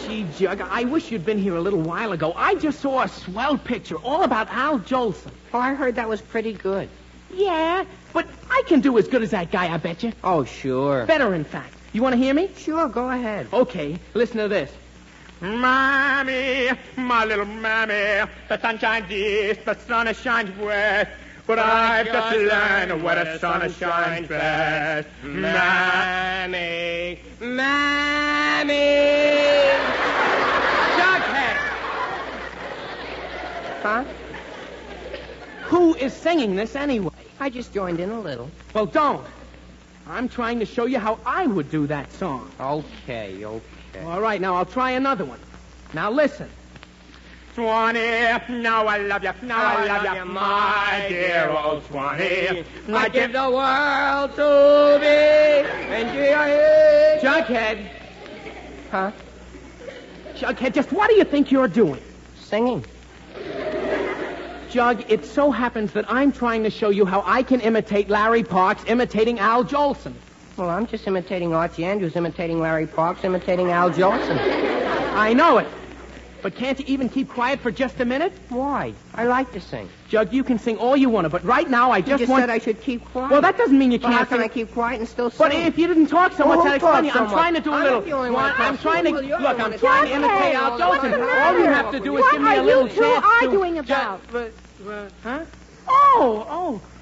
Gee, Jug, I wish you'd been here a little while ago. I just saw a swell picture all about Al Jolson. Oh, I heard that was pretty good. Yeah, but I can do as good as that guy, I bet you. Oh, sure. Better, in fact. You want to hear me? Sure, go ahead. Okay, listen to this. Mommy, my little mommy, the sun shines east, the sun shines west, but I've got to learn where the sun shines best. Mommy, mommy. Jughead! is singing this anyway? I just joined in a little. Well, don't. I'm trying to show you how I would do that song. Okay. All right, now I'll try another one. Now listen. Swanee, now I love you, my dear old Swanee. I give the world to thee, and Jughead. Huh? Jughead, just what do you think you're doing? Singing. Jug, it so happens that I'm trying to show you how I can imitate Larry Parks imitating Al Jolson. Well, I'm just imitating Archie Andrews, imitating Larry Parks, imitating Al Jolson. I know it. But can't you even keep quiet for just a minute? Why? I like to sing. Jug, you can sing all you want to, but right now I just want... said I should keep quiet. Well, that doesn't mean you Well, can't how can sing. I keep quiet and still sing? But if you didn't talk so much, Well, I'd explain you. so I'm trying to do a much? little... I'm the only one I'm trying to... Well, you're Look, the I'm one trying to that's- imitate Al What's Jolson. the All matter? you have to do is What give me are a little you two chance arguing about? Huh?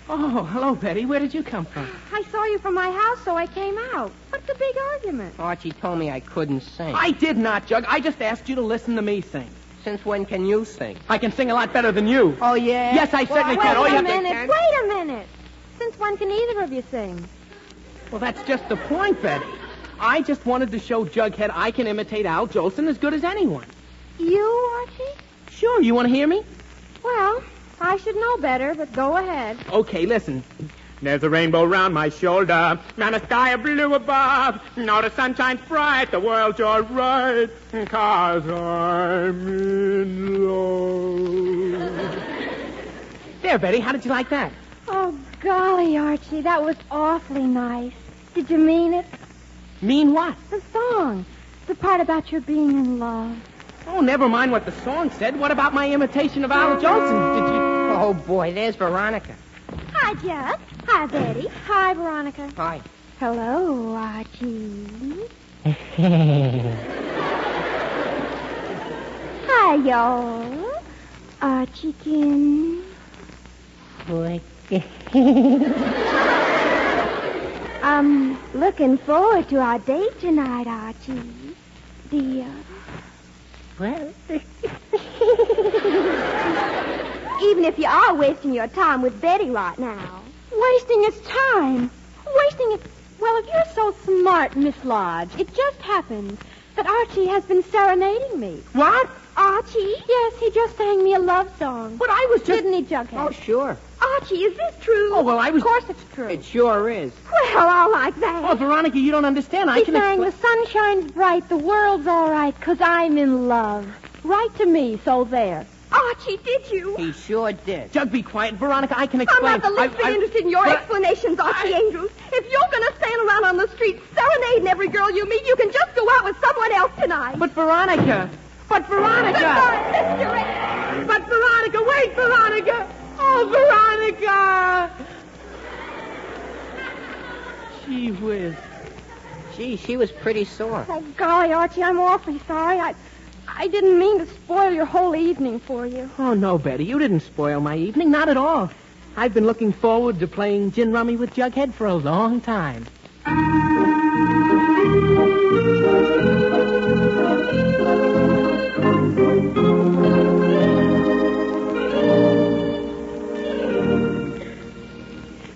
Oh, hello, Betty. Where did you come from? I saw you from my house, so I came out. What's the big argument? Archie told me I couldn't sing. I did not, Jug. I just asked you to listen to me sing. Since when can you sing? I can sing a lot better than you. Oh, yeah? Yes, I certainly can. Wait a minute. Since when can either of you sing? Well, that's just the point, Betty. I just wanted to show Jughead I can imitate Al Jolson as good as anyone. You, Archie? Sure, you want to hear me? Well, I should know better, but go ahead. Okay, listen. There's a rainbow round my shoulder, and a sky of blue above. Now the sun shines bright, the world's all right, 'cause I'm in love. There, Betty, how did you like that? Oh, golly, Archie, that was awfully nice. Did you mean it? Mean what? The song. The part about your being in love. Oh, never mind what the song said. What about my imitation of Al Jolson? Did you... Oh, boy, there's Veronica. Hi, Jug. Hi, Betty. Hi, Veronica. Hi. Hello, Archie. Hi, y'all. Archiekin. I'm looking forward to our date tonight, Archie. Dear. Well... Even if you are wasting your time with Betty right now. Wasting his time. Wasting it. Well, if you're so smart, Miss Lodge, it just happens that Archie has been serenading me. What? Archie? Yes, he just sang me a love song. But I was just... Didn't he, Jughead? Oh, sure. Archie, is this true? Oh, well, I was... Of course it's true. It sure is. Well, I like that. Oh, Veronica, you don't understand. I He can sang, explain... the sun shines bright, the world's all right, 'cause I'm in love. Right to me, so there. Archie, did you? He sure did. Jug, be quiet. Veronica, I can I'm explain. not the least bit interested in your explanations, Archie Andrews. If you're going to stand around on the street serenading every girl you meet, you can just go out with someone else tonight. But Veronica... But Veronica... Goodbye, Mr. Ray. But Veronica, wait, Veronica! Oh, Veronica! Gee whiz. Gee, she was pretty sore. Oh, golly, Archie, I'm awfully sorry. I didn't mean to spoil your whole evening for you. Oh, no, Betty, you didn't spoil my evening. Not at all. I've been looking forward to playing gin rummy with Jughead for a long time.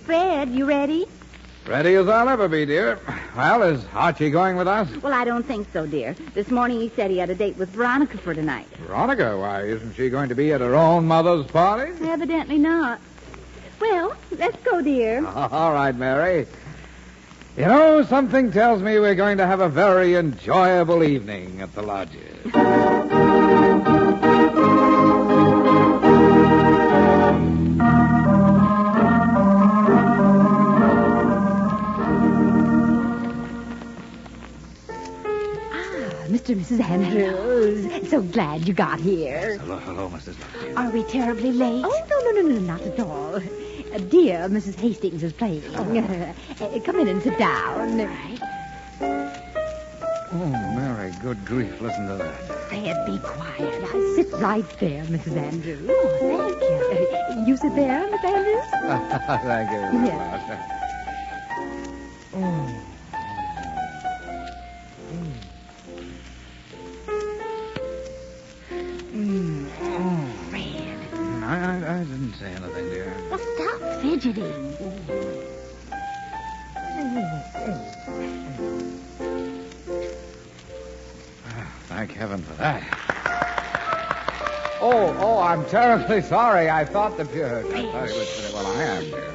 Fred, you ready? Ready as I'll ever be, dear. Well, is Archie going with us? Well, I don't think so, dear. This morning he said he had a date with Veronica for tonight. Veronica? Why, isn't she going to be at her own mother's party? Evidently not. Well, let's go, dear. All right, Mary. You know, something tells me we're going to have a very enjoyable evening at the lodges. Mr. and Mrs. Andrews, so glad you got here. Hello, Mrs. Lodge. Are we terribly late? Oh, no, not at all. Dear Mrs. Hastings is playing. Come in and sit down. Oh, Mary, good grief, listen to that. Fred, be quiet. Now, sit right there, Mrs. Andrews. Oh, thank you. You sit there, Miss Andrews? Thank you, Mrs. Yes. Lodge. Fred. I didn't say anything, dear. Well, fidgeting. Thank heaven for that. Oh, I'm terribly sorry. I thought that you... I thought it was... Well, I am, dear.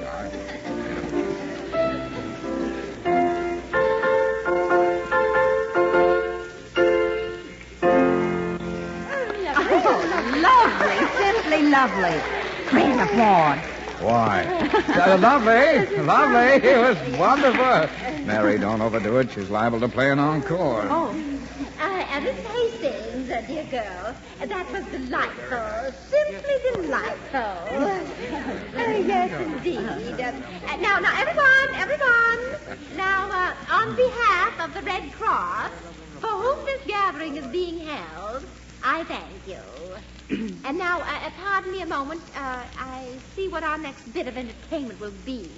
Lovely, simply lovely. Great applaud. Why? Lovely. It was wonderful. Mary, don't overdo it. She's liable to play an encore. Oh, Miss Hastings, dear girl, that was delightful. Simply delightful. Yes, indeed. Now, everyone. Now, on behalf of the Red Cross, for whom this gathering is being held, I thank you. And now, pardon me a moment. I see what our next bit of entertainment will be.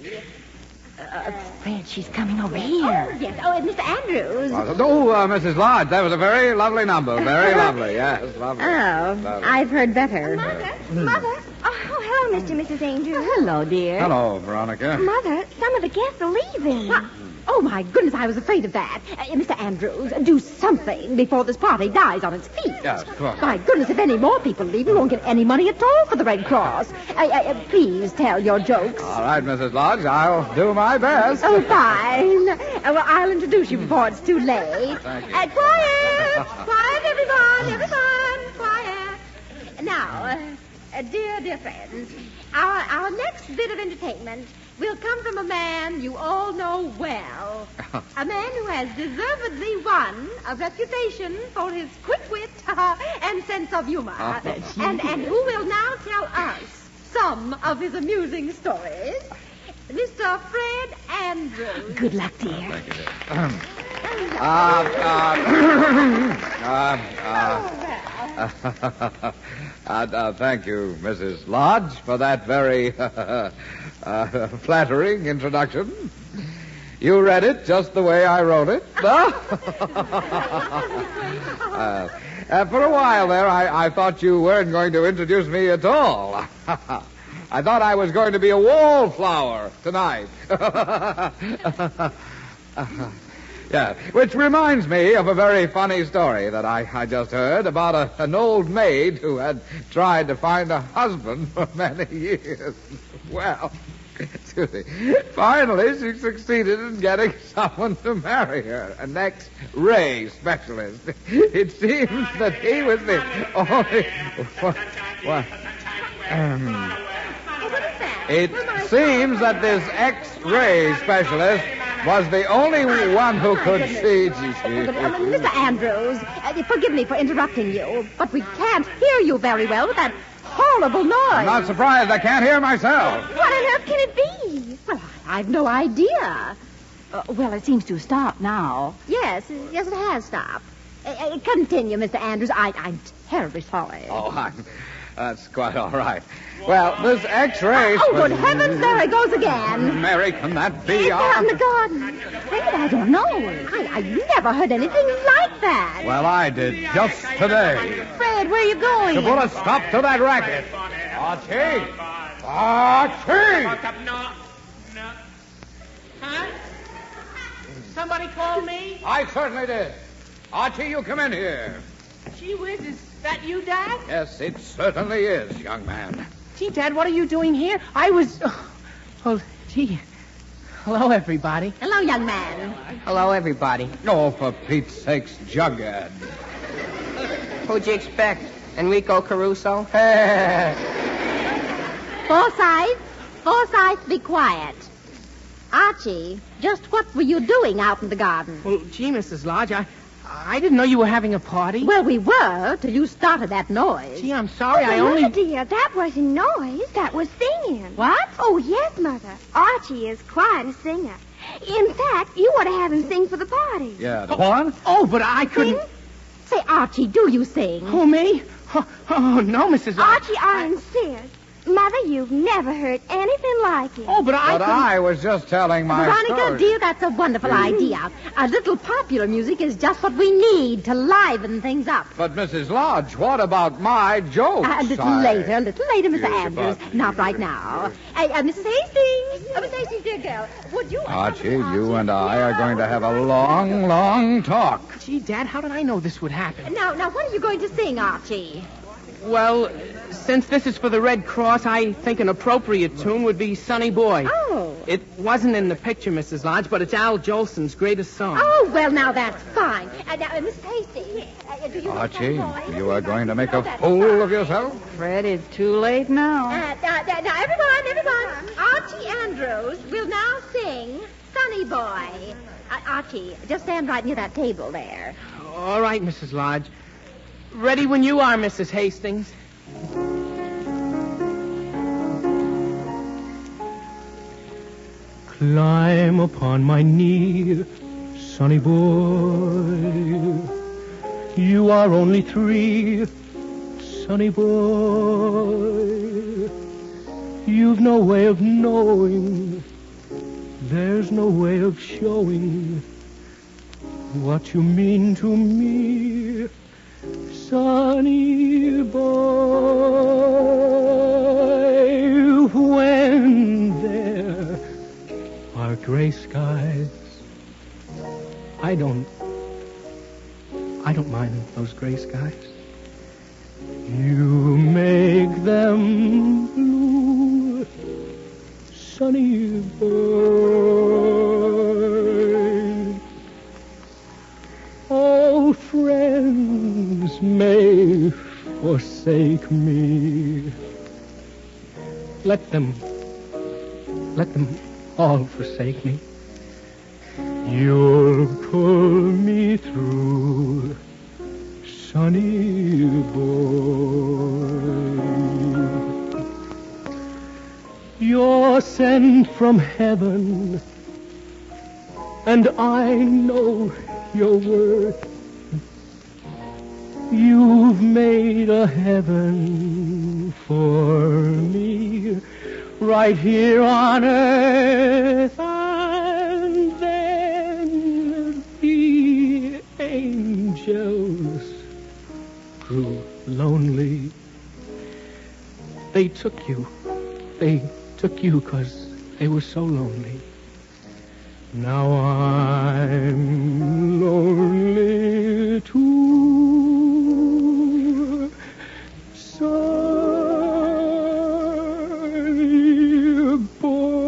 Fred, she's coming over here. Oh, yes. Oh, and Mr. Andrews. Mrs. Lodge, that was a very lovely number. Very lovely, yes, lovely. Oh, Lovely. I've heard better. Mother. Oh, hello, Mr. and Mrs. Andrews. Hello, dear. Hello, Veronica. Mother, some of the guests are leaving. What? Oh, my goodness, I was afraid of that. Mr. Andrews, do something before this party dies on its feet. Yes, of course. My goodness, if any more people leave, we won't get any money at all for the Red Cross. Please tell your jokes. All right, Mrs. Lodge, I'll do my best. Oh, fine. Well, I'll introduce you before it's too late. Thank you. Quiet, everyone, quiet. Now, dear friends, our next bit of entertainment will come from a man you all know well. A man who has deservedly won a reputation for his quick wit and sense of humor. And who will now tell us some of his amusing stories. Mr. Fred Andrews. Good luck, dear. Thank you, dear. Thank you, Mrs. Lodge, for that very flattering introduction. You read it just the way I wrote it. For a while there, I thought you weren't going to introduce me at all. I thought I was going to be a wallflower tonight. Yeah, which reminds me of a very funny story that I just heard about an old maid who had tried to find a husband for many years. Well, finally she succeeded in getting someone to marry her, an X-ray specialist. It seems that he was the only... It seems that this X-ray specialist was the only one who could see... Mr. Andrews, forgive me for interrupting you, but we can't hear you very well with that horrible noise. I'm not surprised. I can't hear myself. What on earth can it be? Well, I've no idea. Well, it seems to have stopped now. Yes, it has stopped. Continue, Mr. Andrews. I'm terribly sorry. Oh, that's quite all right. Well, this X-ray... Oh, good heavens, there it goes again. Mary, can that be... It's out in the garden. Fred, I don't know. I never heard anything like that. Well, I did, just today. Fred, where are you going? To put a stop to that racket. Archie! Archie! Huh? Somebody called me? I certainly did. Archie, you come in here. Gee whiz, is that you, Dad? Yes, it certainly is, young man. Gee, Dad, what are you doing here? I was... Oh, gee. Hello, everybody. Hello, young man. Hello, everybody. Oh, for Pete's sakes, Jughead. Who'd you expect? Enrico Caruso? Forsyth, be quiet. Archie, just what were you doing out in the garden? Well, gee, Mrs. Lodge, I didn't know you were having a party. Well, we were, till you started that noise. Gee, I'm sorry, I Mother, only... dear, that wasn't noise. That was singing. What? Oh, yes, Mother. Archie is quite a singer. In fact, you ought to have him sing for the party. Yeah, the one? Oh, but I couldn't... Say, Archie, do you sing? Who, me? Oh, no, Mrs. Archie, I insist. Mother, you've never heard anything like it. Oh, but I was just telling my Veronica, story. dear, that's a wonderful idea. A little popular music is just what we need to liven things up. But, Mrs. Lodge, what about my jokes? A little later, Mr. Andrews. Not right now. Mrs. Hastings. Mrs. Hastings, dear girl, would you... Archie, you and I are going to have a long, long talk. Gee, Dad, how did I know this would happen? Now, what are you going to sing, Archie? Well, since this is for the Red Cross, I think an appropriate tune would be Sonny Boy. Oh. It wasn't in the picture, Mrs. Lodge, but it's Al Jolson's greatest song. Oh, well, now that's fine. Now, Mrs. Hastings, do you... Archie, you are going to make a fool of yourself? Fred, it's too late now. Now, everyone. Archie Andrews will now sing Sonny Boy. Archie, just stand right near that table there. All right, Mrs. Lodge. Ready when you are, Mrs. Hastings. Climb upon my knee, sonny boy. You are only 3, sonny boy. You've no way of knowing, there's no way of showing what you mean to me, sonny boy. When there are gray skies, I don't mind those gray skies. You make them blue, sonny boy. All friends may forsake me. Let them all forsake me. You'll pull me through, sonny boy. You're sent from heaven, and I know your worth. You've made a heaven for me right here on earth. And then the angels grew lonely. They took you 'cause they were so lonely. Now I'm lonely too, sonny boy.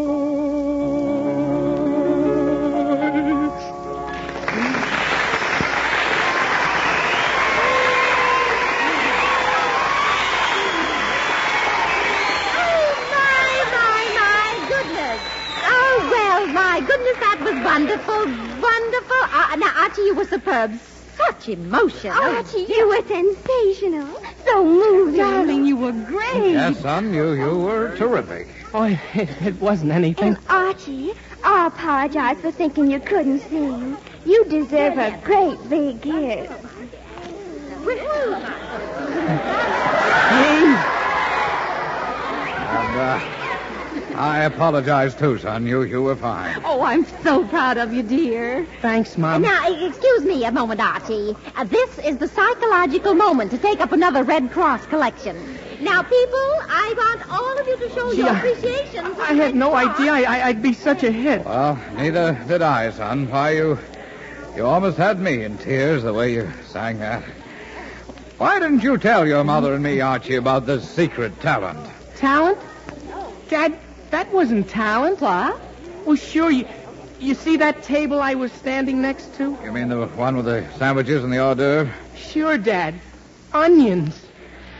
My goodness, that was wonderful. Now, Archie, you were superb. Such emotion. Archie, you were sensational. So moving. Darling, you were great. Yes, son, you were terrific. Oh, it wasn't anything. And Archie, I apologize for thinking you couldn't sing. You deserve a great big kiss. And, I apologize, too, son. You were fine. Oh, I'm so proud of you, dear. Thanks, Mom. Now, excuse me a moment, Archie. This is the psychological moment to take up another Red Cross collection. Now, people, I want all of you to show your appreciation. I had no idea I'd be such a hit. Well, neither did I, son. Why, you almost had me in tears the way you sang that. Why didn't you tell your mother and me, Archie, about this secret talent? Talent? Dad, that wasn't talent. What? Well, sure, you see that table I was standing next to? You mean the one with the sandwiches and the hors d'oeuvre? Sure, Dad. Onions.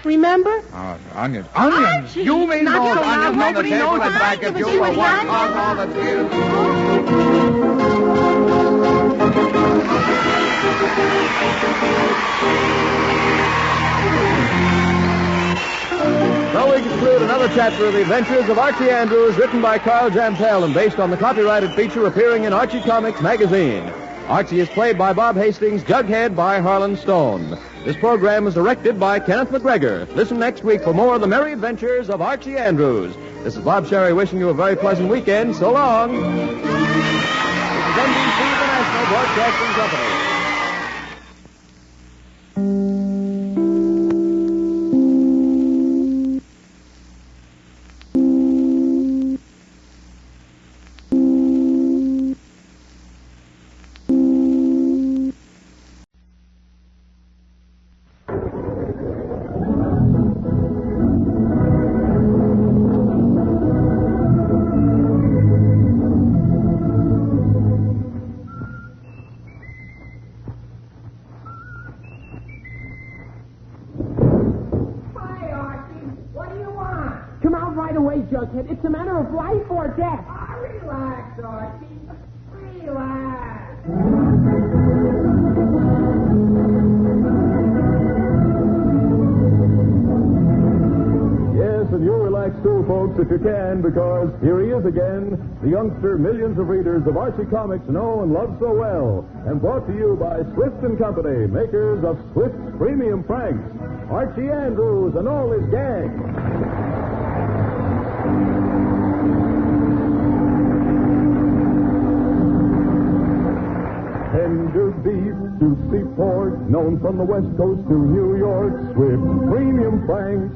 Remember? Oh, onions. Onions? Archie, You mean not those so loud. onions on the Nobody table knows and about back it. if you She were was what not- caused all the tears? So we conclude another chapter of the adventures of Archie Andrews, written by Carl Jampel and based on the copyrighted feature appearing in Archie Comics magazine. Archie is played by Bob Hastings, Jughead by Harlan Stone. This program is directed by Kenneth McGregor. Listen next week for more of the merry adventures of Archie Andrews. This is Bob Sherry wishing you a very pleasant weekend. So long. This is NBC, the National Broadcasting Company. Jughead. It's a matter of life or death. Relax, Archie. Relax. Yes, and you relax too, folks, if you can, because here he is again, the youngster millions of readers of Archie Comics know and love so well, and brought to you by Swift & Company, makers of Swift's Premium Franks, Archie Andrews and all his gang. Tender beef, juicy pork, known from the West Coast to New York. Swift Premium Franks,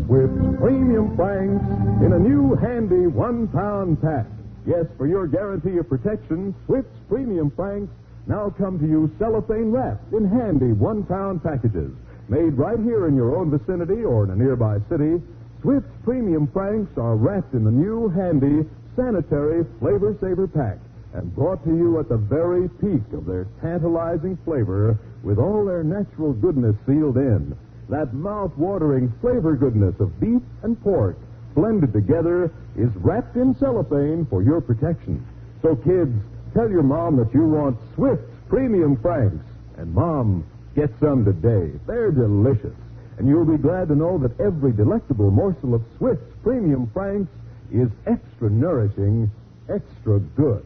Swift Premium Franks, in a new handy 1-pound pack. Yes, for your guarantee of protection, Swift's Premium Franks now come to you cellophane wrapped in handy 1-pound packages. Made right here in your own vicinity or in a nearby city, Swift's Premium Franks are wrapped in the new handy sanitary Flavor Saver pack and brought to you at the very peak of their tantalizing flavor with all their natural goodness sealed in. That mouth-watering flavor goodness of beef and pork blended together is wrapped in cellophane for your protection. So, kids, tell your mom that you want Swift's Premium Franks. And, Mom, get some today. They're delicious. And you'll be glad to know that every delectable morsel of Swift's Premium Franks is extra nourishing, extra good.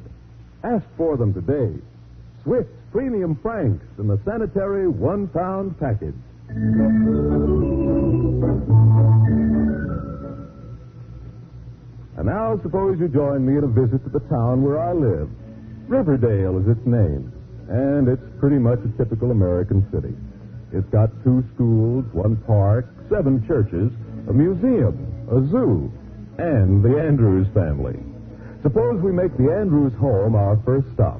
Ask for them today. Swift's Premium Franks in the sanitary 1-pound package. And now suppose you join me in a visit to the town where I live. Riverdale is its name, and it's pretty much a typical American city. It's got 2 schools, 1 park, 7 churches, a museum, a zoo, and the Andrews family. Suppose we make the Andrews home our first stop.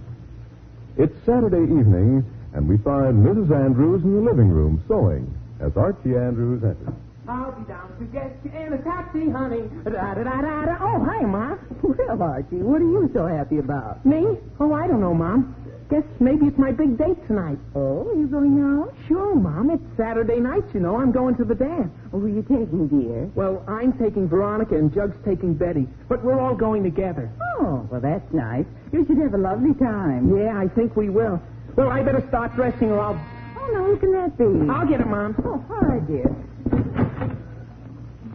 It's Saturday evening, and we find Mrs. Andrews in the living room sewing as Archie Andrews enters. I'll be down to get you in a taxi, honey. Da-da-da-da-da. Oh, hi, Ma. Well, Archie, what are you so happy about? Me? Oh, I don't know, Mom. Guess maybe it's my big date tonight. Oh, are you going out? Sure, Mom. It's Saturday night, you know. I'm going to the dance. Oh, who are you taking, dear? Well, I'm taking Veronica and Jug's taking Betty. But we're all going together. Oh, well, that's nice. You should have a lovely time. Yeah, I think we will. Well, I better start dressing or I'll... Oh, no, who can that be? I'll get it, Mom. Oh, all right, dear.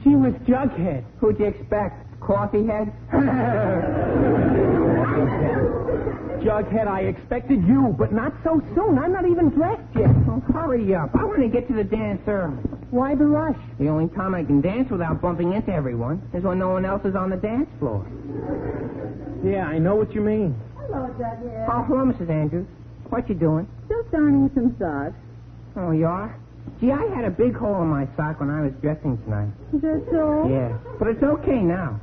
She was Jughead. Who'd you expect? Coffee head? Jughead, I expected you, but not so soon. I'm not even dressed yet. Oh, hurry up. I want to get to the dance early. Why the rush? The only time I can dance without bumping into everyone is when no one else is on the dance floor. Yeah, I know what you mean. Hello, Jughead. Oh, hello, Mrs. Andrews. What you doing? Just darning some socks. Oh, you are? Gee, I had a big hole in my sock when I was dressing tonight. Is that so? Yeah, but it's okay now.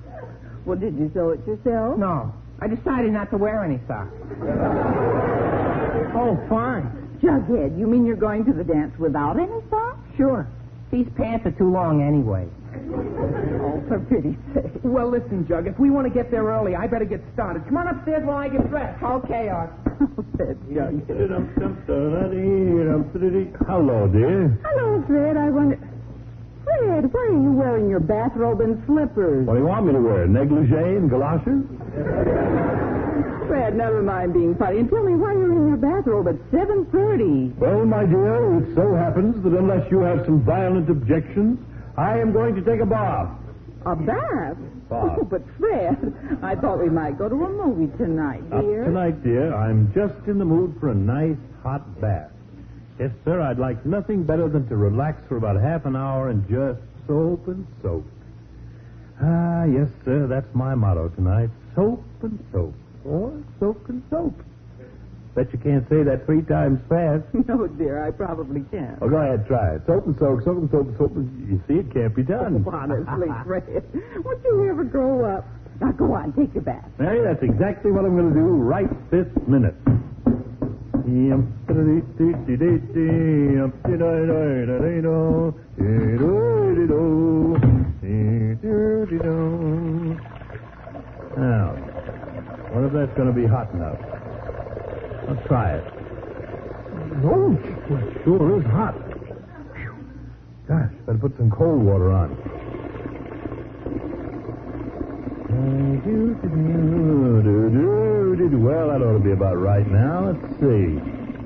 Well, did you sew it yourself? No. I decided not to wear any socks. Oh, fine. Jughead, you mean you're going to the dance without any socks? Sure. These pants are too long anyway. Oh, for pity's sake. Well, listen, Jug, if we want to get there early, I better get started. Come on upstairs while I get dressed. Okay, Art. Hello, dear. Hello, Fred. I wonder... Fred, why are you wearing your bathrobe and slippers? What do you want me to wear, negligee and galoshes? Fred, never mind being funny and tell me why you're in your bathrobe at 7:30. Well, my dear, it so happens that unless you have some violent objections, I am going to take a bath. A bath? Bob. Oh, but Fred, I thought we might go to a movie tonight, dear. Tonight, dear, I'm just in the mood for a nice hot bath. Yes, sir, I'd like nothing better than to relax for about half an hour and just soap and soak. Ah, yes, sir, that's my motto tonight. Soap and soap. Or soak and soap. Bet you can't say that 3 times fast. No, dear, I probably can't. Oh, go ahead, try it. Soap and soak, soap and soap, soap and... You see, it can't be done. Oh, honestly, Fred, won't you ever grow up? Now, go on, take your bath. Mary, that's exactly what I'm going to do right this minute. Now, wonder if that's going to be hot enough. Let's try it. Oh, it sure is hot. Whew. Gosh, better put some cold water on. Well, that ought to be about right now. Let's see.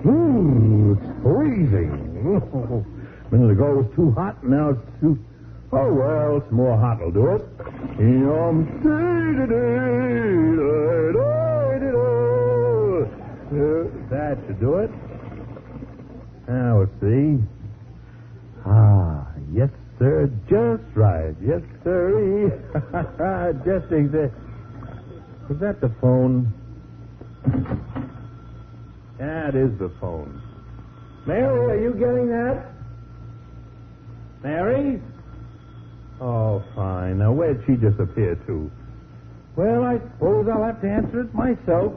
Ooh, it's freezing. A minute ago it was too hot, now it's too... Oh, well, some more hot will do it. That should do it. Now, let's see. Ah, yes, sir, just right. Yes, sir. Just exactly. Is that the phone? That is the phone. Mary, are you getting that? Mary? Oh, fine. Now, where'd she disappear to? Well, I suppose I'll have to answer it myself.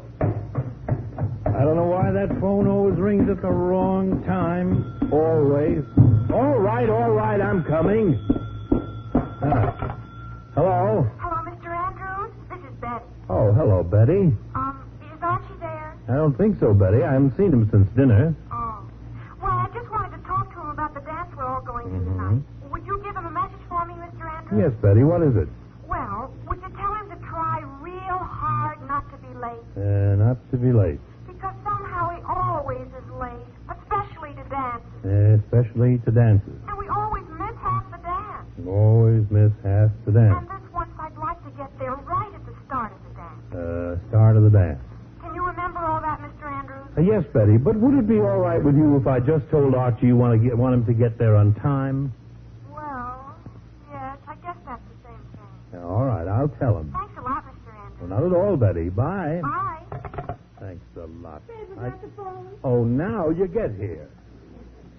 I don't know why that phone always rings at the wrong time. Always. All right, I'm coming. Hello? Hello, Mr. Andrews. This is Betty. Oh, hello, Betty. Is Archie there? I don't think so, Betty. I haven't seen him since dinner. Oh. Well, I just wanted to talk to him about the dance we're all going to tonight. Would you give him a message for me, Mr. Andrews? Yes, Betty, what is it? Well, would you tell him to try real hard not to be late? Not to be late. Because somehow he always is late, especially to dance. Especially to dances. And we always miss half the dance. Always miss half the dance. And this once I'd like to get there right at the start of the dance. Start of the dance. Can you remember all that, Mr. Andrews? Yes, Betty, but would it be all right with you if I just told Archie you want him to get there on time? Well, yes, I guess that's the same thing. All right, I'll tell him. Thanks a lot, Mr. Andrews. Well, not at all, Betty. Bye. Bye. Thanks a lot. the phone? Oh, now you get here.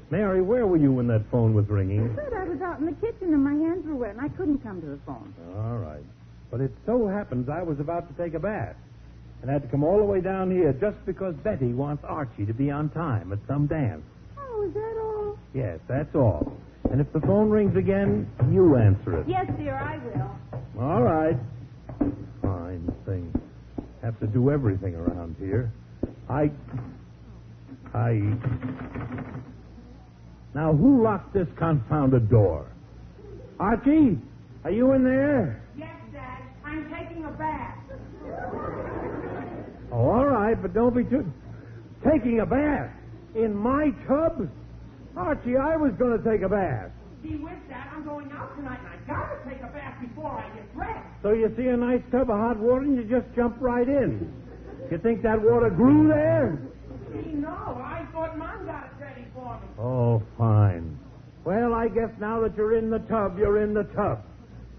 Mary, where were you when that phone was ringing? Fred, I was out in the kitchen and my hands were wet and I couldn't come to the phone. All right. But it so happens I was about to take a bath and had to come all the way down here just because Betty wants Archie to be on time at some dance. Oh, is that all? Yes, that's all. And if the phone rings again, you answer it. Yes, dear, I will. All right. Fine thing. Have to do everything around here. Now, who locked this confounded door? Archie, are you in there? Yes, Dad. I'm taking a bath. Oh, all right, but don't be too... Taking a bath? In my tub? Archie, I was going to take a bath. Gee whiz, Dad, I'm going out tonight and I gotta take a bath before I get dressed. So you see a nice tub of hot water and you just jump right in. You think that water grew there? Gee, no, I thought Mom got it ready for me. Oh, fine. Well, I guess now that you're in the tub, you're in the tub.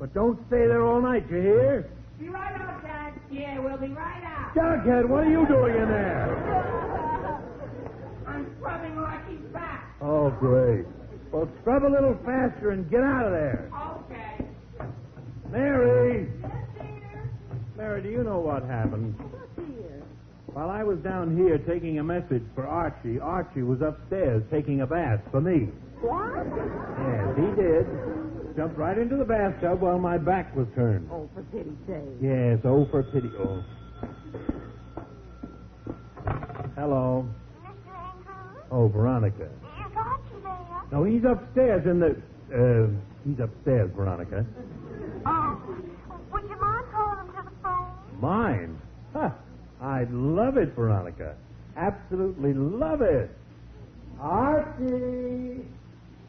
But don't stay there all night, you hear? Be right out, Dad. Yeah, we'll be right out. Jughead, what are you doing in there? I'm scrubbing Archie's back. Oh, great. Well, scrub a little faster and get out of there. Okay. Mary! Yes, dear? Mary, do you know what happened? What, dear? While I was down here taking a message for Archie, Archie was upstairs taking a bath for me. What? Yes, he did. Jumped right into the bathtub while my back was turned. Oh, for pity's sake. Yes, oh, for pity. Oh. Hello. Mr. Andrews? Oh, Veronica. Is Archie there? No, he's upstairs in the... he's upstairs, Veronica. Oh, would you mind calling him to the phone? Mine? Huh. I'd love it, Veronica. Absolutely love it. Archie!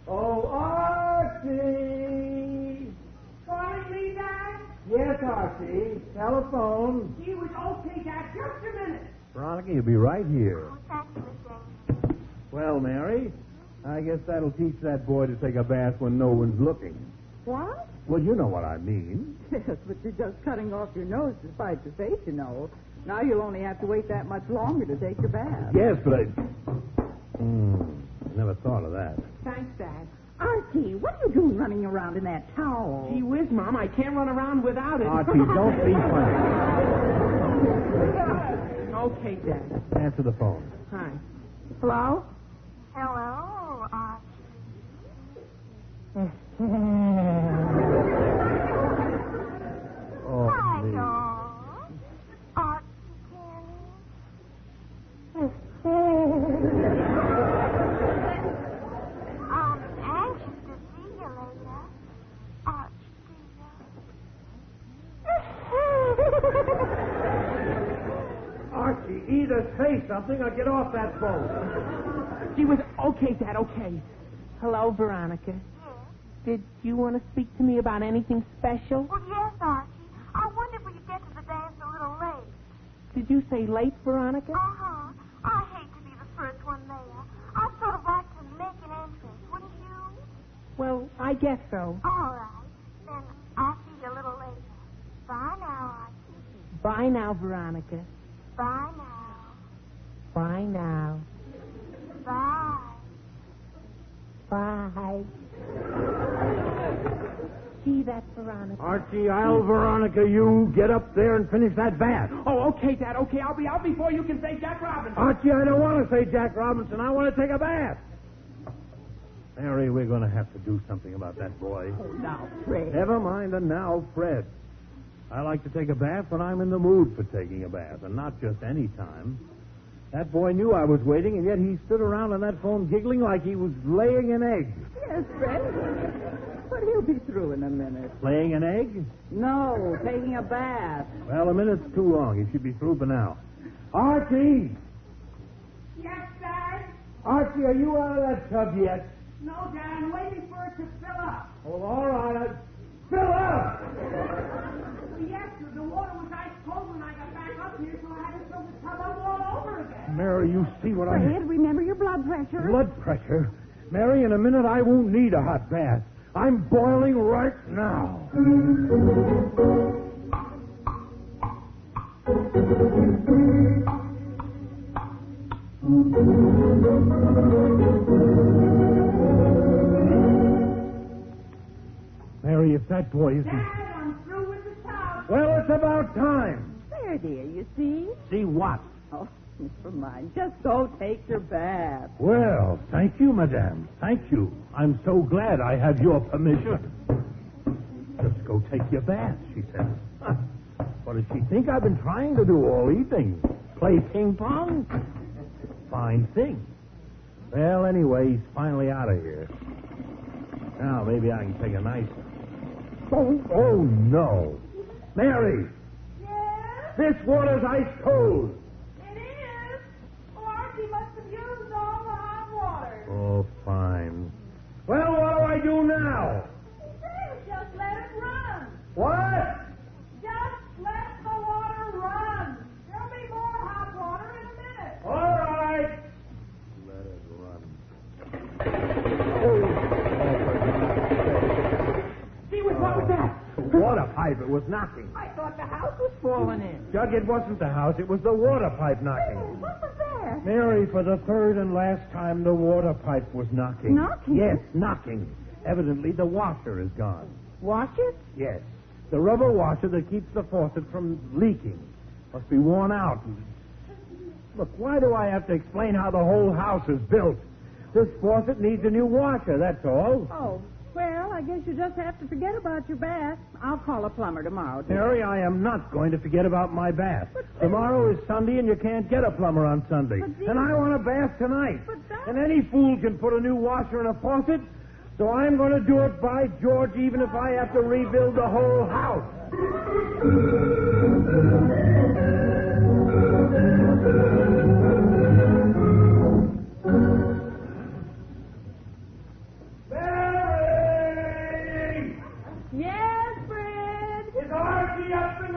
Oh, Archie! Calling me, Dad? Archie. Telephone. He was okay, Dad. Just a minute. Veronica, you'll be right here. Well, Mary, I guess that'll teach that boy to take a bath when no one's looking. What? Well, you know what I mean. Yes, but you're just cutting off your nose to spite your face, you know. Now you'll only have to wait that much longer to take your bath. Yes, but I never thought of that. Thanks, Dad. Archie, what are you doing running around in that towel? Gee whiz, Mom, I can't run around without it. Archie, don't be funny. Okay, Dad. Answer the phone. Hi. Hello? Hello, Archie. Oh, me. Archie, I'm anxious to see you later. Archie, Archie, either say something or get off that phone. She was okay, Dad, okay. Hello, Veronica. Yes? Did you want to speak to me about anything special? Well, yes, Archie. I wondered if we could get to the dance a little late. Did you say late, Veronica? Uh-huh. I hate to be the first one there. I'd sort of like to make an entrance, wouldn't you? Well, I guess so. All right. Then I'll see you a little later. Bye now, Archie. Bye now, Veronica. Bye now. Bye now. Bye. Bye. Gee, that's Veronica. Archie, I'll Veronica you. Get up there and finish that bath. Oh, okay, Dad, okay. I'll be out before you can say Jack Robinson. Archie, I don't want to say Jack Robinson. I want to take a bath. Mary, we're going to have to do something about that boy. Oh, now, Fred. Never mind the now, Fred. I like to take a bath when I'm in the mood for taking a bath, and not just any time. That boy knew I was waiting, and yet he stood around on that phone giggling like he was laying an egg. Yes, Fred. But he'll be through in a minute. Laying an egg? No, taking a bath. Well, a minute's too long. He should be through by now. Archie! Yes, Dad? Archie, are you out of that tub yet? No, Dad, I'm waiting for it to fill up. Oh, all right. Fill up! Well, yes, sir. The water was ice cold when I got back up here, so I had to fill the tub up all over again. Mary, you see what Fred, remember your blood pressure? Blood pressure? Mary, in a minute I won't need a hot bath. I'm boiling right now. Mary, if that boy isn't... Dad, I'm through with the tub. Well, it's about time. There, dear, you see? See what? Oh, never mind. Just go take your bath. Well, thank you, madame. Thank you. I'm so glad I have your permission. Just go take your bath, she says. Huh. What does she think I've been trying to do all evening? Play ping pong? Fine thing. Well, anyway, he's finally out of here. Now, maybe I can take a nice... Oh, no. Mary! Yes? This water's ice cold. It is. Oh, Archie must have used all the hot water. Oh, fine. Well, what do I do now? Just let it run. What? Just let the water run. There'll be more hot water in a minute. All right. Let it run. Gee whiz, what was that? The water pipe. It was knocking. I thought the house was falling in. Jug, it wasn't the house. It was the water pipe knocking. What was that? Mary, for the third and last time, the water pipe was knocking. Knocking? Yes, knocking. Evidently, the washer is gone. Wash it? Yes. The rubber washer that keeps the faucet from leaking must be worn out. Look, why do I have to explain how the whole house is built? This faucet needs a new washer, that's all. Oh, well, I guess you just have to forget about your bath. I'll call a plumber tomorrow, dear. Mary, I am not going to forget about my bath. Tomorrow is Sunday, and you can't get a plumber on Sunday. And I want a bath tonight. And any fool can put a new washer in a faucet. So I'm going to do it, by George, even if I have to rebuild the whole house. Yes, Fred. Is Archie up and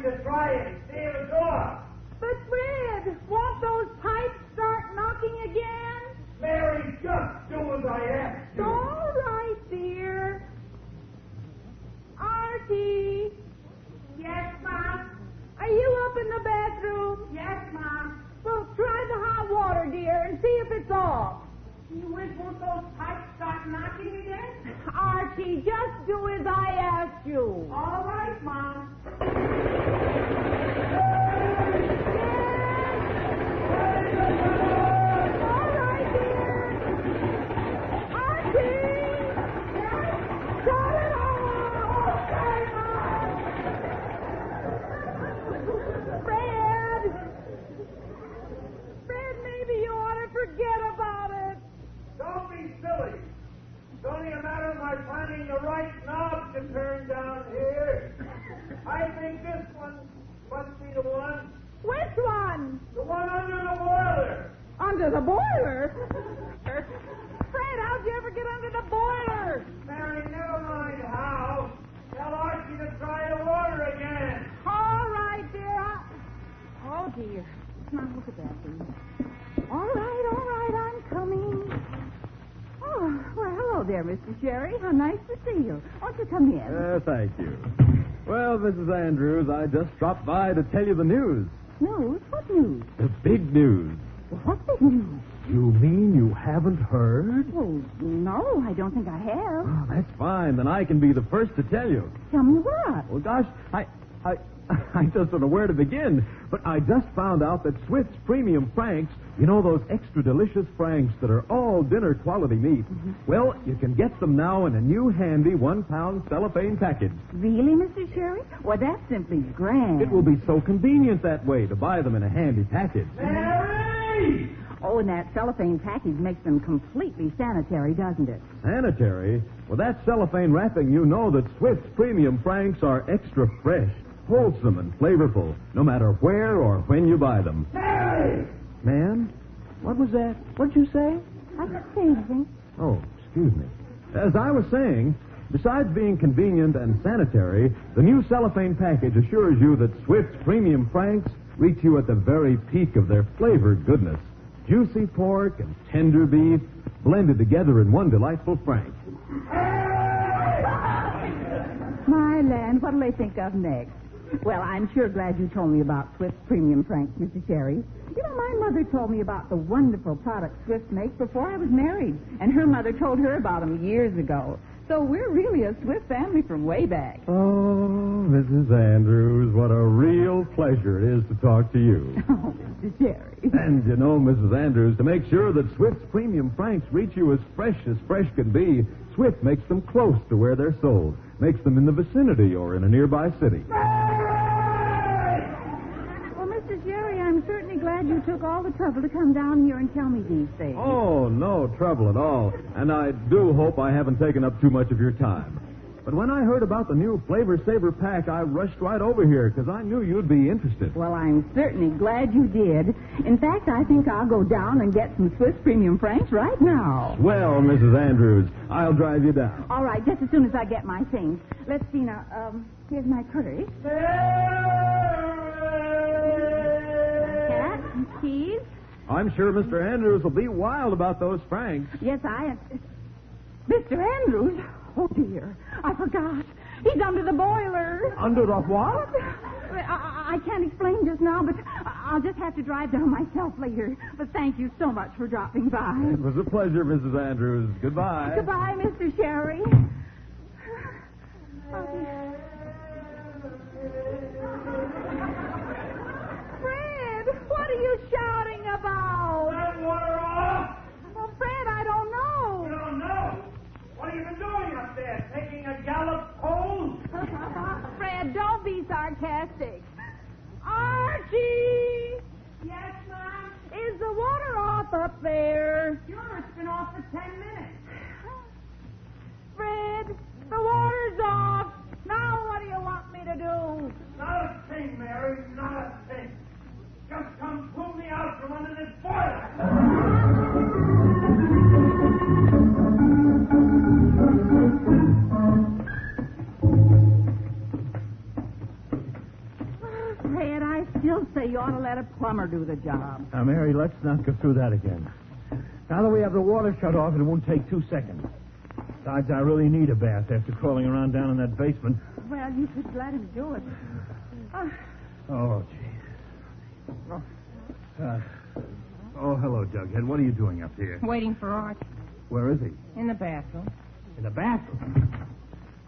to try it. Stay at the door. But, Fred, won't those pipes start knocking again? Mary, just do as I ask you. All right, dear. Archie. Yes, Mom? Are you up in the bathroom? Yes, Mom. Well, try the hot water, dear, and see if it's off. You wish won't those pipes start knocking again? Archie, just do as I asked you. All right, Mom. Forget about it. Don't be silly. It's only a matter of my finding the right knob to turn down here. I think this one must be the one. Which one? The one under the boiler. Under the boiler? Fred, how'd you ever get under the boiler? Mary, never mind how. Tell Archie to try the water again. All right, dear. Oh, dear. Now look at that, dear. All right, I'm coming. Oh, well, hello there, Mr. Sherry. How nice to see you. Won't you come in? Thank you. Well, Mrs. Andrews, I just dropped by to tell you the news. News? What news? The big news. What big news? You mean you haven't heard? Oh, no, I don't think I have. Oh, that's fine. Then I can be the first to tell you. Tell me what? Well, gosh, I just don't know where to begin. But I just found out that Swift's Premium Franks, you know those extra delicious Franks that are all dinner quality meat, well, you can get them now in a new handy 1-pound cellophane package. Really, Mr. Sherry? Well, that's simply grand. It will be so convenient that way to buy them in a handy package. Mary! Oh, and that cellophane package makes them completely sanitary, doesn't it? Sanitary? Well, that cellophane wrapping, you know that Swift's Premium Franks are extra fresh, wholesome, and flavorful, no matter where or when you buy them. Mary! Ma'am? What was that? What'd you say? I didn't say anything. Oh, excuse me. As I was saying, besides being convenient and sanitary, the new cellophane package assures you that Swift's Premium Franks reach you at the very peak of their flavored goodness. Juicy pork and tender beef blended together in one delightful Frank. My land, what'll they think of next? Well, I'm sure glad you told me about Swift Premium Franks, Mr. Sherry. You know, my mother told me about the wonderful products Swift makes before I was married, and her mother told her about them years ago. So we're really a Swift family from way back. Oh, Mrs. Andrews, what a real pleasure it is to talk to you. Oh, Mr. Sherry. And you know, Mrs. Andrews, to make sure that Swift's Premium Franks reach you as fresh can be, Swift makes them close to where they're sold, makes them in the vicinity or in a nearby city. Well, Mr. Sherry, I'm certainly glad you took all the trouble to come down here and tell me these things. Oh, no trouble at all. And I do hope I haven't taken up too much of your time. But when I heard about the new Flavor Saver pack, I rushed right over here because I knew you'd be interested. Well, I'm certainly glad you did. In fact, I think I'll go down and get some Swiss Premium Franks right now. Well, Mrs. Andrews, I'll drive you down. All right, just as soon as I get my things. Let's see now. Here's my purse. Cat and keys. I'm sure Mr. Andrews will be wild about those Franks. Yes, I am. Mr. Andrews? Oh, dear. I forgot. He's under the boiler. Under the what? I can't explain just now, but I'll just have to drive down myself later. But thank you so much for dropping by. It was a pleasure, Mrs. Andrews. Goodbye. Goodbye, Mr. Sherry. Fred, what are you shouting about? That water off! Well, Fred, I don't know. You don't know? What have you been doing up there? Taking a gallop cold? Fred, don't be sarcastic. Archie! Yes, Mom? Is the water off up there? Sure, it's been off for 10 minutes. Fred, the water's off. Now what do you want me to do? Not a thing, Mary, not a thing. Just come pull me out from under this boiler. Fred, I still say you ought to let a plumber do the job. Now, Mary, let's not go through that again. Now that we have the water shut off, it won't take 2 seconds. Besides, I really need a bath after crawling around down in that basement. Well, you could let him do it. Oh, gee. Oh, hello, Jughead. What are you doing up here? Waiting for Archie. Where is he? In the bathroom. In the bathroom?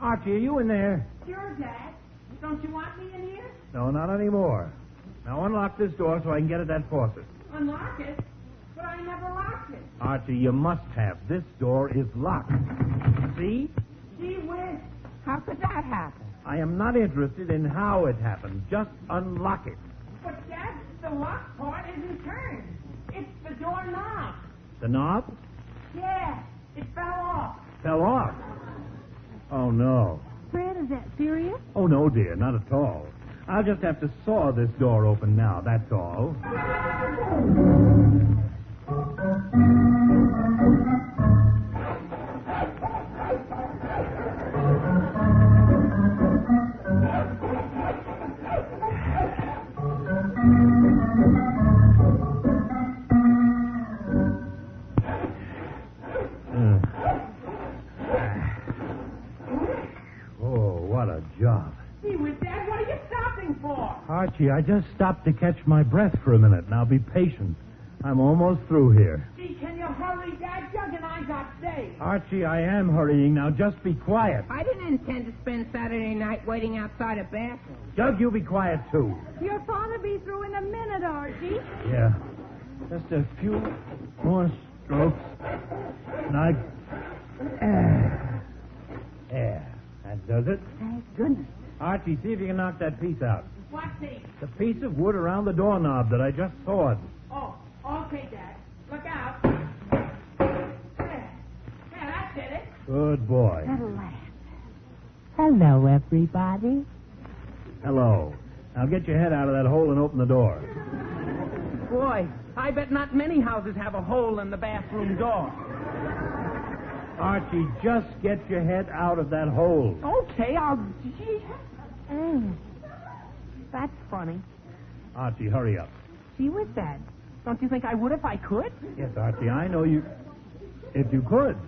Archie, are you in there? Sure, Dad. Don't you want me in here? No, not anymore. Now unlock this door so I can get at that faucet. Unlock it? But I never locked it. Archie, you must have. This door is locked. See? Gee whiz. How could that happen? I am not interested in how it happened. Just unlock it. But, Dad, the lock part isn't turned. It's the door knob. The knob? Yeah, it fell off. Fell off. Oh, no. Fred, is that serious? Oh, no, dear, not at all. I'll just have to saw this door open now, that's all. Archie, I just stopped to catch my breath for a minute. Now be patient. I'm almost through here. Gee, can you hurry, Dad? Jug and I got saved. Archie, I am hurrying. Now just be quiet. I didn't intend to spend Saturday night waiting outside a bathroom. Jug, you be quiet, too. Your father be through in a minute, Archie. Yeah. Just a few more strokes. And I... There. That does it. Thank goodness. Archie, see if you can knock that piece out. What piece? The piece of wood around the doorknob that I just sawed. Oh, okay, Dad. Look out. There, that did it. Good boy. That'll last. Hello, everybody. Hello. Now get your head out of that hole and open the door. Boy, I bet not many houses have a hole in the bathroom door. Archie, just get your head out of that hole. Okay, I'll... That's funny. Archie, hurry up. Gee whiz, Dad. Don't you think I would if I could? Yes, Archie, I know you... If you could.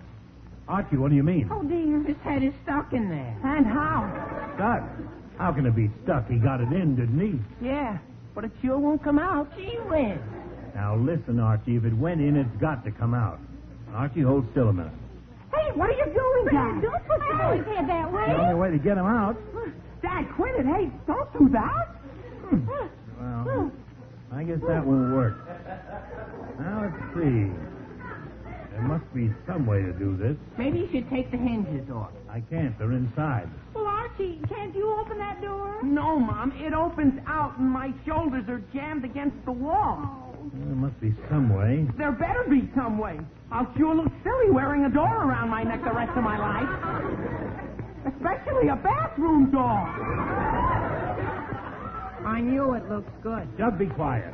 Archie, what do you mean? Oh, dear. His head is stuck in there. And how? Stuck? How can it be stuck? He got it in, didn't he? Yeah, but it sure won't come out. Gee whiz. Now, listen, Archie. If it went in, it's got to come out. Archie, hold still a minute. Hey, what are you doing, Dad? Don't put your boy's head that way. The only way to get him out. Dad, quit it. Hey, don't do that. Well, I guess that won't work. Now, let's see. There must be some way to do this. Maybe you should take the hinges off. I can't. They're inside. Well, Archie, can't you open that door? No, Mom. It opens out and my shoulders are jammed against the wall. Well, there must be some way. There better be some way. I'll sure look silly wearing a door around my neck the rest of my life. Especially a bathroom door. I knew it looks good. Jug, be quiet.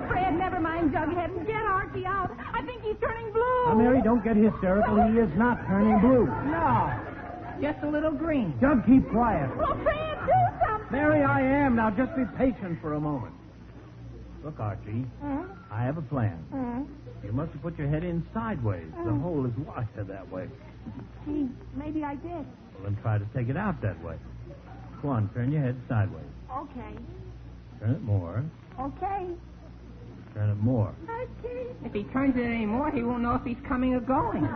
Fred, never mind, Jughead, and get Archie out. I think he's turning blue. Now, Mary, don't get hysterical. He is not turning blue. No, just a little green. Jug, keep quiet. Well, Fred, do something. Mary, I am. Now, just be patient for a moment. Look, Archie, I have a plan. You must have put your head in sideways. The hole is wider that way. Gee, maybe I did. Well, then try to take it out that way. Go on, turn your head sideways. Okay. Turn it more. Okay. Turn it more. Archie. If he turns it any more, he won't know if he's coming or going.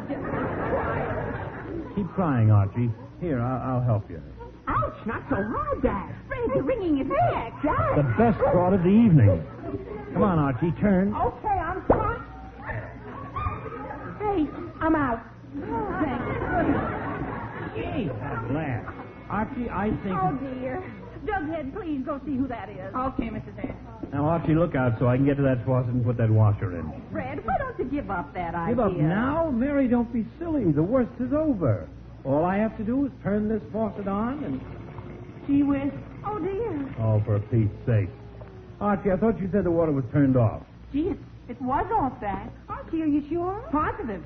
Keep crying, Archie. Here, I'll help you. Ouch, not so loud, Dad. Fred, you're wringing his neck. The best thought of the evening. Come on, Archie, turn. Okay, I'm trying. Hey, I'm out. Gee, at last. Archie, I think... Oh, dear. Jughead, please go see who that is. Okay, Mrs. Ann. Now, Archie, look out so I can get to that faucet and put that washer in. Fred, why don't you give up that idea? Give up now? Mary, don't be silly. The worst is over. All I have to do is turn this faucet on and... Gee whiz. Oh, dear. Oh, for Pete's sake. Archie, I thought you said the water was turned off. Gee, it was off, Dad. Archie, are you sure? Positive.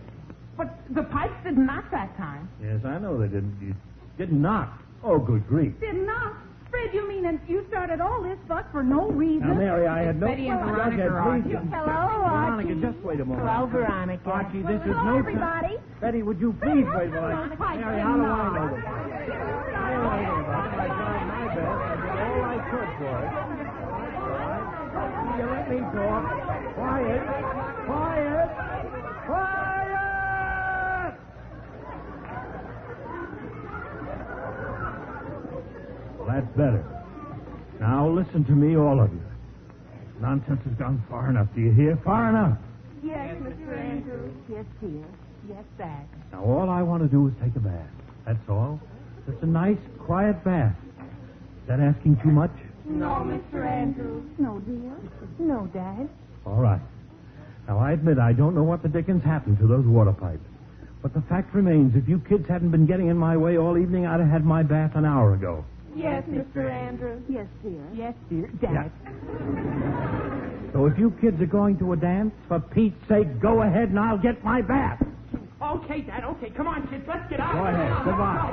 But the pipes didn't knock that time. Yes, I know they didn't. You didn't knock. Oh, good grief. Did not. Fred, you mean you started all this fuss for no reason? Now, Mary, I had no... Betty and Veronica Jughead, are please. here. Hello, Archie. Veronica, just wait a moment. Hello, Veronica. Archie, this is Hello, no... everybody. Betty, would you please wait while I... Veronica, Mary, how do I know this? I don't know anything about it. I tried my best. I did all I could for it. All right? You let me talk. Quiet. Quiet. Quiet! Well, that's better. Now listen to me, all of you. Nonsense has gone far enough. Do you hear? Far enough. Yes, Mr. Andrews. Yes, dear. Yes, Dad. Now, all I want to do is take a bath. That's all. Just a nice, quiet bath. Is that asking too much? No, Mr. Andrews. No, dear. No, Dad. All right. Now, I admit I don't know what the dickens happened to those water pipes. But the fact remains, if you kids hadn't been getting in my way all evening, I'd have had my bath an hour ago. Yes, Mr. Andrews. Yes, dear. Yes, dear. Dad. So if you kids are going to a dance, for Pete's sake, go ahead and I'll get my bath. Okay, Dad, okay. Come on, kids, let's get out. Go ahead. Goodbye.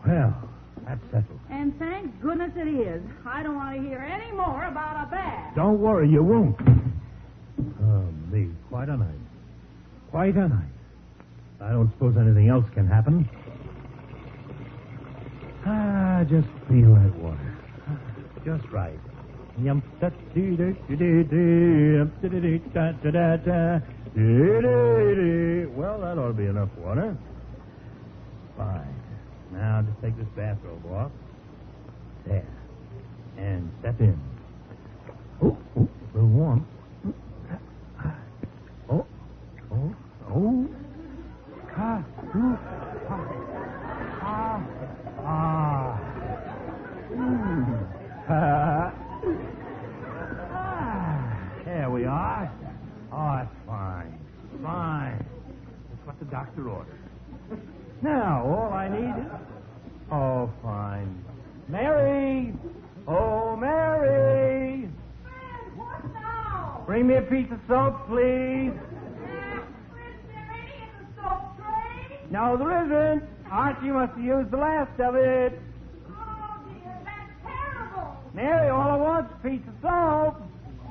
Well, that's settled. And thank goodness it is. I don't want to hear any more about a bath. Don't worry, you won't. Oh, me. Quite a night. Quite a night. I don't suppose anything else can happen. Just feel that water. Just right. Well, that ought to be enough water. Fine. Now, just take this bathrobe off. There. And step in. Oh, a little warm. Oh. There we are. Oh, it's fine. Fine. That's what the doctor ordered. Now, all I need is... Oh, fine. Mary! Oh, Mary! What now? Bring me a piece of soap, please. Is there any in the soap tray? No, there isn't. Archie must have used the last of it. Oh, dear, that's terrible. Mary, all I want's a piece of soap.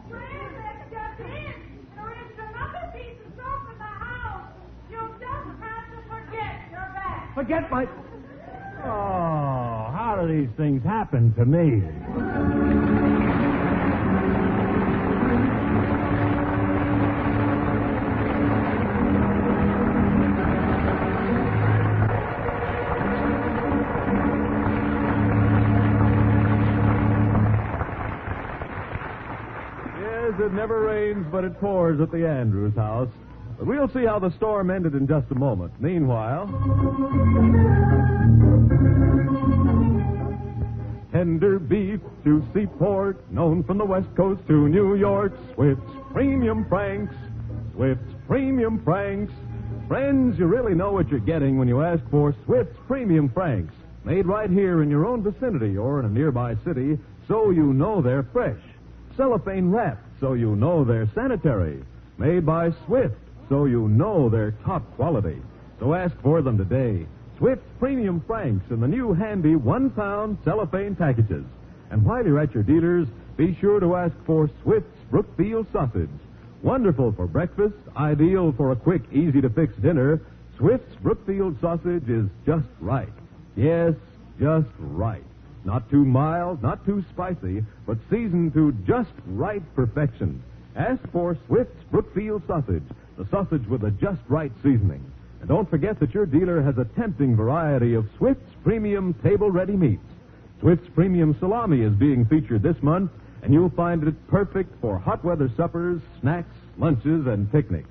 Fred, that's just it. There isn't another piece of soap in the house. You'll just have to forget your bath. Forget my... Oh, how do these things happen to me? It never rains, but it pours at the Andrews house. But we'll see how the storm ended in just a moment. Meanwhile... Tender beef, juicy pork, known from the West Coast to New York. Swift's Premium Franks. Swift's Premium Franks. Friends, you really know what you're getting when you ask for Swift's Premium Franks. Made right here in your own vicinity or in a nearby city, so you know they're fresh. Cellophane wrapped, so you know they're sanitary. Made by Swift, so you know they're top quality. So ask for them today. Swift's Premium Franks in the new handy 1-pound cellophane packages. And while you're at your dealers, be sure to ask for Swift's Brookfield Sausage. Wonderful for breakfast, ideal for a quick, easy-to-fix dinner, Swift's Brookfield Sausage is just right. Yes, just right. Not too mild, not too spicy, but seasoned to just right perfection. Ask for Swift's Brookfield Sausage, the sausage with the just right seasoning. And don't forget that your dealer has a tempting variety of Swift's Premium table-ready meats. Swift's Premium Salami is being featured this month, and you'll find it perfect for hot weather suppers, snacks, lunches, and picnics.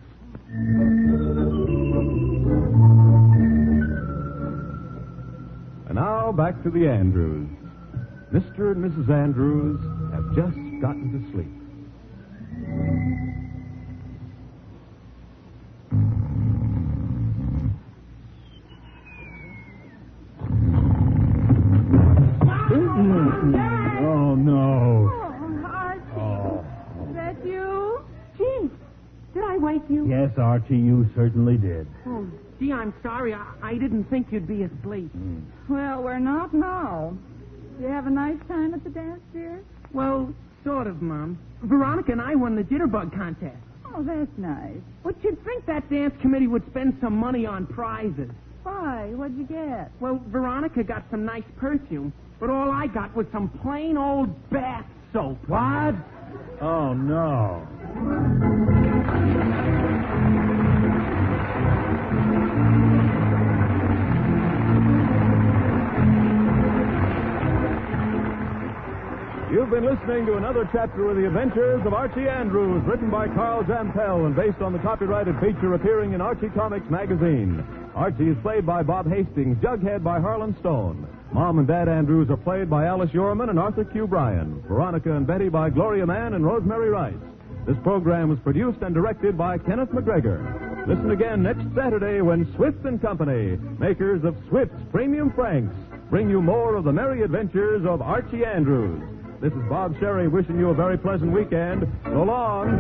And now back to the Andrews. Mr. and Mrs. Andrews have just gotten to sleep. Oh, no. Oh, Archie. Is that you? Gee, did I wake you? Yes, Archie, you certainly did. Oh, Gee, I'm sorry. I didn't think you'd be asleep. Well, we're not now. You have a nice time at the dance, dear? Well, sort of, Mom. Veronica and I won the jitterbug contest. Oh, that's nice. But you'd think that dance committee would spend some money on prizes. Why? What'd you get? Well, Veronica got some nice perfume, but all I got was some plain old bath soap. What? Oh, no. You've been listening to another chapter of The Adventures of Archie Andrews, written by Carl Jampel and based on the copyrighted feature appearing in Archie Comics magazine. Archie is played by Bob Hastings, Jughead by Harlan Stone. Mom and Dad Andrews are played by Alice Yorman and Arthur Q. Bryan. Veronica and Betty by Gloria Mann and Rosemary Rice. This program was produced and directed by Kenneth McGregor. Listen again next Saturday when Swift & Company, makers of Swift's Premium Franks, bring you more of the merry adventures of Archie Andrews. This is Bob Sherry wishing you a very pleasant weekend. So long.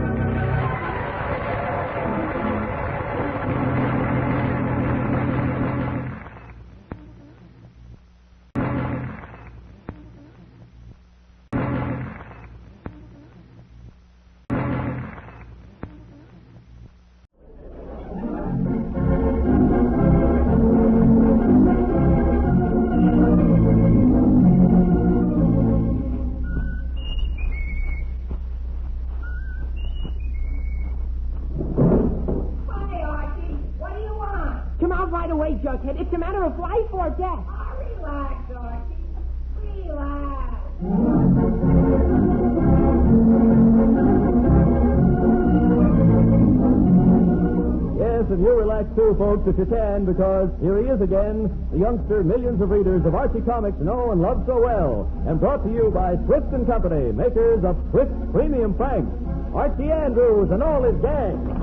Jughead. It's a matter of life or death. Oh, relax, Archie. Relax. Yes, and you relax too, folks, if you can, because here he is again, the youngster millions of readers of Archie Comics know and love so well, and brought to you by Swift & Company, makers of Swift Premium Franks, Archie Andrews and all his gang.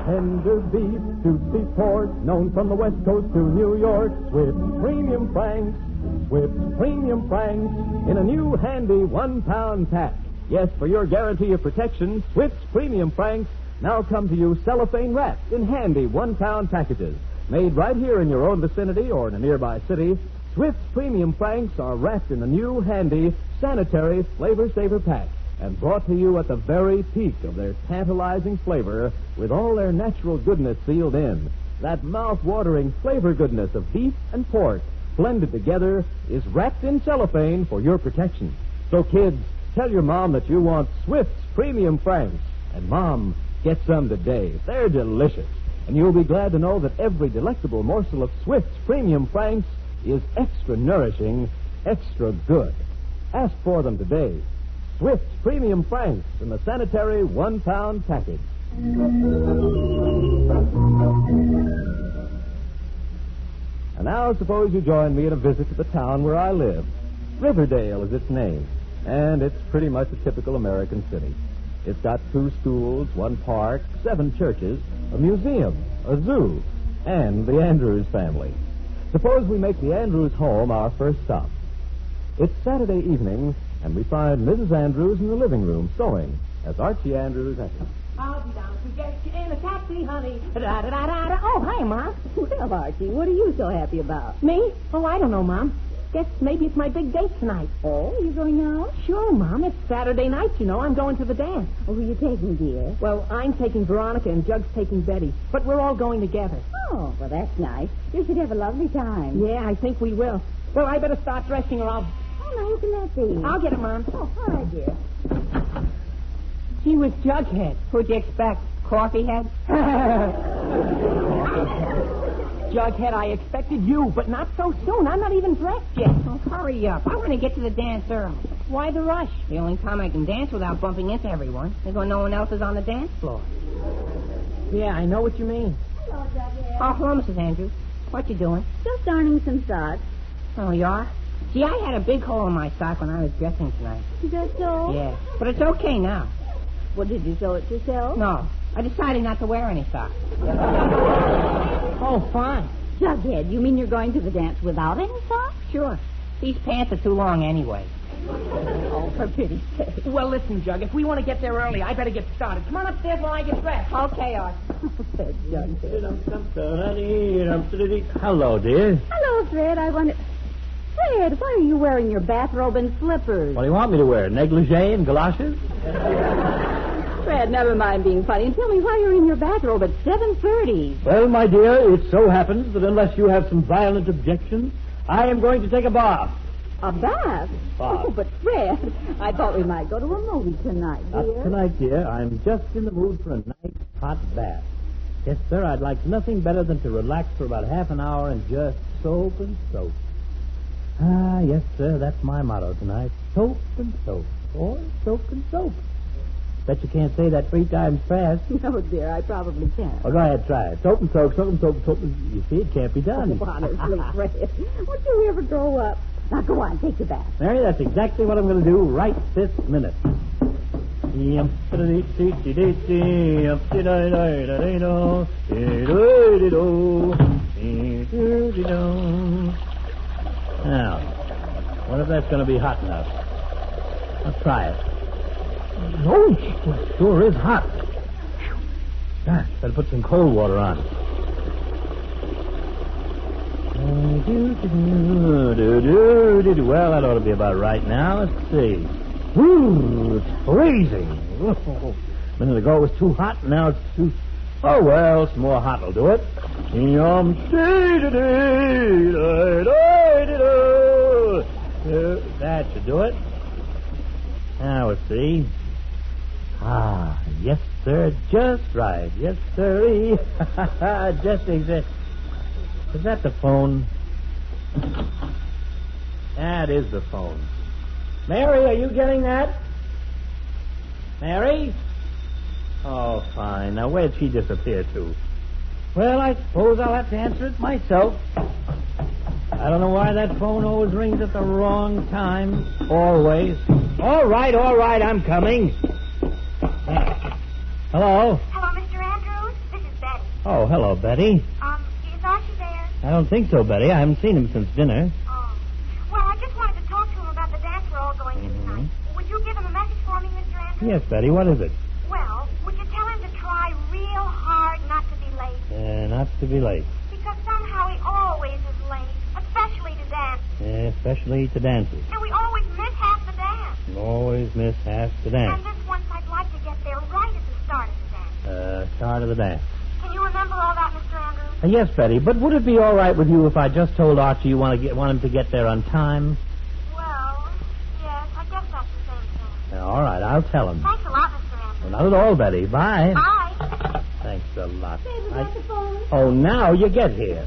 Tender beef, juicy pork, known from the West Coast to New York. Swift Premium Franks, Swift Premium Franks, in a new handy 1-pound pack. Yes, for your guarantee of protection, Swift's Premium Franks now come to you cellophane wrapped in handy 1-pound packages. Made right here in your own vicinity or in a nearby city, Swift's Premium Franks are wrapped in a new handy sanitary Flavor Saver pack, and brought to you at the very peak of their tantalizing flavor with all their natural goodness sealed in. That mouth-watering flavor goodness of beef and pork blended together is wrapped in cellophane for your protection. So, kids, tell your mom that you want Swift's Premium Franks. And, Mom, get some today. They're delicious. And you'll be glad to know that every delectable morsel of Swift's Premium Franks is extra nourishing, extra good. Ask for them today. Swift's Premium Franks in the sanitary 1-pound package. And now suppose you join me in a visit to the town where I live. Riverdale is its name, and it's pretty much a typical American city. It's got 2 schools, 1 park, 7 churches, a museum, a zoo, and the Andrews family. Suppose we make the Andrews home our first stop. It's Saturday evening, and we find Mrs. Andrews in the living room sewing as Archie Andrews enters. I'll be down to get you in a taxi, honey. Da-da-da-da-da. Oh, hi, Mom. Well, Archie, what are you so happy about? Me? Oh, I don't know, Mom. Guess maybe it's my big date tonight. Oh, you going out? Sure, Mom. It's Saturday night, you know. I'm going to the dance. Oh, who are you taking, dear? Well, I'm taking Veronica and Jug's taking Betty. But we're all going together. Oh, well, that's nice. You should have a lovely time. Yeah, I think we will. Well, I better start dressing or I'll... Oh, now, who can that be? I'll get it, Mom. Oh, all right, dear. She was Jughead. Who'd you expect? Coffee head? Jughead, I expected you, but not so soon. I'm not even dressed yet. Oh, hurry up. I want to get to the dance early. Why the rush? The only time I can dance without bumping into everyone is when no one else is on the dance floor. Yeah, I know what you mean. Hello, Jughead. Oh, hello, Mrs. Andrews. What you doing? Just darning some socks. Oh, you are? Gee, I had a big hole in my sock when I was dressing tonight. Is that so? Yeah, but it's okay now. Well, did you sew it yourself? No, I decided not to wear any socks. Oh, fine. Jughead, you mean you're going to the dance without any socks? Sure. These pants are too long anyway. Oh, for pity's sake. Well, listen, Jug, if we want to get there early, I better get started. Come on upstairs while I get dressed. Okay, Art. Hello, dear. Hello, Fred. I wonder... Fred, why are you wearing your bathrobe and slippers? What do you want me to wear? Negligee and galoshes? Fred, never mind being funny. And tell me why you're in your bathrobe at 7:30. Well, my dear, it so happens that unless you have some violent objections, I am going to take a bath. A bath? Bath. Oh, but Fred, I thought we might go to a movie tonight, dear. Not tonight, dear. I'm just in the mood for a nice hot bath. Yes, sir, I'd like nothing better than to relax for about half an hour and just soap and soap. Ah, yes, sir, that's my motto tonight. Soap and soap. Or soap and soap. Bet you can't say that 3 times fast. No, dear, I probably can't. Oh, go ahead, try it. Soap and soap, soap and soap, soap and... You see, it can't be done. Oh, honestly, Fred. Won't you ever grow up? Now, go on, take your bath. Mary, that's exactly what I'm going to do right this minute. Now, what if that's going to be hot enough? Let's try it. Oh, it sure is hot. Gosh, better put some cold water on. Well, that ought to be about right now. Let's see. Ooh, it's freezing. A minute ago it was too hot, and now it's too... Oh, well, some more hot will do it. That should do it. Now, let's see. Ah, yes, sir, just right. Yes, sir. Just exact. Is that the phone? That is the phone. Mary, are you getting that? Mary? Oh, fine. Now, where'd she disappear to? Well, I suppose I'll have to answer it myself. I don't know why that phone always rings at the wrong time. Always. All right, I'm coming. Hello? Hello, Mr. Andrews. This is Betty. Oh, hello, Betty. Is Archie there? I don't think so, Betty. I haven't seen him since dinner. Oh. Well, I just wanted to talk to him about the dance we're all going to tonight. Would you give him a message for me, Mr. Andrews? Yes, Betty. What is it? Well, would you tell him to try real hard not to be late? Not to be late. Because somehow he always is late, especially to dance. Especially to dances. And we always miss half the dance. Always miss half the dance. And this once I'd like to get there right at the start of the dance. Start of the dance. Can you remember all that, Mr. Andrews? Yes, Betty, but would it be all right with you if I just told Archie you want him to get there on time? Well, yes, I guess that's the same thing. All right, I'll tell him. Thanks a lot, Mr. Andrews. Well, not at all, Betty. Bye. Bye. Thanks a lot. The phone? Oh, now you get here.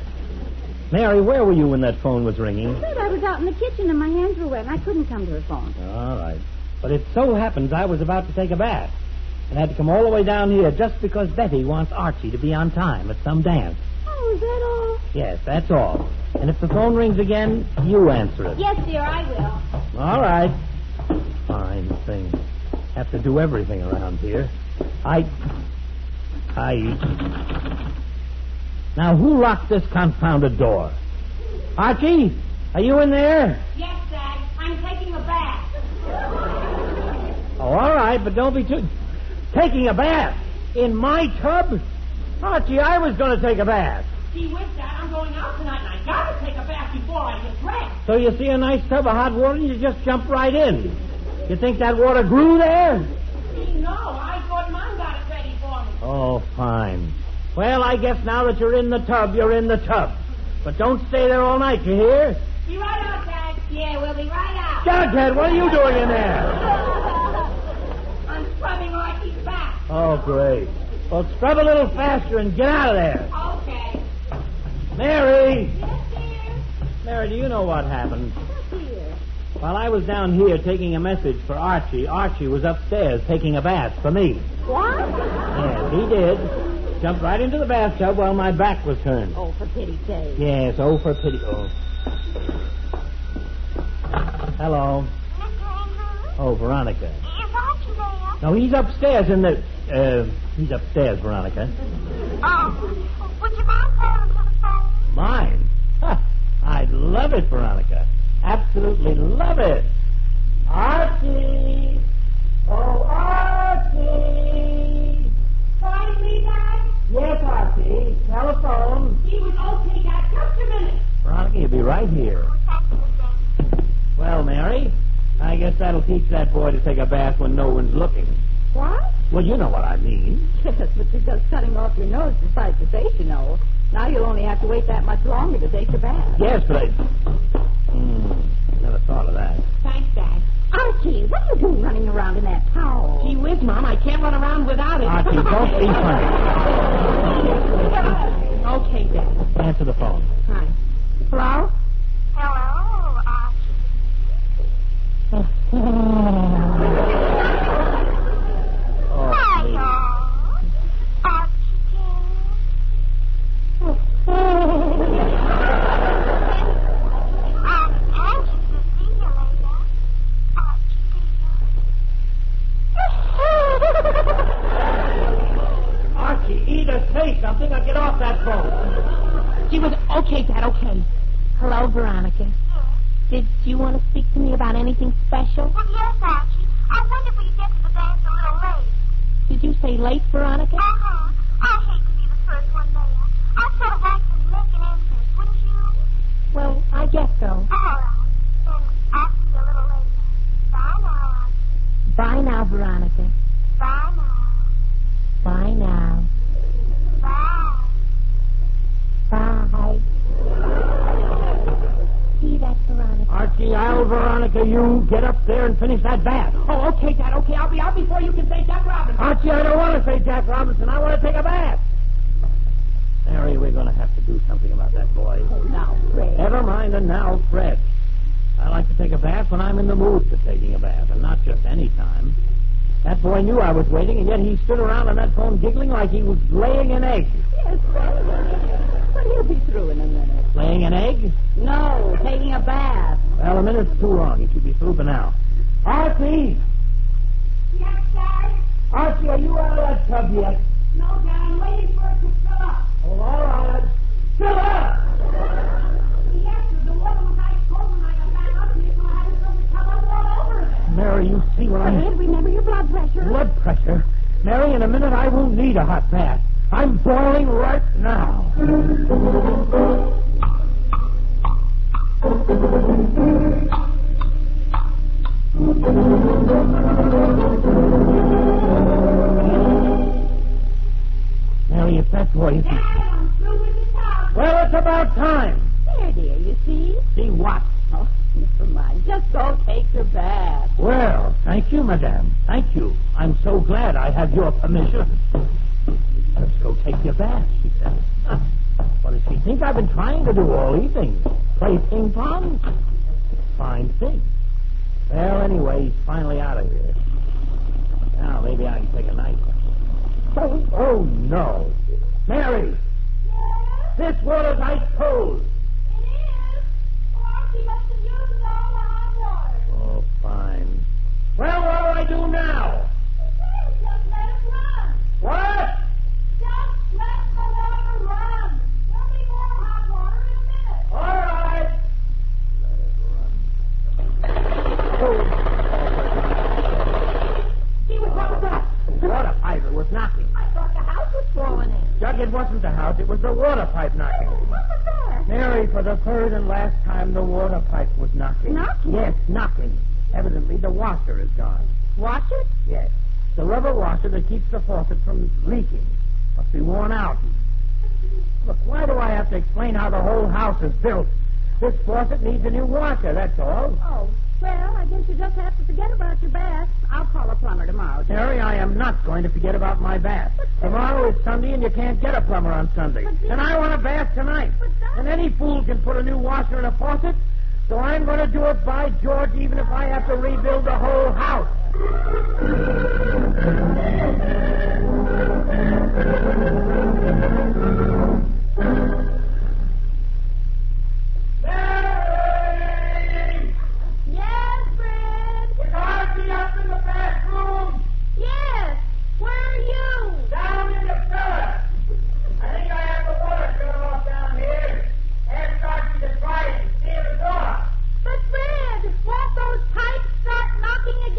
Mary, where were you when that phone was ringing? I was out in the kitchen and my hands were wet and I couldn't come to the phone. All right. But it so happens I was about to take a bath and had to come all the way down here just because Betty wants Archie to be on time at some dance. Oh, is that all? Yes, that's all. And if the phone rings again, you answer it. Yes, dear, I will. All right. Fine thing. Have to do everything around here. Now, who locked this confounded door? Archie, are you in there? Yes, Dad. I'm taking a bath. Oh, all right, but don't be too... Taking a bath? In my tub? Archie, I was going to take a bath. Gee whiz, Dad, I'm going out tonight and I gotta take a bath before I get dressed. So you see a nice tub of hot water and you just jump right in. You think that water grew there? Gee, no, I thought Mom got it ready for me. Oh, fine. Well, I guess now that you're in the tub, you're in the tub. But don't stay there all night, you hear? Be right out, Dad. Yeah, we'll be right out. Jughead, what are you doing in there? I'm scrubbing Archie's back. Oh, great. Well, scrub a little faster and get out of there. Okay. Mary! Yes, dear? Mary, do you know what happened? Yes, dear. While I was down here taking a message for Archie, Archie was upstairs taking a bath for me. What? Yes, he did. Jumped right into the bathtub while my back was turned. Oh, for pity's sake. Yes, oh, for pity. Oh. Hello. Mr. Andrews? Oh, Veronica. Is Archie there? No, he's upstairs in the... he's upstairs, Veronica. Oh, would you mind calling to the phone? Mine? Huh. I'd love it, Veronica. Absolutely love it. Archie! Oh, Archie! Find me, Dad? Yes, Archie. Telephone. He was okay, Dad. Just a minute. Veronica, you'll be right here. Well, Mary, I guess that'll teach that boy to take a bath when no one's looking. What? Well, you know what I mean. Yes, but you're just cutting off your nose to spite your face, you know. Now you'll only have to wait that much longer to take your bath. Yes, but I... never thought of that. Thanks, Dad. Archie, what are you doing running around in that towel? Gee whiz, Mom, I can't run around without it. Archie, don't be funny. Okay, Dad. Answer the phone. Hi. Hello? Hello, Archie, either say something or get off that phone. Gee whiz, okay, Dad, okay. Hello, Veronica. Did you want to speak to me about anything special? Well, yes, Archie. I wonder if we could get to the dance a little late. Did you say late, Veronica? Uh-huh. I hate to be the first one there. I'd sort of like to make an entrance, wouldn't you? Well, I guess so. All right. Then I'll see you a little later. Bye now, Archie. Bye now, Veronica. Bye now. Bye now. Bye. Bye. See that, Veronica? Archie, Veronica, you get up there and finish that bath. Oh, okay, Dad, okay. I'll be out before you can say Jack Robinson. Archie, I don't want to say Jack Robinson. I want to take a bath. Mary, we're going to have to do something about that boy. Oh, now, Fred. Never mind the now, Fred. I like to take a bath when I'm in the mood for taking a bath, and not just any time. That boy knew I was waiting, and yet he stood around on that phone giggling like he was laying an egg. Yes, Fred. But he'll be through in a minute. Laying an egg? No, taking a bath. Well, a minute's too long. He should be through by now. Archie! Yes, Dad? Archie, are you out of that tub yet? No, Dad. I'm waiting for it to fill up. Oh, all right. Fill up! Yes, the water was ice cold when I got back up here, so I had to fill the tub up all over again. Mary, you see what I'm... Fred, remember your blood pressure. Blood pressure? Mary, in a minute I won't need a hot bath. I'm boiling right now. Mary, if that boy isn't... Dad, I'm through with the tub. Well, it's about time. There, dear, you see? See what? Oh, never mind. Just go take your bath. Well, thank you, madame. Thank you. I'm so glad I have your permission. Let's go take your bath, she said. What does she think I've been trying to do all evening? Play ping pong? Fine thing. Well, anyway, he's finally out of here. Now, maybe I can take a night. Oh, no. Mary! This water's ice cold. Oh, fine. Well, what do I do now? Just let it run. What? Just let the water run. There'll be more hot water in a minute. All right. See what was that? The water pipe, it was knocking. I thought the house was falling in. Jug, it wasn't the house, it was the water pipe knocking. What was that? Mary, for the third and last time, the water pipe was knocking. Knocking? Yes, knocking. Evidently, the washer is gone. Washer? Yes. The rubber washer that keeps the faucet from leaking. Must be worn out. Look, why do I have to explain how the whole house is built? This faucet needs a new washer, that's all. Oh, well, I guess you just have to forget about your bath. I'll call a plumber tomorrow. Mary, I am not going to forget about my bath. Tomorrow is Sunday, and you can't get a plumber on Sunday. And I want a bath tonight. And any fool can put a new washer in a faucet. So I'm going to do it, by George, even if I have to rebuild the whole house. Mary! Yes, Fred? Is Archie up in the bathroom? Yes. Where are you? Down in the cellar. I think I have the water shut off down here. Ask Archie to try it and seal the door. But, Fred, won't those pipes start knocking again?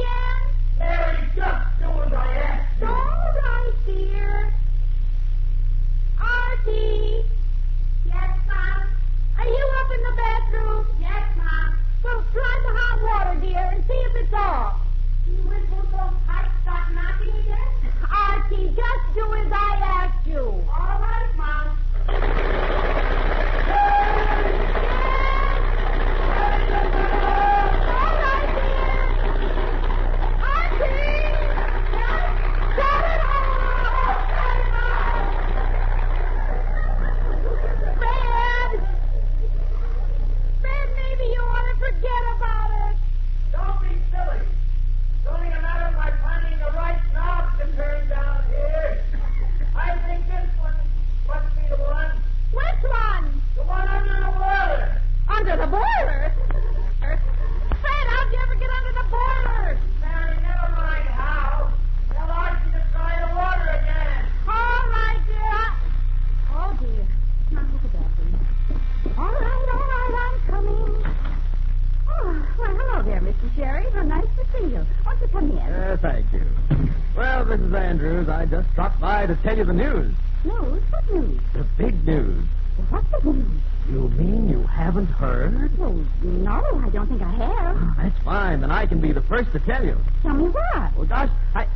on, dear, and see if it's off. Won't those pipes start knocking again? Archie, just do as I asked you. All right, Mom. Under the boiler? Fred, how'd you ever get under the boiler? Mary, never mind how. Tell Archie to try the water again. All right, dear. Oh, dear. Now, look at that, please. All right, I'm coming. Oh, well, hello there, Mr. Sherry. How nice to see you. Won't you come in? Thank you. Well, Mrs. Andrews, I just stopped by to tell you the news. News? What news? The big news. What's the news? You mean you haven't heard? Oh, no, I don't think I have. Oh, that's fine. Then I can be the first to tell you. Tell me what? Well, gosh, I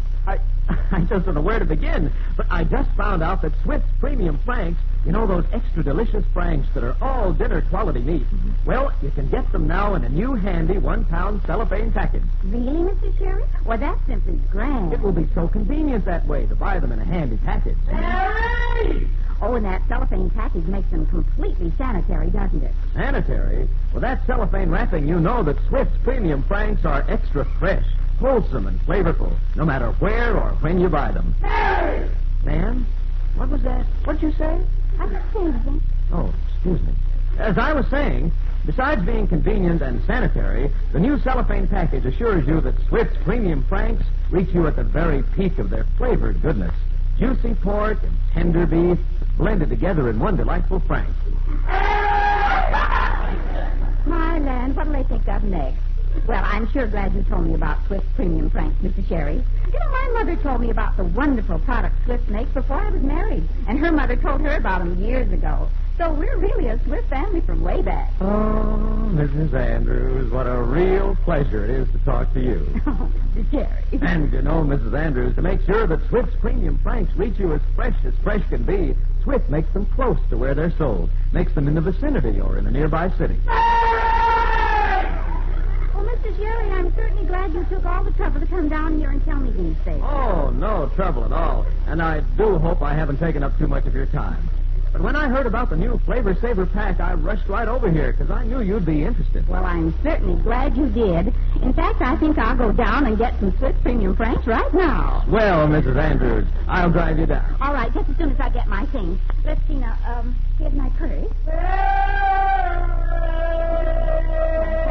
just don't know where to begin. But I just found out that Swift's Premium Franks, you know those extra delicious Franks that are all dinner quality meat, well, you can get them now in a new handy 1-pound cellophane package. Really, Mr. Sherry? Well, that's simply grand. It will be so convenient that way to buy them in a handy package. Mary! Oh, and that cellophane package makes them completely sanitary, doesn't it? Sanitary? Well, that cellophane wrapping, you know that Swift's Premium Franks are extra fresh, wholesome, and flavorful, no matter where or when you buy them. Mary! Ma'am? What was that? What did you say? I didn't say anything. Oh, excuse me. As I was saying, besides being convenient and sanitary, the new cellophane package assures you that Swift's Premium Franks reach you at the very peak of their flavored goodness. Juicy pork and tender beef blended together in one delightful frank. My land, what'll they think of next? Well, I'm sure glad you told me about Swift's Premium Franks, Mr. Sherry. You know, my mother told me about the wonderful products Swift makes before I was married, and her mother told her about them years ago. So we're really a Swift family from way back. Oh, Mrs. Andrews, what a real pleasure it is to talk to you. Oh, Mr. Sherry. And, you know, Mrs. Andrews, to make sure that Swift's Premium Franks reach you as fresh can be, Swift makes them close to where they're sold. Makes them in the vicinity or in a nearby city. Well, Mr. Sherry, I'm certainly glad you took all the trouble to come down here and tell me these things. Oh, no trouble at all. And I do hope I haven't taken up too much of your time. But when I heard about the new Flavor Saver pack, I rushed right over here because I knew you'd be interested. Well, I'm certainly glad you did. In fact, I think I'll go down and get some Swift Premium Franks right now. Well, Mrs. Andrews, I'll drive you down. All right, just as soon as I get my things. Let's see now. Here's my purse. My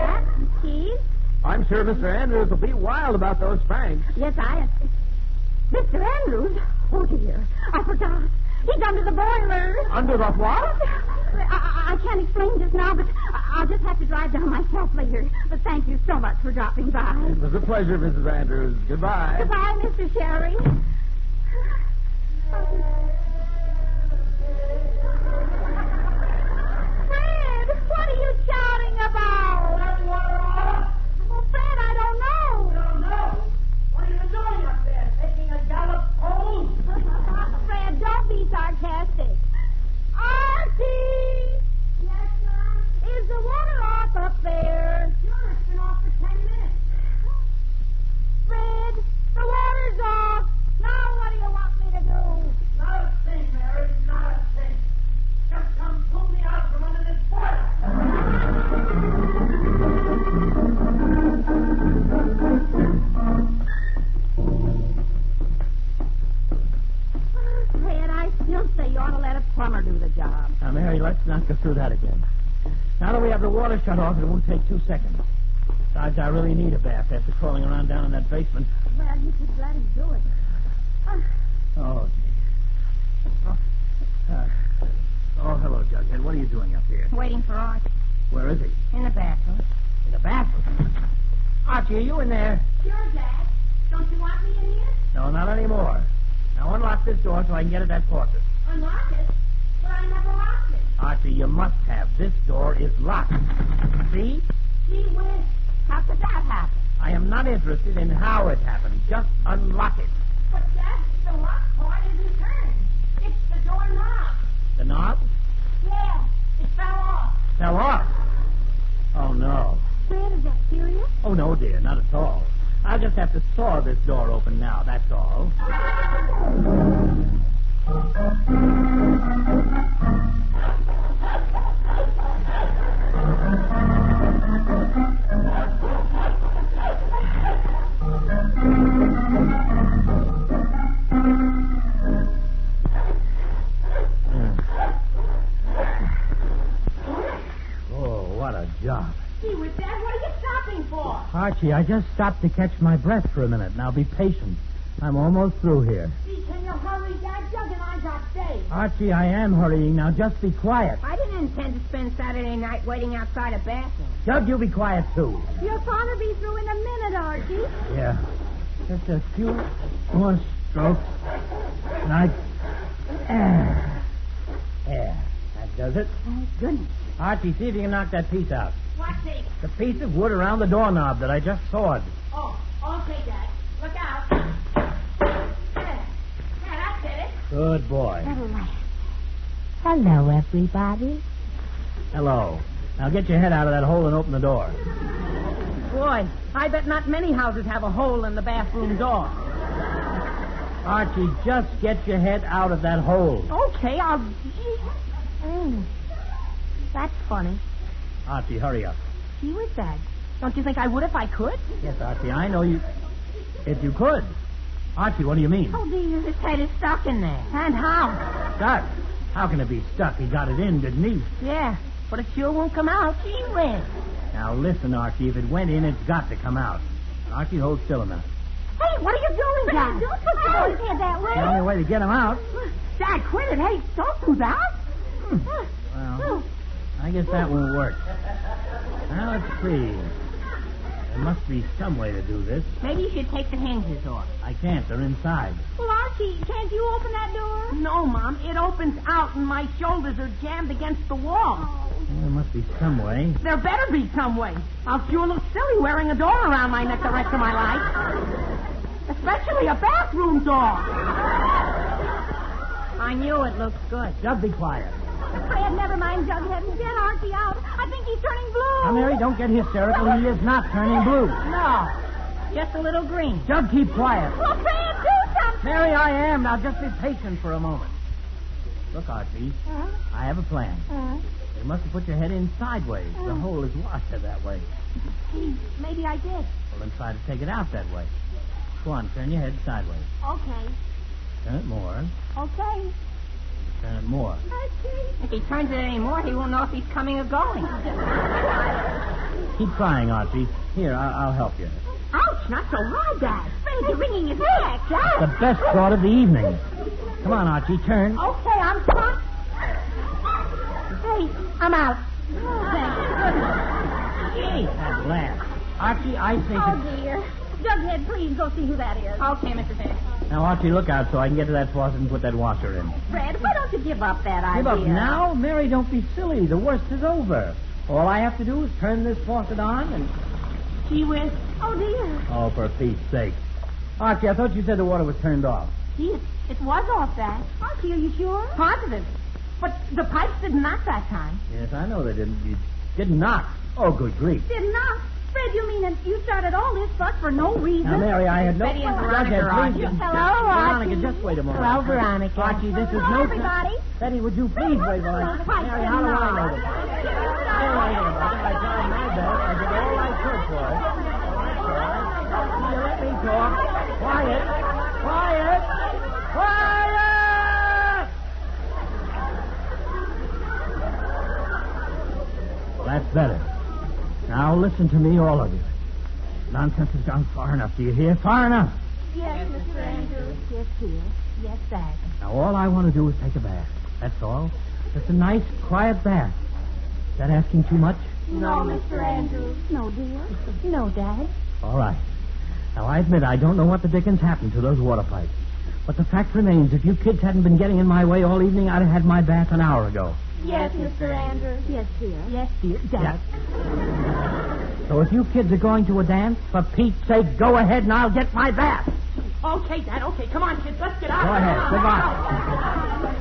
hat and keys. I'm sure Mr. Andrews will be wild about those Franks. Yes, Mr. Andrews? Oh, dear. I forgot. He's under the boiler. Under the what? I can't explain just now, but I'll just have to drive down myself later. But thank you so much for dropping by. It was a pleasure, Mrs. Andrews. Goodbye. Goodbye, Mr. Sherry. Fred, what are you shouting about? That water off? Oh, Fred, I don't know. You don't know? What are you doing up there? Taking a gallop pole? Fred, don't be sarcastic. Archie! Yes, Mom? Is the water off up there? Sure, it's been off for 10 minutes. Fred, the water's off. Now what do you want me to do? Not a thing, Mary, not a thing. Just come pull me out from under this boiler. Fred, I still say you ought to let a plumber do the job. Now, Mary, let's not go through that again. Now that we have the water shut off, it won't take 2 seconds. Besides, I really need a bath after crawling around down in that basement. Well, you could let him do it. Oh, gee. Oh, hello, Jughead. What are you doing up here? Waiting for Archie. Where is he? In the bathroom. In the bathroom. Archie, are you in there? Sure, Dad. Don't you want me in here? No, not anymore. Now unlock this door so I can get at that faucet. Unlock it? But I never locked it. Archie, you must have. This door is locked. See? Gee whiz. How could that happen? I am not interested in how it happened. Just unlock it. But, Dad, the lock part isn't turned. It's the door knob. The knob? Yeah, it fell off. Fell off. Oh, no. Fred, is that serious? Oh, no, dear, not at all. I'll just have to saw this door open now, that's all. Oh, what a job. Gee whiz, Dad, what are you stopping for? Archie, I just stopped to catch my breath for a minute. Now be patient. I'm almost through here. Gee, can you hurry, Dad? Doug and I got days. Archie, I am hurrying. Now just be quiet. I didn't intend to spend Saturday night waiting outside a bathroom. Doug, you be quiet, too. Your father be through in a minute, Archie. Yeah. Just a few more strokes. And I... There. That does it. Thank goodness. Archie, see if you can knock that piece out. What piece? The piece of wood around the doorknob that I just sawed. Oh, okay, Dad. Look out. There, that did it. Good boy. Hello, everybody. Hello. Now get your head out of that hole and open the door. Boy, I bet not many houses have a hole in the bathroom door. Archie, just get your head out of that hole. Okay, I'll... That's funny. Archie, hurry up. Gee whiz, Dad. Don't you think I would if I could? Yes, Archie, I know you... If you could. Archie, what do you mean? Oh, dear, his head is stuck in there. And how? Stuck? How can it be stuck? He got it in, didn't he? Yeah, but it sure won't come out. Gee whiz. Now, listen, Archie. If it went in, it's got to come out. Archie, hold still a minute. Hey, what are you doing, Dad? Don't put his head that way. The only way to get him out. Dad, quit it. Hey, don't do that. Well, I guess that won't work. Now, let's see. There must be some way to do this. Maybe you should take the hinges off. I can't. They're inside. Well, Archie, can't you open that door? No, Mom. It opens out and my shoulders are jammed against the wall. Well, there must be some way. There better be some way. I'll sure look silly wearing a door around my neck the rest of my life. Especially a bathroom door. I knew it looked good. Just be quiet. Fred, never mind Jughead. Get Archie out. I think he's turning blue. Now, Mary, don't get hysterical. He is not turning blue. No, just a little green. Jug, keep quiet. Well, Fred, do something. Mary, I am. Now, just be patient for a moment. Look, Archie, I have a plan. You must have put your head in sideways. The hole is wider that way. Gee, maybe I did. Well, then try to take it out that way. Go on, turn your head sideways. Okay. Turn it more. Okay. Turn it more. If he turns it any more, he won't know if he's coming or going. Keep trying, Archie. Here, I'll help you. Ouch, not so hard, Dad. Fred, you're wringing his neck. The best thought of the evening. Come on, Archie, turn. Okay, I'm trying. Hey, I'm out. Oh, thank goodness. Gee, at last. Archie, I think... Oh, dear. Jughead, please go see who that is. Okay, Mr. Fish. Now, Archie, look out so I can get to that faucet and put that washer in. Fred, why don't you give up that idea? Give up now? Mary, don't be silly. The worst is over. All I have to do is turn this faucet on and... Gee whiz. Oh, dear. Oh, for Pete's sake. Archie, I thought you said the water was turned off. Gee, it was off, Dad. Archie, are you sure? Positive. But the pipes didn't knock that time. Yes, I know they didn't. You didn't knock. Oh, good grief. Did not. Fred, you mean that you started all this fuss for no reason? Now, Mary, I had no... Betty and Veronica are on you. Hello, Archie. Veronica, just wait a moment. Hello, Veronica. Archie, this is Hello, no... everybody. Betty, would you please wait while I... Mary, how do I know this? I don't know anything about it. I tried my best. I did all I could for it. Will you let me talk? Quiet. Quiet. Quiet! Well, that's better. Now listen to me, all of you. Nonsense has gone far enough. Do you hear? Far enough. Yes, Mr. Andrews. Yes, dear. Yes, Dad. Now all I want to do is take a bath. That's all. Just a nice, quiet bath. Is that asking too much? No, Mr. Andrews. No, dear. No, Dad. All right. Now I admit I don't know what the dickens happened to those water pipes. But the fact remains, if you kids hadn't been getting in my way all evening, I'd have had my bath an hour ago. Yes, Mr. Andrews. Yes, dear. Yes, dear. Dad. So if you kids are going to a dance, for Pete's sake, go ahead and I'll get my bath. Okay, Dad, okay. Come on, kids, let's get out. Go ahead. Goodbye.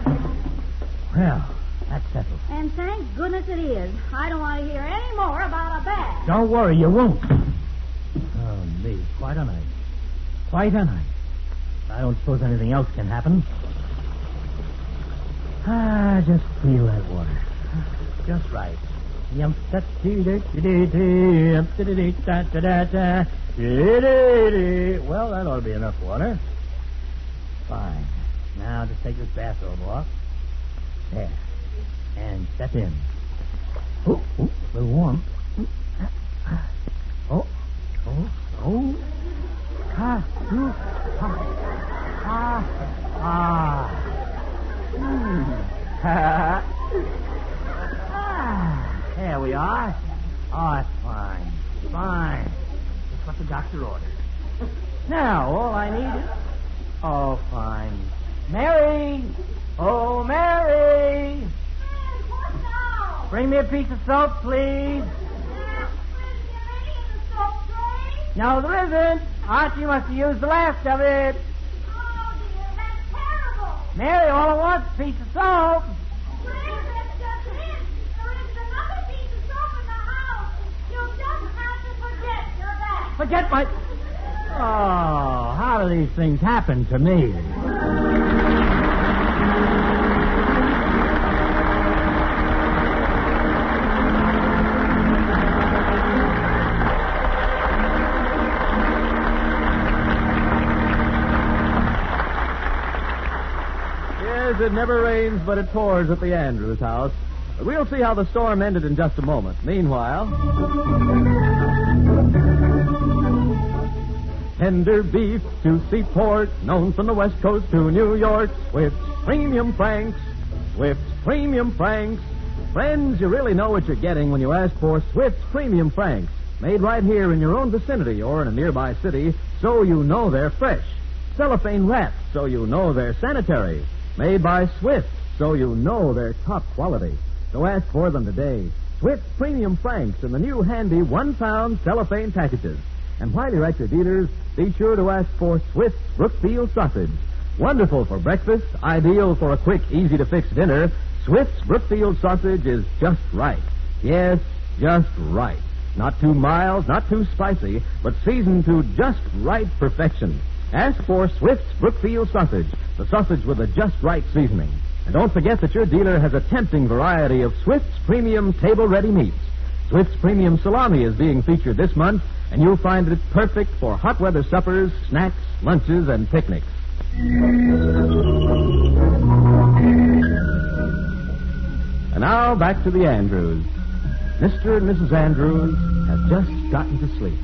Well, that's settled. And thank goodness it is. I don't want to hear any more about a bath. Don't worry, you won't. Oh, me. Quite a night. Quite a night. I don't suppose anything else can happen. Just feel that water. Just right. Well, that ought to be enough water. Fine. Now, just take this bathrobe off. There. And step in. Oh, a little warm. Oh. There we are. Oh, that's fine. Fine. Just what the doctor ordered. Now, all I need is... Oh, fine. Mary! Oh, Mary! Bring me a piece of soap, please. No, there isn't. Archie must have used the last of it. Oh, dear, that's terrible. Mary, all I want is a piece of soap. There is another piece of soap in the house. You'll just have to forget your bath. Forget my... Oh, how do these things happen to me? It never rains, but it pours at the Andrews house. We'll see how the storm ended in just a moment. Meanwhile... Tender beef to Seaport, known from the West Coast to New York. Swift's Premium Franks. Swift's Premium Franks. Friends, you really know what you're getting when you ask for Swift's Premium Franks. Made right here in your own vicinity or in a nearby city, so you know they're fresh. Cellophane wrapped, so you know they're sanitary. Made by Swift, so you know they're top quality. So ask for them today. Swift's Premium Franks in the new handy 1-pound cellophane packages. And while you're at your dealers, be sure to ask for Swift's Brookfield Sausage. Wonderful for breakfast, ideal for a quick, easy-to-fix dinner, Swift's Brookfield Sausage is just right. Yes, just right. Not too mild, not too spicy, but seasoned to just right perfection. Ask for Swift's Brookfield Sausage, the sausage with the just right seasoning. And don't forget that your dealer has a tempting variety of Swift's Premium table-ready meats. Swift's Premium Salami is being featured this month, and you'll find it perfect for hot weather suppers, snacks, lunches, and picnics. And now back to the Andrews. Mr. and Mrs. Andrews have just gotten to sleep.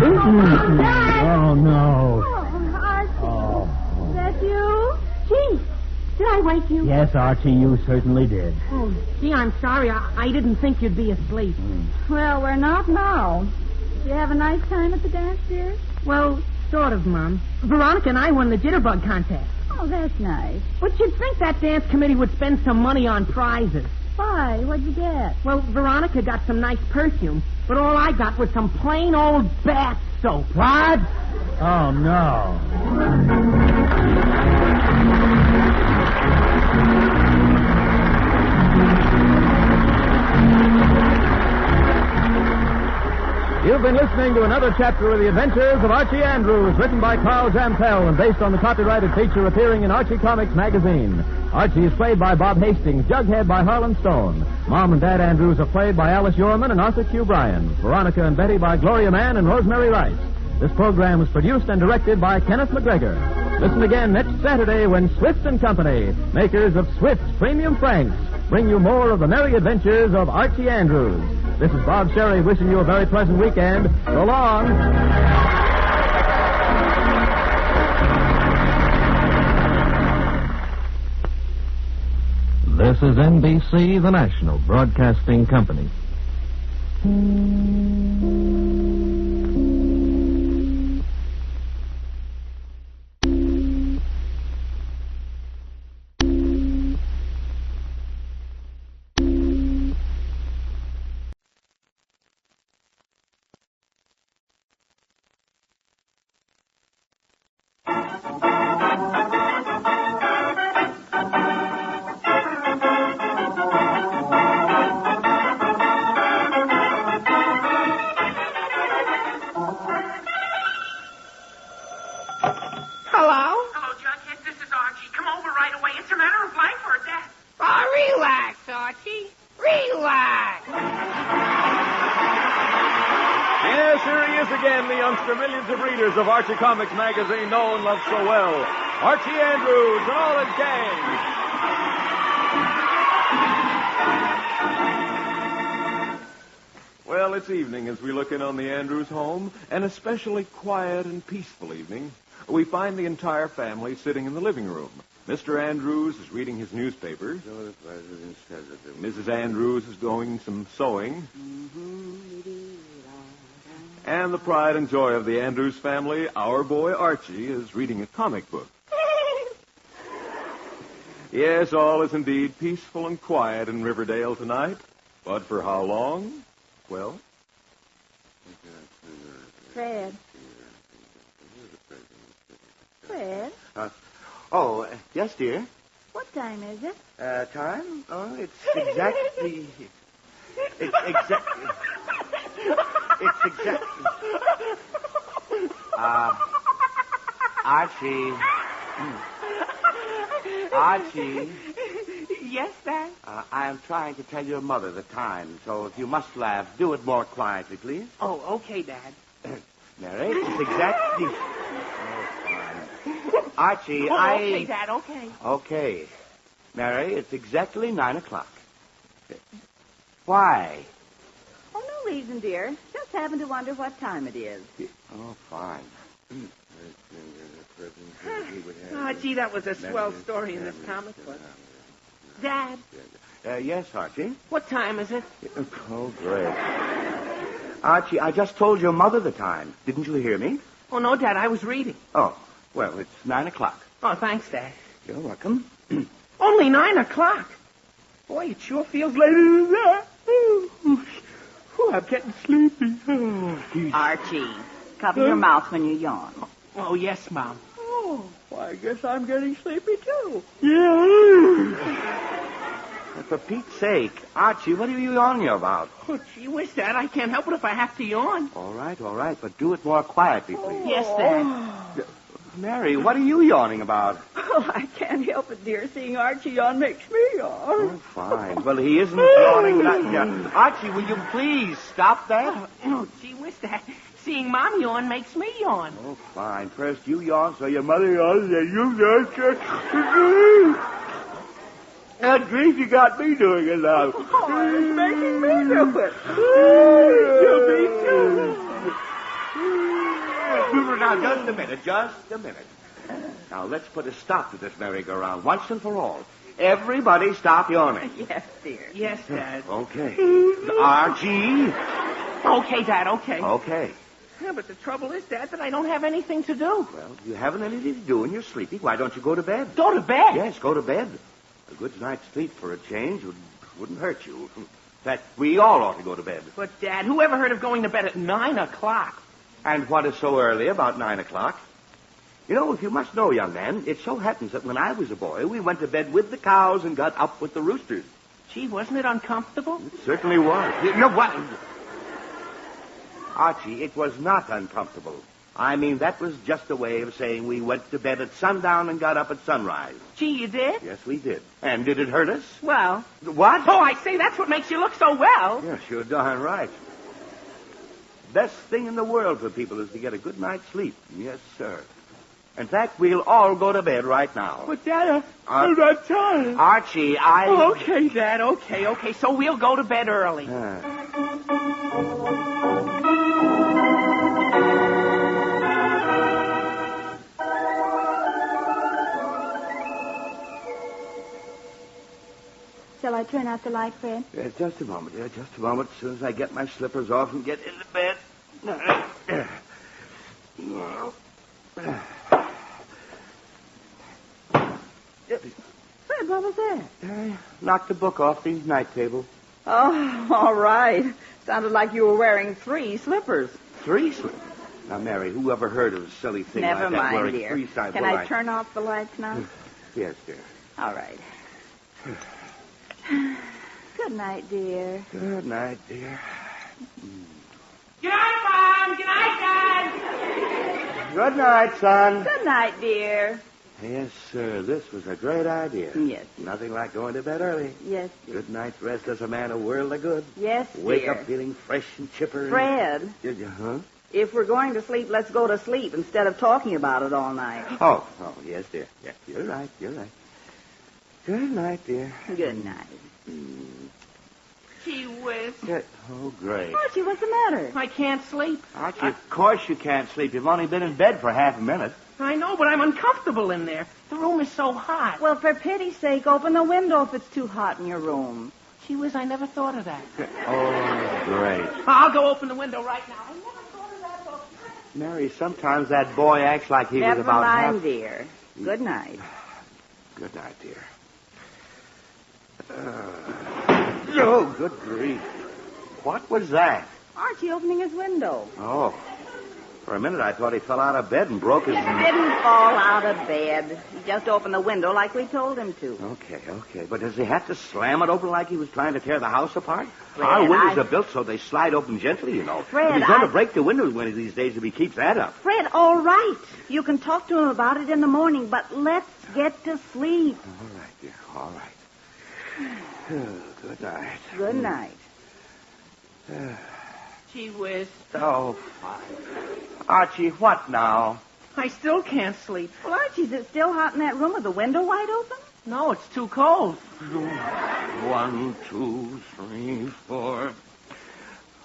Oh, no. Oh, Archie. Is that you? Gee, did I wake you? Yes, Archie, you certainly did. Oh, gee, I'm sorry. I didn't think you'd be asleep. Well, we're not now. Did you have a nice time at the dance, dear? Well, sort of, Mom. Veronica and I won the jitterbug contest. Oh, that's nice. But you'd think that dance committee would spend some money on prizes. Why? What'd you get? Well, Veronica got some nice perfume, but all I got was some plain old bath soap. What? Oh, no. You've been listening to another chapter of the Adventures of Archie Andrews, written by Carl Zampel and based on the copyrighted feature appearing in Archie Comics magazine. Archie is played by Bob Hastings, Jughead by Harlan Stone. Mom and Dad Andrews are played by Alice Yorman and Arthur Q. Bryan. Veronica and Betty by Gloria Mann and Rosemary Rice. This program was produced and directed by Kenneth McGregor. Listen again next Saturday when Swift and Company, makers of Swift's Premium Franks, bring you more of the merry adventures of Archie Andrews. This is Bob Sherry wishing you a very pleasant weekend. So long. This is NBC, the national broadcasting company. is again the youngster millions of readers of Archie Comics magazine know and love so well, Archie Andrews and all his gang. Well, it's evening as we look in on the Andrews home, an especially quiet and peaceful evening. We find the entire family sitting in the living room. Mr. Andrews is reading his newspapers. Mrs. Andrews is doing some sewing. And the pride and joy of the Andrews family, our boy Archie, is reading a comic book. Yes, all is indeed peaceful and quiet in Riverdale tonight. But for how long? Well? Fred. Fred? Yes, dear. What time is it? Time? Oh, it's exactly... It's exactly... Archie. Archie. Yes, Dad? I am trying to tell your mother the time, so if you must laugh, do it more quietly, please. Oh, okay, Dad. Mary, it's exactly... Archie, Okay, Dad, okay. Okay. Mary, it's exactly 9 o'clock. Why? Oh, no reason, dear. Just happened to wonder what time it is. Oh, fine. Gee, that was a swell story in this comic book. Dad? Yes, Archie? What time is it? Oh, great. Archie, I just told your mother the time. Didn't you hear me? Oh, no, Dad, I was reading. Oh, well, it's 9 o'clock. Oh, thanks, Dad. You're welcome. Only 9 o'clock? Boy, it sure feels later than that. I'm getting sleepy. Archie, cover your mouth when you yawn. Oh, yes, Mom. Oh, well, I guess I'm getting sleepy, too. Yeah. For Pete's sake, Archie, what are you yawning about? Oh, gee whiz, Dad, I can't help it if I have to yawn. All right, but do it more quietly, please. Yes, Dad. Mary, what are you yawning about? Oh, I can't help it, dear. Seeing Archie yawn makes me yawn. Oh, fine. Well, he isn't yawning. Archie, will you please stop that? Oh, gee whiz, Dad. Seeing Mom yawn makes me yawn. Oh, fine. First you yawn, so your mother yawns, then you yawn. That grief, you got me doing it now. Oh, it's making me do it. Now, just a minute. Now, let's put a stop to this merry-go-round once and for all. Everybody stop yawning. Yes, dear. Yes, Dad. Okay. Archie. Okay, Dad, okay. Okay. Yeah, but the trouble is, Dad, that I don't have anything to do. Well, you haven't anything to do and you're sleepy. Why don't you go to bed? Go to bed? Yes, go to bed. A good night's sleep for a change wouldn't hurt you. In fact, we all ought to go to bed. But, Dad, who ever heard of going to bed at 9 o'clock? And what is so early about 9 o'clock? You know, if you must know, young man, it so happens that when I was a boy, we went to bed with the cows and got up with the roosters. Gee, wasn't it uncomfortable? It certainly was. No, what? Archie, it was not uncomfortable. I mean, that was just a way of saying we went to bed at sundown and got up at sunrise. Gee, you did? Yes, we did. And did it hurt us? Well. What? Oh, I say, that's what makes you look so well. Yes, you're darn right. Best thing in the world for people is to get a good night's sleep. Yes, sir. In fact, we'll all go to bed right now. But, Dad, I'm not tired. Archie, Oh, okay, Dad, okay. So we'll go to bed early. Shall I turn out the light, Fred? Just a moment, dear. Just a moment. As soon as I get my slippers off and get into bed. Fred, what was that? I knocked the book off the night table. Oh, all right. Sounded like you were wearing 3 slippers. 3 slippers? Now, Mary, who ever heard of a silly thing Never like that? mind, Wearing dear. 3 sides. Can I turn off the lights now? Yes, dear. All right. Good night, dear. Good night, dear. Good night, Mom. Good night, Dad. Good night, son. Good night, dear. Yes, sir. This was a great idea. Yes. Nothing like going to bed early. Yes, dear. Good night's rest does a man a world of good. Yes, Wake dear. up feeling fresh and chipper. Fred. Huh? If we're going to sleep, let's go to sleep instead of talking about it all night. Oh, yes, dear. Yes, you're right. Good night, dear. Good night. Gee whiz. Oh, great. Archie, what's the matter? I can't sleep. Archie, of course you can't sleep. You've only been in bed for half a minute. I know, but I'm uncomfortable in there. The room is so hot. Well, for pity's sake, open the window if it's too hot in your room. Gee whiz, I never thought of that. Oh, great. I'll go open the window right now. I never thought of that, though. Mary, sometimes that boy acts like he Never was about mind, half... dear. Good night. Good night, dear. Oh, good grief. What was that? Archie opening his window. Oh. For a minute, I thought he fell out of bed and broke his... He didn't fall out of bed. He just opened the window like we told him to. Okay. But does he have to slam it open like he was trying to tear the house apart? Fred, Our windows are built so they slide open gently, you know. Fred, He's going to break the windows one of these days if he keeps that up. Fred, all right. You can talk to him about it in the morning, but let's get to sleep. All right, dear. All right. Good night. Good night. Gee whiz. Oh, fine. Archie, what now? I still can't sleep. Well, Archie, is it still hot in that room with the window wide open? No, it's too cold. 1, 2, 3, 4.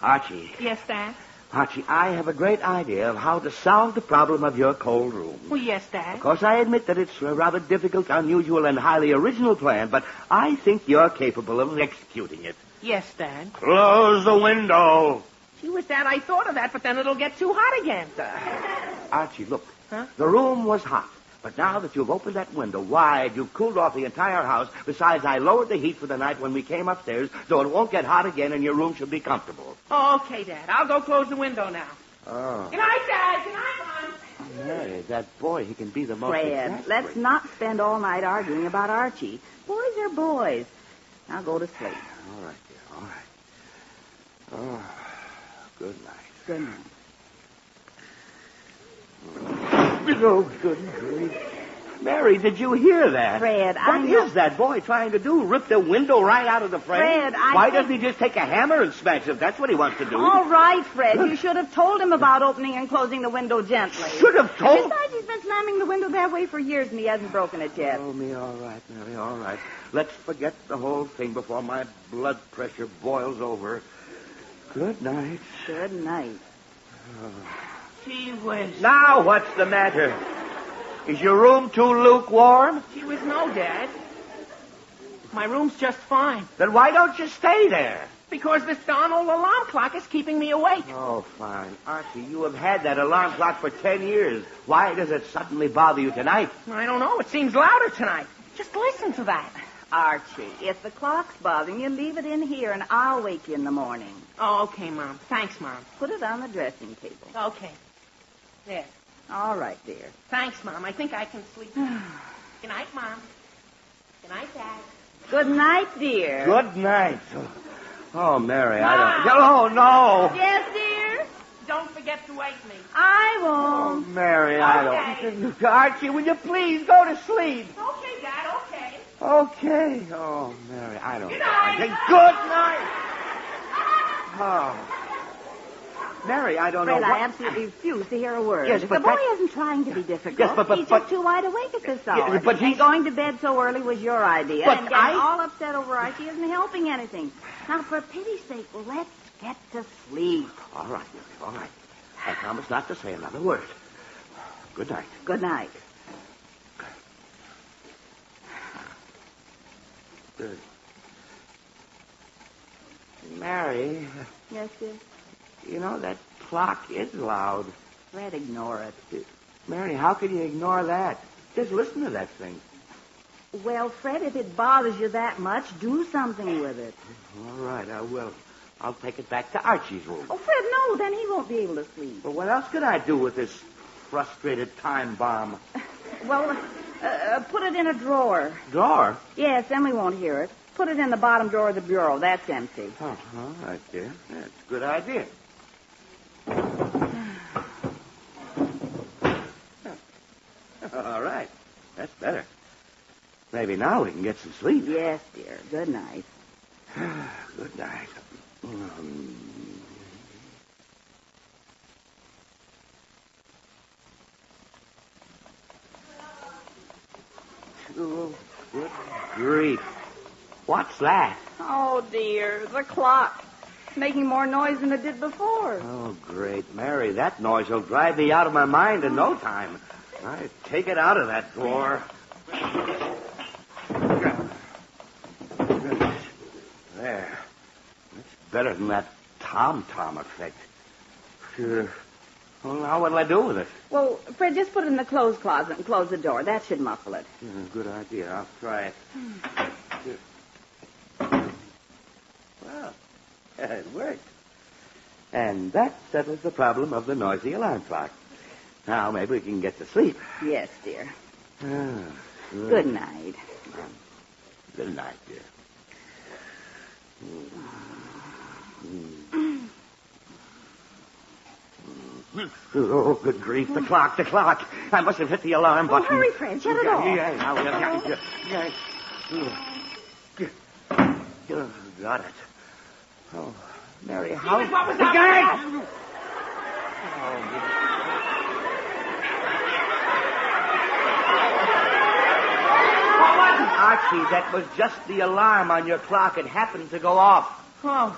Archie. Yes, Dad? Archie, I have a great idea of how to solve the problem of your cold room. Well, yes, Dad. Of course, I admit that it's a rather difficult, unusual, and highly original plan, but I think you're capable of executing it. Yes, Dad. Close the window. Gee whiz, Dad, I thought of that, but then it'll get too hot again. Archie, look. Huh? The room was hot. But now that you've opened that window wide, you've cooled off the entire house. Besides, I lowered the heat for the night when we came upstairs, so it won't get hot again and your room should be comfortable. Oh, okay, Dad. I'll go close the window now. Oh. Good night, Dad. Good night, Mom. Mary, that boy, he can be the most Fred, exasperating. let's not spend all night arguing about Archie. Boys are boys. Now go to sleep. All right, dear. All right. Oh, good night. Good night. Oh, good grief. Mary, did you hear that? Fred, What is that boy trying to do? Rip the window right out of the frame? Fred, Why doesn't he just take a hammer and smash it? That's what he wants to do. All right, Fred. You should have told him about opening and closing the window gently. Should have told? Besides, he's been slamming the window that way for years, and he hasn't broken it yet. Oh, me, all right, Mary, all right. Let's forget the whole thing before my blood pressure boils over. Good night. Good night. Gee whiz. Now what's the matter? Is your room too lukewarm? Gee whiz, no, Dad. My room's just fine. Then why don't you stay there? Because this darn old alarm clock is keeping me awake. Oh, fine. Archie, you have had that alarm clock for 10 years. Why does it suddenly bother you tonight? I don't know. It seems louder tonight. Just listen to that. Archie, if the clock's bothering you, leave it in here, and I'll wake you in the morning. Oh, okay, Mom. Thanks, Mom. Put it on the dressing table. Okay. There. All right, dear. Thanks, Mom. I think I can sleep. Good night, Mom. Good night, Dad. Good night, dear. Good night. Oh, Mary, Mom. I don't... Oh, no. Yes, dear? Don't forget to wake me. I Oh, won't. Mary, I don't... Archie, will you please go to sleep? Okay, Dad, okay. Okay. Oh, Mary, I don't... Good night. Good night. Oh. Mary, I don't Fred, know I what... absolutely refuse to hear a word. Yes, but the boy that- isn't trying to be difficult. Yes, but he's just too wide awake at this hour. Yeah, but and he's- going to bed so early was your idea. But and getting I- all upset over Archie isn't helping anything. Now, for pity's sake, let's get to sleep. All right, Mary, all right. I promise not to say another word. Good night. Good night. Good. Mary, Yes, dear? you know, that clock is loud. Fred, ignore it. Mary, how can you ignore that? Just listen to that thing. Well, Fred, if it bothers you that much, do something with it. All right, I will. I'll take it back to Archie's room. Oh, Fred, no, then he won't be able to sleep. But what else could I do with this frustrated time bomb? Well, put it in a drawer. Drawer? Yes, then we won't hear it. Put it in the bottom drawer of the bureau. That's empty. Oh, all right, dear. That's a good idea. All right. That's better. Maybe now we can get some sleep. Yes, dear. Good night. Good night. Oh, good grief. What's that? Oh, dear, the clock. It's making more noise than it did before. Oh, great, Mary. That noise will drive me out of my mind in no time. I take it out of that drawer. There. That's better than that tom-tom effect. Sure. Well, now what'll I do with it? Well, Fred, just put it in the clothes closet and close the door. That should muffle it. Yeah, good idea. I'll try it. Well, it worked. And that settles the problem of the noisy alarm clock. Now maybe we can get to sleep. Yes, dear. Ah, Good night. Good night, dear. Oh, good grief, the clock. I must have hit the alarm button. Oh, hurry, Fred, shut it off. Got it. Oh, Mary, how... What was that? Archie, that was just the alarm on your clock. It happened to go off. Oh,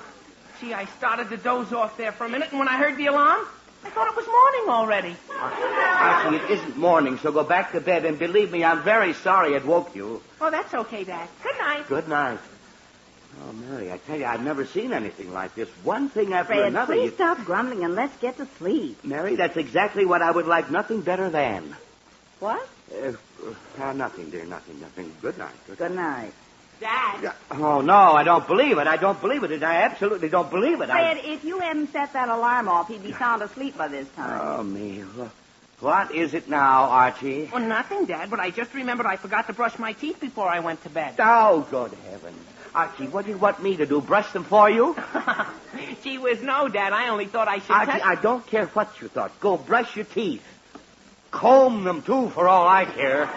gee, I started to doze off there for a minute, and when I heard the alarm, I thought it was morning already. Archie, it isn't morning, so go back to bed, and believe me, I'm very sorry it woke you. Oh, that's okay, Dad. Good night. Good night. Oh, Mary, I tell you, I've never seen anything like this. One thing after Fred, another. please stop grumbling and let's get to sleep. Mary, that's exactly what I would like nothing better than. What? Nothing, dear, nothing. Good night. Good night. Dad. Oh, no, I don't believe it. I absolutely don't believe it. Fred, if you hadn't set that alarm off, he'd be sound asleep by this time. Oh, me. What is it now, Archie? Well, nothing, Dad, but I just remembered I forgot to brush my teeth before I went to bed. Oh, good heavens. Archie, what do you want me to do? Brush them for you? Gee whiz, no, Dad. I only thought I should Archie, I don't care what you thought. Go brush your teeth. Comb them, too, for all I care.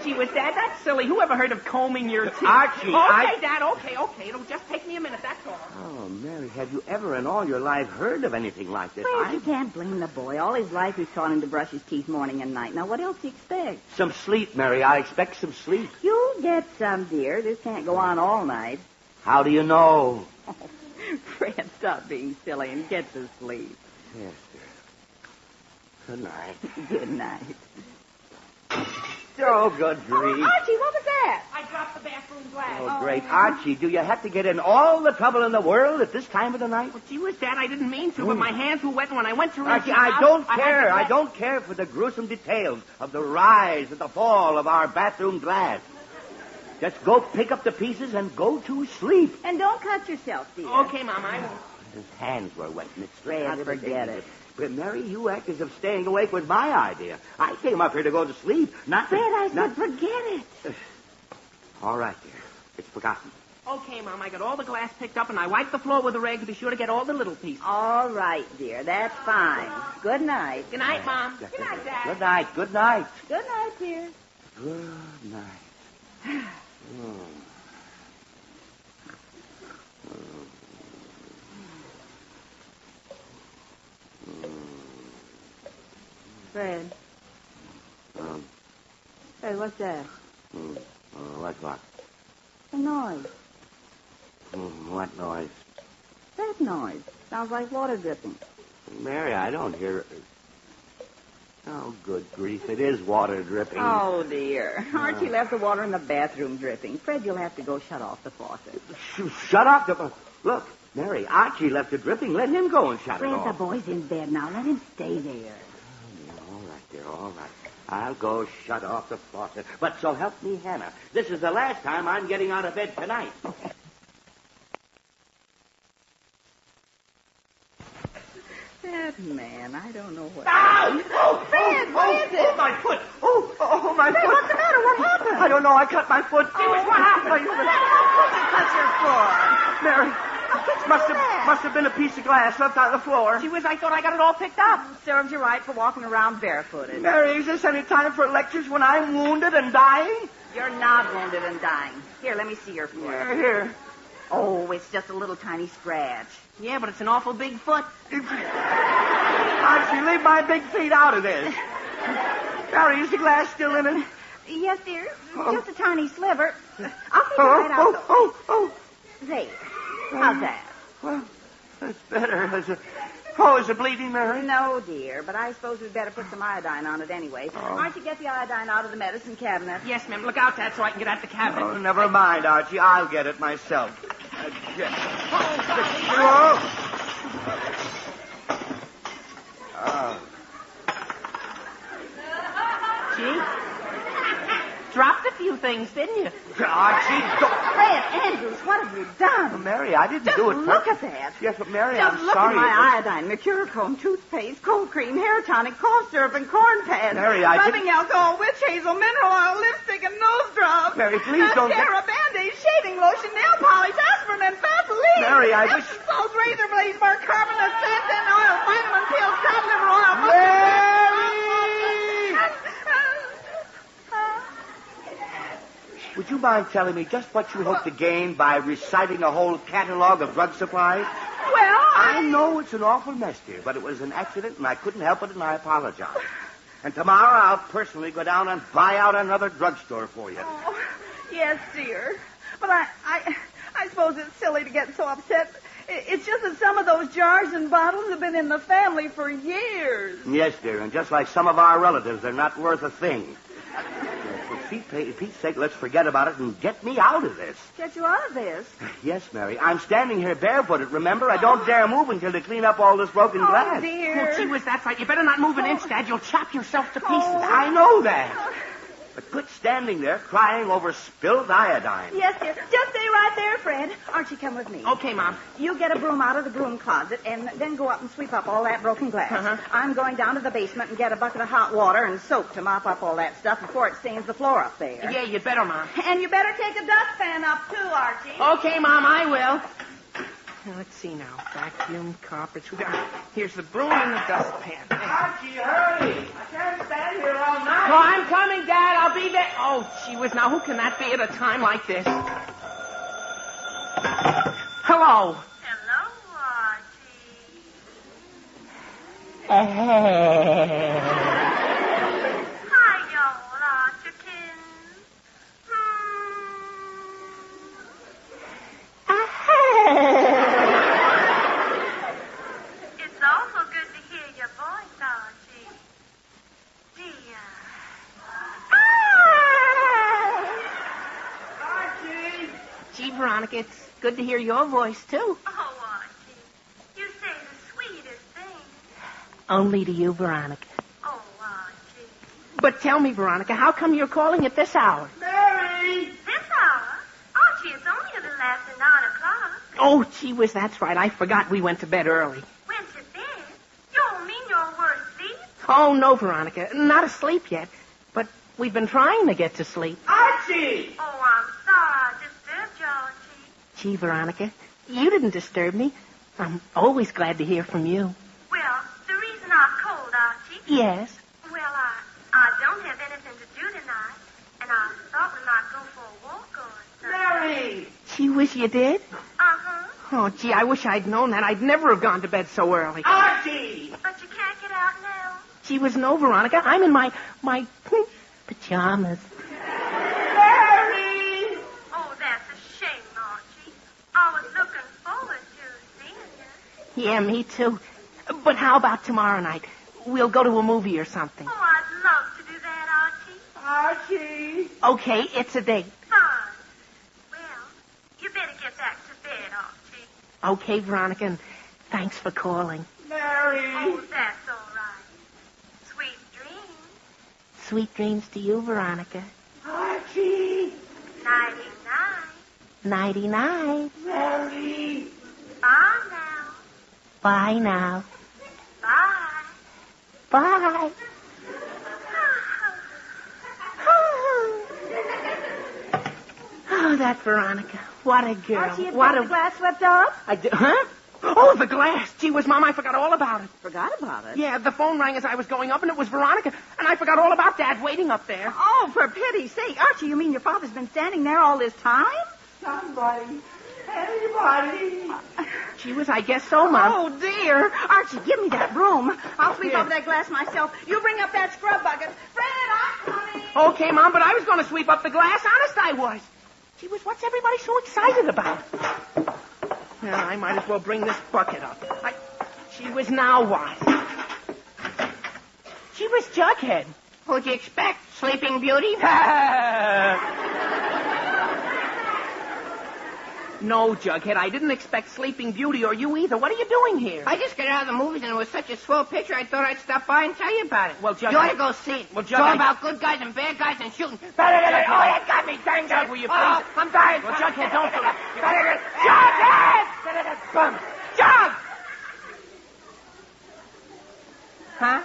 Gee whiz, Dad, that's silly. Who ever heard of combing your teeth? Archie, Okay, Dad, okay. It'll just take me a minute, that's all. Oh, Mary, have you ever in all your life heard of anything like this? Fred, you can't blame the boy. All his life we've taught him to brush his teeth morning and night. Now, what else do you expect? Some sleep, Mary. I expect some sleep. You'll get some, dear. This can't go on all night. How do you know? Oh, Fred, stop being silly and get to sleep. Yes, dear. Good night. Good night. Oh, good grief. Archie, what was that? I dropped the bathroom glass. Oh, great. Archie, do you have to get in all the trouble in the world at this time of the night? Well, gee whiz, Dad, I didn't mean to, but my hands were wet, and when I went to reach Archie, out, I don't had care. to I don't care for the gruesome details of the rise and the fall of our bathroom glass. Just go pick up the pieces and go to sleep. And don't cut yourself, dear. Okay, Mom, I won't. His hands were wet, and it's Fred, forget it. But, Mary, you act as if staying awake was my idea. I came up here to go to sleep, not to... Fred, I said forget it. All right, dear. It's forgotten. Okay, Mom, I got all the glass picked up, and I wiped the floor with a rag to be sure to get all the little pieces. All right, dear. That's fine. Good night. Good night, Mom. Good night, Dad. Good night. Good night. Good night, dear. Good night. Fred. Fred, what's that? What? A noise. What noise? That noise. Sounds like water dripping. Mary, I don't hear it. Oh, good grief. It is water dripping. Oh, dear. Archie left the water in the bathroom dripping. Fred, you'll have to go shut off the faucet. Shut off the... Look, Mary, Archie left it dripping. Let him go and shut it off. Fred, the boy's in bed now. Let him stay there. All right, dear, all right. I'll go shut off the faucet. But so help me, Hannah. This is the last time I'm getting out of bed tonight. That man, I don't know what... Ow! Oh, Fred, what is it? Oh, my foot! Oh, my Fred, foot! what's the matter? What happened? I don't know. I cut my foot. What happened? Cut your foot. Mary, must have been a piece of glass left on the floor. Gee whiz, I thought I got it all picked up. Serves you right for walking around barefooted. Mary, is this any time for lectures when I'm wounded and dying? You're not wounded and dying. Here, let me see your foot. Here. Oh, it's just a little tiny scratch. Yeah, but it's an awful big foot. Archie, leave my big feet out of this. Mary, is the glass still in it? Yes, dear. Just a tiny sliver. I'll keep it right out. There. How's that? Well, that's better. Is it bleeding, Mary? No, dear, but I suppose we'd better put some iodine on it anyway. Aren't you get the iodine out of the medicine cabinet? Yes, ma'am. Look out, Dad, so I can get at the cabinet. Oh, never mind, Archie. I'll get it myself. Gee, dropped a few things, didn't you? Archie, don't... Fred Andrews, what have you done? Mary, I didn't do it. Look at that. Yes, but Mary, Just I'm look sorry. at my iodine, mercurochrome, toothpaste, cold cream, hair tonic, cough syrup, and corn pads. Mary, I rubbing alcohol, witch hazel, mineral oil, lipstick, and nose drops. Mary, please don't mascara, Band-Aid, shaving lotion, nail polish, aspirin, and Vaseline. Mary, I wish... Salts, razor blades, bicarbonate, santan oil, vitamin pills, cod liver oil. Would you mind telling me just what you hope to gain by reciting a whole catalog of drug supplies? Well, I know it's an awful mess, dear, but it was an accident, and I couldn't help it, and I apologize. And tomorrow I'll personally go down and buy out another drugstore for you. Oh, yes, dear. But I suppose it's silly to get so upset. It's just that some of those jars and bottles have been in the family for years. Yes, dear, and just like some of our relatives, they're not worth a thing. For Pete's sake, let's forget about it and get me out of this. Get you out of this? Yes, Mary. I'm standing here barefooted, remember? I don't dare move until they clean up all this broken glass. Oh, dear. Well, gee whiz, that's right. You better not move an inch, Dad. You'll chop yourself to pieces. I know that. But quit standing there crying over spilled iodine. Yes, dear. Just stay right there, Fred. Archie, come with me. Okay, Mom. You get a broom out of the broom closet and then go up and sweep up all that broken glass. I'm going down to the basement and get a bucket of hot water and soap to mop up all that stuff before it stains the floor up there. Yeah, you better, Mom. And you better take a dustpan up, too, Archie. Okay, Mom, I will. Now, let's see now. Vacuum, carpets. Here's the broom and the dustpan. Archie, hurry. I can't stand here all night. Oh, I'm coming, Dad. I'll be there. Oh, gee whiz, now who can that be at a time like this? Hello. Hello, Archie. Hi, y'all, Archie. It's awful good to hear your voice, Archie. Dear. Archie! Gee, Veronica, it's good to hear your voice, too. Oh, Archie, you say the sweetest thing. Only to you, Veronica. Oh, Archie. But tell me, Veronica, how come you're calling at this hour? Mary! This hour? Archie, it's only a little after 9 o'clock. Oh, gee whiz, that's right. I forgot we went to bed early. Went to bed? You don't mean you were asleep? Oh, no, Veronica. Not asleep yet. But we've been trying to get to sleep. Archie! Oh, I'm sorry I disturbed you, Archie. Gee, Veronica, you didn't disturb me. I'm always glad to hear from you. Well, the reason I called, Archie... Yes? Well, I don't have anything to do tonight, and I thought we might go for a walk or something. Mary! Gee whiz, you did? Uh-huh. Oh, gee, I wish I'd known that. I'd never have gone to bed so early. Archie! But you can't get out now. Gee whiz, no, Veronica. I'm in my pajamas. Mary! Oh, that's a shame, Archie. I was looking forward to seeing you. Yeah, me too. But how about tomorrow night? We'll go to a movie or something. Oh, I'd love to do that, Archie. Archie! Okay, it's a date. Fine. Well, you better get back to bed, Archie. Okay, Veronica, and thanks for calling. Mary! Oh, that's all right. Sweet dreams. Sweet dreams to you, Veronica. Archie! Nighty-night. Nighty-night. Mary! Bye now. Bye now. Bye. Bye. Oh, that Veronica. What a girl. Archie, you've what got the glass swept up? I did, huh? Oh, the glass. Gee whiz, Mom, I forgot all about it. Forgot about it? Yeah, the phone rang as I was going up, and it was Veronica. And I forgot all about Dad waiting up there. Oh, for pity's sake. Archie, you mean your father's been standing there all this time? Somebody. Anybody. Gee whiz, I guess so, Mom. Oh, dear. Archie, give me that broom. I'll sweep up that glass myself. You bring up that scrub bucket. Fred, I'm coming. Okay, Mom, but I was going to sweep up the glass. Honest, I was. Gee whiz, what's everybody so excited about? Yeah, I might as well bring this bucket up. Gee whiz, now what? Gee whiz, Jughead. Who'd you expect? Sleeping Beauty? No, Jughead, I didn't expect Sleeping Beauty or you either. What are you doing here? I just got out of the movies, and it was such a swell picture, I thought I'd stop by and tell you about it. Well, Jughead... You ought to go see it. Well, Jughead... It's all about good guys and bad guys and shooting. Jughead, Oh, you got me, dang Jug, it. will you please... Oh, I'm dying. Well, Jughead, don't... Jughead! Bum! Jug! Huh?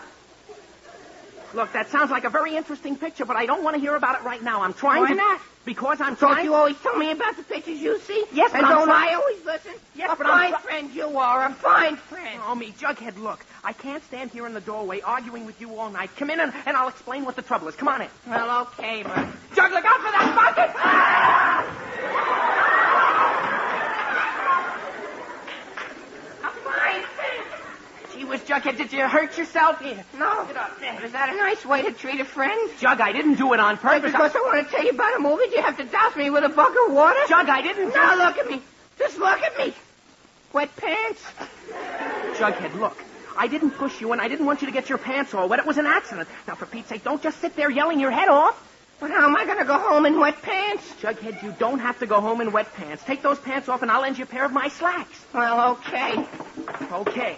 Look, that sounds like a very interesting picture, but I don't want to hear about it right now. I'm trying Why to... not? Because I'm Don't trying... you always tell me about the pictures you see? Yes, and but I'm don't trying- I always listen? Yes, a but I'm fine friend you are, a fine friend. Oh, me, Jughead, look. I can't stand here in the doorway arguing with you all night. Come in and I'll explain what the trouble is. Come on in. Well, okay, but... Jug, look out for that bucket! Ah! A fine friend. Gee whiz, Jughead, did you hurt yourself? Here. No. Get up there. Is that a nice way to treat a friend? Jug, I didn't do it on purpose. Because I want to tell you about a movie, you have to douse me with a bucket of water? Jug, I didn't... Now look at me. Just look at me. Wet pants. Jughead, look. I didn't push you, and I didn't want you to get your pants all wet. It was an accident. Now, for Pete's sake, don't just sit there yelling your head off. But how am I going to go home in wet pants? Jughead, you don't have to go home in wet pants. Take those pants off, and I'll lend you a pair of my slacks. Well, okay. Okay.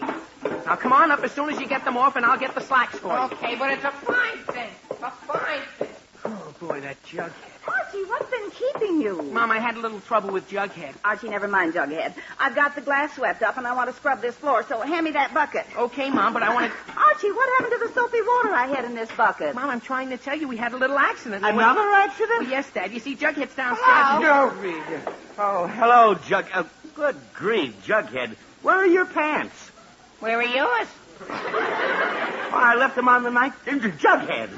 Now, come on up as soon as you get them off, and I'll get the slacks for you. Okay, but it's a fine thing. A fine thing. Oh, boy, that Jughead. Archie, what's been keeping you? Mom, I had a little trouble with Jughead. Archie, never mind, Jughead. I've got the glass swept up, and I want to scrub this floor, so hand me that bucket. Okay, Mom, but I want to... Archie, what happened to the soapy water I had in this bucket? Mom, I'm trying to tell you we had a little accident. Another accident? Well, yes, Dad. You see, Jughead's downstairs. Hello. Oh, hello, Jug... good grief, Jughead. Where are your pants? Where are yours? Oh, I left them on the night... Jughead!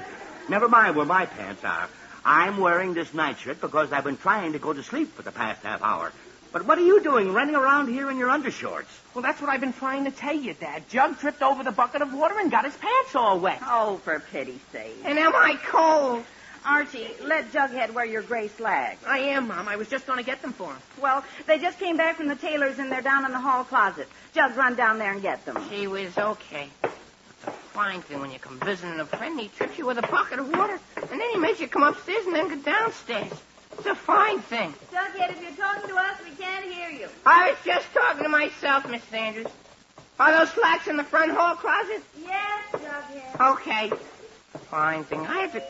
Never mind where my pants are. I'm wearing this nightshirt because I've been trying to go to sleep for the past half hour. But what are you doing running around here in your undershorts? Well, that's what I've been trying to tell you, Dad. Jug tripped over the bucket of water and got his pants all wet. Oh, for pity's sake. And am I cold? Archie, let Jughead wear your gray slacks. I am, Mom. I was just going to get them for him. Well, they just came back from the tailor's and they're down in the hall closet. Jug, run down there and get them. Gee whiz, okay. It's a fine thing when you come visiting a friend, he trips you with a bucket of water, and then he makes you come upstairs and then go downstairs. It's a fine thing. Jughead, if you're talking to us, we can't hear you. I was just talking to myself, Miss Sanders. Are those slacks in the front hall closet? Yes, Jughead. Okay. Fine thing. I have to...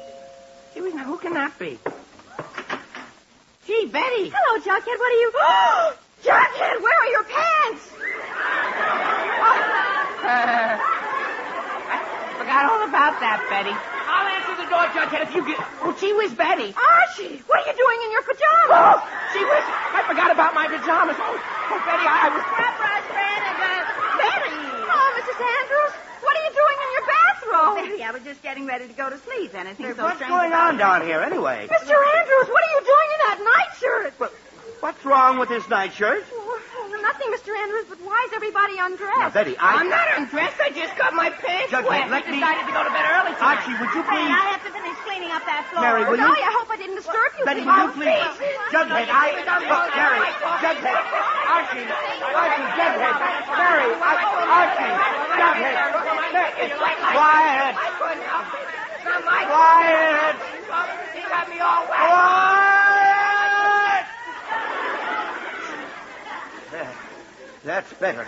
Gee whiz, now who can that be? Gee, Betty. Hello, Jughead. What are you... Jughead, where are your pants? I forgot all about that, Betty. I'll answer the door, Jughead, if you get... Oh, gee whiz, Betty. Archie, what are you doing in your pajamas? Oh, gee whiz, I forgot about my pajamas. Oh, Betty, I was... Betty! Oh, Mrs. Andrews, what are you doing in your bathrobe? Betty, I was just getting ready to go to sleep. Anything so What's strange going about on down here, anyway? Mr. Andrews, what are you doing in that nightshirt? What's wrong with this nightshirt? Oh, nothing, Mr. Andrews, but why is everybody undressed? Now, Betty, I'm not undressed. I just got my pants Jughead, wet. let me... decided to go to bed early tonight. Archie, would you Hey, please... I have to finish cleaning up that floor. Mary, will you... Golly, I hope I didn't disturb you. Betty, Peter. will you please... Jughead, Look, Mary, Jughead, Archie, Jughead, Mary, Archie, Jughead, Quiet. I couldn't help it. It's not my Quiet. He got me all wet. Quiet. There. That's better.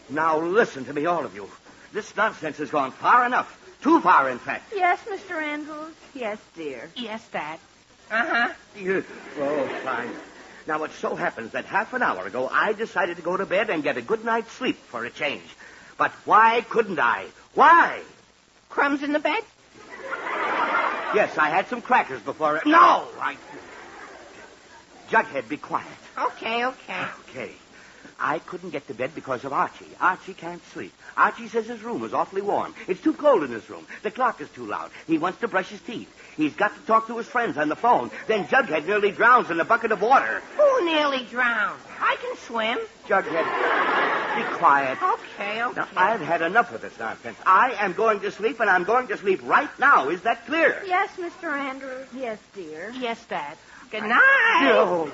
Now listen to me, all of you. This nonsense has gone far enough. Too far, in fact. Yes, Mr. Andrews. Yes, dear. Yes, Dad. Uh-huh. Oh, fine. Now, it so happens that half an hour ago, I decided to go to bed and get a good night's sleep for a change. But why couldn't I? Why? Crumbs in the bed? Yes, I had some crackers before... No! Jughead, be quiet. Okay. Okay. I couldn't get to bed because of Archie. Archie can't sleep. Archie says his room is awfully warm. It's too cold in his room. The clock is too loud. He wants to brush his teeth. He's got to talk to his friends on the phone. Then Jughead nearly drowns in a bucket of water. Who nearly drowned? I can swim. Jughead. Be quiet. Okay. Now, I've had enough of this nonsense. I am going to sleep, and I'm going to sleep right now. Is that clear? Yes, Mr. Andrews. Yes, dear. Yes, Dad. Good night. No.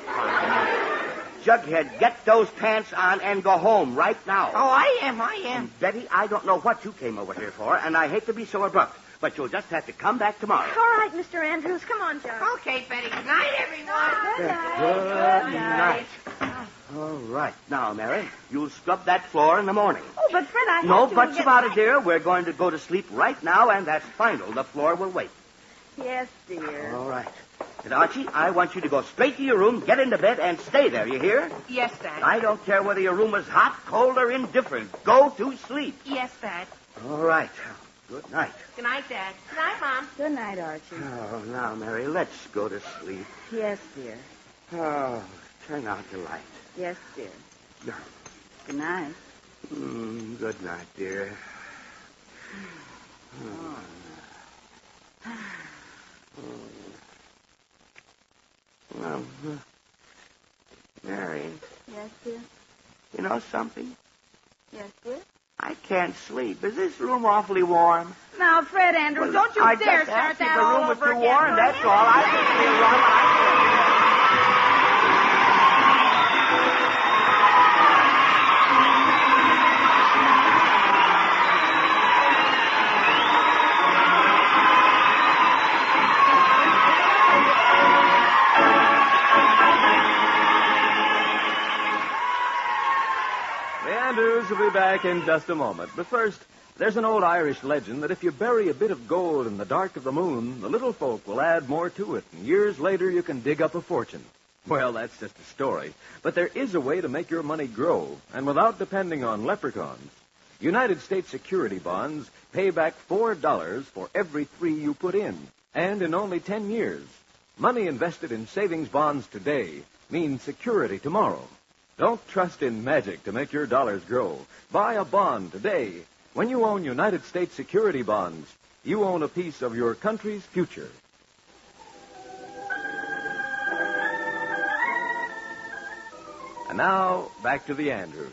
Jughead, get those pants on and go home right now. Oh, I am. And Betty, I don't know what you came over here for, and I hate to be so abrupt, but you'll just have to come back tomorrow. All right, Mr. Andrews. Come on, Jug. Okay, Betty. Good night, everyone. Good night. All right. Now, Mary, you'll scrub that floor in the morning. Oh, but Fred, I No have to buts get about back. it, dear. We're going to go to sleep right now, and that's final. The floor will wait. Yes, dear. All right. And Archie, I want you to go straight to your room, get into bed, and stay there, you hear? Yes, Dad. I don't care whether your room is hot, cold, or indifferent. Go to sleep. Yes, Dad. All right. Good night. Good night, Dad. Good night, Mom. Good night, Archie. Oh, now, Mary, let's go to sleep. Yes, dear. Oh, turn out the light. Yes, dear. No. Good night. Good night, dear. Well, Mary, Yes, dear. you know something? Yes, dear. I can't sleep. Is this room awfully warm? Now, Fred Andrews, Well, don't you I dare just start asked if that the room all was over too again. warm, that's all. I just feel warm. The Andrews will be back in just a moment. But first, there's an old Irish legend that if you bury a bit of gold in the dark of the moon, the little folk will add more to it, and years later you can dig up a fortune. Well, that's just a story. But there is a way to make your money grow, and without depending on leprechauns. United States security bonds pay back $4 for every 3 you put in, and in only 10 years. Money invested in savings bonds today means security tomorrow. Don't trust in magic to make your dollars grow. Buy a bond today. When you own United States security bonds, you own a piece of your country's future. And now, back to the Andrews.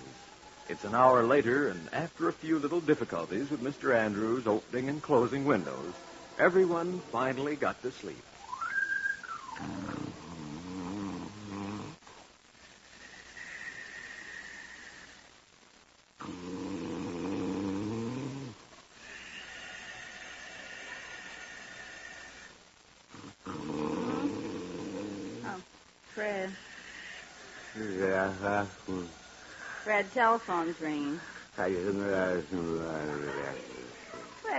It's an hour later, and after a few little difficulties with Mr. Andrews opening and closing windows, everyone finally got to sleep. Fred. Yeah, Fred, telephone's ringing. Fred,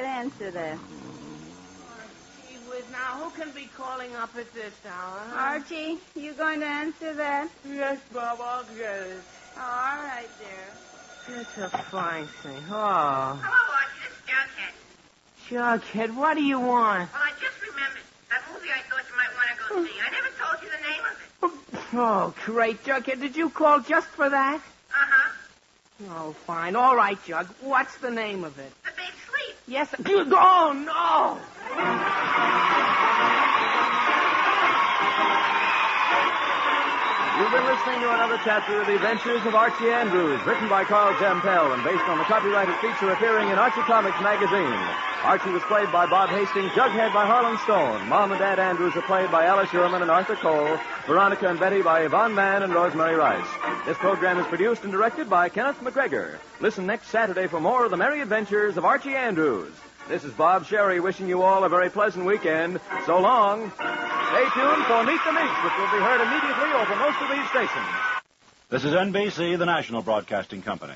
answer that. Gee whiz, now who can be calling up at this hour? Archie, you going to answer that? Yes, Bob, I'll get it. Oh, all right, dear. It's a fine thing. Oh. Hello, Archie. This is Jughead. Jughead, what do you want? Well, I just remembered that movie I thought you might want to go see. I never told you the name of it. Oh, great, Jughead. Did you call just for that? Uh-huh. Oh, fine. All right, Jug. What's the name of it? The Big Sleep. Yes. Oh, no! You've been listening to another chapter of The Adventures of Archie Andrews, written by Carl Jampel and based on the copyrighted feature appearing in Archie Comics magazine. Archie was played by Bob Hastings, Jughead by Harlan Stone. Mom and Dad Andrews are played by Alice Sherman and Arthur Cole, Veronica and Betty by Yvonne Mann and Rosemary Rice. This program is produced and directed by Kenneth McGregor. Listen next Saturday for more of the merry adventures of Archie Andrews. This is Bob Sherry wishing you all a very pleasant weekend. So long. Stay tuned for Meet the Minx, which will be heard immediately over most of these stations. This is NBC, the national broadcasting company.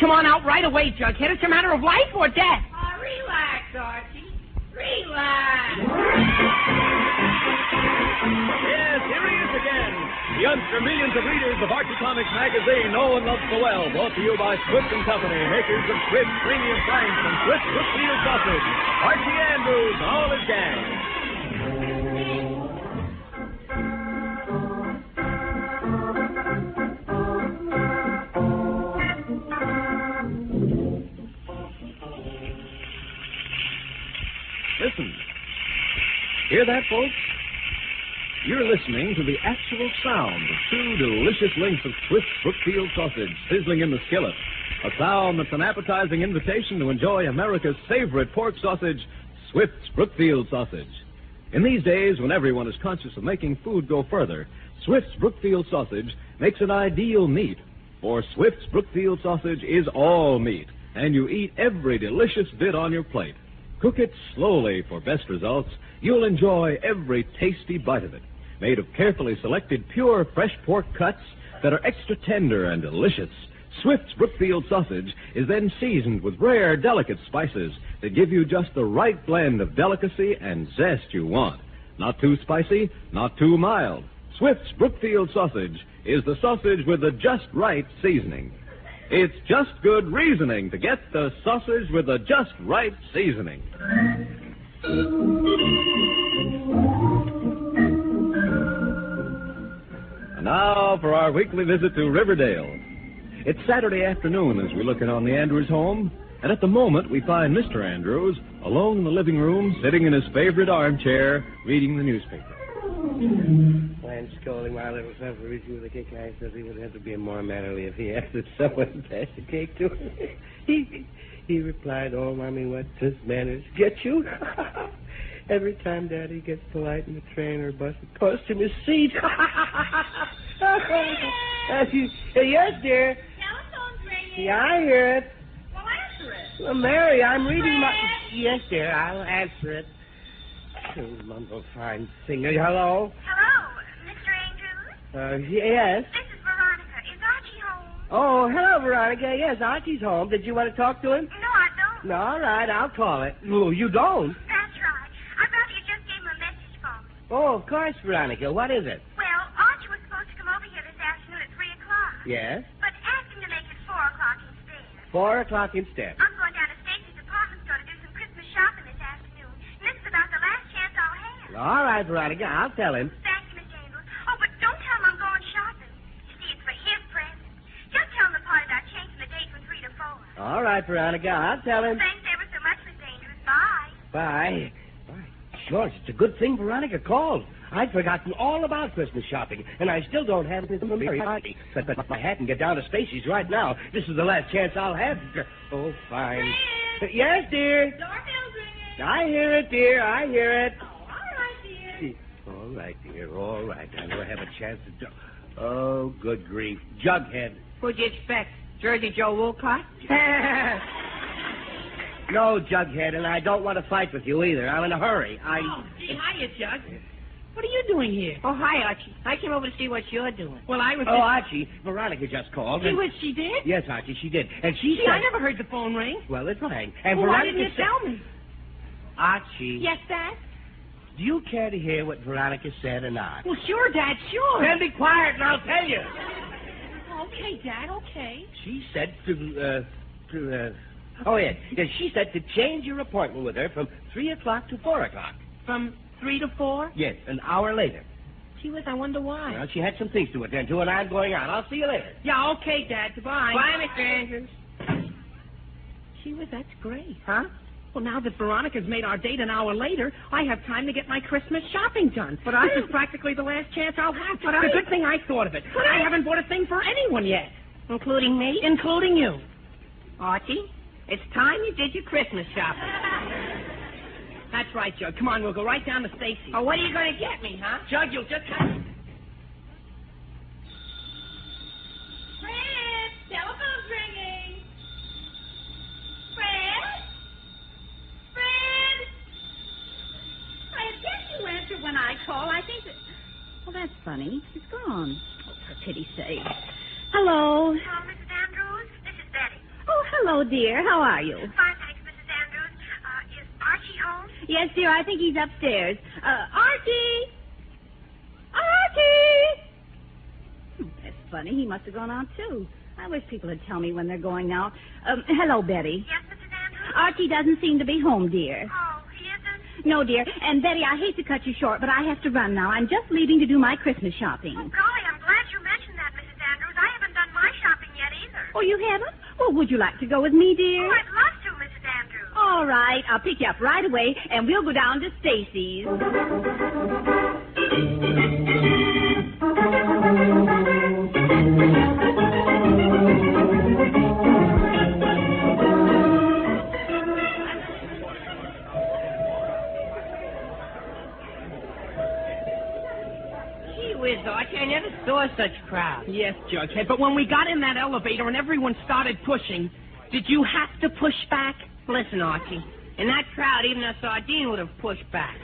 Come on out right away, Jughead. It's a matter of life or death. Relax, Archie. Relax. Yes, here he is again. The youngster millions of readers of Archie Comics magazine know and love so well. Brought to you by Swift & Company, makers of Swift Premium Franks and Swift Brookfield Sausage. Archie Andrews and all his gang. Listen. Hear that, folks? You're listening to the actual sound of two delicious links of Swift's Brookfield sausage sizzling in the skillet. A sound that's an appetizing invitation to enjoy America's favorite pork sausage, Swift's Brookfield sausage. In these days, when everyone is conscious of making food go further, Swift's Brookfield sausage makes an ideal meat. For Swift's Brookfield sausage is all meat, and you eat every delicious bit on your plate. Cook it slowly for best results. You'll enjoy every tasty bite of it. Made of carefully selected pure fresh pork cuts that are extra tender and delicious. Swift's Brookfield sausage is then seasoned with rare, delicate spices that give you just the right blend of delicacy and zest you want. Not too spicy, not too mild. Swift's Brookfield sausage is the sausage with the just right seasoning. It's just good reasoning to get the sausage with the just right seasoning. And now for our weekly visit to Riverdale. It's Saturday afternoon as we look in on the Andrews home, and at the moment we find Mr. Andrews alone in the living room, sitting in his favorite armchair, reading the newspaper. I'm scolding my little son for reaching with the cake. I said he would have to be more mannerly if he asked that someone pass the cake to him. He replied, "Oh, Mommy, what does manners get you?" Every time Daddy gets polite in the train or bus, it posts him his seat. Yes, dear. Telephone's ringing. Yeah, I hear it. Well, answer it. Well, Mary, I'm reading my... Yes, dear, I'll answer it. Oh, mumble fine singer. Hello? Hello, Mr. Andrews? Yes. This is Veronica. Is Archie home? Oh, hello, Veronica. Yes, Archie's home. Did you want to talk to him? No, I don't. No, all right, I'll call it. Oh, you don't? That's right. I thought you just gave him a message for me. Oh, of course, Veronica. What is it? Well, Archie was supposed to come over here this afternoon at 3 o'clock. Yes? But ask him to make it 4 o'clock instead. 4 o'clock instead. I'm going down to Stacy's department store to do some Christmas shopping this afternoon. And this is about the last chance I'll have. All right, Veronica, I'll tell him. Thank you, Miss Andrews. Oh, but don't tell him I'm going shopping. You see, it's for his present. Just tell him the part about changing the date from 3 to 4. All right, Veronica, I'll tell him. Thanks ever so much, Miss Andrews. Bye. Bye. George, it's a good thing Veronica called. I'd forgotten all about Christmas shopping, and I still don't have anything from Mary. But I hadn't get down to Stacy's right now. This is the last chance I'll have. Oh, fine. Yes, dear. Doorbell's ringing. I hear it, dear. I hear it. Oh, all right, dear. All right, dear. All right. I never have a chance to... Oh, good grief. Jughead. What'd you expect? Jersey Joe Woolcott? No, Jughead, and I don't want to fight with you either. I'm in a hurry. Oh, gee, hiya, Jug. What are you doing here? Oh, hi, Archie. I came over to see what you're doing. Well, I was... Oh, Archie, Veronica just called. Gee And... whiz, she did? Yes, Archie, she did. And she Gee, said... I never heard the phone ring. Well, it rang. And Well, why Veronica didn't you said... tell me? Archie... Yes, Dad? Do you care to hear what Veronica said or not? Well, sure, Dad, sure. Then be quiet and I'll tell you. Okay, Dad, okay. She said Oh, yes. Yes, she said to change your appointment with her from 3 o'clock to 4 o'clock. From 3 to 4? Yes, an hour later. Gee whiz, I wonder why. Well, she had some things to attend to, and I'm going out. I'll see you later. Yeah, okay, Dad. Goodbye. Bye, Mr. Andrews. Gee whiz, that's great. Huh? Well, now that Veronica's made our date an hour later, I have time to get my Christmas shopping done. But this is practically the last chance I'll have. It's a good thing I thought of it. But I haven't bought a thing for anyone yet. Including me? Including you. Archie, it's time you did your Christmas shopping. That's right, Jug. Come on, we'll go right down to Stacy's. Oh, what are you going to get me, huh? Jug, you'll just have... Fred, telephone's ringing. Fred? Fred? I guess you answer when I call. I think that... Well, that's funny. She's gone. Oh, for pity's sake. Hello. Hello, Mrs. Andrews. This is Betty. Oh, hello, dear. How are you? Fine, thanks, Mrs. Andrews. Is Archie home? Yes, dear. I think he's upstairs. Archie! Archie! That's funny. He must have gone out, too. I wish people would tell me when they're going now. Hello, Betty. Yes, Mrs. Andrews? Archie doesn't seem to be home, dear. Oh, he isn't? No, dear. And, Betty, I hate to cut you short, but I have to run now. I'm just leaving to do my Christmas shopping. Oh, golly, I'm glad you mentioned that, Mrs. Andrews. I haven't done my shopping yet either. Oh, you haven't? Well, would you like to go with me, dear? Oh, I'd love to, Mrs. Andrews. All right. I'll pick you up right away, and we'll go down to Stacy's. Archie, I never saw such crowds. Yes, Jughead, but when we got in that elevator and everyone started pushing, did you have to push back? Listen, Archie, in that crowd, even a sardine would have pushed back.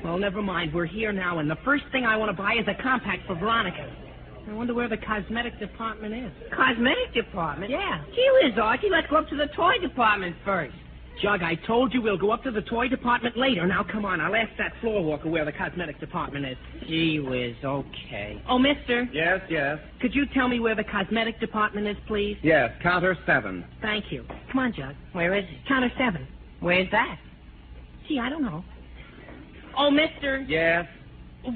Well, never mind. We're here now, and the first thing I want to buy is a compact for Veronica. I wonder where the cosmetic department is. Cosmetic department? Yeah. Gee whiz, Archie, let's go up to the toy department first. Jug, I told you we'll go up to the toy department later. Now, come on. I'll ask that floor walker where the cosmetic department is. Gee whiz, okay. Oh, mister. Yes, yes. Could you tell me where the cosmetic department is, please? Yes, counter 7. Thank you. Come on, Jug. Where is it? Counter 7. Where's that? Gee, I don't know. Oh, mister. Yes.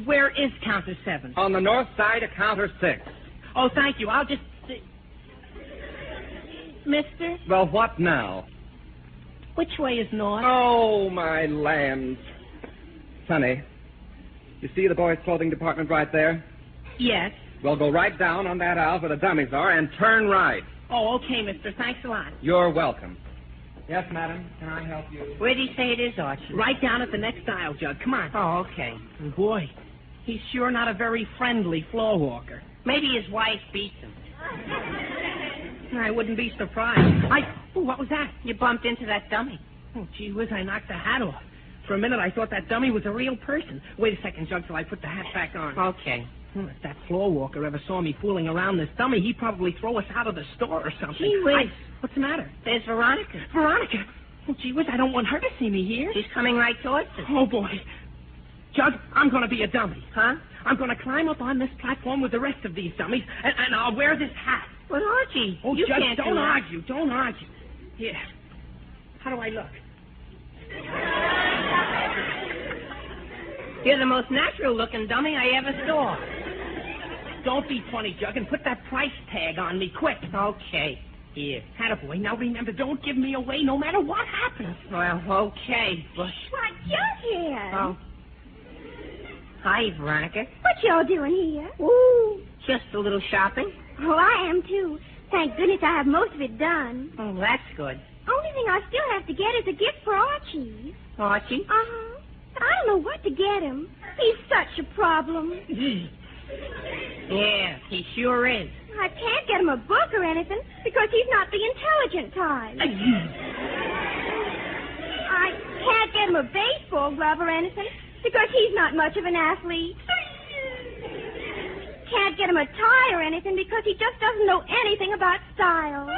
Where is counter 7? On the north side of counter 6. Oh, thank you. I'll just... Mister? Well, what now? Which way is north? Oh, my land. Sonny, you see the boys' clothing department right there? Yes. Well, go right down on that aisle where the dummies are and turn right. Oh, okay, mister. Thanks a lot. You're welcome. Yes, madam. Can I help you? Where do you say it is, Archie? Right down at the next aisle, Jug. Come on. Oh, okay. Boy, he's sure not a very friendly floor walker. Maybe his wife beats him. I wouldn't be surprised. Oh, what was that? You bumped into that dummy. Oh, gee whiz, I knocked the hat off. For a minute, I thought that dummy was a real person. Wait a second, Jug, till I put the hat back on. Okay. If that floor walker ever saw me fooling around this dummy, he'd probably throw us out of the store or something. Gee whiz. What's the matter? There's Veronica. Veronica? Oh, gee whiz, I don't want her to see me here. She's coming right towards us. Oh, boy. Jug, I'm going to be a dummy. Huh? I'm going to climb up on this platform with the rest of these dummies, and I'll wear this hat. But, Archie, Oh, you Judge, can't don't argue. Don't argue. Here. How do I look? You're the most natural-looking dummy I ever saw. Don't be funny, Jug, and put that price tag on me quick. Okay. Here. Attaboy. Now remember, don't give me away no matter what happens. Well, okay, but... Why, Jughead. Oh. Hi, Veronica. What y'all doing here? Ooh, just a little shopping. Oh, I am, too. Thank goodness I have most of it done. Oh, that's good. Only thing I still have to get is a gift for Archie. Archie? Uh-huh. I don't know what to get him. He's such a problem. Yeah, he sure is. I can't get him a book or anything because he's not the intelligent type. I can't get him a baseball glove or anything because he's not much of an athlete. Can't get him a tie or anything because he just doesn't know anything about style.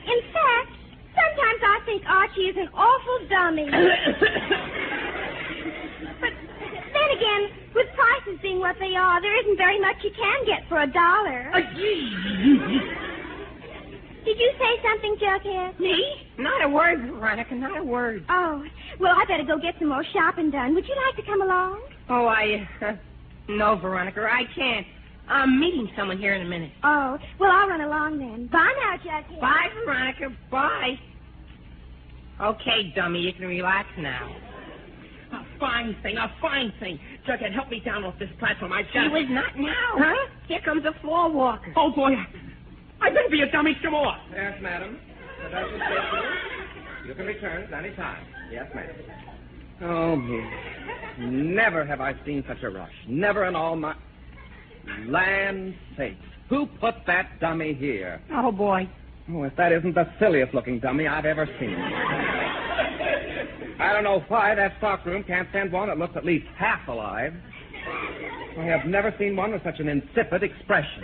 In fact, sometimes I think Archie is an awful dummy. But then again, with prices being what they are, there isn't very much you can get for $1. Did you say something, Jughead? Me? Not a word, Veronica, not a word. Oh, well, I better go get some more shopping done. Would you like to come along? Oh, no, Veronica, I can't. I'm meeting someone here in a minute. Oh, well, I'll run along then. Bye now, Jughead. Bye, Veronica. Bye. Okay, dummy, you can relax now. A fine thing. Jughead, help me down off this platform. I've got... She was not now. Huh? Here comes a floor walker. Oh, boy. I better be a dummy some more. Yes, madam. So that's what you can return at any time. Yes, ma'am. Oh, me. Never have I seen such a rush. Never in all my... Land sakes. Who put that dummy here? Oh, boy. Oh, if that isn't the silliest-looking dummy I've ever seen. I don't know why that stockroom can't send one that looks at least half alive. I have never seen one with such an insipid expression.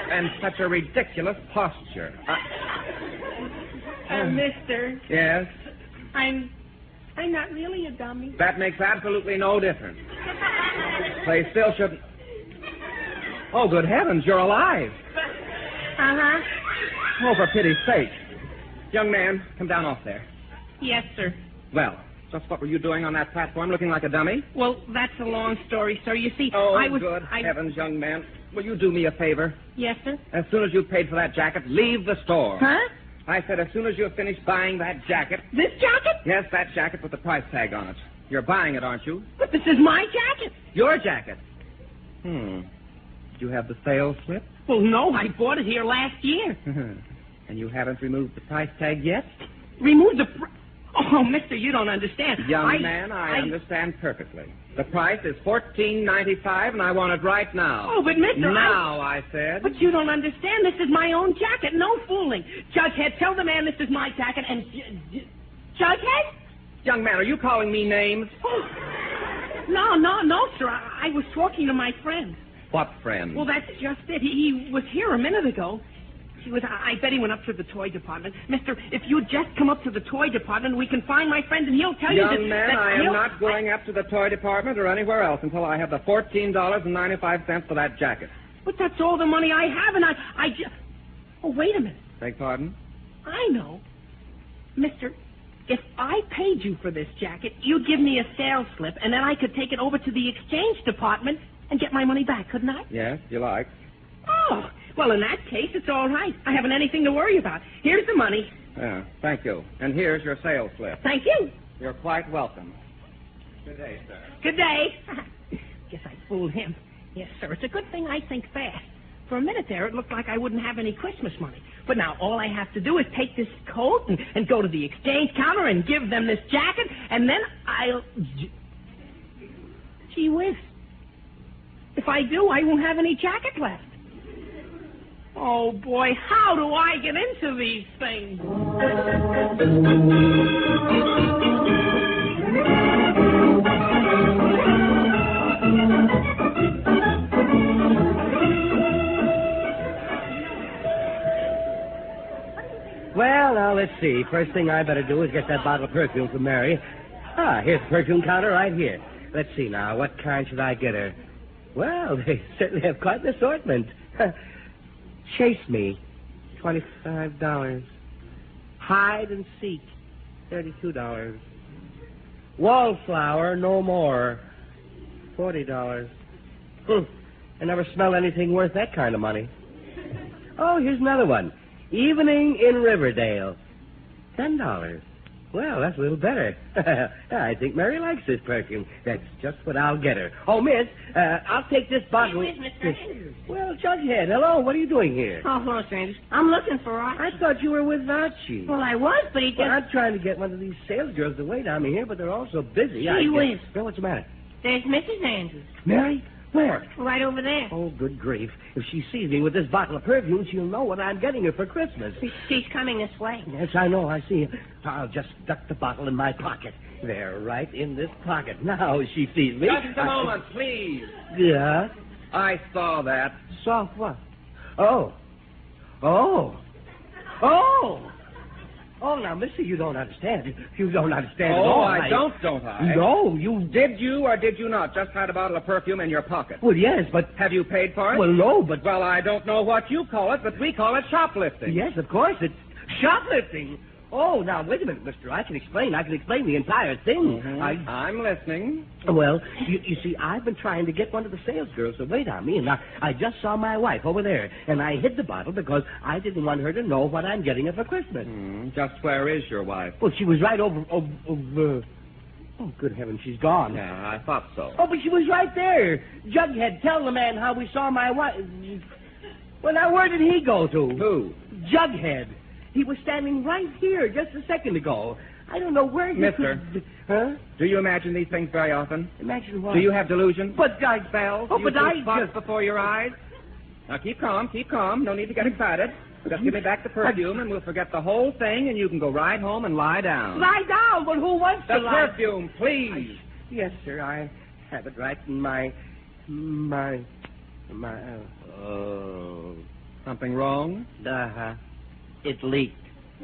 And such a ridiculous posture. Mister. Yes? I'm not really a dummy. That makes absolutely no difference. place still shouldn't... Oh, good heavens, you're alive. Uh-huh. Oh, for pity's sake. Young man, come down off there. Yes, sir. Well, just what were you doing on that platform looking like a dummy? Well, that's a long story, sir. You see, Oh, I was... good heavens, young man. Will you do me a favor? Yes, sir? As soon as you've paid for that jacket, leave the store. Huh? I said as soon as you've finished buying that jacket... This jacket? Yes, that jacket with the price tag on it. You're buying it, aren't you? But this is my jacket. Your jacket. Did you have the sales slip? Well, no, I bought it here last year. And you haven't removed the price tag yet? Removed the... Oh, mister, you don't understand. Young man, I understand perfectly. The price is $14.95, and I want it right now. Oh, but mister, Now, I said. But you don't understand. This is my own jacket. No fooling. Jughead, tell the man this is my jacket, and... Jughead? Young man, are you calling me names? Oh. No, sir. I was talking to my friend. What friend? Well, that's just it. He was here a minute ago. I bet he went up to the toy department. Mister, if you just come up to the toy department, we can find my friend, and he'll tell you that... Young man, I am not going up to the toy department or anywhere else until I have the $14.95 for that jacket. But that's all the money I have, and I just... Oh, wait a minute. Beg pardon? I know. Mister, if I paid you for this jacket, you'd give me a sales slip, and then I could take it over to the exchange department and get my money back, couldn't I? Yes, you like. Oh, well, in that case, it's all right. I haven't anything to worry about. Here's the money. Yeah, thank you. And here's your sales slip. Thank you. You're quite welcome. Good day, sir. Good day. Guess I fooled him. Yes, sir. It's a good thing I think fast. For a minute there, it looked like I wouldn't have any Christmas money. But now all I have to do is take this coat and go to the exchange counter and give them this jacket, and then I'll... Gee whiz. If I do, I won't have any jacket left. Oh, boy, how do I get into these things? Well, now, let's see. First thing I better do is get that bottle of perfume for Mary. Here's the perfume counter right here. Let's see now. What kind should I get her? Well, they certainly have quite an assortment. Chase Me, $25. Hide and Seek, $32. Wallflower, No More, $40. I never smelled anything worth that kind of money. Oh, here's another one. Evening in Riverdale, $10. Well, that's a little better. I think Mary likes this perfume. That's just what I'll get her. Oh, miss, I'll take this bottle. Hey, where's Mr. Andrews? Well, Jughead, hello. What are you doing here? Oh, hello, Sanders. I'm looking for Archie. I thought you were with Archie. Well, I was, but he just... Well, I'm trying to get one of these sales girls to wait on me here, but they're all so busy. Gee whiz. Well, what's the matter? There's Mrs. Andrews. Mary? Where? Right over there. Oh, good grief. If she sees me with this bottle of perfume, she'll know what I'm getting her for Christmas. She's coming this way. Yes, I know. I see. I'll just duck the bottle in my pocket. There, right in this pocket. Now she sees me. Just a moment, please. Yeah? I saw that. Saw what? Oh. Oh, now, mister, you don't understand. You don't understand at all. Oh, I don't I? No, you... Did you or did you not just hide a bottle of perfume in your pocket? Well, yes, but... Have you paid for it? Well, no, but... Well, I don't know what you call it, but we call it shoplifting. Yes, of course, it's shoplifting. Oh, now, wait a minute, mister. I can explain the entire thing. Mm-hmm. I'm listening. Well, you see, I've been trying to get one of the sales girls to wait on me, and I just saw my wife over there, and I hid the bottle because I didn't want her to know what I'm getting her for Christmas. Just where is your wife? Well, she was right over... Oh, good heavens, she's gone. Yeah, I thought so. Oh, but she was right there. Jughead, tell the man how we saw my wife. Well, now, where did he go to? Who? Jughead. He was standing right here just a second ago. I don't know where he Mister. could... Huh? Do you imagine these things very often? Imagine what? Do you have delusions? But I... Spells? Oh, You but see I spots just... before your eyes? Now, keep calm. No need to get excited. Just give me back the perfume, and we'll forget the whole thing, and you can go right home and lie down. Lie down? But who wants the to lie? perfume, please. Yes, sir, I have it right in my... Something wrong? It leaked.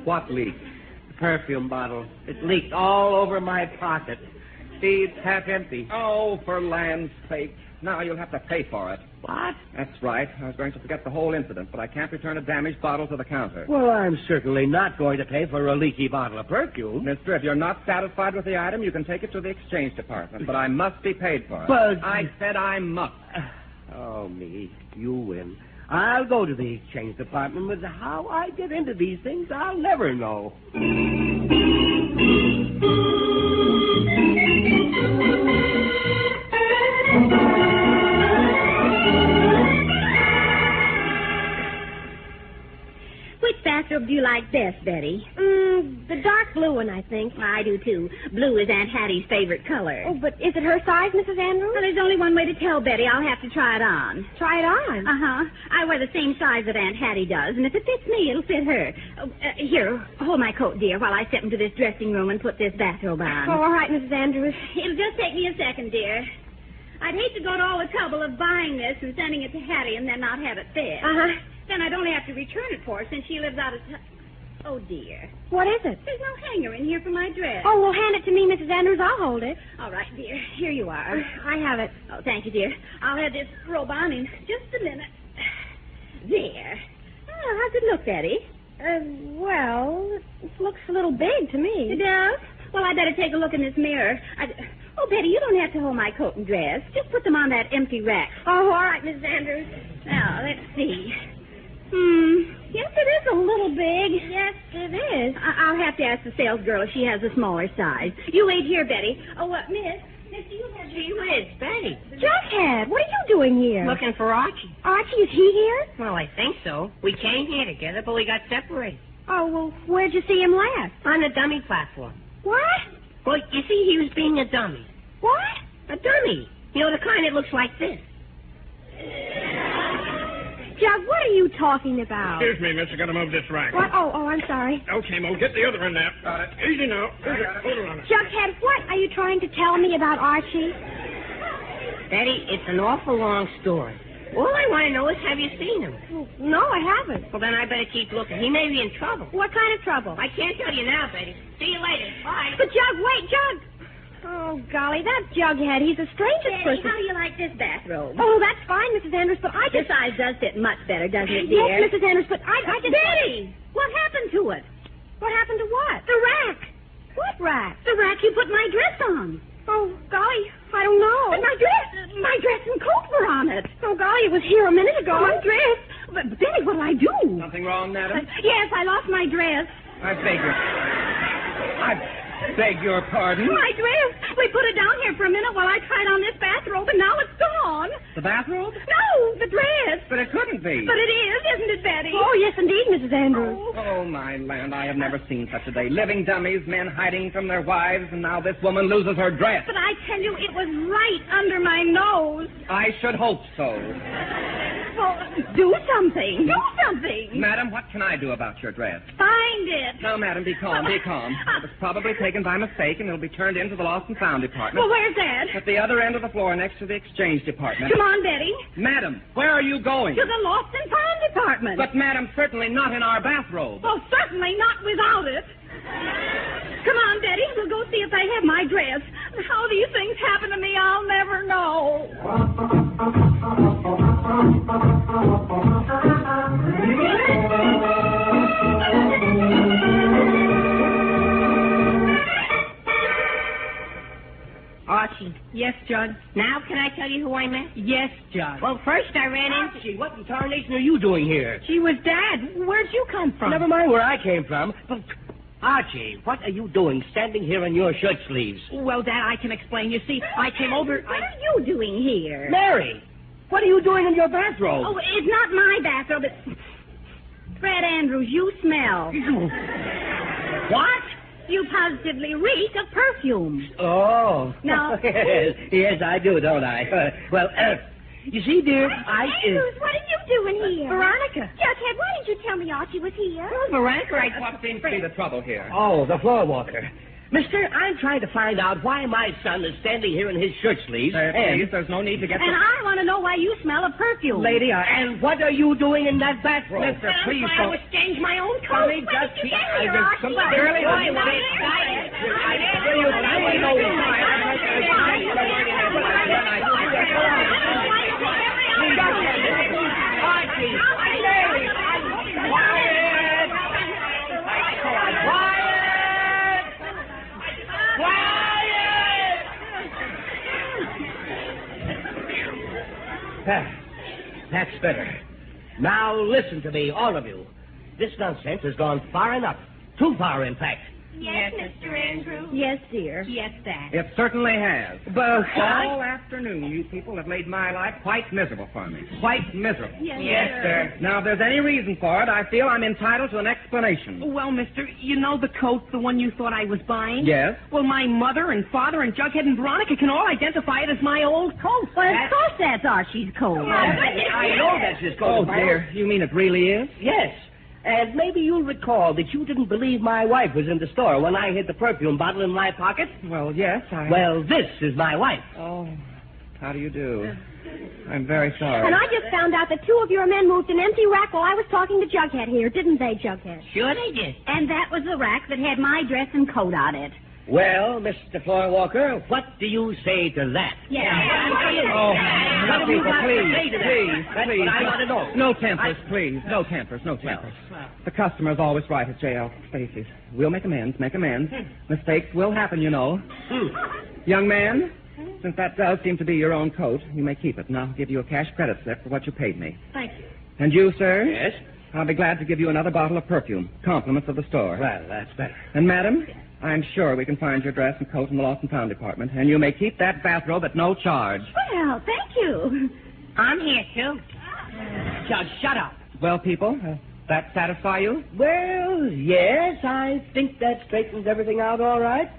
What leaked? The perfume bottle. It leaked all over my pocket. Feed's half empty. Oh, for land's sake. Now you'll have to pay for it. What? That's right. I was going to forget the whole incident, but I can't return a damaged bottle to the counter. Well, I'm certainly not going to pay for a leaky bottle of perfume. Mister, if you're not satisfied with the item, you can take it to the exchange department, but I must be paid for it. But... I said I must. Oh, me. You win. I'll go to the exchange department, but how I get into these things, I'll never know. Which bathrobe do you like best, Betty? The dark blue one, I think. I do, too. Blue is Aunt Hattie's favorite color. Oh, but is it her size, Mrs. Andrews? Well, there's only one way to tell, Betty. I'll have to try it on. Try it on? Uh-huh. I wear the same size that Aunt Hattie does, and if it fits me, it'll fit her. Here, hold my coat, dear, while I step into this dressing room and put this bathrobe on. Oh, all right, Mrs. Andrews. It'll just take me a second, dear. I'd hate to go to all the trouble of buying this and sending it to Hattie and then not have it fit. Uh-huh. Then I'd only have to return it for her since she lives out of Oh, dear. What is it? There's no hanger in here for my dress. Oh, well, hand it to me, Mrs. Andrews. I'll hold it. All right, dear. Here you are. I have it. Oh, thank you, dear. I'll have this robe on in just a minute. There. Oh, how's it look, Betty? Well, it looks a little big to me. It does? Well, I better take a look in this mirror. Oh, Betty, you don't have to hold my coat and dress. Just put them on that empty rack. Oh, all right, Mrs. Andrews. Now, let's see. Yes, it is a little big. Yes, it is. I'll have to ask the sales girl if she has a smaller size. You wait here, Betty. Oh, what, Miss, do you have... Gee whiz, Betty. Jughead, what are you doing here? Looking for Archie. Archie, is he here? Well, I think so. We came here together, but we got separated. Oh, well, where'd you see him last? On the dummy platform. What? Well, you see, he was being a dummy. What? A dummy. You know, the kind that looks like this. Jug, what are you talking about? Excuse me, miss. I gotta move this rack. What? Oh, I'm sorry. Okay, Mo, get the other end there. Got it. Easy now. Hold it on it. Jughead, what are you trying to tell me about Archie? Betty, it's an awful long story. All I want to know is, have you seen him? No, I haven't. Well, then I better keep looking. He may be in trouble. What kind of trouble? I can't tell you now, Betty. See you later. Bye. But, Jug, wait, Jug. Oh, golly, that's Jughead. He's the strangest Betty, person. how do you like this bathrobe? Oh, that's fine, Mrs. Andrews, but I This just... size does fit much better, doesn't it, dear? Yes, Mrs. Andrews, but I just... Betty! What happened to it? What happened to what? The rack. What rack? The rack you put my dress on. Oh, golly, I don't know. But my dress and coat were on it. Oh, golly, it was here a minute ago. My dress. But, Betty, what'll I do? Something wrong, madam? Yes, I lost my dress. I beg your pardon? My dress. We put it down here for a minute while I tried on this bathrobe, and now it's gone. The bathrobe? No, the dress. But it couldn't be. But it is, isn't it, Betty? Oh, yes, indeed, Mrs. Andrews. Oh, my land, I have never seen such a day. Living dummies, men hiding from their wives, and now this woman loses her dress. But I tell you, it was right under my nose. I should hope so. Well, do something. Do something. Madam, what can I do about your dress? Find it. Now, madam, be calm, be calm. It was probably taken by mistake, and it'll be turned into the Lost and Found department. Well, where's that? At the other end of the floor, next to the exchange department. Come on, Betty. Madam, where are you going? To the Lost and Found department. But, madam, certainly not in our bathrobe. Well, certainly not without it. Come on, Betty. We'll go see if I have my dress. How these things happen to me, I'll never know. Archie. Yes, Judge. Now can I tell you who I met? Yes, Judge. Well, first I ran into... Archie, what in tarnation are you doing here? She was Dad. Where'd you come from? Never mind where I came from. But, Archie, what are you doing standing here in your shirt sleeves? Well, Dad, I can explain. You see, I came over... What are you doing here? Mary, what are you doing in your bathrobe? Oh, it's not my bathrobe. It's... Fred Andrews, you smell. What? You positively reek of perfume. Oh. No. Yes, I do, don't I? You see, dear, Andrews, what are you doing here? Veronica. Jughead, why didn't you tell me Archie was here? Veronica, What seems to be the trouble here? Oh, the floor walker. Mister, I'm trying to find out why my son is standing here in his shirt sleeves. Please, there's no need to get... And I want to know why you smell of perfume. Lady, And what are you doing in that bathroom? Mister, please I don't... was change my own coat. Let me just... Somebody... Shirley, Why, will you- That's better. Now listen to me, all of you. This nonsense has gone far enough. Too far, in fact. Yes, Mr. Andrews. Yes, dear. Yes, Dad. It certainly has. But all afternoon, you people have made my life quite miserable for me. Quite miserable. Yes, sir. Now, if there's any reason for it, I feel I'm entitled to an explanation. Well, mister, you know the coat, the one you thought I was buying? Yes? Well, my mother and father and Jughead and Veronica can all identify it as my old coat. Well, of course that's Archie's coat. I know that's his coat. Oh, dear. You mean it really is? Yes. And maybe you'll recall that you didn't believe my wife was in the store when I hid the perfume bottle in my pocket. Well, yes, Well, this is my wife. Oh, how do you do? I'm very sorry. And I just found out that two of your men moved an empty rack while I was talking to Jughead here, didn't they, Jughead? Sure they did. And that was the rack that had my dress and coat on it. Well, Mr. Floorwalker, what do you say to that? Oh, now, people, please. That's what I want to know. No tempers, please. No tempers. The customer's always right at J.L. Stacy's. We'll make amends. Mistakes will happen, you know. Young man, since that does seem to be your own coat, you may keep it, and I'll give you a cash credit slip for what you paid me. Thank you. And you, sir? Yes? I'll be glad to give you another bottle of perfume. Compliments of the store. Well, that's better. And, madam, I'm sure we can find your dress and coat in the lost and found department, and you may keep that bathrobe at no charge. Well, thank you. I'm here, too. Just shut up. Well, people, that satisfy you? Well, yes, I think that straightens everything out all right.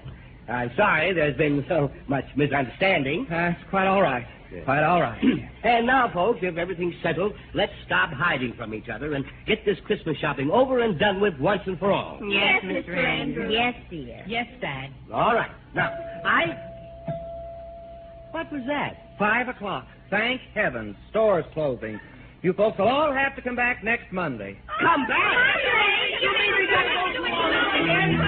I'm sorry there's been so much misunderstanding. That's quite all right. Quite all right. And now, folks, if everything's settled, let's stop hiding from each other and get this Christmas shopping over and done with once and for all. Yes, Mr. Andrews. Yes, dear. Yes, Dad. All right. Now, What was that? 5 o'clock. Thank heavens. Store's closing. You folks will all have to come back next Monday. Come back? You mean we gotta go to again?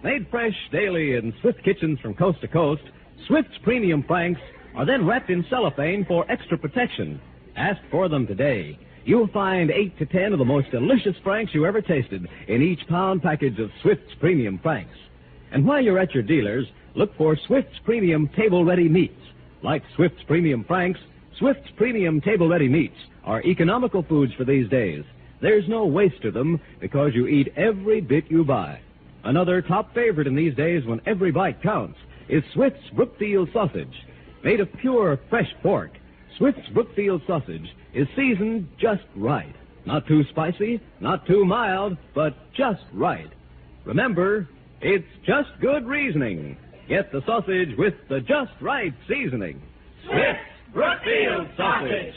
Made fresh daily in Swift kitchens from coast to coast, Swift's premium franks are then wrapped in cellophane for extra protection. Ask for them today. You'll find 8 to 10 of the most delicious franks you ever tasted in each pound package of Swift's premium franks. And while you're at your dealers, look for Swift's premium table-ready meats. Like Swift's premium franks, Swift's premium table-ready meats are economical foods for these days. There's no waste to them because you eat every bit you buy. Another top favorite in these days when every bite counts is Swift's Brookfield sausage. Made of pure, fresh pork, Swift's Brookfield sausage is seasoned just right. Not too spicy, not too mild, but just right. Remember, it's just good reasoning. Get the sausage with the just right seasoning. Swift's Brookfield sausage.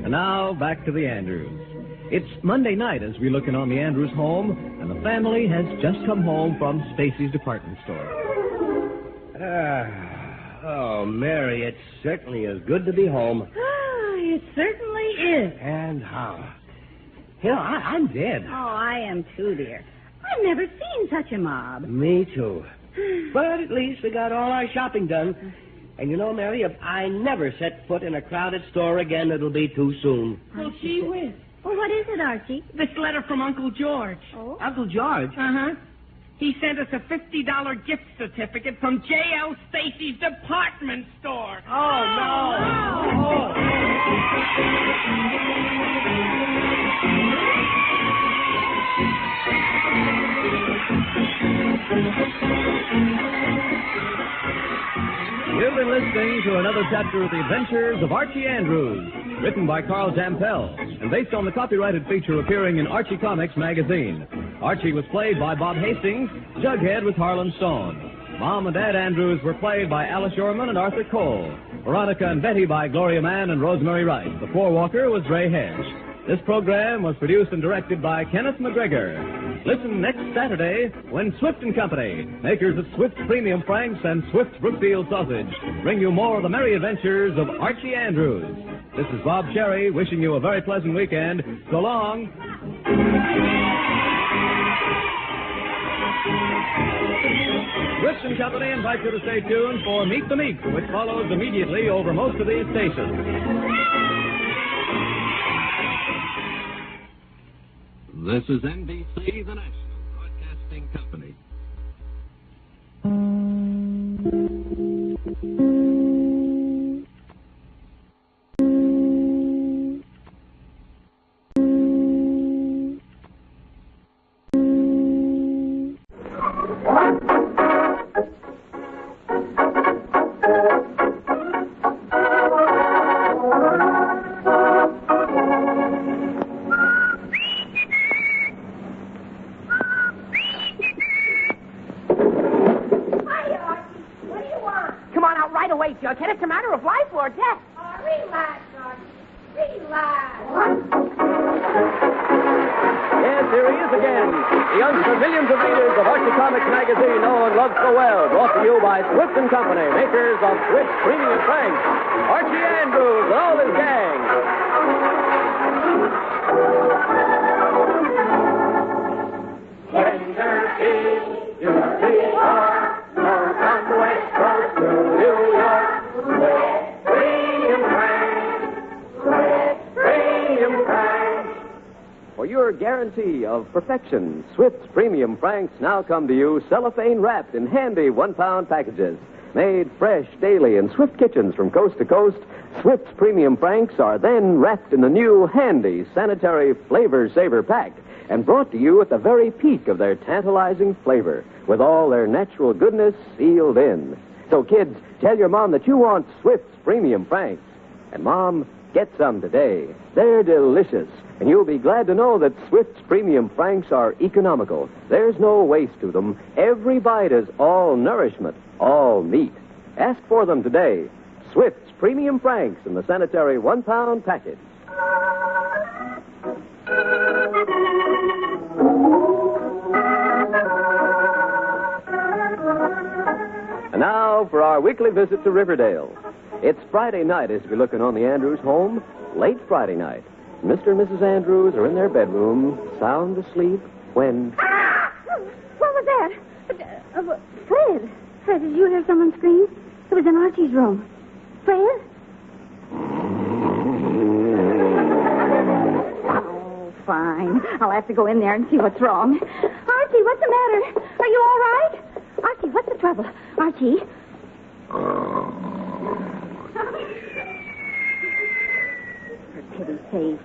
And now, back to the Andrews. It's Monday night as we look in on the Andrews home, and the family has just come home from Stacy's department store. Oh, Mary, it certainly is good to be home. It certainly is. And how? You know, I'm dead. Oh, I am too, dear. I've never seen such a mob. Me too. But at least we got all our shopping done. And you know, Mary, if I never set foot in a crowded store again, it'll be too soon. Well, gee whiz. Well, what is it, Archie? This letter from Uncle George. Oh? Uncle George? Uh-huh. He sent us a $50 gift certificate from J.L. Stacy's department store. Oh, no. You've been listening to another chapter of the Adventures of Archie Andrews, written by Carl Jampel, and based on the copyrighted feature appearing in Archie Comics magazine. Archie was played by Bob Hastings, Jughead was Harlan Stone. Mom and Dad Andrews were played by Alice Shorman and Arthur Cole. Veronica and Betty by Gloria Mann and Rosemary Wright. The floor walker was Ray Hedge. This program was produced and directed by Kenneth McGregor. Listen next Saturday when Swift & Company, makers of Swift Premium Franks and Swift Brookfield Sausage, bring you more of the merry adventures of Archie Andrews. This is Bob Cherry wishing you a very pleasant weekend. So long. Swift & Company invites you to stay tuned for Meet the Meeks, which follows immediately over most of these stations. This is NBC, the National Broadcasting Company. Jughead, it's a matter of life or death. Oh, relax, Archie. Relax. Yes, here he is again. The youngster millions of readers of Archie Comics magazine know and love so well. Brought to you by Swift & Company, makers of Swift Premium Franks. Archie Andrews and all his gang. Tender feet, your feet are more from West Coast to New York. Swift Premium Franks. Swift Premium Franks. For your guarantee of perfection, Swift's Premium Franks now come to you cellophane wrapped in handy 1-pound packages. Made fresh daily in Swift kitchens from coast to coast, Swift's Premium Franks are then wrapped in the new handy sanitary Flavor Saver pack and brought to you at the very peak of their tantalizing flavor with all their natural goodness sealed in. So, kids, tell your mom that you want Swift's Premium Franks. And, Mom, get some today. They're delicious, and you'll be glad to know that Swift's Premium Franks are economical. There's no waste to them. Every bite is all nourishment, all meat. Ask for them today. Swift's Premium Franks in the sanitary 1-pound package. And now for our weekly visit to Riverdale. It's Friday night as we're looking on the Andrews home, late Friday night. Mr. and Mrs. Andrews are in their bedroom, sound asleep, when... What was that? Fred. Fred, did you hear someone scream? It was in Archie's room. Fred? Oh, fine. I'll have to go in there and see what's wrong. Archie, what's the matter? Are you all right? Archie, what's the trouble? Archie? For pity's sake.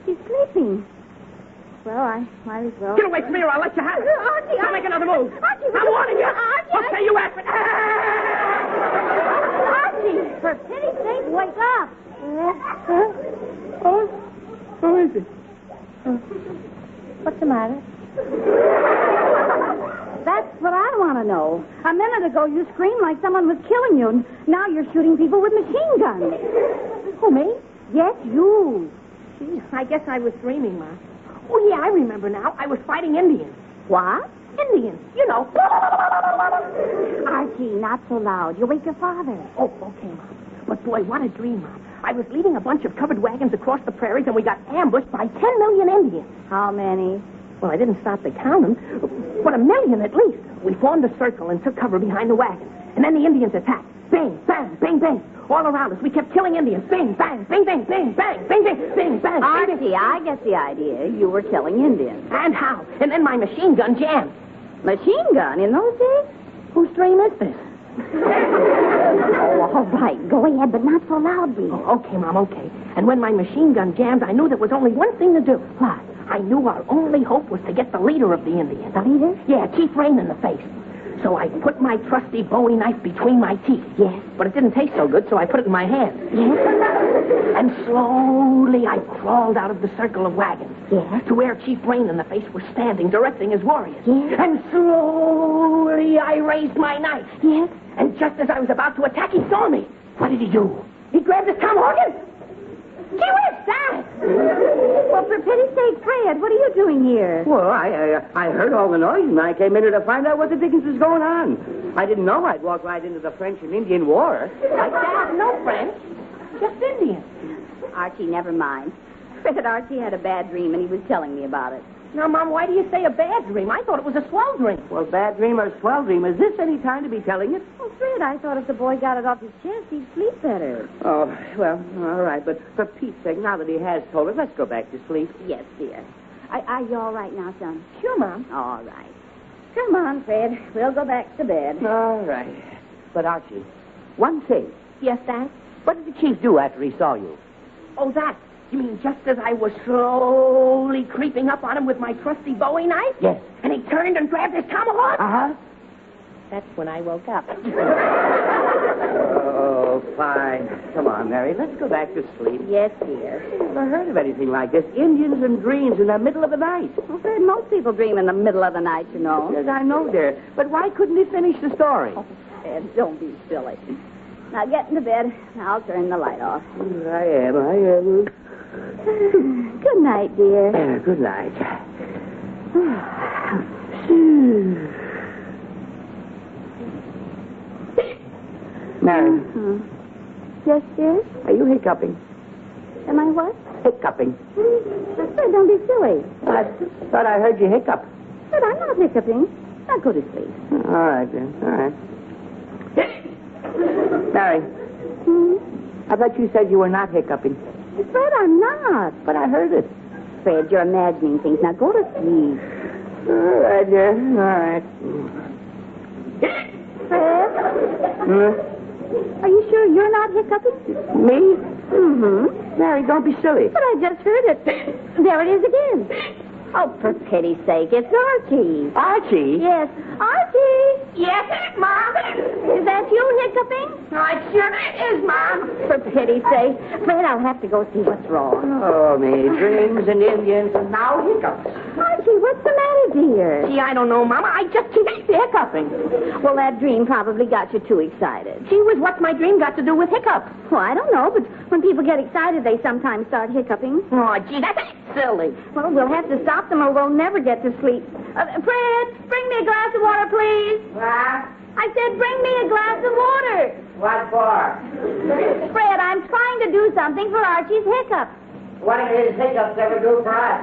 He's sleeping. Well, I might as well... Get away from me or I'll let you have it. Archie, Don't make another move. Archie, I'm warning you. Archie, I'll say you after. Archie, for pity's sake, wake up. Who is it? What's the matter? That's what I want to know. A minute ago, you screamed like someone was killing you, and now you're shooting people with machine guns. Who, me? Yes, you. Gee, I guess I was dreaming, Ma. Oh, yeah, I remember now. I was fighting Indians. What? Indians, you know. Archie, not so loud. You'll wake your father. Oh, okay, Ma. But, boy, what a dream, Ma. I was leading a bunch of covered wagons across the prairies, and we got ambushed by 10 million Indians. How many? Well, I didn't stop to count them, but 1 million at least. We formed a circle and took cover behind the wagon. And then the Indians attacked. Bang, bang, bang, bang. All around us, we kept killing Indians. Bang, bang, bang, bang, bang, bang, bang, bang, bang, bang. Archie, I get the idea. You were killing Indians. And how? And then my machine gun jammed. Machine gun in those days? Whose dream is this? Oh, all right. Go ahead, but not so loud, dear. Oh, okay, Mom, okay. And when my machine gun jammed, I knew there was only one thing to do. What? I knew our only hope was to get the leader of the Indians. The leader? Yeah, Chief Rain in the face. So I put my trusty Bowie knife between my teeth. Yes. But it didn't taste so good, so I put it in my hand. Yes. And slowly I crawled out of the circle of wagons. Yes. To where Chief Rain in the face was standing, directing his warriors. Yes. And slowly I raised my knife. Yes. And just as I was about to attack, he saw me. What did he do? He grabbed his tomahawk and... Gee whiz, that! Well, for pity's sake, Fred, what are you doing here? Well, I heard all the noise, and I came in here to find out what the dickens is going on. I didn't know I'd walk right into the French and Indian War. Like that? No French. Just Indian. Archie, never mind. Fred, Archie had a bad dream, and he was telling me about it. Now, Mom, why do you say a bad dream? I thought it was a swell dream. Well, bad dream or swell dream, is this any time to be telling it? Well, Fred, I thought if the boy got it off his chest, he'd sleep better. Oh, well, all right, but for Pete's sake, now that he has told us, let's go back to sleep. Yes, dear. Are you all right now, son? Sure, Mom. All right. Come on, Fred. We'll go back to bed. All right. But, Archie, one thing. Yes, Dad? What did the chief do after he saw you? Oh, that. You mean just as I was slowly creeping up on him with my trusty Bowie knife? Yes. And he turned and grabbed his tomahawk? Uh-huh. That's when I woke up. Oh, fine. Come on, Mary. Let's go back to sleep. Yes, dear. I've never heard of anything like this. Indians and dreams in the middle of the night. Well, Fred, most people dream in the middle of the night, you know. Yes, I know, dear. But why couldn't he finish the story? Oh, Fred, don't be silly. Now, get into bed. I'll turn the light off. I am. Good night, dear. Good night. Mary. Yes, dear? Are you hiccuping? Am I what? Hiccuping. Fred, don't be silly. I thought I heard you hiccup. Fred, I'm not hiccuping. Now go to sleep. All right, then. All right. Mary. I thought you said you were not hiccuping. Fred, I'm not. But I heard it. Fred, you're imagining things. Now go to sleep. All right, dear. All right. Fred? Are you sure you're not hiccuping? Me? Mm-hmm. Mary, don't be silly. But I just heard it. There it is again. Oh, for pity's sake, it's Archie. Archie? Yes. Archie! Yes, Mom? Is that you hiccuping? Oh, it sure is, Mom. For pity's sake. Fred, I'll have to go see what's wrong. Oh, me. Dreams and Indians and now hiccups. Archie, what's the matter, dear? Gee, I don't know, Mama. I just keep hiccuping. Well, that dream probably got you too excited. Gee whiz, what's my dream got to do with hiccups? Well, I don't know, but when people get excited, they sometimes start hiccuping. Oh, gee, that's silly. Well, we'll have to stop them or we'll never get to sleep. Fred, bring me a glass of water, please. What? I said bring me a glass of water. What for? Fred, I'm trying to do something for Archie's hiccups. What did his hiccups ever do for us?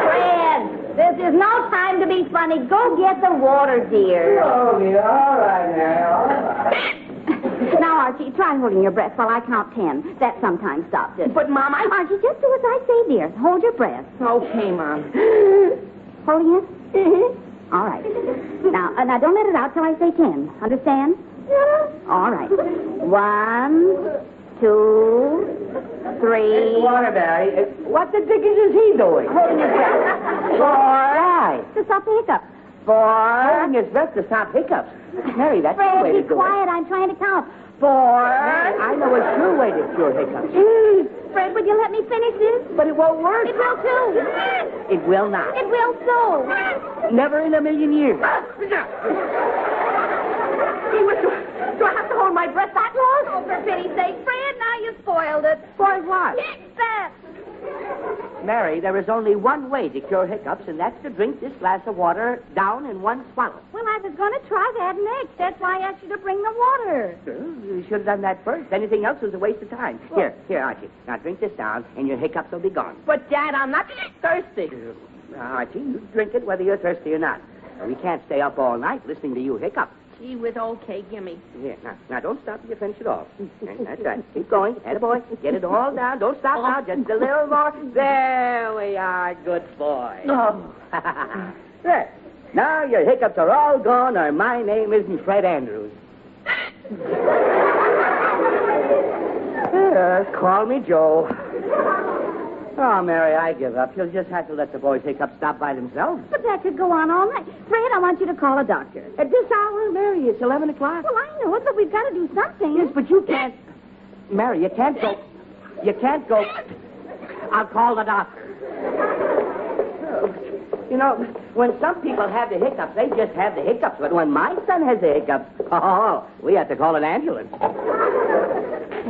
Fred, this is no time to be funny. Go get the water, dear. Oh, yeah, all right, Mary, all right. Now, Archie, try holding your breath while I count 10. That sometimes stops it. But, Mom, Archie, just do as I say, dear. Hold your breath. Okay, Mom. Holding it? Mm-hmm. All right. Now, don't let it out till I say 10. Understand? Yeah. All right. 1, 2, 3. Waterbury, what the dickens is he doing? Holding his breath. 4. Right. To stop the hiccups. 4. Holding his breath to stop hiccups. Mary, that's the way Fred, to be do quiet. it. I'm trying to count. 4. Mary, I know a sure way to cure hiccups. Fred, would you let me finish this? But it won't work. It will too. It will not. It will so. Never in a million years. Do I have to hold my breath that long? Oh, for pity's sake, Fred, now you spoiled it. Spoiled what? That. Mary, there is only one way to cure hiccups, and that's to drink this glass of water down in one swallow. Well, I was going to try that next. That's why I asked you to bring the water. You should have done that first. Anything else was a waste of time. Here, Archie. Now drink this down, and your hiccups will be gone. But, Dad, I'm not thirsty. Archie, you drink it whether you're thirsty or not. We can't stay up all night listening to you hiccup. Gee whiz, okay, gimme. Yeah, now don't stop till you finish it off. That's right. Keep going. Attaboy. Get it all down. Don't stop now. Just a little more. There we are. Good boy. Oh. There. Now your hiccups are all gone, or my name isn't Fred Andrews. Call me Joe. Oh, Mary, I give up. You'll just have to let the boys' hiccups stop by themselves. But that could go on all night. Fred, I want you to call a doctor. At this hour, Mary, it's 11 o'clock. Well, I know it, but we've got to do something. Yes, but you can't. Mary, you can't go. You can't go. I'll call the doctor. You know, when some people have the hiccups, they just have the hiccups. But when my son has the hiccups, we have to call an ambulance.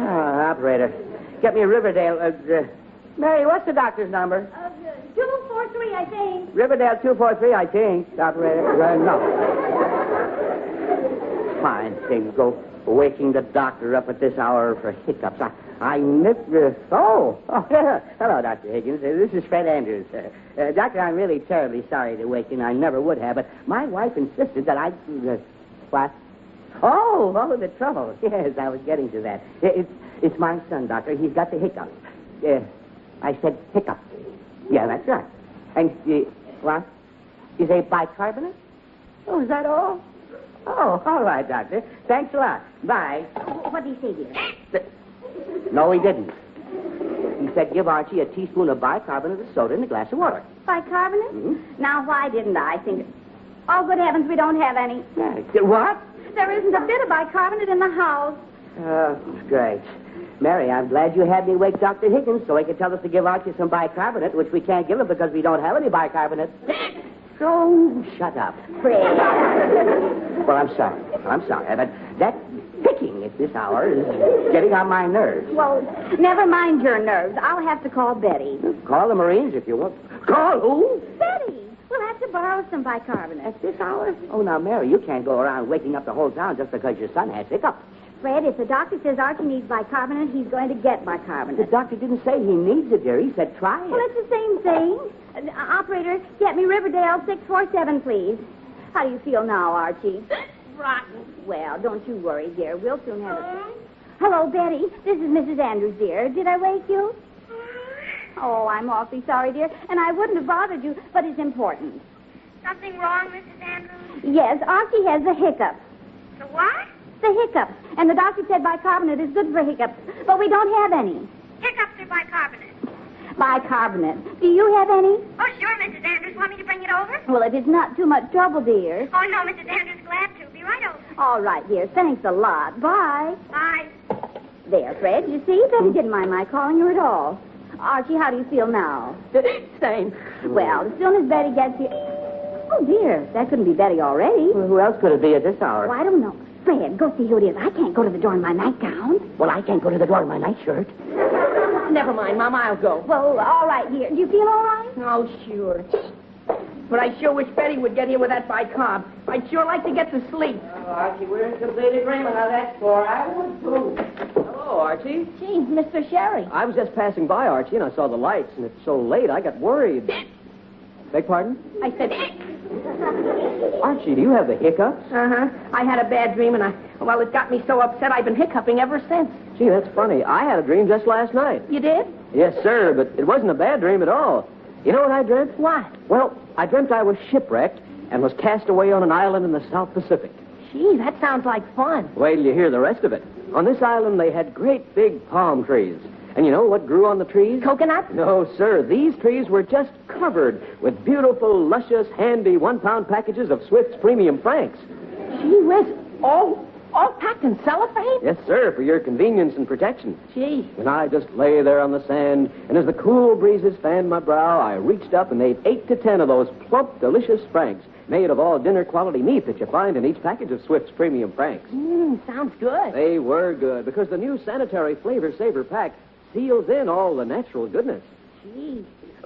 Operator, get me a Riverdale. Mary, what's the doctor's number? 243, I think. Riverdale 243, I think. Operator, no. Fine thing, go waking the doctor up at this hour for hiccups. I never. Oh, hello, Dr. Higgins. This is Fred Andrews. Doctor, I'm really terribly sorry to wake you. I never would have, but my wife insisted that I. What? Oh, the trouble. Yes, I was getting to that. It's my son, Doctor. He's got the hiccups. I said hiccups. Yeah, that's right. And, what? You say bicarbonate? Oh, is that all? Oh, all right, Doctor. Thanks a lot. Bye. What did he say, dear? No, he didn't. He said give Archie a teaspoon of bicarbonate of soda in a glass of water. Bicarbonate? Mm-hmm. Now, why didn't I think... Oh, good heavens, we don't have any. What? There isn't a bit of bicarbonate in the house. Oh, great. Mary, I'm glad you had me wake Dr. Higgins so he could tell us to give Archie some bicarbonate, which we can't give him because we don't have any bicarbonate. So, shut up. Fred. Well, I'm sorry, but that picking at this hour is getting on my nerves. Well, never mind your nerves. I'll have to call Betty. Call the Marines if you want. Call who? Betty. We'll have to borrow some bicarbonate. At this hour? Oh, now, Mary, you can't go around waking up the whole town just because your son has hiccups. Fred, if the doctor says Archie needs bicarbonate, he's going to get bicarbonate. The doctor didn't say he needs it, dear. He said try it. Well, it's the same thing. Operator, get me Riverdale 647, please. How do you feel now, Archie? Rotten. Well, don't you worry, dear. We'll soon have it. Hello, Betty. This is Mrs. Andrews, dear. Did I wake you? Oh, I'm awfully sorry, dear. And I wouldn't have bothered you, but it's important. Something wrong, Mrs. Andrews? Yes, Archie has the hiccups. The what? The hiccups. And the doctor said bicarbonate is good for hiccups, but we don't have any. Hiccups or bicarbonate? Bicarbonate. Do you have any? Oh, sure, Mrs. Andrews. Want me to bring it over? Well, if it's not too much trouble, dear. Oh, no, Mrs. Andrews. Glad to. Be right over. All right, dear. Thanks a lot. Bye. Bye. There, Fred. You see? Betty didn't mind my calling you at all. Archie, how do you feel now? Same. Well, as soon as Betty gets here... Oh, dear. That couldn't be Betty already. Well, who else could it be at this hour? Well, I don't know. Fred, go see who it is. I can't go to the door in my nightgown. Well, I can't go to the door in my nightshirt. Never mind, Mom. I'll go. Well, all right, dear. Do you feel all right? Oh, sure. But I sure wish Betty would get here with that bicarb. I'd sure like to get to sleep. Oh, Archie, we're in complete agreement on that score. I would, too. Hello, Archie. Gee, Mr. Sherry. I was just passing by, Archie, and I saw the lights, and it's so late, I got worried. Beg pardon? I said... Archie, do you have the hiccups? Uh-huh. I had a bad dream, and well, it got me so upset I've been hiccuping ever since. Gee, that's funny. I had a dream just last night. You did? Yes, sir, but it wasn't a bad dream at all. You know what I dreamt? What? Well, I dreamt I was shipwrecked and was cast away on an island in the South Pacific. Gee, that sounds like fun. Wait till you hear the rest of it. On this island, they had great big palm trees. And you know what grew on the trees? Coconuts? No, sir. These trees were just covered with beautiful, luscious, handy 1-pound packages of Swift's Premium Franks. Gee whiz. All packed in cellophane? Yes, sir, for your convenience and protection. Gee. And I just lay there on the sand, and as the cool breezes fanned my brow, I reached up and ate 8 to 10 of those plump, delicious Franks, made of all dinner-quality meat that you find in each package of Swift's Premium Franks. Sounds good. They were good, because the new Sanitary Flavor Saver pack seals in all the natural goodness. Gee.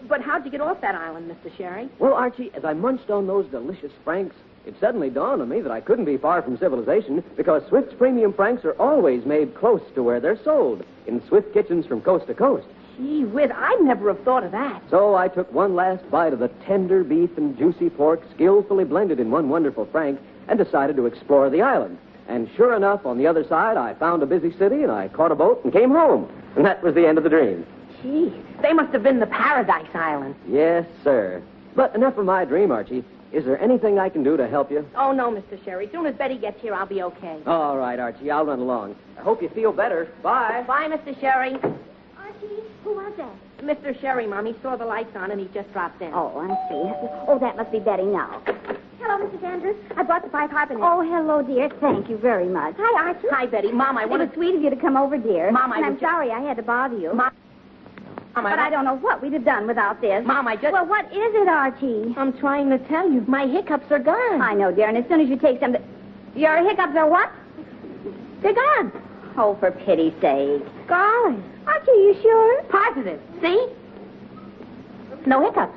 But how'd you get off that island, Mr. Sherry? Well, Archie, as I munched on those delicious Franks, it suddenly dawned on me that I couldn't be far from civilization because Swift's Premium Franks are always made close to where they're sold in Swift kitchens from coast to coast. Gee whiz, I'd never have thought of that. So I took one last bite of the tender beef and juicy pork skillfully blended in one wonderful frank and decided to explore the island. And sure enough, on the other side, I found a busy city and I caught a boat and came home. And that was the end of the dream. Gee, they must have been the Paradise Islands. Yes, sir. But enough of my dream, Archie. Is there anything I can do to help you? Oh, no, Mr. Sherry. As soon as Betty gets here, I'll be okay. All right, Archie. I'll run along. I hope you feel better. Bye. Bye, Mr. Sherry. Archie, who was that? Mr. Sherry, Mom. He saw the lights on and he just dropped in. Oh, I see. Oh, that must be Betty now. Hello, Mrs. Andrews. I brought the 5 harping. Oh, hello, dear. Thank you very much. Hi, Archie. Hi, Betty. Mom, I It wanted... was sweet of you to come over, dear. Mom, and I'm sorry I had to bother you. Mom, but I don't know what we'd have done without this. Mom, I just... Well, what is it, Archie? I'm trying to tell you. My hiccups are gone. I know, dear, and as soon as you take some... Your hiccups are what? They're gone. Oh, for pity's sake. Golly. Archie, you sure? Positive. See? No hiccups.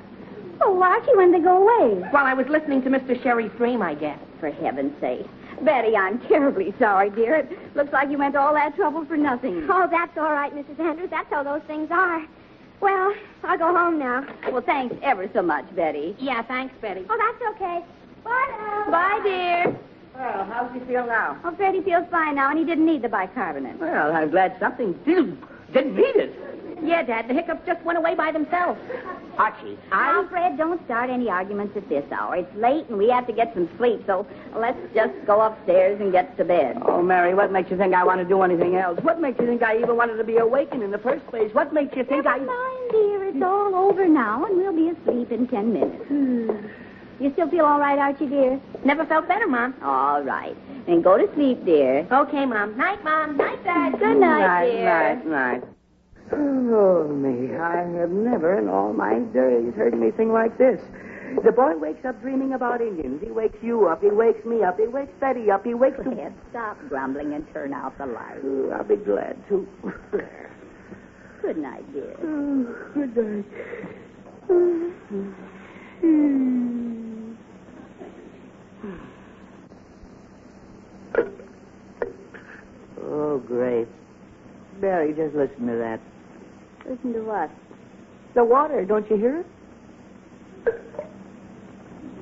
Oh, Archie, when did they go away? While I was listening to Mr. Sherry's dream, I guess. For heaven's sake. Betty, I'm terribly sorry, dear. It looks like you went to all that trouble for nothing. Oh, that's all right, Mrs. Andrews. That's how those things are. Well, I'll go home now. Well, thanks ever so much, Betty. Yeah, thanks, Betty. Oh, that's okay. Bye now. Bye, dear. Well, how's he feel now? Oh, Freddie feels fine now, and he didn't need the bicarbonate. Well, I'm glad something didn't need it. Yeah, Dad, the hiccups just went away by themselves. Archie, Now, Fred, don't start any arguments at this hour. It's late, and we have to get some sleep, so let's just go upstairs and get to bed. Oh, Mary, what makes you think I want to do anything else? What makes you think I even wanted to be awakened in the first place? What makes you think Never mind, dear. It's all over now, and we'll be asleep in 10 minutes. You still feel all right, Archie, dear? Never felt better, Mom. All right. Then go to sleep, dear. Okay, Mom. Night, Mom. Night, Dad. Good night, dear. Night. Oh, me. I have never in all my days heard anything like this. The boy wakes up dreaming about Indians. He wakes you up. He wakes me up. He wakes Betty up. He wakes... Fred, stop grumbling and turn out the light. I'll be glad to. Good night, dear. Good night. Oh, great. Barry, just listen to that. Listen to what? The water, don't you hear it?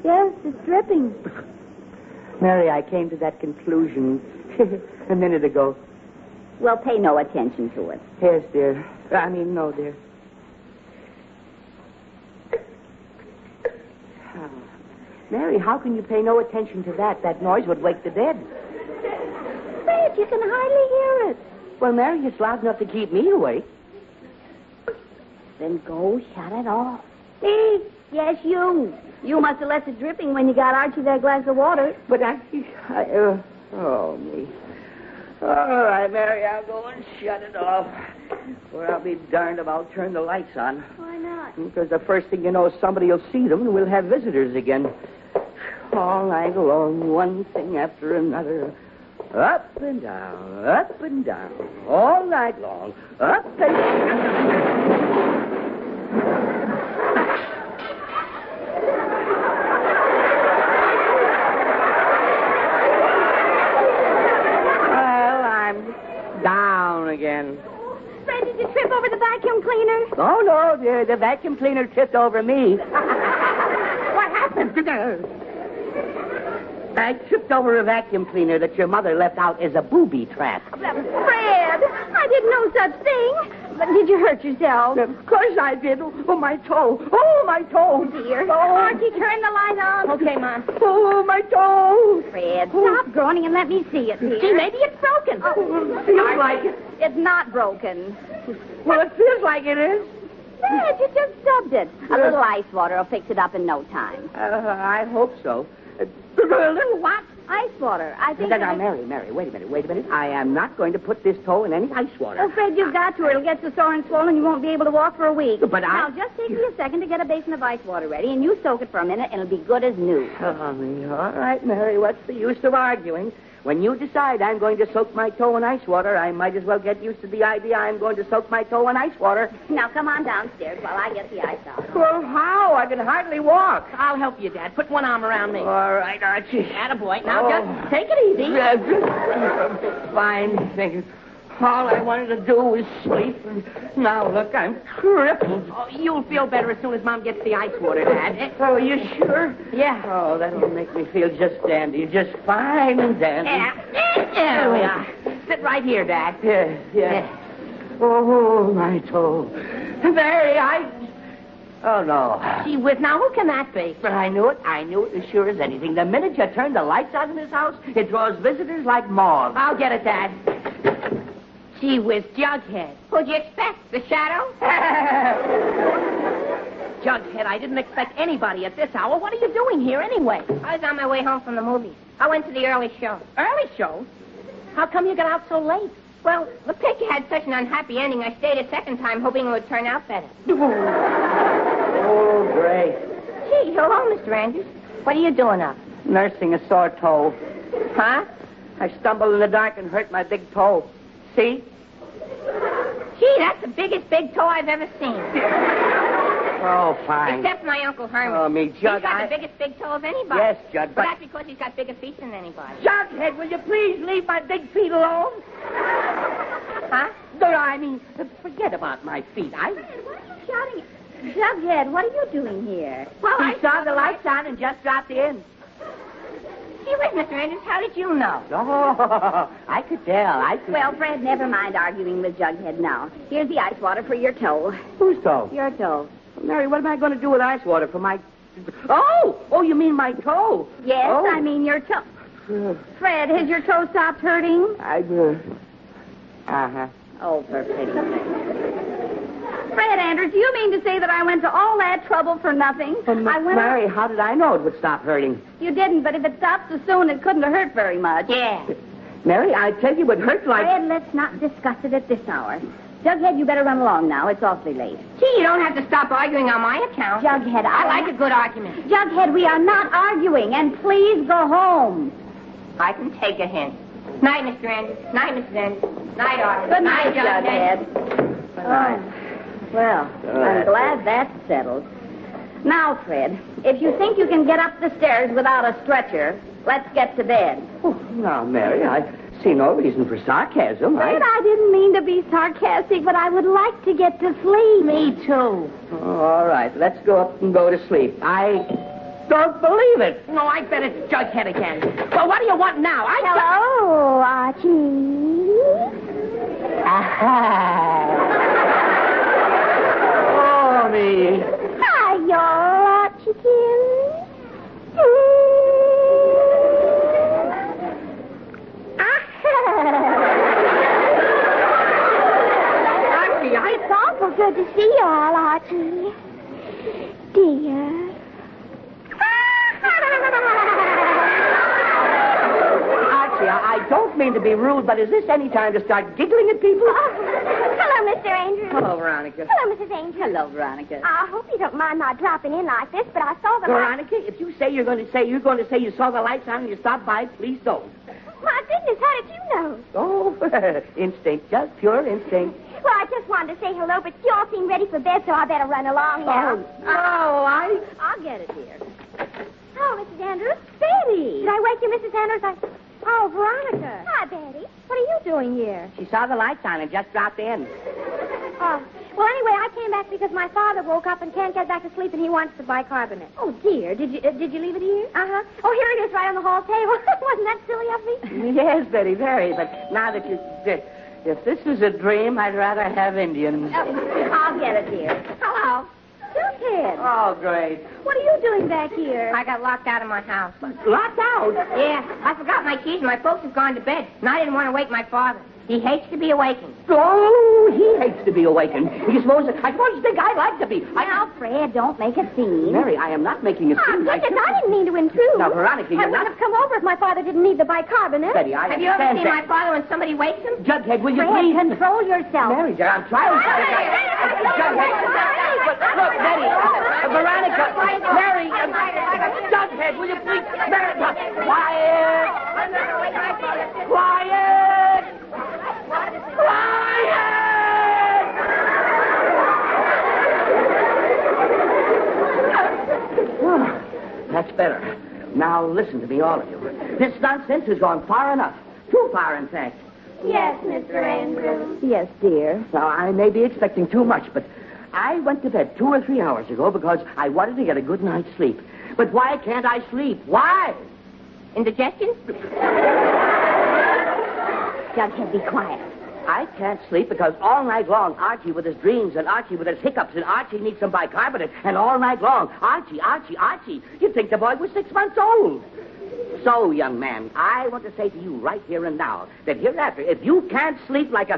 Yes, it's dripping. Mary, I came to that conclusion a minute ago. Well, pay no attention to it. Yes, dear. No, dear. Mary, how can you pay no attention to that? That noise would wake the dead. Fred, you can hardly hear it. Well, Mary, it's loud enough to keep me awake. Then go shut it off. Me? Yes, you. You must have left it dripping when you got Archie that glass of water. But oh, me. All right, Mary, I'll go and shut it off. Or I'll be darned if I'll turn the lights on. Why not? Because the first thing you know, somebody will see them and we'll have visitors again. All night long, one thing after another. Up and down, all night long. Up and down. Well, I'm down again. Fred, did you trip over the vacuum cleaner? Oh, no, the vacuum cleaner tripped over me. What happened? I tripped over a vacuum cleaner that your mother left out as a booby trap. Fred, I didn't know such thing. But did you hurt yourself? Of course I did. Oh, my toe. Oh, my toe. Dear. Oh. Archie, turn the light on. Okay, Mom. Oh, my toe. Fred, stop groaning and let me see it, dear. Gee, maybe it's broken. Oh, feels like it. It's not broken. Well, it feels like it is. Fred, you just stubbed it. A little ice water will fix it up in no time. I hope so. A little what? Ice water. I think... Now, Mary, wait a minute. I am not going to put this toe in any ice water. Oh, Fred, you've got to, or it'll get so sore and swollen you won't be able to walk for a week. But Now, just take me a second to get a basin of ice water ready, and you soak it for a minute, and it'll be good as new. All right, Mary, what's the use of arguing? When you decide I'm going to soak my toe in ice water, I might as well get used to the idea I'm going to soak my toe in ice water. Now, come on downstairs while I get the ice out. Well, how? I can hardly walk. I'll help you, Dad. Put one arm around me. All right, Archie. Attaboy. Now, just take it easy. Fine. Thank you. All I wanted to do was sleep, and now, look, I'm crippled. Oh, you'll feel better as soon as Mom gets the ice water, Dad. Oh, you sure? Yeah. Oh, that'll make me feel just dandy, just fine and dandy. Yeah. There we are. Sit right here, Dad. Yeah. Oh, my toe. Mary, Oh, no. Gee whiz, now who can that be? But I knew it as sure as anything. The minute you turn the lights on in this house, it draws visitors like moths. I'll get it, Dad. Gee whiz, Jughead. Who'd you expect? The shadow? Jughead, I didn't expect anybody at this hour. What are you doing here anyway? I was on my way home from the movies. I went to the early show. Early show? How come you got out so late? Well, the picture had such an unhappy ending, I stayed a second time hoping it would turn out better. Oh, great. Gee, hello, Mr. Andrews. What are you doing up? Nursing a sore toe. Huh? I stumbled in the dark and hurt my big toe. See? Gee, that's the biggest big toe I've ever seen. Oh, fine. Except my Uncle Herman. Oh, me, Jug, He's got the biggest big toe of anybody. Yes, Jug, but but... that's because he's got bigger feet than anybody. Jughead, will you please leave my big feet alone? Huh? No, I mean, forget about my feet. Why are you shouting? Jughead, what are you doing here? Well, I saw the lights on and just dropped in. Gee whiz, Mr. Andrews, how did you know? Oh, I could tell. Well, Fred, never mind arguing with Jughead now. Here's the ice water for your toe. Whose toe? Your toe. Mary, what am I going to do with ice water for my... Oh, you mean my toe? Yes, Oh. I mean your toe. Fred, has your toe stopped hurting? Uh-huh. Oh, for pity's sake. Fred Andrews, do you mean to say that I went to all that trouble for nothing? Mary, how did I know it would stop hurting? You didn't, but if it stopped so soon, it couldn't have hurt very much. Yeah. Mary, I tell you, it hurt like... Fred, let's not discuss it at this hour. Jughead, you better run along now. It's awfully late. Gee, you don't have to stop arguing on my account. Jughead, I like a good argument. Jughead, we are not arguing, and please go home. I can take a hint. Night, Mr. Andrews. Night, Mrs. Andrews. Night, Arthur. Good night, Jughead. night. Well, I'm glad that's settled. Now, Fred, if you think you can get up the stairs without a stretcher, let's get to bed. Oh, now, Mary, I see no reason for sarcasm. Fred, I didn't mean to be sarcastic, but I would like to get to sleep. Me, too. Oh, all right, let's go up and go to sleep. I don't believe it. No, I bet it's Jughead again. Well, what do you want now? Hello, Archie. Oh, me. Hi, y'all, Archie-kins. Archie, it's awful good to see you all, Archie. Dear. Archie, I don't mean to be rude, but is this any time to start giggling at people? Hello, Mr. Andrews. Hello, Veronica. Hello, Mrs. Andrews. Hello, Veronica. I hope you don't mind my dropping in like this, but I saw the Veronica, if you say you're going to say you saw the lights on and you stopped by, please don't. My goodness, how did you know? Oh, instinct, just pure instinct. Well, I just wanted to say hello, but you all seem ready for bed, so I better run along now. I'll get it here. Oh, Mrs. Andrews. Betty! Did I wake you, Mrs. Andrews? Oh, Veronica. Hi, Betty. What are you doing here? She saw the lights on and just dropped in. Oh, well, anyway, I came back because my father woke up and can't get back to sleep, and he wants the bicarbonate. Oh, dear. Did you leave it here? Uh-huh. Oh, here it is right on the hall table. Wasn't that silly of me? Yes, Betty, very. But now that you... If this is a dream, I'd rather have Indians. I'll get it here. Hello. Jughead. Oh, great. What are you doing back here? I got locked out of my house. Locked out? Yeah, I forgot my keys and my folks have gone to bed. And I didn't want to wake my father. He hates to be awakened. Oh, he hates to be awakened. I suppose you think I like to be. Now, Fred, don't make a scene. Mary, I am not making a scene. Oh, goodness, I didn't mean to intrude. Now, Veronica, I wouldn't have come over if my father didn't need the bicarbonate. Betty, I Have you ever seen understand my father when somebody wakes him? Jughead, will you Fred, please... control yourself. Mary, dear, I'm trying to... Jughead, look, Betty, Veronica, Mary, Jughead, will you please... Mary, quiet! Quiet! That's better. Now listen to me, all of you. This nonsense has gone far enough. Too far, in fact. Yes, Mr. Andrews. Yes, dear. Now, I may be expecting too much, but I went to bed 2 or 3 hours ago because I wanted to get a good night's sleep. But why can't I sleep? Why? Indigestion? Jughead, be quiet. I can't sleep because all night long, Archie with his dreams and Archie with his hiccups and Archie needs some bicarbonate, and all night long, Archie. You'd think the boy was 6 months old. So, young man, I want to say to you right here and now that hereafter, if you can't sleep like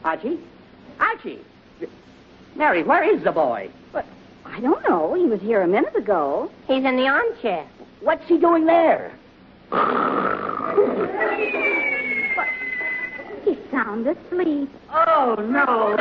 Archie? Mary, where is the boy? But I don't know. He was here a minute ago. He's in the armchair. What's he doing there? He's sound asleep. Oh, no.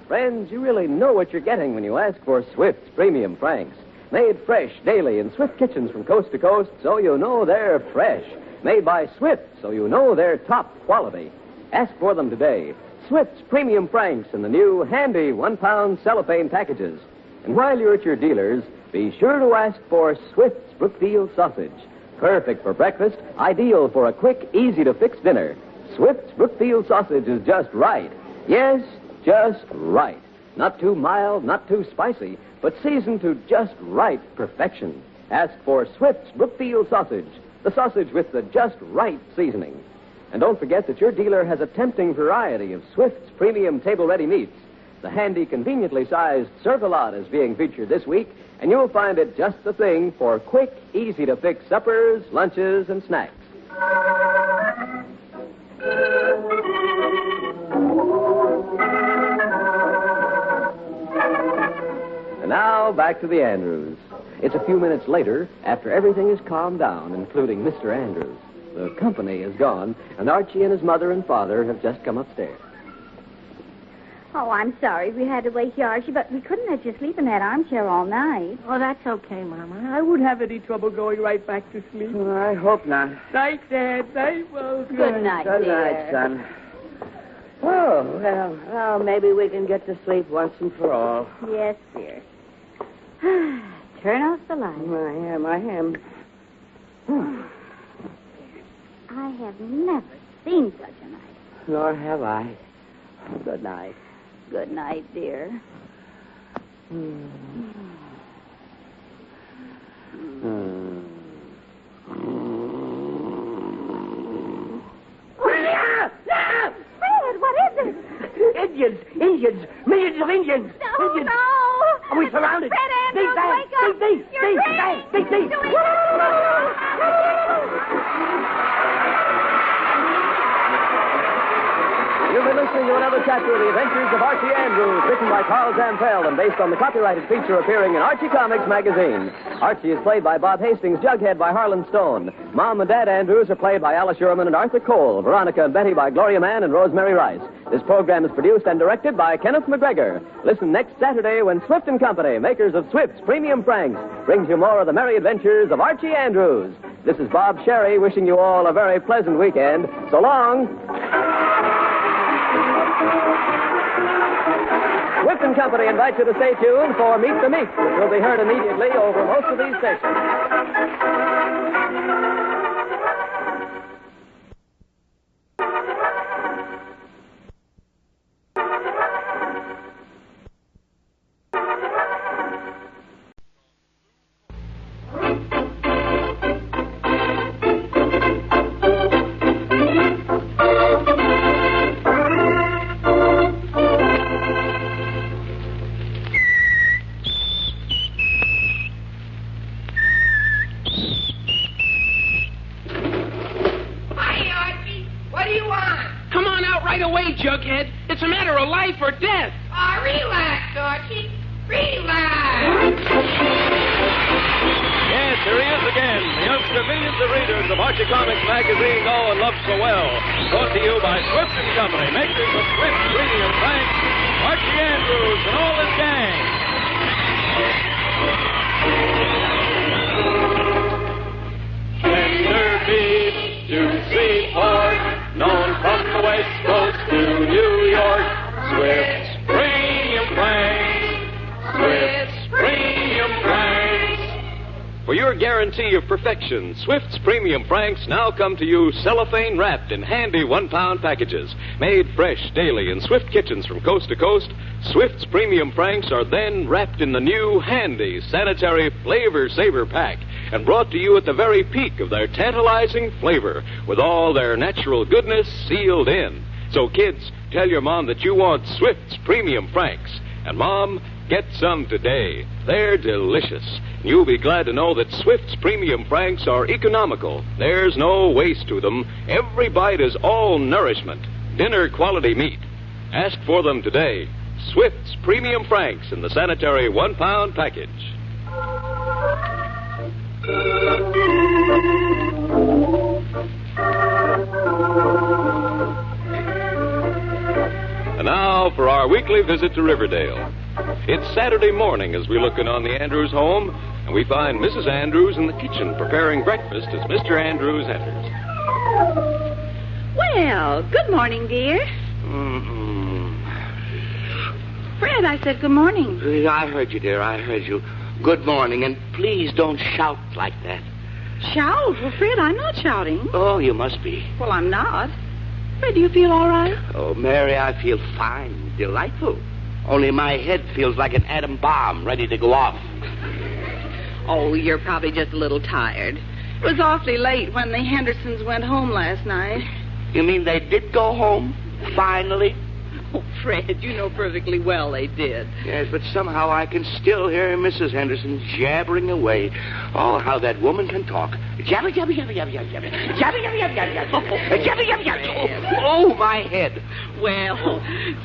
Friends, you really know what you're getting when you ask for Swift's Premium Franks. Made fresh daily in Swift kitchens from coast to coast, so you know they're fresh. Made by Swift, so you know they're top quality. Ask for them today. Swift's Premium Franks in the new handy 1-pound cellophane packages. And while you're at your dealers, be sure to ask for Swift's Brookfield sausage. Perfect for breakfast, ideal for a quick, easy-to-fix dinner. Swift's Brookfield sausage is just right. Yes, just right. Not too mild, not too spicy, but seasoned to just right perfection. Ask for Swift's Brookfield sausage, the sausage with the just right seasoning. And don't forget that your dealer has a tempting variety of Swift's premium table-ready meats. The handy, conveniently sized Serve-A-Lot is being featured this week, and you'll find it just the thing for quick, easy-to-fix suppers, lunches, and snacks. And now, back to the Andrews. It's a few minutes later, after everything has calmed down, including Mr. Andrews. The company is gone, and Archie and his mother and father have just come upstairs. Oh, I'm sorry we had to wake you, Archie, but we couldn't let you sleep in that armchair all night. Oh, that's okay, Mama. I wouldn't have any trouble going right back to sleep. Well, I hope not. Night, Dad. Night, Mom. Good night, Good dear. night, son. Oh, well, maybe we can get to sleep once and for all. Yes, dear. Turn off the light. I am. I have never seen such a night. Nor have I. Good night. Good night, dear. Fred, what is it? Indians! Millions of Indians! No, Indians. no! Are we surrounded? Fred Andrews, wake up! You're dreaming! You've been listening to another chapter of the Adventures of Archie Andrews, written by Carl Zampel and based on the copyrighted feature appearing in Archie Comics magazine. Archie is played by Bob Hastings, Jughead by Harlan Stone. Mom and Dad Andrews are played by Alice Sherman and Arthur Cole, Veronica and Betty by Gloria Mann and Rosemary Rice. This program is produced and directed by Kenneth McGregor. Listen next Saturday when Swift & Company, makers of Swift's Premium Franks, brings you more of the merry adventures of Archie Andrews. This is Bob Sherry wishing you all a very pleasant weekend. So long. Swift & Company invite you to stay tuned for Meet the Meeks, which will be heard immediately over most of these stations. Jughead. It's a matter of life or death. Oh, relax, Archie. Relax. Yes, here he is again, the youngster millions of readers of Archie Comics magazine know and love so well. Brought to you by Swift & Company, makers of Swift Premium Franks, Archie Andrews and all his gang. Tender beef, juicy pork, known from the West Coast to New York. Swift's Premium Franks. Swift's Premium Franks. For your guarantee of perfection, Swift's Premium Franks now come to you cellophane wrapped in handy 1-pound packages. Made fresh daily in Swift kitchens from coast to coast, Swift's Premium Franks are then wrapped in the new handy sanitary Flavor Saver pack and brought to you at the very peak of their tantalizing flavor with all their natural goodness sealed in. So kids, tell your mom that you want Swift's Premium Franks. And Mom, get some today. They're delicious. You'll be glad to know that Swift's Premium Franks are economical. There's no waste to them. Every bite is all nourishment. Dinner quality meat. Ask for them today. Swift's Premium Franks in the sanitary 1-pound package. And now for our weekly visit to Riverdale. It's Saturday morning as we look in on the Andrews home, and we find Mrs. Andrews in the kitchen preparing breakfast as Mr. Andrews enters. Well, good morning, dear. Fred, I said good morning. I heard you, dear. I heard you. Good morning, and please don't shout like that. Shout? Well, Fred, I'm not shouting. Oh, you must be. Well, I'm not. Fred, do you feel all right? Oh, Mary, I feel fine. Delightful. Only my head feels like an atom bomb ready to go off. Oh, you're probably just a little tired. It was awfully late when the Hendersons went home last night. You mean they did go home? Finally? Oh, Fred, you know perfectly well they did. Yes, but somehow I can still hear Mrs. Henderson jabbering away. Oh, how that woman can talk. Jabber, jabber, jabber, jabber, jabber, jabber. Jabber, jabber, jabber, jabber, jabber. Jabber, jabber, jabber. Oh, my head. Well,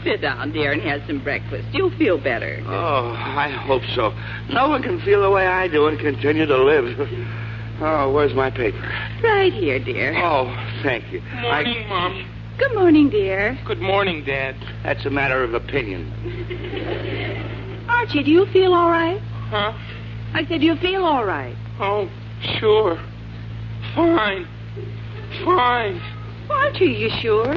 sit down, dear, and have some breakfast. You'll feel better. Oh, I hope so. No one can feel the way I do and continue to live. Oh, where's my paper? Right here, dear. Oh, thank you. Morning, Mom. Good morning, dear. Good morning, Dad. That's a matter of opinion. Archie, do you feel all right? Huh? I said, do you feel all right? Oh, sure. Fine. Fine. Archie, you sure?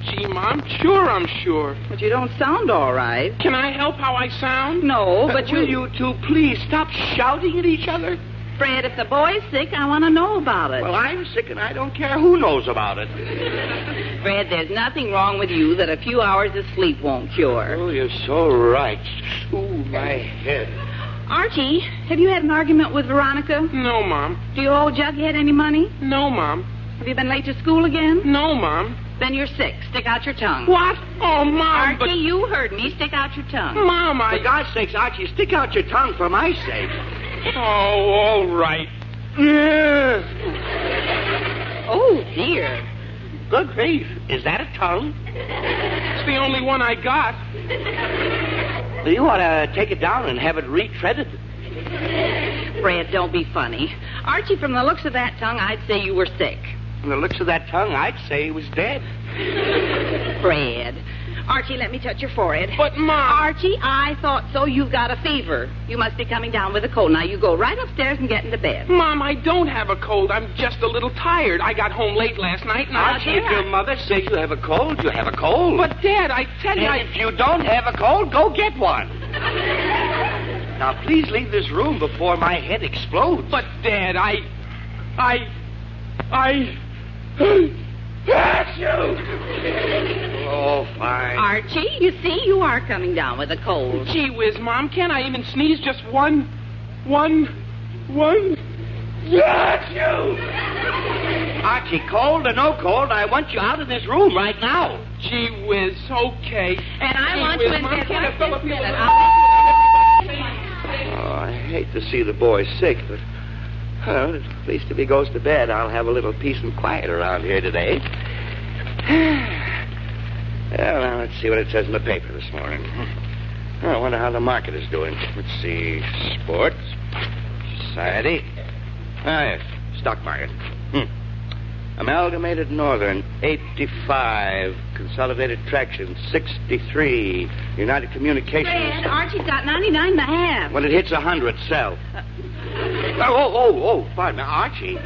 Gee, Mom, sure I'm sure. But you don't sound all right. Can I help how I sound? No, but will you two please stop shouting at each other? Fred, if the boy's sick, I want to know about it. Well, I'm sick, and I don't care who knows about it. Fred, there's nothing wrong with you that a few hours of sleep won't cure. Oh, you're so right. Ooh, my head. Archie, have you had an argument with Veronica? No, Mom. Do you owe Jughead any money? No, Mom. Have you been late to school again? No, Mom. Then you're sick. Stick out your tongue. What? Oh, Mom, Archie, but... you heard me. Stick out your tongue. Mom, For God's sakes, Archie, stick out your tongue for my sake. Oh, all right. Oh, dear. Good grief. Is that a tongue? It's the only one I got. Well, you ought to take it down and have it retreaded. Fred, don't be funny. Archie, from the looks of that tongue, I'd say you were sick. From the looks of that tongue, I'd say he was dead. Fred. Archie, let me touch your forehead. But, Mom... Archie, I thought so. You've got a fever. You must be coming down with a cold. Now, you go right upstairs and get into bed. Mom, I don't have a cold. I'm just a little tired. I got home late last night, and Archie, if your mother says you have a cold, you have a cold. But, Dad, I tell you... And if you don't have a cold, go get one. Now, please leave this room before my head explodes. But, Dad, I... Oh, fine. Archie, you see, you are coming down with a cold. Gee whiz, Mom, can't I even sneeze just one? Archie, cold or no cold, I want you out of this room right now. Gee whiz, okay. And I want you in bed right this minute. Oh, I hate to see the boy sick, but... Well, at least if he goes to bed, I'll have a little peace and quiet around here today. Well, now, let's see what it says in the paper this morning. Oh, I wonder how the market is doing. Let's see. Sports. Society. Ah, yes. stock market. Amalgamated Northern, 85. Consolidated Traction, 63. United Communications. Fred, Archie's got 99 and a half. When it hits 100, sell. Pardon me, Archie.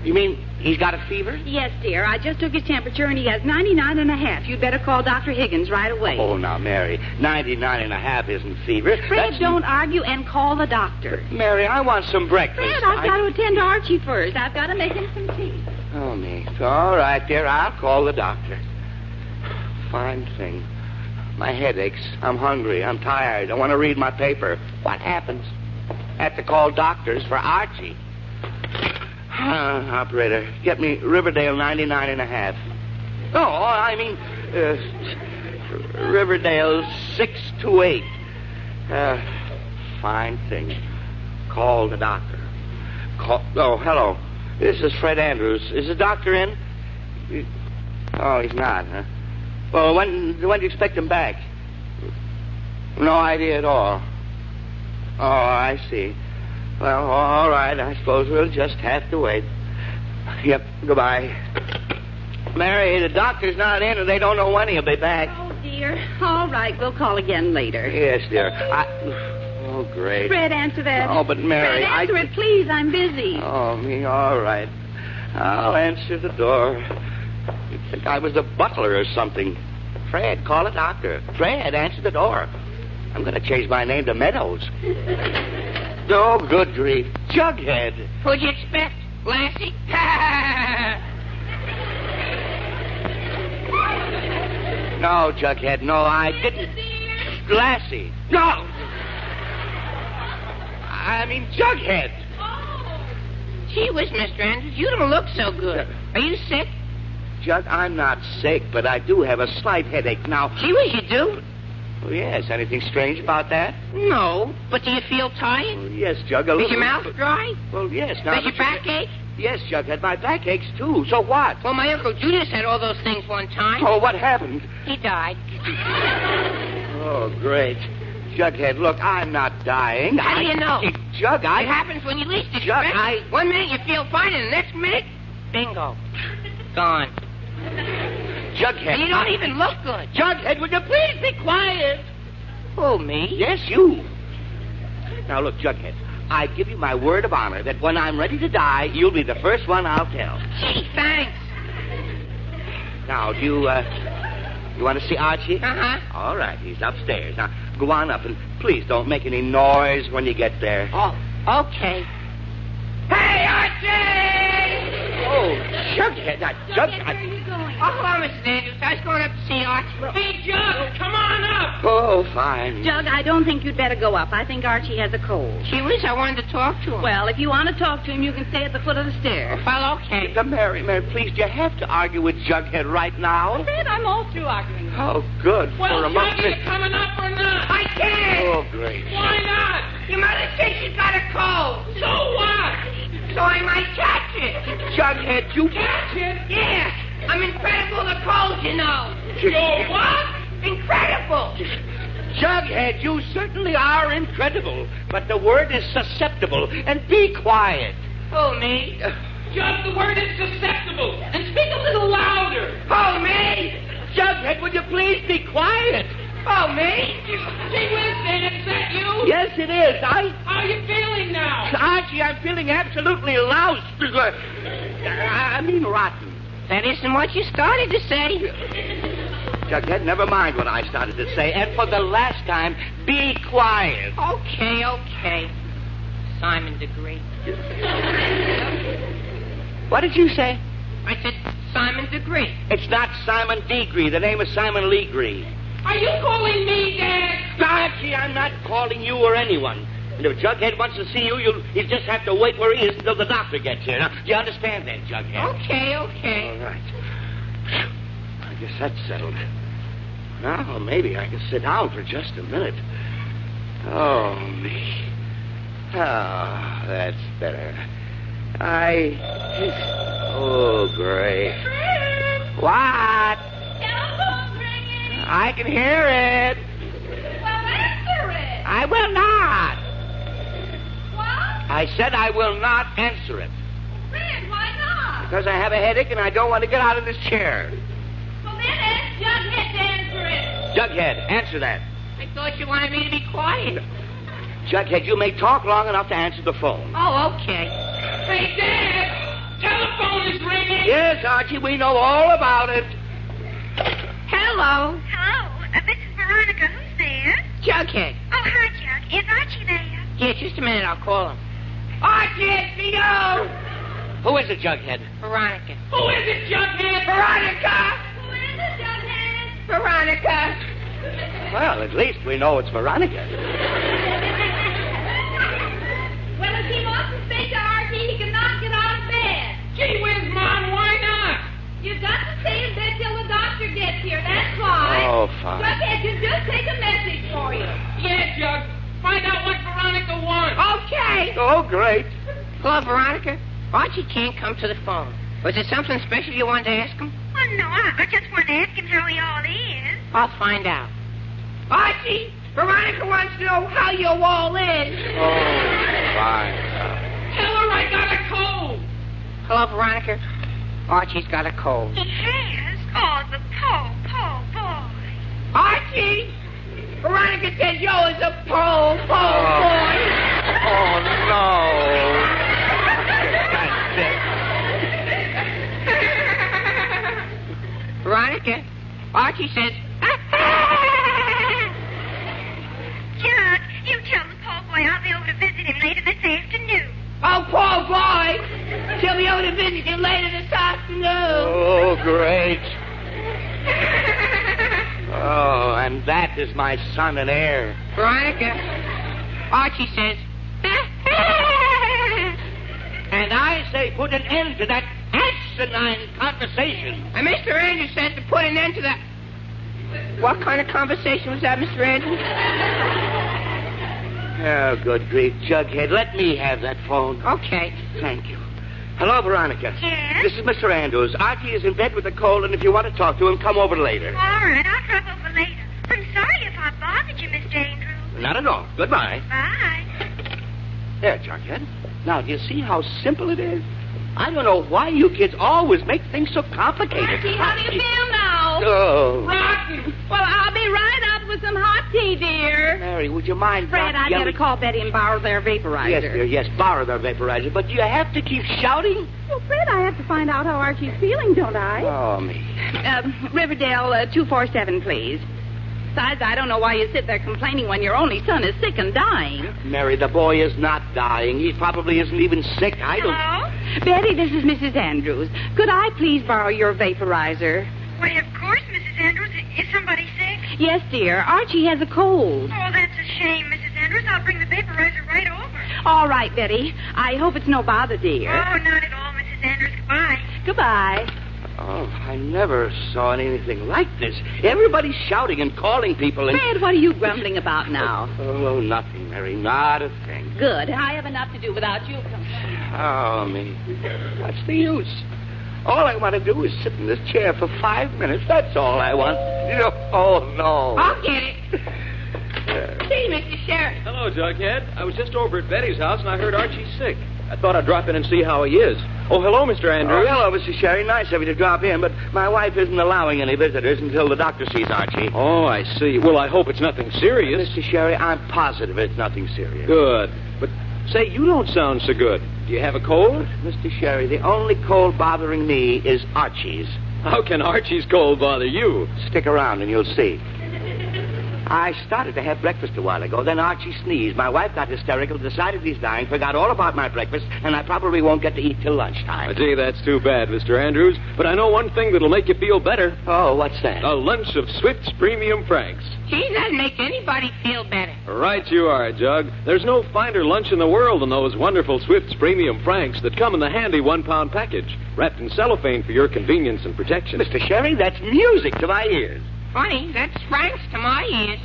You mean he's got a fever? Yes, dear. I just took his temperature, and he has 99 and a half. You'd better call Dr. Higgins right away. Oh, now, Mary, 99 and a half isn't fever. Fred, don't argue and call the doctor. But, Mary, I want some breakfast. Fred, I've got to attend to Archie first. I've got to make him some tea. Oh, me. All right, dear. I'll call the doctor. Fine thing. My head aches. I'm hungry. I'm tired. I want to read my paper. What happens? Have to call doctors for Archie. Operator, get me Riverdale 99 and a half. Oh, I mean, Riverdale 628. Fine thing. Call the doctor. Oh, hello. This is Fred Andrews. Is the doctor in? Oh, he's not, huh? Well, when do you expect him back? No idea at all. Oh, I see. Well, all right. I suppose we'll just have to wait. Yep, goodbye. Mary, the doctor's not in, and they don't know when he'll be back. Oh, dear. All right, we'll call again later. Yes, dear. Oh, great. Fred, answer that. Oh, but Mary, Fred, answer it, please. I'm busy. Oh, me, all right. I'll answer the door. You'd think I was the butler or something. Fred, call a doctor. Fred, answer the door. I'm going to change my name to Meadows. Oh, good grief. Jughead. What'd you expect, Lassie? No, Jughead, no, I didn't. Lassie. No. I mean, Jughead. Gee whiz, Mr. Andrews, you don't look so good. Are you sick? Jug, I'm not sick, but I do have a slight headache now. Gee whiz, you do? Oh, yes. Anything strange about that? No. But do you feel tired? Oh, yes, Jug, a little. Is your mouth dry? Well, yes. Now, does your back ache? Yes, Jughead, my back aches, too. So what? Well, my Uncle Judas had all those things one time. Oh, what happened? He died. Oh, great. Jughead, look, I'm not dying. How do you know? It happens when you least expect it. 1 minute you feel fine, and the next minute, bingo. Gone. Jughead. And you don't even look good. Jughead, would you please be quiet? Who, me? Yes, you. Now, look, Jughead, I give you my word of honor that when I'm ready to die, you'll be the first one I'll tell. Gee, thanks. Now, do you want to see Archie? Uh-huh. All right, he's upstairs. Now, go on up, and please don't make any noise when you get there. Oh, okay. Hey, Archie! Oh, Jughead, Jughead. Where are you going? Oh, hello, Mrs. Andrews. I was going up to see Archie. Hey, Jug, come on up. Oh, fine. Jug, I don't think you'd better go up. I think Archie has a cold. Gee whiz, I wanted to talk to him. Well, if you want to talk to him, you can stay at the foot of the stairs. Well, okay. Mary, please, do you have to argue with Jughead right now? Fred, I'm all through arguing. Oh, good. Well, for a Jug, are you coming up or not? I can't. Oh, great. Why not? Your mother says she's got a cold. So what? So I might catch it. Jughead, you... Catch it? Yeah. I'm incredible to cold, you know. You're what? Incredible. Jughead, you certainly are incredible, but the word is susceptible, and be quiet. Oh, me? Jug, the word is susceptible, and speak a little louder. Oh, me? Jughead, would you please be quiet? Oh, me? Gee whiz, Dan, is that you? Yes, it is. How are you feeling now? Archie, I'm feeling absolutely loused. I mean rotten. That isn't what you started to say. Jughead, never mind what I started to say. And for the last time, be quiet. Okay. Simon DeGree. What did you say? I said Simon DeGree. It's not Simon Degree. The name is Simon Legree. Are you calling me, Dad? Archie, I'm not calling you or anyone. And if Jughead wants to see you, you'll just have to wait where he is until the doctor gets here. Now, do you understand that, Jughead? Okay. All right. I guess that's settled. Now, maybe I can sit down for just a minute. Oh, me. Oh, that's better. Oh, great. What? Telephone's ringing. I can hear it. Well, answer it. I will not. What? I said I will not answer it. Fred, why not? Because I have a headache and I don't want to get out of this chair. Well, then ask Jughead to answer it. Jughead, answer that. I thought you wanted me to be quiet. Jughead, you may talk long enough to answer the phone. Oh, okay. Hey, Dad, telephone is ringing. Yes, Archie, we know all about it. Hello. Hello, this is Veronica. Who's there? Jughead. Oh, hi, Jug. Is Archie there? Yeah, just a minute. I'll call him. Archie, it's me, Who is it, Jughead? Veronica. Who is it, Jughead? Veronica! Who is it, Jughead? Veronica. Well, at least we know it's Veronica. Well, if he wants to speak to Archie, he cannot get out of bed. Gee whiz, Mom, why not? You've got to stay in bed till the doctor gets here, that's why. Oh, fine. Jughead can just take a message for you. Yeah, Jug. Find out what Veronica wants. Okay. Oh, great. Hello, Veronica. Archie can't come to the phone. Was there something special you wanted to ask him? Oh, no, I just want to ask him how he all is. I'll find out. Archie, Veronica wants to know how your wall is. Oh, fine. Tell her I got a cold. Hello, Veronica. Archie's got a cold. He has? Oh, the poor boy. Archie! Veronica said yo is a poor boy. Oh, no. Veronica, Archie says... Jug, you tell the poor boy I'll be over to visit him later this afternoon. Oh, poor boy! She'll be over to visit you later this afternoon. Oh, great. Oh, and that is my son and heir. Veronica, Archie says... And I say put an end to that asinine conversation. And Mr. Andrews said to put an end to that... What kind of conversation was that, Mr. Andrews? Oh, good grief, Jughead. Let me have that phone. Okay. Thank you. Hello, Veronica. Yes? This is Mr. Andrews. Archie is in bed with a cold, and if you want to talk to him, come over later. All right, I'll drop over later. I'm sorry if I bothered you, Mr. Andrews. Not at all. Goodbye. Bye. There, Jughead. Now, do you see how simple it is? I don't know why you kids always make things so complicated. Archie, how do you feel now? Oh. Rotten. Well, I'll be right up with some hot tea, dear. Mary, would you mind Fred, not I'd yelling? better call Betty and borrow their vaporizer. Yes, dear, yes, borrow their vaporizer. But do you have to keep shouting? Well, Fred, I have to find out how Archie's feeling, don't I? Oh, me. Riverdale, 247, please. Besides, I don't know why you sit there complaining when your only son is sick and dying. Mary, the boy is not dying. He probably isn't even sick. I don't... Hello? Betty, this is Mrs. Andrews. Could I please borrow your vaporizer? Why, of course, Mrs. Andrews. Is somebody sick? Yes, dear. Archie has a cold. Oh, that's a shame, Mrs. Andrews. I'll bring the vaporizer right over. All right, Betty. I hope it's no bother, dear. Oh, not at all, Mrs. Andrews. Goodbye. Goodbye. Oh, I never saw anything like this. Everybody's shouting and calling people and... Fred, what are you grumbling about now? Oh, nothing, Mary. Not a thing. Good. I have enough to do without you. Oh, me. What's the use? All I want to do is sit in this chair for 5 minutes. That's all I want. Oh, no. I'll get it. See, Mr. Sheriff. Hello, Jughead. I was just over at Betty's house and I heard Archie's sick. I thought I'd drop in and see how he is. Oh, hello, Mr. Andrews. Oh, hello, Mr. Sherry. Nice of you to drop in, but my wife isn't allowing any visitors until the doctor sees Archie. Oh, I see. Well, I hope it's nothing serious. Mr. Sherry, I'm positive it's nothing serious. Good. But, say, you don't sound so good. Do you have a cold? Mr. Sherry, the only cold bothering me is Archie's. How can Archie's cold bother you? Stick around and you'll see. I started to have breakfast a while ago. Then Archie sneezed. My wife got hysterical, decided he's dying, forgot all about my breakfast, and I probably won't get to eat till lunchtime. Gee, that's too bad, Mr. Andrews. But I know one thing that'll make you feel better. Oh, what's that? A lunch of Swift's Premium Franks. Gee, that'd make anybody feel better. Right you are, Jug. There's no finer lunch in the world than those wonderful Swift's Premium Franks that come in the handy 1-pound package, wrapped in cellophane for your convenience and protection. Mr. Sherry, that's music to my ears. Funny, that's Frank's to my ears.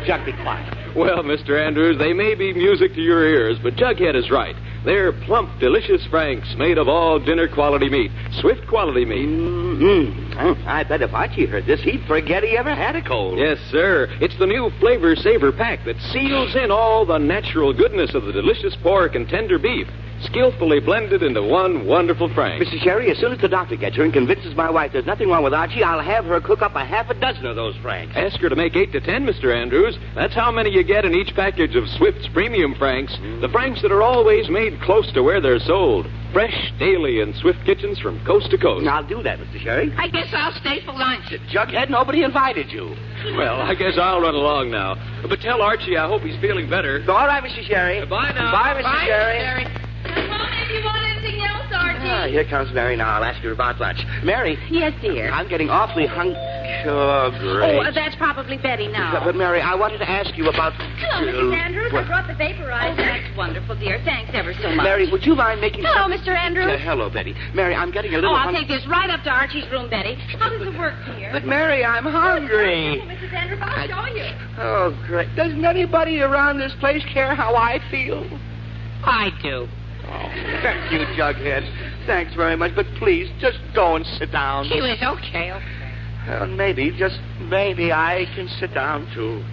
Jug, be quiet. Well, Mr. Andrews, they may be music to your ears, but Jughead is right. They're plump, delicious Franks made of all dinner quality meat. Swift quality meat. Mm-hmm. I bet if Archie heard this, he'd forget he ever had a cold. Yes, sir. It's the new Flavor Saver Pack that seals in all the natural goodness of the delicious pork and tender beef. skillfully blended into one wonderful Frank. Mr. Sherry, as soon as the doctor gets her and convinces my wife there's nothing wrong with Archie, I'll have her cook up a half a dozen of those Franks. Ask her to make 8 to 10, Mr. Andrews. That's how many you get in each package of Swift's Premium Franks. The Franks that are always made close to where they're sold. Fresh, daily in Swift kitchens from coast to coast. I'll do that, Mr. Sherry. I guess I'll stay for lunch. Jughead, nobody invited you. Well, I guess I'll run along now. But tell Archie I hope he's feeling better. All right, Mr. Sherry. Goodbye now. Bye, Mr. Sherry. Come on if you want anything else, Archie. Ah, here comes Mary now. I'll ask her about lunch. Mary. Yes, dear. I'm getting awfully hungry. Oh, great. Oh, that's probably Betty now. But, Mary, I wanted to ask you about... Hello, Mrs. Andrews. I brought the vaporizer. Oh, that's wonderful, dear. Thanks ever so much. Mary, would you mind making... Hello, Mr. Andrews. Hello, Betty. Mary, I'm getting a little... Oh, I'll take this right up to Archie's room, Betty. How does it work, dear? But, Mary, I'm hungry. Oh, Mrs. Andrews, I'll show you. Oh, great. Doesn't anybody around this place care how I feel? I do. Oh, thank you, Jughead. Thanks very much, but please, just go and sit down. She was okay. Maybe, just maybe, I can sit down, too.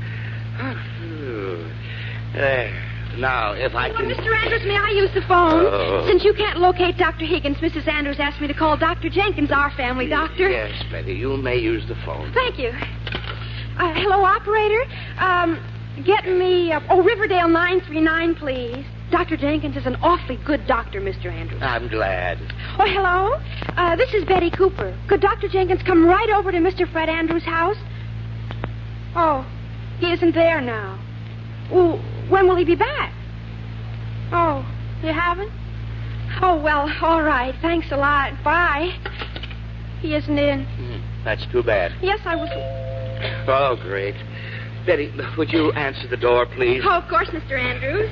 Now, if I can... Mr. Andrews, may I use the phone? Since you can't locate Dr. Higgins, Mrs. Andrews asked me to call Dr. Jenkins, our family doctor. Yes, Betty, you may use the phone. Thank you. Hello, operator. Get me... Riverdale 939, please. Dr. Jenkins is an awfully good doctor, Mr. Andrews. I'm glad. Oh, hello? This is Betty Cooper. Could Dr. Jenkins come right over to Mr. Fred Andrews' house? Oh, he isn't there now. Well, when will he be back? Oh, you haven't? Oh, well, all right. Thanks a lot. Bye. He isn't in. That's too bad. Yes, I was... Oh, great. Betty, would you answer the door, please? Oh, of course, Mr. Andrews.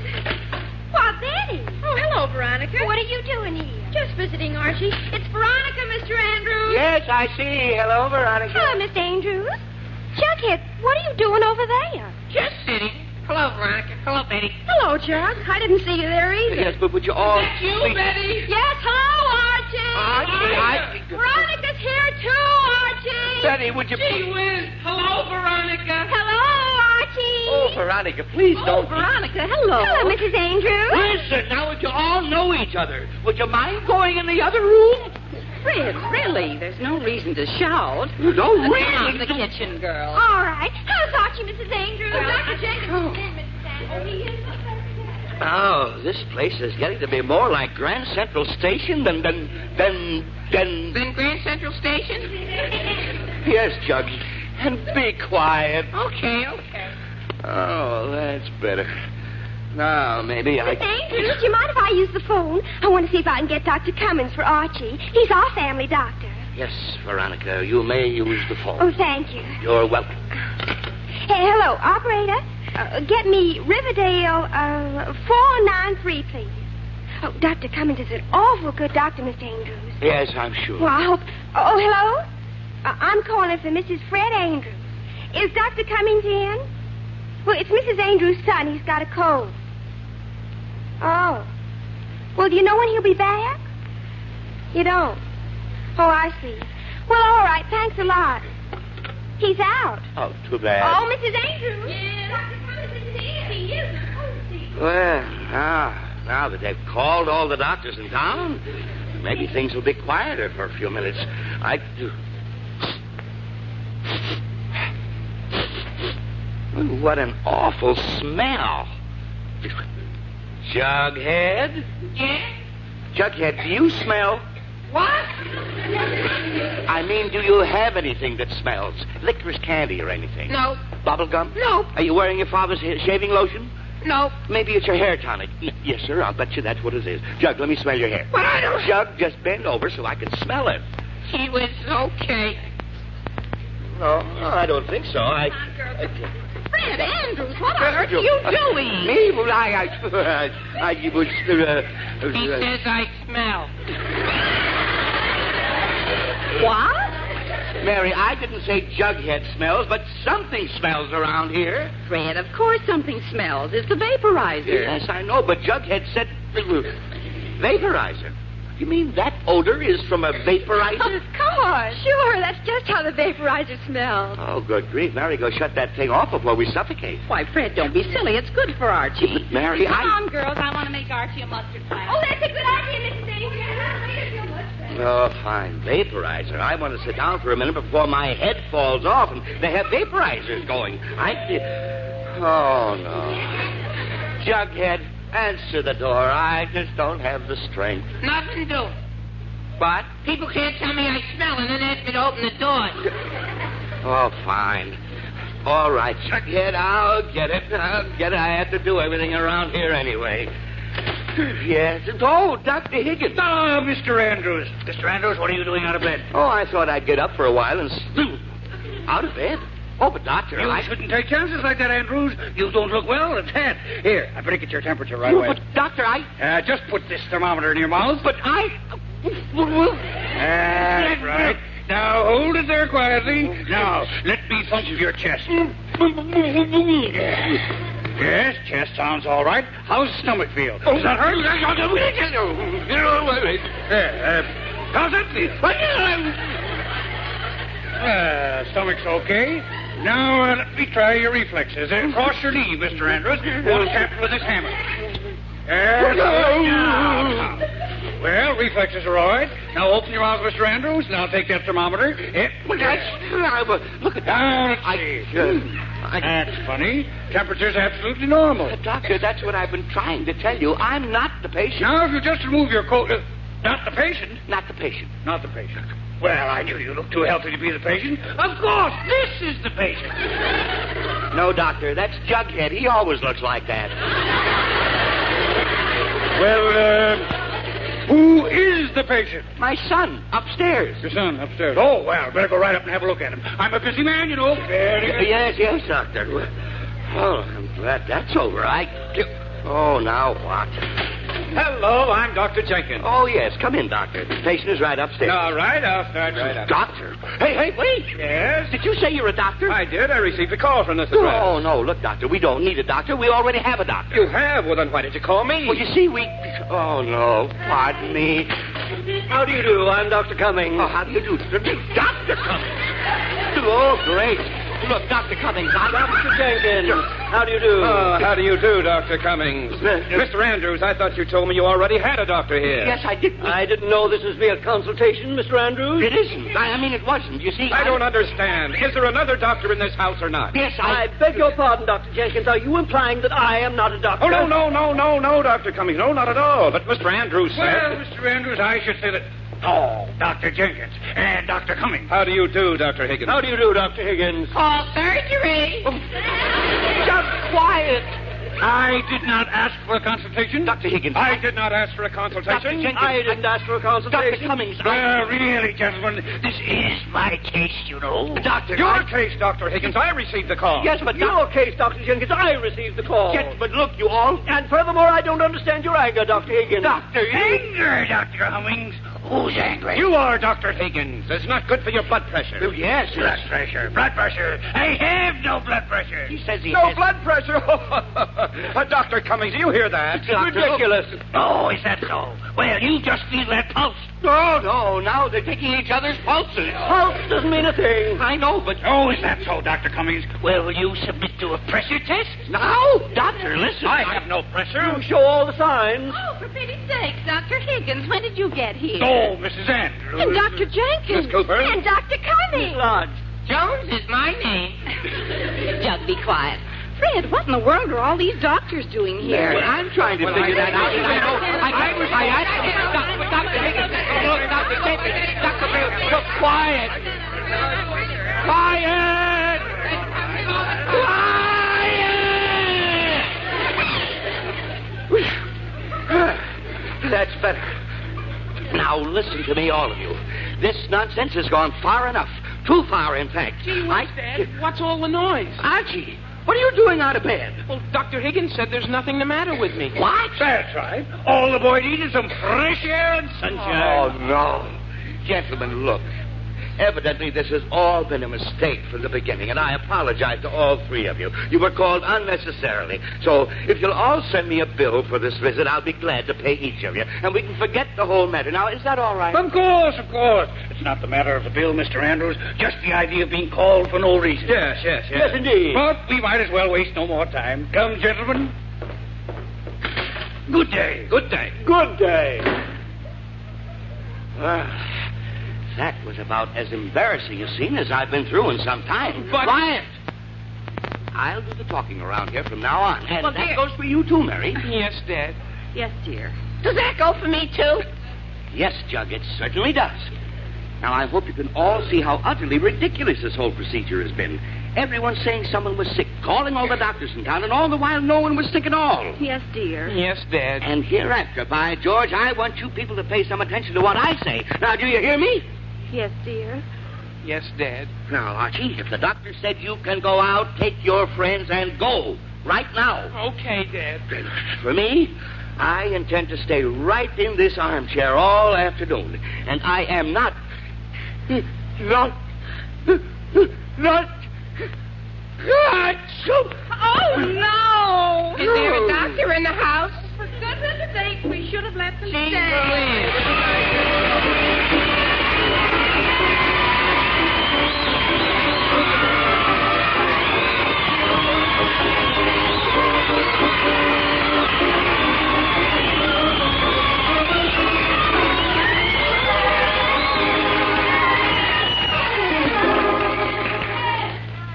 Why, Betty. Oh, hello, Veronica. What are you doing here? Just visiting Archie. It's Veronica, Mr. Andrews. Yes, I see. Hello, Veronica. Hello, Mr. Andrews. Jughead, what are you doing over there? Just sitting. Hello, Veronica. Hello, Betty. Hello, Jug. I didn't see you there either. Yes, but would you all... Is that you, please... Betty? Yes, hello, Archie. Veronica's here, too, Archie. Betty, would you... Gee whiz. Hello, Veronica. Hello, Archie. Oh, Veronica, please don't... Veronica, hello. Hello, Mrs. Andrews. Listen, now would you all know each other? Would you mind going in the other room? Fred, really, there's no reason to shout. No Come reason on, the kitchen, girl. All right. How's Archie, Mrs. Andrews? Dr. Jenkins is in, Mrs. Andrews. Oh, this place is getting to be more like Grand Central Station than Then Grand Central Station? Yes, Jug. And be quiet. Okay. Oh, that's better. Now, maybe I... Mrs. Andrews, do you mind if I use the phone? I want to see if I can get Dr. Cummins for Archie. He's our family doctor. Yes, Veronica, you may use the phone. Oh, thank you. You're welcome. Hey, hello, operator. Get me Riverdale 493, please. Oh, Dr. Cummins is an awful good doctor, Mr. Andrews. Yes, I'm sure. Well, I hope... Oh, hello? I'm calling for Mrs. Fred Andrews. Is Dr. Cummins in? Well, it's Mrs. Andrews' son. He's got a cold. Oh. Well, do you know when he'll be back? You don't? Oh, I see. Well, all right. Thanks a lot. He's out. Oh, too bad. Oh, Mrs. Andrews. Yes. Dr. Cummins isn't in. He isn't. Well, now that they've called all the doctors in town, maybe things will be quieter for a few minutes. What an awful smell. Jughead? Yeah? Jughead, do you smell? What? I mean, do you have anything that smells? Licorice candy or anything? No. Bubble gum? No. Are you wearing your father's shaving lotion? No. Maybe it's your hair tonic. Yes, sir, I'll bet you that's what it is. Jug, let me smell your hair. But I don't... Jug, just bend over so I can smell it. She was okay. No, I don't think so. Fred Andrews, what on earth are you doing? Me? Well, I was... He says I smell. What? Mary, I didn't say Jughead smells, but something smells around here. Fred, of course something smells. It's the vaporizer. Yes, I know, but Jughead said... vaporizer. You mean that odor is from a vaporizer? Of course. Sure, that's just how the vaporizer smells. Oh, good grief. Mary, go shut that thing off before we suffocate. Why, Fred, don't be silly. It's good for Archie. But, Mary, Come on, girls. I want to make Archie a mustard pie. Oh, that's a Oh, fine. Vaporizer. I want to sit down for a minute before my head falls off, and they have vaporizers going. Oh, no. Jughead, answer the door. I just don't have the strength. Nothing to do. What? People can't tell me I smell and then ask me to open the door. Oh, fine. All right, Jughead, I'll get it. I have to do everything around here anyway. Yes. Oh, Dr. Higgins. Oh, Mr. Andrews. Mr. Andrews, what are you doing out of bed? Oh, I thought I'd get up for a while and... Out of bed? Oh, but Doctor, You shouldn't take chances like that, Andrews. You don't look well. It's head. Here, I better get your temperature right away. But, Doctor, just put this thermometer in your mouth. But That's right. Now, hold it there quietly. Now, let me thump your chest. Yes, chest sounds all right. How's the stomach feel? Does that hurt? How's that feel? Stomach's okay. Now, let me try your reflexes. Cross your knee, Mr. Andrews. Hold the captain with this hammer. Well, reflexes are all right. Now open your mouth, Mr. Andrews, and I'll take that thermometer. Look at that. Now, let's see. That's funny. Temperature's absolutely normal. Doctor, that's what I've been trying to tell you. I'm not the patient. Now, if you just remove your coat... not the patient? Not the patient. Not the patient. Well, I knew you looked too healthy to be the patient. Of course, this is the patient. No, Doctor, that's Jughead. He always looks like that. Well, who is the patient? My son, upstairs. Your son, upstairs. Oh, well, better go right up and have a look at him. I'm a busy man, you know. Very good. Yes, Doctor. Oh, I'm glad that's over. Oh, now what? Hello, I'm Dr. Jenkins. Oh, yes. Come in, Doctor. The patient is right upstairs. All right, I'll start right up. Doctor? Hey, wait. Yes? Did you say you're a doctor? I did. I received a call from this address. Oh, no. Look, Doctor, we don't need a doctor. We already have a doctor. You have? Well, then why did you call me? Well, you see, Oh, no. Pardon me. How do you do? I'm Dr. Cummings. Oh, how do you do? Dr. Cummings. Oh, great. Look, Dr. Cummings, Dr. Jenkins. How do you do? Oh, how do you do, Dr. Cummings? Mr. Andrews, I thought you told me you already had a doctor here. Yes, I did. I didn't know this was be a consultation, Mr. Andrews. It isn't. I mean, it wasn't. You see, I don't understand. Is there another doctor in this house or not? Yes, I beg your pardon, Dr. Jenkins. Are you implying that I am not a doctor? Oh, no, Dr. Cummings. No, not at all. But Mr. Andrews said... Well, Mr. Andrews, I should say that... Oh, Dr. Jenkins and Dr. Cummings. How do you do, Dr. Higgins? How do you do, Dr. Higgins? Call surgery. Just quiet. I did not ask for a consultation. Dr. Higgins. I did not ask for a consultation. Dr. Jenkins. I didn't ask for a consultation. Dr. Cummings. Really, gentlemen, this is my case, you know. Doctor. Your case, Dr. Higgins. I received the call. Yes, but your case, Dr. Jenkins. I received the call. Yes, but look, you all... And furthermore, I don't understand your anger, Dr. Higgins. Doctor, Anger, Dr. Cummings. Who's angry? You are, Dr. Higgins. It's not good for your blood pressure. Oh, yes. Blood pressure. I have no blood pressure. He says he no has... blood pressure? Dr. Cummings, do you hear that? Doctor, ridiculous. Oh, is that so? Well, you just feel that pulse. No. Now they're taking each other's pulses. Pulse doesn't mean a thing. I know, but... Oh, is that so, Dr. Cummings? Well, will you submit to a pressure test? Now? Doctor, listen. I have no pressure. You show all the signs. Oh, for pity's sake, Dr. Higgins, when did you get here? Oh, Mrs. Andrews. And Dr. Jenkins. Miss Cooper. And Dr. Cummings. Miss Lodge. Jones is my name. Jug, be quiet. Fred, what in the world are all these doctors doing here? Well, I'm trying to figure that out. Dr. Higgins, Dr. Jenkins, Dr. Bill, look, quiet. That's better. Now, listen to me, all of you. This nonsense has gone far enough. Too far, in fact. Gee, Dad? What's all the noise? Archie, what are you doing out of bed? Well, Dr. Higgins said there's nothing the matter with me. What? That's right. All the boy needs is some fresh air and sunshine. Oh, no. Gentlemen, look. Evidently, this has all been a mistake from the beginning, and I apologize to all three of you. You were called unnecessarily. So, if you'll all send me a bill for this visit, I'll be glad to pay each of you, and we can forget the whole matter. Now, is that all right? Of course. It's not the matter of the bill, Mr. Andrews, just the idea of being called for no reason. Yes, indeed. But we might as well waste no more time. Come, gentlemen. Good day. Well, that was about as embarrassing a scene as I've been through in some time. But... Quiet! I'll do the talking around here from now on. And Well, that dear- goes for you too, Mary. Yes, Dad. Yes, dear. Does that go for me, too? Yes, Jug, it certainly does. Now, I hope you can all see how utterly ridiculous this whole procedure has been. Everyone's saying someone was sick, calling all the doctors in town, and all the while no one was sick at all. Yes, dear. Yes, Dad. And hereafter, by George, I want you people to pay some attention to what I say. Now, do you hear me? Yes, dear. Yes, Dad. Now, Archie, if the doctor said you can go out, take your friends and go. Right now. Okay, Dad. For me, I intend to stay right in this armchair all afternoon. And I am not... Oh, no! Is there a doctor in the house? For goodness sake, we should have let them stay.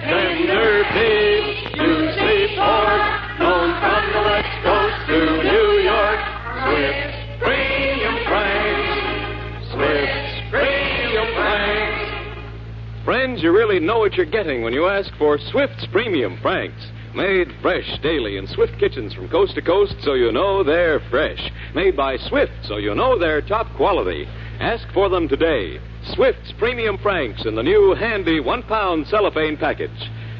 Tender beef, juicy pork, known from the West Coast to New York. Swift's Premium Franks. Swift's Premium Franks. Friends, you really know what you're getting when you ask for Swift's Premium Franks. Made fresh daily in Swift kitchens from coast to coast, so you know they're fresh. Made by Swift, so you know they're top quality. Ask for them today. Swift's Premium Franks in the new handy 1-pound cellophane package.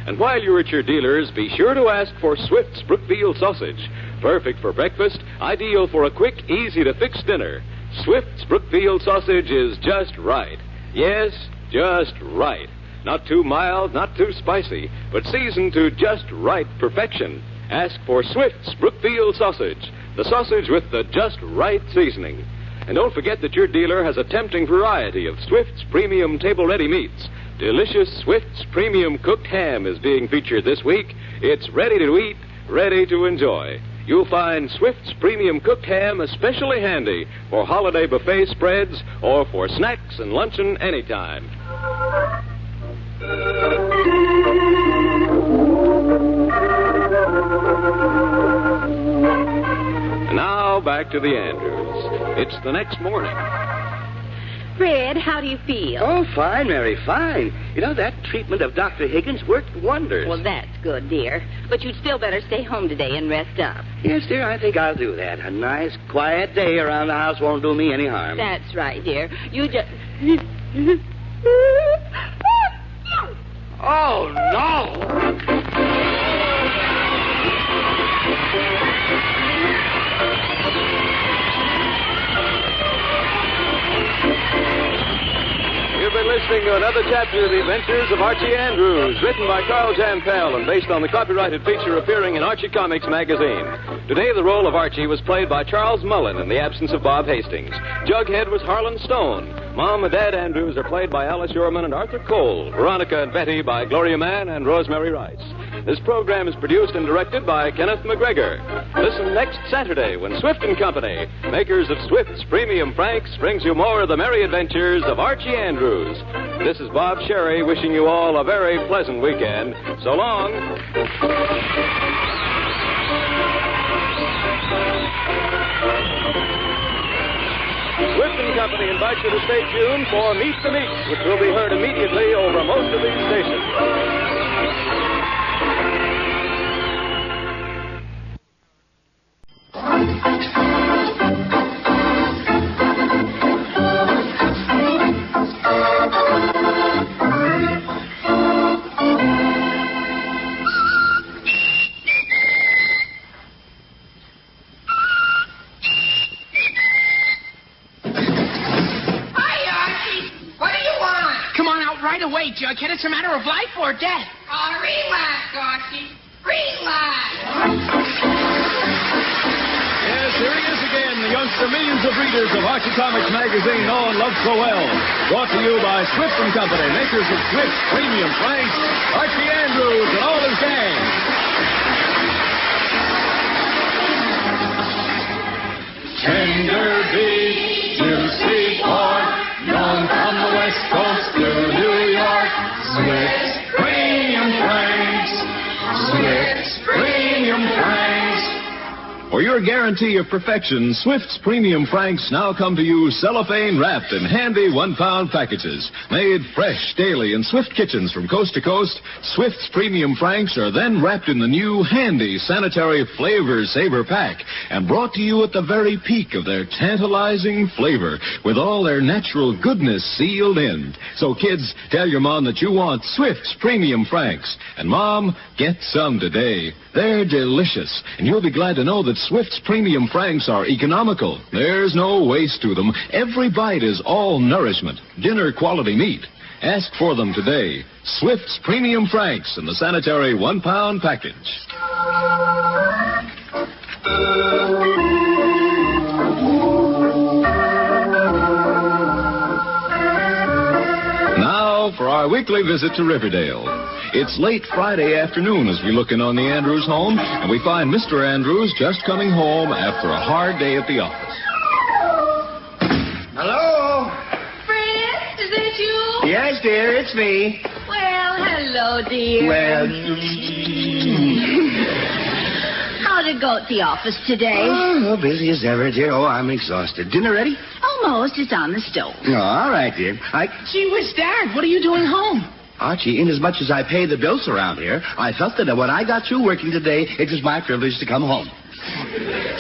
And while you're at your dealers, be sure to ask for Swift's Brookfield sausage. Perfect for breakfast, ideal for a quick, easy-to-fix dinner. Swift's Brookfield sausage is just right. Yes, just right. Not too mild, not too spicy, but seasoned to just right perfection. Ask for Swift's Brookfield sausage, the sausage with the just right seasoning. And don't forget that your dealer has a tempting variety of Swift's premium table-ready meats. Delicious Swift's premium cooked ham is being featured this week. It's ready to eat, ready to enjoy. You'll find Swift's premium cooked ham especially handy for holiday buffet spreads or for snacks and luncheon anytime. And now back to the Andrews. It's the next morning. Fred, how do you feel? Oh, fine, Mary, fine. You know, that treatment of Dr. Higgins worked wonders. Well, that's good, dear. But you'd still better stay home today and rest up. Yes, dear, I think I'll do that. A nice, quiet day around the house won't do me any harm. That's right, dear. You just... Oh, no! You've been listening to another chapter of the Adventures of Archie Andrews, written by Carl Jampel and based on the copyrighted feature appearing in Archie Comics magazine. Today, the role of Archie was played by Charles Mullen in the absence of Bob Hastings. Jughead was Harlan Stone. Mom and Dad Andrews are played by Alice Yorman and Arthur Cole. Veronica and Betty by Gloria Mann and Rosemary Rice. This program is produced and directed by Kenneth McGregor. Listen next Saturday when Swift & Company, makers of Swift's Premium Franks, brings you more of the merry adventures of Archie Andrews. This is Bob Sherry wishing you all a very pleasant weekend. So long. Swift & Company invites you to stay tuned for Meet the Meeks, which will be heard immediately over most of these stations. Jughead, it's a matter of life or death. Oh, relax, Archie. Relax. Yes, here he is again, the youngster millions of readers of Archie Comics magazine know and love so well. Brought to you by Swift & Company, makers of Swift Premium Franks, Archie Andrews and all his gang. Tender beef, juicy pork, sure guarantee of perfection, Swift's Premium Franks now come to you cellophane wrapped in handy 1-pound packages. Made fresh daily in Swift kitchens from coast to coast, Swift's Premium Franks are then wrapped in the new handy sanitary Flavor Saver pack and brought to you at the very peak of their tantalizing flavor with all their natural goodness sealed in. So kids, tell your mom that you want Swift's Premium Franks. And Mom, get some today. They're delicious, and you'll be glad to know that Swift's Premium Franks are economical. There's no waste to them. Every bite is all nourishment, dinner-quality meat. Ask for them today. Swift's Premium Franks in the sanitary 1-pound package. Now for our weekly visit to Riverdale. It's late Friday afternoon as we look in on the Andrews home, and we find Mr. Andrews just coming home after a hard day at the office. Hello? Fred, is that you? Yes, dear, it's me. Well, hello, dear. Well, How'd it go at the office today? oh, busy as ever, dear. Oh, I'm exhausted. Dinner ready? Almost. It's on the stove. Oh, all right, dear. Gee whiz, Dad, what are you doing home? Archie, inasmuch as I pay the bills around here, I felt that when I got through working today, it was my privilege to come home.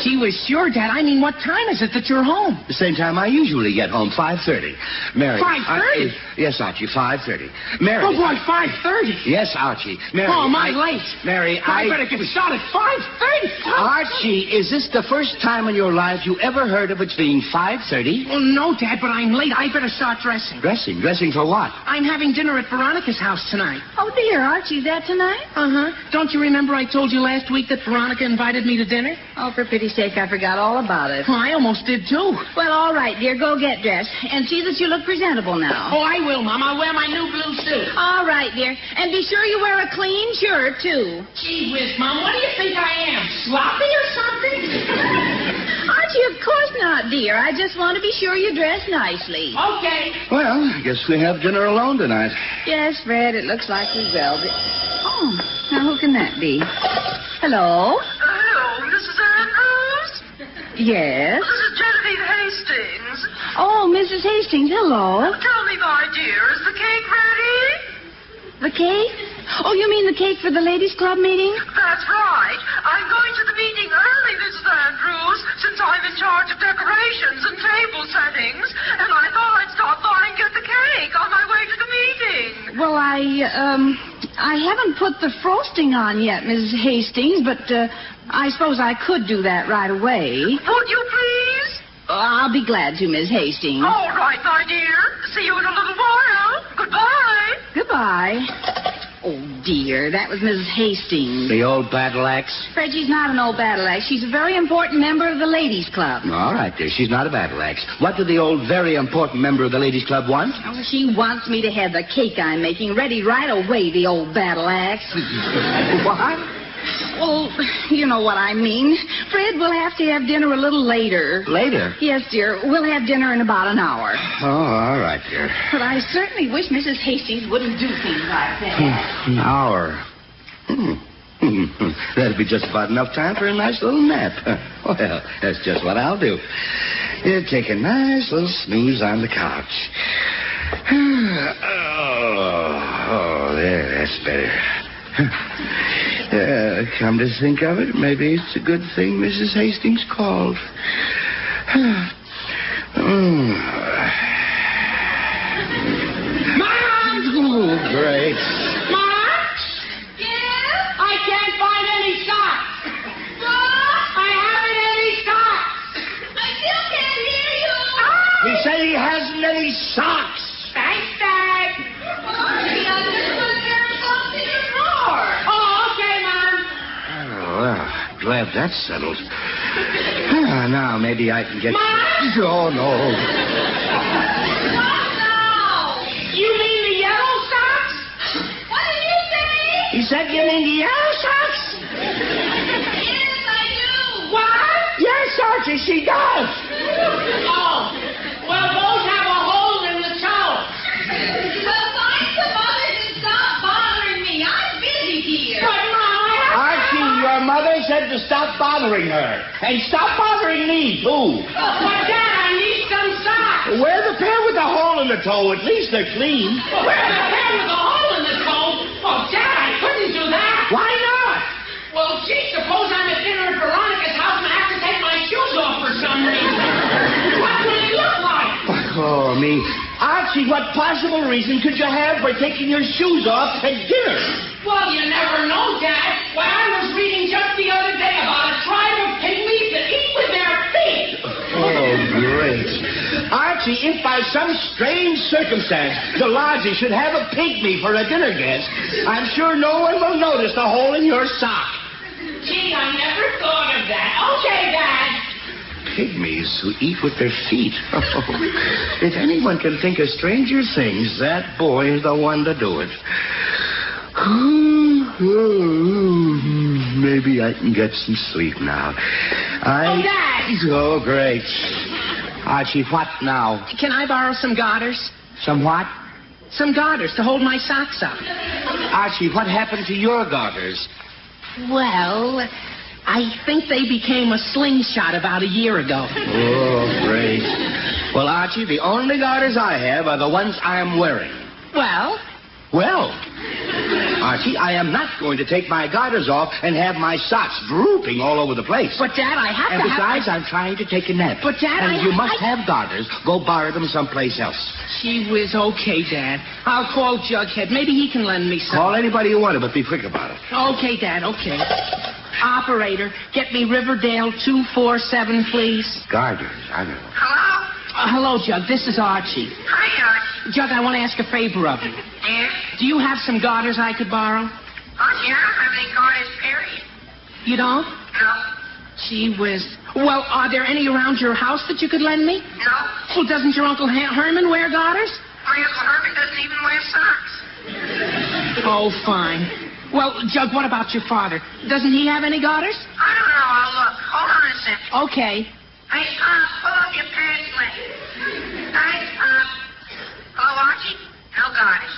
Gee whiz, sure, Dad. I mean, what time is it that you're home? The same time I usually get home, 5:30. Mary. 5:30? Yes, Archie, 5:30. Mary. Oh, boy, 5:30. Yes, Archie. Mary. Oh, am I late? Mary, I better get started. 5:30. Archie, is this the first time in your life you ever heard of it being 5:30? Well, no, Dad, but I'm late. I better start dressing. Dressing? Dressing for what? I'm having dinner at Veronica's house tonight. Oh, dear, Archie, that tonight? Uh-huh. Don't you remember I told you last week that Veronica invited me to dinner? Oh, for pity's sake, I forgot all about it. Oh, I almost did, too. Well, all right, dear, go get dressed. And see that you look presentable now. Oh, I will, Mom. I'll wear my new blue suit. All right, dear. And be sure you wear a clean shirt, too. Gee whiz, Mom, what do you think I am? Sloppy or something? Archie, of course not, dear. I just want to be sure you dress nicely. Okay. Well, I guess we have dinner alone tonight. Yes, Fred, it looks like we will. Oh, now who can that be? Hello? Hello, Mrs. Andrews? Yes? This is Genevieve Hastings. Oh, Mrs. Hastings, hello. Tell me, my dear, is the cake ready? The cake? Oh, you mean the cake for the ladies' club meeting? That's right. I'm going to the meeting early, Mrs. Andrews, since I'm in charge of decorations and table settings, and I thought I'd stop by and get the cake on my way to the meeting. Well, I haven't put the frosting on yet, Mrs. Hastings, but I suppose I could do that right away. Would you please? I'll be glad to, Miss Hastings. All right, my dear. See you in a little while. Goodbye. Goodbye. Oh, dear, that was Mrs. Hastings. The old battle axe? Fred, she's not an old battle axe. She's a very important member of the ladies' club. All right, dear. She's not a battle axe. What did the old, very important member of the ladies' club want? Oh, she wants me to have the cake I'm making ready right away, the old battle axe. What? Well, you know what I mean. Fred, we'll have to have dinner a little later. Later? Yes, dear. We'll have dinner in about an hour. Oh, all right, dear. But I certainly wish Mrs. Hastings wouldn't do things like that. An hour. That'd be just about enough time for a nice little nap. Well, that's just what I'll do. Take a nice little snooze on the couch. Oh, there, that's better. Come to think of it, maybe it's a good thing Mrs. Hastings called. Mom! Oh, great. Mom? Yes? I can't find any socks. What? I haven't any socks. I still can't hear you. He said he hasn't any socks. Thanks, Dad. Well, glad that's settled. Now, maybe I can get... Mom? Oh, no. What now? You mean the yellow socks? What did you say? He said you mean the yellow socks? Yes, I do. What? Yes, Archie, she does. Oh, well, those have a hole in the toe. Well, find some others and stop bothering me. I'm busy here. But, Mom, Archie, your mother said to stop bothering her. And stop bothering me, too. But, Dad, I need some socks. Wear the pair with the hole in the toe. At least they're clean. Wear the pair with the hole in the toe? Oh, Dad, I couldn't do that. Why not? Well, gee, suppose I'm at dinner at Veronica's house and I have to take my shoes off for some reason. What will it look like? Oh, me. Archie, what possible reason could you have for taking your shoes off at dinner? Well, you never know, Dad. Why, I was reading just the other day about a tribe of pygmies that eat with their feet. Oh, great. Archie, if by some strange circumstance the lodger should have a pygmy for a dinner guest, I'm sure no one will notice the hole in your sock. Gee, I never thought of that. Okay, Dad. Pygmies who eat with their feet. If anyone can think of stranger things, that boy is the one to do it. Maybe I can get some sleep now. Oh, Dad! Oh, great. Archie, what now? Can I borrow some garters? Some what? Some garters to hold my socks up. Archie, what happened to your garters? Well, I think they became a slingshot about a year ago. Oh, great. Well, Archie, the only garters I have are the ones I'm wearing. Well? Well, Archie, I am not going to take my garters off and have my socks drooping all over the place. But, Dad, I have and to besides, I'm trying to take a nap. But, Dad, and you must have garters. Go borrow them someplace else. Gee whiz, okay, Dad. I'll call Jughead. Maybe he can lend me some. Call anybody you want to, but be quick about it. Okay, Dad, okay. Operator, get me Riverdale 247, please. Garters, I know. Hello? Hello, Jug. This is Archie. Hi, Archie. Jug, I want to ask a favor of you. Yeah? Do you have some garters I could borrow? Archie, I don't have any garters, period. You don't? No. Gee whiz. Well, are there any around your house that you could lend me? No. Well, doesn't your Uncle Herman wear garters? My Uncle Herman doesn't even wear socks. Oh, fine. Well, Jug, what about your father? Doesn't he have any garters? I don't know. I'll look. Hold on a second. Okay. Hey, pull up your pants leg. Hey, hello, Archie? No garters.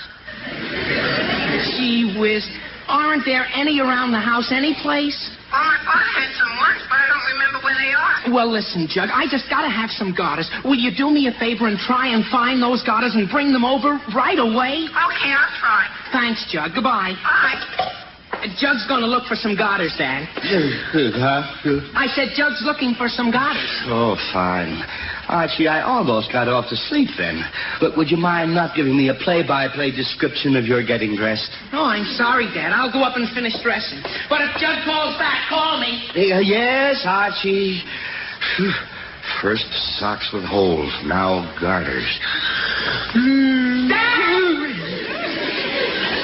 Gee whiz. Aren't there any around the house anyplace? Well, my father had some once, but I don't remember where they are. Well, listen, Jug, I just gotta have some garters. Will you do me a favor and try and find those garters and bring them over right away? Okay, I'll try. Thanks, Jug. Goodbye. Bye. Jug's gonna look for some garters, Dad. Huh? I said Jug's looking for some garters. Oh, fine. Archie, I almost got off to sleep then. But would you mind not giving me a play-by-play description of your getting dressed? Oh, I'm sorry, Dad. I'll go up and finish dressing. But if Jug calls back, call me. Yes, Archie. First socks with holes, now garters. Dad!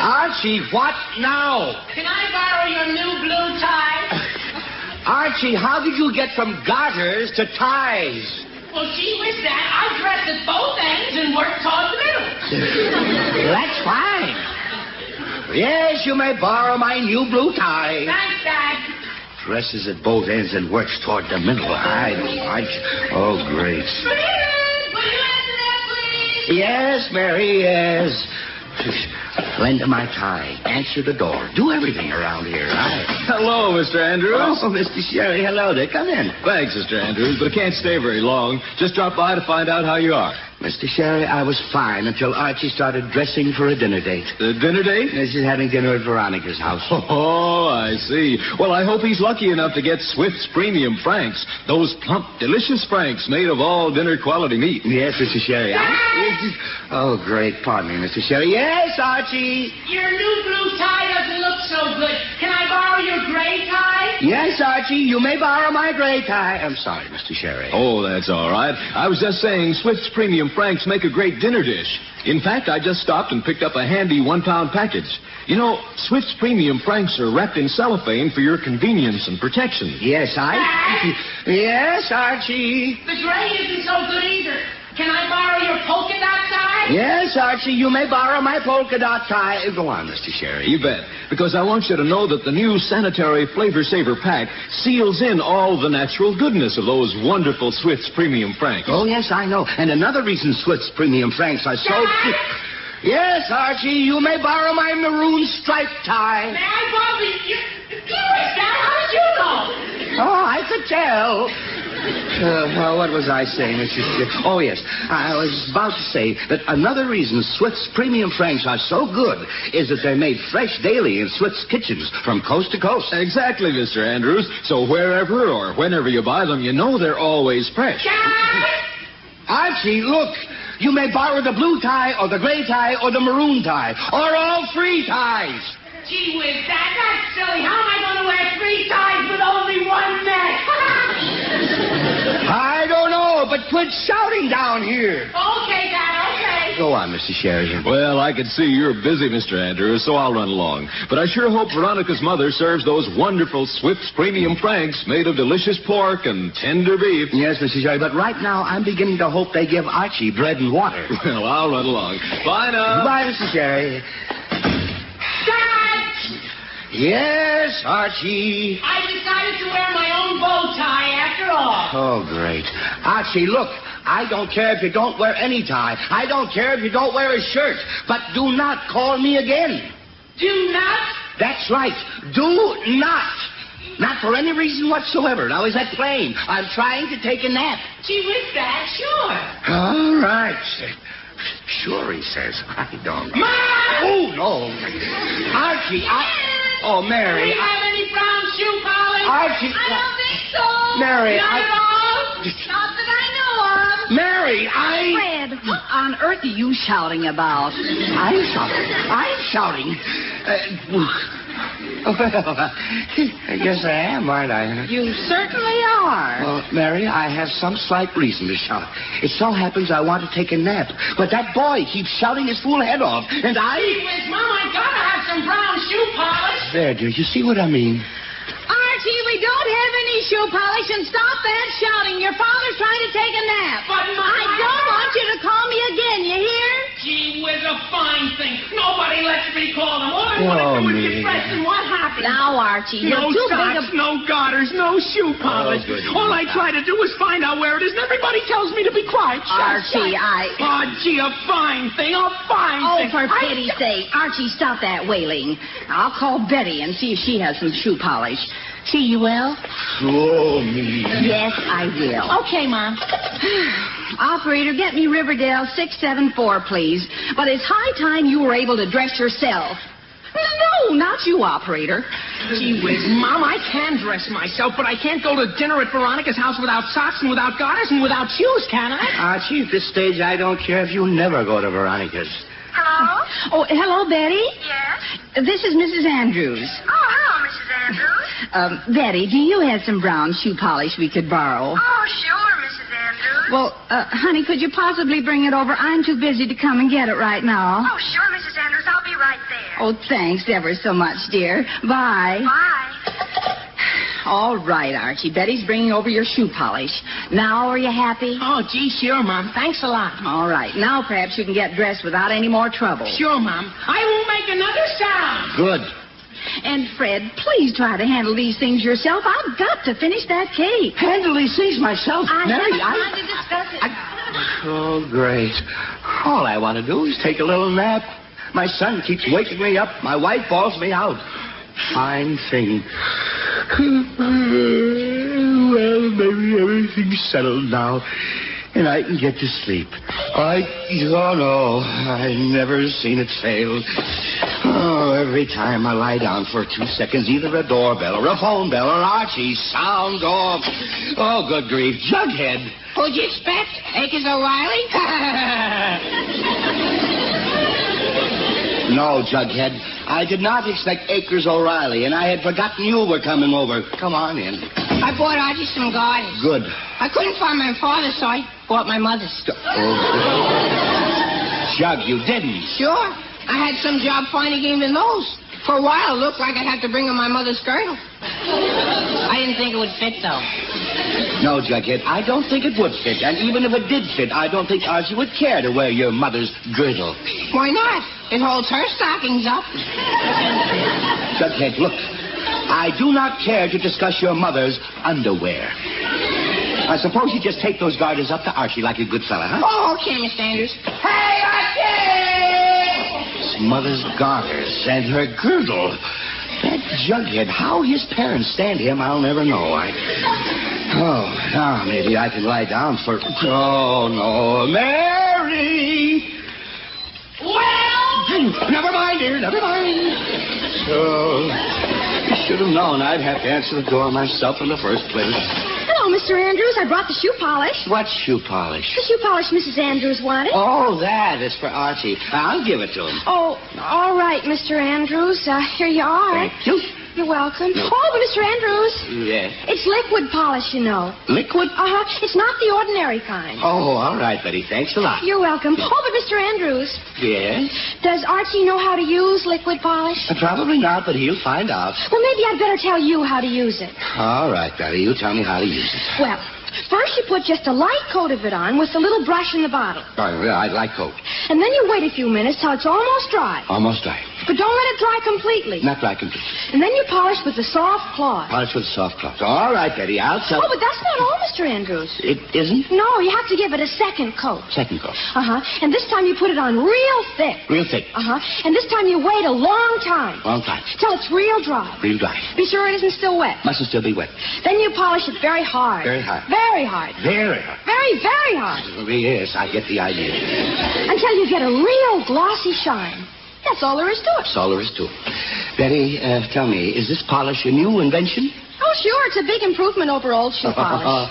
Archie, what now? Can I borrow your new blue tie? Archie, how did you get from garters to ties? Well, gee whiz, Dad, I dress at both ends and work toward the middle. That's fine. Yes, you may borrow my new blue tie. Thanks, Dad. Dresses at both ends and works toward the middle. Oh, great. Will you answer that, please? Yes, Mary, yes. Lend my tie. Answer the door. Do everything around here. Hello, Mr. Andrews. Oh, Mr. Sherry, hello there. Come in. Thanks, Mr. Andrews, but I can't stay very long. Just dropped by to find out how you are. Mr. Sherry, I was fine until Archie started dressing for a dinner date. A dinner date? She's having dinner at Veronica's house. Oh, I see. Well, I hope he's lucky enough to get Swift's premium franks. Those plump, delicious franks made of all dinner quality meat. Yes, Mr. Sherry. Oh, great. Pardon me, Mr. Sherry. Yes, Archie. Your new blue tie doesn't look so good. Can I borrow your gray tie? Yes, Archie. You may borrow my gray tie. I'm sorry, Mr. Sherry. Oh, that's all right. I was just saying Swift's premium franks make a great dinner dish. In fact, I just stopped and picked up a handy 1-pound package. You know, Swift's premium franks are wrapped in cellophane for your convenience and protection. Yes, Yes, Archie. The gray isn't so good either. Can I borrow your polka dot tie? Yes, Archie, you may borrow my polka dot tie. Go on, Mr. Sherry. You bet. Because I want you to know that the new sanitary Flavor Saver pack seals in all the natural goodness of those wonderful Swift's premium franks. Oh, yes, I know. And another reason Swift's premium franks are so... Yes, Archie, you may borrow my maroon striped tie. May I borrow Dad, how did you know? I could tell. Well, what was I saying, Mr. Oh, yes. I was about to say that another reason Swift's Premium Franks are so good is that they're made fresh daily in Swift's kitchens from coast to coast. Exactly, Mr. Andrews. So wherever or whenever you buy them, you know they're always fresh. Archie, look. You may borrow the blue tie or the gray tie or the maroon tie or all three ties. Gee whiz, Dad, that's silly. How am I going to wear 3 ties with only one neck? I don't know, but quit shouting down here. Okay, Dad, okay. Go on, Mr. Sheridan. Well, I can see you're busy, Mr. Andrews, so I'll run along. But I sure hope Veronica's mother serves those wonderful Swift's Premium Franks made of delicious pork and tender beef. Yes, Mr. Sheridan, but right now I'm beginning to hope they give Archie bread and water. Well, I'll run along. Bye now. Bye, Mr. Sheridan. Yes, Archie. I decided to wear my own bow tie after all. Oh, great. Archie, look, I don't care if you don't wear any tie. I don't care if you don't wear a shirt. But do not call me again. Do not? That's right. Do not. Not for any reason whatsoever. Now, is that plain? I'm trying to take a nap. Gee whiz, Dad, sure. All right. Sure, he says. I don't. Mom! Oh, no. Archie, Oh, Mary. Do you have any brown shoe polish? Archie. I don't think so. Mary, Not at all. Not that I know of. Mary, Fred, what on earth are you shouting about? I'm shouting. Well, I guess I am, aren't I? You certainly are. Well, Mary, I have some slight reason to shout. It so happens I want to take a nap, but that boy keeps shouting his fool head off, and I... Gee whiz, Mom, I gotta have some brown shoe polish. There, dear, you see what I mean? Archie, we don't have any shoe polish, and stop that shouting. Your father's trying to take a nap. But, Mom, I don't want you to call me again, you hear? Gee whiz, a fine thing. Nobody lets me call them. All I want to do is get dressed, and what happens? Now, Archie, you're No too socks, big a... no garters, no shoe polish. All I try to do is find out where it is, and everybody tells me to be quiet. Archie, Oh, gee, a fine thing, a fine Oh, thing. for pity's sake. Archie, stop that wailing. I'll call Betty and see if she has some shoe polish. See you will? Oh, me. Yes, I will. Okay, Mom. Operator, get me Riverdale 674, please. But it's high time you were able to dress yourself. No, not you, operator. Gee whiz, Mom, I can dress myself, but I can't go to dinner at Veronica's house without socks and without garters and without shoes, can I? Archie, at this stage, I don't care if you never go to Veronica's. Hello? Oh, hello, Betty. Yes? This is Mrs. Andrews. Oh, hello, Mrs. Andrews. Betty, do you have some brown shoe polish we could borrow? Oh, sure, Mrs. Andrews. Well, honey, could you possibly bring it over? I'm too busy to come and get it right now. Oh, sure, Mrs. Andrews. I'll be right there. Oh, thanks ever so much, dear. Bye. Bye. All right, Archie. Betty's bringing over your shoe polish. Now, are you happy? Oh, gee, sure, Mom. Thanks a lot. All right. Now, perhaps you can get dressed without any more trouble. Sure, Mom. I won't make another sound. Good. And, Fred, please try to handle these things yourself. I've got to finish that cake. Handle these things myself, Mary. Time to discuss it. Oh, great. All I want to do is take a little nap. My son keeps waking me up. My wife bawls me out. Fine thing. Well, maybe everything's settled now, and I can get to sleep. Oh, no, I've never seen it fail. Oh, every time I lie down for 2 seconds, either a doorbell or a phone bell or Archie sounds off. Oh, good grief. Jughead. Who'd you expect? Acres O'Reilly? No, Jughead. I did not expect Acres O'Reilly, and I had forgotten you were coming over. Come on in. I bought Archie some garters. Good. I couldn't find my father's, so I bought my mother's. Jug, you didn't. Sure. I had some job finding even those. For a while, it looked like I'd have to bring her my mother's girdle. I didn't think it would fit, though. No, Jughead, I don't think it would fit. And even if it did fit, I don't think Archie would care to wear your mother's girdle. Why not? It holds her stockings up. Jughead, look. I do not care to discuss your mother's underwear. I suppose you just take those garters up to Archie like a good fella, huh? Oh, okay, Mr. Andrews. Hey, Archie! His mother's garters and her girdle. That Jughead, how his parents stand him, I'll never know. Now maybe I can lie down for... Oh, no. Mary! Well? Never mind, dear, never mind. Oh, I should have known I'd have to answer the door myself in the first place. Hello, Mr. Andrews. I brought the shoe polish. What shoe polish? The shoe polish Mrs. Andrews wanted. Oh, that is for Archie. I'll give it to him. Oh, all right, Mr. Andrews. Here you are. Thank you. You're welcome. Oh, but Mr. Andrews. Yes. It's liquid polish, you know. Liquid? Uh-huh. It's not the ordinary kind. Oh, all right, Betty. Thanks a lot. You're welcome. Oh, but Mr. Andrews. Yes? Does Archie know how to use liquid polish? Probably not, but he'll find out. Well, maybe I'd better tell you how to use it. All right, Betty. You tell me how to use it. Well, first you put just a light coat of it on with the little brush in the bottle. Oh, yeah, I'd like coat. And then you wait a few minutes till it's almost dry. Almost dry. But don't let it dry completely. Not dry completely. And then you polish with the soft cloth. Polish with a soft cloth. All right, Betty. I'll tell... Oh, but that's not all, Mr. Andrews. It isn't? No, you have to give it a second coat. Second coat. Uh-huh. And this time you put it on real thick. Real thick. Uh-huh. And this time you wait a long time. Long time. Till it's real dry. Real dry. Be sure it isn't still wet. Mustn't still be wet. Then you polish it very hard. Very hard. Very hard. Very hard. Very, very hard. Yes, I get the idea. Until you get a real glossy shine. That's all there is to it. That's all there is to it. Betty, tell me, is this polish a new invention? Oh, sure. It's a big improvement over old shoe polish.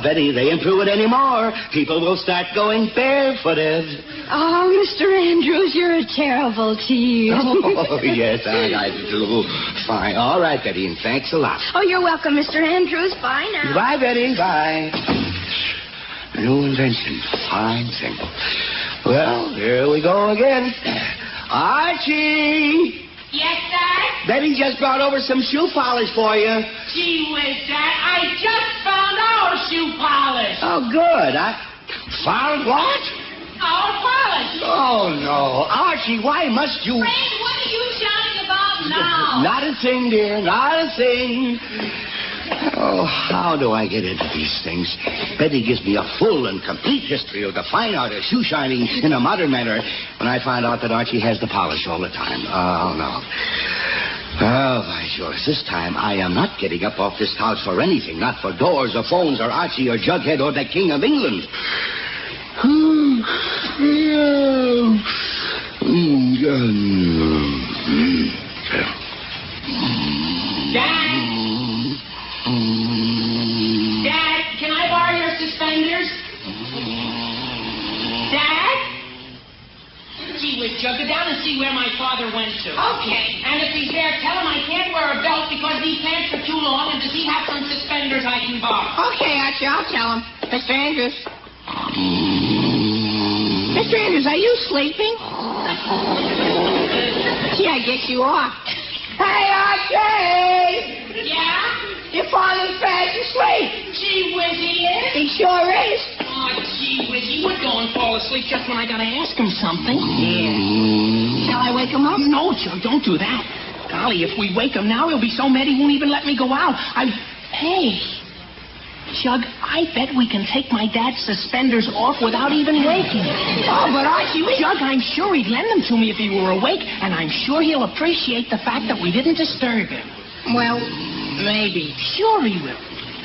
Betty, they improve it anymore. People will start going barefooted. Oh, Mr. Andrews, you're a terrible tease. Oh, yes, I do. Fine. All right, Betty, and thanks a lot. Oh, you're welcome, Mr. Andrews. Bye now. Bye, Betty. Bye. New invention. Fine thing. Well, here we go again. Archie! Yes, Dad? Betty just brought over some shoe polish for you. Gee whiz, Dad, I just found our shoe polish. Oh, good. Found what? Our polish. Oh, no. Archie, why must you... Frank, what are you shouting about now? Not a thing, dear. Not a thing. Oh, how do I get into these things? Betty gives me a full and complete history of the fine art of shoe shining in a modern manner when I find out that Archie has the polish all the time. Oh, no. Oh, by George, this time I am not getting up off this couch for anything. Not for doors or phones or Archie or Jughead or the King of England. Dad? Dad, can I borrow your suspenders? Dad? Gee whiz, Jug, go down and see where my father went to. Okay. And if he's there, tell him I can't wear a belt because these pants are too long, and does he have some suspenders I can borrow? Okay, Archie, I'll tell him. Mr. Andrews. Mr. Andrews, are you sleeping? Gee, I guess you are. Hey, Archie! Yeah? Your father's fast asleep. Gee whiz, he is? He sure is. Oh, gee whiz, he would go and fall asleep just when I gotta ask him something. Yeah. Shall I wake him up? No, Jug, don't do that. Golly, if we wake him now, he'll be so mad he won't even let me go out. Hey, Jug, I bet we can take my dad's suspenders off without even waking him. Oh, but Archie, Jug, I'm sure he'd lend them to me if he were awake, and I'm sure he'll appreciate the fact that we didn't disturb him. Well, maybe. Sure he will.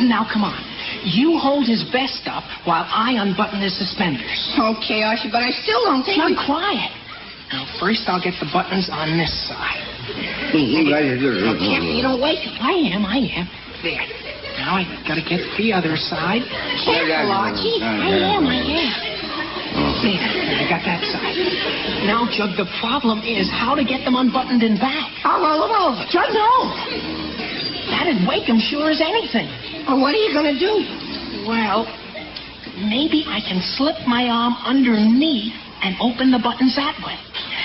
Now, come on. You hold his vest up while I unbutton his suspenders. Okay, Archie, but I still don't think... Jug, quiet. Now, first I'll get the buttons on this side. You don't wake him. I am. There. Now I gotta get the other side. Careful, Archie. I am. There, I got that side. Now, Jug, the problem is how to get them unbuttoned and back. I'll roll them over. Jug, no. That'd wake him sure as anything. Well, what are you going to do? Well, maybe I can slip my arm underneath and open the buttons that way.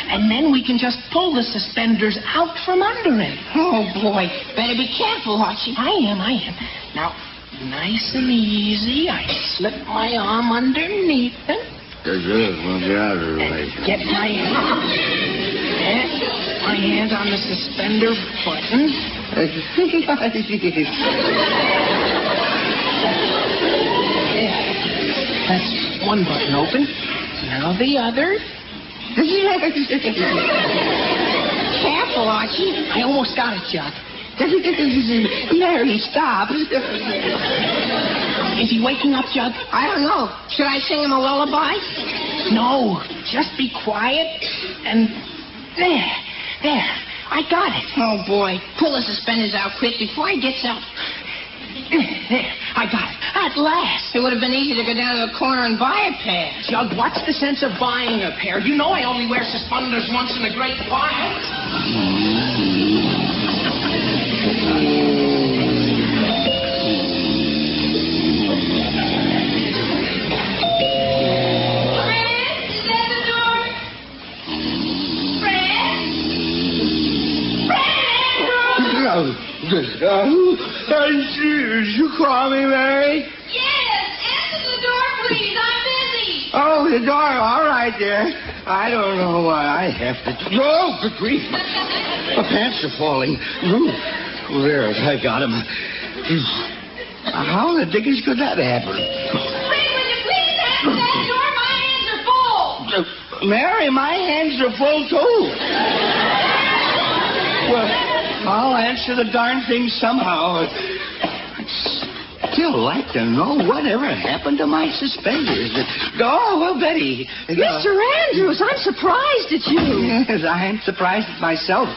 And then we can just pull the suspenders out from under him. Oh, boy. Better be careful, Archie. I am. Now, nice and easy, I slip my arm underneath him. Get my hand on the suspender button. That's one button open. Now the other. Careful, Archie. I almost got it, Chuck. Mary, stop. Is he waking up, Jug? I don't know. Should I sing him a lullaby? No. Just be quiet and... There. I got it. Oh, boy. Pull the suspenders out quick before he gets up. There. I got it. At last. It would have been easy to go down to the corner and buy a pair. Jug, what's the sense of buying a pair? You know I only wear suspenders once in a great while. Did you call me, Mary? Yes, answer the door, please. I'm busy. Oh, the door. All right, dear. I don't know what I have to do. Oh, good grief. My pants are falling. There, I got them. How the dickens could that happen? Wait, will you please answer that door? My hands are full. Mary, my hands are full, too. Well, I'll answer the darn thing somehow. I'd still like to know whatever happened to my suspenders. Oh, well, Betty. Mr. Andrews, I'm surprised at you. Yes, I'm surprised at myself.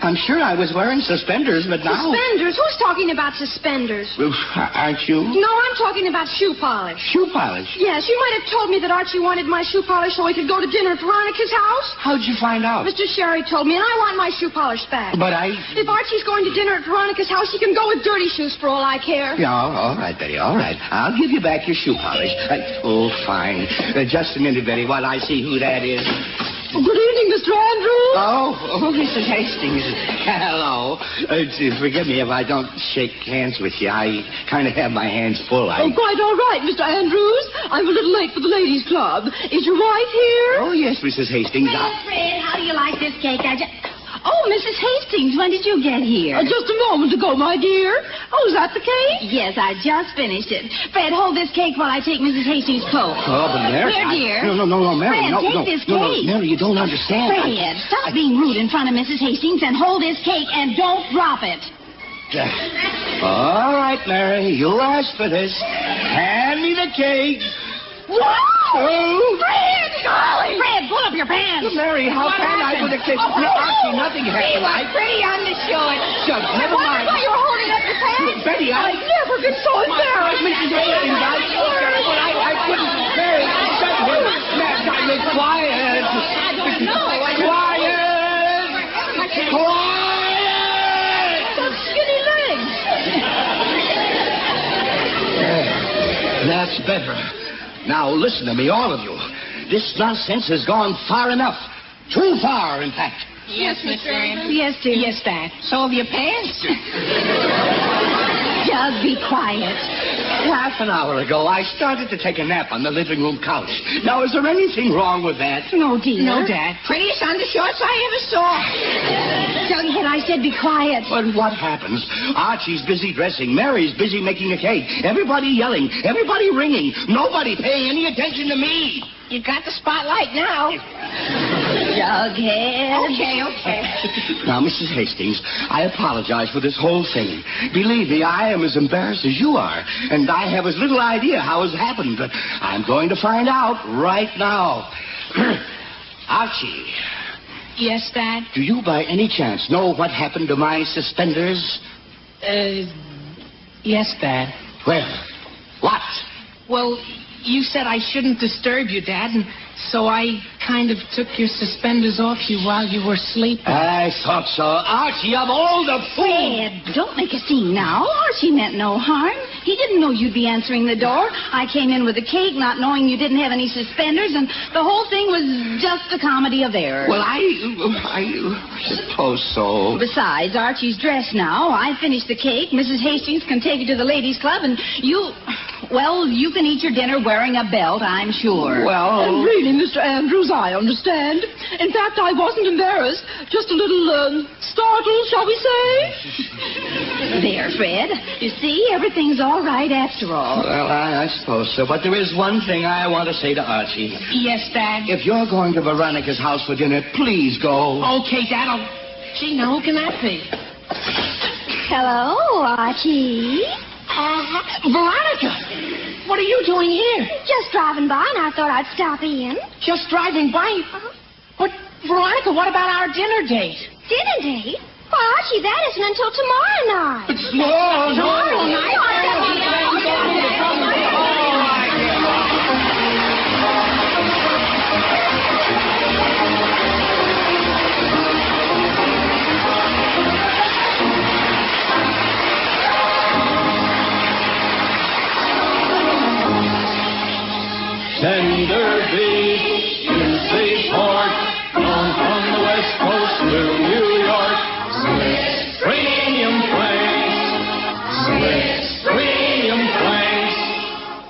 I'm sure I was wearing suspenders, but now... Suspenders? Who's talking about suspenders? Well, aren't you? No, I'm talking about shoe polish. Shoe polish? Yes, you might have told me that Archie wanted my shoe polish so he could go to dinner at Veronica's house. How'd you find out? Mr. Sherry told me, and I want my shoe polish back. But I... If Archie's going to dinner at Veronica's house, he can go with dirty shoes for all I care. Yeah, all right, Betty, all right. I'll give you back your shoe polish. Fine. Just a minute, Betty, while I see who that is. Good evening, Mr. Andrews. Oh, Mrs. Hastings. Hello. Forgive me if I don't shake hands with you. I kind of have my hands full. Oh, quite all right, Mr. Andrews. I'm a little late for the ladies' club. Is your wife here? Oh, yes, Mrs. Hastings. Fred, how do you like this cake? Oh, Mrs. Hastings, when did you get here? Just a moment ago, my dear. Oh, is that the cake? Yes, I just finished it. Fred, hold this cake while I take Mrs. Hastings' coat. Oh, but Mary... Here, dear. No, Mary. Fred, take this cake. No, Mary, you don't understand. Fred, stop being rude in front of Mrs. Hastings and hold this cake and don't drop it. All right, Mary, you asked for this. Hand me the cake. Whoa! Oh. Fred, golly! Fred, pull up your pants. Mary, how can I put a cake? Archie, nothing happened. Pretty understood. Shut, never mind. Why you were holding up your pants? Betty, I've never been so embarrassed. Mrs. Hastings, I couldn't. Mary, shut him. Be quiet. I don't know. Quiet! Such skinny legs. That's better. Now, listen to me, all of you. This nonsense has gone far enough. Too far, in fact. Yes, Mr. Andrews. Yes, dear. Yes, Dad. So have your pants. Just be quiet. Half an hour ago, I started to take a nap on the living room couch. Now, is there anything wrong with that? No, dear. No, Dad. Prettiest undershorts I ever saw. Jughead, I said be quiet. But what happens? Archie's busy dressing. Mary's busy making a cake. Everybody yelling. Everybody ringing. Nobody paying any attention to me. You got the spotlight now. Jughead. Okay. Now, Mrs. Hastings, I apologize for this whole thing. Believe me, I am as embarrassed as you are. And I have as little idea how it's happened. But I'm going to find out right now. Archie. Yes, Dad? Do you by any chance know what happened to my suspenders? Yes, Dad. Well, what? Well, you said I shouldn't disturb you, Dad, and so I kind of took your suspenders off you while you were sleeping. I thought so. Archie, of all the fools... Fred, don't make a scene now. Archie meant no harm. He didn't know you'd be answering the door. I came in with a cake, not knowing you didn't have any suspenders, and the whole thing was just a comedy of errors. Well, I suppose so. Besides, Archie's dressed now. I finished the cake. Mrs. Hastings can take you to the ladies' club, and you... Well, you can eat your dinner wearing a belt, I'm sure. Well... really, Mr. Andrews, I understand. In fact, I wasn't embarrassed. Just a little, startled, shall we say? There, Fred. You see, everything's all right after all. Well, I suppose so. But there is one thing I want to say to Archie. Yes, Dad? If you're going to Veronica's house for dinner, please go. Okay, Dad, Gee, now who can that be? Hello, Archie. Veronica! What are you doing here? Just driving by, and I thought I'd stop in. Just driving by? But, Veronica, what about our dinner date? Dinner date? Why, Archie, that isn't until tomorrow night. Tomorrow night? Tender beef, juicy pork, known from the West Coast to New York. Swiss Premium Franks. Swiss Premium Franks.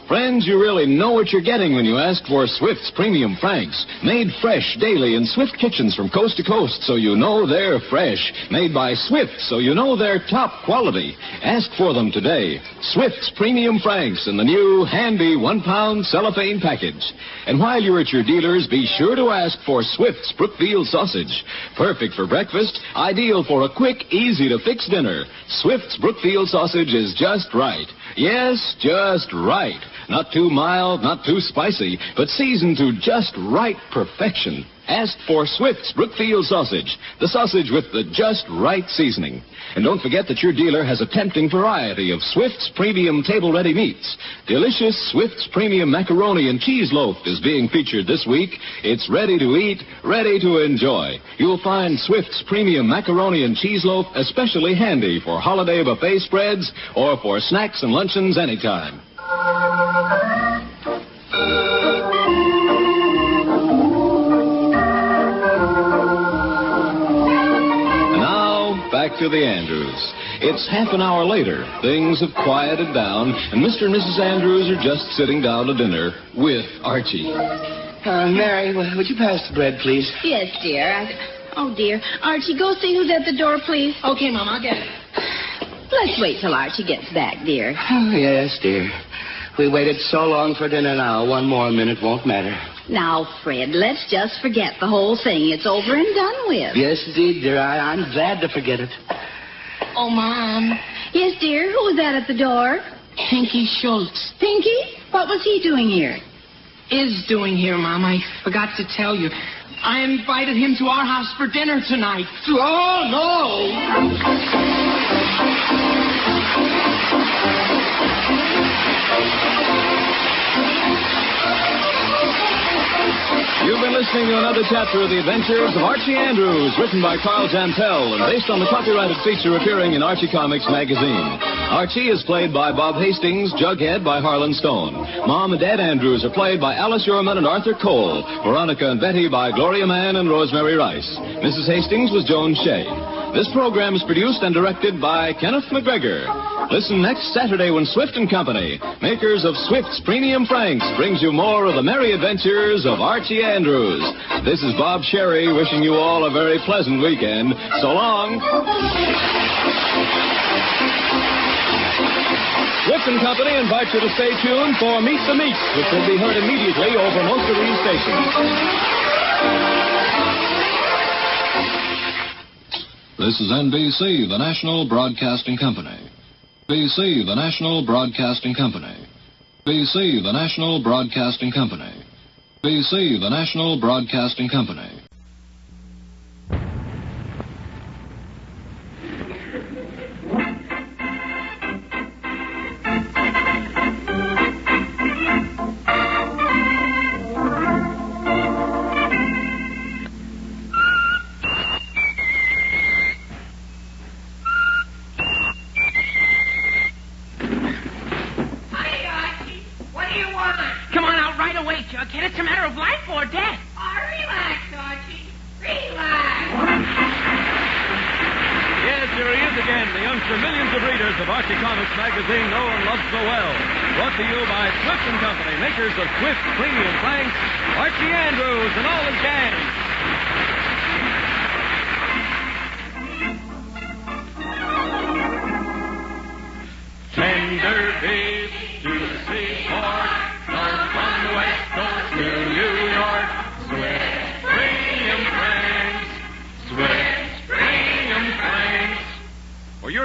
Friends, you really know what you're getting when you ask for Swift's Premium Franks. Made fresh daily in Swift kitchens from coast to coast, so you know they're fresh. Made by Swift, so you know they're top quality. Ask for them today. Swift's Premium Franks in the new, handy 1-pound cellophane package. And while you're at your dealers, be sure to ask for Swift's Brookfield sausage. Perfect for breakfast, ideal for a quick, easy-to-fix dinner. Swift's Brookfield sausage is just right. Yes, just right. Not too mild, not too spicy, but seasoned to just right perfection. Ask for Swift's Brookfield sausage, the sausage with the just right seasoning. And don't forget that your dealer has a tempting variety of Swift's Premium Table-Ready Meats. Delicious Swift's Premium Macaroni and Cheese Loaf is being featured this week. It's ready to eat, ready to enjoy. You'll find Swift's Premium Macaroni and Cheese Loaf especially handy for holiday buffet spreads or for snacks and luncheons anytime. Back to the Andrews. It's half an hour later. Things have quieted down, and Mr. and Mrs. Andrews are just sitting down to dinner with Archie. Mary, would you pass the bread, please? Yes, dear. Oh, dear. Archie, go see who's at the door, please. Okay, Mom, I'll get it. Let's wait till Archie gets back, dear. Oh, yes, dear. We waited so long for dinner now. One more minute won't matter. Now, Fred, let's just forget the whole thing. It's over and done with. Yes, indeed, dear. I'm glad to forget it. Oh, Mom. Yes, dear. Who was that at the door? Pinky Schultz. Pinky? What was he doing here? Is doing here, Mom. I forgot to tell you. I invited him to our house for dinner tonight. Oh, no! You've been listening to another chapter of the adventures of Archie Andrews, written by Carl Jantel and based on the copyrighted feature appearing in Archie Comics magazine. Archie is played by Bob Hastings, Jughead by Harlan Stone. Mom and Dad Andrews are played by Alice Yorman and Arthur Cole. Veronica and Betty by Gloria Mann and Rosemary Rice. Mrs. Hastings was Joan Shea. This program is produced and directed by Kenneth McGregor. Listen next Saturday when Swift & Company, makers of Swift's Premium Franks, brings you more of the merry adventures of Archie Andrews. This is Bob Sherry wishing you all a very pleasant weekend. So long. Swift & Company invites you to stay tuned for Meet the Meats, which will be heard immediately over most of these stations. This is NBC, the National Broadcasting Company. NBC, the National Broadcasting Company. NBC, the National Broadcasting Company. NBC, the National Broadcasting Company. Jughead, it's a matter of life or death. Oh, relax, Archie. Relax. Yes, here he is again, the youngster millions of readers of Archie Comics magazine know and love so well. Brought to you by Swift & Company, makers of Swift Premium Franks, Archie Andrews and all his gang. Tender beef, juicy pork, north from the West Coast to New York. Swift Premium Franks, Swift Premium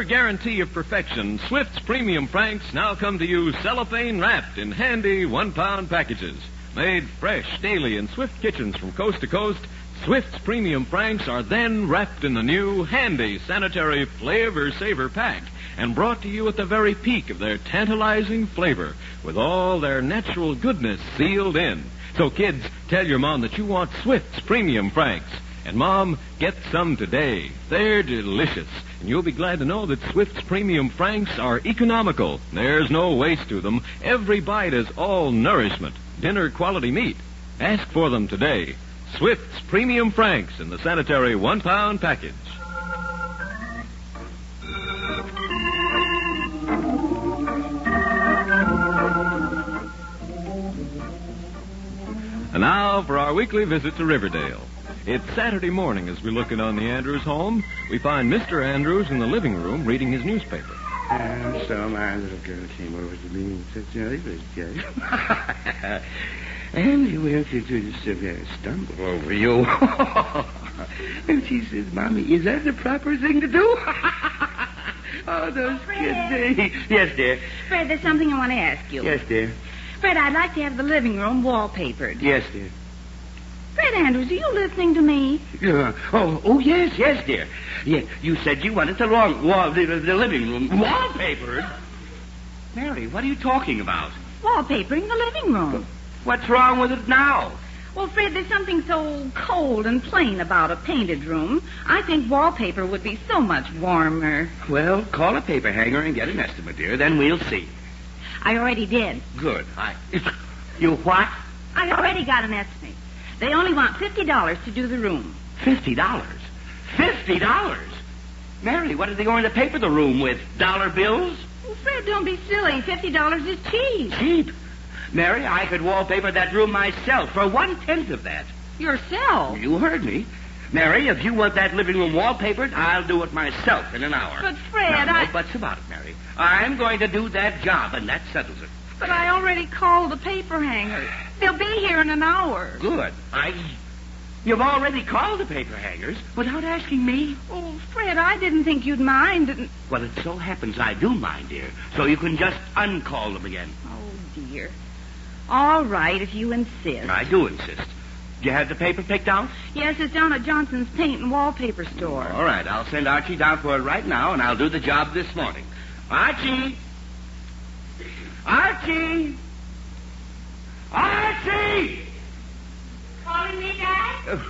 guarantee of perfection, Swift's Premium Franks now come to you cellophane wrapped in handy 1-pound packages. Made fresh daily in Swift kitchens from coast to coast, Swift's Premium Franks are then wrapped in the new handy sanitary Flavor Saver pack and brought to you at the very peak of their tantalizing flavor with all their natural goodness sealed in. So kids, tell your mom that you want Swift's Premium Franks. And Mom, get some today. They're delicious. And you'll be glad to know that Swift's Premium Franks are economical. There's no waste to them. Every bite is all nourishment. Dinner quality meat. Ask for them today. Swift's Premium Franks in the sanitary 1-pound package. And now for our weekly visit to Riverdale. It's Saturday morning as we look in on the Andrews home. We find Mr. Andrews in the living room reading his newspaper. And so my little girl came over to me and said, Jerry, and he went to just stumble over you. And she says, Mommy, is that the proper thing to do? Oh, those kids. Yes, dear. Fred, there's something I want to ask you. Yes, dear. Fred, I'd like to have the living room wallpapered. Yes, dear. Fred Andrews, are you listening to me? Yes, dear. Yeah, you said you wanted the living room wallpapered. Mary, what are you talking about? Wallpapering the living room. What's wrong with it now? Well, Fred, there's something so cold and plain about a painted room. I think wallpaper would be so much warmer. Well, call a paper hanger and get an estimate, dear. Then we'll see. I already did. Good. You what? I already got an estimate. They only want $50 to do the room. $50? $50? Mary, what are they going to paper the room with? Dollar bills? Well, Fred, don't be silly. $50 is cheap. Cheap? Mary, I could wallpaper that room myself for 1/10 of that. Yourself? You heard me. Mary, if you want that living room wallpapered, I'll do it myself in an hour. But, Fred, No buts about it, Mary. I'm going to do that job, and that settles it. But I already called the paper hanger. They'll be here in an hour. Good. You've already called the paper hangers without asking me? Oh, Fred, I didn't think you'd mind. Well, it so happens I do mind, dear. So you can just uncall them again. Oh, dear. All right, if you insist. I do insist. Do you have the paper picked out? Yes, it's down at Johnson's Paint and Wallpaper Store. All right, I'll send Archie down for it right now, and I'll do the job this morning. Archie! Archie! Archie! Calling me, Dad?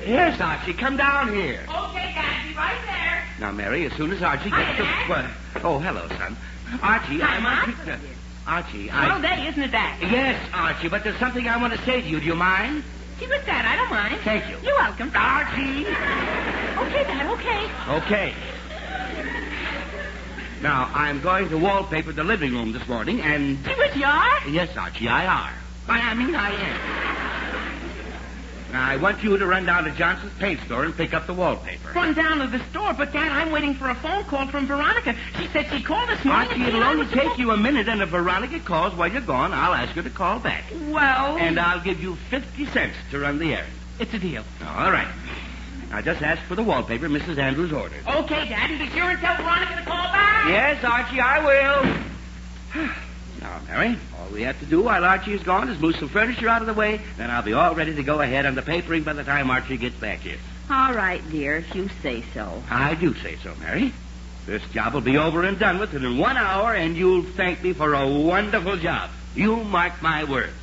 Yes, Archie, come down here. Okay, Dad, be right there. Now, Mary, as soon as Archie gets to... Dad. Oh, hello, son. Archie, Hi, Mom. Archie, All day, isn't it, Dad? Yes, Archie, but there's something I want to say to you. Do you mind? See what's that? I don't mind. Thank you. You're welcome. Archie! Okay, Dad, okay. Okay. Now, I'm going to wallpaper the living room this morning, and... See what you are? Yes, Archie, I are. I am. Now, I want you to run down to Johnson's Paint Store and pick up the wallpaper. Run down to the store, but, Dad, I'm waiting for a phone call from Veronica. She said she called this morning. Archie, it'll only take you a minute, and if Veronica calls while you're gone, I'll ask her to call back. Well... And I'll give you 50 cents to run the errand. It's a deal. All right. Now, just ask for the wallpaper Mrs. Andrews ordered. Okay, Dad, and be sure and tell Veronica to call back. Yes, Archie, I will. Now, Mary, all we have to do while Archie is gone is move some furniture out of the way, then I'll be all ready to go ahead on the papering by the time Archie gets back here. All right, dear, if you say so. I do say so, Mary. This job will be over and done with in 1 hour, and you'll thank me for a wonderful job. You mark my words.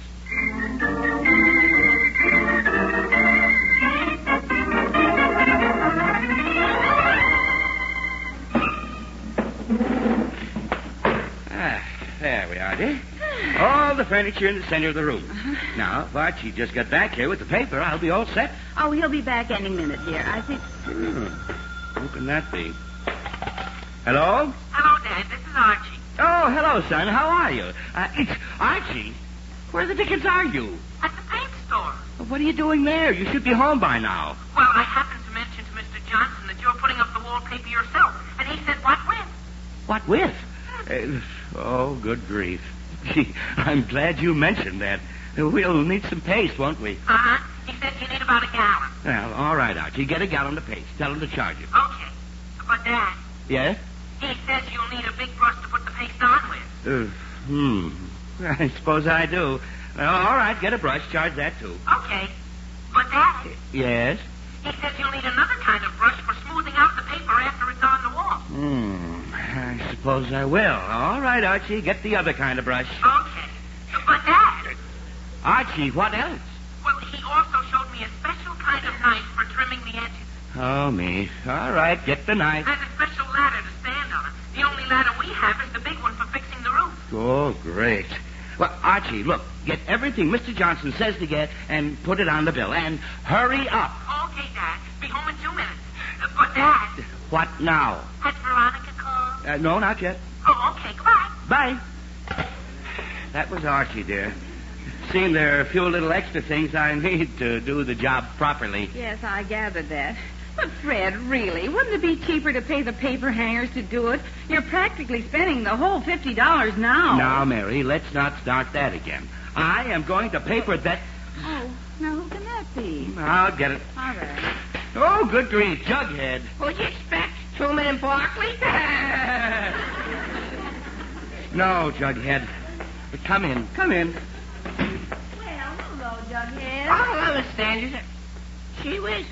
There we are, dear. All the furniture in the center of the room. Now, if Archie just got back here with the paper, I'll be all set. Oh, he'll be back any minute, dear. I think... Who can that be? Hello? Hello, Dad. This is Archie. Oh, hello, son. How are you? It's Archie. Where the dickens are you? At the paint store. What are you doing there? You should be home by now. Well, I happened to mention to Mr. Johnson that you're putting up the wallpaper yourself, and he said, what with? What with? Good grief. Gee, I'm glad you mentioned that. We'll need some paste, won't we? Uh-huh. He said you need about a gallon. Well, all right, Archie. Get a gallon of paste. Tell him to charge it. Okay. But, Dad. Yes? He says you'll need a big brush to put the paste on with. I suppose I do. All right, get a brush. Charge that, too. Okay. But, Dad, Yes? he says you'll need another kind of brush for smoothing out the paper after it's on the wall. I suppose I will. All right, Archie, get the other kind of brush. Okay. But, Dad, Archie, what else? well, he also showed me a special kind of knife for trimming the edges. Oh, me. All right, get the knife. There's a special ladder to stand on. The only ladder we have is the big one for fixing the roof. Oh, great. Well, Archie, look, get everything Mr. Johnson says to get and put it on the bill. And hurry up. Okay, Dad. Be home in 2 minutes. But, Dad, What now? has Veronica called? No, not yet. Oh, okay. Goodbye. Bye. That was Archie, dear. Seeing there are a few little extra things I need to do the job properly. Yes, I gathered that. But, Fred, really, wouldn't it be cheaper to pay the paper hangers to do it? You're practically spending the whole $50 now. Now, Mary, let's not start that again. I am going to paper that... Oh, now who can that be? I'll get it. All right. Oh, good grief, Jughead. What'd you expect? Truman and Barkley? No, Jughead. But come in. Well, hello, Jughead. Oh, hello, Miss Sanders. Gee whiz.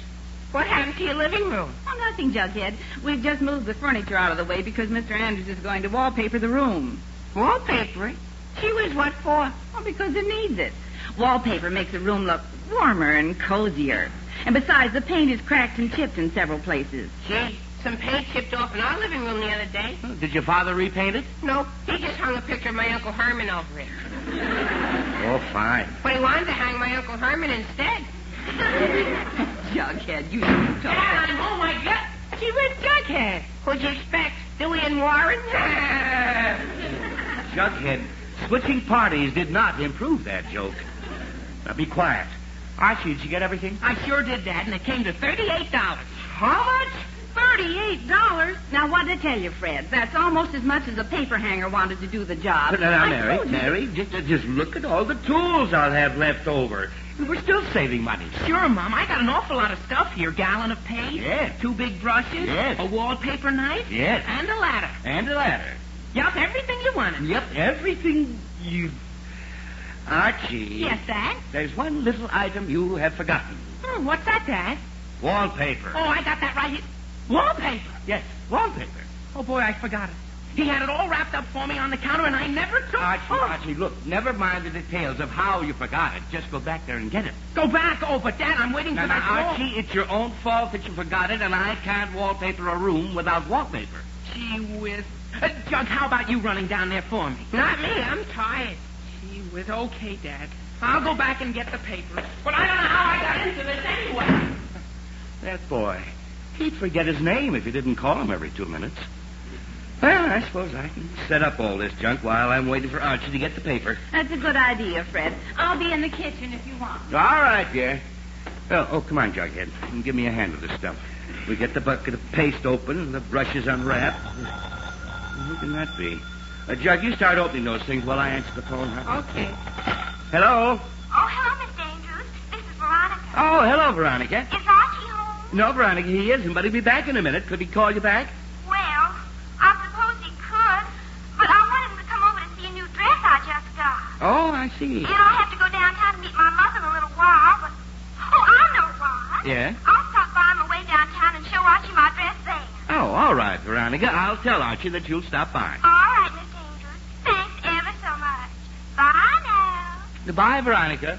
What happened to your living room? Oh, nothing, Jughead. We've just moved the furniture out of the way because Mr. Andrews is going to wallpaper the room. Wallpaper? Gee whiz, what for? Well, because it needs it. Wallpaper makes the room look warmer and cozier. And besides, the paint is cracked and chipped in several places. Gee, some paint chipped off in our living room the other day. Did your father repaint it? No, he just hung a picture of my Uncle Herman over it. Oh, fine. But he wanted to hang my Uncle Herman instead. Jughead, you shouldn't talk. Dad, I'm home, I guess. Gee whiz, Jughead. What'd you expect? Dewey and Warren? Jughead, switching parties did not improve that joke. Now, be quiet. Archie, did you get everything? I sure did, Dad, and it came to $38. How much? $38? Now, what did I tell you, Fred? That's almost as much as a paper hanger wanted to do the job. Now, I told you. Mary, just look at all the tools I'll have left over. We're still saving money. Sure, Mom. I got an awful lot of stuff here. Gallon of paint. Yes. 2 big brushes. Yes. A wallpaper knife. Yes. And a ladder. And a ladder. Yup, everything you wanted. Yep, everything you... Archie. Yes, Dad? There's one little item you have forgotten. What's that, Dad? Wallpaper. Oh, I got that right here. Wallpaper. Yes, wallpaper. Oh, boy, I forgot it. He had it all wrapped up for me on the counter, and I never took... Archie, look, never mind the details of how you forgot it. Just go back there and get it. Go back? Oh, but, Dad, I'm waiting for that Archie, it's your own fault that you forgot it, and I can't wallpaper a room without wallpaper. Gee whiz. Jug, how about you running down there for me? Not me. I'm tired. Gee whiz. Okay, Dad. I'll go back and get the paper. But I don't know how I got into this anyway. That boy. He'd forget his name if you didn't call him every 2 minutes. Well, I suppose I can set up all this junk while I'm waiting for Archie to get the paper. That's a good idea, Fred. I'll be in the kitchen if you want. All right, dear. Oh, come on, Jughead. And give me a hand with this stuff. We get the bucket of paste open and the brushes unwrapped. Who can that be? Jug, you start opening those things while I answer the phone, huh? Okay. Hello? Oh, hello, Miss Andrews. This is Veronica. Oh, hello, Veronica. Is Archie home? No, Veronica, he isn't, but he'll be back in a minute. Could he call you back? Well, I suppose he could, but I want him to come over to see a new dress I just got. Oh, I see. And I'll have to go downtown to meet my mother in a little while, but... Oh, I know why. Yeah? I'll stop by on the way downtown and show Archie my dress there. Oh, all right, Veronica. I'll tell Archie that you'll stop by. All right, Miss Andrews. Thanks ever so much. Bye now. Goodbye, Veronica.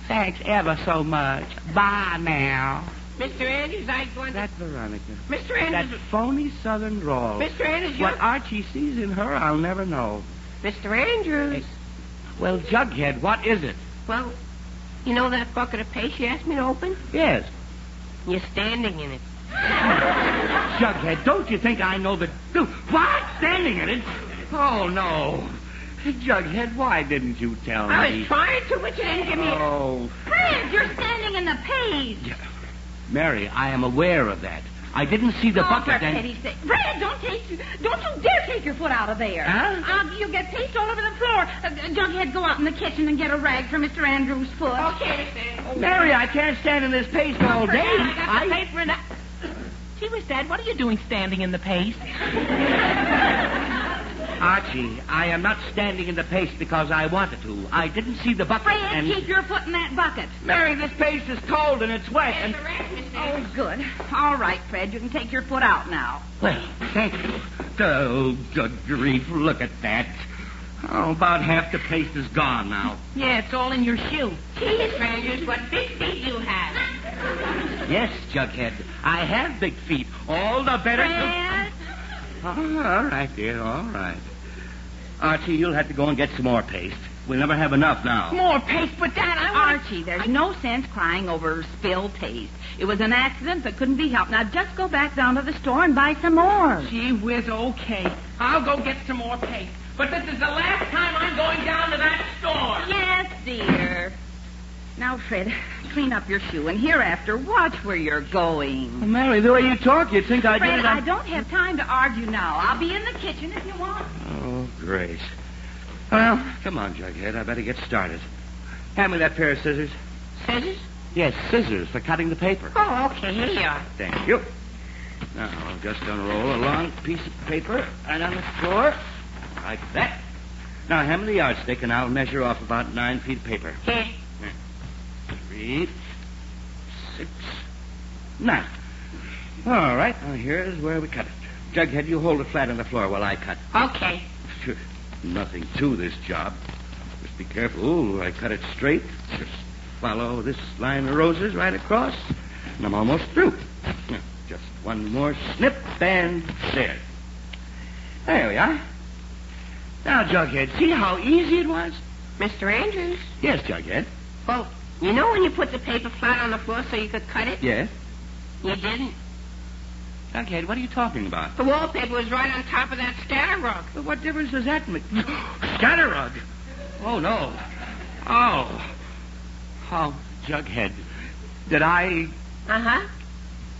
Thanks ever so much. Bye now. Mr. Andrews, I going to... That Veronica. Mr. Andrews... That phony southern drawl. Mr. Andrews, What Archie sees in her, I'll never know. Mr. Andrews. Well, Jughead, what is it? Well, you know that bucket of paste you asked me to open? Yes. You're standing in it. Jughead, don't you think I know the... What? Standing in it? Oh, no. Jughead, why didn't you tell me? I was trying to, but you didn't give me... Oh. Fred, you're standing in the paste. Mary, I am aware of that. I didn't see the bucket for pity's sake. Fred, don't you dare take your foot out of there. Huh? You'll get paste all over the floor. Jughead, go out in the kitchen and get a rag for Mr. Andrews' foot. Okay, Mr. Mary, I can't stand in this paste all day. I got the paper in that... Gee whiz, Dad, what are you doing standing in the paste? Archie, I am not standing in the paste because I wanted to. I didn't see the bucket Fred, and... keep your foot in that bucket. Mary, this paste is cold and it's wet and... Oh, good. All right, Fred, you can take your foot out now. Well, thank you. Oh, good grief, look at that. Oh, about half the paste is gone now. Yeah, it's all in your shoe. Gee, strangers, what big feet you have. Yes, Jughead, I have big feet. All the better... Fred? Oh, all right, dear, all right. Archie, you'll have to go and get some more paste. We'll never have enough now. More paste, but Dad, Archie, there's no sense crying over spilled paste. It was an accident that couldn't be helped. Now just go back down to the store and buy some more. Gee whiz, okay. I'll go get some more paste. But this is the last time I'm going down to that store. Yes, dear. Now, Fred, clean up your shoe, and hereafter, watch where you're going. Well, Mary, the way you talk, you'd think I Fred, did it... I don't have time to argue now. I'll be in the kitchen if you want. Oh, great. Well, come on, Jughead. I better get started. Hand me that pair of scissors. Scissors? Yes, scissors for cutting the paper. Oh, okay, here you are. Thank you. Now, I'm just going to roll a long piece of paper right on the floor. Like that. Now, hand me the yardstick, and I'll measure off about 9 feet of paper. Here. 3, 6, 9. All right, now here's where we cut it. Jughead, you hold it flat on the floor while I cut. Okay. Sure. Nothing to this job. Just be careful. Ooh, I cut it straight. Just follow this line of roses right across, and I'm almost through. Now, just one more snip, and there. There we are. Now, Jughead, see how easy it was? Mr. Andrews? Yes, Jughead. Well, you know when you put the paper flat on the floor so you could cut it? Yes? You didn't. Jughead, what are you talking about? The wallpaper was right on top of that scatter rug. But what difference does that make? Scatter rug? Oh, no. Oh. Oh, Jughead. Did I... Uh-huh.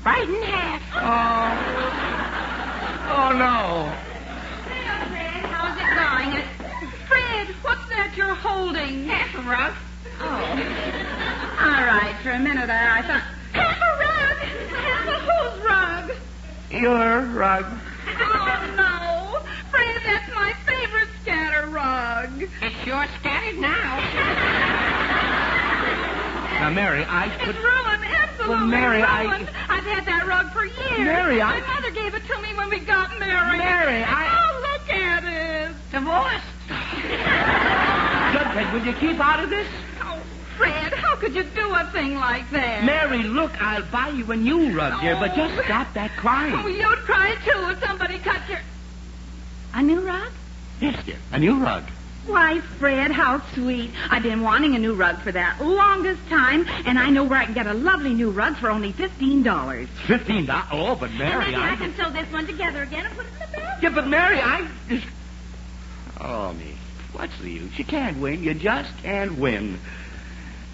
Right in half. Oh. Oh, no. Fred, how's it going? Fred, what's that you're holding? Half a rug. Oh. All right, for a minute I thought... Half a rug! Half a whose rug? Your rug. Oh, no. Fred, that's my favorite scatter rug. It's sure scattered now. Now, Mary, I could... It's ruined, absolutely Well, Mary, ruined. I've had that rug for years. Mary, My mother gave it to me when we got married. Mary, Oh, look at it. Divorced. Jughead, will you keep out of this? Oh, Fred, how could you do a thing like that? Mary, look, I'll buy you a new rug, dear, but just stop that crying. Oh, you'd cry, too, if somebody cut your... A new rug? Yes, dear, a new rug. Why, Fred, how sweet. I've been wanting a new rug for that longest time, and I know where I can get a lovely new rug for only $15. $15? Oh, but Mary, Maybe I can sew this one together again and put it in the bed. Yeah, but Mary, Oh, me. What's the use? You can't win. You just can't win.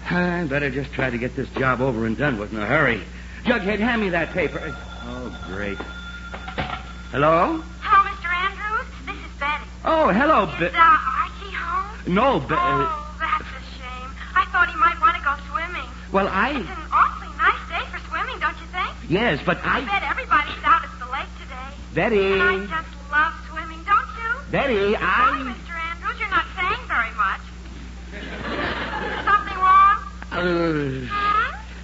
I better just try to get this job over and done with in a hurry. Jughead, hand me that paper. Oh, great. Hello? Hello, Mr. Andrews. This is Betty. Oh, hello, Is Archie home? No, Oh, that's a shame. I thought he might want to go swimming. Well, It's an awfully nice day for swimming, don't you think? Yes, but I bet everybody's out at the lake today. Betty. And I just love swimming, don't you? Betty, Sorry, Mr. Andrews, you're not saying very much. Something wrong?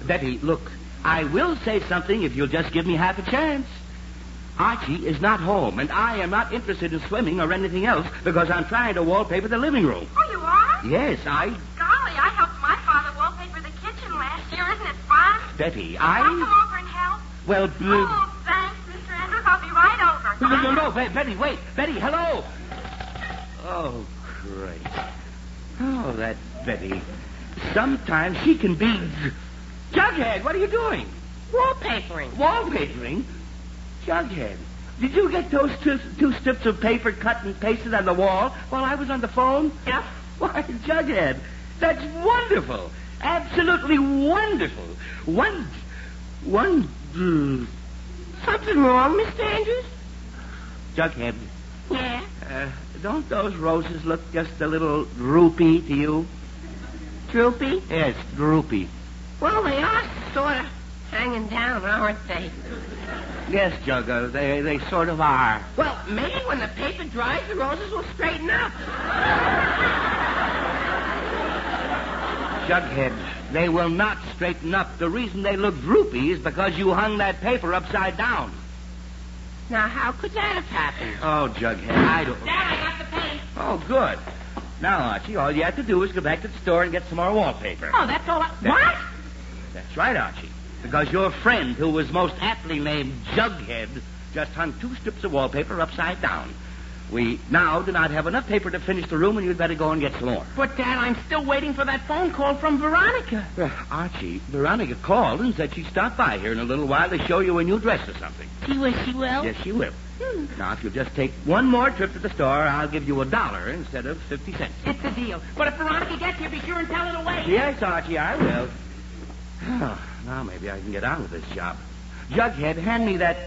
Betty, look, I will say something if you'll just give me half a chance. Archie is not home, and I am not interested in swimming or anything else because I'm trying to wallpaper the living room. Oh, you are? Yes, Golly, I helped my father wallpaper the kitchen last year. Isn't it fun? Betty, I'll come over and help. Well, Oh, thanks, Mr. Andrews. I'll be right over. No, Betty, wait. Betty, hello. Oh, great. Oh, that Betty. Sometimes she can be... Jughead, what are you doing? Wallpapering. Wallpapering? Jughead, did you get those two strips of paper cut and pasted on the wall while I was on the phone? Yeah. Why, Jughead, that's wonderful. Absolutely wonderful. Something wrong, Mr. Andrews? Jughead. Yeah. Don't those roses look just a little droopy to you? Droopy? Yes, droopy. Well, they are sort of. hanging down, aren't they? Yes, Juggo, they sort of are. Well, maybe when the paper dries, the roses will straighten up. Jughead, they will not straighten up. The reason they look droopy is because you hung that paper upside down. Now, how could that have happened? Oh, Jughead, I don't... Dad, I got the paint. Oh, good. Now, Archie, all you have to do is go back to the store and get some more wallpaper. Oh, that's all What? That's right, Archie. Because your friend, who was most aptly named Jughead, just hung 2 strips of wallpaper upside down. We now do not have enough paper to finish the room, and you'd better go and get some more. But, Dad, I'm still waiting for that phone call from Veronica. Archie, Veronica called and said she'd stop by here in a little while to show you a new dress or something. She will? Yes, she will. Now, if you'll just take one more trip to the store, I'll give you $1 instead of 50 cents. It's a deal. But if Veronica gets here, be sure and tell her to wait. Yes, Archie, I will. Now maybe I can get on with this job. Jughead, hand me that...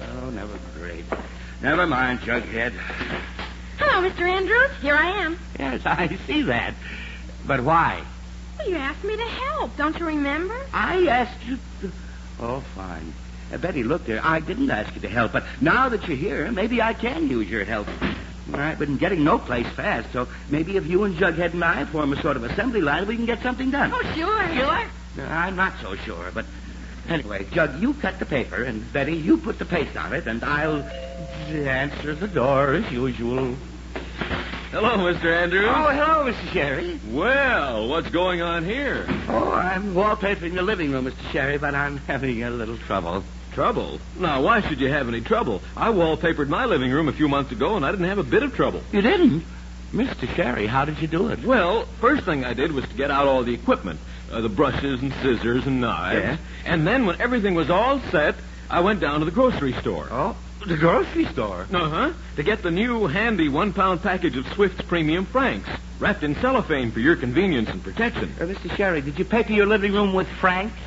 Oh, Never mind, Jughead. Hello, Mr. Andrews. Here I am. Yes, I see that. But why? Well, you asked me to help. Don't you remember? I asked you to... Oh, fine. Betty, look there. I didn't ask you to help, but now that you're here, maybe I can use your help. I've been getting no place fast, so maybe if you and Jughead and I form a sort of assembly line, we can get something done. Oh, sure. Sure? I'm not so sure, but anyway, Jug, you cut the paper, and Betty, you put the paste on it, and I'll answer the door as usual. Hello, Mr. Andrews. Oh, hello, Mr. Sherry. Well, what's going on here? Oh, I'm wallpapering the living room, Mr. Sherry, but I'm having a little trouble. Trouble? Now, why should you have any trouble? I wallpapered my living room a few months ago, and I didn't have a bit of trouble. You didn't? Mr. Sherry, how did you do it? Well, first thing I did was to get out all the equipment, the brushes and scissors and knives. Yeah? And then when everything was all set, I went down to the grocery store. Oh, the grocery store? Uh-huh. To get the new handy 1-pound package of Swift's Premium Franks, wrapped in cellophane for your convenience and protection. Mr. Sherry, did you paper your living room with Franks?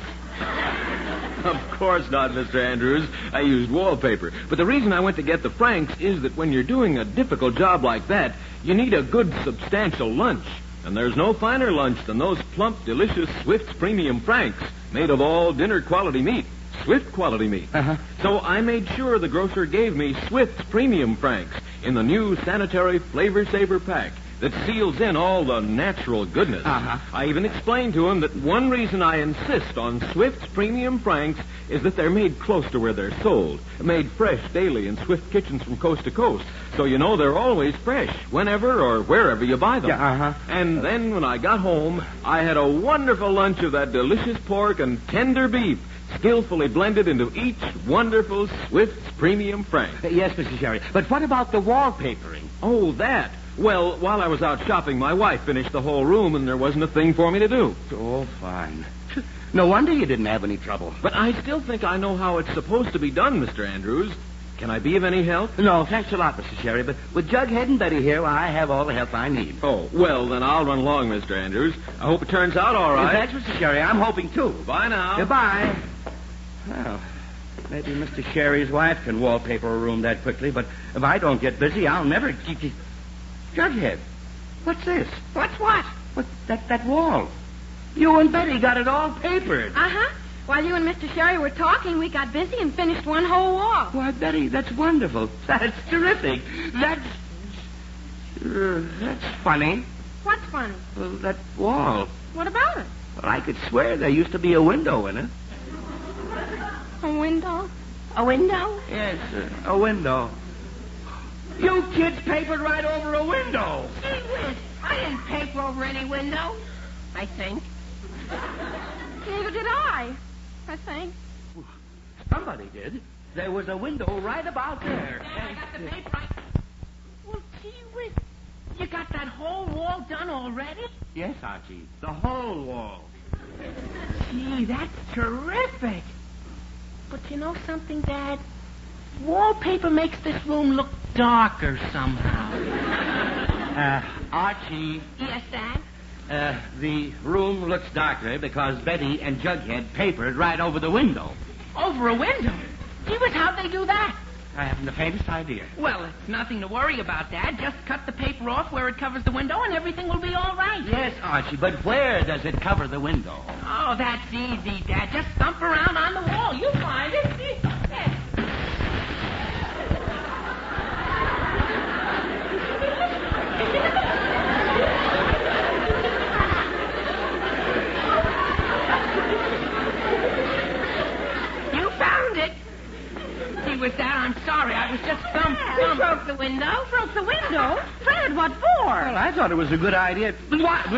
Of course not, Mr. Andrews. I used wallpaper. But the reason I went to get the Franks is that when you're doing a difficult job like that, you need a good, substantial lunch. And there's no finer lunch than those plump, delicious Swift's Premium Franks, made of all dinner-quality meat. Swift quality meat. Uh-huh. So I made sure the grocer gave me Swift's Premium Franks in the new sanitary Flavor Saver pack that seals in all the natural goodness. Uh-huh. I even explained to him that one reason I insist on Swift's Premium Franks is that they're made close to where they're sold, made fresh daily in Swift kitchens from coast to coast. So you know they're always fresh, whenever or wherever you buy them. Yeah, uh-huh. And then when I got home, I had a wonderful lunch of that delicious pork and tender beef, skillfully blended into each wonderful Swift's Premium Frank. Yes, Mr. Sherry. But what about the wallpapering? Oh, that. Well, while I was out shopping, my wife finished the whole room, and there wasn't a thing for me to do. Oh, fine. No wonder you didn't have any trouble. But I still think I know how it's supposed to be done, Mr. Andrews. Can I be of any help? No, thanks a lot, Mr. Sherry, but with Jughead and Betty here, I have all the help I need. Oh, well, then I'll run along, Mr. Andrews. I hope it turns out all right. Thanks, Mr. Sherry. I'm hoping, too. Bye now. Goodbye. Well, maybe Mr. Sherry's wife can wallpaper a room that quickly, but if I don't get busy, I'll never... Jughead, what's this? What's what? What, that wall. You and Betty got it all papered. Uh-huh. While you and Mr. Sherry were talking, we got busy and finished one whole wall. Why, Betty, that's wonderful. That's terrific. That's funny. What's funny? Well, that wall. What about it? Well, I could swear there used to be a window in it. A window? A window? Yes, a window. You kids papered right over a window. Gee whiz, I didn't paper over any window. I think. Neither did I think. Somebody did. There was a window right about there. Yeah, I got the paper. Well, gee whiz, you got that whole wall done already? Yes, Archie, the whole wall. Gee, that's terrific. But you know something, Dad? Wallpaper makes this room look darker somehow. Archie. Yes, Dad? The room looks darker because Betty and Jughead papered right over the window. Over a window? Gee whiz, how'd they do that? I haven't the faintest idea. Well, it's nothing to worry about, Dad. Just cut the paper off where it covers the window and everything will be all right. Yes, Archie, but where does it cover the window? Oh, that's easy, Dad. Just thump around on the wall. You'll find it. Yeah. You found it. See, with that, I'm sorry. I was just thump. You broke the window? Broke the window? Fred, what for? Well, I thought it was a good idea. What?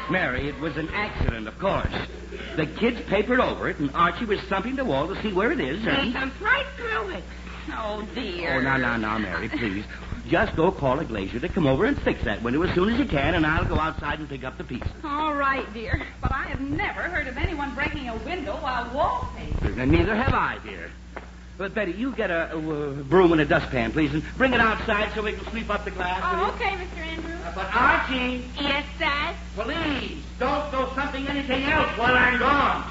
Mary, it was an accident, of course. The kids papered over it, and Archie was thumping the wall to see where it is, They and... thumped right through it. Oh, dear. Oh, now, Mary, please. Just go call a glazier to come over and fix that window as soon as he can, and I'll go outside and pick up the pieces. All right, dear. But I have never heard of anyone breaking a window while wallpapering. And neither have I, dear. But, Betty, you get a broom and a dustpan, please, and bring it outside so we can sweep up the glass. Oh, okay, Mr. Andrews. But, Archie... Yes, Dad? Please, don't go thumping anything else while I'm gone.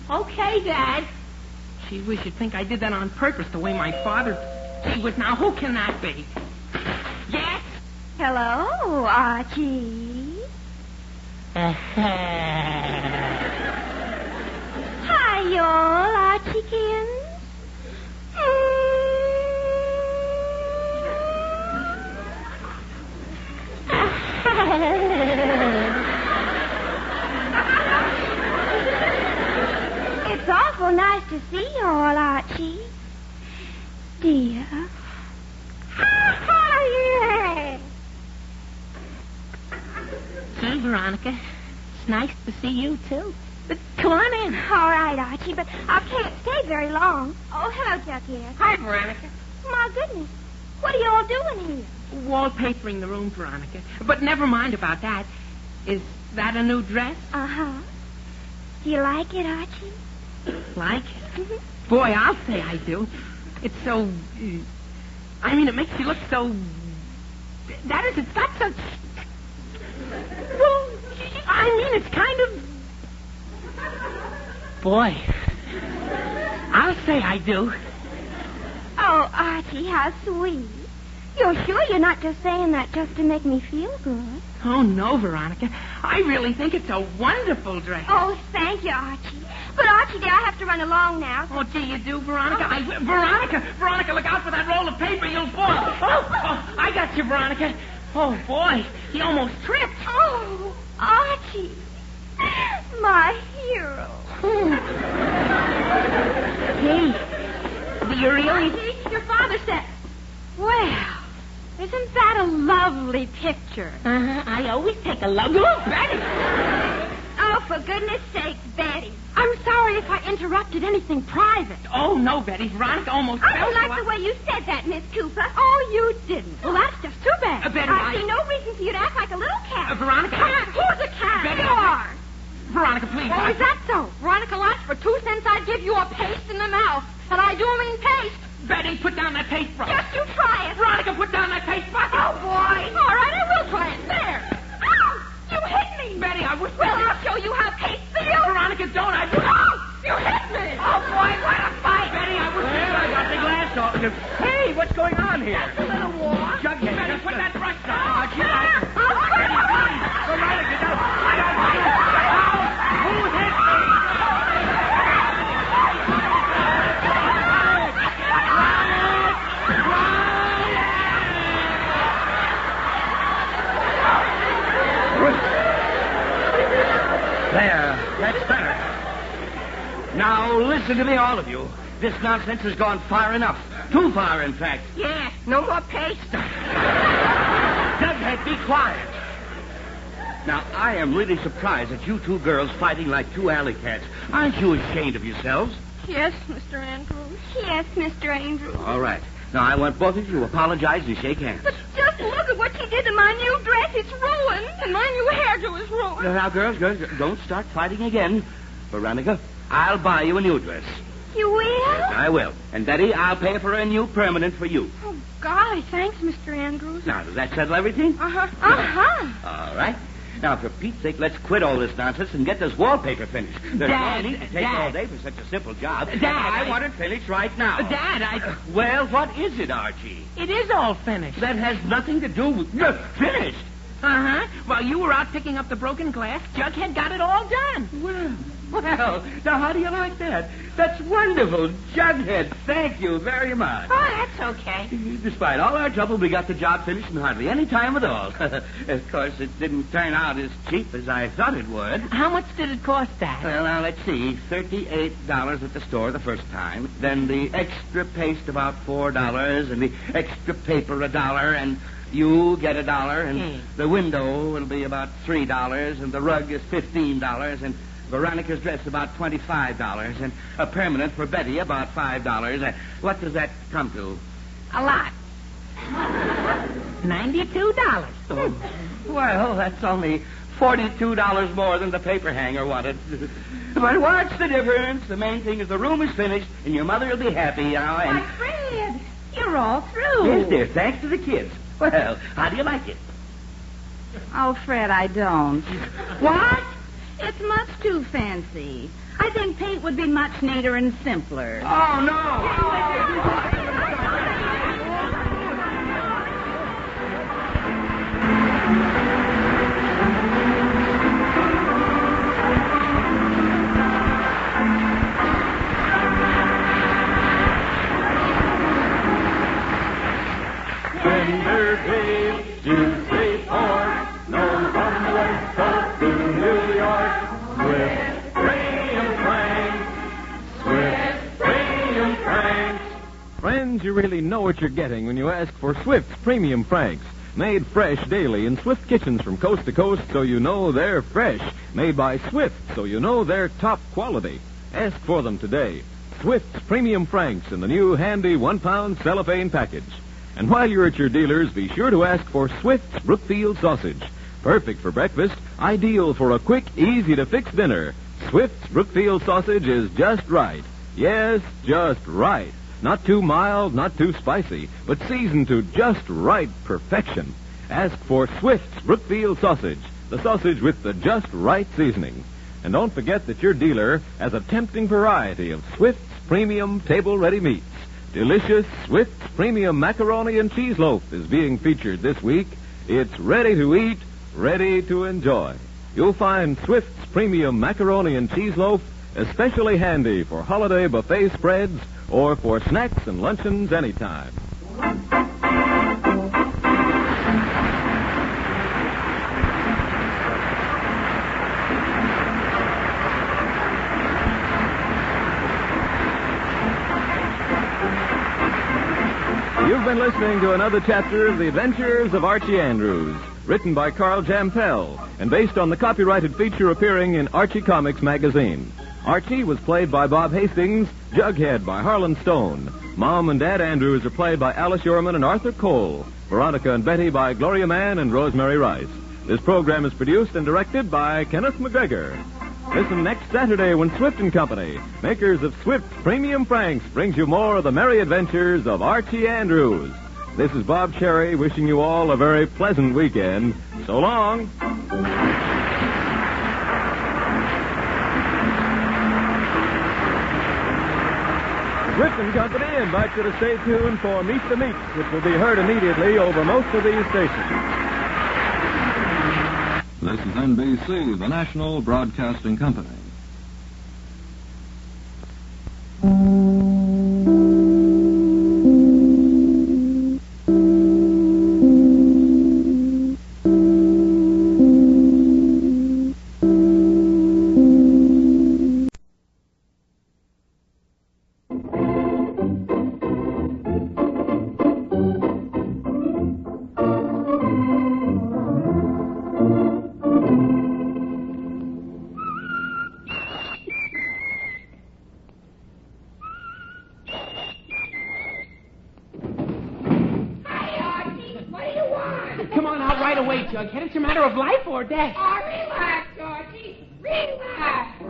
Okay, Dad. Gee whiz, you'd think I did that on purpose, the way my father... Gee whiz, now, who can that be? Yes? Hello, Archie. Hi, y'all, Archiekins. It's awful nice to see you all, Archie. Dear. See, Veronica, it's nice to see you, too. But come on in. All right, Archie, but I can't stay very long. Oh, hello, Jughead. Hi, Veronica. My goodness. What are you all doing here? Wallpapering the room, Veronica. But never mind about that. Is that a new dress? Uh-huh. Do you like it, Archie? Like it? Boy, I'll say I do. It's so... I mean, it makes you look so... That is, it's got such... Well, I mean, it's kind of... Boy, I'll say I do. Oh, Archie, how sweet. You're sure you're not just saying that just to make me feel good? Oh, no, Veronica. I really think it's a wonderful dress. Oh, thank you, Archie. But, Archie, dear, I have to run along now. Oh, gee, you do, Veronica? Veronica, look out for that roll of paper. You'll fall. Oh, I got you, Veronica. Oh, boy, he almost tripped. Oh, Archie. My hero. Hey, do you really... Archie, your father said... Well, isn't that a lovely picture? Uh-huh, I always take a love... Oh, Betty! Oh, for goodness sake, Betty. I'm sorry if I interrupted anything private. Oh, no, Betty. Veronica almost I fell. don't like the way you said that, Miss Cooper. Oh, you didn't. Well, that's just too bad. Betty, I see no reason for you to act like a little cat. Veronica... Cat? Who's a cat? Betty, You are. Veronica, please. Oh, is that so? Veronica likes for 2 cents I'd give you a paste in the mouth. And I do mean paste. Betty, put down that paste brush. Just you try it. Veronica, put down that paste brush. Oh, boy. All right, I will try it. There. Ow! You hit me. Betty, I wish... Well, I'll show you how paste feels. Veronica, don't. Oh, you hit me. Oh, boy, what a fight. Betty, I wish... Well, I got the glass off. Hey, what's going on here? Just a little war. Jughead, Betty, put that brush down. Archie, Veronica, who hit me? There, that's better. Now, listen to me, all of you. This nonsense has gone far enough. Too far, in fact. Yeah, no more paste. Jughead, be quiet. Now, I am really surprised at you two girls fighting like two alley cats. Aren't you ashamed of yourselves? Yes, Mr. Andrews. Yes, Mr. Andrews. All right. Now, I want both of you to apologize and shake hands. But just look at what she did to my new dress. It's ruined. And my new hairdo is ruined. Now, girls, don't start fighting again. Veronica, I'll buy you a new dress. You will? Yes, I will. And Betty, I'll pay for a new permanent for you. Oh, golly, thanks, Mr. Andrews. Now, does that settle everything? Uh-huh. Uh-huh. All right. Now, for Pete's sake, let's quit all this nonsense and get this wallpaper finished. There's no need to take all day for such a simple job. Dad, I want it finished right now. Dad, Well, what is it, Archie? It is all finished. That has nothing to do with... Finished? Uh-huh. While you were out picking up the broken glass, Jughead got it all done. Well, now how do you like that? That's wonderful. Jughead, thank you very much. Oh, that's okay. Despite all our trouble, we got the job finished in hardly any time at all. Of course, it didn't turn out as cheap as I thought it would. How much did it cost, Dad? Well, now, let's see. $38 at the store the first time. Then the extra paste about $4, and the extra paper $1, and you get $1, and the window will be about $3, and the rug is $15, and Veronica's dress about $25, and a permanent for Betty about $5. What does that come to? A lot. $92. Oh, well, that's only $42 more than the paper hanger wanted. But what's the difference? The main thing is the room is finished, and your mother will be happy, you know. And... Why, Fred, you're all through. Yes, dear, thanks to the kids. Well, how do you like it? Oh, Fred, I don't. What? It's much too fancy. I think paint would be much neater and simpler. Oh, no! Tender beef, juicy pork, no from the West Coast to New York. Swift Premium Franks, Swift Premium Franks. Friends, you really know what you're getting when you ask for Swift's Premium Franks. Made fresh daily in Swift kitchens from coast to coast, so you know they're fresh. Made by Swift, so you know they're top quality. Ask for them today. Swift's Premium Franks in the new handy 1-pound cellophane package. And while you're at your dealers, be sure to ask for Swift's Brookfield sausage. Perfect for breakfast, ideal for a quick, easy-to-fix dinner. Swift's Brookfield sausage is just right. Yes, just right. Not too mild, not too spicy, but seasoned to just right perfection. Ask for Swift's Brookfield sausage, the sausage with the just right seasoning. And don't forget that your dealer has a tempting variety of Swift's premium table-ready meats. Delicious Swift's Premium Macaroni and Cheese Loaf is being featured this week. It's ready to eat, ready to enjoy. You'll find Swift's Premium Macaroni and Cheese Loaf especially handy for holiday buffet spreads or for snacks and luncheons anytime. You've been listening to another chapter of The Adventures of Archie Andrews, written by Carl Jampel and based on the copyrighted feature appearing in Archie Comics magazine. Archie was played by Bob Hastings, Jughead by Harlan Stone. Mom and Dad Andrews are played by Alice Yorman and Arthur Cole. Veronica and Betty by Gloria Mann and Rosemary Rice. This program is produced and directed by Kenneth McGregor. Listen next Saturday when Swift & Company, makers of Swift Premium Franks, brings you more of the merry adventures of Archie Andrews. This is Bob Cherry wishing you all a very pleasant weekend. So long. Swift & Company invites you to stay tuned for Meet the Meats, which will be heard immediately over most of these stations. This is NBC, the National Broadcasting Company. Jughead. It's a matter of life or death. Oh, relax, Archie. Relax.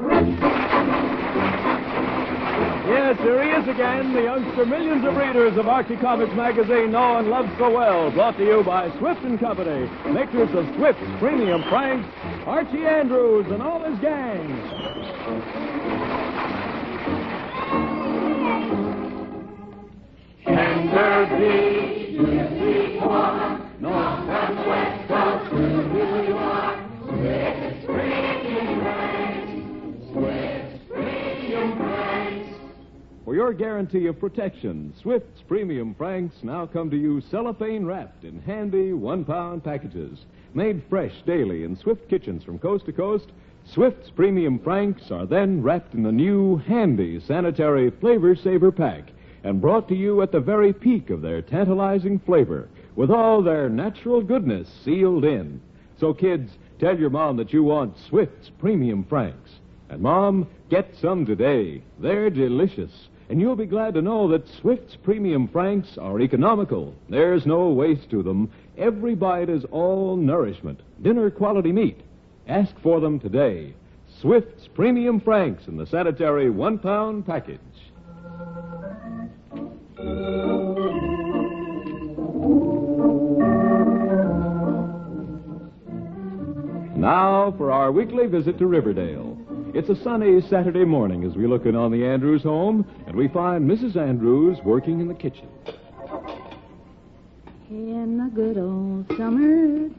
Yes, here he is again, the youngster millions of readers of Archie Comics magazine know and love so well. Brought to you by Swift & Company, makers of Swift's Premium Franks, Archie Andrews and all his gang. Tender beef, juicy pork, north and west, south to we want Swift's Premium Franks. Swift's Premium Franks. For your guarantee of protection, Swift's Premium Franks now come to you cellophane wrapped in handy 1-pound packages. Made fresh daily in Swift kitchens from coast to coast, Swift's Premium Franks are then wrapped in the new handy sanitary Flavor Saver pack and brought to you at the very peak of their tantalizing flavor with all their natural goodness sealed in. So kids, tell your mom that you want Swift's Premium Franks. And Mom, get some today. They're delicious. And you'll be glad to know that Swift's Premium Franks are economical. There's no waste to them. Every bite is all nourishment, dinner-quality meat. Ask for them today. Swift's Premium Franks in the sanitary 1-pound package. Now for our weekly visit to Riverdale. It's a sunny Saturday morning as we look in on the Andrews home, and we find Mrs. Andrews working in the kitchen. In the good old summertime,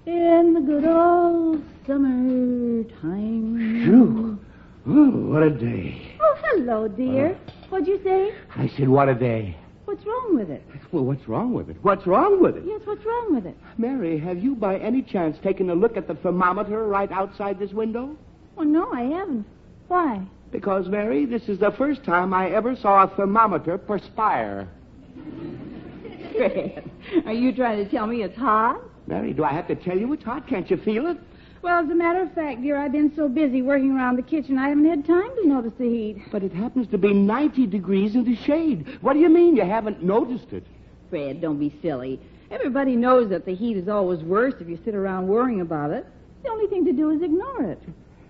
in the good old summertime. Phew. Oh, what a day. Oh, hello, dear. What'd you say? I said, what a day. What's wrong with it? Well, what's wrong with it? What's wrong with it? Yes, what's wrong with it? Mary, have you by any chance taken a look at the thermometer right outside this window? Oh, no, I haven't. Why? Because, Mary, this is the first time I ever saw a thermometer perspire. Fred, are you trying to tell me it's hot? Mary, do I have to tell you it's hot? Can't you feel it? Well, as a matter of fact, dear, I've been so busy working around the kitchen, I haven't had time to notice the heat. But it happens to be 90 degrees in the shade. What do you mean you haven't noticed it? Fred, don't be silly. Everybody knows that the heat is always worse if you sit around worrying about it. The only thing to do is ignore it.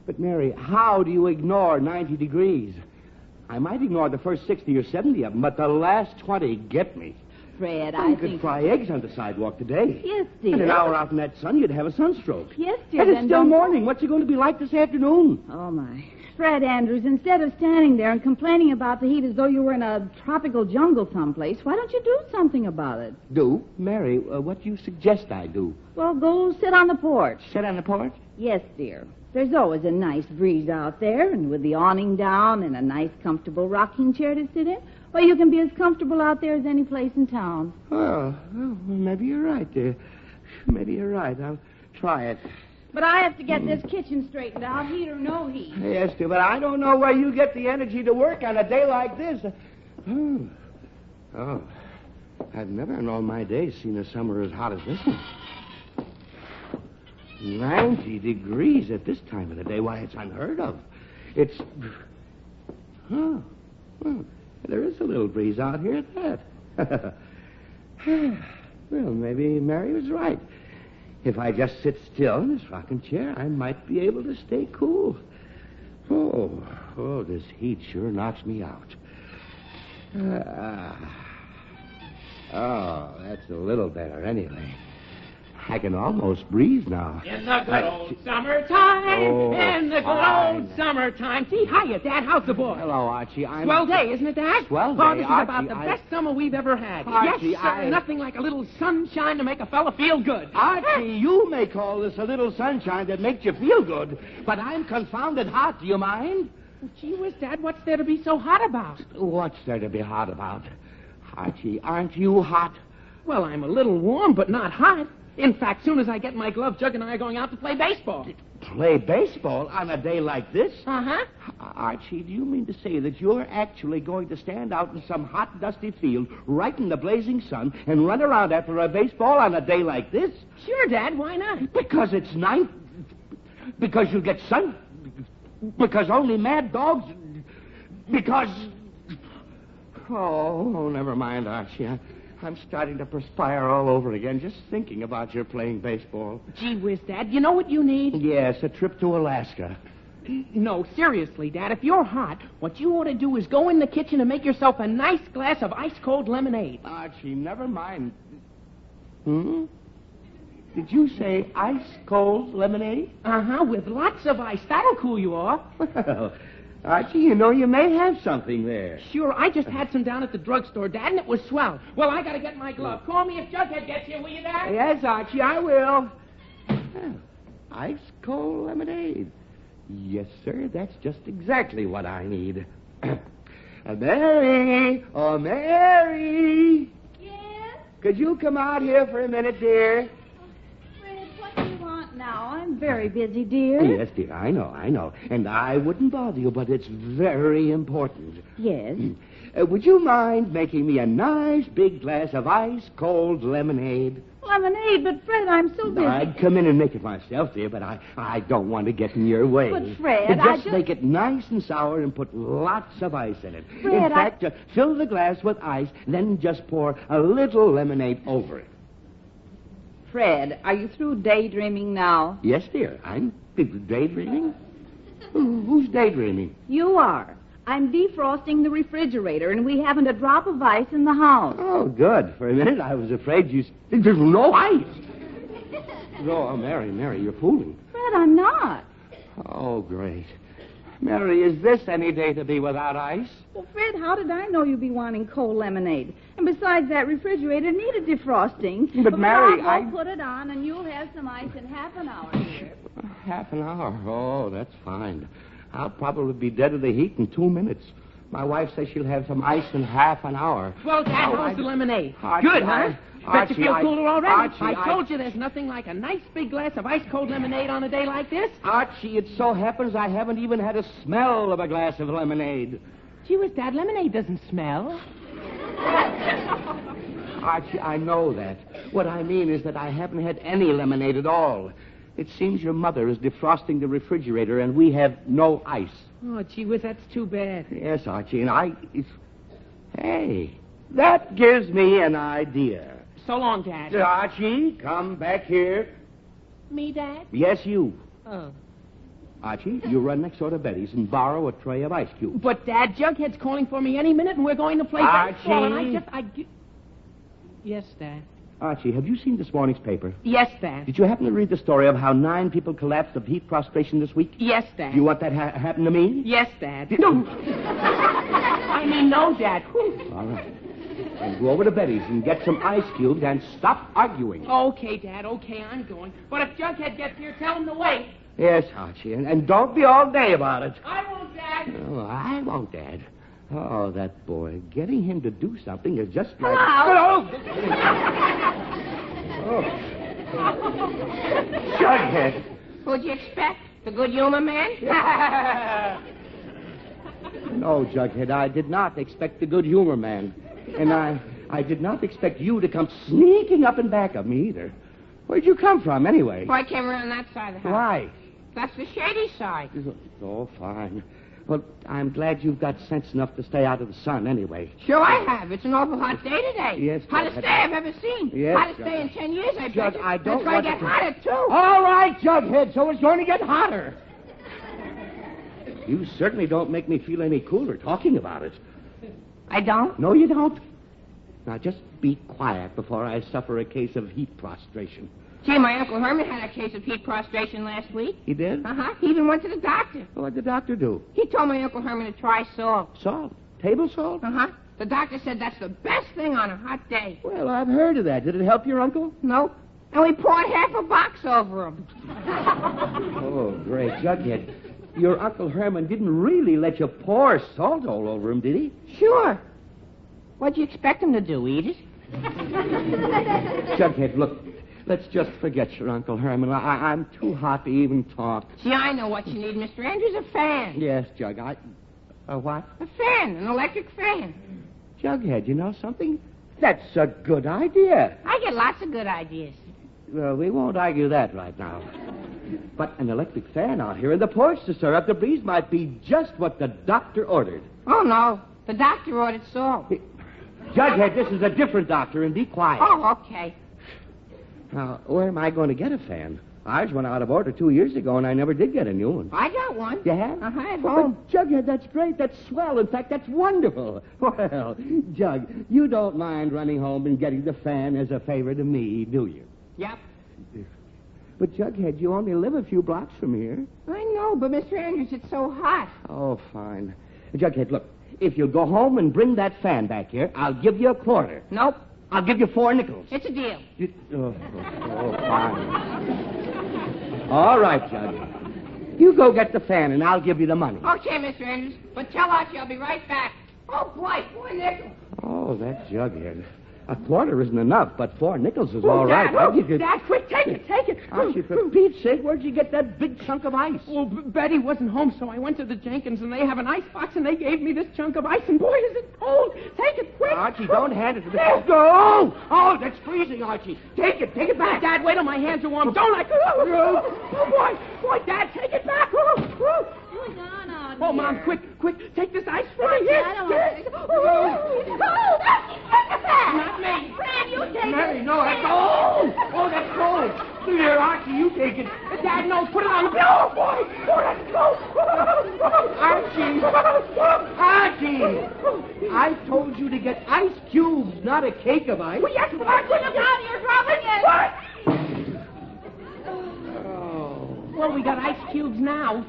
But, Mary, how do you ignore 90 degrees? I might ignore the first 60 or 70 of them, but the last 20 get me. Fred, I could fry eggs on the sidewalk today. Yes, dear. And an hour out in that sun, you'd have a sunstroke. Yes, dear. And it's still morning. What's it going to be like this afternoon? Oh, my. Fred Andrews, instead of standing there and complaining about the heat as though you were in a tropical jungle someplace, why don't you do something about it? Do? Mary, what do you suggest I do? Well, go sit on the porch. Sit on the porch? Yes, dear. There's always a nice breeze out there, and with the awning down and a nice, comfortable rocking chair to sit in, well, you can be as comfortable out there as any place in town. Oh, well, maybe you're right, dear. Maybe you're right. I'll try it. But I have to get this kitchen straightened out, heat or no heat. Yes, dear, but I don't know where you get the energy to work on a day like this. Oh, I've never in all my days seen a summer as hot as this one. 90 degrees at this time of the day. Why, it's unheard of. It's... Well, there is a little breeze out here at that. Well, maybe Mary was right. If I just sit still in this rocking chair, I might be able to stay cool. Oh, this heat sure knocks me out. That's a little better anyway. I can almost breathe now. In the good old summertime. In the good old summertime. See, hiya, Dad. How's the boy? Hello, Archie. Swell day, isn't it, Dad? Swell day, Oh, this is Archie, about the best summer we've ever had. Archie, yes, sir. Nothing like a little sunshine to make a fella feel good. Archie, you may call this a little sunshine that makes you feel good, but I'm confounded hot. Do you mind? Well, gee whiz, Dad, what's there to be so hot about? What's there to be hot about? Archie, aren't you hot? Well, I'm a little warm, but not hot. In fact, soon as I get my glove, Jug and I are going out to play baseball. Play baseball on a day like this? Uh-huh. Archie, do you mean to say that you're actually going to stand out in some hot, dusty field right in the blazing sun and run around after a baseball on a day like this? Sure, Dad. Why not? Because it's night. Because you'll get sun. Because only mad dogs. Because... Oh, never mind, Archie. I'm starting to perspire all over again just thinking about your playing baseball. Gee whiz, Dad, you know what you need? Yes, a trip to Alaska. No, seriously, Dad, if you're hot, what you ought to do is go in the kitchen and make yourself a nice glass of ice-cold lemonade. Archie, never mind. Did you say ice-cold lemonade? Uh-huh, with lots of ice. That'll cool you off. Well, Archie, you know you may have something there. Sure, I just had some down at the drugstore, Dad, and it was swell. Well, I gotta get my glove. Call me if Jughead gets here, will you, Dad? Yes, Archie, I will. Well, ice cold lemonade. Yes, sir, that's just exactly what I need. Mary! Oh, Mary! Yes? Could you come out here for a minute, dear? Fred, what do you want now? I'm very busy, dear. Yes, dear, I know. And I wouldn't bother you, but it's very important. Yes? Would you mind making me a nice big glass of ice-cold lemonade? Lemonade, but Fred, I'm so busy. I'd come in and make it myself, dear, but I don't want to get in your way. But, Fred, just make it nice and sour and put lots of ice in it. Fred, in fact, just fill the glass with ice, then just pour a little lemonade over it. Fred, are you through daydreaming now? Yes, dear. I'm daydreaming. Who's daydreaming? You are. I'm defrosting the refrigerator, and we haven't a drop of ice in the house. Oh, good. For a minute, I was afraid there's no ice. Oh, Mary, you're fooling. Fred, I'm not. Oh, great. Mary, is this any day to be without ice? Well, Fred, how did I know you'd be wanting cold lemonade? And besides, that refrigerator needed defrosting. But Mary, I'll put it on, and you'll have some ice in half an hour, dear. Half an hour? Oh, that's fine. I'll probably be dead of the heat in 2 minutes. My wife says she'll have some ice in half an hour. Well, Dad, how's the lemonade? Archie, Good, huh? Bet you feel cooler already. Archie, I told you there's nothing like a nice big glass of ice-cold lemonade on a day like this. Archie, it so happens I haven't even had a smell of a glass of lemonade. Gee whiz, Dad, lemonade doesn't smell. Archie, I know that. What I mean is that I haven't had any lemonade at all. It seems your mother is defrosting the refrigerator, and we have no ice. Oh, gee whiz, that's too bad. Yes, Archie, and Hey, that gives me an idea. So long, Dad. Archie, come back here. Me, Dad? Yes, you. Oh. Archie, you run next door to Betty's and borrow a tray of ice cubes. But, Dad, Jughead's calling for me any minute, and we're going to play baseball, and Yes, Dad. Archie, have you seen this morning's paper? Yes, Dad. Did you happen to read the story of how 9 people collapsed of heat prostration this week? Yes, Dad. Do you want that happen to me? Yes, Dad. No. I mean, no, Dad. All right. And go over to Betty's and get some ice cubes and stop arguing. Okay, Dad, okay, I'm going. But if Jughead gets here, tell him to wait. Yes, Archie, and don't be all day about it. I won't, Dad. Oh, I won't, Dad. Oh, that boy. Getting him to do something is just like... Hello. Oh. Jughead. Who'd you expect? The good humor man? No, Jughead, I did not expect the good humor man. And I did not expect you to come sneaking up in back of me either. Where'd you come from, anyway? Well, I came around that side of the house. Why? That's the shady side. Oh, fine. Well, I'm glad you've got sense enough to stay out of the sun anyway. Sure I have. It's an awful hot day today. Yes, Hottest day I've ever seen. Yes, Hottest day in 10 years, I bet. I don't It's going to get hotter, too. All right, Jughead, so it's going to get hotter. You certainly don't make me feel any cooler talking about it. I don't? No, you don't. Now, just be quiet before I suffer a case of heat prostration. Gee, my Uncle Herman had a case of heat prostration last week. He did? Uh-huh. He even went to the doctor. What'd the doctor do? He told my Uncle Herman to try salt. Salt? Table salt? Uh-huh. The doctor said that's the best thing on a hot day. Well, I've heard of that. Did it help your uncle? No. And we poured half a box over him. Oh, great. Jughead, your Uncle Herman didn't really let you pour salt all over him, did he? Sure. What'd you expect him to do, eat it? Jughead, look, let's just forget your Uncle Herman. I'm too hot to even talk. See, I know what you need, Mr. Andrews, a fan. Yes, Jug, a what? A fan, an electric fan. Jughead, you know something? That's a good idea. I get lots of good ideas. Well, we won't argue that right now. But an electric fan out here in the porch to stir up the breeze might be just what the doctor ordered. Oh, no. The doctor ordered salt. Jughead, this is a different doctor, and be quiet. Oh, okay. Now, where am I going to get a fan? Ours went out of order 2 years ago, and I never did get a new one. I got one. You have? Uh-huh, at Well, home. but Jughead, that's great. That's swell. In fact, that's wonderful. Well, Jug, you don't mind running home and getting the fan as a favor to me, do you? Yep. But, Jughead, you only live a few blocks from here. I know, but Mr. Andrews, it's so hot. Oh, fine. Jughead, look, if you'll go home and bring that fan back here, I'll give you a quarter. Nope. I'll give you 4 nickels. It's a deal. Fine. All right, Jug. You go get the fan, and I'll give you the money. Okay, Mr. Andrews. But tell Archie I'll be right back. Oh, boy, 4 nickels. Oh, that Jughead. A quarter isn't enough, but 4 nickels is all right. I'll give you... Dad, quick, take it. Archie, for Pete's sake, where'd you get that big chunk of ice? Well, Betty wasn't home, so I went to the Jenkins, and they have an ice box, and they gave me this chunk of ice, and boy, is it cold. Take it, quick. Archie, don't hand it to me. Oh, that's freezing, Archie. Take it back. Dad, wait till my hands are warm. Don't I... Oh, boy, Dad, take it back. Oh, Mom, quick, take this ice from me. I don't want to. It's cold. Take the fan. Not me. Fred, you take Mary, it. no, that's cold. Oh, that's cold. Here, Archie, you take it. Dad, no, put it on the... Oh, boy, that's cold. Archie, I told you to get ice cubes, not a cake of ice. Well, yes, but Archie, look out, you're dropping it. Oh. Well, we got ice cubes now.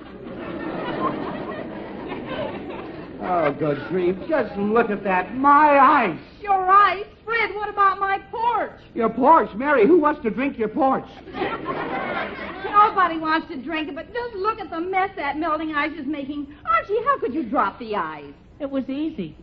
Oh, good grief. Just look at that. My ice. Your ice? Fred, what about my porch? Your porch. Mary, who wants to drink your porch? Nobody wants to drink it, but just look at the mess that melting ice is making. Archie, how could you drop the ice? It was easy.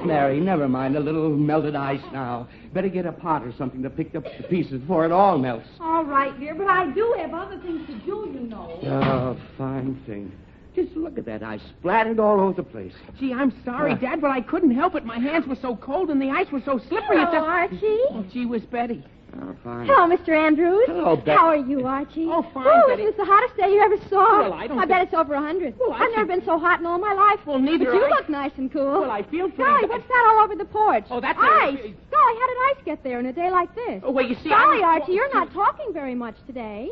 Mary, never mind a little melted ice now. Better get a pot or something to pick up the pieces before it all melts. All right, dear, but I do have other things to do, you know. Oh, fine thing. Just look at that ice splattered all over the place. Gee, I'm sorry, Dad, but I couldn't help it. My hands were so cold and the ice was so slippery. Hello, Archie. Oh, gee whiz, Betty. Oh, fine. Hello, Mr. Andrews. Hello, Betty. How are you, Archie? Oh, fine, Betty. This is the hottest day you ever saw. Well, I don't bet it's over 100. Well, I've never been so hot in all my life. Well, neither But you I. look nice and cool. Well, I feel pretty Golly, good. what's that all over the porch? Oh, that's ice. Golly, how did ice get there in a day like this? Oh, well, you see, Golly, Archie, you're not talking very much today.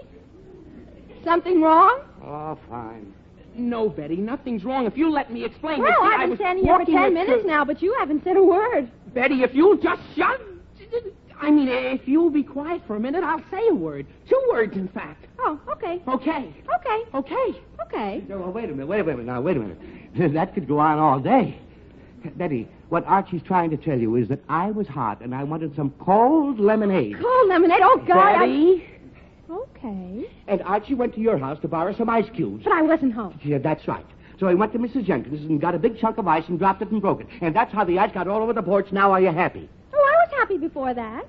Something wrong? Oh, fine. No, Betty, nothing's wrong. If you let me explain. Well, you see, I've been was standing here for walking 10 with minutes now, but you haven't said a word. Betty, if you'll just shut... I mean, if you'll be quiet for a minute, I'll say a word. 2 words, in fact. Oh, okay. Okay. Okay. No, wait a minute. Now, wait a minute. That could go on all day. Betty, what Archie's trying to tell you is that I was hot and I wanted some cold lemonade. Cold lemonade? Oh, God. Betty? Okay. And Archie went to your house to borrow some ice cubes. But I wasn't home. Yeah, that's right. So he went to Mrs. Jenkins and got a big chunk of ice and dropped it and broke it. And that's how the ice got all over the porch. Now are you happy? Oh, I was happy before that.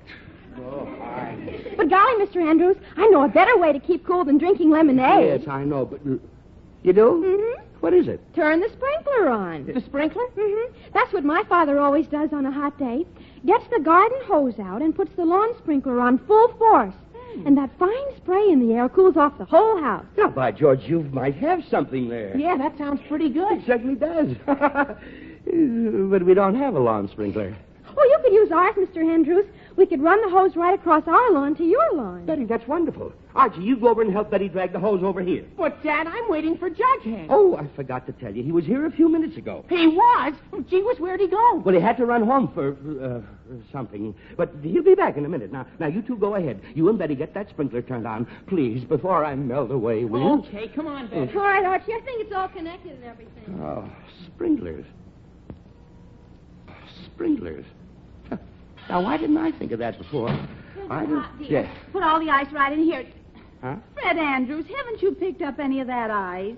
Oh, fine. But golly, Mr. Andrews, I know a better way to keep cool than drinking lemonade. Yes, I know, but... You do? Mm-hmm. What is it? Turn the sprinkler on. The sprinkler? Mm-hmm. That's what my father always does on a hot day. Gets the garden hose out and puts the lawn sprinkler on full force. And that fine spray in the air cools off the whole house. Now, by George, you might have something there. Yeah, that sounds pretty good. It certainly does. But we don't have a lawn sprinkler. Oh, you could use ours, Mr. Andrews. We could run the hose right across our lawn to your lawn. Betty, that's wonderful. Archie, you go over and help Betty drag the hose over here. But, Dad, I'm waiting for Jughead. Oh, I forgot to tell you. He was here a few minutes ago. He was? Oh, gee whiz, where'd he go? Well, he had to run home for something. But he'll be back in a minute. Now, you two go ahead. You and Betty get that sprinkler turned on, please, before I melt away, will you? Okay, come on, Betty. All right, Archie, I think it's all connected and everything. Oh, sprinklers. Sprinklers. Now, why didn't I think of that before? Yes. Put all the ice right in here. Huh? Fred Andrews, haven't you picked up any of that ice?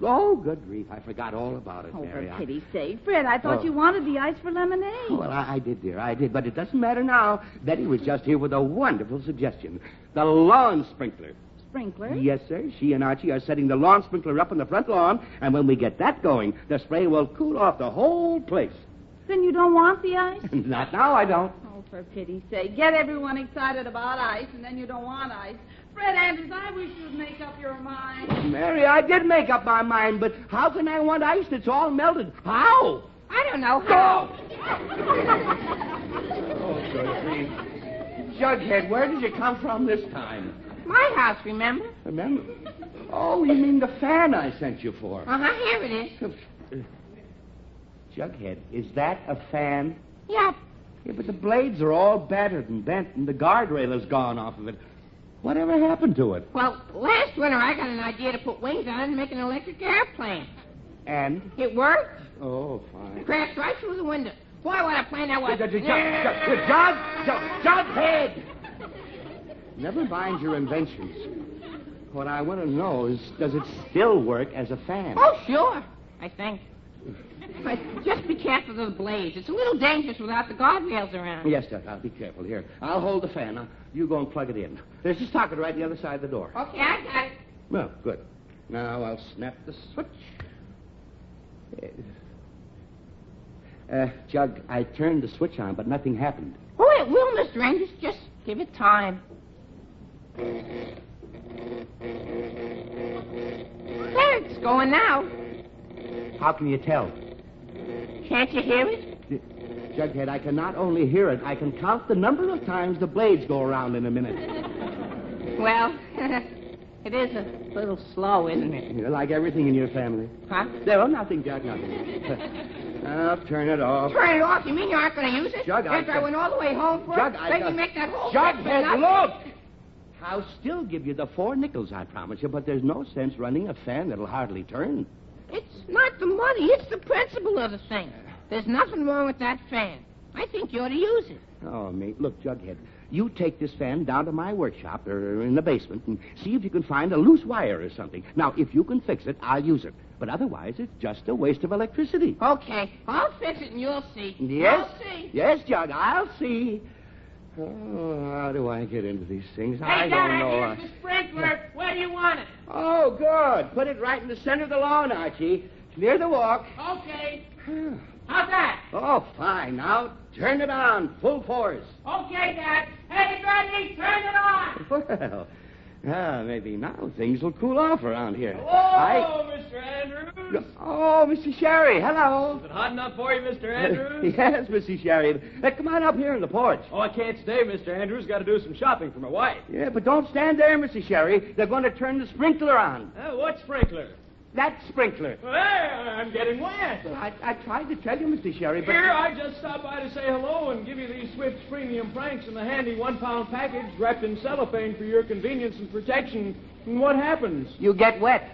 Oh, good grief. I forgot all about it, Oh, Mary. for pity's sake. Fred, I thought you wanted the ice for lemonade. Oh, well, I did, dear. I did. But it doesn't matter now. Betty was just here with a wonderful suggestion. The lawn sprinkler. Sprinkler? Yes, sir. She and Archie are setting the lawn sprinkler up on the front lawn, and when we get that going, the spray will cool off the whole place. Then you don't want the ice? Not now, I don't. Oh, for pity's sake. Get everyone excited about ice, and then you don't want ice. Fred Andrews, I wish you'd make up your mind. Mary, I did make up my mind, but how can I want ice that's all melted? How? I don't know how. Oh, good grief. Jughead, where did you come from this time? My house, remember? Remember? Oh, you mean the fan I sent you for. Uh-huh, here it is. Jughead, is that a fan? Yep. Yeah, but the blades are all battered and bent, and the guardrail is gone off of it. Whatever happened to it? Well, last winter I got an idea to put wings on it and make an electric airplane. And? It worked. Oh, fine. Crashed right through the window. Boy, what a plane that was. Jughead! Never mind your inventions. What I want to know is, does it still work as a fan? Oh, sure, I think. But just be careful of the blades. It's a little dangerous without the guardrails around. Yes, Doc, I'll be careful. Here, I'll hold the fan. Now, you go and plug it in. There's a socket right the other side of the door. Okay, I got it. Well, good. Now I'll snap the switch. Jug, I turned the switch on, but nothing happened. Oh, it will, Mr. Andrews. Just give it time. There, it's going now. How can you tell? Can't you hear it? Jughead, I can not only hear it, I can count the number of times the blades go around in a minute. Well, it is a little slow, isn't it? Like everything in your family. Huh? No, nothing, Jug, nothing. I'll turn it off. Turn it off? You mean you aren't going to use it? Jug, After I went all the way home for Jug, it? Maybe make that whole... Jughead, look! I'll still give you the 4 nickels, I promise you, but there's no sense running a fan that'll hardly turn. It's not the money. It's the principle of the thing. There's nothing wrong with that fan. I think you ought to use it. Oh, mate, look, Jughead, you take this fan down to my workshop or in the basement and see if you can find a loose wire or something. Now, if you can fix it, I'll use it. But otherwise, it's just a waste of electricity. Okay, I'll fix it and you'll see. Yes? I'll see. Yes, Jug, I'll see. Oh, how do I get into these things? I Dad, don't know. here's the sprinkler. Where do you want it? Oh, good. Put it right in the center of the lawn, Archie. Near the walk. Okay. How's that? Oh, fine. Now, turn it on. Full force. Okay, Dad. Hey, Granny, turn it on. Well, maybe now things will cool off around here. Oh, Mr. Andrews. Oh, Mr. Sherry, hello. Is it hot enough for you, Mr. Andrews? Yes, Mr. Sherry. Come on up here in the porch. Oh, I can't stay, Mr. Andrews. Got to do some shopping for my wife. Yeah, but don't stand there, Mr. Sherry. They're going to turn the sprinkler on. What sprinkler? That sprinkler. Well, I'm getting wet. I tried to tell you, Mr. Sherry, but... Here, I just stopped by to say hello and give you these Swift's Premium Franks in the handy 1-pound package wrapped in cellophane for your convenience and protection. And what happens? You get wet.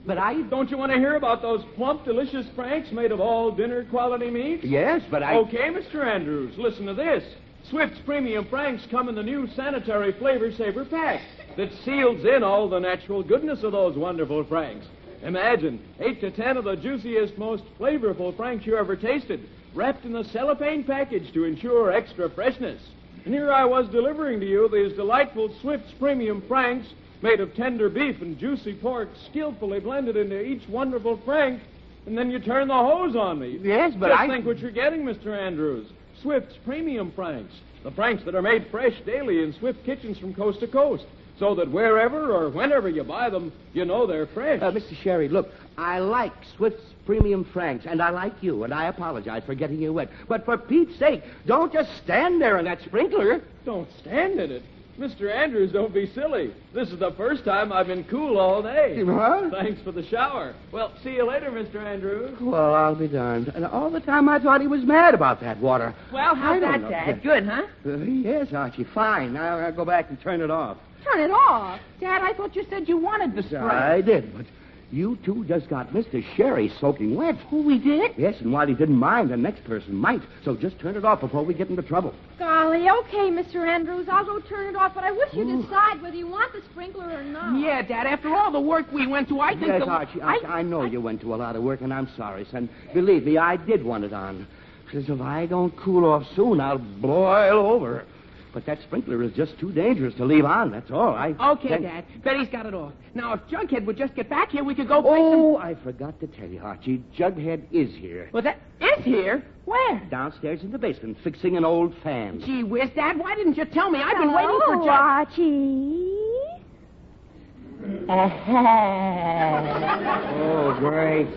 But Don't you want to hear about those plump, delicious Franks made of all dinner-quality meats? Yes, but Okay, Mr. Andrews, listen to this. Swift's Premium Franks come in the new sanitary Flavor Saver pack that seals in all the natural goodness of those wonderful Franks. Imagine 8 to 10 of the juiciest, most flavorful Franks you ever tasted, wrapped in a cellophane package to ensure extra freshness. And here I was delivering to you these delightful Swift's Premium Franks made of tender beef and juicy pork, skillfully blended into each wonderful Frank, and then you turn the hose on me. Yes, but Just think what you're getting, Mr. Andrews. Swift's Premium Franks. The Franks that are made fresh daily in Swift kitchens from coast to coast. So that wherever or whenever you buy them, you know they're fresh. Mr. Sherry, look, I like Swift's Premium Franks, and I like you, and I apologize for getting you wet. But for Pete's sake, don't just stand there in that sprinkler. Don't stand in it. Mr. Andrews, don't be silly. This is the first time I've been cool all day. Huh? Thanks for the shower. Well, see you later, Mr. Andrews. Well, I'll be darned. And all the time I thought he was mad about that water. Well, how's that, Dad? Good, huh? Yes, Archie, fine. Now I'll go back and turn it off. Turn it off? Dad, I thought you said you wanted the spray. I did, but you two just got Mr. Sherry soaking wet. Oh, we did? Yes, and while he didn't mind, the next person might. So just turn it off before we get into trouble. Golly, okay, Mr. Andrews. I'll go turn it off, but I wish you'd decide whether you want the sprinkler or not. Yeah, Dad, after all the work we went to, I think... Yes, Archie, I know you went to a lot of work, and I'm sorry, son. Believe me, I did want it on. Because if I don't cool off soon, I'll boil over. But that sprinkler is just too dangerous to leave on, that's all. Okay, Dad. Betty's got it off. Now, if Jughead would just get back here, we could go... Oh, I forgot to tell you, Archie. Jughead is here. Well, that is here? Where? Downstairs in the basement, fixing an old fan. Gee whiz, Dad, why didn't you tell me? I've been waiting for Hello, Archie. Oh, great.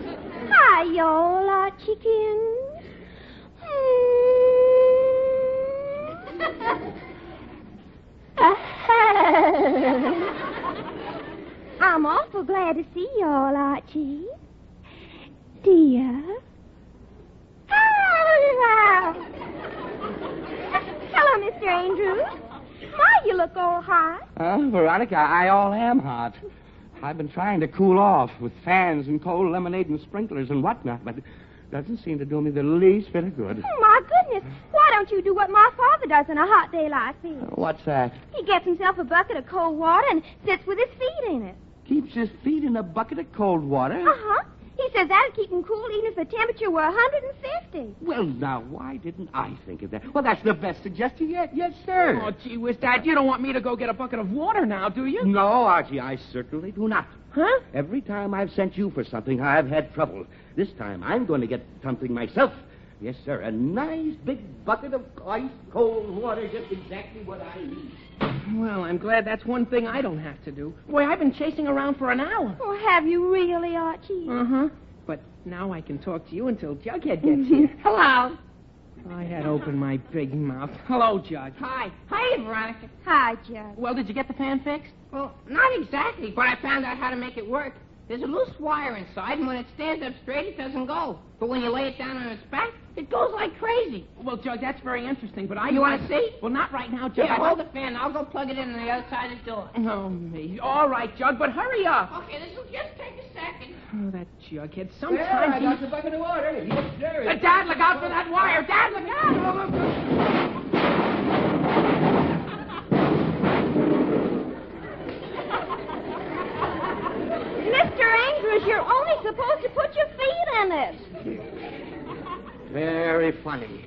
Hi, y'all, chickens. I'm awful glad to see y'all, Archie. Dear. Hello, Mr. Andrews. My, you look all hot. Veronica, I all am hot. I've been trying to cool off with fans and cold lemonade and sprinklers and whatnot, but it doesn't seem to do me the least bit of good. Oh, my goodness. Why don't you do what my father does on a hot day like this? What's that? He gets himself a bucket of cold water and sits with his feet in it. Keeps his feet in a bucket of cold water? Uh-huh. He says that'll keep him cool even if the temperature were 150. Well, now, why didn't I think of that? Well, that's the best suggestion yet. Yes, sir. Oh, gee whiz, Dad, you don't want me to go get a bucket of water now, do you? No, Archie, I certainly do not. Huh? Every time I've sent you for something, I've had trouble. This time, I'm going to get something myself. Yes, sir, a nice big bucket of ice cold water, just exactly what I need. Well, I'm glad that's one thing I don't have to do. Boy, I've been chasing around for an hour. Oh, have you really, Archie? Uh-huh. But now I can talk to you until Jughead gets here. Hello. I had opened my big mouth. Hello, Jug. Hi. Hi, Veronica. Hi, Jug. Well, did you get the fan fixed? Well, not exactly, but I found out how to make it work. There's a loose wire inside, and when it stands up straight, it doesn't go. But when you lay it down on its back, it goes like crazy. Well, Jug, that's very interesting, but You want to see? Well, not right now, Jug. Yeah, hold the fan. I'll go plug it in on the other side of the door. Oh, me. All right, Jug, but hurry up. Okay, this will just take a second. Oh, that Jughead. There, Sometimes I got the bucket of water. Yes, sir. Dad, look out for that wire. Dad, look out. Mr. Andrews, you're only supposed to put your feet in it. Very funny.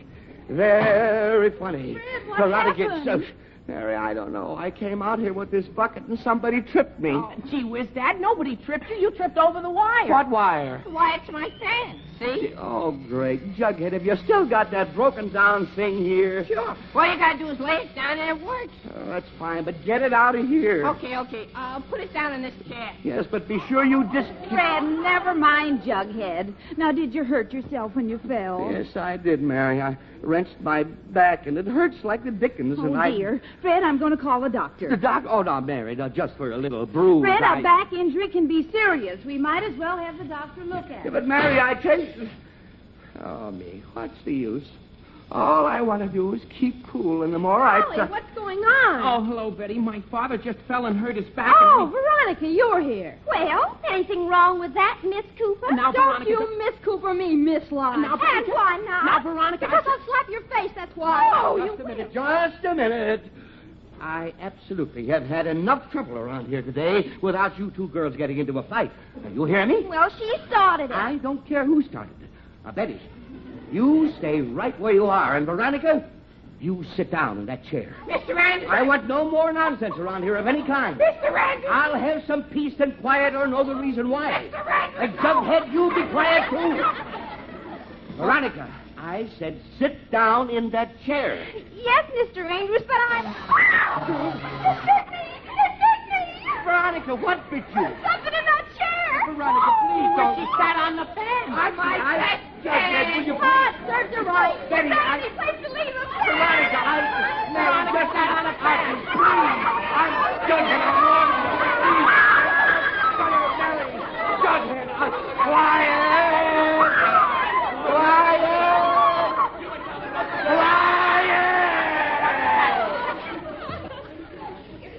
Very funny. Fred, what Veronica, happened? Mary, I don't know. I came out here with this bucket and somebody tripped me. Oh, gee whiz, Dad, nobody tripped you. You tripped over the wire. What wire? Why, it's my fan. See? Oh, great. Jughead, have you still got that broken down thing here? Sure. All you gotta do is lay it down and it works. Oh, that's fine, but get it out of here. Okay. I'll put it down in this chair. Yes, but be sure you just... Fred, never mind, Jughead. Now, did you hurt yourself when you fell? Yes, I did, Mary. I wrenched my back, and it hurts like the dickens. Oh, and dear. Fred, I'm going to call a doctor. The doc? Oh, no, Mary, no, just for a little bruise. Fred, a back injury can be serious. We might as well have the doctor look at Yeah, it. but, Mary, I tell you... Oh, me, what's the use? All I want to do is keep cool, and the more I Golly, try... what's going on? Oh, hello, Betty. My father just fell and hurt his back. Oh, Veronica, you're here. Well, anything wrong with that, Miss Cooper? Now, Don't Veronica, you Miss Cooper me, Miss Lodge. Now, And Veronica- why not? Now, Veronica, Because I I'll slap your face, that's why. Oh, just a minute, just a minute. I absolutely have had enough trouble around here today without you two girls getting into a fight. Now, you hear me? Well, she started it. I don't care who started it. Now, Betty, you stay right where you are, and Veronica, you sit down in that chair. Mr. Andrews. I want no more nonsense around here of any kind. Mr. Andrews. I'll have some peace and quiet or know the reason why. Mr. Andrews. And Jughead, you be quiet too. Veronica, I said sit down in that chair. Yes, Mr. Andrews, but I... It bit me! It bit me! Veronica, what bit you? Something in that chair! Veronica, please don't. She sat on the fan. Jughead, will you Ah, it serves her right. Betty, It's not any place to leave him. Veronica, Mary, just sat on the fan. Please. I'm Jughead, I'm warning you. Please. Jughead, quiet.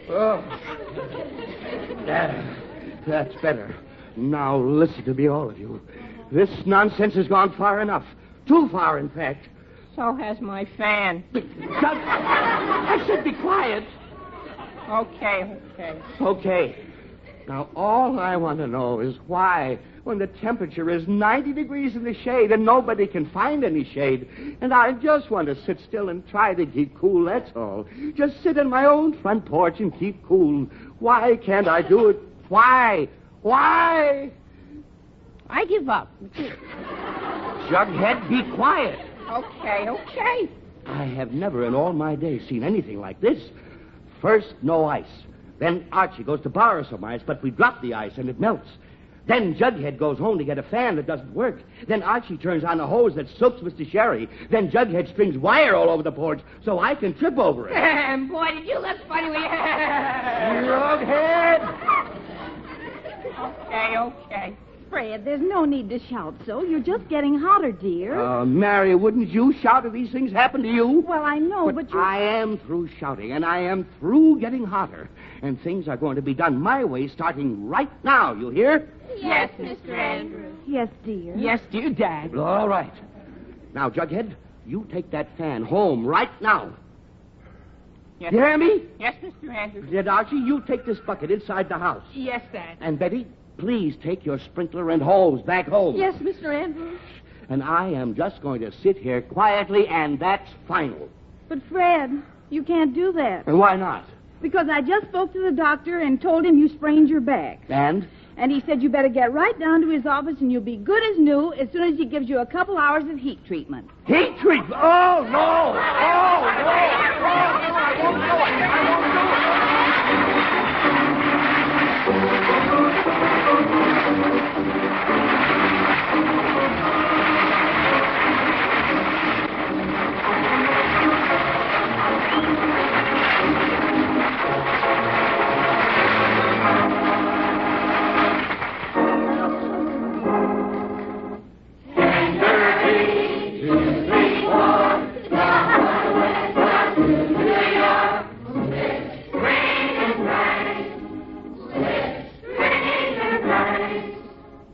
Oh, that's better. Now listen to me, all of you. This nonsense has gone far enough. Too far, in fact. So has my fan. I said be quiet. Okay. Okay. Now, all I want to know is why, when the temperature is 90 degrees in the shade and nobody can find any shade, and I just want to sit still and try to keep cool, that's all. Just sit on my own front porch and keep cool. Why can't I do it? Why? I give up. Jughead, be quiet. Okay. I have never in all my days seen anything like this. First, no ice. Then Archie goes to borrow some ice, but we drop the ice and it melts. Then Jughead goes home to get a fan that doesn't work. Then Archie turns on a hose that soaks Mr. Sherry. Then Jughead strings wire all over the porch so I can trip over it. Boy, did you look funny when you... Jughead! Okay. Fred, there's no need to shout so. You're just getting hotter, dear. Mary, wouldn't you shout if these things happen to you? Well, I know, but you... I am through shouting, and I am through getting hotter. And things are going to be done my way starting right now, you hear? Yes, Mr. Andrews. Yes, dear. Yes, dear Dad. All right. Now, Jughead, you take that fan home right now. Yes. You hear me? Yes, Mr. Andrews. Did Archie, you take this bucket inside the house. Yes, Dad. And Betty, please take your sprinkler and hose back home. Yes, Mr. Andrews. And I am just going to sit here quietly, and that's final. But, Fred, you can't do that. And why not? Because I just spoke to the doctor and told him you sprained your back. And? And he said you better get right down to his office and you'll be good as new as soon as he gives you a couple hours of heat treatment. Heat treatment? Oh, no! Oh, no! Oh, no! I won't do it! I won't do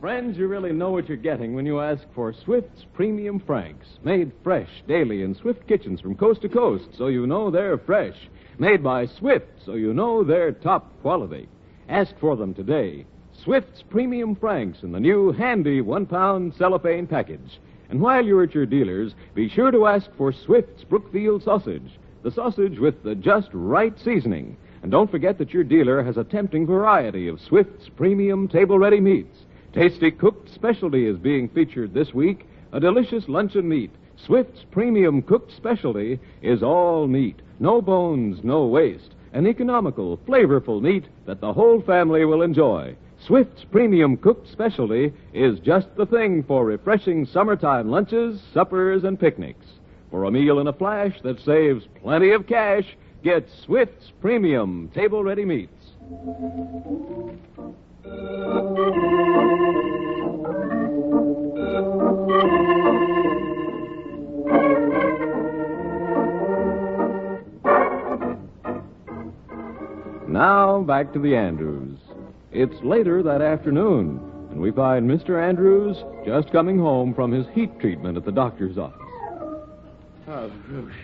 Friends, you really know what you're getting when you ask for Swift's Premium Franks. Made fresh daily in Swift kitchens from coast to coast, so you know they're fresh. Made by Swift, so you know they're top quality. Ask for them today. Swift's Premium Franks in the new handy 1-pound cellophane package. And while you're at your dealers, be sure to ask for Swift's Brookfield sausage, the sausage with the just right seasoning. And don't forget that your dealer has a tempting variety of Swift's Premium table-ready meats. Tasty Cooked Specialty is being featured this week, a delicious luncheon meat. Swift's Premium Cooked Specialty is all meat, no bones, no waste. An economical, flavorful meat that the whole family will enjoy. Swift's Premium Cooked Specialty is just the thing for refreshing summertime lunches, suppers, and picnics. For a meal in a flash that saves plenty of cash, get Swift's Premium table-ready meats. Now, back to the Andrews. It's later that afternoon, and we find Mr. Andrews just coming home from his heat treatment at the doctor's office. Oh, Bruce.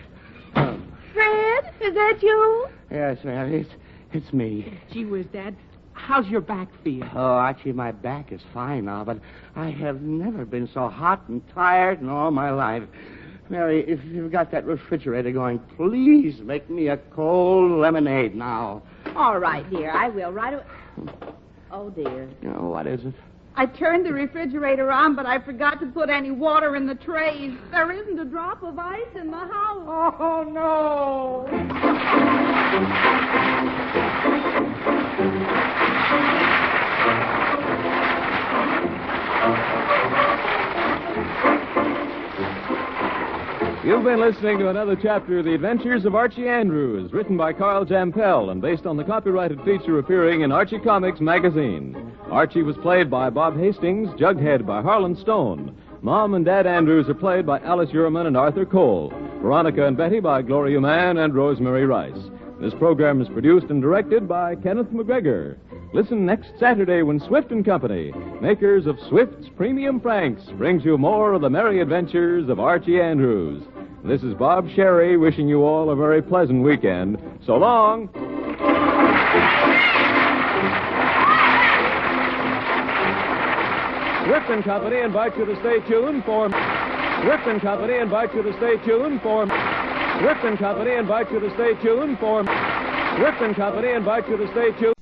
Fred, is that you? Yes, ma'am. It's me. Gee whiz, Dad. How's your back feel? Oh, Archie, my back is fine now, but I have never been so hot and tired in all my life. Mary, if you've got that refrigerator going, please make me a cold lemonade now. All right, dear. I will right away. Oh, dear. Oh, what is it? I turned the refrigerator on, but I forgot to put any water in the trays. There isn't a drop of ice in the house. Oh, no. You've been listening to another chapter of The Adventures of Archie Andrews, written by Carl Jampel and based on the copyrighted feature appearing in Archie Comics magazine. Archie was played by Bob Hastings, Jughead by Harlan Stone. Mom and Dad Andrews are played by Alice Uhrman and Arthur Cole. Veronica and Betty by Gloria Mann and Rosemary Rice. This program is produced and directed by Kenneth McGregor. Listen next Saturday when Swift & Company, makers of Swift's Premium Franks, brings you more of the merry adventures of Archie Andrews. This is Bob Sherry wishing you all a very pleasant weekend. So long. Swift & Company invites you to stay tuned for... Swift & Company invites you to stay tuned for... Swift & Company invites you to stay tuned for... Swift & Company invites you to stay tuned...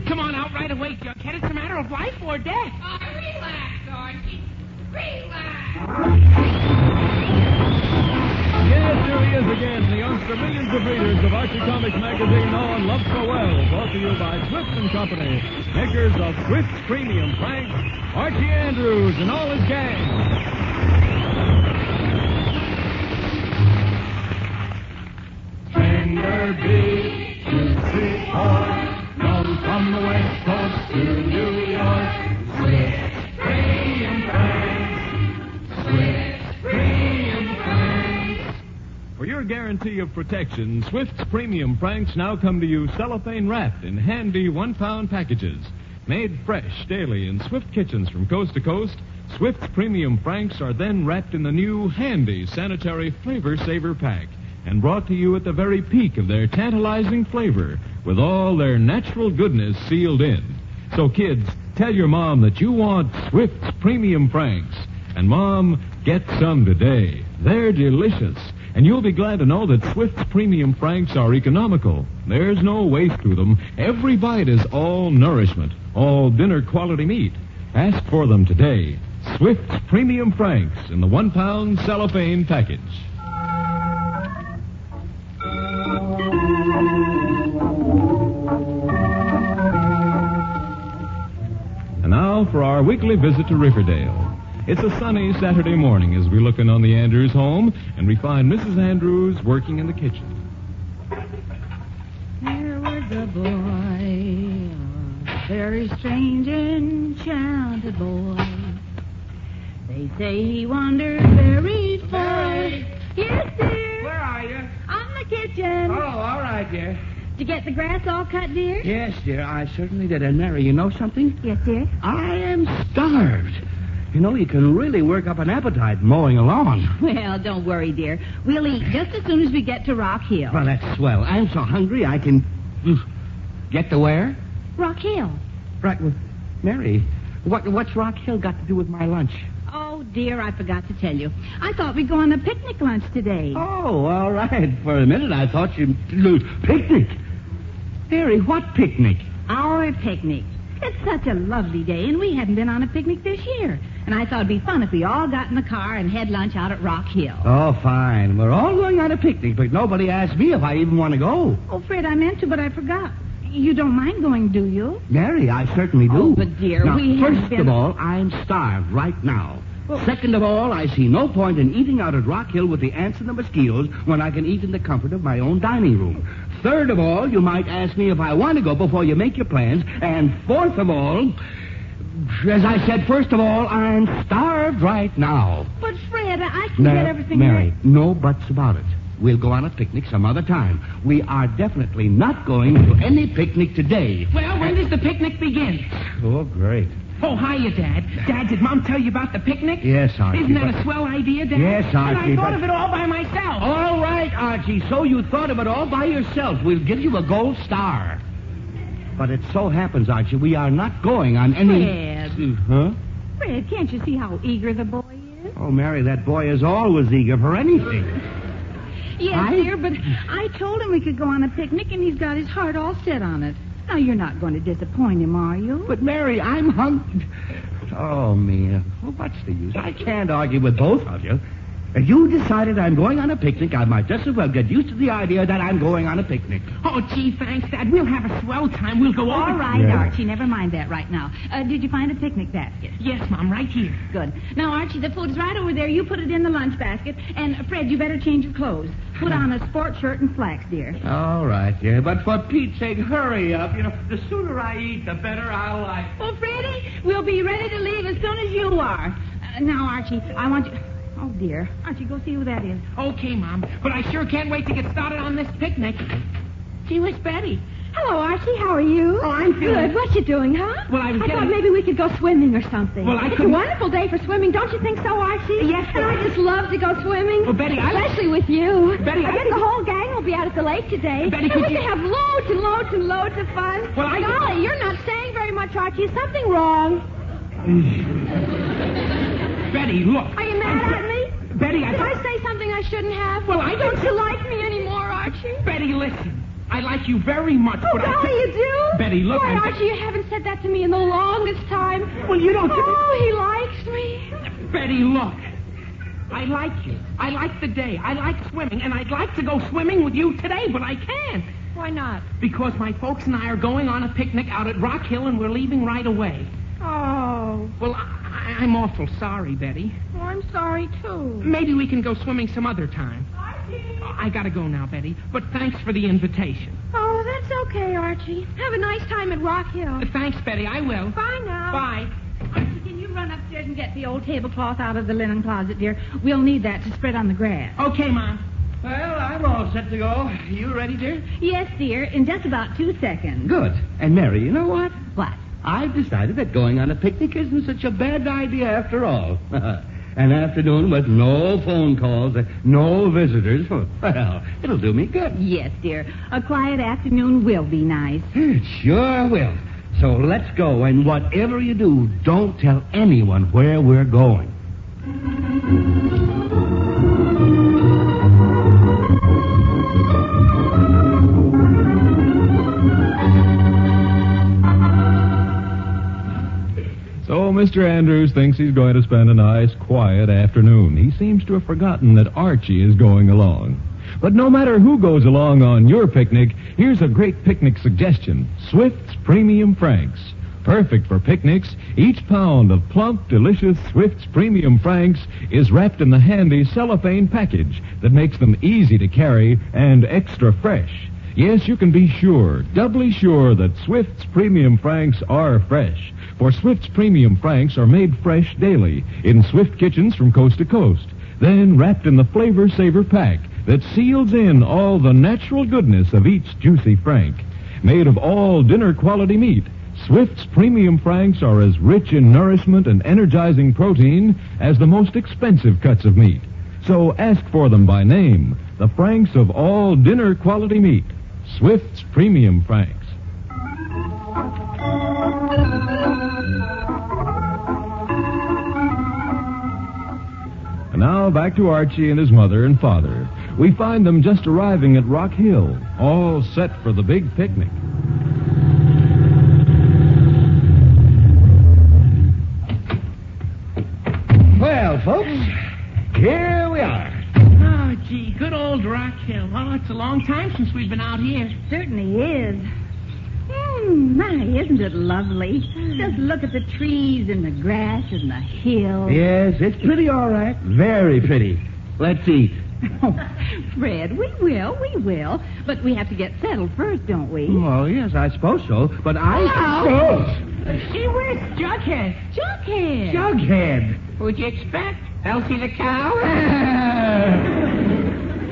Come on out right away, Jughead. It's a matter of life or death. Relax, Archie. Yes, here he is again, the youngster millions of readers of Archie Comics magazine know and love so well. Brought to you by Swift & Company, makers of Swift's Premium Franks, Archie Andrews and all his gang. Tender beef, juicy pork, come from the West Coast to New York. Swift Premium Franks, Swift Premium Franks. For your guarantee of protection, Swift's Premium Franks now come to you cellophane wrapped in handy 1-pound packages. Made fresh daily in Swift kitchens from coast to coast, Swift's Premium Franks are then wrapped in the new handy sanitary Flavor Saver pack and brought to you at the very peak of their tantalizing flavor with all their natural goodness sealed in. So kids, tell your mom that you want Swift's Premium Franks. And Mom, get some today. They're delicious. And you'll be glad to know that Swift's Premium Franks are economical. There's no waste to them. Every bite is all nourishment, all dinner quality meat. Ask for them today. Swift's Premium Franks in the 1-pound cellophane package. And now for our weekly visit to Riverdale. It's a sunny Saturday morning as we look in on the Andrews home, and we find Mrs. Andrews working in the kitchen. There was a boy, a very strange, enchanted boy. They say he wandered very far. Yes, dear. Where are you? I'm in the kitchen. Oh, all right, dear. Did you get the grass all cut, dear? Yes, dear, I certainly did. And Mary, you know something? Yes, dear. I am starved. You know, you can really work up an appetite mowing a lawn. Well, don't worry, dear. We'll eat just as soon as we get to Rock Hill. Well, that's swell. I'm so hungry I can... Get to where? Rock Hill. Right, well, Mary, what's Rock Hill got to do with my lunch? Oh, dear, I forgot to tell you. I thought we'd go on a picnic lunch today. Oh, all right. For a minute, I thought you... Picnic? Mary, what picnic? Our picnic. It's such a lovely day, and we haven't been on a picnic this year. And I thought it'd be fun if we all got in the car and had lunch out at Rock Hill. Oh, fine. We're all going on a picnic, but nobody asked me if I even want to go. Oh, Fred, I meant to, but I forgot. You don't mind going, do you? Mary, I certainly do. Oh, but dear, now, we first of all, I'm starved right now. Well, second of all, I see no point in eating out at Rock Hill with the ants and the mosquitoes when I can eat in the comfort of my own dining room. Third of all, you might ask me if I want to go before you make your plans. And fourth of all, as I said, first of all, I'm starved right now. But, Fred, I can get everything Mary, ready. no buts about it. We'll go on a picnic some other time. We are definitely not going to any picnic today. Well, when does the picnic begin? Oh, great. Oh, hiya, Dad. Dad, did Mom tell you about the picnic? Yes, Archie. Isn't that a swell idea, Dad? Yes, Archie. And I thought of it all by myself. All right, Archie. So you thought of it all by yourself. We'll give you a gold star. But it so happens, Archie, we are not going on any... Fred. Huh? Fred, can't you see how eager the boy is? Oh, Mary, that boy is always eager for anything. Yes, dear, but I told him we could go on a picnic, and he's got his heart all set on it. Now, you're not going to disappoint him, are you? But, Mary, I'm hungry. Oh, Mia. Well, what's the use? I can't argue with both of you. If you decided I'm going on a picnic, I might just as well get used to the idea that I'm going on a picnic. Oh, gee, thanks, Dad. We'll have a swell time. We'll go All over... right, Archie, never mind that right now. Did you find a picnic basket? Yes, Mom, right here. Good. Now, Archie, the food's right over there. You put it in the lunch basket. And, Fred, you better change your clothes. Put on a sport shirt and slacks, dear. All right, dear. But for Pete's sake, hurry up. You know, the sooner I eat, the better I'll like. Well, Freddie, we'll be ready to leave as soon as you are. Now, Archie, I want you... Oh, dear. Archie, go see who that is. Okay, Mom. But I sure can't wait to get started on this picnic. Gee, where's Betty? Hello, Archie. How are you? Oh, I'm good. What you doing, huh? Well, I thought maybe we could go swimming or something. Well, It's a wonderful day for swimming. Don't you think so, Archie? Yes, And I just love to go swimming. Well, Betty, Especially with you. Betty, I guess the whole gang will be out at the lake today. Betty, and could we you... can have loads and loads and loads of fun. Well, Golly, you're not saying very much, Archie. Is something wrong? Betty, look. Are you mad at me? Betty, Did I say something I shouldn't have? Well, Don't you like me anymore, Archie? Betty, listen. I like you very much, Oh, but golly, you do? Betty, look, Why, I'm... Archie, you haven't said that to me in the longest time. Well, you don't... Oh, he likes me. Betty, look. I like you. I like the day. I like swimming, and I'd like to go swimming with you today, but I can't. Why not? Because my folks and I are going on a picnic out at Rock Hill, and we're leaving right away. Oh. Well, I'm awful sorry, Betty. Oh, I'm sorry, too. Maybe we can go swimming some other time. I gotta go now, Betty, but thanks for the invitation. Oh, that's okay, Archie. Have a nice time at Rock Hill. Thanks, Betty. I will. Bye now. Bye. Archie, can you run upstairs and get the old tablecloth out of the linen closet, dear? We'll need that to spread on the grass. Okay, Mom. Well, I'm all set to go. You ready, dear? Yes, dear, in just about 2 seconds. Good. And, Mary, you know what? What? I've decided that going on a picnic isn't such a bad idea after all. An afternoon with no phone calls, no visitors. Well, it'll do me good. Yes, dear. A quiet afternoon will be nice. It sure will. So let's go, and whatever you do, don't tell anyone where we're going. So Mr. Andrews thinks he's going to spend a nice, quiet afternoon. He seems to have forgotten that Archie is going along. But no matter who goes along on your picnic, here's a great picnic suggestion. Swift's Premium Franks. Perfect for picnics, each pound of plump, delicious Swift's Premium Franks is wrapped in the handy cellophane package that makes them easy to carry and extra fresh. Yes, you can be sure, doubly sure, that Swift's Premium Franks are fresh. For Swift's Premium Franks are made fresh daily in Swift kitchens from coast to coast, then wrapped in the Flavor Saver pack that seals in all the natural goodness of each juicy Frank. Made of all dinner-quality meat, Swift's Premium Franks are as rich in nourishment and energizing protein as the most expensive cuts of meat. So ask for them by name, the Franks of all dinner-quality meat. Swift's Premium Franks. And now back to Archie and his mother and father. We find them just arriving at Rock Hill, all set for the big picnic. Well, folks, here we are. Oh, gee, good old Rock Hill. Oh, it's a long time since we've been out here. Certainly is. My, isn't it lovely? Just look at the trees and the grass and the hill. Yes, it's pretty all right. Very pretty. Let's eat. Oh, Fred, we will. But we have to get settled first, don't we? Well, yes, I suppose so. But Gee whiz, Jughead. Jughead. Jughead. What'd you expect? Elsie the cow?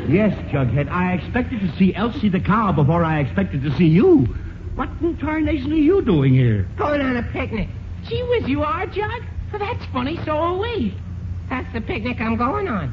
Yes, Jughead, I expected to see Elsie the cow before I expected to see you. What in tarnation are you doing here? Going on a picnic. Gee whiz, you are, Jug? Well, that's funny, so are we. That's the picnic I'm going on.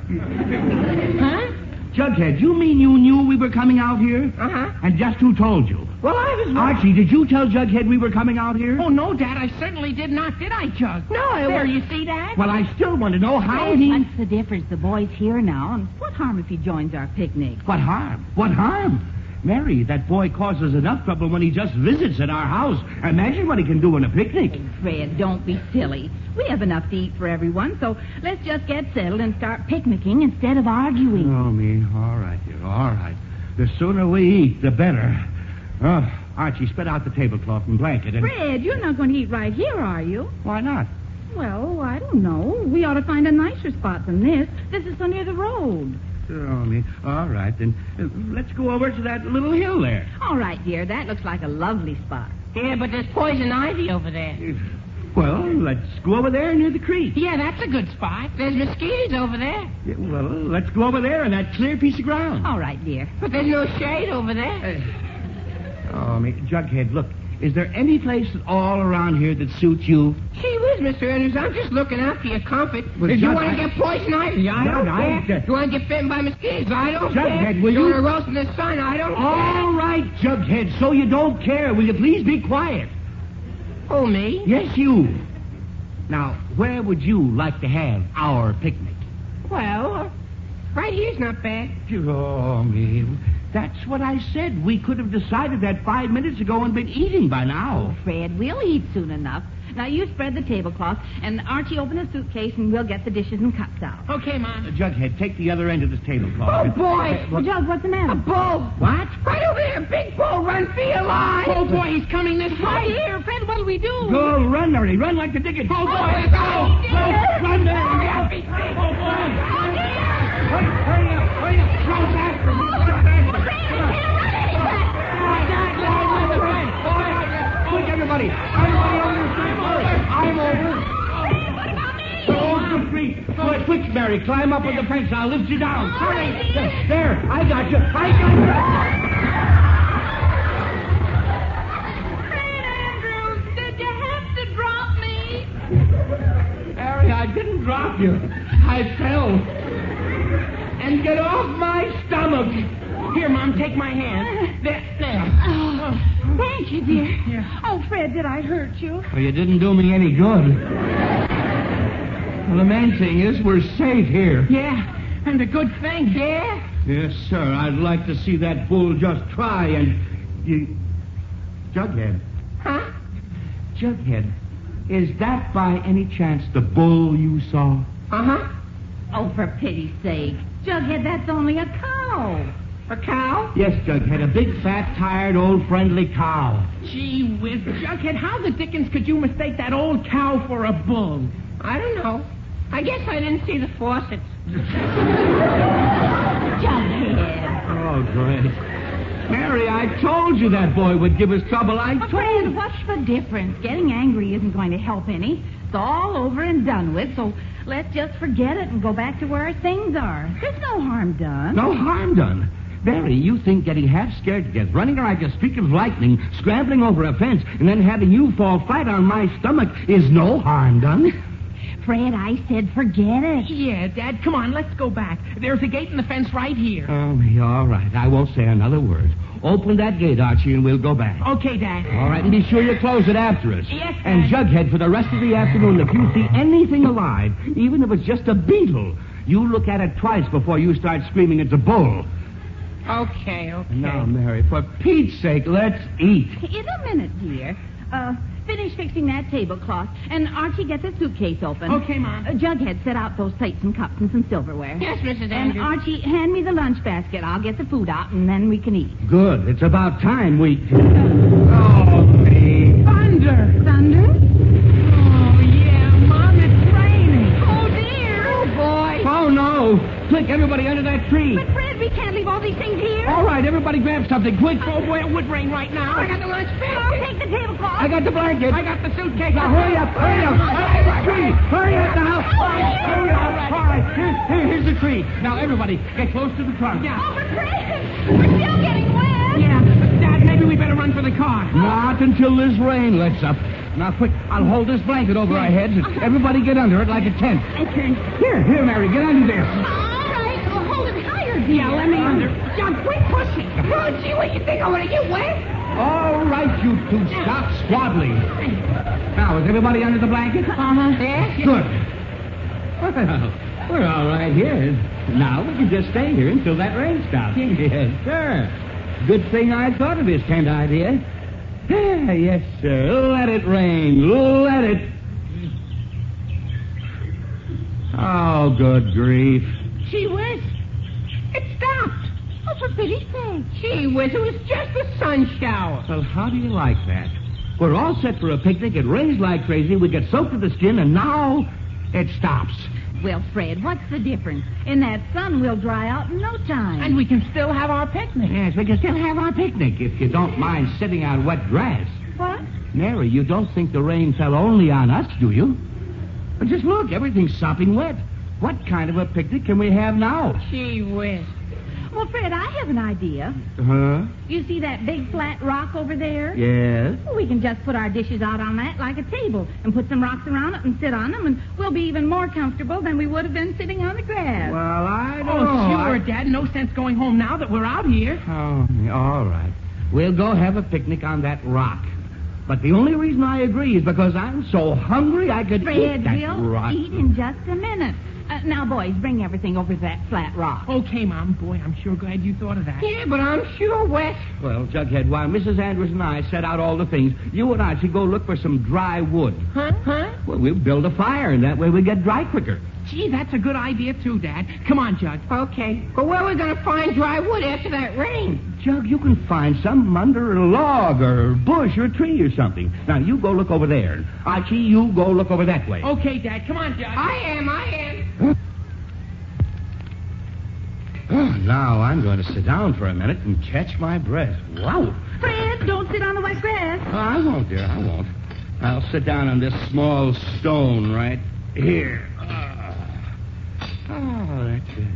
Huh? Jughead, you mean you knew we were coming out here? Uh-huh. And just who told you? Well, I was... Archie, did you tell Jughead we were coming out here? Oh, no, Dad, I certainly did not, did I, Jug? No, there, you see that? Well, I still want to know how he... What's the difference? The boy's here now, and what harm if he joins our picnic? What harm? What harm? Mary, that boy causes enough trouble when he just visits at our house. Imagine what he can do on a picnic. Fred, don't be silly. We have enough to eat for everyone, so let's just get settled and start picnicking instead of arguing. Oh, me. All right, dear. All right. The sooner we eat, the better. Oh, Archie, spread out the tablecloth and blanket. And... Fred, you're not going to eat right here, are you? Why not? Well, I don't know. We ought to find a nicer spot than this. This is so near the road. Oh, me. All right, then. Let's go over to that little hill there. All right, dear. That looks like a lovely spot. Yeah, but there's poison ivy over there. Well, let's go over there near the creek. Yeah, that's a good spot. There's mosquitoes over there. Yeah, well, let's go over there on that clear piece of ground. All right, dear. But there's no shade over there. Oh, me. Jughead, look. Is there any place at all around here that suits you? Gee whiz, Mr. Andrews, I'm just looking after your comfort. Well, if you Jug, want to get poison ivy, I don't care. If you want to get bitten by mosquitoes, I don't care. Jughead, will you you... want to roast in the sun, I don't care. All right, Jughead, so you don't care. Will you please be quiet? Oh, me? Yes, you. Now, where would you like to have our picnic? Well, right here's not bad. Oh, me. That's what I said. We could have decided that 5 minutes ago and been eating by now. Oh, Fred, we'll eat soon enough. Now, you spread the tablecloth, and Archie open his suitcase, and we'll get the dishes and cups out. Okay, Mom. Jughead, take the other end of this tablecloth. Oh, boy! Well, Jug, what's the matter? A bull! What? Right over there! Big bull! Run for your life! Oh, boy, he's coming this way! Right here, Fred, what'll we do? Go, run, Mary. Run like the dickens. Oh, boy, go! Run there. Oh, boy! Hurry up. Run faster. Quick, everybody. I'm over. Oh, good grief. Quick, Mary. Climb up on the fence. I'll lift you down. Hurry. There. I got you. Fred Andrews, did you have to drop me? Mary, I didn't drop you. I fell. And get off my stomach. Here, Mom, take my hand. There. Oh, thank you, dear. Yeah. Oh, Fred, did I hurt you? Well, you didn't do me any good. Well, the main thing is we're safe here. Yeah, and a good thing. Yeah? Yes, sir. I'd like to see that bull just try and... Jughead. Huh? Jughead, is that by any chance the bull you saw? Uh-huh. Oh, for pity's sake. Jughead, that's only a cow. A cow? Yes, Jughead, a big, fat, tired, old, friendly cow. Gee whiz, Jughead, how the dickens could you mistake that old cow for a bull? I don't know. I guess I didn't see the faucets. Jughead. Oh, great. Mary, I told you that boy would give us trouble. Fred, what's the difference? Getting angry isn't going to help any. It's all over and done with, so let's just forget it and go back to where things are. There's no harm done. No harm done? Mary, you think getting half scared to death, running like a streak of lightning, scrambling over a fence, and then having you fall flat on my stomach is no harm done? Fred, I said forget it. Yeah, Dad, come on, let's go back. There's a gate in the fence right here. Oh, all right. I won't say another word. Open that gate, Archie, and we'll go back. Okay, Dad. All right, and be sure you close it after us. Yes, Dad. And Jughead, for the rest of the afternoon, if you see anything alive, even if it's just a beetle, you look at it twice before you start screaming it's a bull. Okay. Now, Mary, for Pete's sake, let's eat. In a minute, dear. Finish fixing that tablecloth, and Archie, get the suitcase open. Okay, Mom. Jughead, set out those plates and cups and some silverware. Yes, Mrs. And Andrews. Archie, hand me the lunch basket. I'll get the food out, and then we can eat. Good. It's about time we... Oh, me. Thunder! Thunder? Oh, yeah, Mom, it's raining. Oh, dear. Oh, boy. Oh, no. Quick, everybody under that tree. But, Fred, we can't leave all these things here. All right, everybody grab something, quick. Oh, boy, it would rain right now. I got the lunch basket. I'll take the tablecloth. I got the blanket. I got the suitcase. Now, hurry up. Tree. Hurry up now. Hurry up. All right, here's the tree. Now, everybody, get close to the trunk. Yeah. Oh, but Fred, we're still getting wet. Yeah, Dad, maybe we better run for the car. Not until this rain lets up. Now, quick, I'll hold this blanket over our heads, and everybody get under it like a tent. Okay. Here, Mary, get under there. All right, well, hold it higher, dear. Yeah, let me under. John, quit pushing. Oh, gee, what, you think I'm going to get wet? All right, you two, stop squabbling. Now, is everybody under the blanket? Uh-huh. Yeah? Good. Well, we're all right here. Now we can just stay here until that rain stops. Yes, sir. Good thing I thought of this tent idea. Yes, sir. Let it rain. Let it. Oh, good grief. Gee whiz. It stopped. Oh, for pity's sake. Gee whiz, it was just a sun shower. Well, how do you like that? We're all set for a picnic. It rains like crazy. We get soaked to the skin, and now it stops. Well, Fred, what's the difference? In that sun, we'll dry out in no time. And we can still have our picnic. Yes, we can still have our picnic if you don't mind sitting on wet grass. What? Mary, you don't think the rain fell only on us, do you? But just look, everything's sopping wet. What kind of a picnic can we have now? Gee whiz. Well, Fred, I have an idea. Huh? You see that big flat rock over there? Yes. We can just put our dishes out on that like a table and put some rocks around it and sit on them, and we'll be even more comfortable than we would have been sitting on the grass. Well, I don't Oh, know. sure, Dad. No sense going home now that we're out here. Oh, all right. We'll go have a picnic on that rock. But the only reason I agree is because I'm so hungry I could eat Fred, that we'll rotten... eat in just a minute. Now, boys, bring everything over to that flat rock. Okay, Mom. Boy, I'm sure glad you thought of that. Yeah, but I'm sure wet. Well, Jughead, while Mrs. Andrews and I set out all the things, you and I should go look for some dry wood. Huh? Well, we'll build a fire, and that way we get dry quicker. Gee, that's a good idea, too, Dad. Come on, Jug. Okay. But where are we going to find dry wood after that rain? Jug, you can find some under a log or bush or tree or something. Now, you go look over there. Archie, you go look over that way. Okay, Dad. Come on, Jug. I am. Now I'm going to sit down for a minute and catch my breath. Wow. Fred, don't sit on the wet grass. I won't, dear. I won't. I'll sit down on this small stone right here. Oh, that's good.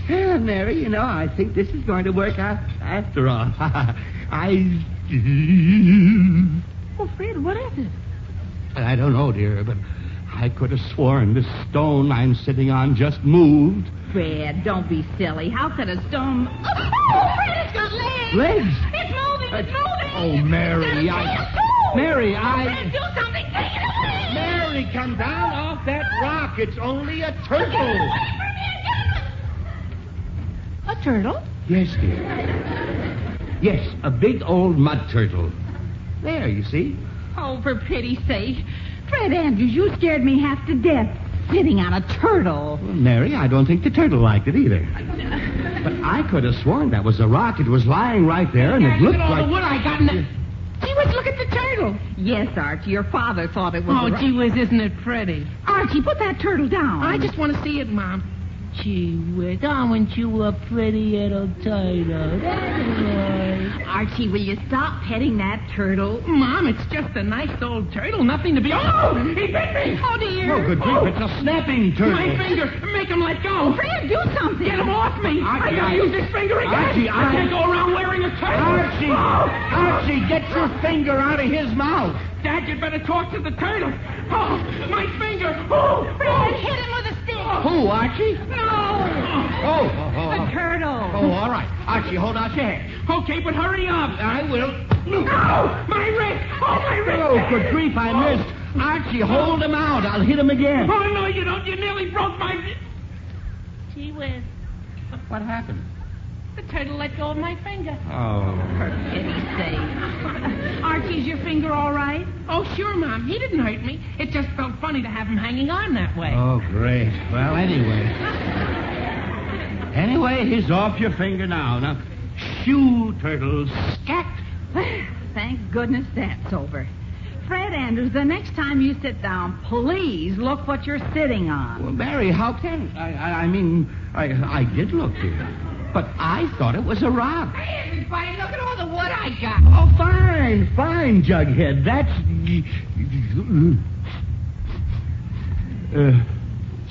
Yeah, Mary, you know, I think this is going to work out after all. Well, Fred, what is it? I don't know, dear, but I could have sworn this stone I'm sitting on just moved. Fred, don't be silly. How could a stone... Oh, Fred, it's got legs! Legs? It's moving, it's moving! Oh, Mary, Mary, Fred, do something, take it away! Mary, come down off that rock. It's only a turtle. A turtle? Yes, dear. Yes, a big old mud turtle. There, you see? Oh, for pity's sake. Fred Andrews, you scared me half to death. Sitting on a turtle. Well, Mary, I don't think the turtle liked it either. But I could have sworn that was a rock. It was lying right there, and it looked Look at all like... the wood I got in the... Gee whiz, look at the turtle. Yes, Archie, your father thought it was Oh, gee whiz, isn't it pretty? Archie, put that turtle down. I just want to see it, Mom. Gee whiz, aren't you a pretty little turtle? Archie, will you stop petting that turtle? Mom, it's just a nice old turtle. Nothing to be... Oh! He bit me! Oh, dear. Oh, good grief, it's a snapping turtle. My finger! Make him let go! Fred, do something. Get him off me! I gotta use this finger again! Archie, I can't go around wearing a turtle! Archie, get your finger out of his mouth. Dad, you'd better talk to the turtle. Oh, my finger! Oh! Fred, hit him with a stick. Who, Archie? No! Oh. The turtle. Oh, all right. Archie, hold out your hand. Okay, but hurry up! I will. No! My wrist! Oh, my wrist! Oh, good grief, I missed. Archie, hold him out. I'll hit him again. Oh, no, you don't. You nearly broke my... Gee whiz. What happened? The turtle let go of my finger. Oh. For pity's sake. Archie, is your finger all right? Oh, sure, Mom. He didn't hurt me. It just felt funny to have him hanging on that way. Oh, great. Well, Anyway, he's off your finger now. Now, shoo, turtle, scat. Thank goodness that's over. Fred Andrews, the next time you sit down, please look what you're sitting on. Well, Mary, how can... I did look, dear. But I thought it was a rock. Hey, everybody, look at all the wood I got. Oh, fine, Jughead. That's...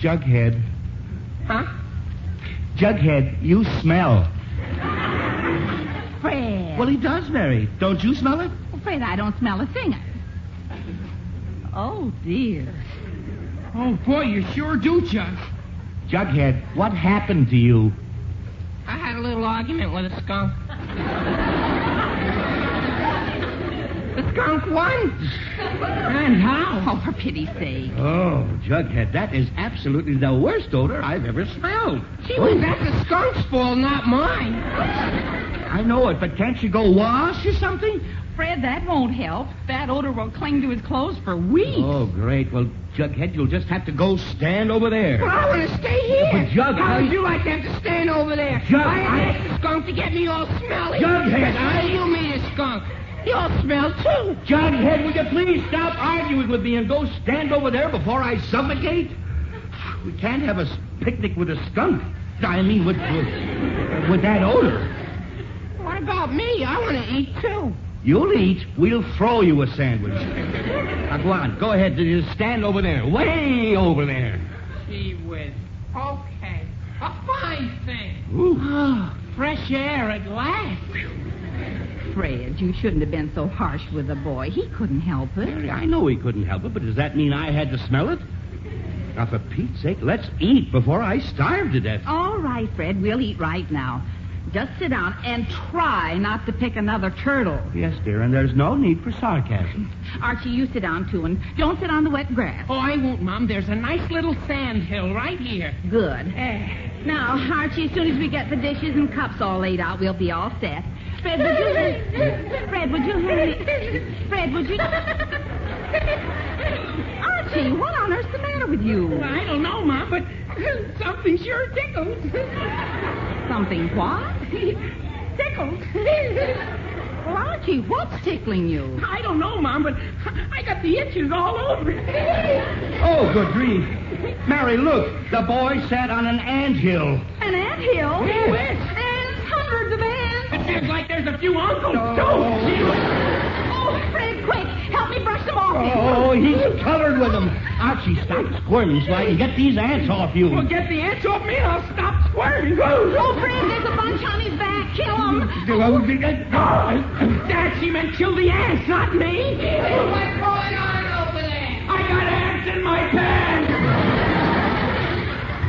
Jughead. Huh? Jughead, you smell. Fred. Well, he does, Mary. Don't you smell it? Well, Fred, I don't smell a thing. Oh, dear. Oh, boy, you sure do, Jug. Jughead, what happened to you? I had a little argument with a skunk. The skunk won. And how? Oh, for pity's sake. Oh, Jughead, that is absolutely the worst odor I've ever smelled. Gee whiz, that's the skunk's fault, not mine. I know it, but can't you go wash or something? Fred, that won't help. That odor will cling to his clothes for weeks. Oh, great. Well, Jughead, you'll just have to go stand over there. Well, I want to stay here. But, Jug, how would you like to have to stand over there? Jug, I asked the skunk to get me all smelly. Jughead, How do you mean a skunk? You all smell, too. Jughead, will you please stop arguing with me and go stand over there before I suffocate? We can't have a picnic with a skunk. I mean, with that odor. What about me? I want to eat, too. You'll eat. We'll throw you a sandwich. Now, go on. Go ahead. Just stand over there. Way over there. Gee whiz. Okay. A fine thing. Ooh. Fresh air at last. Fred, you shouldn't have been so harsh with the boy. He couldn't help it. Mary, I know he couldn't help it, but does that mean I had to smell it? Now, for Pete's sake, let's eat before I starve to death. All right, Fred. We'll eat right now. Just sit down and try not to pick another turtle. Yes, dear, and there's no need for sarcasm. Archie, you sit down, too, and don't sit on the wet grass. Oh, I won't, Mom. There's a nice little sand hill right here. Good. Now, Archie, as soon as we get the dishes and cups all laid out, we'll be all set. Fred, would you... Archie, what on earth's the matter with you? Well, I don't know, Mom, but something sure tickles. Something what? Tickles. Well, Archie, what's tickling you? I don't know, Mom, but I got the itches all over. Oh, good grief. Mary, look. The boy sat on an anthill. An anthill? Yes. And hundreds of ants. It feels like there's a few uncles, too. Oh, Fred, quick. Help me brush them off. Oh, he's covered with them. Archie, stop squirming so I can get these ants off you. Well, get the ants off me and I'll stop squirming. Oh, Fred, there's a bunch on his back. Kill him. Dad, she meant kill the ants, not me. What's going on over there? I got ants in my pants.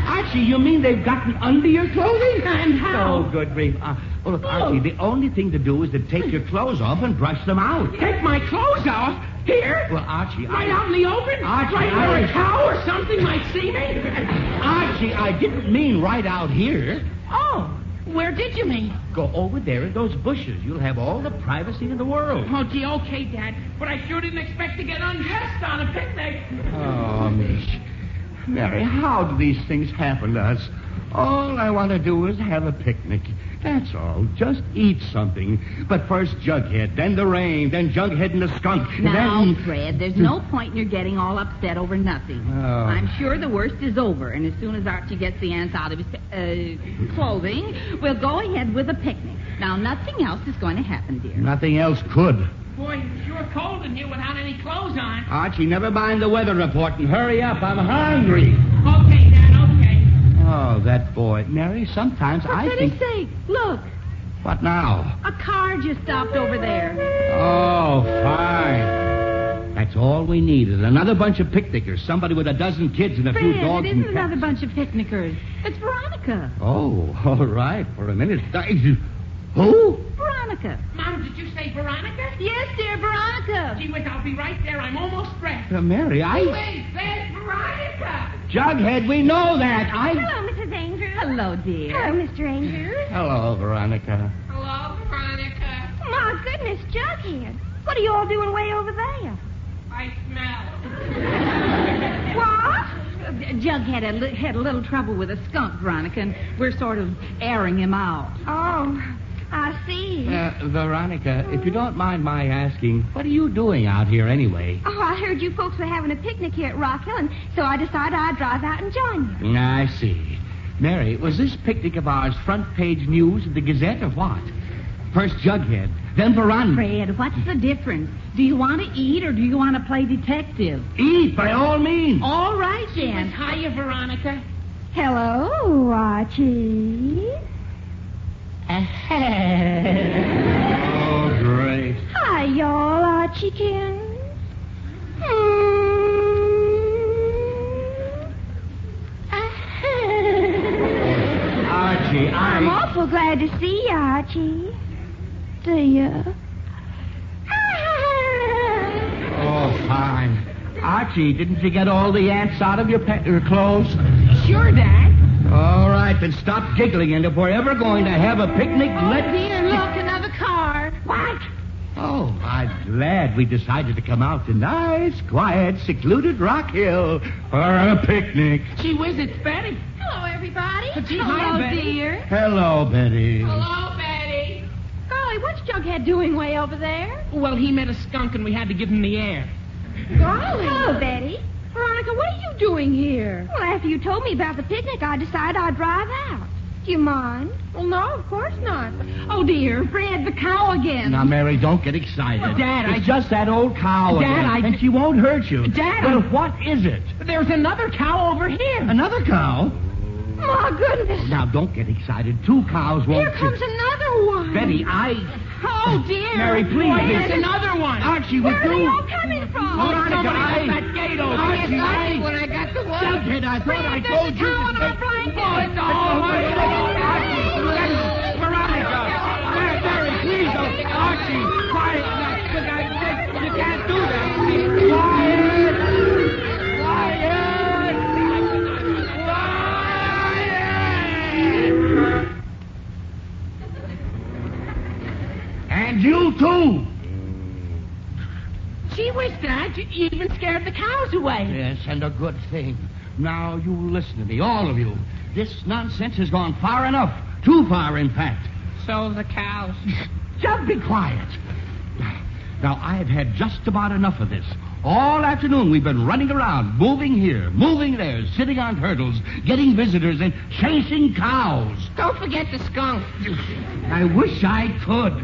Archie, you mean they've gotten under your clothing? And how? Oh, good grief. Well, look, Archie, the only thing to do is to take your clothes off and brush them out. Take my clothes off? Here? Well, Archie, right out in the open? Archie, right where a cow or something might see me? Archie, I didn't mean right out here. Oh, where did you mean? Go over there in those bushes. You'll have all the privacy in the world. Oh, gee, okay, Dad. But I sure didn't expect to get undressed on a picnic. Oh, Mish. Mary, how do these things happen to us? All I want to do is have a picnic. That's all. Just eat something. But first Jughead, then the rain, then Jughead and the skunk. Now, then... Fred, there's no point in your getting all upset over nothing. Oh. I'm sure the worst is over, and as soon as Archie gets the ants out of his clothing, we'll go ahead with a picnic. Now, nothing else is going to happen, dear. Nothing else could. Boy, it's sure cold in here without any clothes on. Archie, never mind the weather report and hurry up. I'm hungry. Okay, Dad, okay. Oh, that boy. Mary, sometimes For I goodness think... sake, look. What now? A car just stopped over there. Oh, fine. That's all we needed. Another bunch of picnickers. Somebody with a dozen kids and a few Fred, dogs it and isn't another bunch of picnickers. It's Veronica. Oh, all right. For a minute. Who? Veronica. Mom, did you say Veronica? Yes, dear, Veronica. Gee whiz, I'll be right there. I'm almost dressed. Mary, Wait, there's Veronica. Jughead, we know that. Hello, Mrs. Andrews. Hello, dear. Hello, Mr. Andrews. Hello, Veronica. Hello, Veronica. My goodness, Jughead. What are you all doing way over there? I smell. What? Jughead had a little trouble with a skunk, Veronica, and we're sort of airing him out. Oh, I see. Veronica, if you don't mind my asking, what are you doing out here anyway? Oh, I heard you folks were having a picnic here at Rock Hill, and so I decided I'd drive out and join you. I see. Mary, was this picnic of ours front page news of the Gazette or what? First Jughead, then Veronica. Fred, what's the difference? Do you want to eat or do you want to play detective? Eat, by all means. All right, then. Hiya, Veronica. Hello, Archie. Oh, great. Hi, y'all, Archiekins. Archie, I'm awful glad to see you, Archie. See ya. Oh, fine. Archie, didn't you get all the ants out of your clothes? Sure, Dad. All right, then stop giggling, and if we're ever going to have a picnic, Dear, look, another car. What? Oh, I'm glad we decided to come out to nice, quiet, secluded Rock Hill for a picnic. Gee whiz, it's Betty. Hello, everybody. Hi, Betty. Dear. Hello, Betty. Hello, Betty. Golly, what's Jughead doing way over there? Well, he met a skunk and we had to give him the air. Golly. Hello, Betty. Veronica, what are you doing here? Well, after you told me about the picnic, I decided I'd drive out. Do you mind? Well, no, of course not. Oh, dear, Fred, the cow again. Now, Mary, don't get excited. Dad, it's just that old cow Dad, again, and she won't hurt you. Dad, Well, what is it? There's another cow over here. Another cow? My goodness. Now, don't get excited. Two cows won't... Here comes another one. Betty, Oh, dear. Mary, please. There's another one. Archie, Where with are they you. all coming from? Veronica, that gate open. Archie, when I got the one. Jughead, I thought I There's told a you... cow in our blanket. Oh, it's all right. Veronica, You can't do that. And you, too. Gee whiz, Dad, you even scared the cows away. Yes, and a good thing. Now, you listen to me, all of you. This nonsense has gone far enough. Too far, in fact. So the cows. Just be quiet. Now, I've had just about enough of this. All afternoon we've been running around, moving here, moving there, sitting on hurdles, getting visitors, and chasing cows. Don't forget the skunk. I wish I could.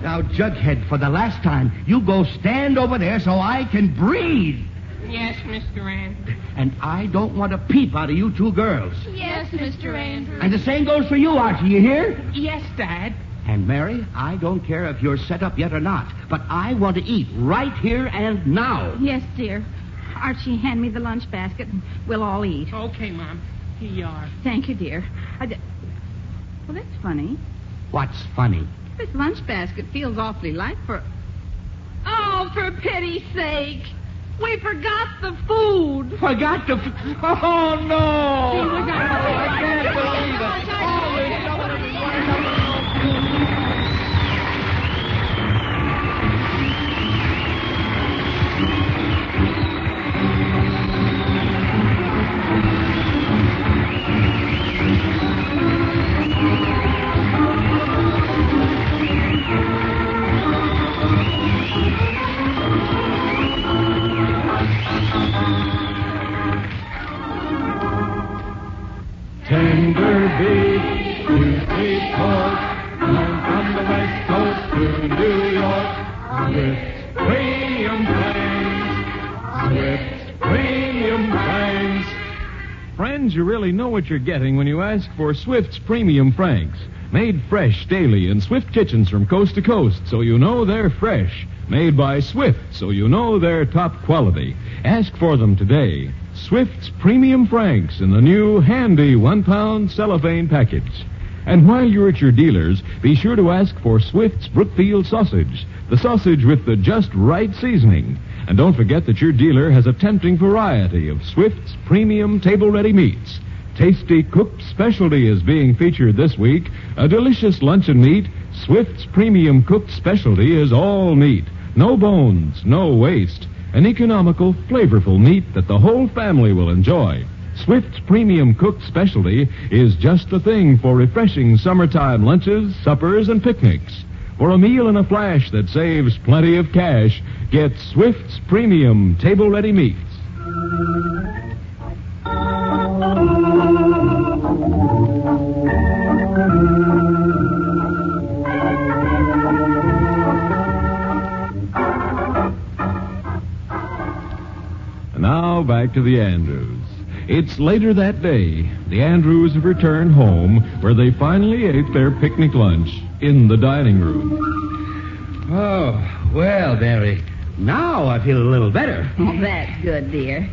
Now, Jughead, for the last time, you go stand over there so I can breathe. Yes, Mr. Andrews. And I don't want a peep out of you two girls. Yes, Mr. Andrews. And the same goes for you, Archie, you hear? Yes, Dad. And, Mary, I don't care if you're set up yet or not, but I want to eat right here and now. Yes, dear. Archie, hand me the lunch basket and we'll all eat. Okay, Mom. Here you are. Thank you, dear. Well, that's funny. What's funny? This lunch basket feels awfully light for... Oh, for pity's sake. We forgot the food. Forgot the food? Oh, no. See, we got I can't believe it. Tender beef, juicy pork, known from the West Coast to New York. Swift's Premium Fangs. Swift's Premium Fangs. Friends, you really know what you're getting when you ask for Swift's Premium Franks. Made fresh daily in Swift kitchens from coast to coast, so you know they're fresh. Made by Swift, so you know they're top quality. Ask for them today. Swift's Premium Franks in the new handy 1-pound cellophane package. And while you're at your dealers, be sure to ask for Swift's Brookfield sausage, the sausage with the just right seasoning. And don't forget that your dealer has a tempting variety of Swift's Premium table-ready meats. Tasty cooked specialty is being featured this week. A delicious luncheon meat. Swift's Premium cooked specialty is all meat. No bones, no waste. An economical, flavorful meat that the whole family will enjoy. Swift's Premium cooked specialty is just the thing for refreshing summertime lunches, suppers, and picnics. For a meal in a flash that saves plenty of cash, get Swift's Premium table-ready meats. Now back to the Andrews. It's later that day. The Andrews have returned home, where they finally ate their picnic lunch in the dining room. Oh, well, Mary, now I feel a little better. Oh, that's good, dear.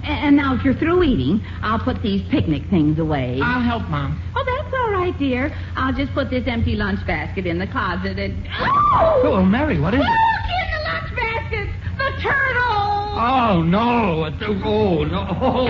And now, if you're through eating, I'll put these picnic things away. I'll help, Mom. Oh, that's all right, dear. I'll just put this empty lunch basket in the closet and... Oh, Mary, what is it? Look in the lunch basket! The turtle! Oh, no. Oh, no.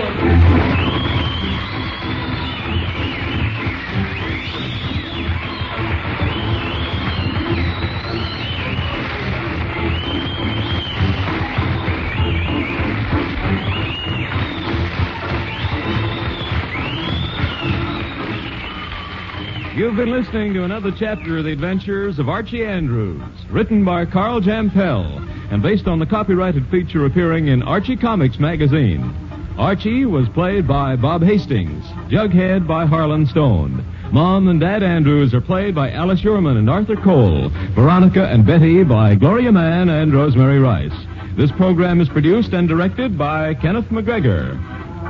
You've been listening to another chapter of the adventures of Archie Andrews, written by Carl Jampel and based on the copyrighted feature appearing in Archie Comics magazine. Archie was played by Bob Hastings, Jughead by Harlan Stone. Mom and Dad Andrews are played by Alice Sherman and Arthur Cole, Veronica and Betty by Gloria Mann and Rosemary Rice. This program is produced and directed by Kenneth McGregor.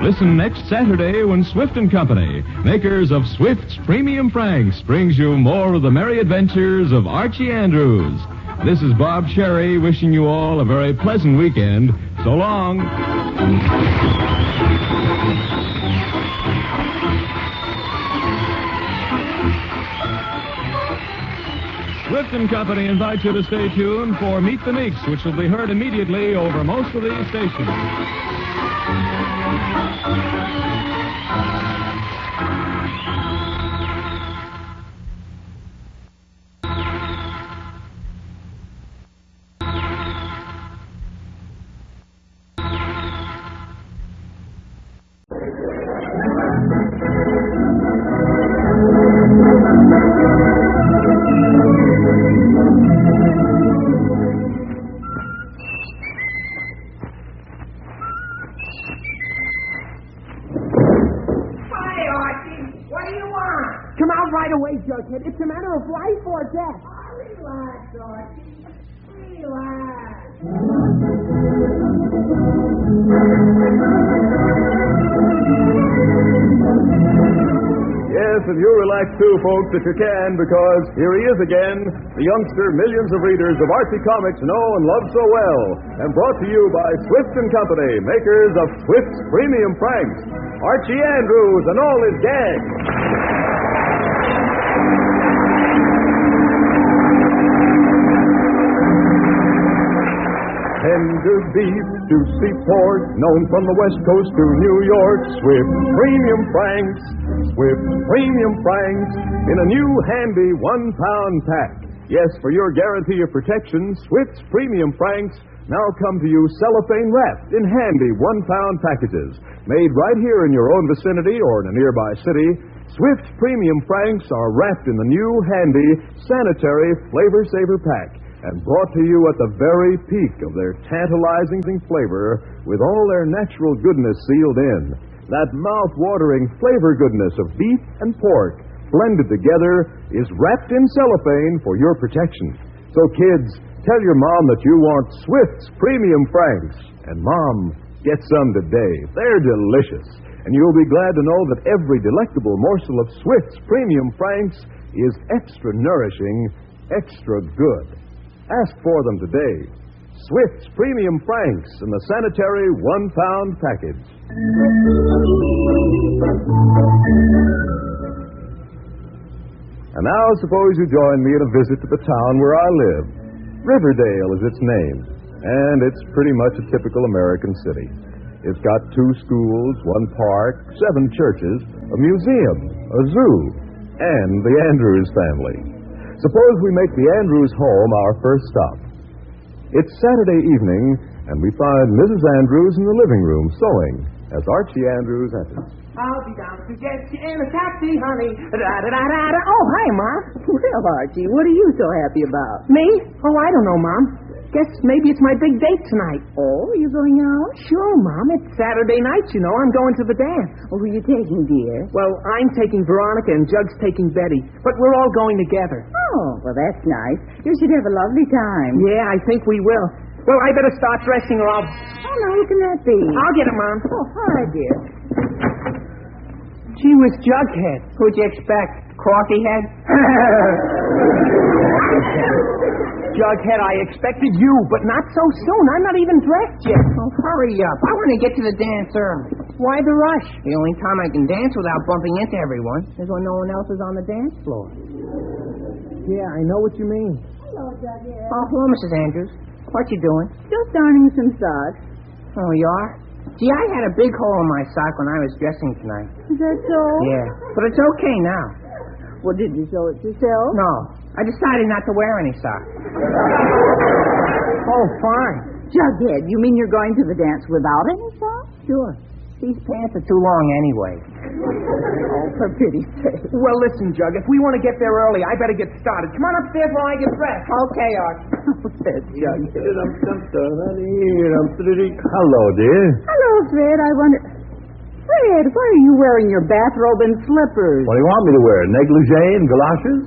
Listen next Saturday when Swift & Company, makers of Swift's Premium Franks, brings you more of the merry adventures of Archie Andrews. This is Bob Sherry wishing you all a very pleasant weekend. So long. Swift & Company invites you to stay tuned for Meet the Meeks, which will be heard immediately over most of these stations. Jughead. It's a matter of life or death. Oh, relax, Archie. Relax. Yes, and you relax too, folks, if you can, because here he is again, the youngster millions of readers of Archie Comics know and love so well, and brought to you by Swift & Company, makers of Swift's Premium Franks, Archie Andrews and all his gang. Tender beef, juicy pork, known from the West Coast to New York. Swift Premium Franks, Swift Premium Franks, in a new handy 1-pound pack. Yes, for your guarantee of protection, Swift's Premium Franks now come to you cellophane wrapped in handy 1-pound packages. Made right here in your own vicinity or in a nearby city, Swift's Premium Franks are wrapped in the new handy sanitary Flavor Saver pack, and brought to you at the very peak of their tantalizing flavor with all their natural goodness sealed in. That mouth-watering flavor goodness of beef and pork blended together is wrapped in cellophane for your protection. So, kids, tell your mom that you want Swift's Premium Franks. And, Mom, get some today. They're delicious. And you'll be glad to know that every delectable morsel of Swift's Premium Franks is extra nourishing, extra good. Ask for them today. Swift's Premium Franks in the sanitary 1-pound package. And now suppose you join me in a visit to the town where I live. Riverdale is its name, and it's pretty much a typical American city. It's got 2 schools, 1 park, 7 churches, a museum, a zoo, and the Andrews family. Suppose we make the Andrews home our first stop. It's Saturday evening, and we find Mrs. Andrews in the living room sewing as Archie Andrews enters. I'll be down to get you in a taxi, honey. Da-da-da-da-da. Oh, hi, Mom. Well, Archie, what are you so happy about? Me? Oh, I don't know, Mom. Guess maybe it's my big date tonight. Oh, you going out? Sure, Mom. It's Saturday night, you know. I'm going to the dance. Well, who are you taking, dear? Well, I'm taking Veronica and Jug's taking Betty. But we're all going together. Oh, well, that's nice. You should have a lovely time. Yeah, I think we will. Well, I better start dressing or I'll... Oh, no, who can that be? I'll get it, Mom. Oh, hi, dear. Gee whiz, Jughead. Who'd you expect? Corky head? Jughead, I expected you, but not so soon. I'm not even dressed yet. Oh, hurry up. I want to get to the dance early. Why the rush? The only time I can dance without bumping into everyone is when no one else is on the dance floor. Yeah, I know what you mean. Hello, Jughead. Oh, hello, Mrs. Andrews. What you doing? Just darning some socks. Oh, you are? Gee, I had a big hole in my sock when I was dressing tonight. Is that so? Yeah, but it's okay now. Well, did you sew it yourself? No. I decided not to wear any socks. Oh, fine. Jughead, you mean you're going to the dance without any socks? Sure. These pants are too long anyway. Oh, for pity's sake. Well, listen, Jug, if we want to get there early, I better get started. Come on upstairs while I get dressed. Okay, Arch. That's Jughead. Hello, dear. Hello, Fred. I wonder... Fred, why are you wearing your bathrobe and slippers? What do you want me to wear, negligee and galoshes?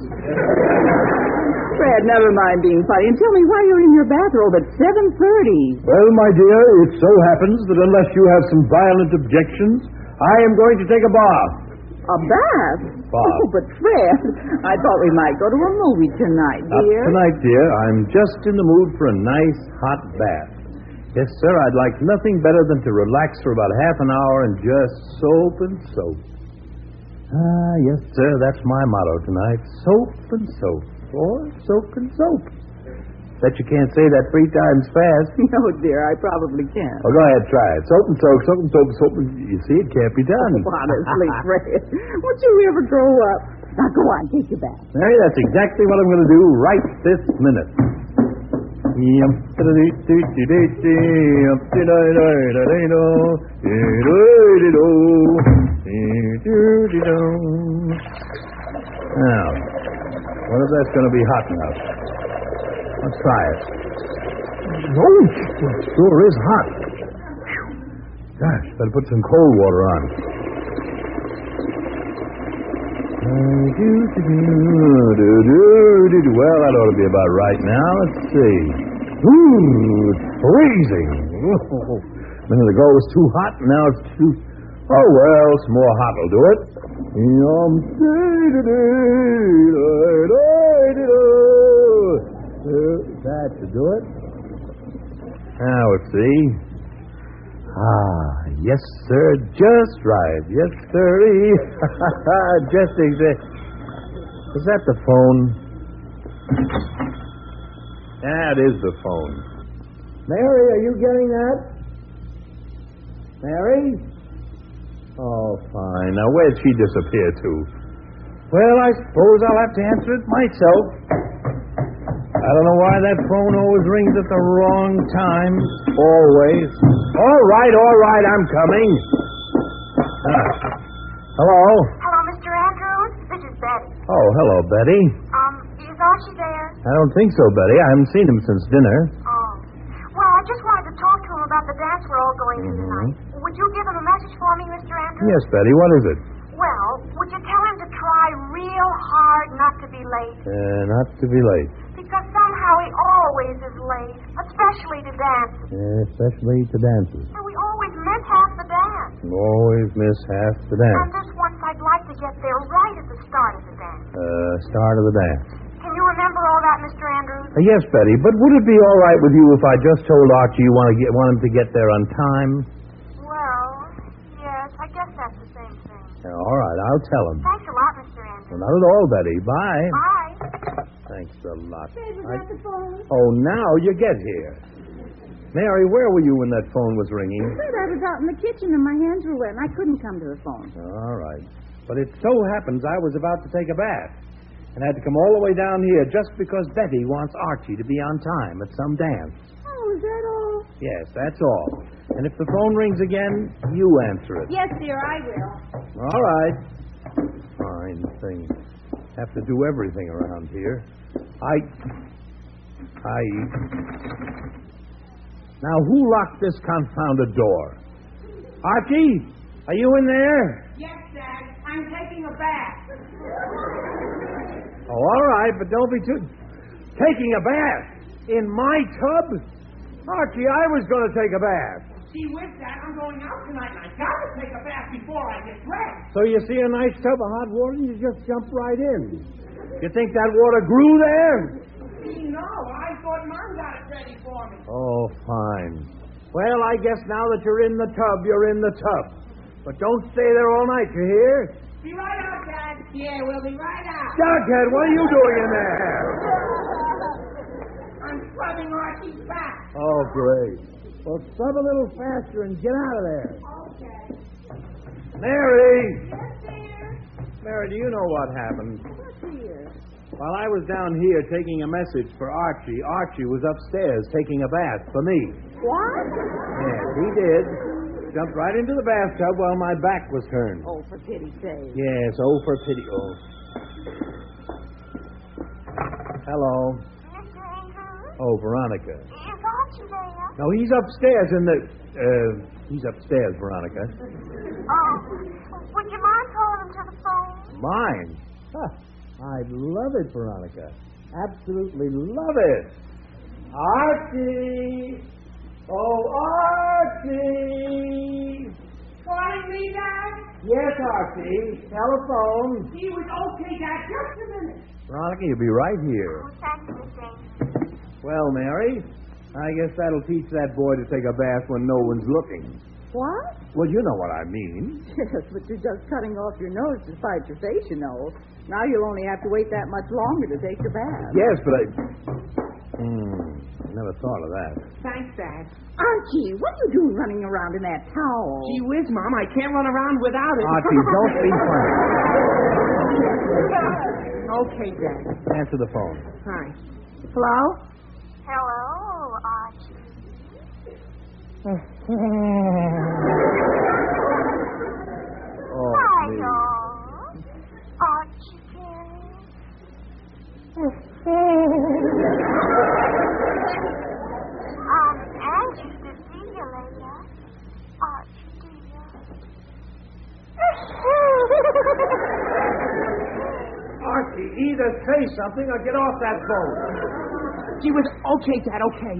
Fred, never mind being funny and tell me why you're in your bathrobe at 7:30. Well, my dear, it so happens that unless you have some violent objections, I am going to take a bath. A bath? Bath. Oh, but Fred, I thought we might go to a movie tonight, Not dear. tonight, dear. I'm just in the mood for a nice hot bath. Yes, sir, I'd like nothing better than to relax for about half an hour and just soap and soap. Ah, yes, sir, that's my motto tonight. Soap and soap. floor, soap and soap. Bet you can't say that 3 times fast. No, dear, I probably can't. Well, go ahead, try it. Soap and soap, soap and soap, soap and... You see, it can't be done. Honestly, Fred, would you ever grow up? Now, go on, take your bath. Mary, that's exactly what I'm going to do right this minute. Now, what if that's going to be hot enough? Let's try it. Oh, it sure is hot. Gosh, better put some cold water on. Well, that ought to be about right now. Let's see. Ooh, it's freezing. A minute ago it was too hot, and now it's too... Oh, well, some more hot will do it. That should do it. Now, let's see. Yes, sir. Just right. Yes, sirree. Just exact. Is that the phone? That is the phone. Mary, are you getting that? Mary? Oh, fine. Now, where'd she disappear to? Well, I suppose I'll have to answer it myself. I don't know why that phone always rings at the wrong time. Always. All right, I'm coming. Hello? Hello, Mr. Andrews. This is Betty. Oh, hello, Betty. Is Archie there? I don't think so, Betty. I haven't seen him since dinner. Oh. Well, I just wanted to talk to him about the dance we're all going to tonight. Would you give him a message for me, Mr. Andrews? Yes, Betty. What is it? Well, would you tell him to try real hard not to be late? Not to be late. Because somehow he always is late, especially to dances. Especially to dances. And we always miss half the dance. Always miss half the And dance. this once I'd like to get there right at the start of the dance. Start of the dance. Can you remember all that, Mr. Andrews? Yes, Betty, but would it be all right with you if I just told Archie you want him to get there on time? Well, yes, I guess that's the same thing. All right, I'll tell him. Thanks a lot, Mr. Andrews. Well, not at all, Betty. Bye. Bye. Thanks a lot. Was that the phone? Oh, now you get here. Mary, where were you when that phone was ringing? Fred, I was out in the kitchen and my hands were wet and I couldn't come to the phone. All right. But it so happens I was about to take a bath and had to come all the way down here just because Betty wants Archie to be on time at some dance. Oh, is that all? Yes, that's all. And if the phone rings again, you answer it. Yes, dear, I will. All right. Fine thing. Have to do everything around here. Now, who locked this confounded door? Archie, are you in there? Yes, Dad. I'm taking a bath. Oh, all right, but don't be too... Taking a bath? In my tub? Archie, I was going to take a bath. See, with that, I'm going out tonight, and I gotta take a bath before I get dressed. So you see a nice tub of hot water, and you just jump right in. You think that water grew there? See, no, I thought Mom got it ready for me. Oh, fine. Well, I guess now that you're in the tub, you're in the tub. But don't stay there all night, you hear? Be right out, Dad. Yeah, we'll be right out. Jughead, what are you doing in there? I'm scrubbing Archie's back. Oh, great. Well, scrub a little faster and get out of there. Okay. Mary! Yes, dear? Mary, do you know what happened? What's here? While I was down here taking a message for Archie, Archie was upstairs taking a bath for me. What? Yes, he did. Jumped right into the bathtub while my back was turned. Oh, for pity's sake. Yes, oh, for pity. Oh. Hello. Mr. Andrews? Oh, Veronica. Is Archie there? No, he's upstairs in the... he's upstairs, Veronica. Oh, would you mind calling him to the phone? Mine? Huh. I'd love it, Veronica. Absolutely love it. Archie! Oh, Archie! Calling me, Dad? Yes, Archie. Telephone. He was okay, Dad. Just a minute. Veronica, you'll be right here. Oh, thank you, Mr. Andrews. Well, Mary, I guess that'll teach that boy to take a bath when no one's looking. What? Well, you know what I mean. Yes, but you're just cutting off your nose to spite your face, you know. Now you'll only have to wait that much longer to take your bath. Yes, but I never thought of that. Thanks, Dad. Archie, what are you doing running around in that towel? Gee whiz, Mom, I can't run around without it. Archie, don't be funny. Okay, Dad. Answer the phone. Hi. Hello? Hello, Archie. Oh, Hi, please. doll. Archie I'm anxious to see you later. Archie, dear. Archie, either say something or get off that phone. Gee whiz, okay, Dad, okay.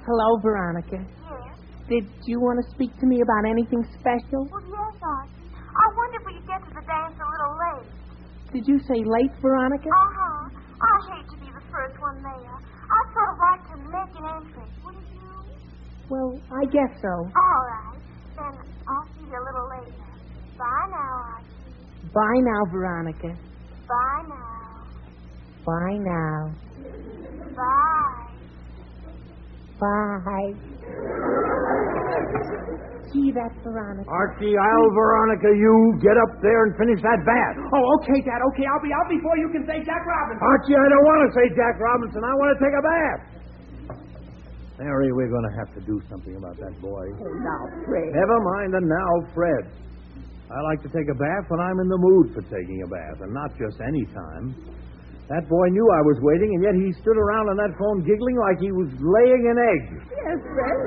Hello, Veronica. Yes? Did you want to speak to me about anything special? Well, yes, Archie. I wonder if we could get to the dance a little late. Did you say late, Veronica? Uh-huh. I hate to be the first one there. I'd sort of like to make an entrance, wouldn't you? Well, I guess so. All right. Then I'll see you a little later. Bye now, Archie. Bye now, Veronica. Bye now. Bye now. Bye. Bye. Gee, that's Veronica. Archie, I'll Veronica you. Get up there and finish that bath. Oh, okay, Dad, okay. I'll be out before you can say Jack Robinson. Archie, I don't want to say Jack Robinson. I want to take a bath. Mary, we're going to have to do something about that boy. Oh, now, Fred. Never mind the now, Fred. I like to take a bath when I'm in the mood for taking a bath, and not just any time. That boy knew I was waiting, and yet he stood around on that phone giggling like he was laying an egg. Yes, Fred.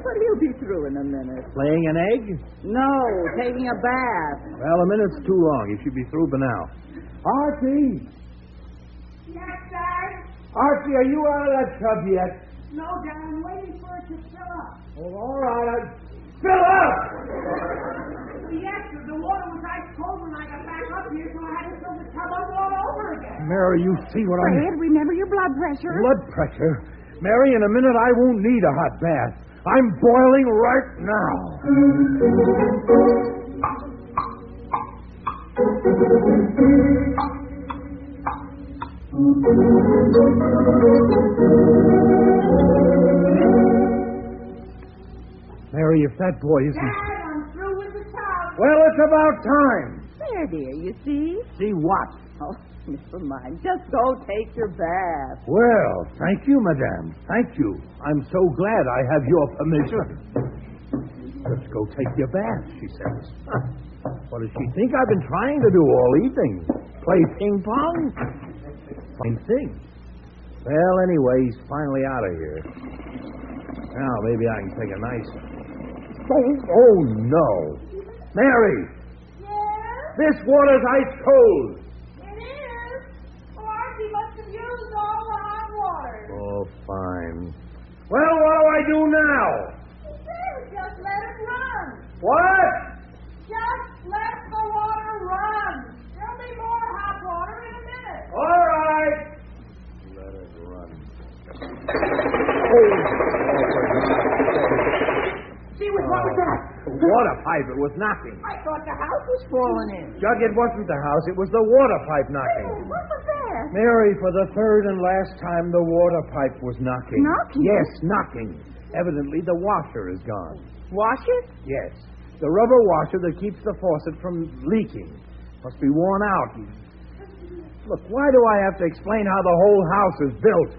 But he'll be through in a minute. Laying an egg? No, taking a bath. Well, a minute's too long. He should be through by now. Archie! Yes, Dad? Archie, are you out of that tub yet? No, Dad. I'm waiting for it to fill up. Oh, all right. Fill up! Yes, sir. The water was ice cold when I got back up here, so I had to fill the tub up all over again. Mary, you see what Fred, remember your blood pressure. Blood pressure? Mary, in a minute I won't need a hot bath. I'm boiling right now. Mary, if that boy isn't... Dad, I'm through with the tub. Well, it's about time. There, dear, you see? See what? Oh, never mind. Just go take your bath. Well, thank you, madame. Thank you. I'm so glad I have your permission. Let's go take your bath, she says. What does she think I've been trying to do all evening? Play ping pong? Fine thing. Well, anyway, he's finally out of here. Now, maybe I can take a nice... Oh, no. Mary! Yes? This water's ice cold. It is. Oh, Archie must have used all the hot water. Oh, fine. Well, what do I do now? Just let it run. What? Just let the water run. There'll be more hot water in a minute. All right. Let it run. Gee whiz, what was that? The water pipe. It was knocking. I thought the house was falling in. Jug, it wasn't the house. It was the water pipe knocking. What was that? Mary, for the third and last time, the water pipe was knocking. Knocking? Yes, knocking. Evidently, the washer is gone. Washer? Yes. The rubber washer that keeps the faucet from leaking. Must be worn out. Look, why do I have to explain how the whole house is built?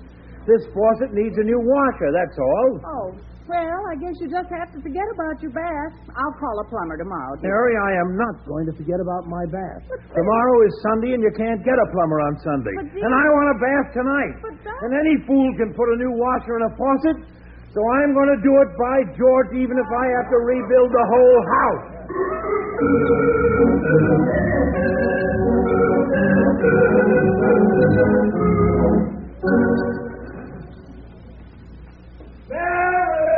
This faucet needs a new washer, that's all. Oh, well, I guess you just have to forget about your bath. I'll call a plumber tomorrow, dear. Mary, I am not going to forget about my bath. Tomorrow is Sunday, and you can't get a plumber on Sunday. But, And I want a bath tonight. And any fool can put a new washer in a faucet. So I'm going to do it, by George, even if I have to rebuild the whole house.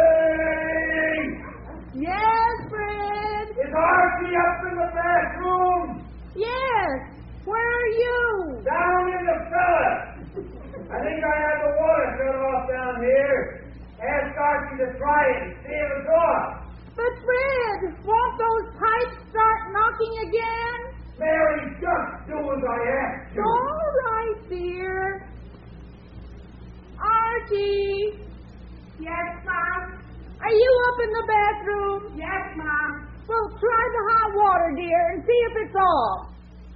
Mary! Yes, Fred? Is Archie up in the bathroom? Yes. Where are you? Down in the cellar. I think I have the water shut off down here. Ask Archie to try it and see if it's off. But, Fred, won't those pipes start knocking again? Mary, just do as I ask you. All right, dear. Archie. Yes, Mom? Are you up in the bathroom? Yes, Mom. Well, try the hot water, dear, and see if it's off.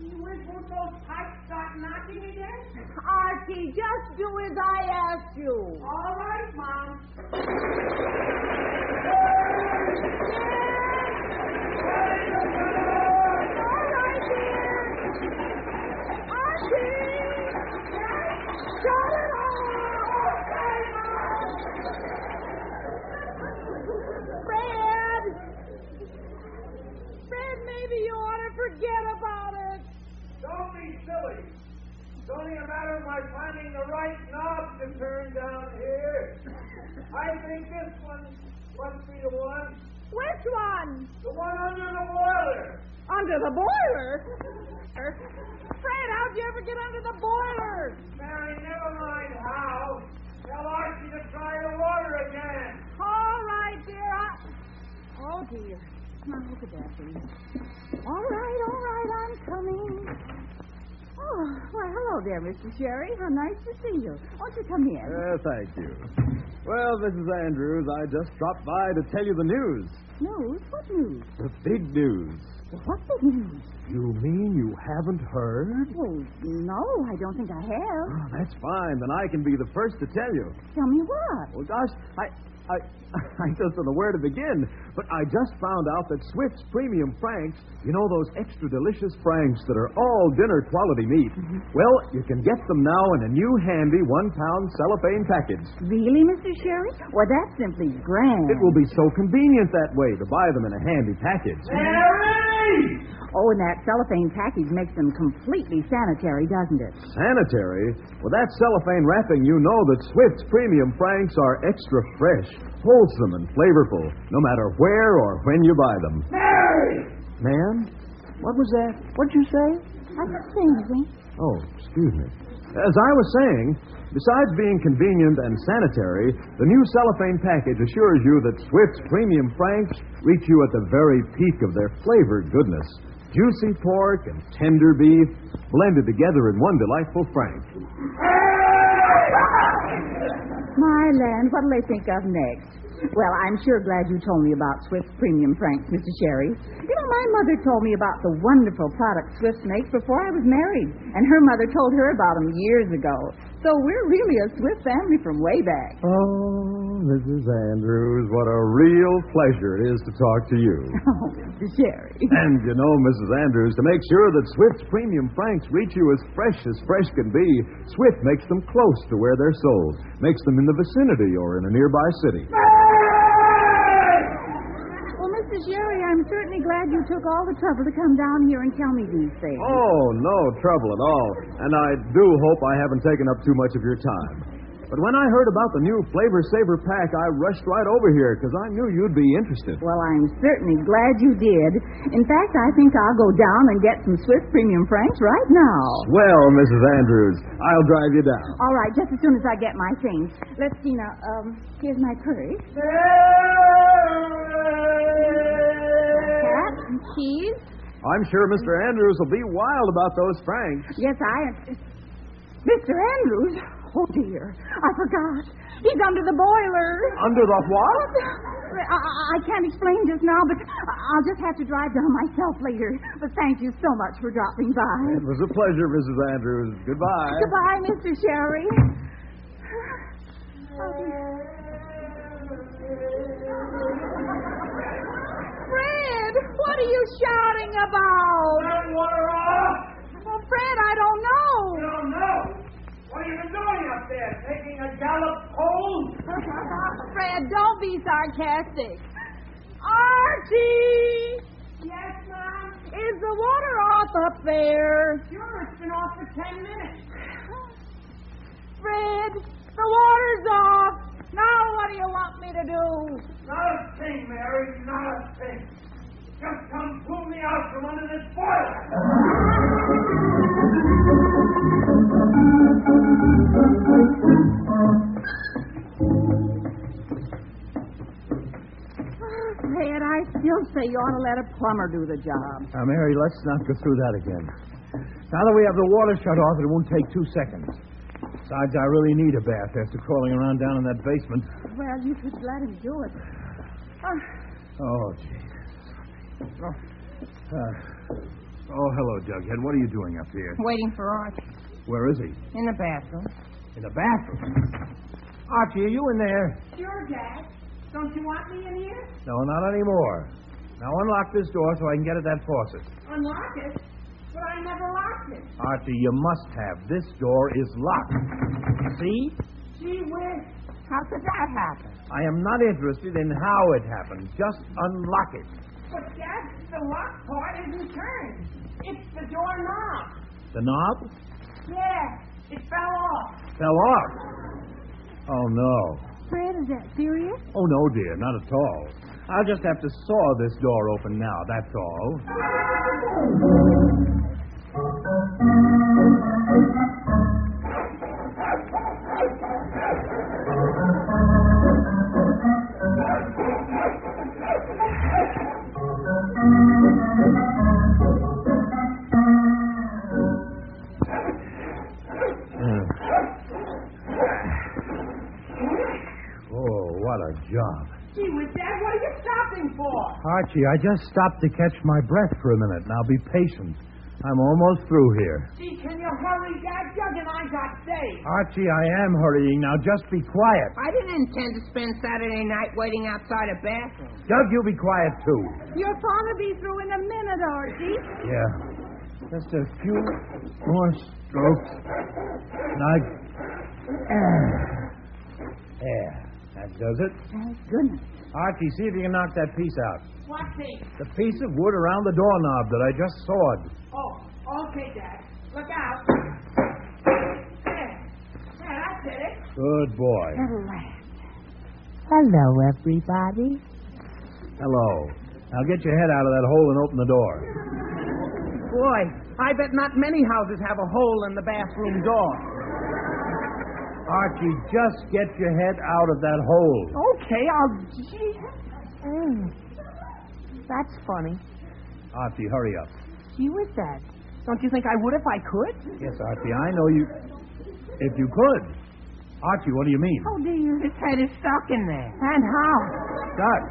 Won't those pipes start knocking again? Archie, just do as I asked you. All right, Mom. Maybe you ought to forget about it. Don't be silly. It's only a matter of my finding the right knob to turn down here. I think this one must be the one. Which one? The one under the boiler. Under the boiler? Fred, how'd you ever get under the boiler? Mary, never mind how. Tell Archie to try the water again. All right, dear. Oh, dear. Come on, look at that, please. All right, I'm coming. Oh, why, hello there, Mr. Sherry. How nice to see you. Won't you come in? Thank you. Well, Mrs. Andrews, I just dropped by to tell you the news. News? What news? The big news. What big news? You mean you haven't heard? Well, no, I don't think I have. Oh, that's fine. Then I can be the first to tell you. Tell me what? Well, gosh, I just don't know where to begin, but I just found out that Swift's Premium Franks, you know those extra delicious Franks that are all dinner quality meat, well, you can get them now in a new handy 1-pound cellophane package. Really, Mr. Sherry? Well, that's simply grand. It will be so convenient that way to buy them in a handy package. Mary! Oh, and that cellophane package makes them completely sanitary, doesn't it? Sanitary? Well, that cellophane wrapping, you know that Swift's Premium Franks are extra fresh, wholesome, and flavorful, no matter where or when you buy them. Mary! Ma'am? What was that? What'd you say? I didn't say anything. Oh, excuse me. As I was saying, besides being convenient and sanitary, the new cellophane package assures you that Swift's Premium Franks reach you at the very peak of their flavored goodness. Juicy pork and tender beef blended together in one delightful frank. My land, what'll they think of next? Well, I'm sure glad you told me about Swift's Premium Franks, Mr. Sherry. You know, my mother told me about the wonderful products Swift makes before I was married, and her mother told her about them years ago. So we're really a Swift family from way back. Oh, Mrs. Andrews, what a real pleasure it is to talk to you. Oh, Mr. Sherry. And you know, Mrs. Andrews, to make sure that Swift's Premium Franks reach you as fresh can be, Swift makes them close to where they're sold, makes them in the vicinity or in a nearby city. Well, Mr. Sherry, I'm certainly glad you took all the trouble to come down here and tell me these things. Oh, no trouble at all. And I do hope I haven't taken up too much of your time. But when I heard about the new Flavor Saver pack, I rushed right over here because I knew you'd be interested. Well, I'm certainly glad you did. In fact, I think I'll go down and get some Swift Premium Franks right now. Well, Mrs. Andrews, I'll drive you down. All right, just as soon as I get my things. Let's see now. Here's my purse. Hat and cheese. I'm sure Mr. Andrews will be wild about those Franks. Yes, Mr. Andrews? Oh, dear. I forgot. He's under the boiler. Under the what? I can't explain just now, but I'll just have to drive down myself later. But thank you so much for dropping by. It was a pleasure, Mrs. Andrews. Goodbye. Goodbye, Mr. Sherry. Fred, what are you shouting about? Turn water off. Well, Fred, I don't know. You don't know? What have you been doing up there? Taking a gallop cold? Fred, don't be sarcastic. Archie! Yes, Mom? Is the water off up there? Sure, it's been off for 10 minutes. Fred, the water's off. Now what do you want me to do? Not a thing, Mary, not a thing. Just come pull me out from under this boiler. Fred, I still ought to let a plumber do the job. Now, Mary, let's not go through that again. Now that we have the water shut off, it won't take 2 seconds. Besides, I really need a bath after crawling around down in that basement. Well, you could let him do it. Oh, Jesus. Oh, hello, Jughead. What are you doing up here? Waiting for Archie. Where is he? In the bathroom. In the bathroom? Archie, are you in there? Sure, Dad. Don't you want me in here? No, not anymore. Now unlock this door so I can get at that faucet. Unlock it? But I never locked it. Archie, you must have. This door is locked. See? Gee whiz. How could that happen? I am not interested in how it happened. Just unlock it. But, Dad, the lock part isn't turned. It's the door knob. The knob? Yeah, it fell off. Fell off? Oh, no. Fred, is that serious? Oh, no, dear, not at all. I'll just have to saw this door open now, that's all. What a job. Gee whiz, Dad, what are you stopping for? Archie, I just stopped to catch my breath for a minute. Now be patient. I'm almost through here. Gee, can you hurry, Dad? Jug and I got saved. Archie, I am hurrying. Now just be quiet. I didn't intend to spend Saturday night waiting outside a bathroom. Doug, you be quiet, too. Your father'll be through in a minute, Archie. Yeah. Just a few more strokes. Now, there. That does it. Thank goodness. Archie, see if you can knock that piece out. What piece? The piece of wood around the doorknob that I just sawed. Oh, okay, Dad. Look out. There, that's it. Good boy. Hello, everybody. Hello. Now get your head out of that hole and open the door. Boy, I bet not many houses have a hole in the bathroom door. Archie, just get your head out of that hole. Okay, That's funny. Archie, hurry up. Gee whiz, Dad. Don't you think I would if I could? Yes, Archie, I know you... If you could. Archie, what do you mean? Oh, dear. His head is stuck in there. And how? Stuck?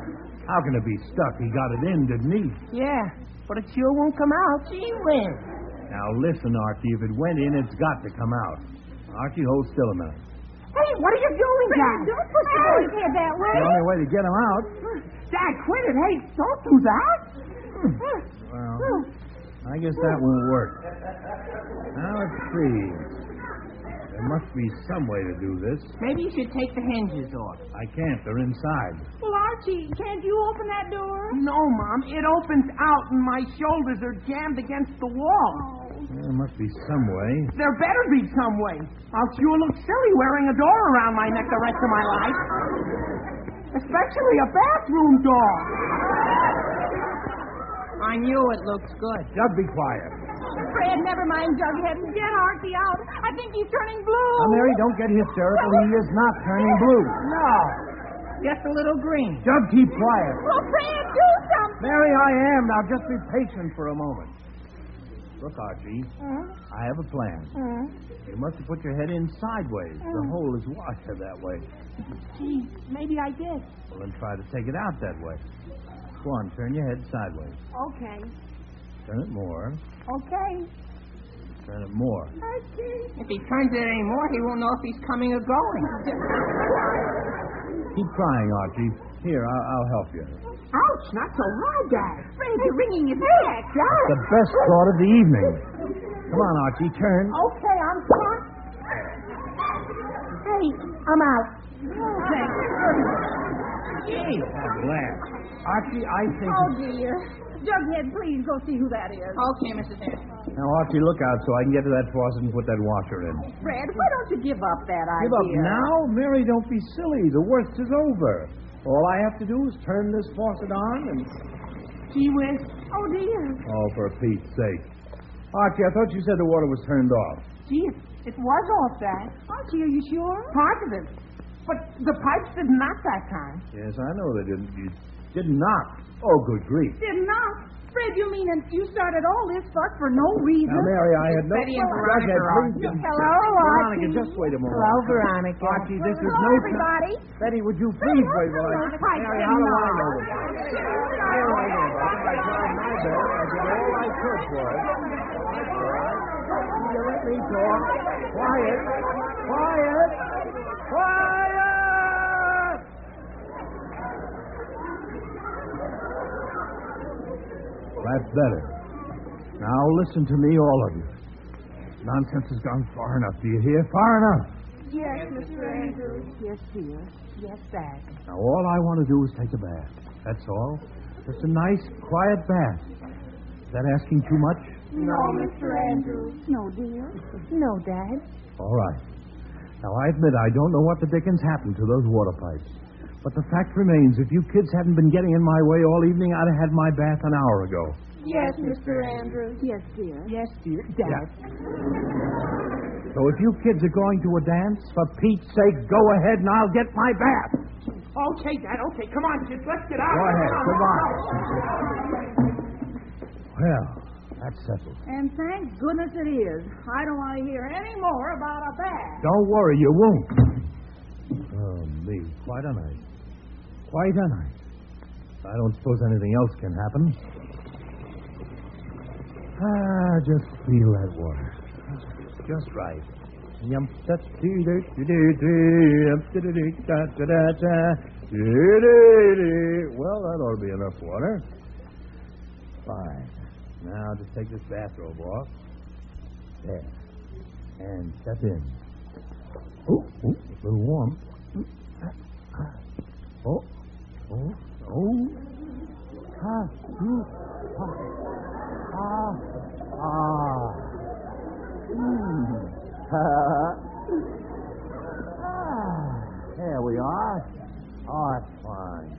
How can it be stuck? He got it in, didn't he? Yeah, but it sure won't come out. Gee whiz. Now, listen, Archie, if it went in, it's got to come out. Archie, hold still a minute. Hey, what are you doing, Dad? Don't push the boy's head that way. The only way to get him out. Dad, quit it. Hey, don't do that. Well, I guess that won't work. Now, let's see. There must be some way to do this. Maybe you should take the hinges off. I can't. They're inside. Well, Archie, can't you open that door? No, Mom. It opens out and my shoulders are jammed against the wall. There must be some way. There better be some way. I'll sure look silly wearing a door around my neck the rest of my life. Especially a bathroom door. I knew it looks good. Doug, be quiet. Fred, never mind, Jughead. Get Archie out. I think he's turning blue. Now, Mary, don't get hysterical. He is not turning blue. No. Just a little green. Doug, keep quiet. Well, Fred, do something. Mary, I am. Now, just be patient for a moment. Look, Archie, I have a plan. You must have put your head in sideways. The hole is wider that way. Gee, maybe I did. Well, then try to take it out that way. Go on, turn your head sideways. Okay. Turn it more. Okay. Turn it more. If he turns it any more, he won't know if he's coming or going. Keep trying, Archie. Here, I'll help you. Ouch, not so loud, Dad. Fred, you're wringing his neck. The best thought of the evening. Come on, Archie, turn. Okay, I'm sorry. Hey, I'm out. Okay. Gee, at last. Archie, I think... Oh, dear. Jughead, please go see who that is. Okay, Mrs. Anderson. Now, Archie, look out so I can get to that faucet and put that washer in. Fred, why don't you give up that idea? Give up now? Mary, don't be silly. The worst is over. All I have to do is turn this faucet on and... Gee whiz. Oh, dear. Oh, for Pete's sake. Archie, I thought you said the water was turned off. Gee, it was off, Dad. Archie, are you sure? Part of it. But the pipes didn't knock that time. Yes, I know they didn't. You Did not. Oh, good grief. Did not? Fred, you mean you started all this fuss for no reason? Now, Mary, I had no... Betty and Jughead, Veronica please. Hello, Veronica, Archie. just wait a moment. Hello, Veronica. Archie, this is Hello, no... everybody. Betty, would you please wait while I... Mary, how do I know this? I don't know about it. I tried my best. I did all I could for it. All right? You let me talk. Quiet. Quiet. Quiet! That's better. Now listen to me, all of you. Nonsense has gone far enough. Do you hear? Far enough. Yes, Mr. Andrews. Yes, dear. Yes, Dad. Now all I want to do is take a bath. That's all. Just a nice, quiet bath. Is that asking too much? No, Mr. Andrews. No, dear. No, Dad. All right. Now I admit I don't know what the dickens happened to those water pipes. But the fact remains, if you kids hadn't been getting in my way all evening, I'd have had my bath an hour ago. Yes, Mr. Andrews. Yes, dear. Yes, dear. Dad. So if you kids are going to a dance, for Pete's sake, go ahead and I'll get my bath. Okay, Dad, okay. Come on, kids, let's get out. Go ahead. Goodbye. Well, that's settled. And thank goodness it is. I don't want to hear any more about a bath. Don't worry, you won't. Oh, me. Quite a night. Quite a night. I don't suppose anything else can happen. Just feel that water. Just right. Well, that ought to be enough water. Fine. Now, just take this bathrobe off. There. And step in. Oh, a little warm. Oh. There we are. Oh, that's fine.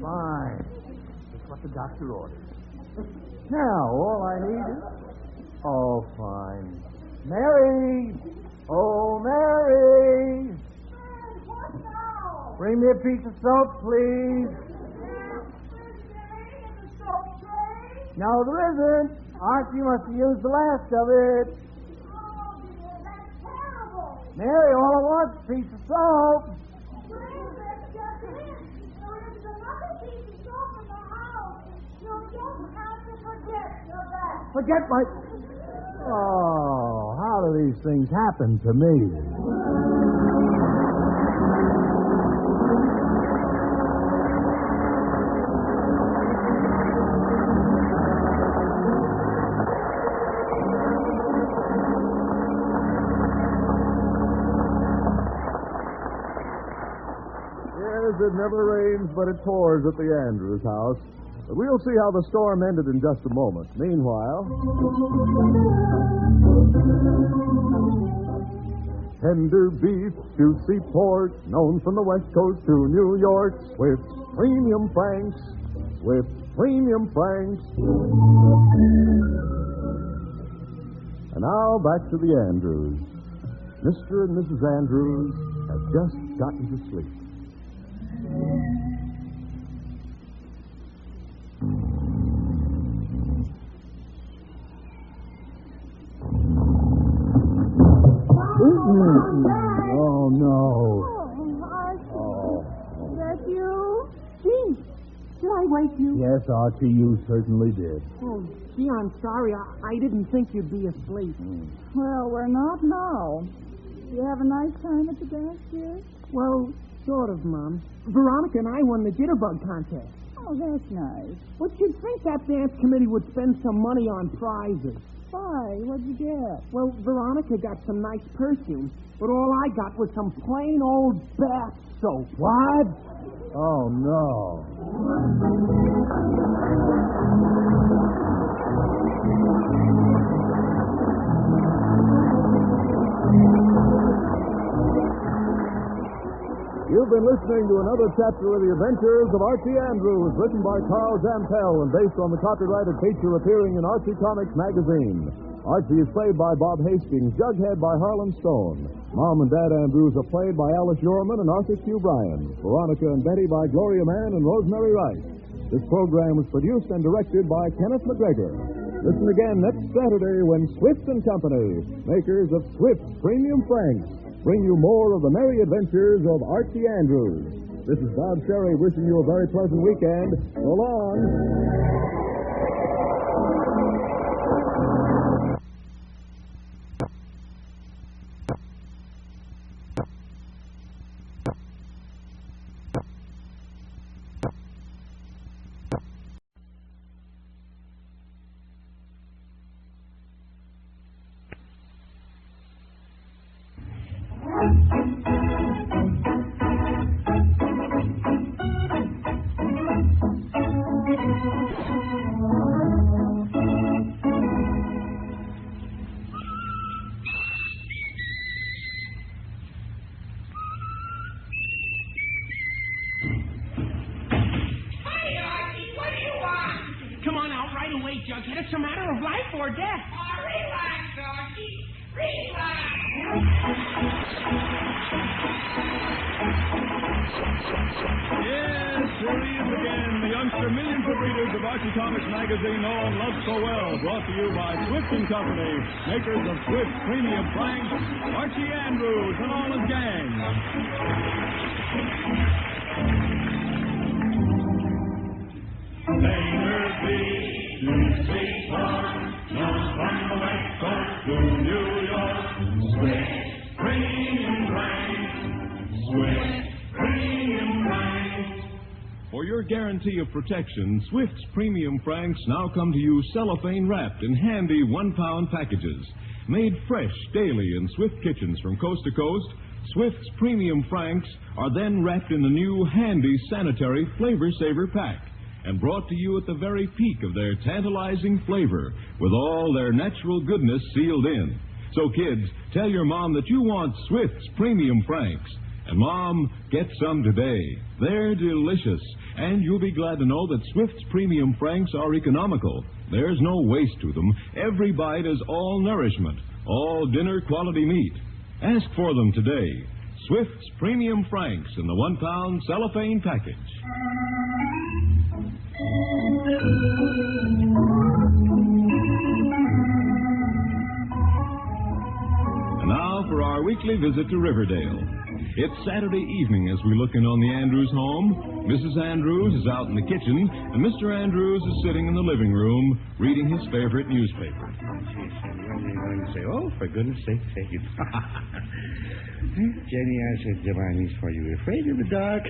Fine. That's what the doctor ordered. Now, all I need is... Oh, fine. Mary! Oh, Mary! Bring me a piece of soap, please. No, there isn't. Archie must have used the last of it. Mary, all I want is a piece of soap. Forget my... Oh, how do these things happen to me? It never rains, but it pours at the Andrews house. But we'll see how the storm ended in just a moment. Meanwhile... Tender beef, juicy pork, known from the West Coast to New York. Swift's Premium Franks. Swift's Premium Franks. And now back to the Andrews. Mr. and Mrs. Andrews have just gotten to sleep. Oh, no. Oh, is that you? Gee, did I wake you? Yes, Archie, you certainly did. Oh, gee, I'm sorry. I didn't think you'd be asleep. Well, we're not now. You have a nice time at the dance, dear? Well, sort of, Mom. Veronica and I won the jitterbug contest. Oh, that's nice. But you'd think that dance committee would spend some money on prizes. Why? What'd you get? Well, Veronica got some nice perfume, but all I got was some plain old bath soap. What? Oh, no. You've been listening to another chapter of the adventures of Archie Andrews, written by Carl Jampel and based on the copyrighted feature appearing in Archie Comics magazine. Archie is played by Bob Hastings, Jughead by Harlan Stone. Mom and Dad Andrews are played by Alice Yorman and Arthur Q. Bryan. Veronica and Betty by Gloria Mann and Rosemary Rice. This program was produced and directed by Kenneth McGregor. Listen again next Saturday when Swift and Company, makers of Swift's Premium Franks, bring you more of the merry adventures of Archie Andrews. This is Bob Sherry wishing you a very pleasant weekend. So long. It's a matter of life or death. Oh, relax, Archie. Relax. Yes, here he is again, the youngster millions of readers of Archie Comics magazine know and love so well. Brought to you by Swift and Company, makers of Swift Premium Franks, Archie Andrews and all his gang. For your guarantee of protection, Swift's Premium Franks now come to you cellophane wrapped in handy 1-pound packages. Made fresh daily in Swift kitchens from coast to coast, Swift's Premium Franks are then wrapped in the new handy sanitary Flavor Saver pack and brought to you at the very peak of their tantalizing flavor with all their natural goodness sealed in. So kids, tell your mom that you want Swift's Premium Franks. And Mom, get some today. They're delicious. And you'll be glad to know that Swift's Premium Franks are economical. There's no waste to them. Every bite is all nourishment, all dinner quality meat. Ask for them today. Swift's Premium Franks in the 1-pound cellophane package. And now for our weekly visit to Riverdale. It's Saturday evening as we look in on the Andrews home. Mrs. Andrews is out in the kitchen, and Mr. Andrews is sitting in the living room reading his favorite newspaper. What are you going to say? Oh, for goodness sake, take it. Jenny, I said, Giovanni's for you. Afraid of the dark?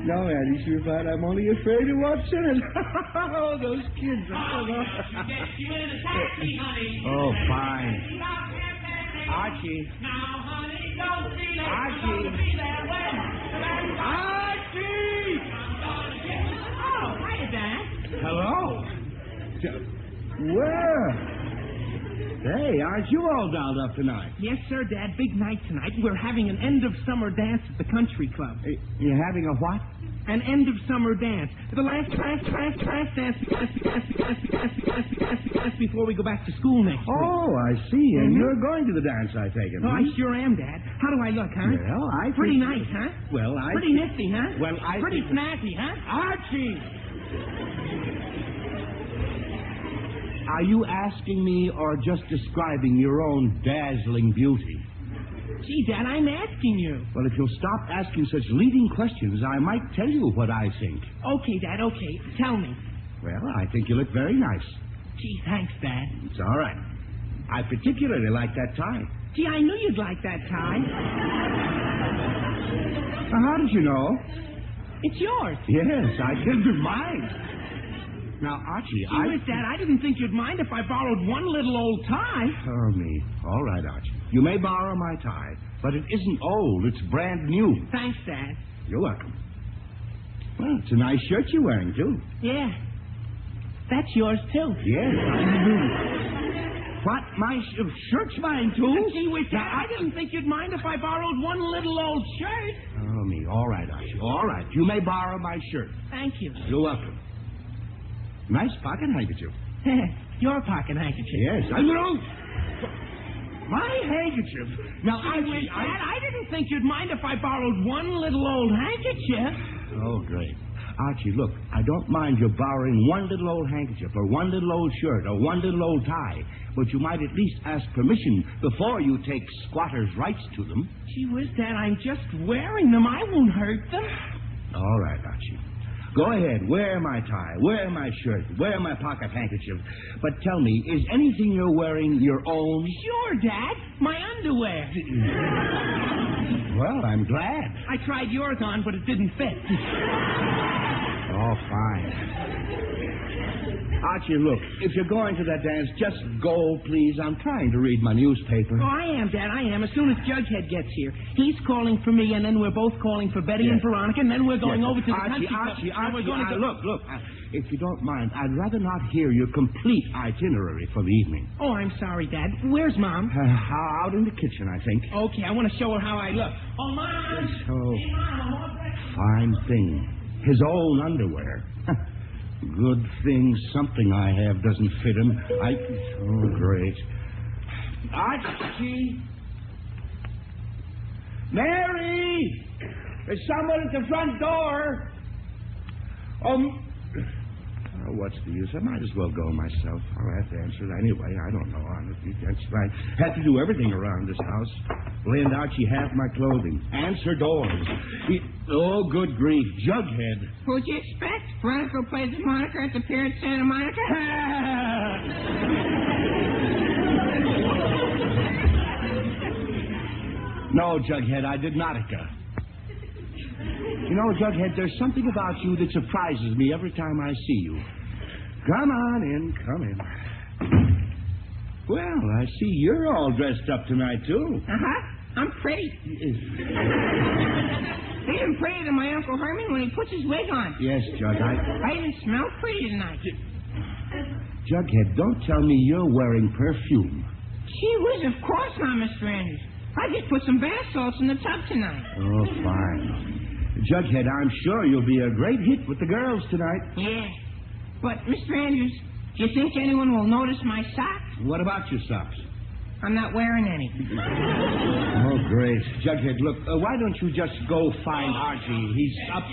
No, Addie, sweetheart, I'm only afraid of what's in it. Oh, those kids. Oh, fine. Archie. Now, honey, don't be late. Archie. Archie! Oh, hiya, Dad. Hello. Where? Hey, aren't you all dolled up tonight? Yes, sir, Dad. Big night tonight. We're having an end-of-summer dance at the country club. You're having a what? An end-of-summer dance. The last dance before we go back to school next week. Oh, I see. And you're going to the dance, I take it. Oh, I sure am, Dad. How do I look, huh? Well, I think... Pretty nice, huh? Well, Pretty nifty, huh? Well, Pretty snazzy, huh? Archie! Are you asking me or just describing your own dazzling beauty? Gee, Dad, I'm asking you. Well, if you'll stop asking such leading questions, I might tell you what I think. Okay, Dad, okay. Tell me. Well, I think you look very nice. Gee, thanks, Dad. It's all right. I particularly like that tie. Gee, I knew you'd like that tie. How did you know? It's yours. Yes, I did with mine. Now, Archie, Dad, I didn't think you'd mind if I borrowed one little old tie. Oh, me. All right, Archie. You may borrow my tie, but it isn't old. It's brand new. Thanks, Dad. You're welcome. Well, it's a nice shirt you're wearing, too. Yeah. That's yours, too. Yes, I do. What? My shirt's mine, too? Gee whiz, Dad, I didn't think you'd mind if I borrowed one little old shirt. Oh, me. All right, Archie. All right. You may borrow my shirt. Thank you. You're welcome. Nice pocket handkerchief. Your pocket handkerchief. Yes. My handkerchief. Now, Archie, Dad, I didn't think you'd mind if I borrowed one little old handkerchief. Oh, great. Archie, look, I don't mind you borrowing one little old handkerchief or one little old shirt or one little old tie, but you might at least ask permission before you take squatters' rights to them. Gee whiz, Dad, I'm just wearing them. I won't hurt them. All right, Archie. Go ahead, wear my tie, wear my shirt, wear my pocket handkerchief. But tell me, is anything you're wearing your own? Sure, Dad. My underwear. Well, I'm glad. I tried yours on, but it didn't fit. Oh, fine. Archie, look, if you're going to that dance, just go, please. I'm trying to read my newspaper. Oh, I am, Dad, I am. As soon as Jughead gets here, he's calling for me, and then we're both calling for Betty and Veronica, and then we're going over to the country club. Archie, we're going to go... Look, if you don't mind, I'd rather not hear your complete itinerary for the evening. Oh, I'm sorry, Dad. Where's Mom? Out in the kitchen, I think. Okay, I want to show her how I look. Oh, Mom! Oh, hey, Mom, fine thing. His own underwear. Good thing something I have doesn't fit him. Oh, great. Archie! Mary! There's someone at the front door. What's the use? I might as well go myself. I'll have to answer it anyway. I don't know, honestly. That's right. Have to do everything around this house. Lend Archie half my clothing. Answer doors. Oh, good grief. Jughead. What'd you expect? Veronica plays the Monica at the Pier at Santa Monica? No, Jughead, I did not. You know, Jughead, there's something about you that surprises me every time I see you. Come on in, come in. Well, I see you're all dressed up tonight, too. Uh-huh. I'm pretty. Even prettier than my Uncle Herman when he puts his wig on. Yes, Jug, I even smell pretty tonight. Jughead, don't tell me you're wearing perfume. Gee whiz, of course not, Mr. Andrews. I just put some bath salts in the tub tonight. Oh, fine. Jughead, I'm sure you'll be a great hit with the girls tonight. Yeah. But, Mr. Andrews, do you think anyone will notice my socks? What about your socks? I'm not wearing any. Oh, great. Jughead, look, why don't you just go find Archie? He's up...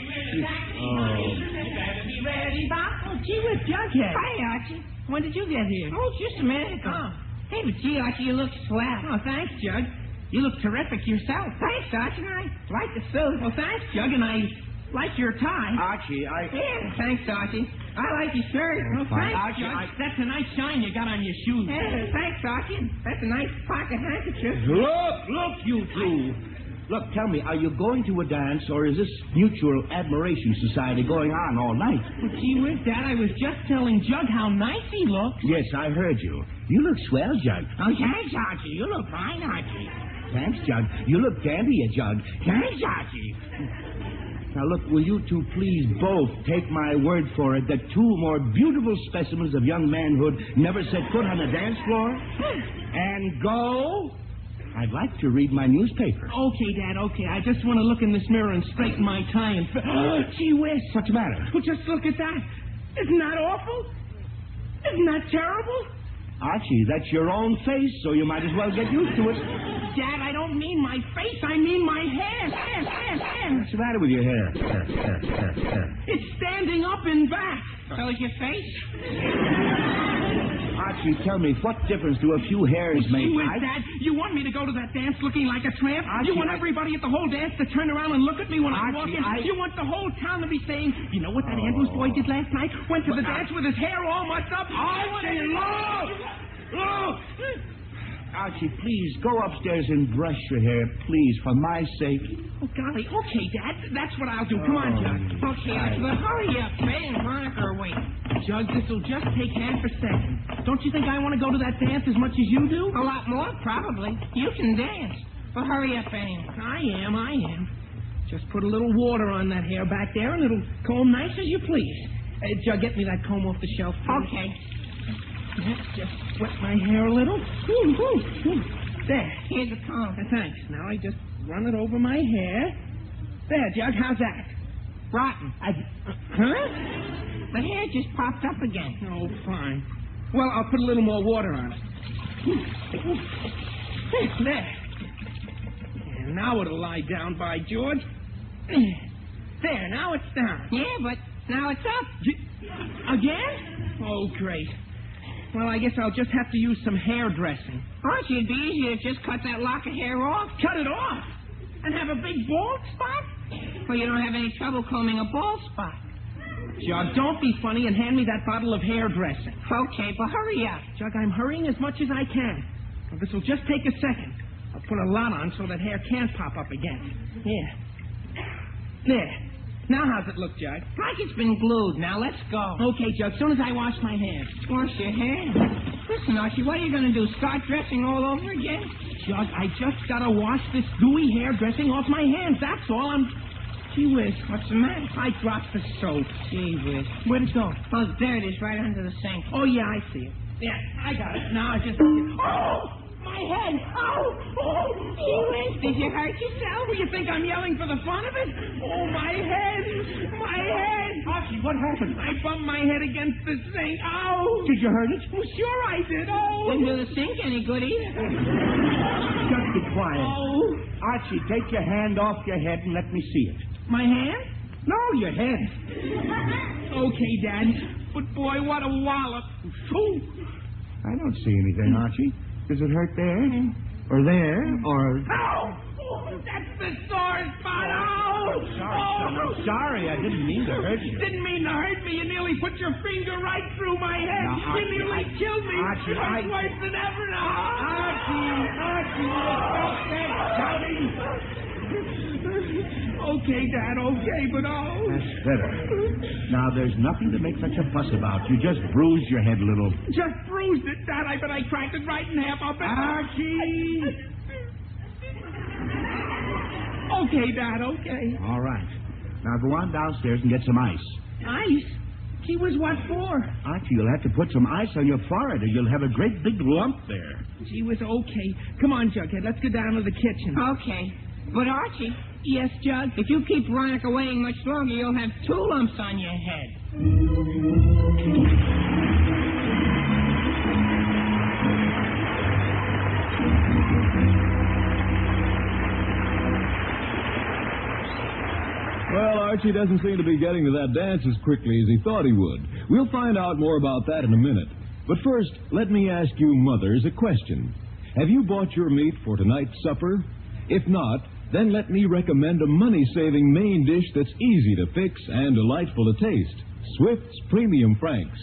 Oh, gee whiz, Jughead. Hi, Archie. When did you get here? Oh, just a minute ago. Oh. Hey, but gee, Archie, you look swell. Oh, thanks, Jug. You look terrific yourself. Thanks, Archie. I like the suit. Well, thanks, Jug, and I like your tie. Archie, Yeah, thanks, Archie. I like your shirt. Well, thanks, Archie, Jug. That's a nice shine you got on your shoes. Yeah, thanks, Archie. That's a nice pocket handkerchief. Look, you two. Look, tell me, are you going to a dance, or is this mutual admiration society going on all night? Well, gee whiz, Dad, I was just telling Jug how nice he looks. Yes, I heard you. You look swell, Jug. Oh, thanks, Archie. You look fine, Archie. Thanks, Jug. You look dandy, Jug. Thanks, Archie. Now, look, will you two please both take my word for it that two more beautiful specimens of young manhood never set foot on a dance floor? And go? I'd like to read my newspaper. Okay, Dad, okay. I just want to look in this mirror and straighten my tie and... Gee whiz. What's the matter? Well, just look at that. Isn't that awful? Isn't that terrible? Archie, that's your own face, so you might as well get used to it. Dad, I don't mean my face. I mean my hair. What's the matter with your hair? Hair. It's standing up and back. So is your face? Archie, tell me, what difference do a few hairs make? Dad, you want me to go to that dance looking like a tramp? Archie, you want everybody at the whole dance to turn around and look at me when I walk in? Archie, You want the whole town to be saying, you know what that Andrews boy did last night? Went to the dance with his hair all mucked up. Archie, look! Archie, please, go upstairs and brush your hair, please, for my sake. Oh, golly. Okay, Dad. That's what I'll do. Come on, Jug. Okay, Archie, but hurry up. Betty and Veronica are waiting. Jug, this'll just take half a second. Don't you think I want to go to that dance as much as you do? A lot more, probably. You can dance. But hurry up, Betty. I am. Just put a little water on that hair back there and it'll comb nice as you please. Jug, get me that comb off the shelf, please. Okay. Just wet my hair a little. There. Here's the comb. Thanks. Now I just run it over my hair. There, Jug, how's that? Rotten. Huh? The hair just popped up again. Oh, fine. Well, I'll put a little more water on it. There. Now it'll lie down, by George. There, now it's down. Yeah, but Now it's up. Again? Oh, great. Well, I guess I'll just have to use some hair dressing. Archie, it'd be easier to just cut that lock of hair off. Cut it off? And have a big bald spot? Well, you don't have any trouble combing a bald spot. Jug, don't be funny and hand me that bottle of hair dressing. Okay, but hurry up. Jug, I'm hurrying as much as I can. Well, this will just take a second. I'll put a lot on so that hair can't pop up again. Here. There. Now how's it look, Jug? Like it's been glued. Now let's go. Okay, Jug, as soon as I wash my hands. Wash your hands? Listen, Archie, what are you going to do? Start dressing all over again? Jug, I just got to wash this gooey hair dressing off my hands. That's all. Gee whiz. What's the matter? I dropped the soap. Gee whiz. Where'd it go? Oh, there it is, right under the sink. Oh, yeah, I see it. Yeah, I got it. Now I just... Oh! My head! Oh! Oh! Gee whiz, did you hurt yourself? Well, you think I'm yelling for the fun of it? Oh, my head! My head! Archie, what happened? I bumped my head against the sink. Ow! Did you hurt it? Well, sure I did. Oh! Didn't do the sink any good either. Just be quiet. Oh! Archie, take your hand off your head and let me see it. My hand? No, your head. Okay, Dad. But boy, what a wallop. Phew. I don't see anything, Archie. Does it hurt there? Or there? Or... Ow! Oh, that's the sore spot. Ow! I'm sorry. I didn't mean to hurt you. Didn't mean to hurt me. You nearly put your finger right through my head. Now, Archie, you nearly killed me. Archie, it's worse than ever now. Archie, stop that shouting. Okay, Dad, okay, but oh... That's better. Now, there's nothing to make such a fuss about. You just bruised your head a little. Just bruised it, Dad. I bet I cracked it right in half. I'll bet... Archie! Okay, Dad, okay. All right. Now, go on downstairs and get some ice. Ice? Gee whiz, what for? Archie, you'll have to put some ice on your forehead or you'll have a great big lump there. Gee whiz, okay. Come on, Jughead, let's go down to the kitchen. Okay. But, Archie... Yes, Jug? If you keep Veronica-weighing much longer, you'll have 2 lumps on your head. Well, Archie doesn't seem to be getting to that dance as quickly as he thought he would. We'll find out more about that in a minute. But first, let me ask you mothers a question. Have you bought your meat for tonight's supper? If not, then let me recommend a money-saving main dish that's easy to fix and delightful to taste. Swift's Premium Franks.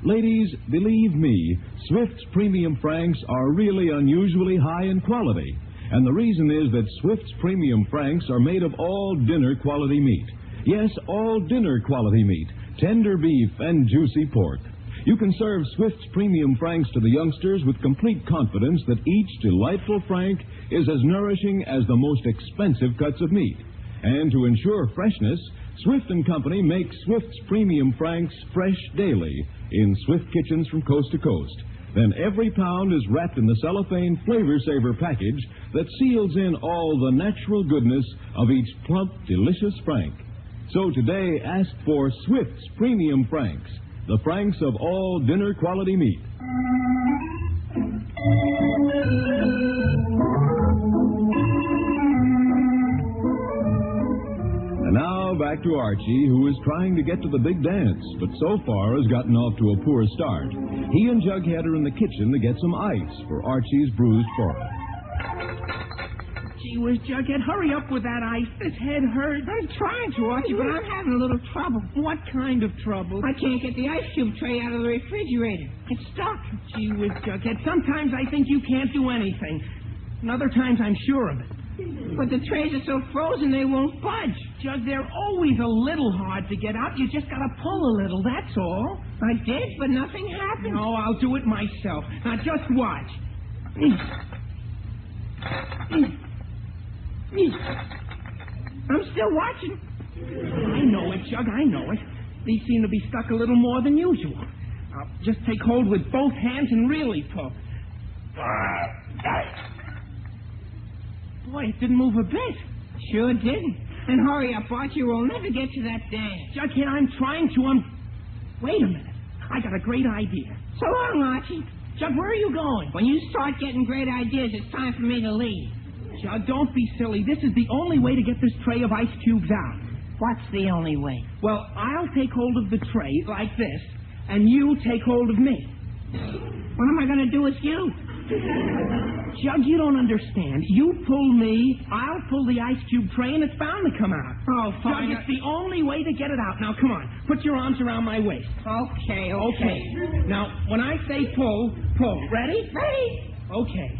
Ladies, believe me, Swift's Premium Franks are really unusually high in quality. And the reason is that Swift's Premium Franks are made of all dinner quality meat. Yes, all dinner quality meat. Tender beef and juicy pork. You can serve Swift's Premium Franks to the youngsters with complete confidence that each delightful Frank is as nourishing as the most expensive cuts of meat. And to ensure freshness, Swift & Company makes Swift's Premium Franks fresh daily in Swift kitchens from coast to coast. Then every pound is wrapped in the cellophane Flavor Saver package that seals in all the natural goodness of each plump, delicious Frank. So today, ask for Swift's Premium Franks, the Franks of all dinner quality meat. And now back to Archie, who is trying to get to the big dance, but so far has gotten off to a poor start. He and Jughead are in the kitchen to get some ice for Archie's bruised forehead. Gee whiz, Jughead, hurry up with that ice. This head hurts. I'm trying to, Archie, but I'm having a little trouble. What kind of trouble? I can't get the ice cube tray out of the refrigerator. It's stuck. Gee whiz, Jughead, sometimes I think you can't do anything. And other times I'm sure of it. But the trays are so frozen they won't budge. Jug, they're always a little hard to get out. You just gotta pull a little, that's all. I did, but nothing happened. No, I'll do it myself. Now, just watch. I'm still watching. I know it, Jug, I know it. These seem to be stuck a little more than usual. I'll just take hold with both hands and really pull. Boy, it didn't move a bit. Sure didn't. And hurry up, Archie, we'll never get to that dance. Jughead, I'm trying to. Wait a minute. I got a great idea. So long, Archie. Jug, where are you going? When you start getting great ideas, it's time for me to leave. Jug, don't be silly. This is the only way to get this tray of ice cubes out. What's the only way? Well, I'll take hold of the tray like this, and you take hold of me. What am I going to do with you? Jug, you don't understand. You pull me, I'll pull the ice cube tray, and it's bound to come out. Oh, fine. Jug, it's the only way to get it out. Now, come on. Put your arms around my waist. Okay. Now, when I say pull, pull. Ready? Ready. Okay.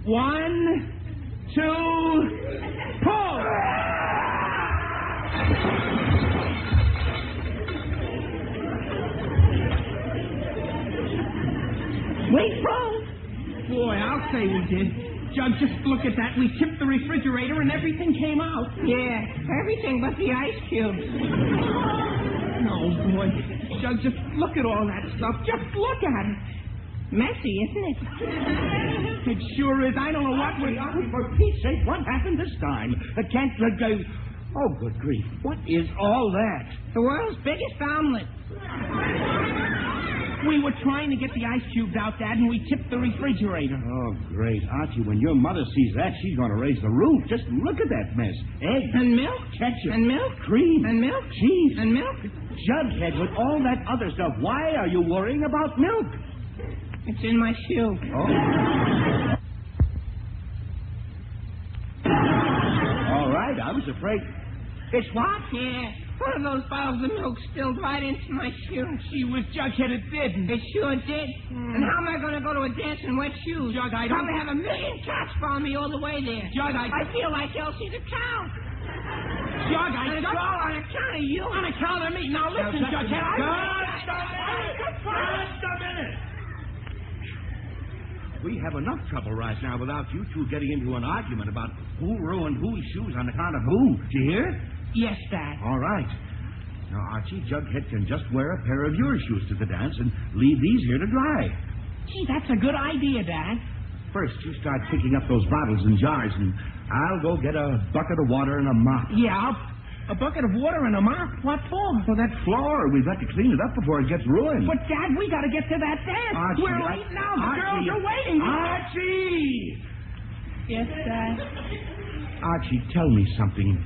1, 2, pull! We froze. Boy, I'll say we did. Jug, just look at that. We tipped the refrigerator and everything came out. Yeah, everything but the ice cubes. Oh, boy. Jug, just look at all that stuff. Just look at it. Messy, isn't it? It sure is. I don't know what we... For Pete's sake, what happened this time? Can't let go... Oh, good grief. What is all that? The world's biggest omelet. We were trying to get the ice cubes out, Dad, and we tipped the refrigerator. Oh, great. Archie, when your mother sees that, she's going to raise the roof. Just look at that mess. Eggs. And milk. Ketchup. And milk. Cream. And milk. Cheese. And milk. Jughead with all that other stuff. Why are you worrying about milk? It's in my shoe. Oh. All right, I was afraid. It's what? Yeah. One of those bottles of milk spilled right into my shoe. Gee whiz, Jughead, it didn't. It sure did. And how am I going to go to a dance in wet shoes? Jug, I don't... Probably have a million cats follow me all the way there. Jug, I feel like Elsie the cow. Jug, It's all on account of you. On account of me. Now listen, Jughead. Just a minute. We have enough trouble right now without you two getting into an argument about who ruined whose shoes on account of who. Do you hear? Yes, Dad. All right. Now, Archie, Jughead can just wear a pair of your shoes to the dance and leave these here to dry. Gee, that's a good idea, Dad. First, you start picking up those bottles and jars, and I'll go get a bucket of water and a mop. Yeah, a bucket of water and a mop? What for? For that floor. We've got to clean it up before it gets ruined. But, Dad, we got to get to that dance. Archie, we're late now. The girls are waiting. Archie! Yes, Dad. Archie, tell me something.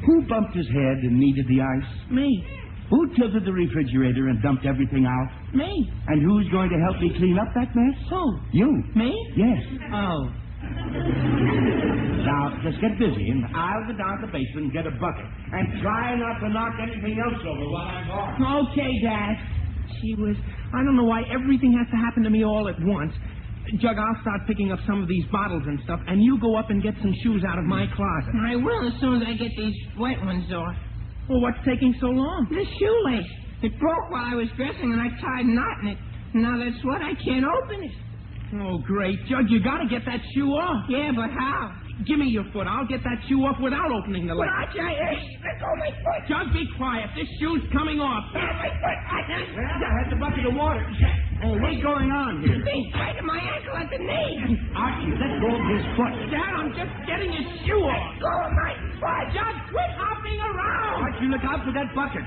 Who bumped his head and needed the ice? Me. Who tilted the refrigerator and dumped everything out? Me. And who's going to help me clean up that mess? Who? You. Me? Yes. Oh. Now, just get busy, and I'll go down to the basement and get a bucket. And try not to knock anything else over while I'm gone. Okay, Dad. Gee whiz, I don't know why everything has to happen to me all at once. Jug, I'll start picking up some of these bottles and stuff, and you go up and get some shoes out of my closet. I will as soon as I get these wet ones off. Well, what's taking so long? The shoelace. It broke while I was dressing, and I tied a knot in it. Now that's what I can't open it. Oh, great. Jug, you got to get that shoe off. Yeah, but how? Give me your foot. I'll get that shoe off without opening the leg. Let go of my foot. Jug, be quiet. This shoe's coming off. My foot. I had the bucket of water. Hey, what's going on here? He's biting my ankle at the knee. Archie, let go of his foot. Dad, I'm just getting his shoe off. Let go of my foot. Jug, quit hopping around. Archie, look out for that bucket.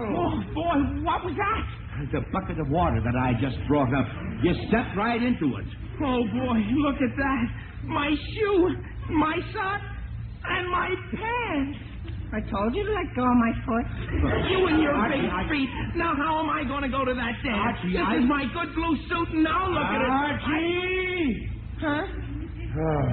Oh, boy, what was that? The bucket of water that I just brought up. You stepped right into it. Oh, boy, look at that. My shoe, my sock, and my pants. I told you to let go of my foot. You and your Archie, big feet. Now, how am I going to go to that dance? Archie, this is my good blue suit, and now look at it. Archie! Huh? Oh,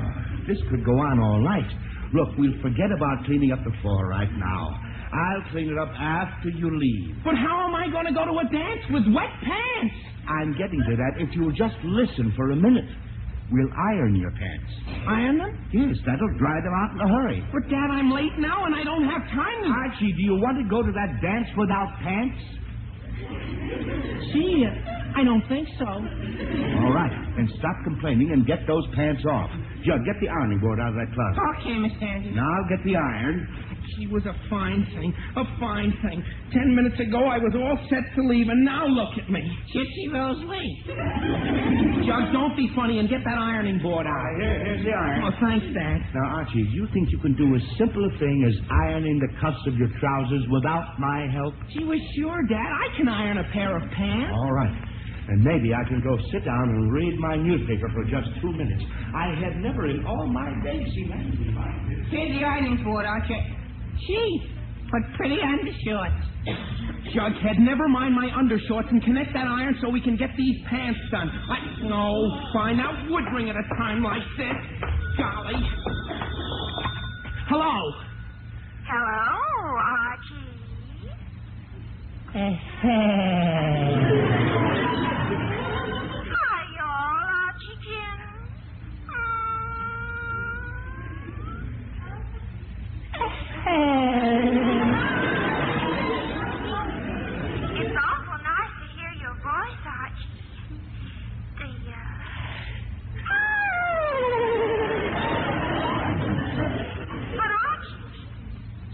this could go on all night. Look, we'll forget about cleaning up the floor right now. I'll clean it up after you leave. But how am I going to go to a dance with wet pants? I'm getting to that if you'll just listen for a minute. We'll iron your pants. Iron them? Yes, that'll dry them out in a hurry. But, Dad, I'm late now, and I don't have time to... Archie, do you want to go to that dance without pants? Gee, I don't think so. All right, then stop complaining and get those pants off. Jug, get the ironing board out of that closet. Okay, Miss Andrews. Now I'll get the iron. She was a fine thing, a fine thing. 10 minutes ago, I was all set to leave, and now look at me. Gypsy Rose Lee. Jug, don't be funny and get that ironing board out. Here's the iron. Oh, thanks, Dad. Now, Archie, do you think you can do as simple a thing as ironing the cuffs of your trousers without my help? Gee whiz, sure, Dad. I can iron a pair of pants. All right. And maybe I can go sit down and read my newspaper for just 2 minutes. I have never in all my days seen anything like this. Here's the ironing board, Archie. Gee, what pretty undershorts. Jughead, never mind my undershorts and connect that iron so we can get these pants done. No, fine. That would ring at a time like this. Golly. Hello. Hello, Archie. Hey. Hi, y'all, Archie-kin. It's awful nice to hear your voice, Archie. But, Archie,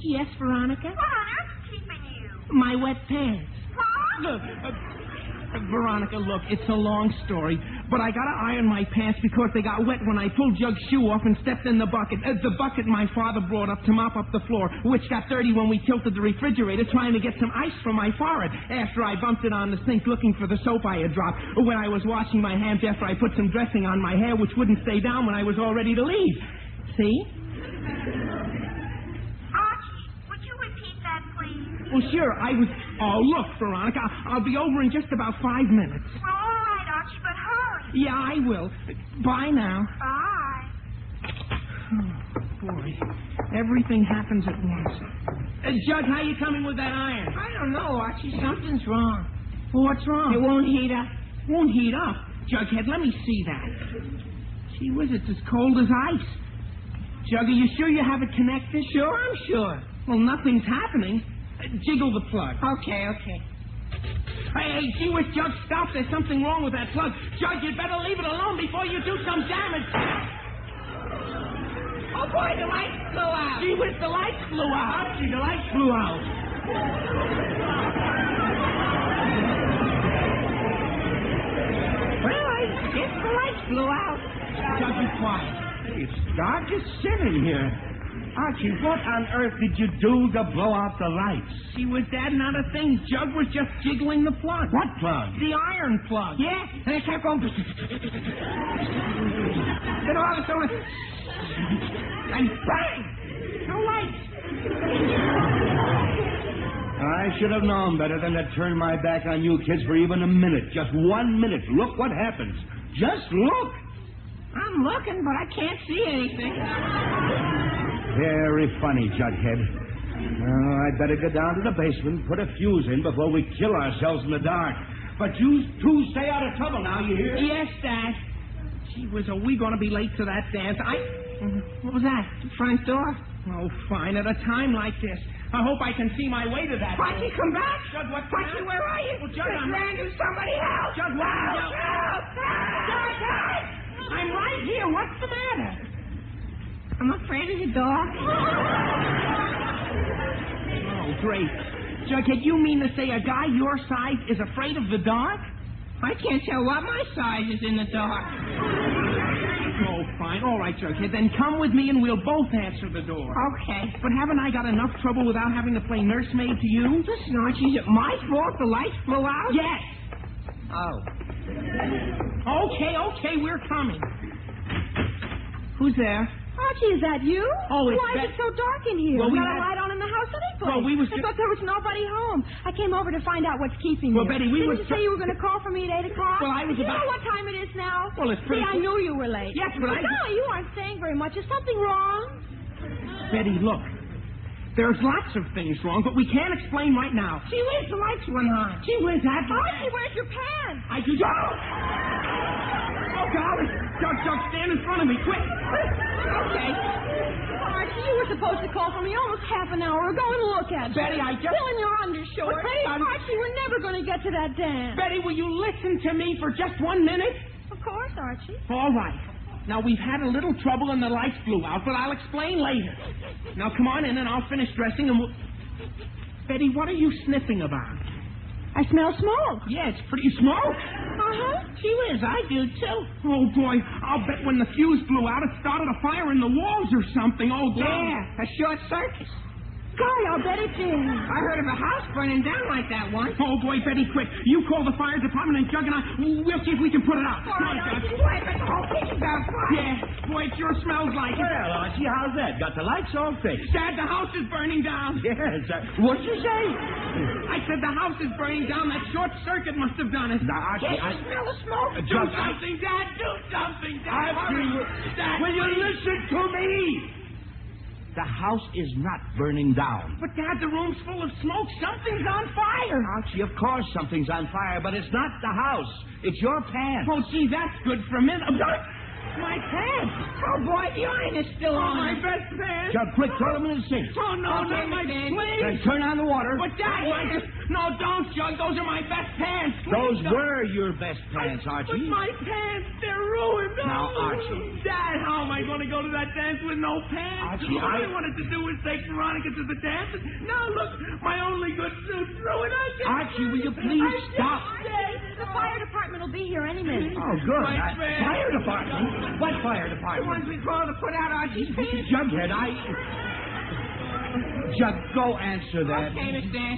Yes, Veronica? what on earth is keeping you? My wet pants. What? Look, Veronica, look, it's a long story, but I gotta iron my pants because they got wet when I pulled Jug's shoe off and stepped in the bucket. The bucket my father brought up to mop up the floor, which got dirty when we tilted the refrigerator trying to get some ice from my forehead after I bumped it on the sink looking for the soap I had dropped. When I was washing my hands after I put some dressing on my hair, which wouldn't stay down when I was all ready to leave. See? Archie, would you repeat that, please? Well, sure, I was... Oh, look, Veronica, I'll be over in just about 5 minutes. Well, all right, Archie, but hurry. Yeah, I will. Bye now. Bye. Oh, boy. Everything happens at once. Jug, how you coming with that iron? I don't know, Archie. Something's wrong. Well, what's wrong? It won't heat up. Won't heat up? Jughead, let me see that. Gee whiz, it's as cold as ice. Jug, are you sure you have it connected? Sure, I'm sure. Well, nothing's happening. Jiggle the plug. Okay. Hey, gee whiz, Jug, stop. There's something wrong with that plug. Jug, you'd better leave it alone before you do some damage. Oh, boy, the lights flew out. Gee whiz, the lights flew out. Archie, the lights flew out. Well, I guess the lights flew out. Jug, be quiet. It's dark as sin in here. Archie, what on earth did you do to blow out the lights? She was Dad, not a thing. Jug was just jiggling the plug. What plug? The iron plug. Yeah, and it kept going. Then all of a sudden, and bang! No lights. I should have known better than to turn my back on you kids for even a minute. Just 1 minute. Look what happens. Just look. I'm looking, but I can't see anything. Very funny, Jughead. I'd better go down to the basement, put a fuse in before we kill ourselves in the dark. But you two stay out of trouble now, you hear? Yes, Dad. Gee whiz, are we going to be late to that dance? What was that? The front door. Oh, fine. At a time like this, I hope I can see my way to that. Archie, come back. Jug, what's Archie, where are you? Well, Jug, I'm... Randy, somebody help. Jug, what? Help! I'm right here. What's the matter? I'm afraid of the dark. Oh, great. Jughead, you mean to say a guy your size is afraid of the dark? I can't tell what my size is in the dark. Oh, fine. All right, Jughead. Then come with me and we'll both answer the door. Okay. But haven't I got enough trouble without having to play nursemaid to you? Listen, Archie, is it my fault the lights blew out? Yes. Oh. Okay, we're coming. Who's there? Archie, is that you? Oh, it's Why is it so dark in here? Well, we Not a had- light on in the house any place. Well, we was I thought there was nobody home. I came over to find out what's keeping you. Well, Betty, we Didn't was you say you were going to call for me at 8 o'clock? Well, I was Do you about- know what time it is now? Well, it's pretty See, I cl- knew you were late. Yes, but I- Golly, you aren't saying very much. Is something wrong? Betty, look. There's lots of things wrong, but we can't explain right now. Gee whiz, the lights went on. Gee whiz, that... Archie, where's your pants? I just... Oh, golly. Jug, stand in front of me, quick. Okay. Archie, you were supposed to call for me almost half an hour ago and look at you. Betty, I just... Still in your undershorts. Well, Betty, Archie, we're never going to get to that dance. Betty, will you listen to me for just 1 minute? Of course, Archie. All right. Now, we've had a little trouble and the lights blew out, but I'll explain later. Now, come on in and I'll finish dressing and we'll... Betty, what are you sniffing about? I smell smoke. Yeah, it's pretty smoke. Uh-huh. Gee whiz, I do too. Oh, boy, I'll bet when the fuse blew out, it started a fire in the walls or something. Oh, God. Yeah, a short circuit. Golly, I'll bet it is. I heard of a house burning down like that once. Oh, boy, Betty, quick. You call the fire department and Jug and we'll see if we can put it out. All right, Archie, wait, but the whole kitchen's on fire. Yeah, boy, it sure smells like it. Well, Archie, how's that? Got the lights all fixed. Dad, the house is burning down. Yes. What'd you say? I said the house is burning down. That short circuit must have done it. Now, Archie, Can't you smell the smoke? Do something, Dad. Do something, Dad. Dad, will you listen to me? The house is not burning down. But, Dad, the room's full of smoke. Something's on fire. Archie, of course something's on fire, but it's not the house. It's your pants. Oh, gee, that's good for a minute. My pants. Oh, boy, the iron is still on. My best pants. Jug, quick, throw them in the sink. Oh, no, not my pants. Then turn on the water. But, Dad, no, don't, Jug. Those are my best pants. Those were your best pants, Archie. But my pants, they're ruined. Now, Archie. Dad, how am I going to go to that dance with no pants? Archie, All I wanted to do was take Veronica to the dance. And now, look, my only good suit's ruined. Archie, will you please stop? The fire department will be here any minute. Oh, good. Fire department? What fire department? The ones we call to put out Archie's pants. Jughead, Jug, go answer that. Okay, Miss Dan.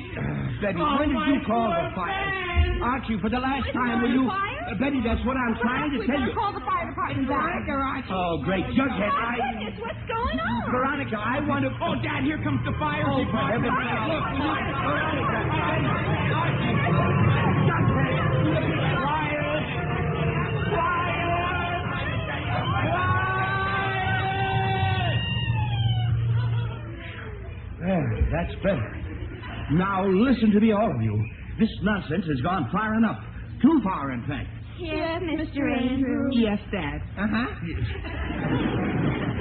Betty, when did you call the fire? Archie, for the last time, will you... Betty, that's what I'm trying to tell you. Call the fire department. Archie. Oh, great. Jughead, Goodness, what's going on? Veronica, I want to... Oh, Dad, here comes the fire department. Look, There, that's better. Now, listen to me, all of you. This nonsense has gone far enough. Too far, in fact. Yes, Mr. Andrews. Yes, Dad. Uh-huh.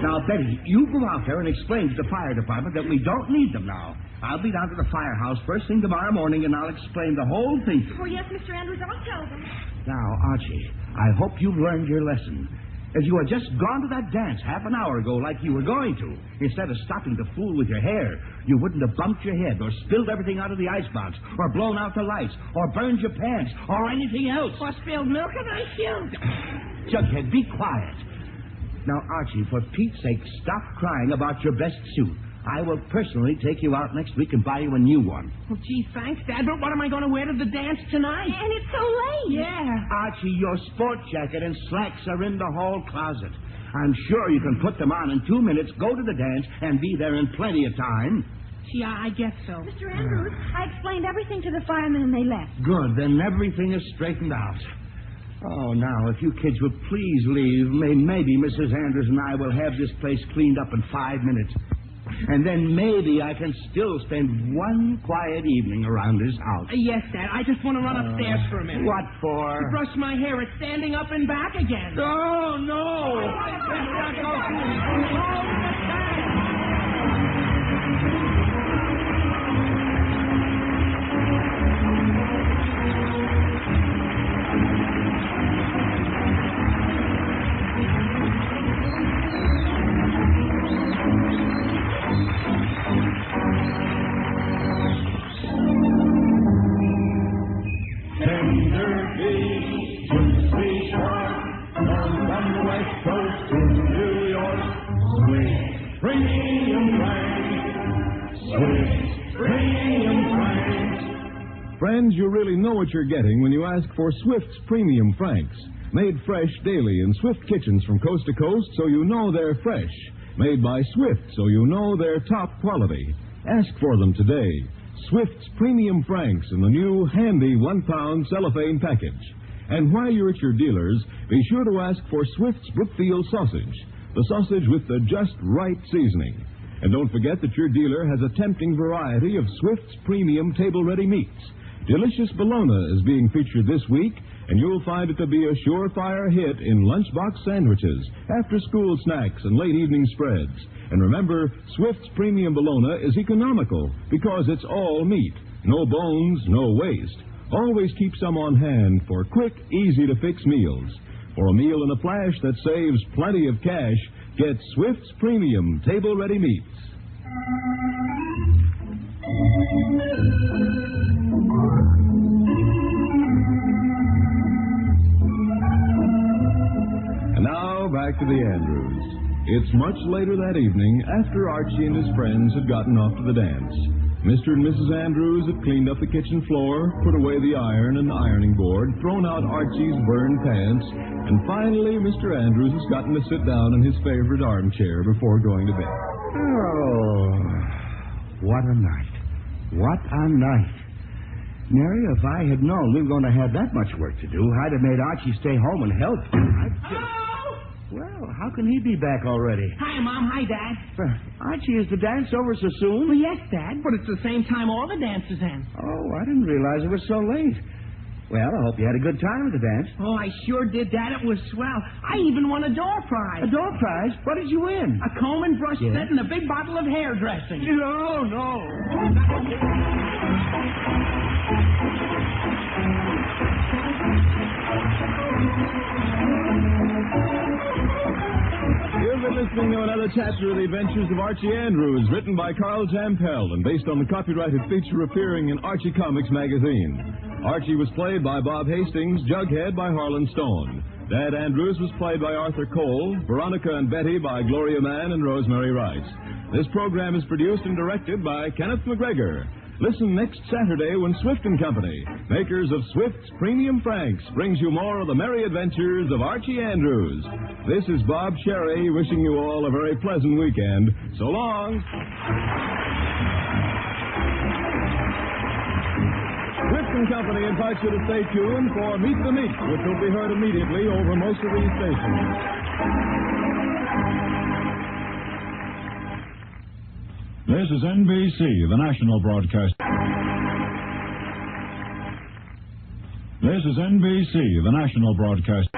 Now, Betty, you go out there and explain to the fire department that we don't need them now. I'll be down to the firehouse first thing tomorrow morning, and I'll explain the whole thing. Oh, yes, Mr. Andrews, I'll tell them. Now, Archie, I hope you've learned your lesson. If you had just gone to that dance half an hour ago like you were going to, instead of stopping to fool with your hair, you wouldn't have bumped your head or spilled everything out of the icebox or blown out the lights or burned your pants or anything else. Or spilled milk and ice cube. Jughead, be quiet. Now, Archie, for Pete's sake, stop crying about your best suit. I will personally take you out next week and buy you a new one. Well, gee, thanks, Dad, but what am I going to wear to the dance tonight? And it's so late. Yeah. Archie, your sport jacket and slacks are in the hall closet. I'm sure you can put them on in 2 minutes, go to the dance, and be there in plenty of time. Gee, I guess so. Mr. Andrews, I explained everything to the firemen and they left. Good, then everything is straightened out. Oh, now, if you kids would please leave, maybe Mrs. Andrews and I will have this place cleaned up in 5 minutes. And then maybe I can still spend one quiet evening around his house. Yes, Dad. I just want to run upstairs for a minute. What for? To brush my hair. It's standing up and back again. Oh, no. Friends, you really know what you're getting when you ask for Swift's Premium Franks. Made fresh daily in Swift kitchens from coast to coast, so you know they're fresh. Made by Swift, so you know they're top quality. Ask for them today. Swift's Premium Franks in the new handy 1-pound cellophane package. And while you're at your dealers, be sure to ask for Swift's Brookfield sausage, the sausage with the just right seasoning. And don't forget that your dealer has a tempting variety of Swift's Premium table-ready meats. Delicious bologna is being featured this week, and you'll find it to be a surefire hit in lunchbox sandwiches, after-school snacks, and late-evening spreads. And remember, Swift's Premium bologna is economical because it's all meat. No bones, no waste. Always keep some on hand for quick, easy-to-fix meals. For a meal in a flash that saves plenty of cash, get Swift's Premium table-ready meats. And now, back to the Andrews. It's much later that evening after Archie and his friends had gotten off to the dance. Mr. and Mrs. Andrews had cleaned up the kitchen floor, put away the iron and ironing board, thrown out Archie's burned pants, and finally Mr. Andrews has gotten to sit down in his favorite armchair before going to bed. Oh, what a night. What a night. Mary, if I had known we were going to have that much work to do, I'd have made Archie stay home and help. Well, how can he be back already? Hi, Mom. Hi, Dad. Archie, is the dance over so soon? Well, yes, Dad, but it's the same time all the dances end. Oh, I didn't realize it was so late. Well, I hope you had a good time at the dance. Oh, I sure did, Dad. It was swell. I even won a door prize. A door prize? What did you win? A comb and brush set and a big bottle of hairdressing. No. You've been listening to another chapter of the Adventures of Archie Andrews, written by Carl Jampel and based on the copyrighted feature appearing in Archie Comics magazine. Archie was played by Bob Hastings, Jughead by Harlan Stone. Dad Andrews was played by Arthur Cole, Veronica and Betty by Gloria Mann and Rosemary Rice. This program is produced and directed by Kenneth McGregor. Listen next Saturday when Swift & Company, makers of Swift's Premium Franks, brings you more of the merry adventures of Archie Andrews. This is Bob Sherry wishing you all a very pleasant weekend. So long. Swift & Company invites you to stay tuned for Meet the Meek, which will be heard immediately over most of these stations. This is NBC, the national broadcast. This is NBC, the national broadcast.